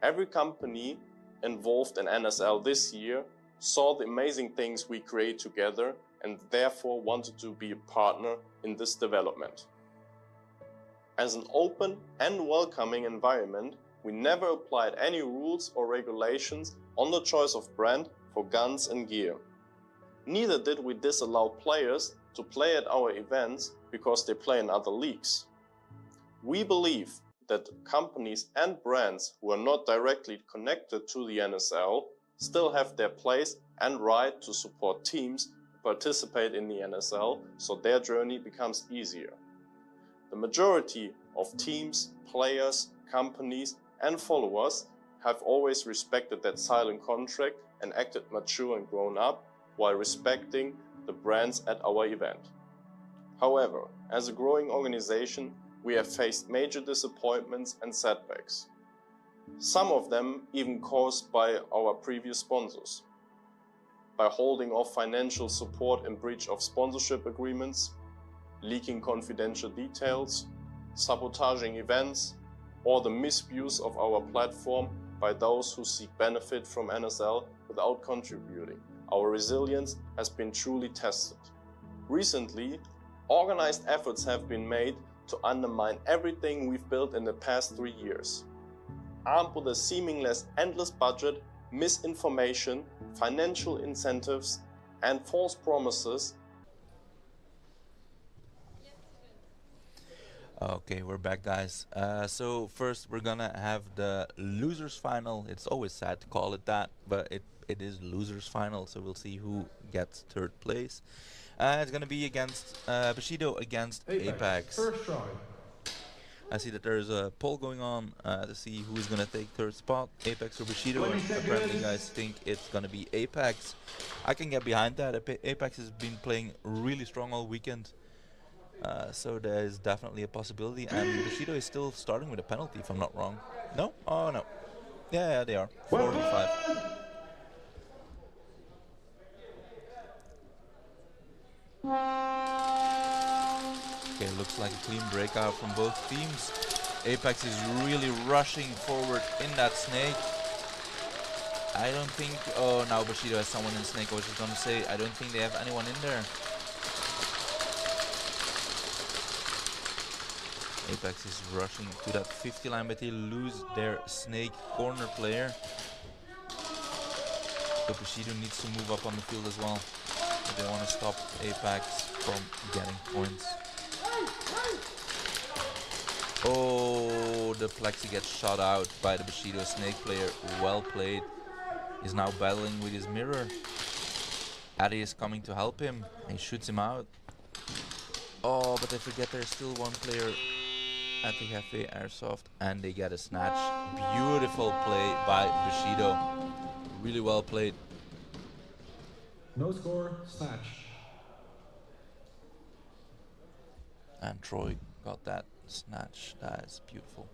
Every company involved in NSL this year saw the amazing things we create together and therefore wanted to be a partner in this development. As an open and welcoming environment, we never applied any rules or regulations on the choice of brand for guns and gear. Neither did we disallow players to play at our events because they play in other leagues. We believe that companies and brands who are not directly connected to the NSL still have their place and right to support teams who participate in the NSL so their journey becomes easier. The majority of teams, players, companies and followers have always respected that silent contract and acted mature and grown up while respecting the brands at our event. However, as a growing organization, we have faced major disappointments and setbacks. Some of them even caused by our previous sponsors. By holding off financial support in breach of sponsorship agreements, leaking confidential details, sabotaging events, or the misuse of our platform by those who seek benefit from NSL without contributing. Our resilience has been truly tested. Recently, organized efforts have been made to undermine everything we've built in the past 3 years. Armed with a seemingly endless budget, misinformation, financial incentives, and false promises. Okay, we're back, guys. So first we're gonna have the losers final. It's always sad to call it that, but it is losers final, so we'll see who gets third place. It's gonna be against Bushido against Apex. First try. I see that there's a poll going on to see who's gonna take third spot, Apex or Bushido. Apparently, you guys think it's gonna be Apex. I can get behind that. Apex has been playing really strong all weekend, so there is definitely a possibility. And Bushido is still starting with a penalty, if I'm not wrong. No? Oh no. Yeah, they are. 4v5. Okay, looks like a clean breakout from both teams. Apex is really rushing forward in that snake. I don't think... Oh, now Bushido has someone in snake. I was just gonna say, I don't think they have anyone in there. Apex is rushing to that 50 line, but they lose their snake corner player. So Bushido needs to move up on the field as well if they want to stop Apex from getting points. Oh, the Plexi gets shot out by the Bushido snake player. Well played. He's now battling with his mirror. Addy is coming to help him. He shoots him out. Oh, but I forget there's still one player at the Cafe Airsoft, and they get a snatch. Beautiful play by Bushido. Really well played. No score, snatch. And Troy got that snatch. That is beautiful.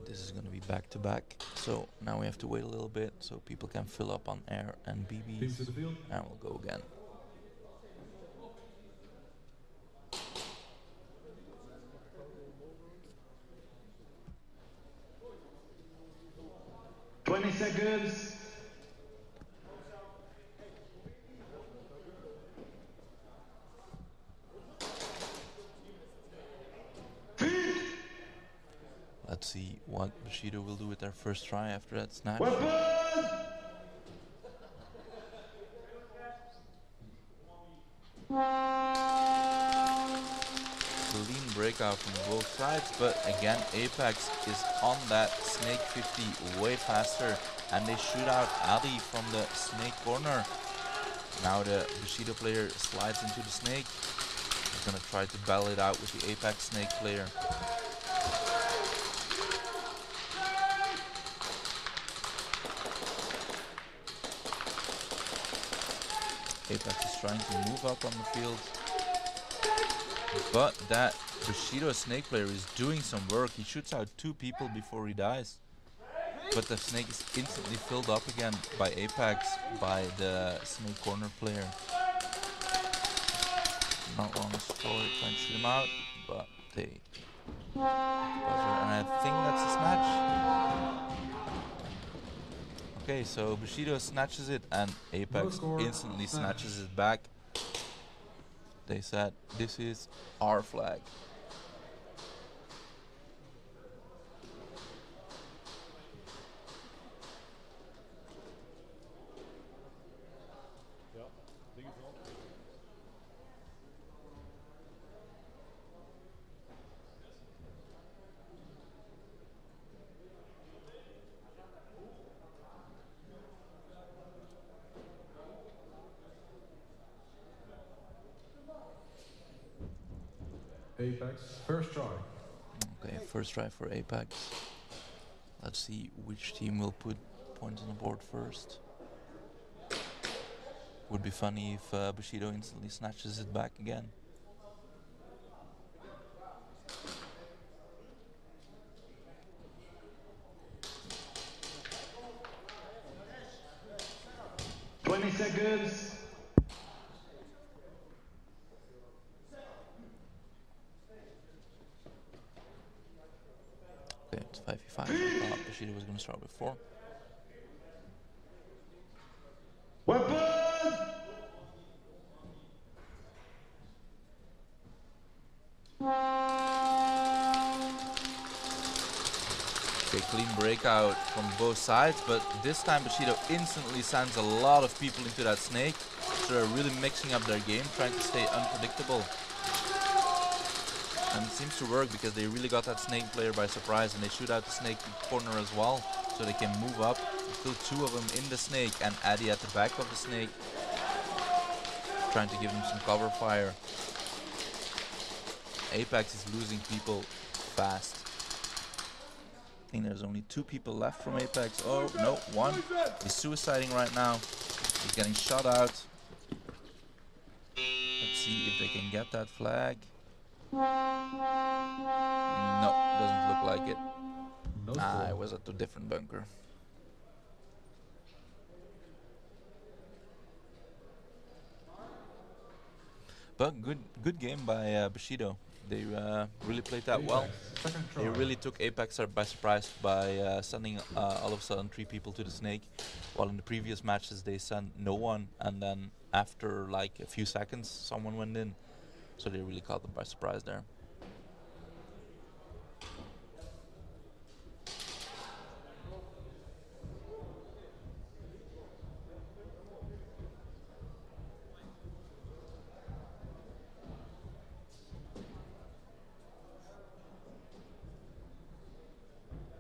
This is going to be back to back, so now we have to wait a little bit so people can fill up on air and BBs, and we'll go again. Seconds. Let's see what Bushido will do with their first try after that snatch. Clean breakout from both sides, but again Apex is on that snake 50 way faster, and they shoot out Ali from the snake corner. Now the Bushido player slides into the snake. He's gonna try to battle it out with the Apex snake player. Apex is trying to move up on the field, but that Bushido snake player is doing some work. He shoots out 2 people before he dies, but the snake is instantly filled up again by Apex, by the snake corner player. Not long as Troy trying to shoot him out, but they buzzer, and I think that's a snatch. Okay, so Bushido snatches it and Apex instantly snatches it back. They said, this is our flag. Apex, first try. Okay, first try for Apex. Let's see which team will put points on the board first. Would be funny if Bushido instantly snatches it back again. Seconds. Okay, it's 5v5. I thought Bushido was going to start with 4. Okay, clean breakout from both sides, but this time Bushido instantly sends a lot of people into that snake. So they're really mixing up their game, trying to stay unpredictable. And it seems to work because they really got that snake player by surprise, and they shoot out the snake corner as well, so they can move up. Still 2 of them in the snake, and Addy at the back of the snake, trying to give them some cover fire. Apex is losing people fast. I think there's only 2 people left from Apex. Oh, no, 1. He's suiciding right now. He's getting shot out. Let's see if they can get that flag. No, doesn't look like it. Ah, it was at a different bunker. But good game by Bushido. They really played that well. They really took Apex by surprise by sending all of a sudden 3 people to the snake, while in the previous matches they sent no one, and then after like a few seconds someone went in. So they really caught them by surprise there.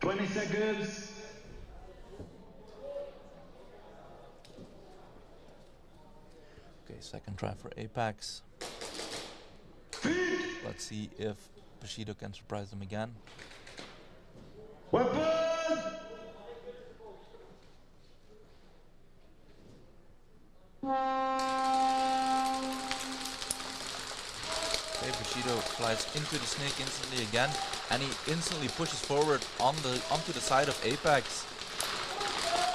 20 seconds. Okay, second try for Apex. Let's see if Bushido can surprise them again. Weapon! Okay, Bushido flies into the snake instantly again, and he instantly pushes forward onto the side of Apex.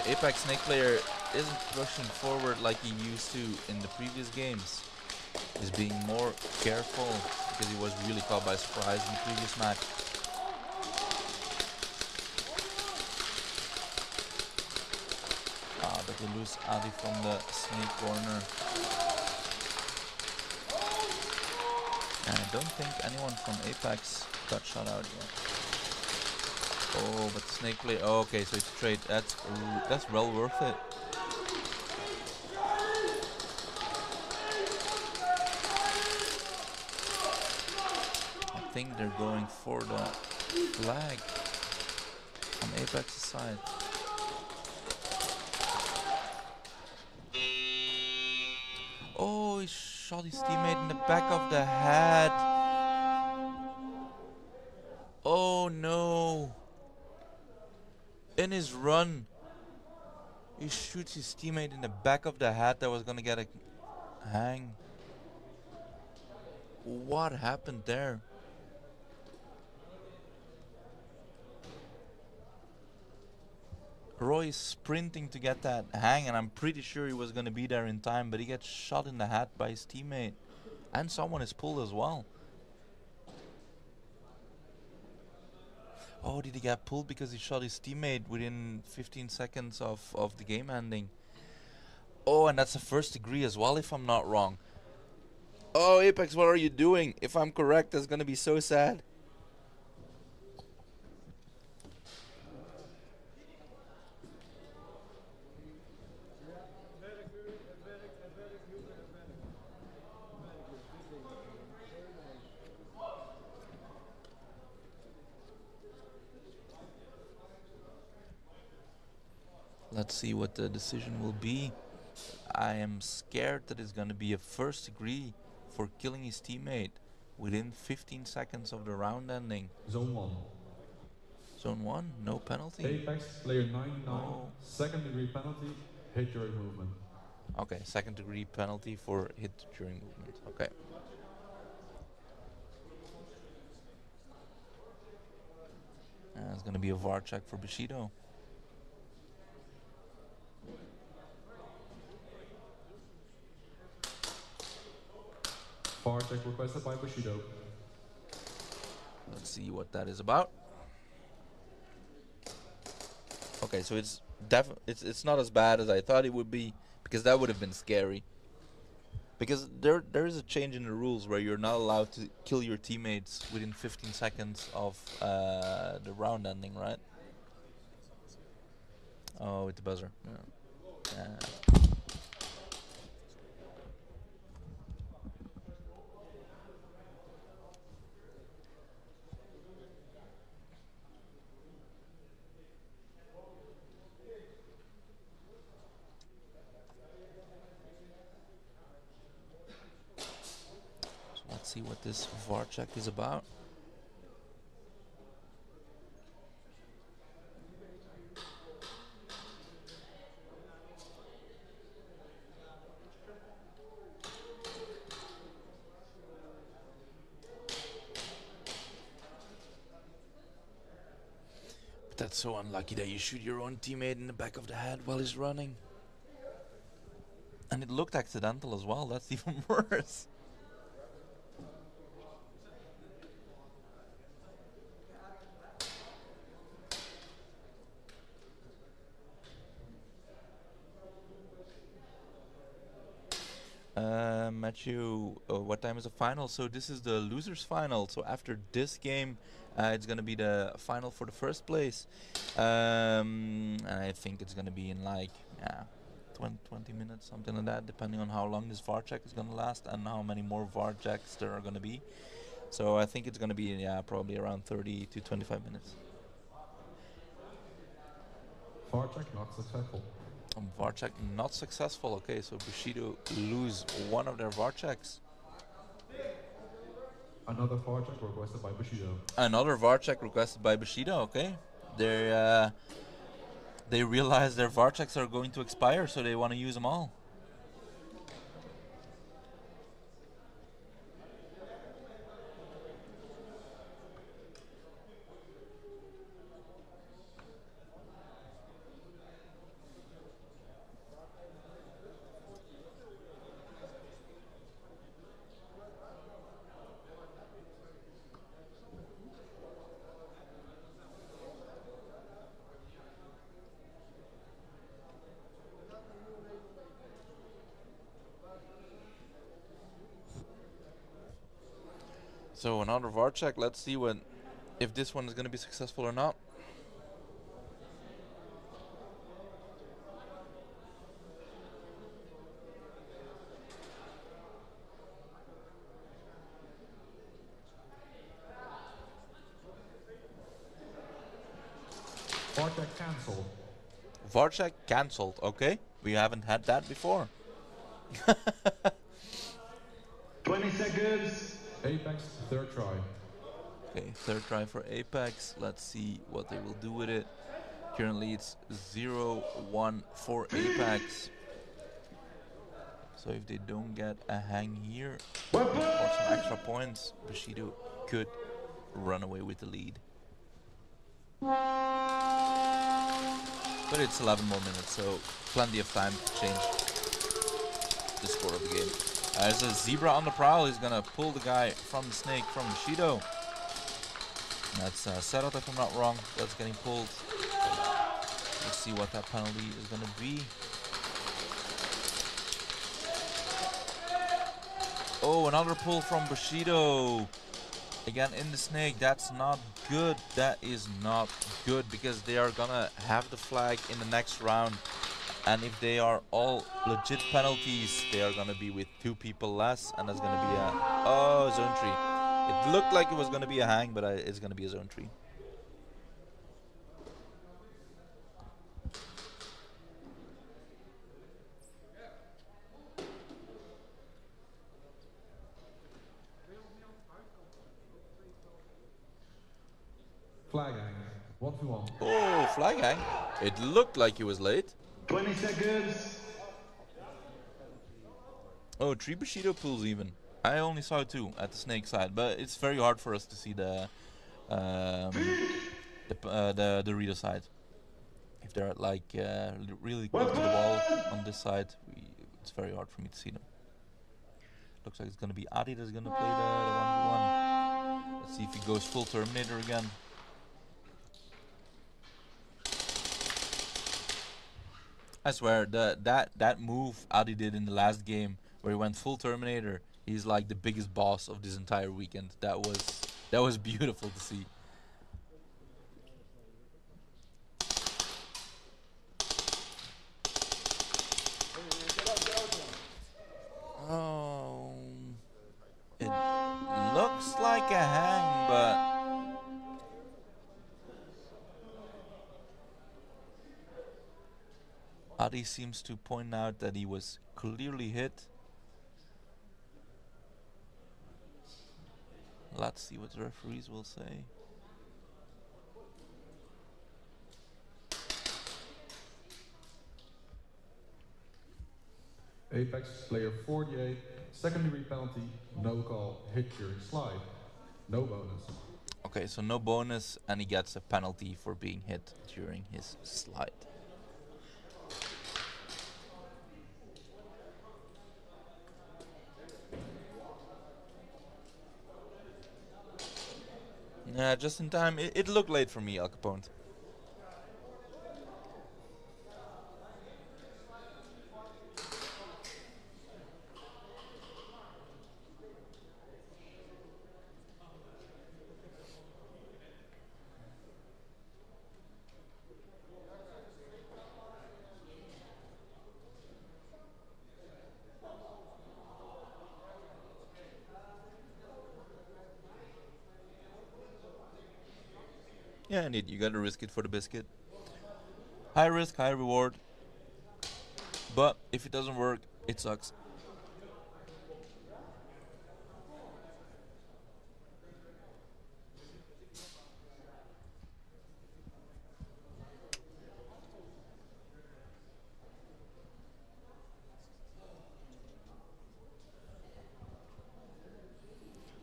Apex snake player isn't pushing forward like he used to in the previous games. He's being more careful because he was really caught by surprise in the previous match. But we lose Adi from the snake corner. And I don't think anyone from Apex got shot out yet. Oh, but the snake player. Oh, okay, so it's trade. That's well worth it. I think they're going for the flag on Apex's side. Oh, he shot his teammate in the back of the head. Oh no. In his run, he shoots his teammate in the back of the head that was gonna get a hang. What happened there? Roy is sprinting to get that hang, and I'm pretty sure he was gonna be there in time, but he gets shot in the head by his teammate. And someone is pulled as well. Oh, did he get pulled because he shot his teammate within 15 seconds of the game ending? Oh, and that's a first degree as well, if I'm not wrong. Oh, Apex, what are you doing? If I'm correct, that's gonna be so sad. Let's see what the decision will be. I am scared that it's gonna be a first degree for killing his teammate within 15 seconds of the round ending. Zone 1. Zone 1, no penalty. Apex, player 99, Oh. second degree penalty, hit during movement. Okay, second degree penalty for hit during movement. Okay. It's gonna be a VAR check for Bushido. VAR check requested by Bushido. Let's see what that is about. Okay, so it's not as bad as I thought it would be, because that would have been scary. Because there is a change in the rules where you're not allowed to kill your teammates within 15 seconds of the round ending, right? Oh, with the buzzer. Yeah. Let's see what this VAR check is about. But that's so unlucky that you shoot your own teammate in the back of the head while he's running. And it looked accidental as well, that's even worse. Matthew, what time is the final? So this is the losers final. So after this game, it's gonna be the final for the first place. And I think it's gonna be in like 20 minutes, something like that, depending on how long this VAR check is gonna last and how many more VAR checks there are gonna be. So I think it's gonna be probably around 30 to 25 minutes. Varchek not successful. Varchek not successful. Okay, so Bushido lose one of their Varcheks. Another Varchek requested by Bushido. Another Varchek requested by Bushido. Okay, they realize their Varcheks are going to expire, so they want to use them all. So another Varchek. Let's see if this one is going to be successful or not. Varchek cancelled. Varchek cancelled. Okay, we haven't had that before. 20 seconds. Apex, third try. Okay, third try for Apex. Let's see what they will do with it. Currently it's 0-1 for Apex. So if they don't get a hang here or some extra points, Bushido could run away with the lead. But it's 11 more minutes, so plenty of time to change the score of the game. There's a Zebra on the prowl. He's gonna pull the guy from the snake from Bushido. That's Serat, if I'm not wrong. That's getting pulled. Let's see what that penalty is gonna be. Oh, another pull from Bushido. Again in the snake. That's not good. That is not good, because they are gonna have the flag in the next round. And if they are all legit penalties, they are gonna be with 2 people less, and that's gonna be a zone 3. It looked like it was gonna be a hang, but it's gonna be a zone 3. Flag hang. 1v1. Oh, flag hang. It looked like he was late. 20 seconds. Oh, 3 Bushido pulls even. I only saw 2 at the snake side, but it's very hard for us to see the Rito side. If they're like really close to the wall on this side, it's very hard for me to see them. Looks like it's gonna be Adi that's gonna play the 1v1. Let's see if he goes full Terminator again. I swear, that move Adi did in the last game, where he went full Terminator, he's like the biggest boss of this entire weekend. That was beautiful to see. Oh, it looks like a hang, but Adi seems to point out that he was clearly hit. Let's see what the referees will say. Apex player 48, second degree penalty, no call, hit during slide, no bonus. Okay, so no bonus, and he gets a penalty for being hit during his slide. Yeah, just in time. It looked late for me, Al Capone. Yeah, indeed. You gotta risk it for the biscuit. High risk, high reward. But if it doesn't work, it sucks.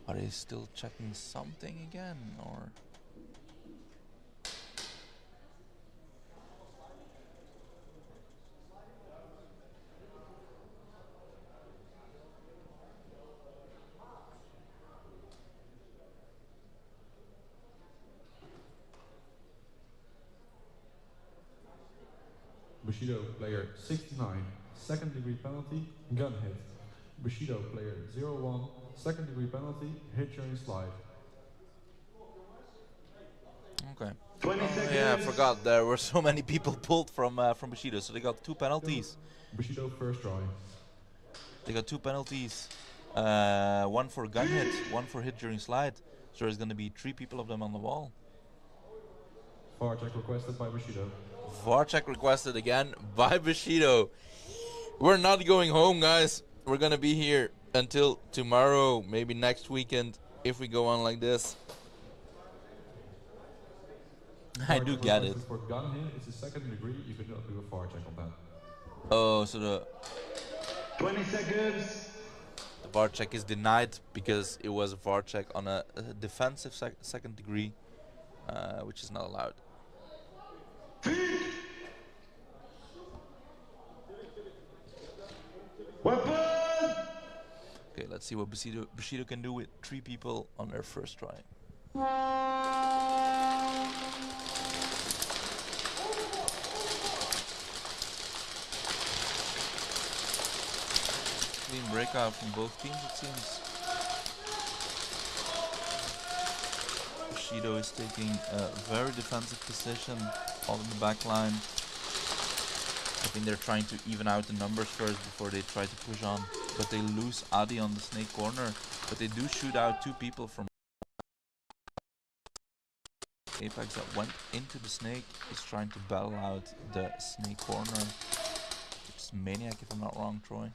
Are they still checking something again, or? Bushido player 69, second degree penalty, gun hit. Bushido player 01, second degree penalty, hit during slide. Okay. 20 seconds. Yeah, I forgot there were so many people pulled from Bushido, so they got 2 penalties. Bushido first try. They got 2 penalties. 1 for gun hit, 1 for hit during slide. So there's gonna be 3 people of them on the wall. VAR check requested by Bushido. VAR check requested again by Bushido. We're not going home, guys. We're gonna be here until tomorrow, maybe next weekend, if we go on like this. I do get it. For gun hit, it's a second degree. You could not do a VAR check on that. Oh, so the 20 seconds. the VAR check is denied because it was a VAR check on a defensive second degree, which is not allowed. Weapon! Okay, let's see what Bushido can do with 3 people on their first try. Clean breakout from both teams, it seems. Bushido is taking a very defensive position all in the back line. I think they're trying to even out the numbers first before they try to push on. But they lose Adi on the snake corner. But they do shoot out 2 people from Apex that went into the snake. Is trying to battle out the snake corner. It's Maniac if I'm not wrong, Troy.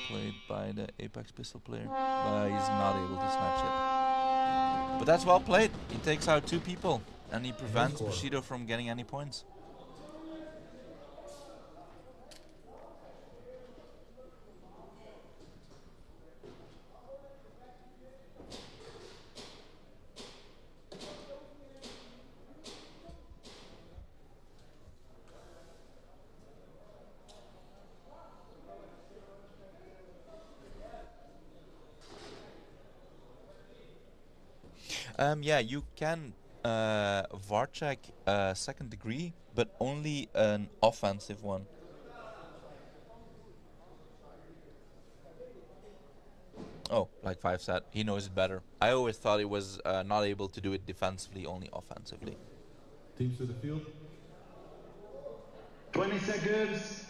Played by the Apex pistol player, but he's not able to snatch it. But that's well played. He takes out 2 people and he prevents Bushido from getting any points. Yeah, you can VAR check second degree, but only an offensive one. Oh, like 5 said, he knows it better. I always thought he was not able to do it defensively, only offensively. Teams to the field. 20 seconds.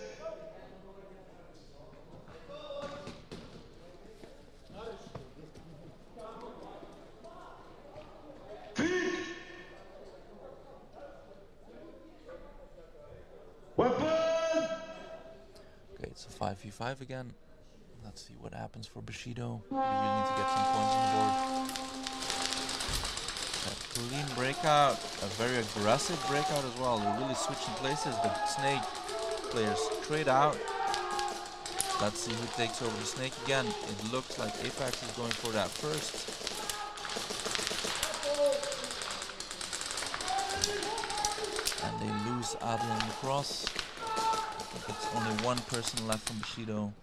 Weapon! Okay, it's a 5v5 again. Let's see what happens for Bushido. We really need to get some points on the board. A clean breakout, a very aggressive breakout as well. They're really switching places. The snake players straight out. Let's see who takes over the snake again. It looks like Apex is going for that first. And they lose Adi on the cross. I think it's only 1 person left from Bushido.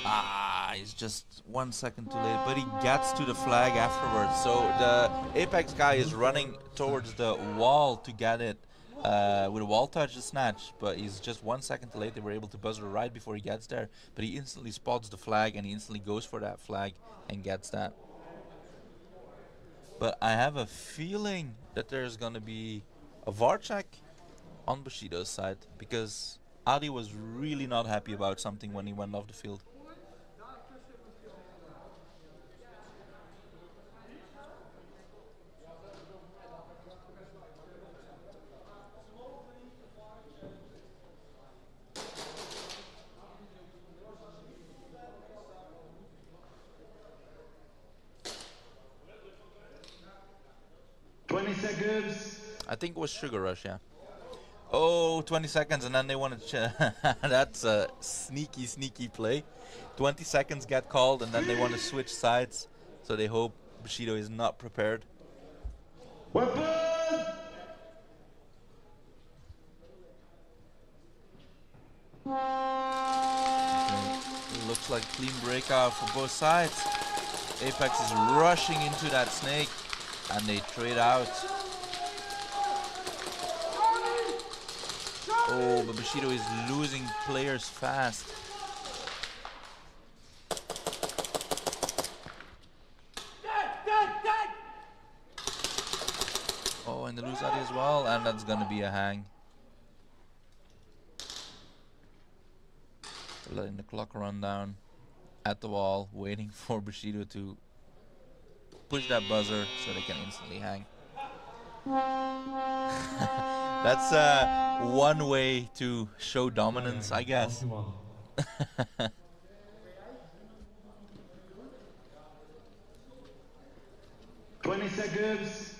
Ah, he's just 1 second too late, but he gets to the flag afterwards. So the Apex guy is running towards the wall to get it. with a wall touch to snatch, but he's just 1 second late. They were able to buzzer right before he gets there, but he instantly spots the flag and he instantly goes for that flag and gets that. But I have a feeling that there's gonna be a VAR check on Bushido's side, because Adi was really not happy about something when he went off the field. I think it was Sugar Rush, yeah. Oh, 20 seconds and then they want to... That's a sneaky, sneaky play. 20 seconds get called and then they want to switch sides. So they hope Bushido is not prepared. Weapon! It looks like clean breakout for both sides. Apex is rushing into that snake and they trade out. Oh, but Bushido is losing players fast. Oh, and they lose Adi as well, and that's gonna be a hang. They're letting the clock run down at the wall, waiting for Bushido to push that buzzer so they can instantly hang. That's one way to show dominance, I guess. 20 seconds.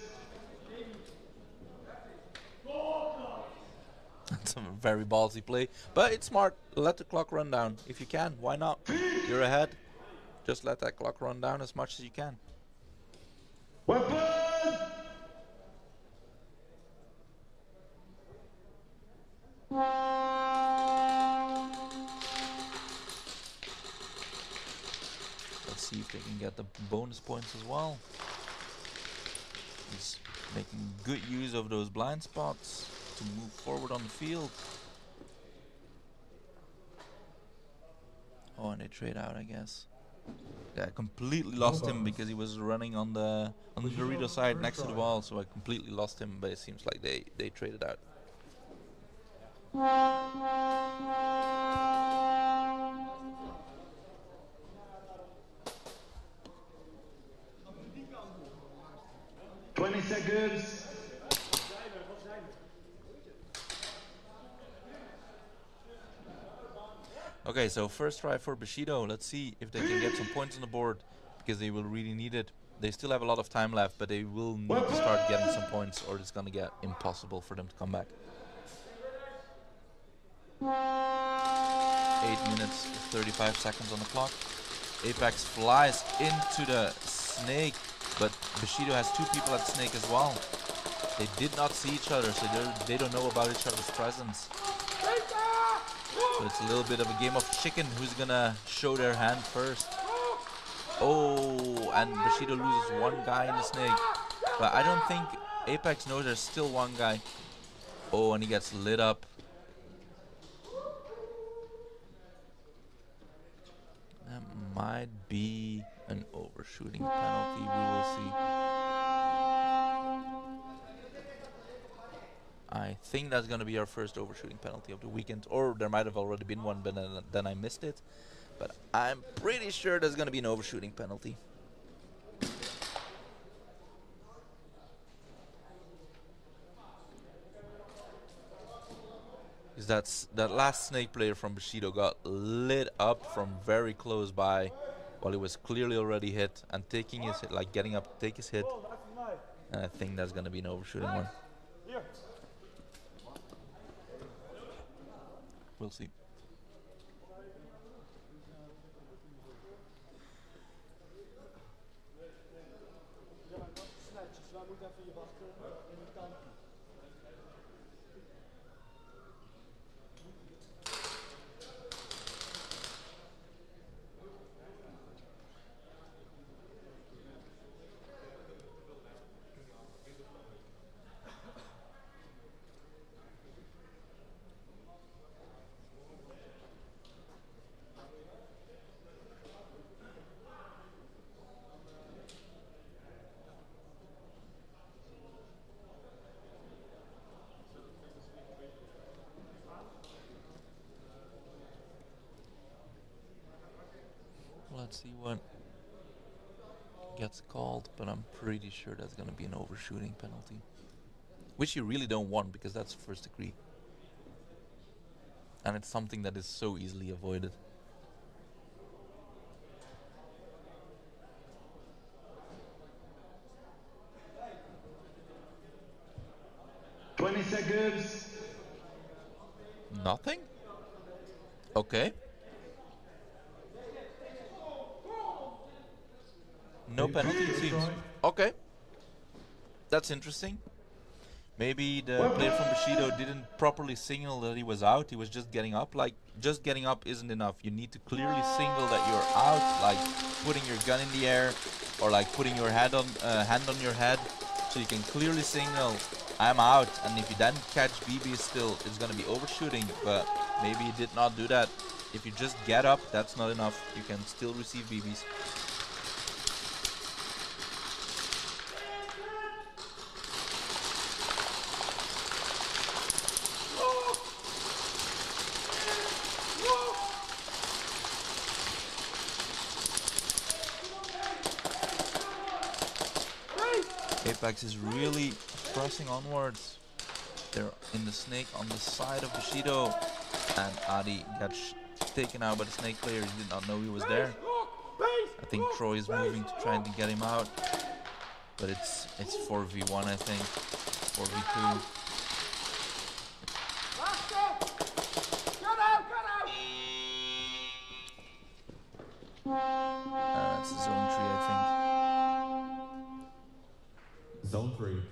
That's a very ballsy play, but it's smart. Let the clock run down if you can. Why not? You're ahead. Just let that clock run down as much as you can. Weapon! Let's see if they can get the bonus points as well. He's making good use of those blind spots to move forward on the field. Oh, and they trade out, I guess. Yeah, I completely lost him because he was running on the Dorito side next to the wall, so I completely lost him, but it seems like they traded out. Seconds. Okay, so first try for Bushido. Let's see if they can get some points on the board, because they will really need it. They still have a lot of time left, but they will need to start getting some points, or it's gonna get impossible for them to come back. 8 minutes, 35 seconds on the clock. Apex flies into the snake, but Bushido has two people at snake as well. They did not see each other, so they don't know about each other's presence. So it's a little bit of a game of chicken. Who's gonna show their hand first? Oh, and Bushido loses one guy in the snake. But I don't think Apex knows there's still one guy. Oh, and he gets lit up. That might be an overshooting penalty. We will see. I think that's going to be our first overshooting penalty of the weekend, or there might have already been one, but then I missed it. But I'm pretty sure there's going to be an overshooting penalty. Because that last snake player from Bushido got lit up from very close by, while he was clearly already hit and taking his hit, like getting up to take his hit. And I think that's going to be an overshooting one. We'll see. let's see what gets called, but I'm pretty sure that's gonna be an overshooting penalty, which you really don't want because that's first degree, and it's something that is so easily avoided. seconds. Nothing? Okay. No penalty, it seems. Okay. That's interesting. Maybe the player from Bushido didn't properly signal that he was out. He was just getting up. Like, just getting up isn't enough. You need to clearly signal that you're out, like putting your gun in the air, or like putting your hand on your head, so you can clearly signal, I'm out. And if you then catch BB still, it's gonna be overshooting. But maybe he did not do that. If you just get up, that's not enough. You can still receive BBs. Apex is really pressing onwards. They're in the snake on the side of Bushido, and Adi got taken out by the snake player. He did not know he was there. I think Troy is moving to try and get him out, but it's 4v1, I think, 4v2. It's zone 3, I think. Zone 3.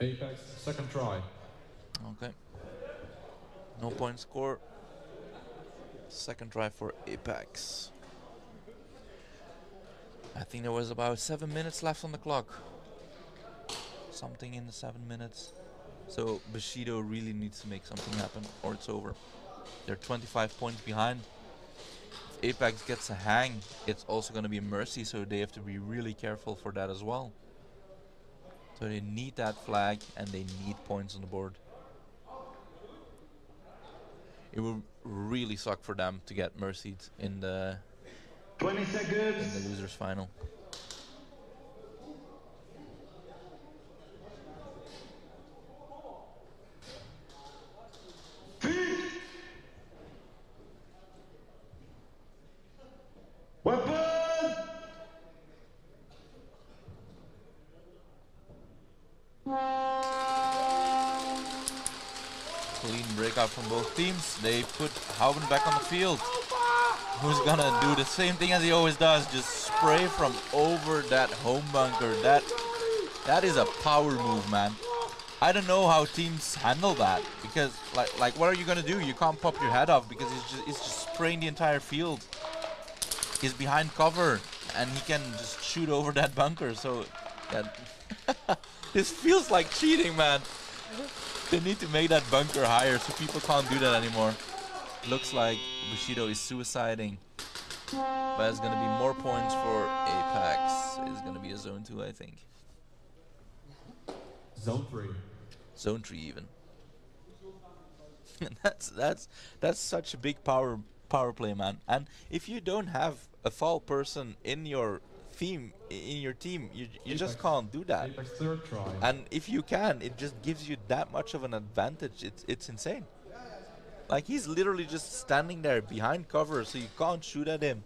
Apex, second try. Okay. No point score. Second try for Apex. I think there was about 7 minutes left on the clock. Something in the 7 minutes. So Bushido really needs to make something happen or it's over. They're 25 points behind. If Apex gets a hang, it's also going to be mercy, so they have to be really careful for that as well. So they need that flag and they need points on the board. It will really suck for them to get mercied in the 20 seconds. in the losers final. Weapon! Clean breakout from both teams. They put Houben back on the field. Who's gonna do the same thing as he always does, just spray from over that home bunker. That is a power move, man. I don't know how teams handle that, because like what are you gonna do? You can't pop your head off because it's just spraying the entire field. He's behind cover and he can just shoot over that bunker. So that this feels like cheating, man. They need to make that bunker higher so people can't do that anymore. Looks like Bushido is suiciding, but it's gonna be more points for Apex. It's gonna be a zone 2, I think. Zone 3. Zone 3 even. that's such a big power play, man. And if you don't have a foul person in your team, you just can't do that. Apex third try. And if you can, it just gives you that much of an advantage. It's insane. Like, he's literally just standing there behind cover, so you can't shoot at him,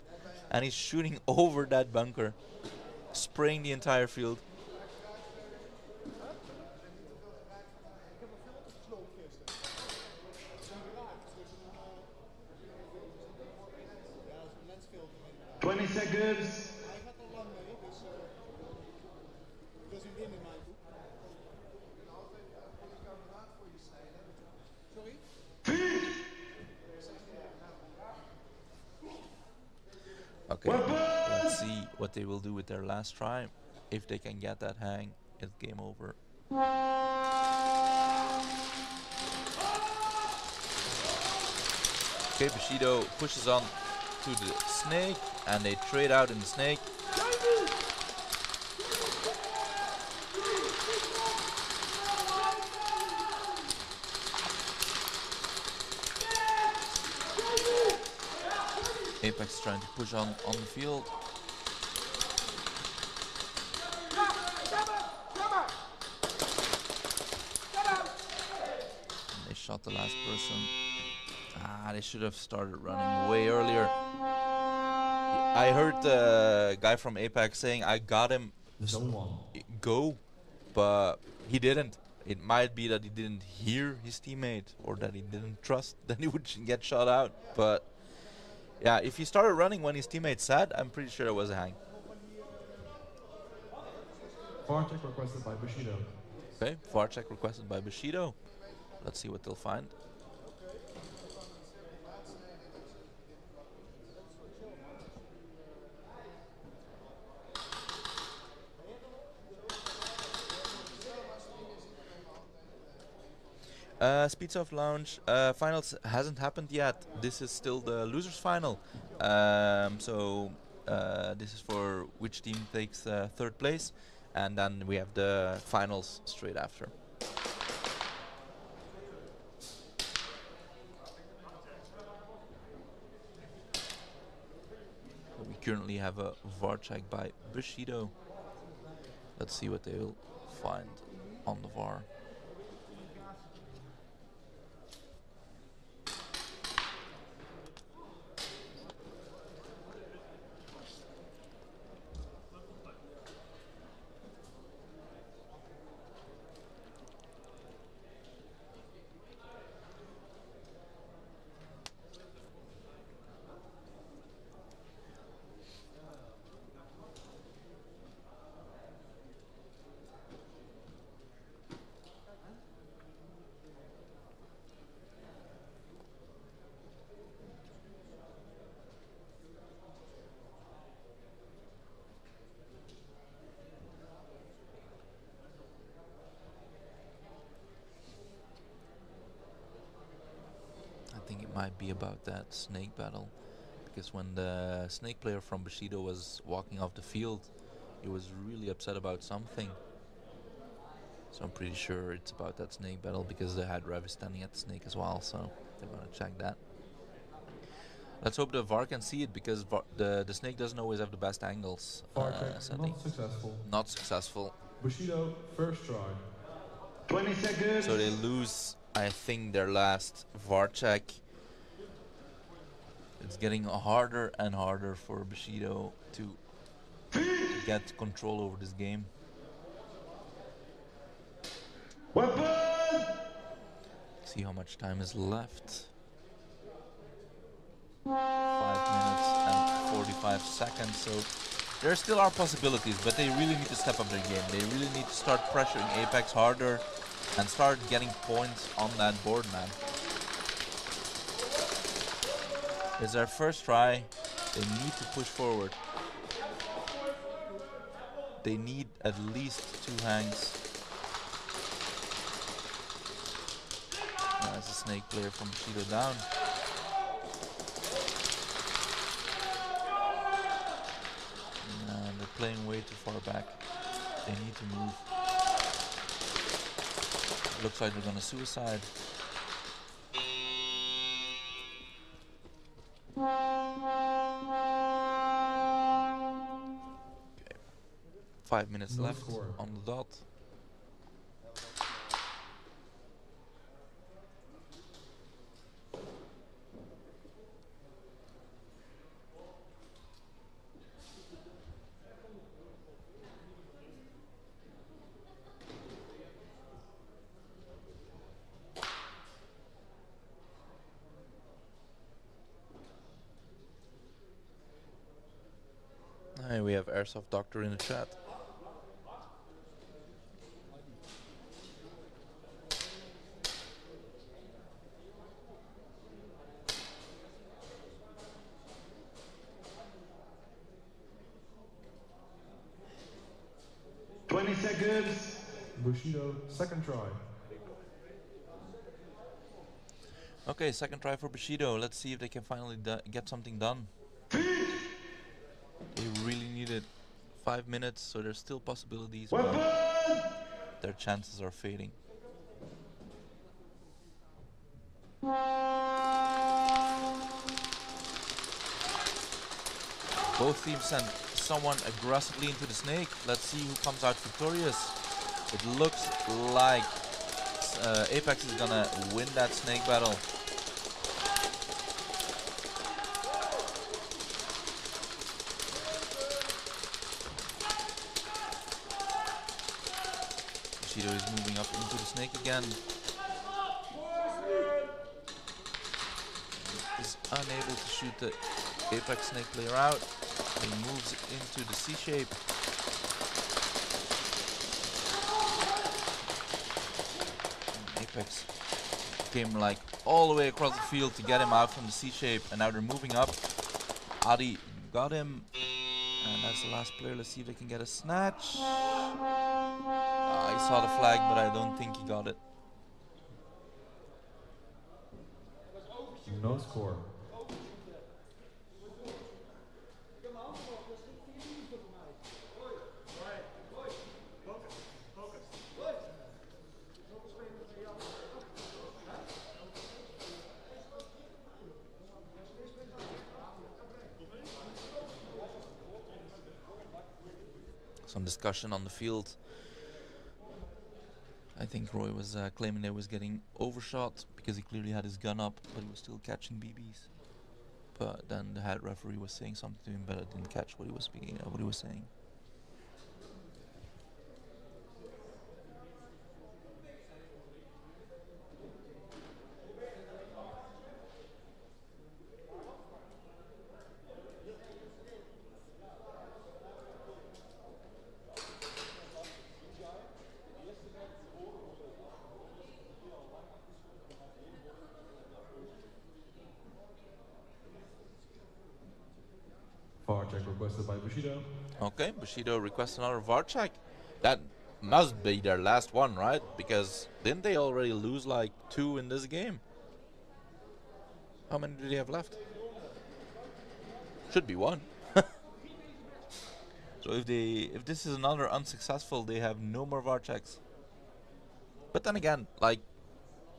and he's shooting over that bunker, spraying the entire field. Seconds. Okay, let's see what they will do with their last try. If they can get that hang, it's game over. Okay, Bushido pushes on to the snake, and they trade out in the snake. Apex trying to push on the field. And they shot the last person. They should have started running way earlier. I heard the guy from Apex saying, I got him, go, but he didn't. It might be that he didn't hear his teammate, or that he didn't trust that he would get shot out. But yeah, if he started running when his teammate said, I'm pretty sure it was a hang. VAR check requested by Bushido. Okay, VAR check requested by Bushido. Let's see what they'll find. Speedsoft Lounge finals hasn't happened yet. This is still the losers final. This is for which team takes third place, and then we have the finals straight after. We currently have a VAR check by Bushido. Let's see what they will find on the VAR. I think it might be about that snake battle, because when the snake player from Bushido was walking off the field, he was really upset about something. So I'm pretty sure it's about that snake battle, because they had Rev standing at the snake as well, so they're gonna check that. Let's hope the VAR can see it, because the snake doesn't always have the best angles. VAR check not successful. Not successful. Bushido, first try. 20 seconds. So they lose, I think, their last VAR check. It's getting harder and harder for Bushido to get control over this game. Weapon! See how much time is left. 5 minutes and 45 seconds, so there still are possibilities, but they really need to step up their game. They really need to start pressuring Apex harder and start getting points on that board, man. It's their first try. They need to push forward. They need at least 2 hangs. There's a snake player from Bushido down. And they're playing way too far back. They need to move. Looks like they're gonna suicide. Okay. 5 minutes left on the dot. Hey, we have Airsoft Doctor in the chat. Seconds. Bushido, second try. Okay, second try for Bushido. Let's see if they can finally get something done. They really needed 5 minutes, so there's still possibilities, Weapon! but their chances are fading. Both teams send someone aggressively into the snake. Let's see who comes out victorious. It looks like Apex is gonna win that snake battle. Bushido is moving up into the snake again. Is unable to shoot the Apex snake player out. He moves into the C shape. Apex came like all the way across the field to get him out from the C shape, and now they're moving up. Adi got him, and that's the last player. Let's see if they can get a snatch. I saw the flag, but I don't think he got it. No score. Some discussion on the field. I think Roy was claiming that he was getting overshot because he clearly had his gun up, but he was still catching BBs. But then the head referee was saying something to him, but I didn't catch what he was saying. VAR check requested by Bushido. Okay, Bushido requests another VAR check. That must be their last one, right? Because didn't they already lose like 2 in this game? How many do they have left? Should be 1. So if this is another unsuccessful, they have no more VAR checks. But then again, like,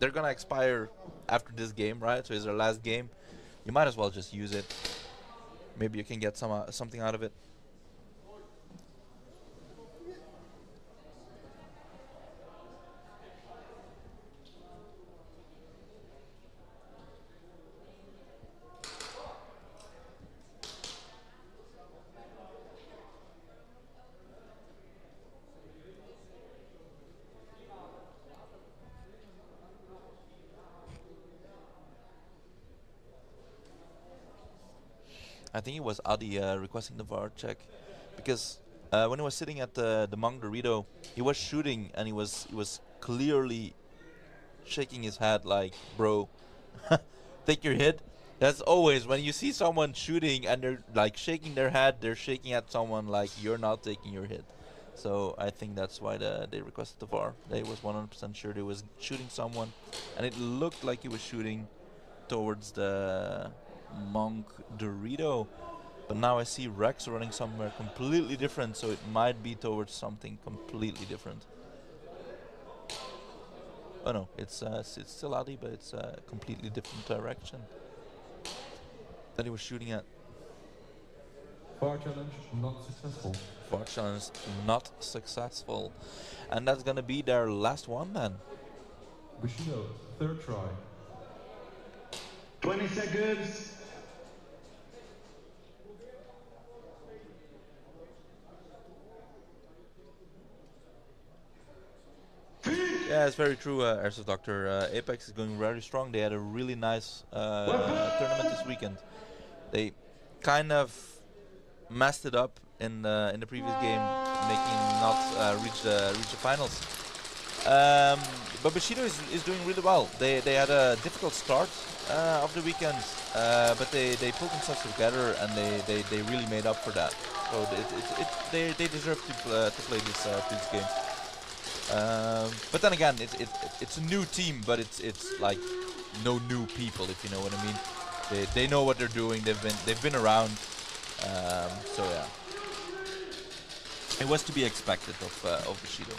they're gonna expire after this game, right? So it's their last game. You might as well just use it. Maybe you can get something out of it. I think it was Adi requesting the VAR check, because when he was sitting at the Monk Dorito, he was shooting and he was clearly shaking his head like, bro, take your hit. That's always when you see someone shooting and they're like shaking their head, they're shaking at someone like you're not taking your hit. So I think that's why they requested the VAR. They was 100% sure they was shooting someone, and it looked like he was shooting towards the Monk Dorito, but now I see Rex running somewhere completely different, so it might be towards something completely different. Oh no, it's still Adi, but it's a completely different direction that he was shooting at. VAR challenge not successful. VAR challenge not successful, and that's gonna be their last one then. Bushido, third try. 20 seconds. Yeah, it's very true, Airsoft Doctor. Apex is going very strong. They had a really nice tournament this weekend. They kind of messed it up in the previous game, making not reach the finals. But Bushido is doing really well. They had a difficult start of the weekend, but they pulled themselves together and they really made up for that. So they deserve to play this game. But then again, it's a new team, but it's like no new people, if you know what I mean. They know what they're doing. They've been around. So yeah, it was to be expected of Bushido.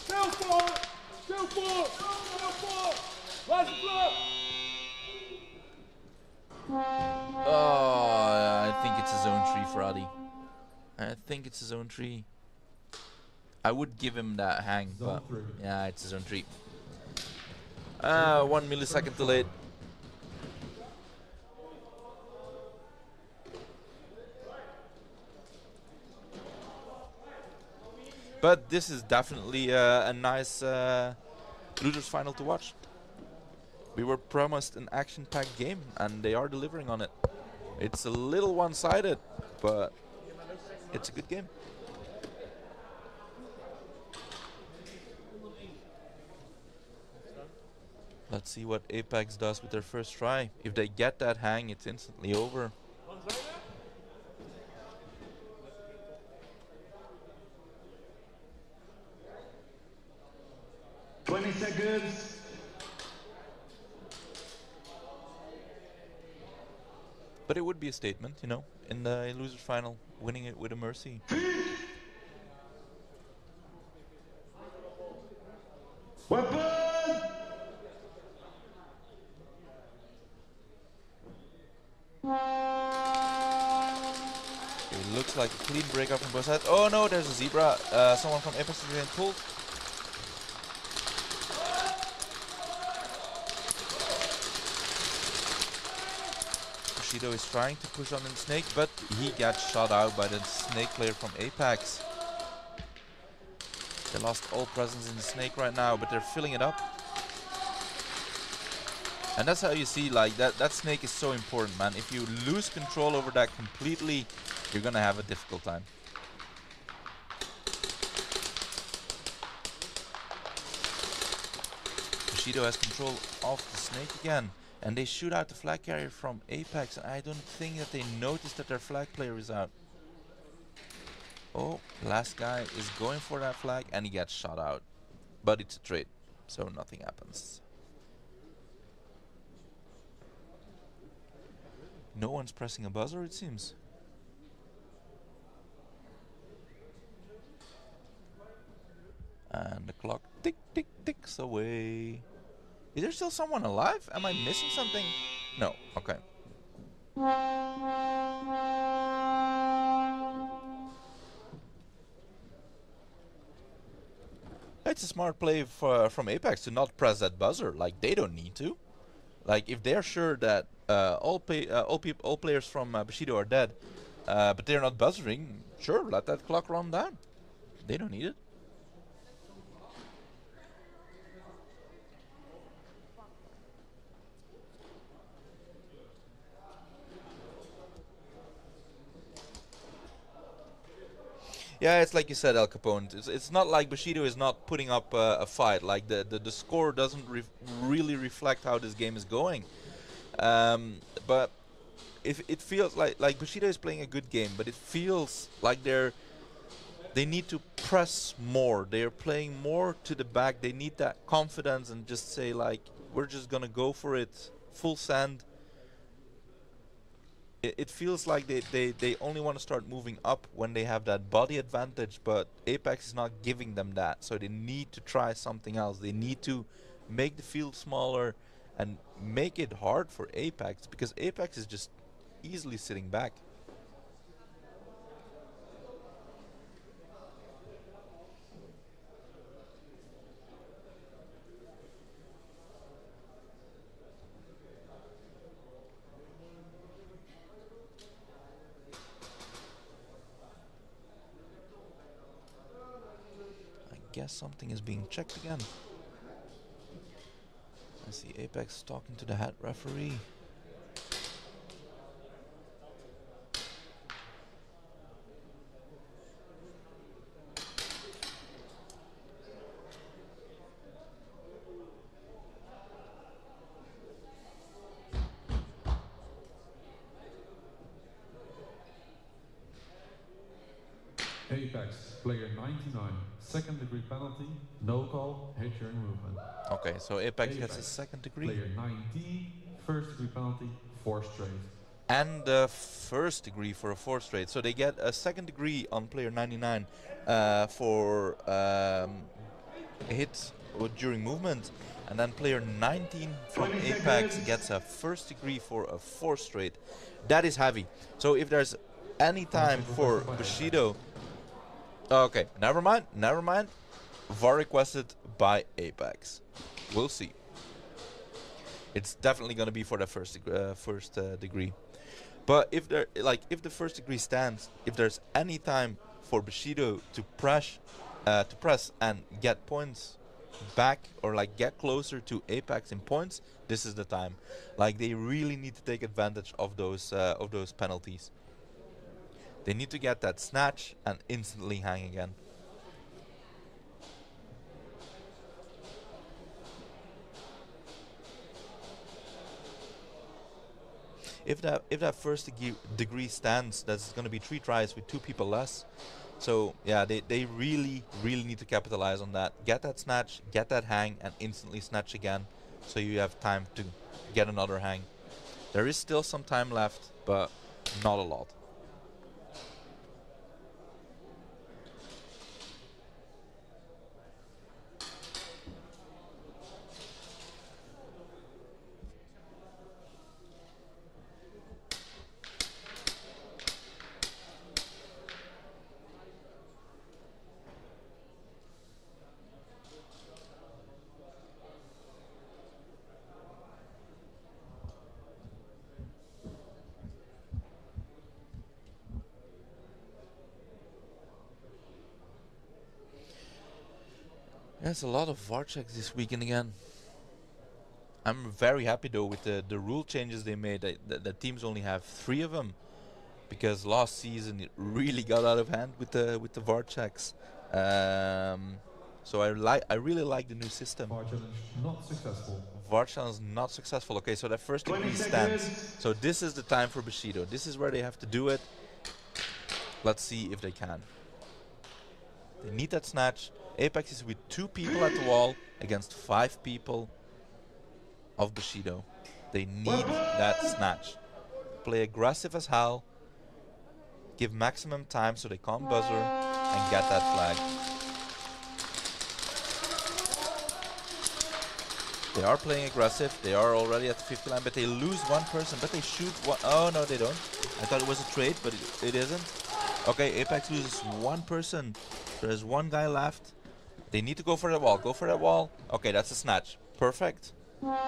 Go for it! Go for it! Go for it! Let's flip! Oh, I think it's a zone 3 for Adi. I think it's a zone 3. I would give him that hang, but yeah, it's a zone 3. 1 millisecond delayed. But this is definitely a nice losers final to watch. We were promised an action-packed game, and they are delivering on it. It's a little one-sided, but it's a good game. Let's see what Apex does with their first try. If they get that hang, it's instantly over. 20 seconds. But it would be a statement, you know, in the losers final, winning it with a mercy. Weapon! It looks like a clean breakout from both sides. Oh no, there's a zebra. Someone from Apex is getting pulled. Bushido is trying to push on the snake, but he gets shot out by the snake player from Apex. They lost all presence in the snake right now, but they're filling it up. And that's how you see, like, that snake is so important, man. If you lose control over that completely, you're gonna have a difficult time. Bushido has control of the snake again. And they shoot out the flag carrier from Apex. And I don't think that they noticed that their flag player is out. Oh, last guy is going for that flag and he gets shot out. But it's a trade, so nothing happens. No one's pressing a buzzer, it seems. And the clock tick, tick, ticks away. Is there still someone alive? Am I missing something? No, okay. It's a smart play from Apex to not press that buzzer. Like, they don't need to. Like, if they're sure that all players from Bushido are dead, but they're not buzzering, sure, let that clock run down. They don't need it. Yeah, it's like you said, Al Capone. It's not like Bushido is not putting up a fight. Like the score doesn't really reflect how this game is going. But if it feels like Bushido is playing a good game, but it feels like they need to press more. They are playing more to the back. They need that confidence and just say like, we're just gonna go for it, full send. It feels like they only want to start moving up when they have that body advantage, but Apex is not giving them that. So they need to try something else. They need to make the field smaller and make it hard for Apex, because Apex is just easily sitting back. I guess something is being checked again. I see Apex talking to the head referee. Apex, player 99, second degree penalty, no call, hit during movement. Okay, so Apex gets a second degree. Player 19, first degree penalty, 4 straight. and the first degree for a 4 straight. So they get a second degree on player 99 for hit during movement, and then player 19 from Apex gets a first degree for a 4 straight. That is heavy. So if there's any time for Bushido, okay, never mind. VAR requested by Apex. We'll see. It's definitely gonna be for the first degree. But if the first degree stands, if there's any time for Bushido to press and get points back, or like get closer to Apex in points, this is the time. Like, they really need to take advantage of those penalties. They need to get that snatch and instantly hang again. If that first degree stands, that's going to be 3 tries with 2 people less. So yeah, they really need to capitalize on that. Get that snatch, get that hang, and instantly snatch again, so you have time to get another hang. There is still some time left, but not a lot. There's a lot of VAR checks this weekend again. I'm very happy though with the rule changes they made. The teams only have 3 of them, because last season it really got out of hand with the VAR checks. So I really like the new system. VAR challenge not successful. VAR challenge not successful. Okay, so that first degree stands. So this is the time for Bushido. This is where they have to do it. Let's see if they can. They need that snatch. Apex is with 2 people at the wall against 5 people of Bushido. They need that snatch. Play aggressive as hell. Give maximum time so they can't buzzer and get that flag. They are playing aggressive. They are already at the 50 line, but they lose 1 person. But they shoot 1. Oh no, they don't. I thought it was a trade, but it isn't. Okay, Apex loses 1 person. There's 1 guy left. They need to go for that wall. Go for that wall. Okay, that's a snatch. Perfect. Snatch.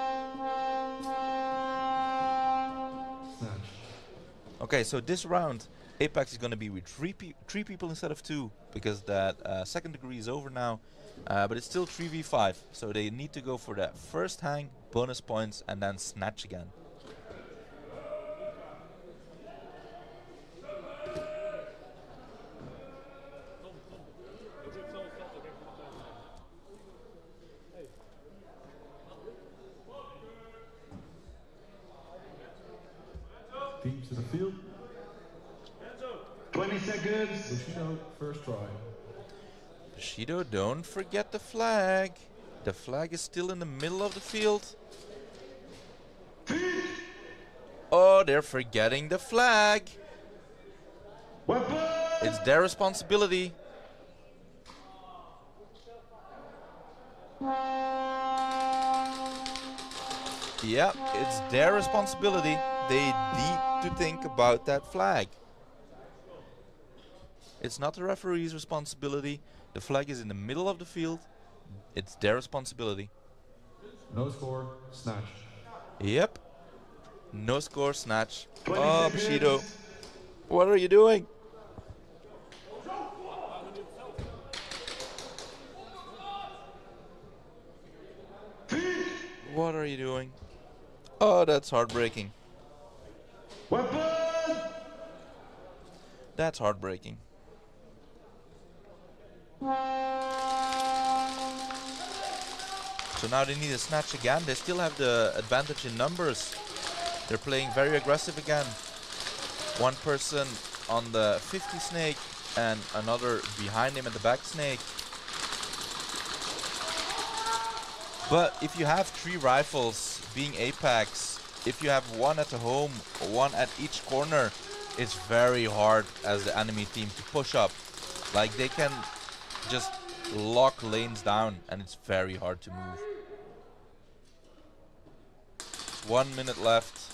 Okay, so this round, Apex is going to be with 3 people instead of 2, because that second degree is over now. But it's still 3v5, so they need to go for that first hang, bonus points, and then snatch again. Teams to the field. 20 seconds. Bushido, first try. Bushido, don't forget the flag. The flag is still in the middle of the field. Oh, they're forgetting the flag. It's their responsibility. Yeah, it's their responsibility. They need to think about that flag. It's not the referee's responsibility. The flag is in the middle of the field. It's their responsibility. No score, snatch. Yep. No score, snatch. Oh, Bushido. What are you doing? What are you doing? Oh, that's heartbreaking. That's heartbreaking. So now they need a snatch again. They still have the advantage in numbers. They're playing very aggressive again. 1 person on the 50 snake and another behind him at the back snake. But if you have 3 rifles being Apex, if you have one at the home, one at each corner, it's very hard as the enemy team to push up. Like they can just lock lanes down and it's very hard to move. 1 minute left.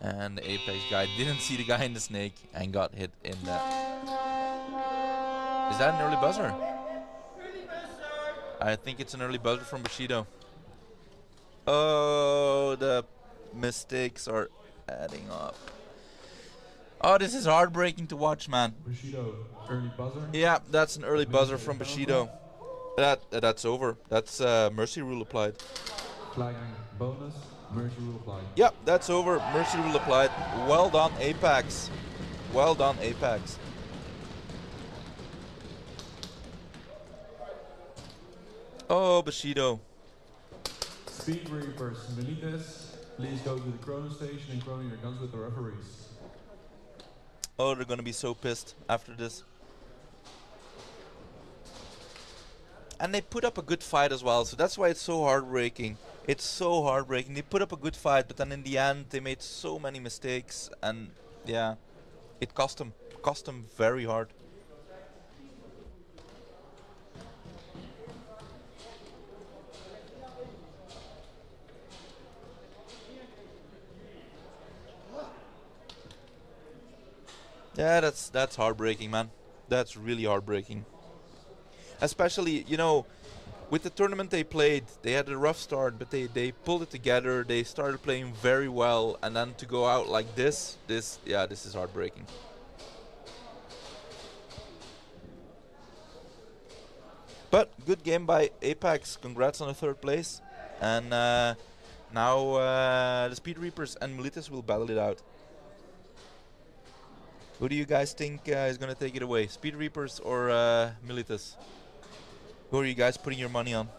And the Apex guy didn't see the guy in the snake and got hit in that. Is that an early buzzer? I think it's an early buzzer from Bushido. Oh, the mistakes are adding up. Oh, this is heartbreaking to watch, man. Bushido, early buzzer. Yeah, that's an early buzzer from Bushido. That's over. That's mercy rule applied. Flagging bonus, mercy rule applied. Yep, that's over. Mercy rule applied. Well done, Apex. Well done, Apex. Oh, Bushido. Speed Reapers, Milas, please go to the chrono station and chrono your guns with the referees. Oh, they're gonna be so pissed after this. And they put up a good fight as well, so that's why it's so heartbreaking. It's so heartbreaking. They put up a good fight, but then in the end they made so many mistakes, and yeah, it cost them very hard. Yeah, that's heartbreaking, man. That's really heartbreaking. Especially, you know, with the tournament they played, they had a rough start, but they pulled it together. They started playing very well, and then to go out like this is heartbreaking. But good game by Apex. Congrats on the 3rd place. And now the Speed Reapers and Milas will battle it out. Who do you guys think is going to take it away? Speed Reapers or Milas? Who are you guys putting your money on?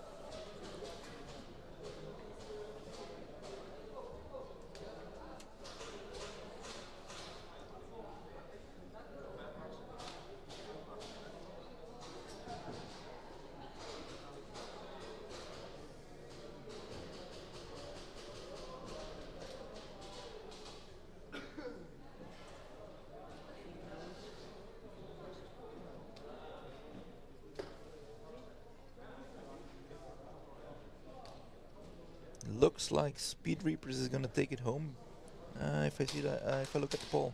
Looks like Speed Reapers is gonna take it home. If I see that, if I look at the poll.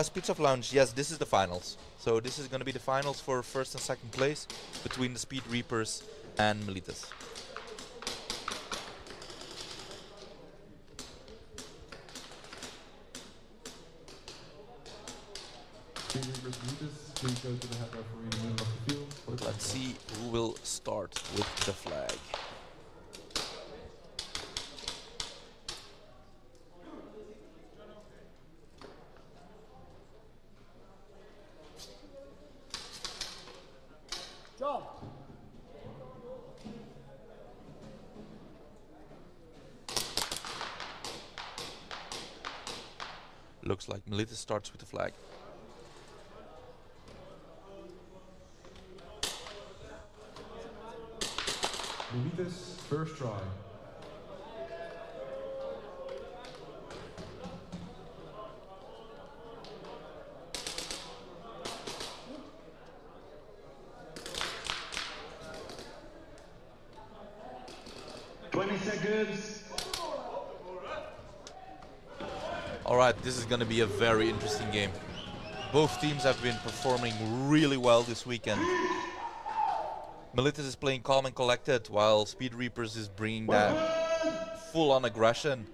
Speeds of Lounge, yes, this is the finals. So this is gonna be the finals for 1st and 2nd place between the Speed Reapers and Milas. Speed Reapers, Milas, please go to the head referee in the middle of the field. Let's see who will start with the flag. Jump. Looks like Milas starts with the flag. Milas, first try. Seconds. Alright, this is gonna be a very interesting game. Both teams have been performing really well this weekend. Milas is playing calm and collected, while Speed Reapers is bringing that full-on aggression.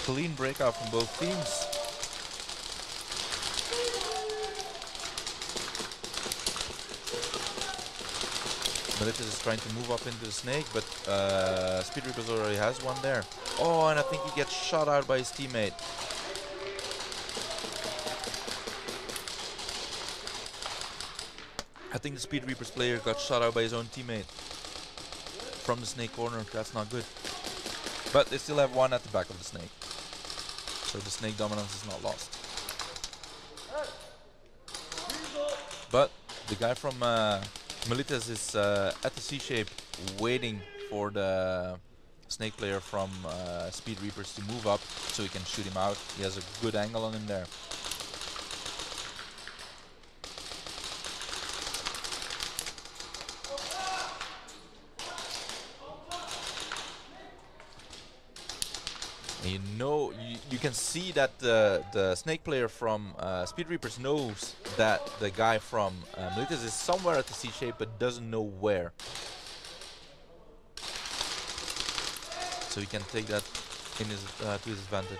Clean breakout from both teams. Milas is trying to move up into the snake, but Speed Reapers already has one there. Oh, and I think he gets shot out by his teammate. I think the Speed Reapers player got shot out by his own teammate from the snake corner. That's not good. But they still have one at the back of the snake. So the snake dominance is not lost. But the guy from Milas is at the C-shape waiting for the snake player from Speed Reapers to move up so he can shoot him out. He has a good angle on him there. And you can see that the snake player from Speed Reapers knows that the guy from Milas is somewhere at the C-shape but doesn't know where. So he can take that in his, to his advantage.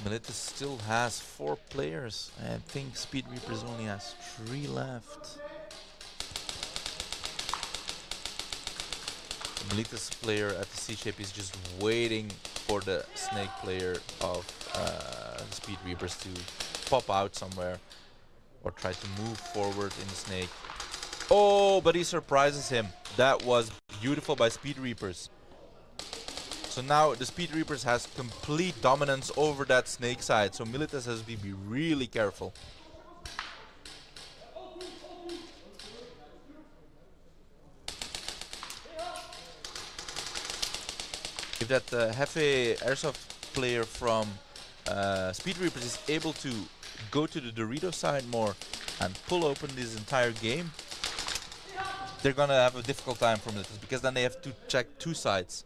Milas still has 4 players. I think Speed Reapers only has 3 left. Milas player at the C-shape is just waiting for the snake player of the Speed Reapers to pop out somewhere or try to move forward in the snake. Oh, but he surprises him. That was beautiful by Speed Reapers. So now the Speed Reapers has complete dominance over that snake side. So Milas has to be really careful. If that Hefe airsoft player from Speed Reapers is able to go to the Dorito side more and pull open this entire game, they're gonna have a difficult time from this because then they have to check 2 sides.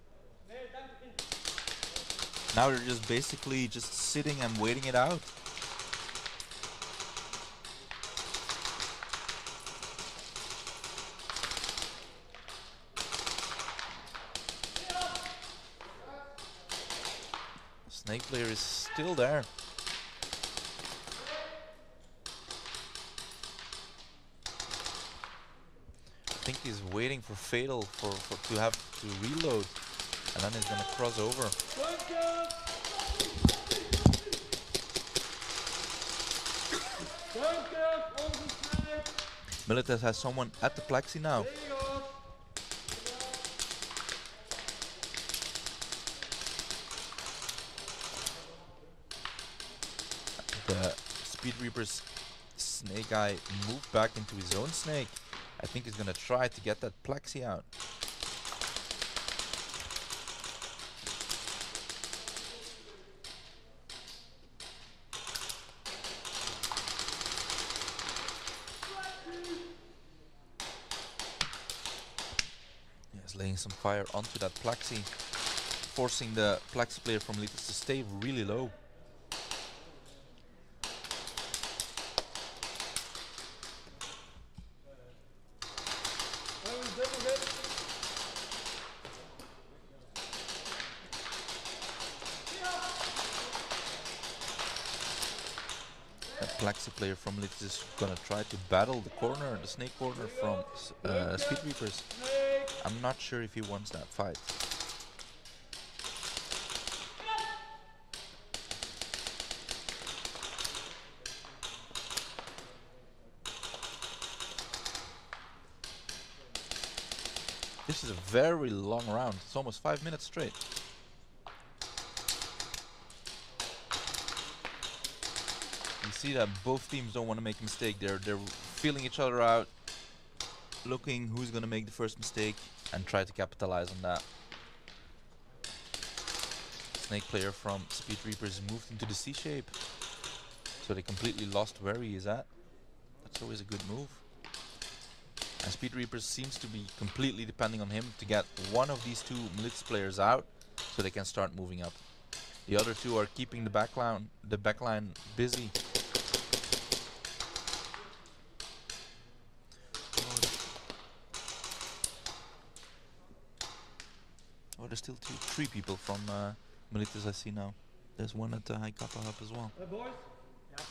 Now they're just basically just sitting and waiting it out. Snake player is still there. I think he's waiting for Fatal to have to reload, and then he's gonna cross over. Milas has someone at the plexi now. The Speed Reapers snake guy moved back into his own snake. I think he's gonna try to get that plexi out. He's laying some fire onto that plexi, forcing the plexi player from Milas to stay really low. Plexi player from Milas is gonna try to battle the corner, the snake corner from Speed Reapers. I'm not sure if he wants that fight. This is a very long round. It's almost 5 minutes straight. You see that both teams don't want to make a mistake. They're feeling each other out, looking who's gonna make the first mistake and try to capitalize on that. Snake player from Speed Reapers moved into the C shape, so they completely lost where he is at. That's always a good move. And Speed Reapers seems to be completely depending on him to get one of these 2 Milas players out so they can start moving up. The other 2 are keeping the backline busy. Oh, there's still 3 people from Milas I see now. There's one at the High Kappa Hub as well. Hey boys. Yeah.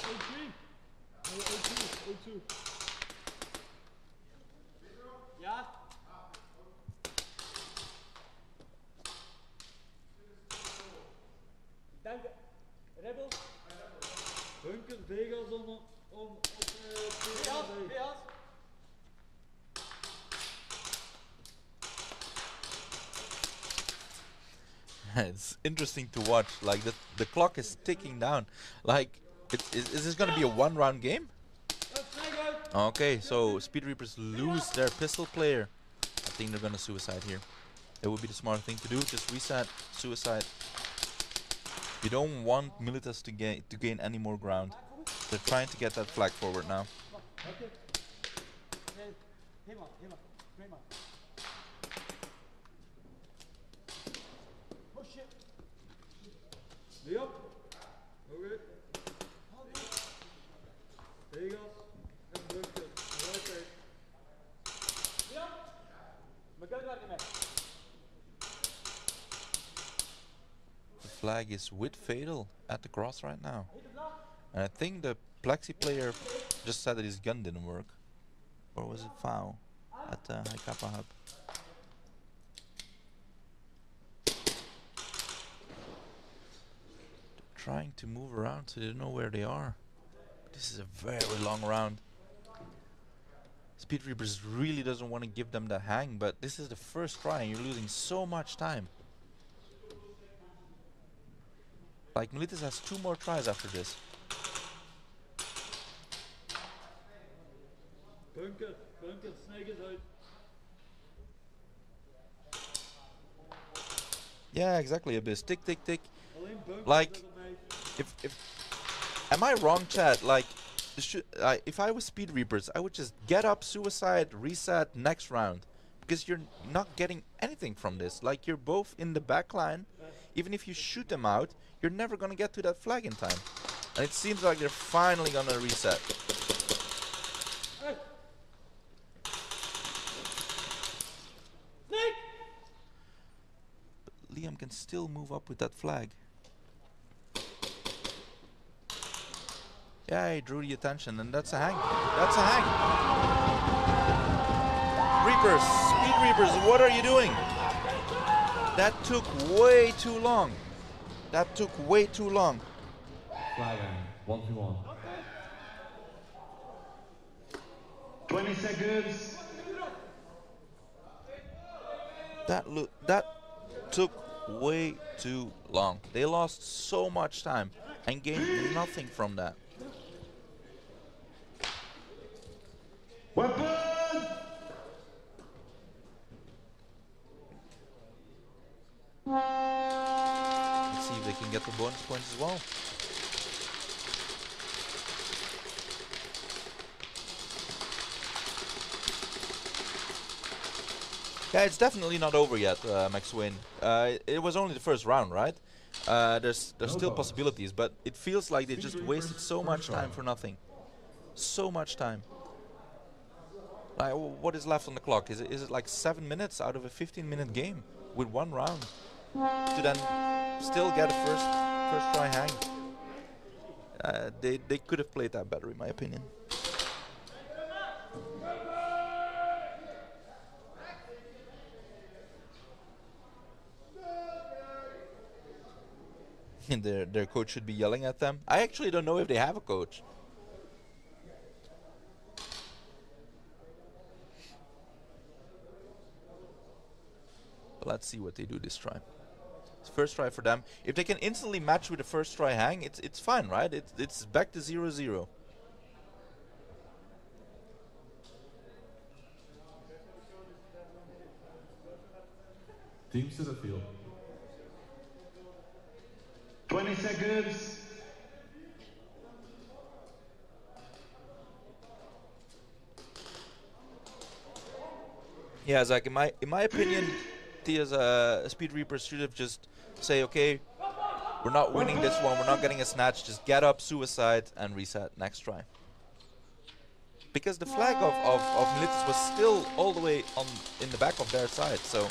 O3. O2. Yeah. It's interesting to watch. Like the clock is ticking down. Like, is this gonna be a one-round game? Okay, so Speed Reapers lose their pistol player. I think they're gonna suicide here. It would be the smart thing to do. Just reset, suicide. You don't want Milas to gain any more ground. They're trying to get that flag forward now. The flag is with Fatal at the cross right now. And I think the Plexi player just said that his gun didn't work. Or was it foul at the High Kappa Hub? They're trying to move around so they don't know where they are. This is a very long round. Speed Reapers really doesn't want to give them the hang, but this is the first try and you're losing so much time. Like, Milas has 2 more tries after this. Yeah, exactly, Abyss. Tick, tick, tick. Like, am I wrong, chat? Like, if I was Speed Reapers, I would just get up, suicide, reset, next round. Because you're not getting anything from this. Like, you're both in the back line. Even if you shoot them out, you're never gonna get to that flag in time. And it seems like they're finally gonna reset. But Liam can still move up with that flag. Yeah, he drew the attention, and that's a hang. That's a hang. Reapers, Speed Reapers, what are you doing? That took way too long. That took way too long. Flag hang, 1v1. 20 seconds. That took way too long. They lost so much time and gained nothing from that. Weapon! Let's see if they can get the bonus points as well. Yeah, it's definitely not over yet, Max Wayne. It was only the first round, right? There's still possibilities, but it feels like they just wasted so much time for nothing. So much time. Like, what is left on the clock? Is it like 7 minutes out of a 15-minute game with 1 round to then still get a first try hang? They could have played that better, in my opinion. And their coach should be yelling at them. I actually don't know if they have a coach. But let's see what they do this try. It's first try for them. If they can instantly match with the first try hang, it's fine, right? It's back to 0-0. Teams to the field. 20 seconds. Yeah, Zach, in my opinion, the Speed Reapers should have just say, okay, we're not winning this one, we're not getting a snatch, just get up, suicide, and reset, next try. Because the flag of Milas was still all the way in the back of their side, so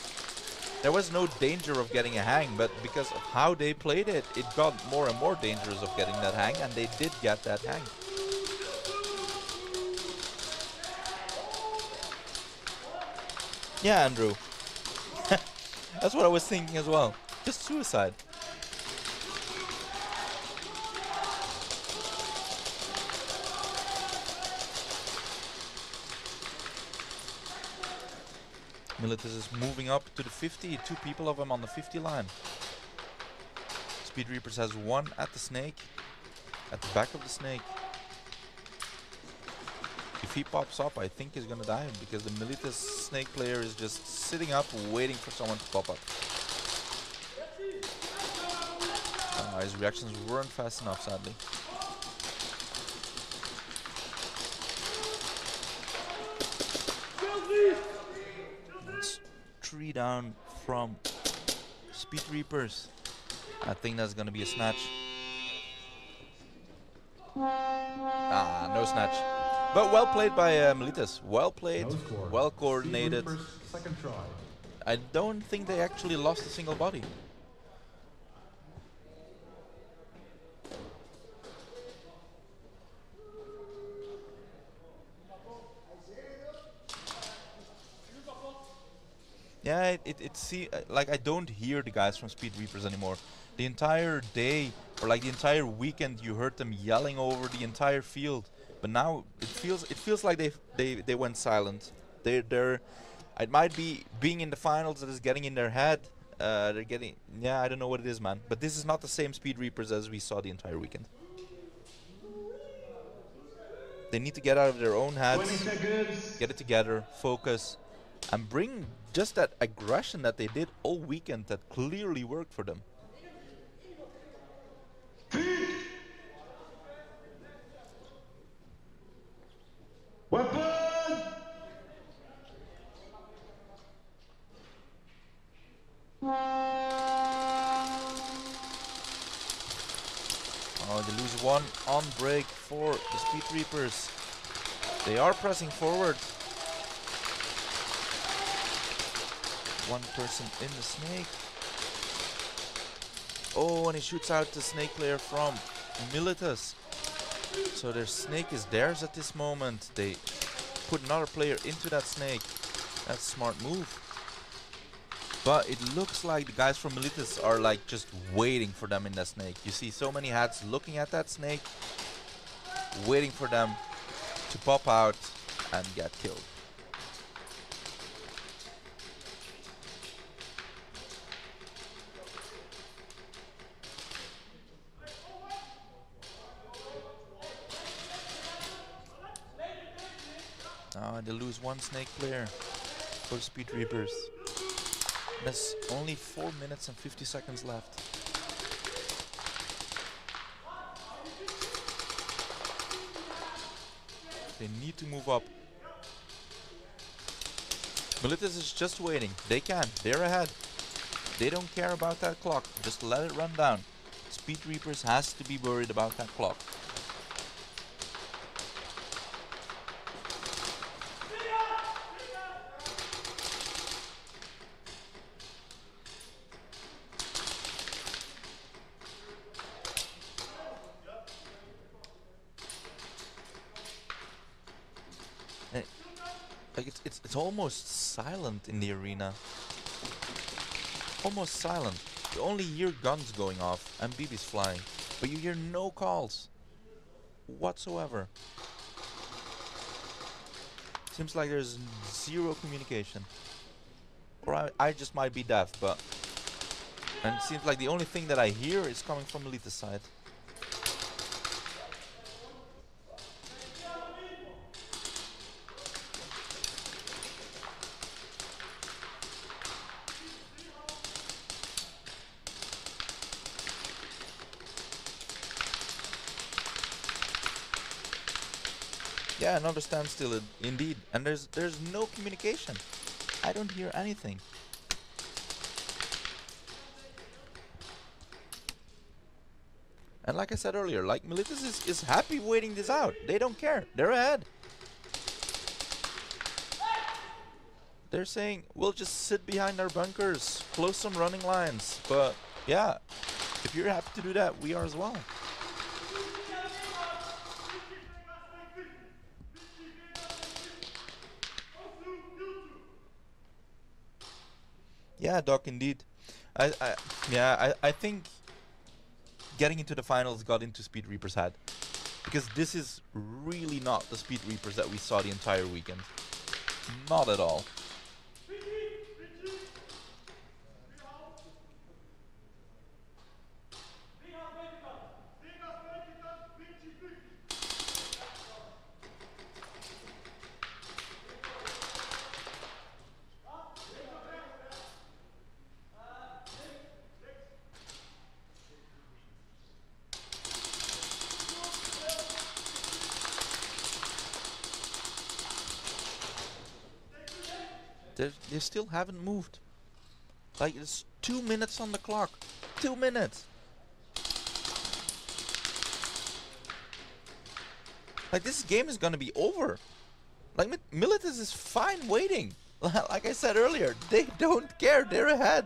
there was no danger of getting a hang, but because of how they played it, it got more and more dangerous of getting that hang, and they did get that hang. Yeah, Andrew. That's what I was thinking as well. Just suicide. Milas is moving up to the 50. 2 people of him on the 50 line. Speed Reapers has 1 at the snake. At the back of the snake. If he pops up, I think he's gonna die because the Milas snake player is just sitting up waiting for someone to pop up. His reactions weren't fast enough, sadly. That's 3 down from Speed Reapers. I think that's gonna be a snatch. No snatch. But well played by Milas. Well played, well coordinated. Second try. I don't think they actually lost a single body. Yeah, like I don't hear the guys from Speed Reapers anymore. The entire day or like the entire weekend, you heard them yelling over the entire field. But now it feels like they went silent. It might be being in the finals that is getting in their head. I don't know what it is, man. But this is not the same Speed Reapers as we saw the entire weekend. They need to get out of their own heads, get it together, focus, and bring just that aggression that they did all weekend that clearly worked for them. Oh, they lose 1 on break for the Speed Reapers. They are pressing forward. 1 person in the snake. Oh, and he shoots out the snake player from Milas. So their snake is theirs at this moment. They put another player into that snake. That's a smart move. But it looks like the guys from Milas are like just waiting for them in that snake. You see so many heads looking at that snake, waiting for them to pop out and get killed. They lose 1 snake player for Speed Reapers. There's only 4 minutes and 50 seconds left. They need to move up. Milas is just waiting. They can. They're ahead. They don't care about that clock. Just let it run down. Speed Reapers has to be worried about that clock. Like it's almost silent in the arena. Almost silent. You only hear guns going off and BBs flying, but you hear no calls whatsoever. Seems like there's 0 communication. Or I just might be deaf, but and it seems like the only thing that I hear is coming from Milas' side. Yeah, another standstill indeed, and there's no communication. I don't hear anything. And like I said earlier, like Milas is happy waiting this out. They don't care. They're ahead. They're saying, we'll just sit behind our bunkers, close some running lines. But yeah, if you're happy to do that, we are as well. Yeah, Doc, indeed. I think getting into the finals got into Speed Reapers' head. Because this is really not the Speed Reapers that we saw the entire weekend. Not at all. They still haven't moved. Like, it's 2 minutes on the clock. 2 minutes. Like, this game is gonna be over. Like, Milas is fine waiting. Like I said earlier, they don't care. They're ahead.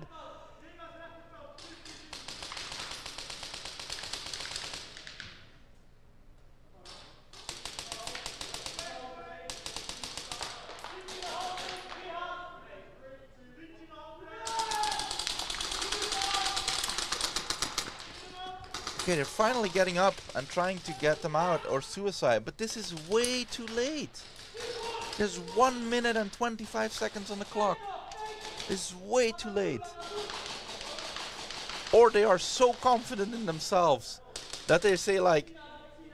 Okay, they're finally getting up and trying to get them out or suicide, but this is way too late. There's 1 minute and 25 seconds on the clock. This is way too late. Or they are so confident in themselves that they say like,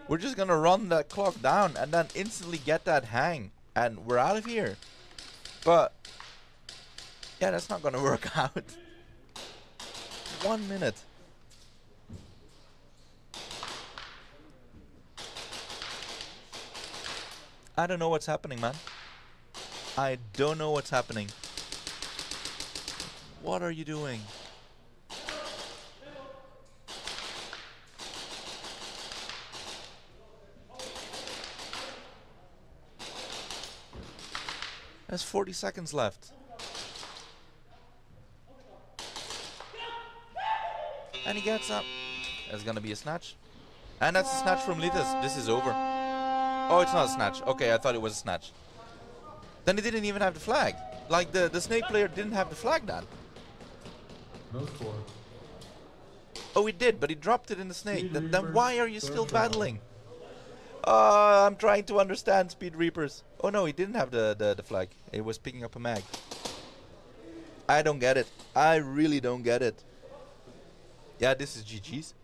we're just gonna run that clock down and then instantly get that hang and we're out of here. But yeah, that's not gonna work out. 1 minute. I don't know what's happening, man. I don't know what's happening. What are you doing? There's 40 seconds left. And he gets up. There's gonna be a snatch. And that's a snatch from Milas. This is over. Oh, it's not a snatch. Okay, I thought it was a snatch. Then he didn't even have the flag. Like, the snake player didn't have the flag then. No score. Oh, he did, but he dropped it in the snake. Then why are you still battling? I'm trying to understand, Speed Reapers. Oh no, he didn't have the flag. He was picking up a mag. I don't get it. I really don't get it. Yeah, this is GG's.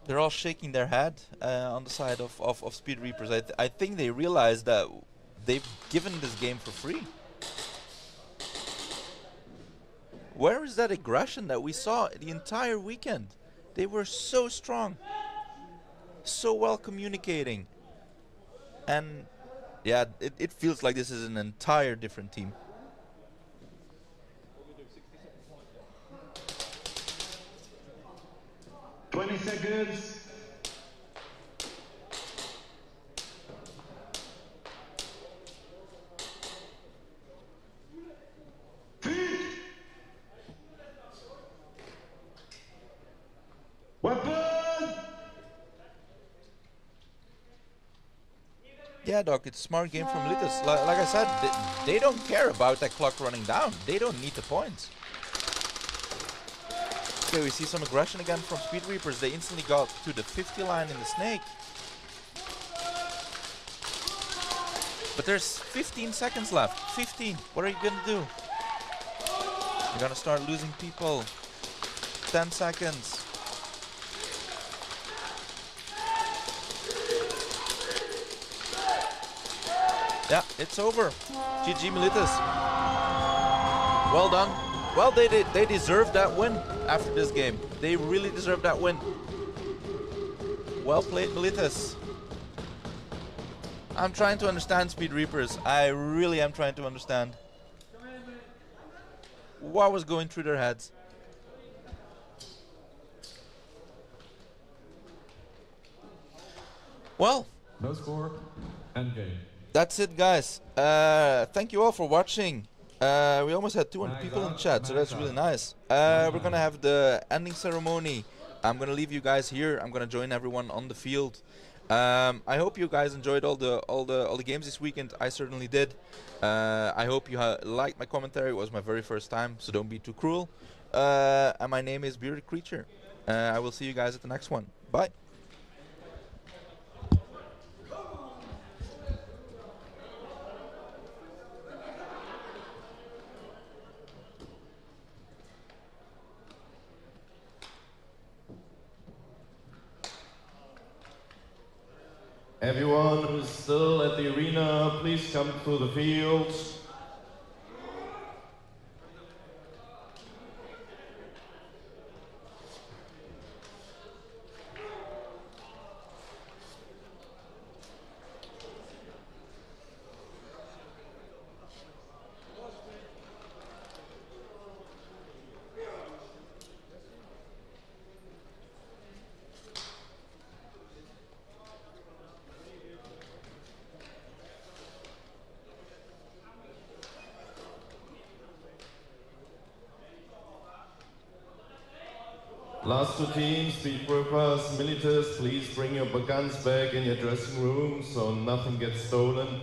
They're all shaking their head on the side of Speed Reapers. I think they realize that they've given this game for free. Where is that aggression that we saw the entire weekend? They were so strong, so well communicating. And yeah, it feels like this is an entire different team. Seconds. Weapon. Yeah, Doc, it's a smart game from Milas. Like I said, they don't care about that clock running down. They don't need the points. Okay, we see some aggression again from Speed Reapers. They instantly got to the 50 line in the snake. But there's 15 seconds left. 15. What are you gonna do? You're gonna start losing people. 10 seconds. Yeah, it's over. GG Milas. Well done. Well, they deserve that win after this game. They really deserve that win. Well played, Milas. I'm trying to understand, Speed Reapers. I really am trying to understand. What was going through their heads? Well, no score, end game. That's it, guys. Thank you all for watching. We almost had 200 people in chat, so that's really nice. We're gonna have the ending ceremony. I'm gonna leave you guys here. I'm gonna join everyone on the field. I hope you guys enjoyed all the games this weekend. I certainly did. I hope you liked my commentary. It was my very first time, so don't be too cruel. And my name is Bearded Creature. I will see you guys at the next one. Bye. Everyone who's still at the arena, please come to the field. Last two teams, speed troopers, militaries, please bring your guns back in your dressing room so nothing gets stolen.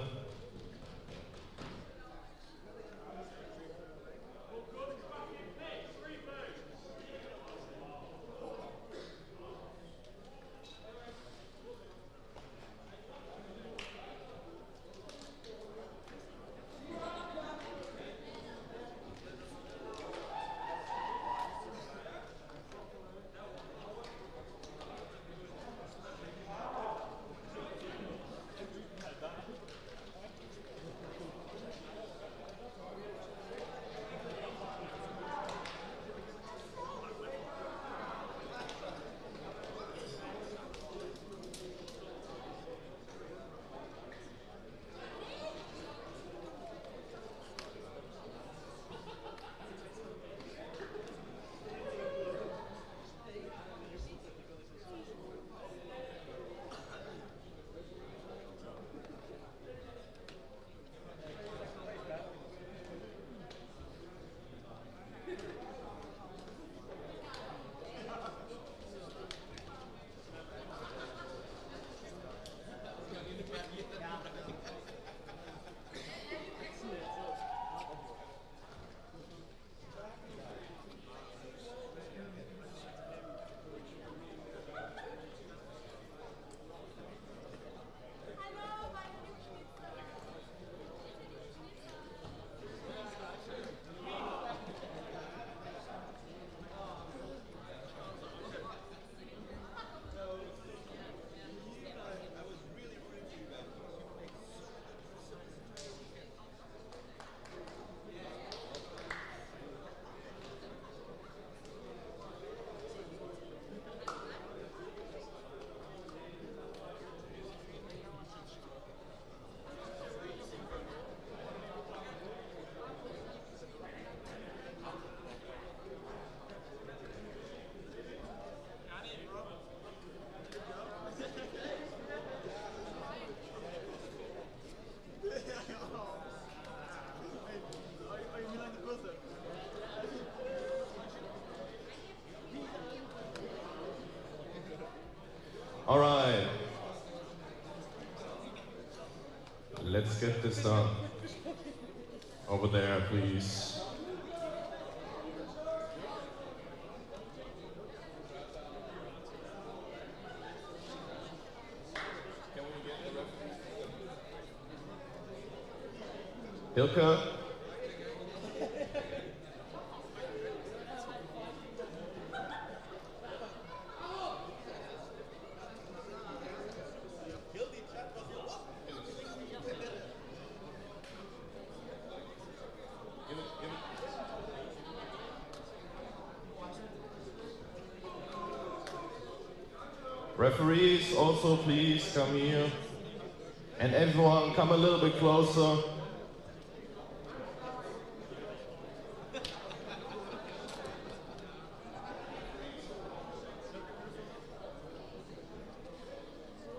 All right. Let's get this done. Over there, please. Hilke. Referees, also please come here. And everyone, come a little bit closer.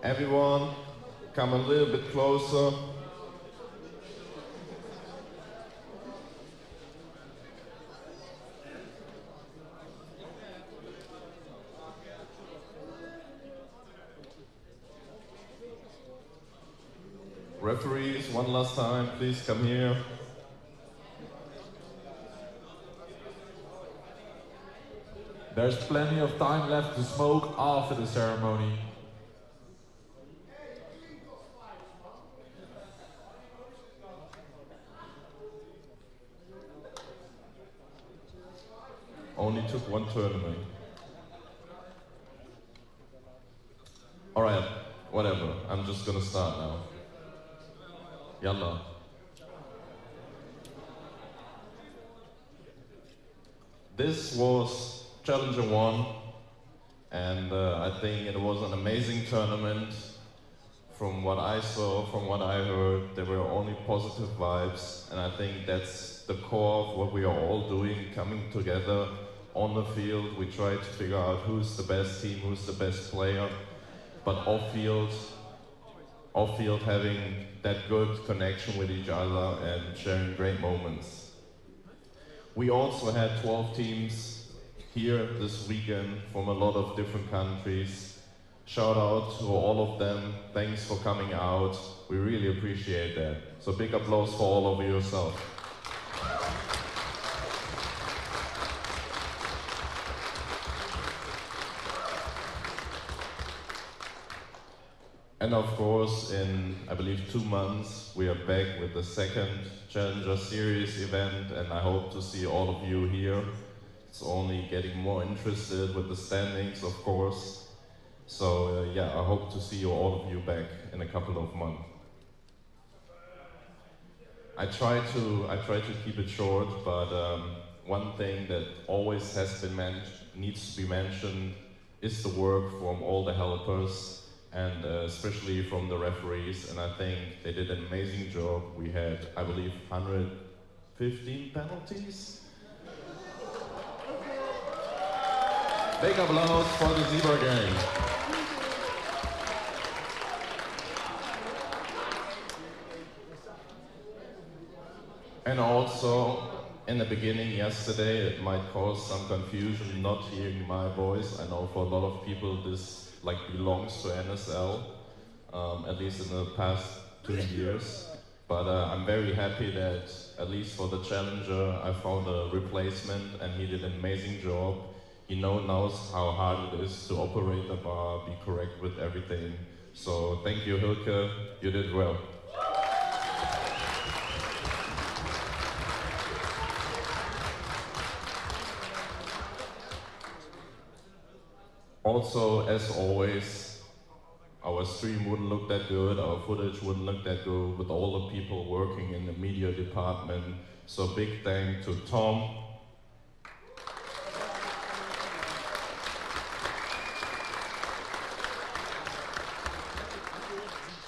Everyone, come a little bit closer. Referees, one last time, please come here. There's plenty of time left to smoke after the ceremony. Only took one tournament. All right, whatever. I'm just gonna start now. Yalla. This was Challenger 1, and I think it was an amazing tournament. From what I saw, from what I heard, there were only positive vibes, and I think that's the core of what we are all doing, coming together on the field. We try to figure out who's the best team, who's the best player, but off-field having that good connection with each other and sharing great moments. We also had 12 teams here this weekend from a lot of different countries. Shout out to all of them. Thanks for coming out. We really appreciate that. So big applause for all of you yourself. And of course, in, I believe, 2 months, we are back with the second Challenger Series event, and I hope to see all of you here. It's only getting more interested with the standings, of course. So yeah, I hope to see all of you back in a couple of months. I try to keep it short, but one thing that always has been needs to be mentioned is the work from all the helpers and especially from the referees. And I think they did an amazing job. We had, I believe, 115 penalties. Big applause for the Zebra game. And also, in the beginning yesterday, it might cause some confusion not hearing my voice. I know for a lot of people this belongs to NSL, at least in the past 2 years. But I'm very happy that, at least for the Challenger, I found a replacement and he did an amazing job. He knows how hard it is to operate the bar, be correct with everything. So thank you, Hilke, you did well. Also, as always, our stream wouldn't look that good, our footage wouldn't look that good with all the people working in the media department. So big thank to Tom.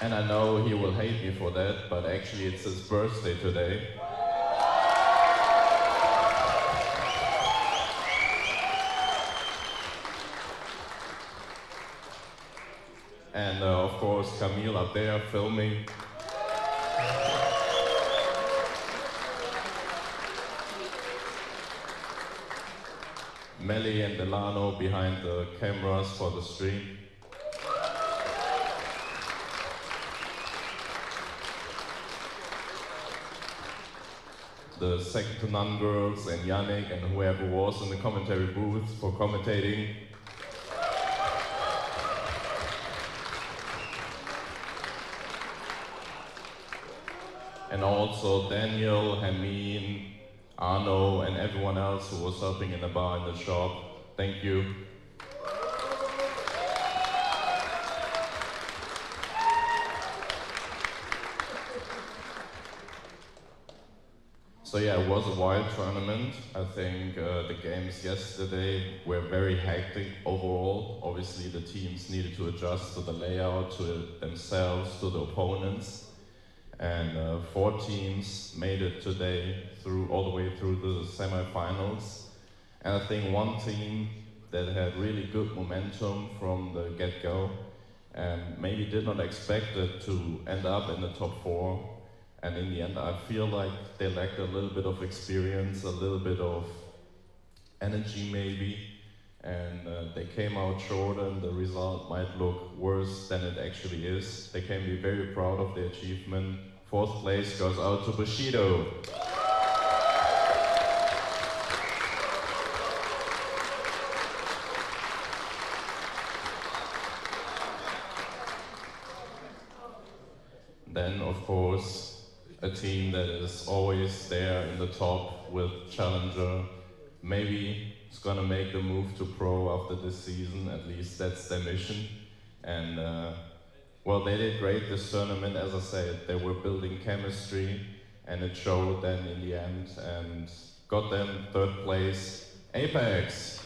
And I know he will hate me for that, but actually it's his birthday today. And of course, Camille up there filming. Melly and Delano behind the cameras for the stream. The second to none girls and Yannick and whoever was in the commentary booth for commentating. And also Daniel, Hameen, Arno, and everyone else who was helping in the bar in the shop. Thank you. So yeah, it was a wild tournament. I think the games yesterday were very hectic overall. Obviously the teams needed to adjust to the layout, to themselves, to the opponents. And 4 teams made it today all the way through the semifinals. And I think one team that had really good momentum from the get-go and maybe did not expect it to end up in the top 4. And in the end, I feel like they lacked a little bit of experience, a little bit of energy maybe. And they came out short and the result might look worse than it actually is. They can be very proud of their achievement. 4th place goes out to Bushido. Then, of course, a team that is always there in the top with Challenger. Maybe it's gonna make the move to pro after this season, at least that's their mission. And well, they did great this tournament, as I said. They were building chemistry, and it showed then in the end, and got them 3rd place, Apex.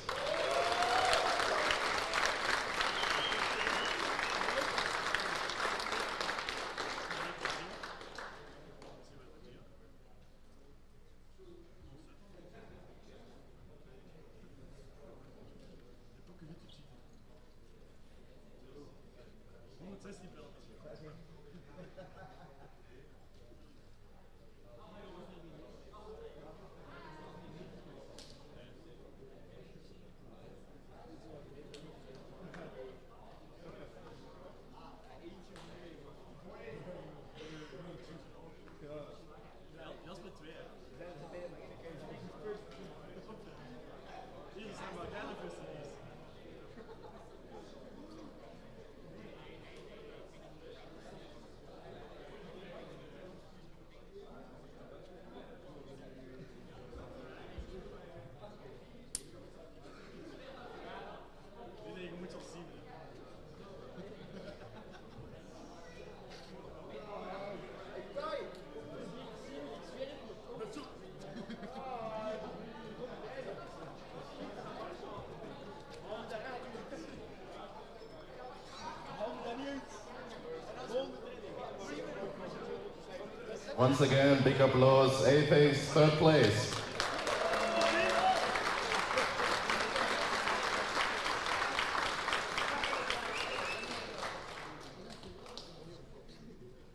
Once again, big applause. Apex, third place.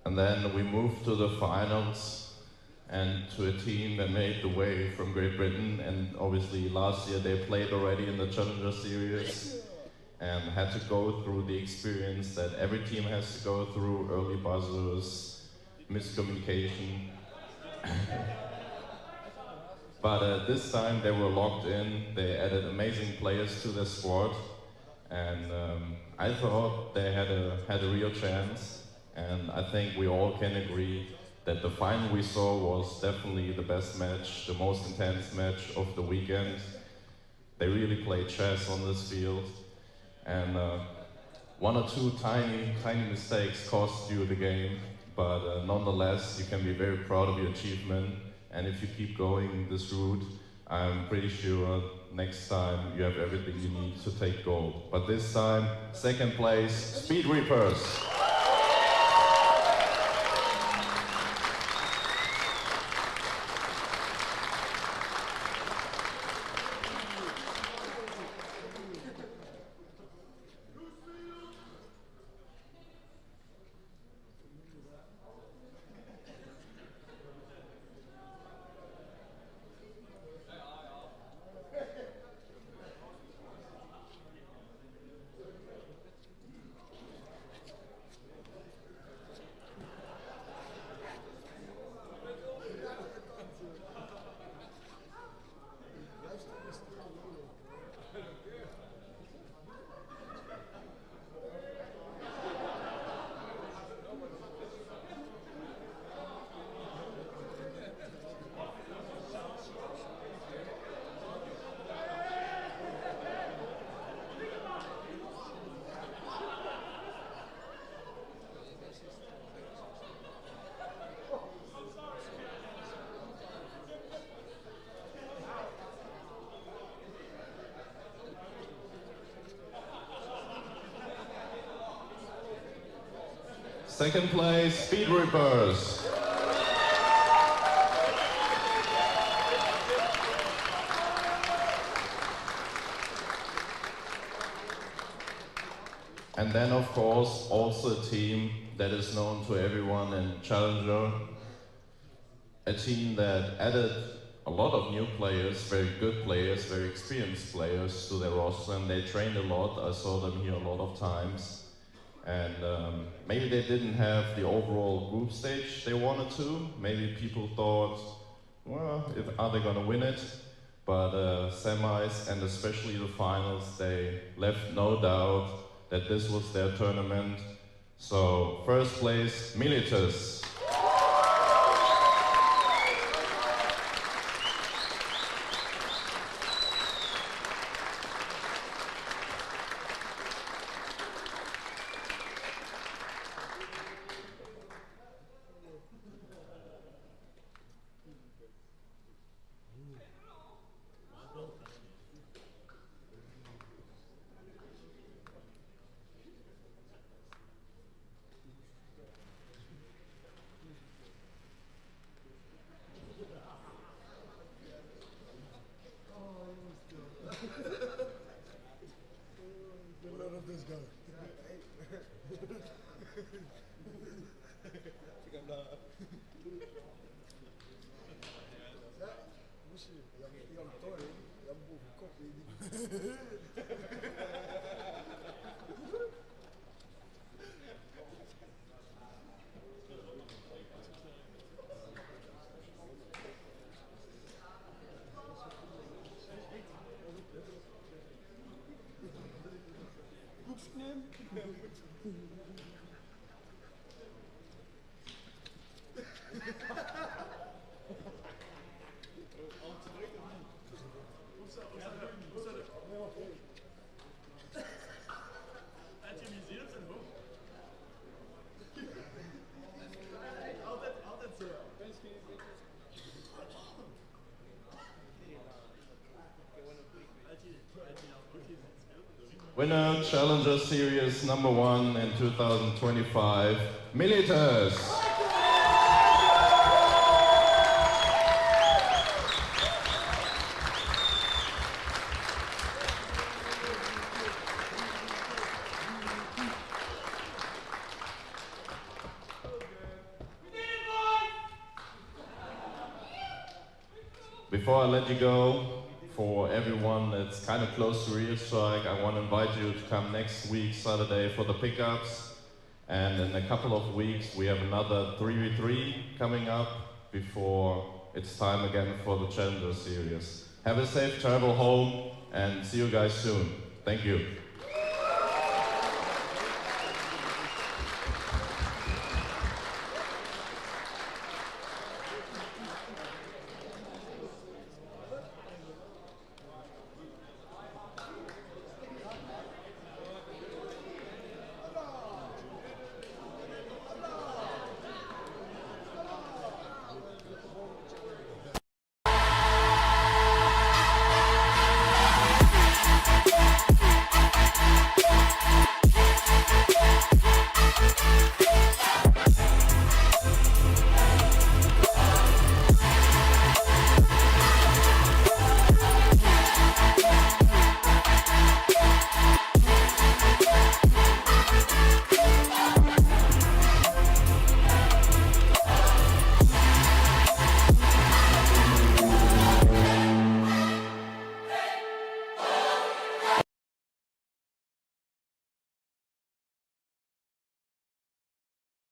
And then we moved to the finals and to a team that made the way from Great Britain. And obviously last year they played already in the Challenger Series and had to go through the experience that every team has to go through: early buzzers, miscommunication. But this time they were locked in. They added amazing players to their squad, and I thought they had a real chance. And I think we all can agree that the final we saw was definitely the best match, the most intense match of the weekend. They really played chess on this field, and one or two tiny mistakes cost you the game, but nonetheless you can be very proud of your achievement. And if you keep going this route, I'm pretty sure next time you have everything you need to take gold. But this time, second place, Speed Reapers. Second place, Speed Reapers. And then, of course, also a team that is known to everyone in Challenger. A team that added a lot of new players, very good players, very experienced players to their roster, and they trained a lot. I saw them here a lot of times. And maybe they didn't have the overall group stage they wanted to. Maybe people thought, well, are they gonna win it? But semis and especially the finals, they left no doubt that this was their tournament. So first place, Milas. Winner, Challenger Series #1 in 2025, Milas. Before I let you go, for everyone that's kind of close to Realstrike, I want to invite you to come next week, Saturday, for the pickups. And in a couple of weeks, we have another 3v3 coming up before it's time again for the Challenger Series. Have a safe travel home and see you guys soon. Thank you.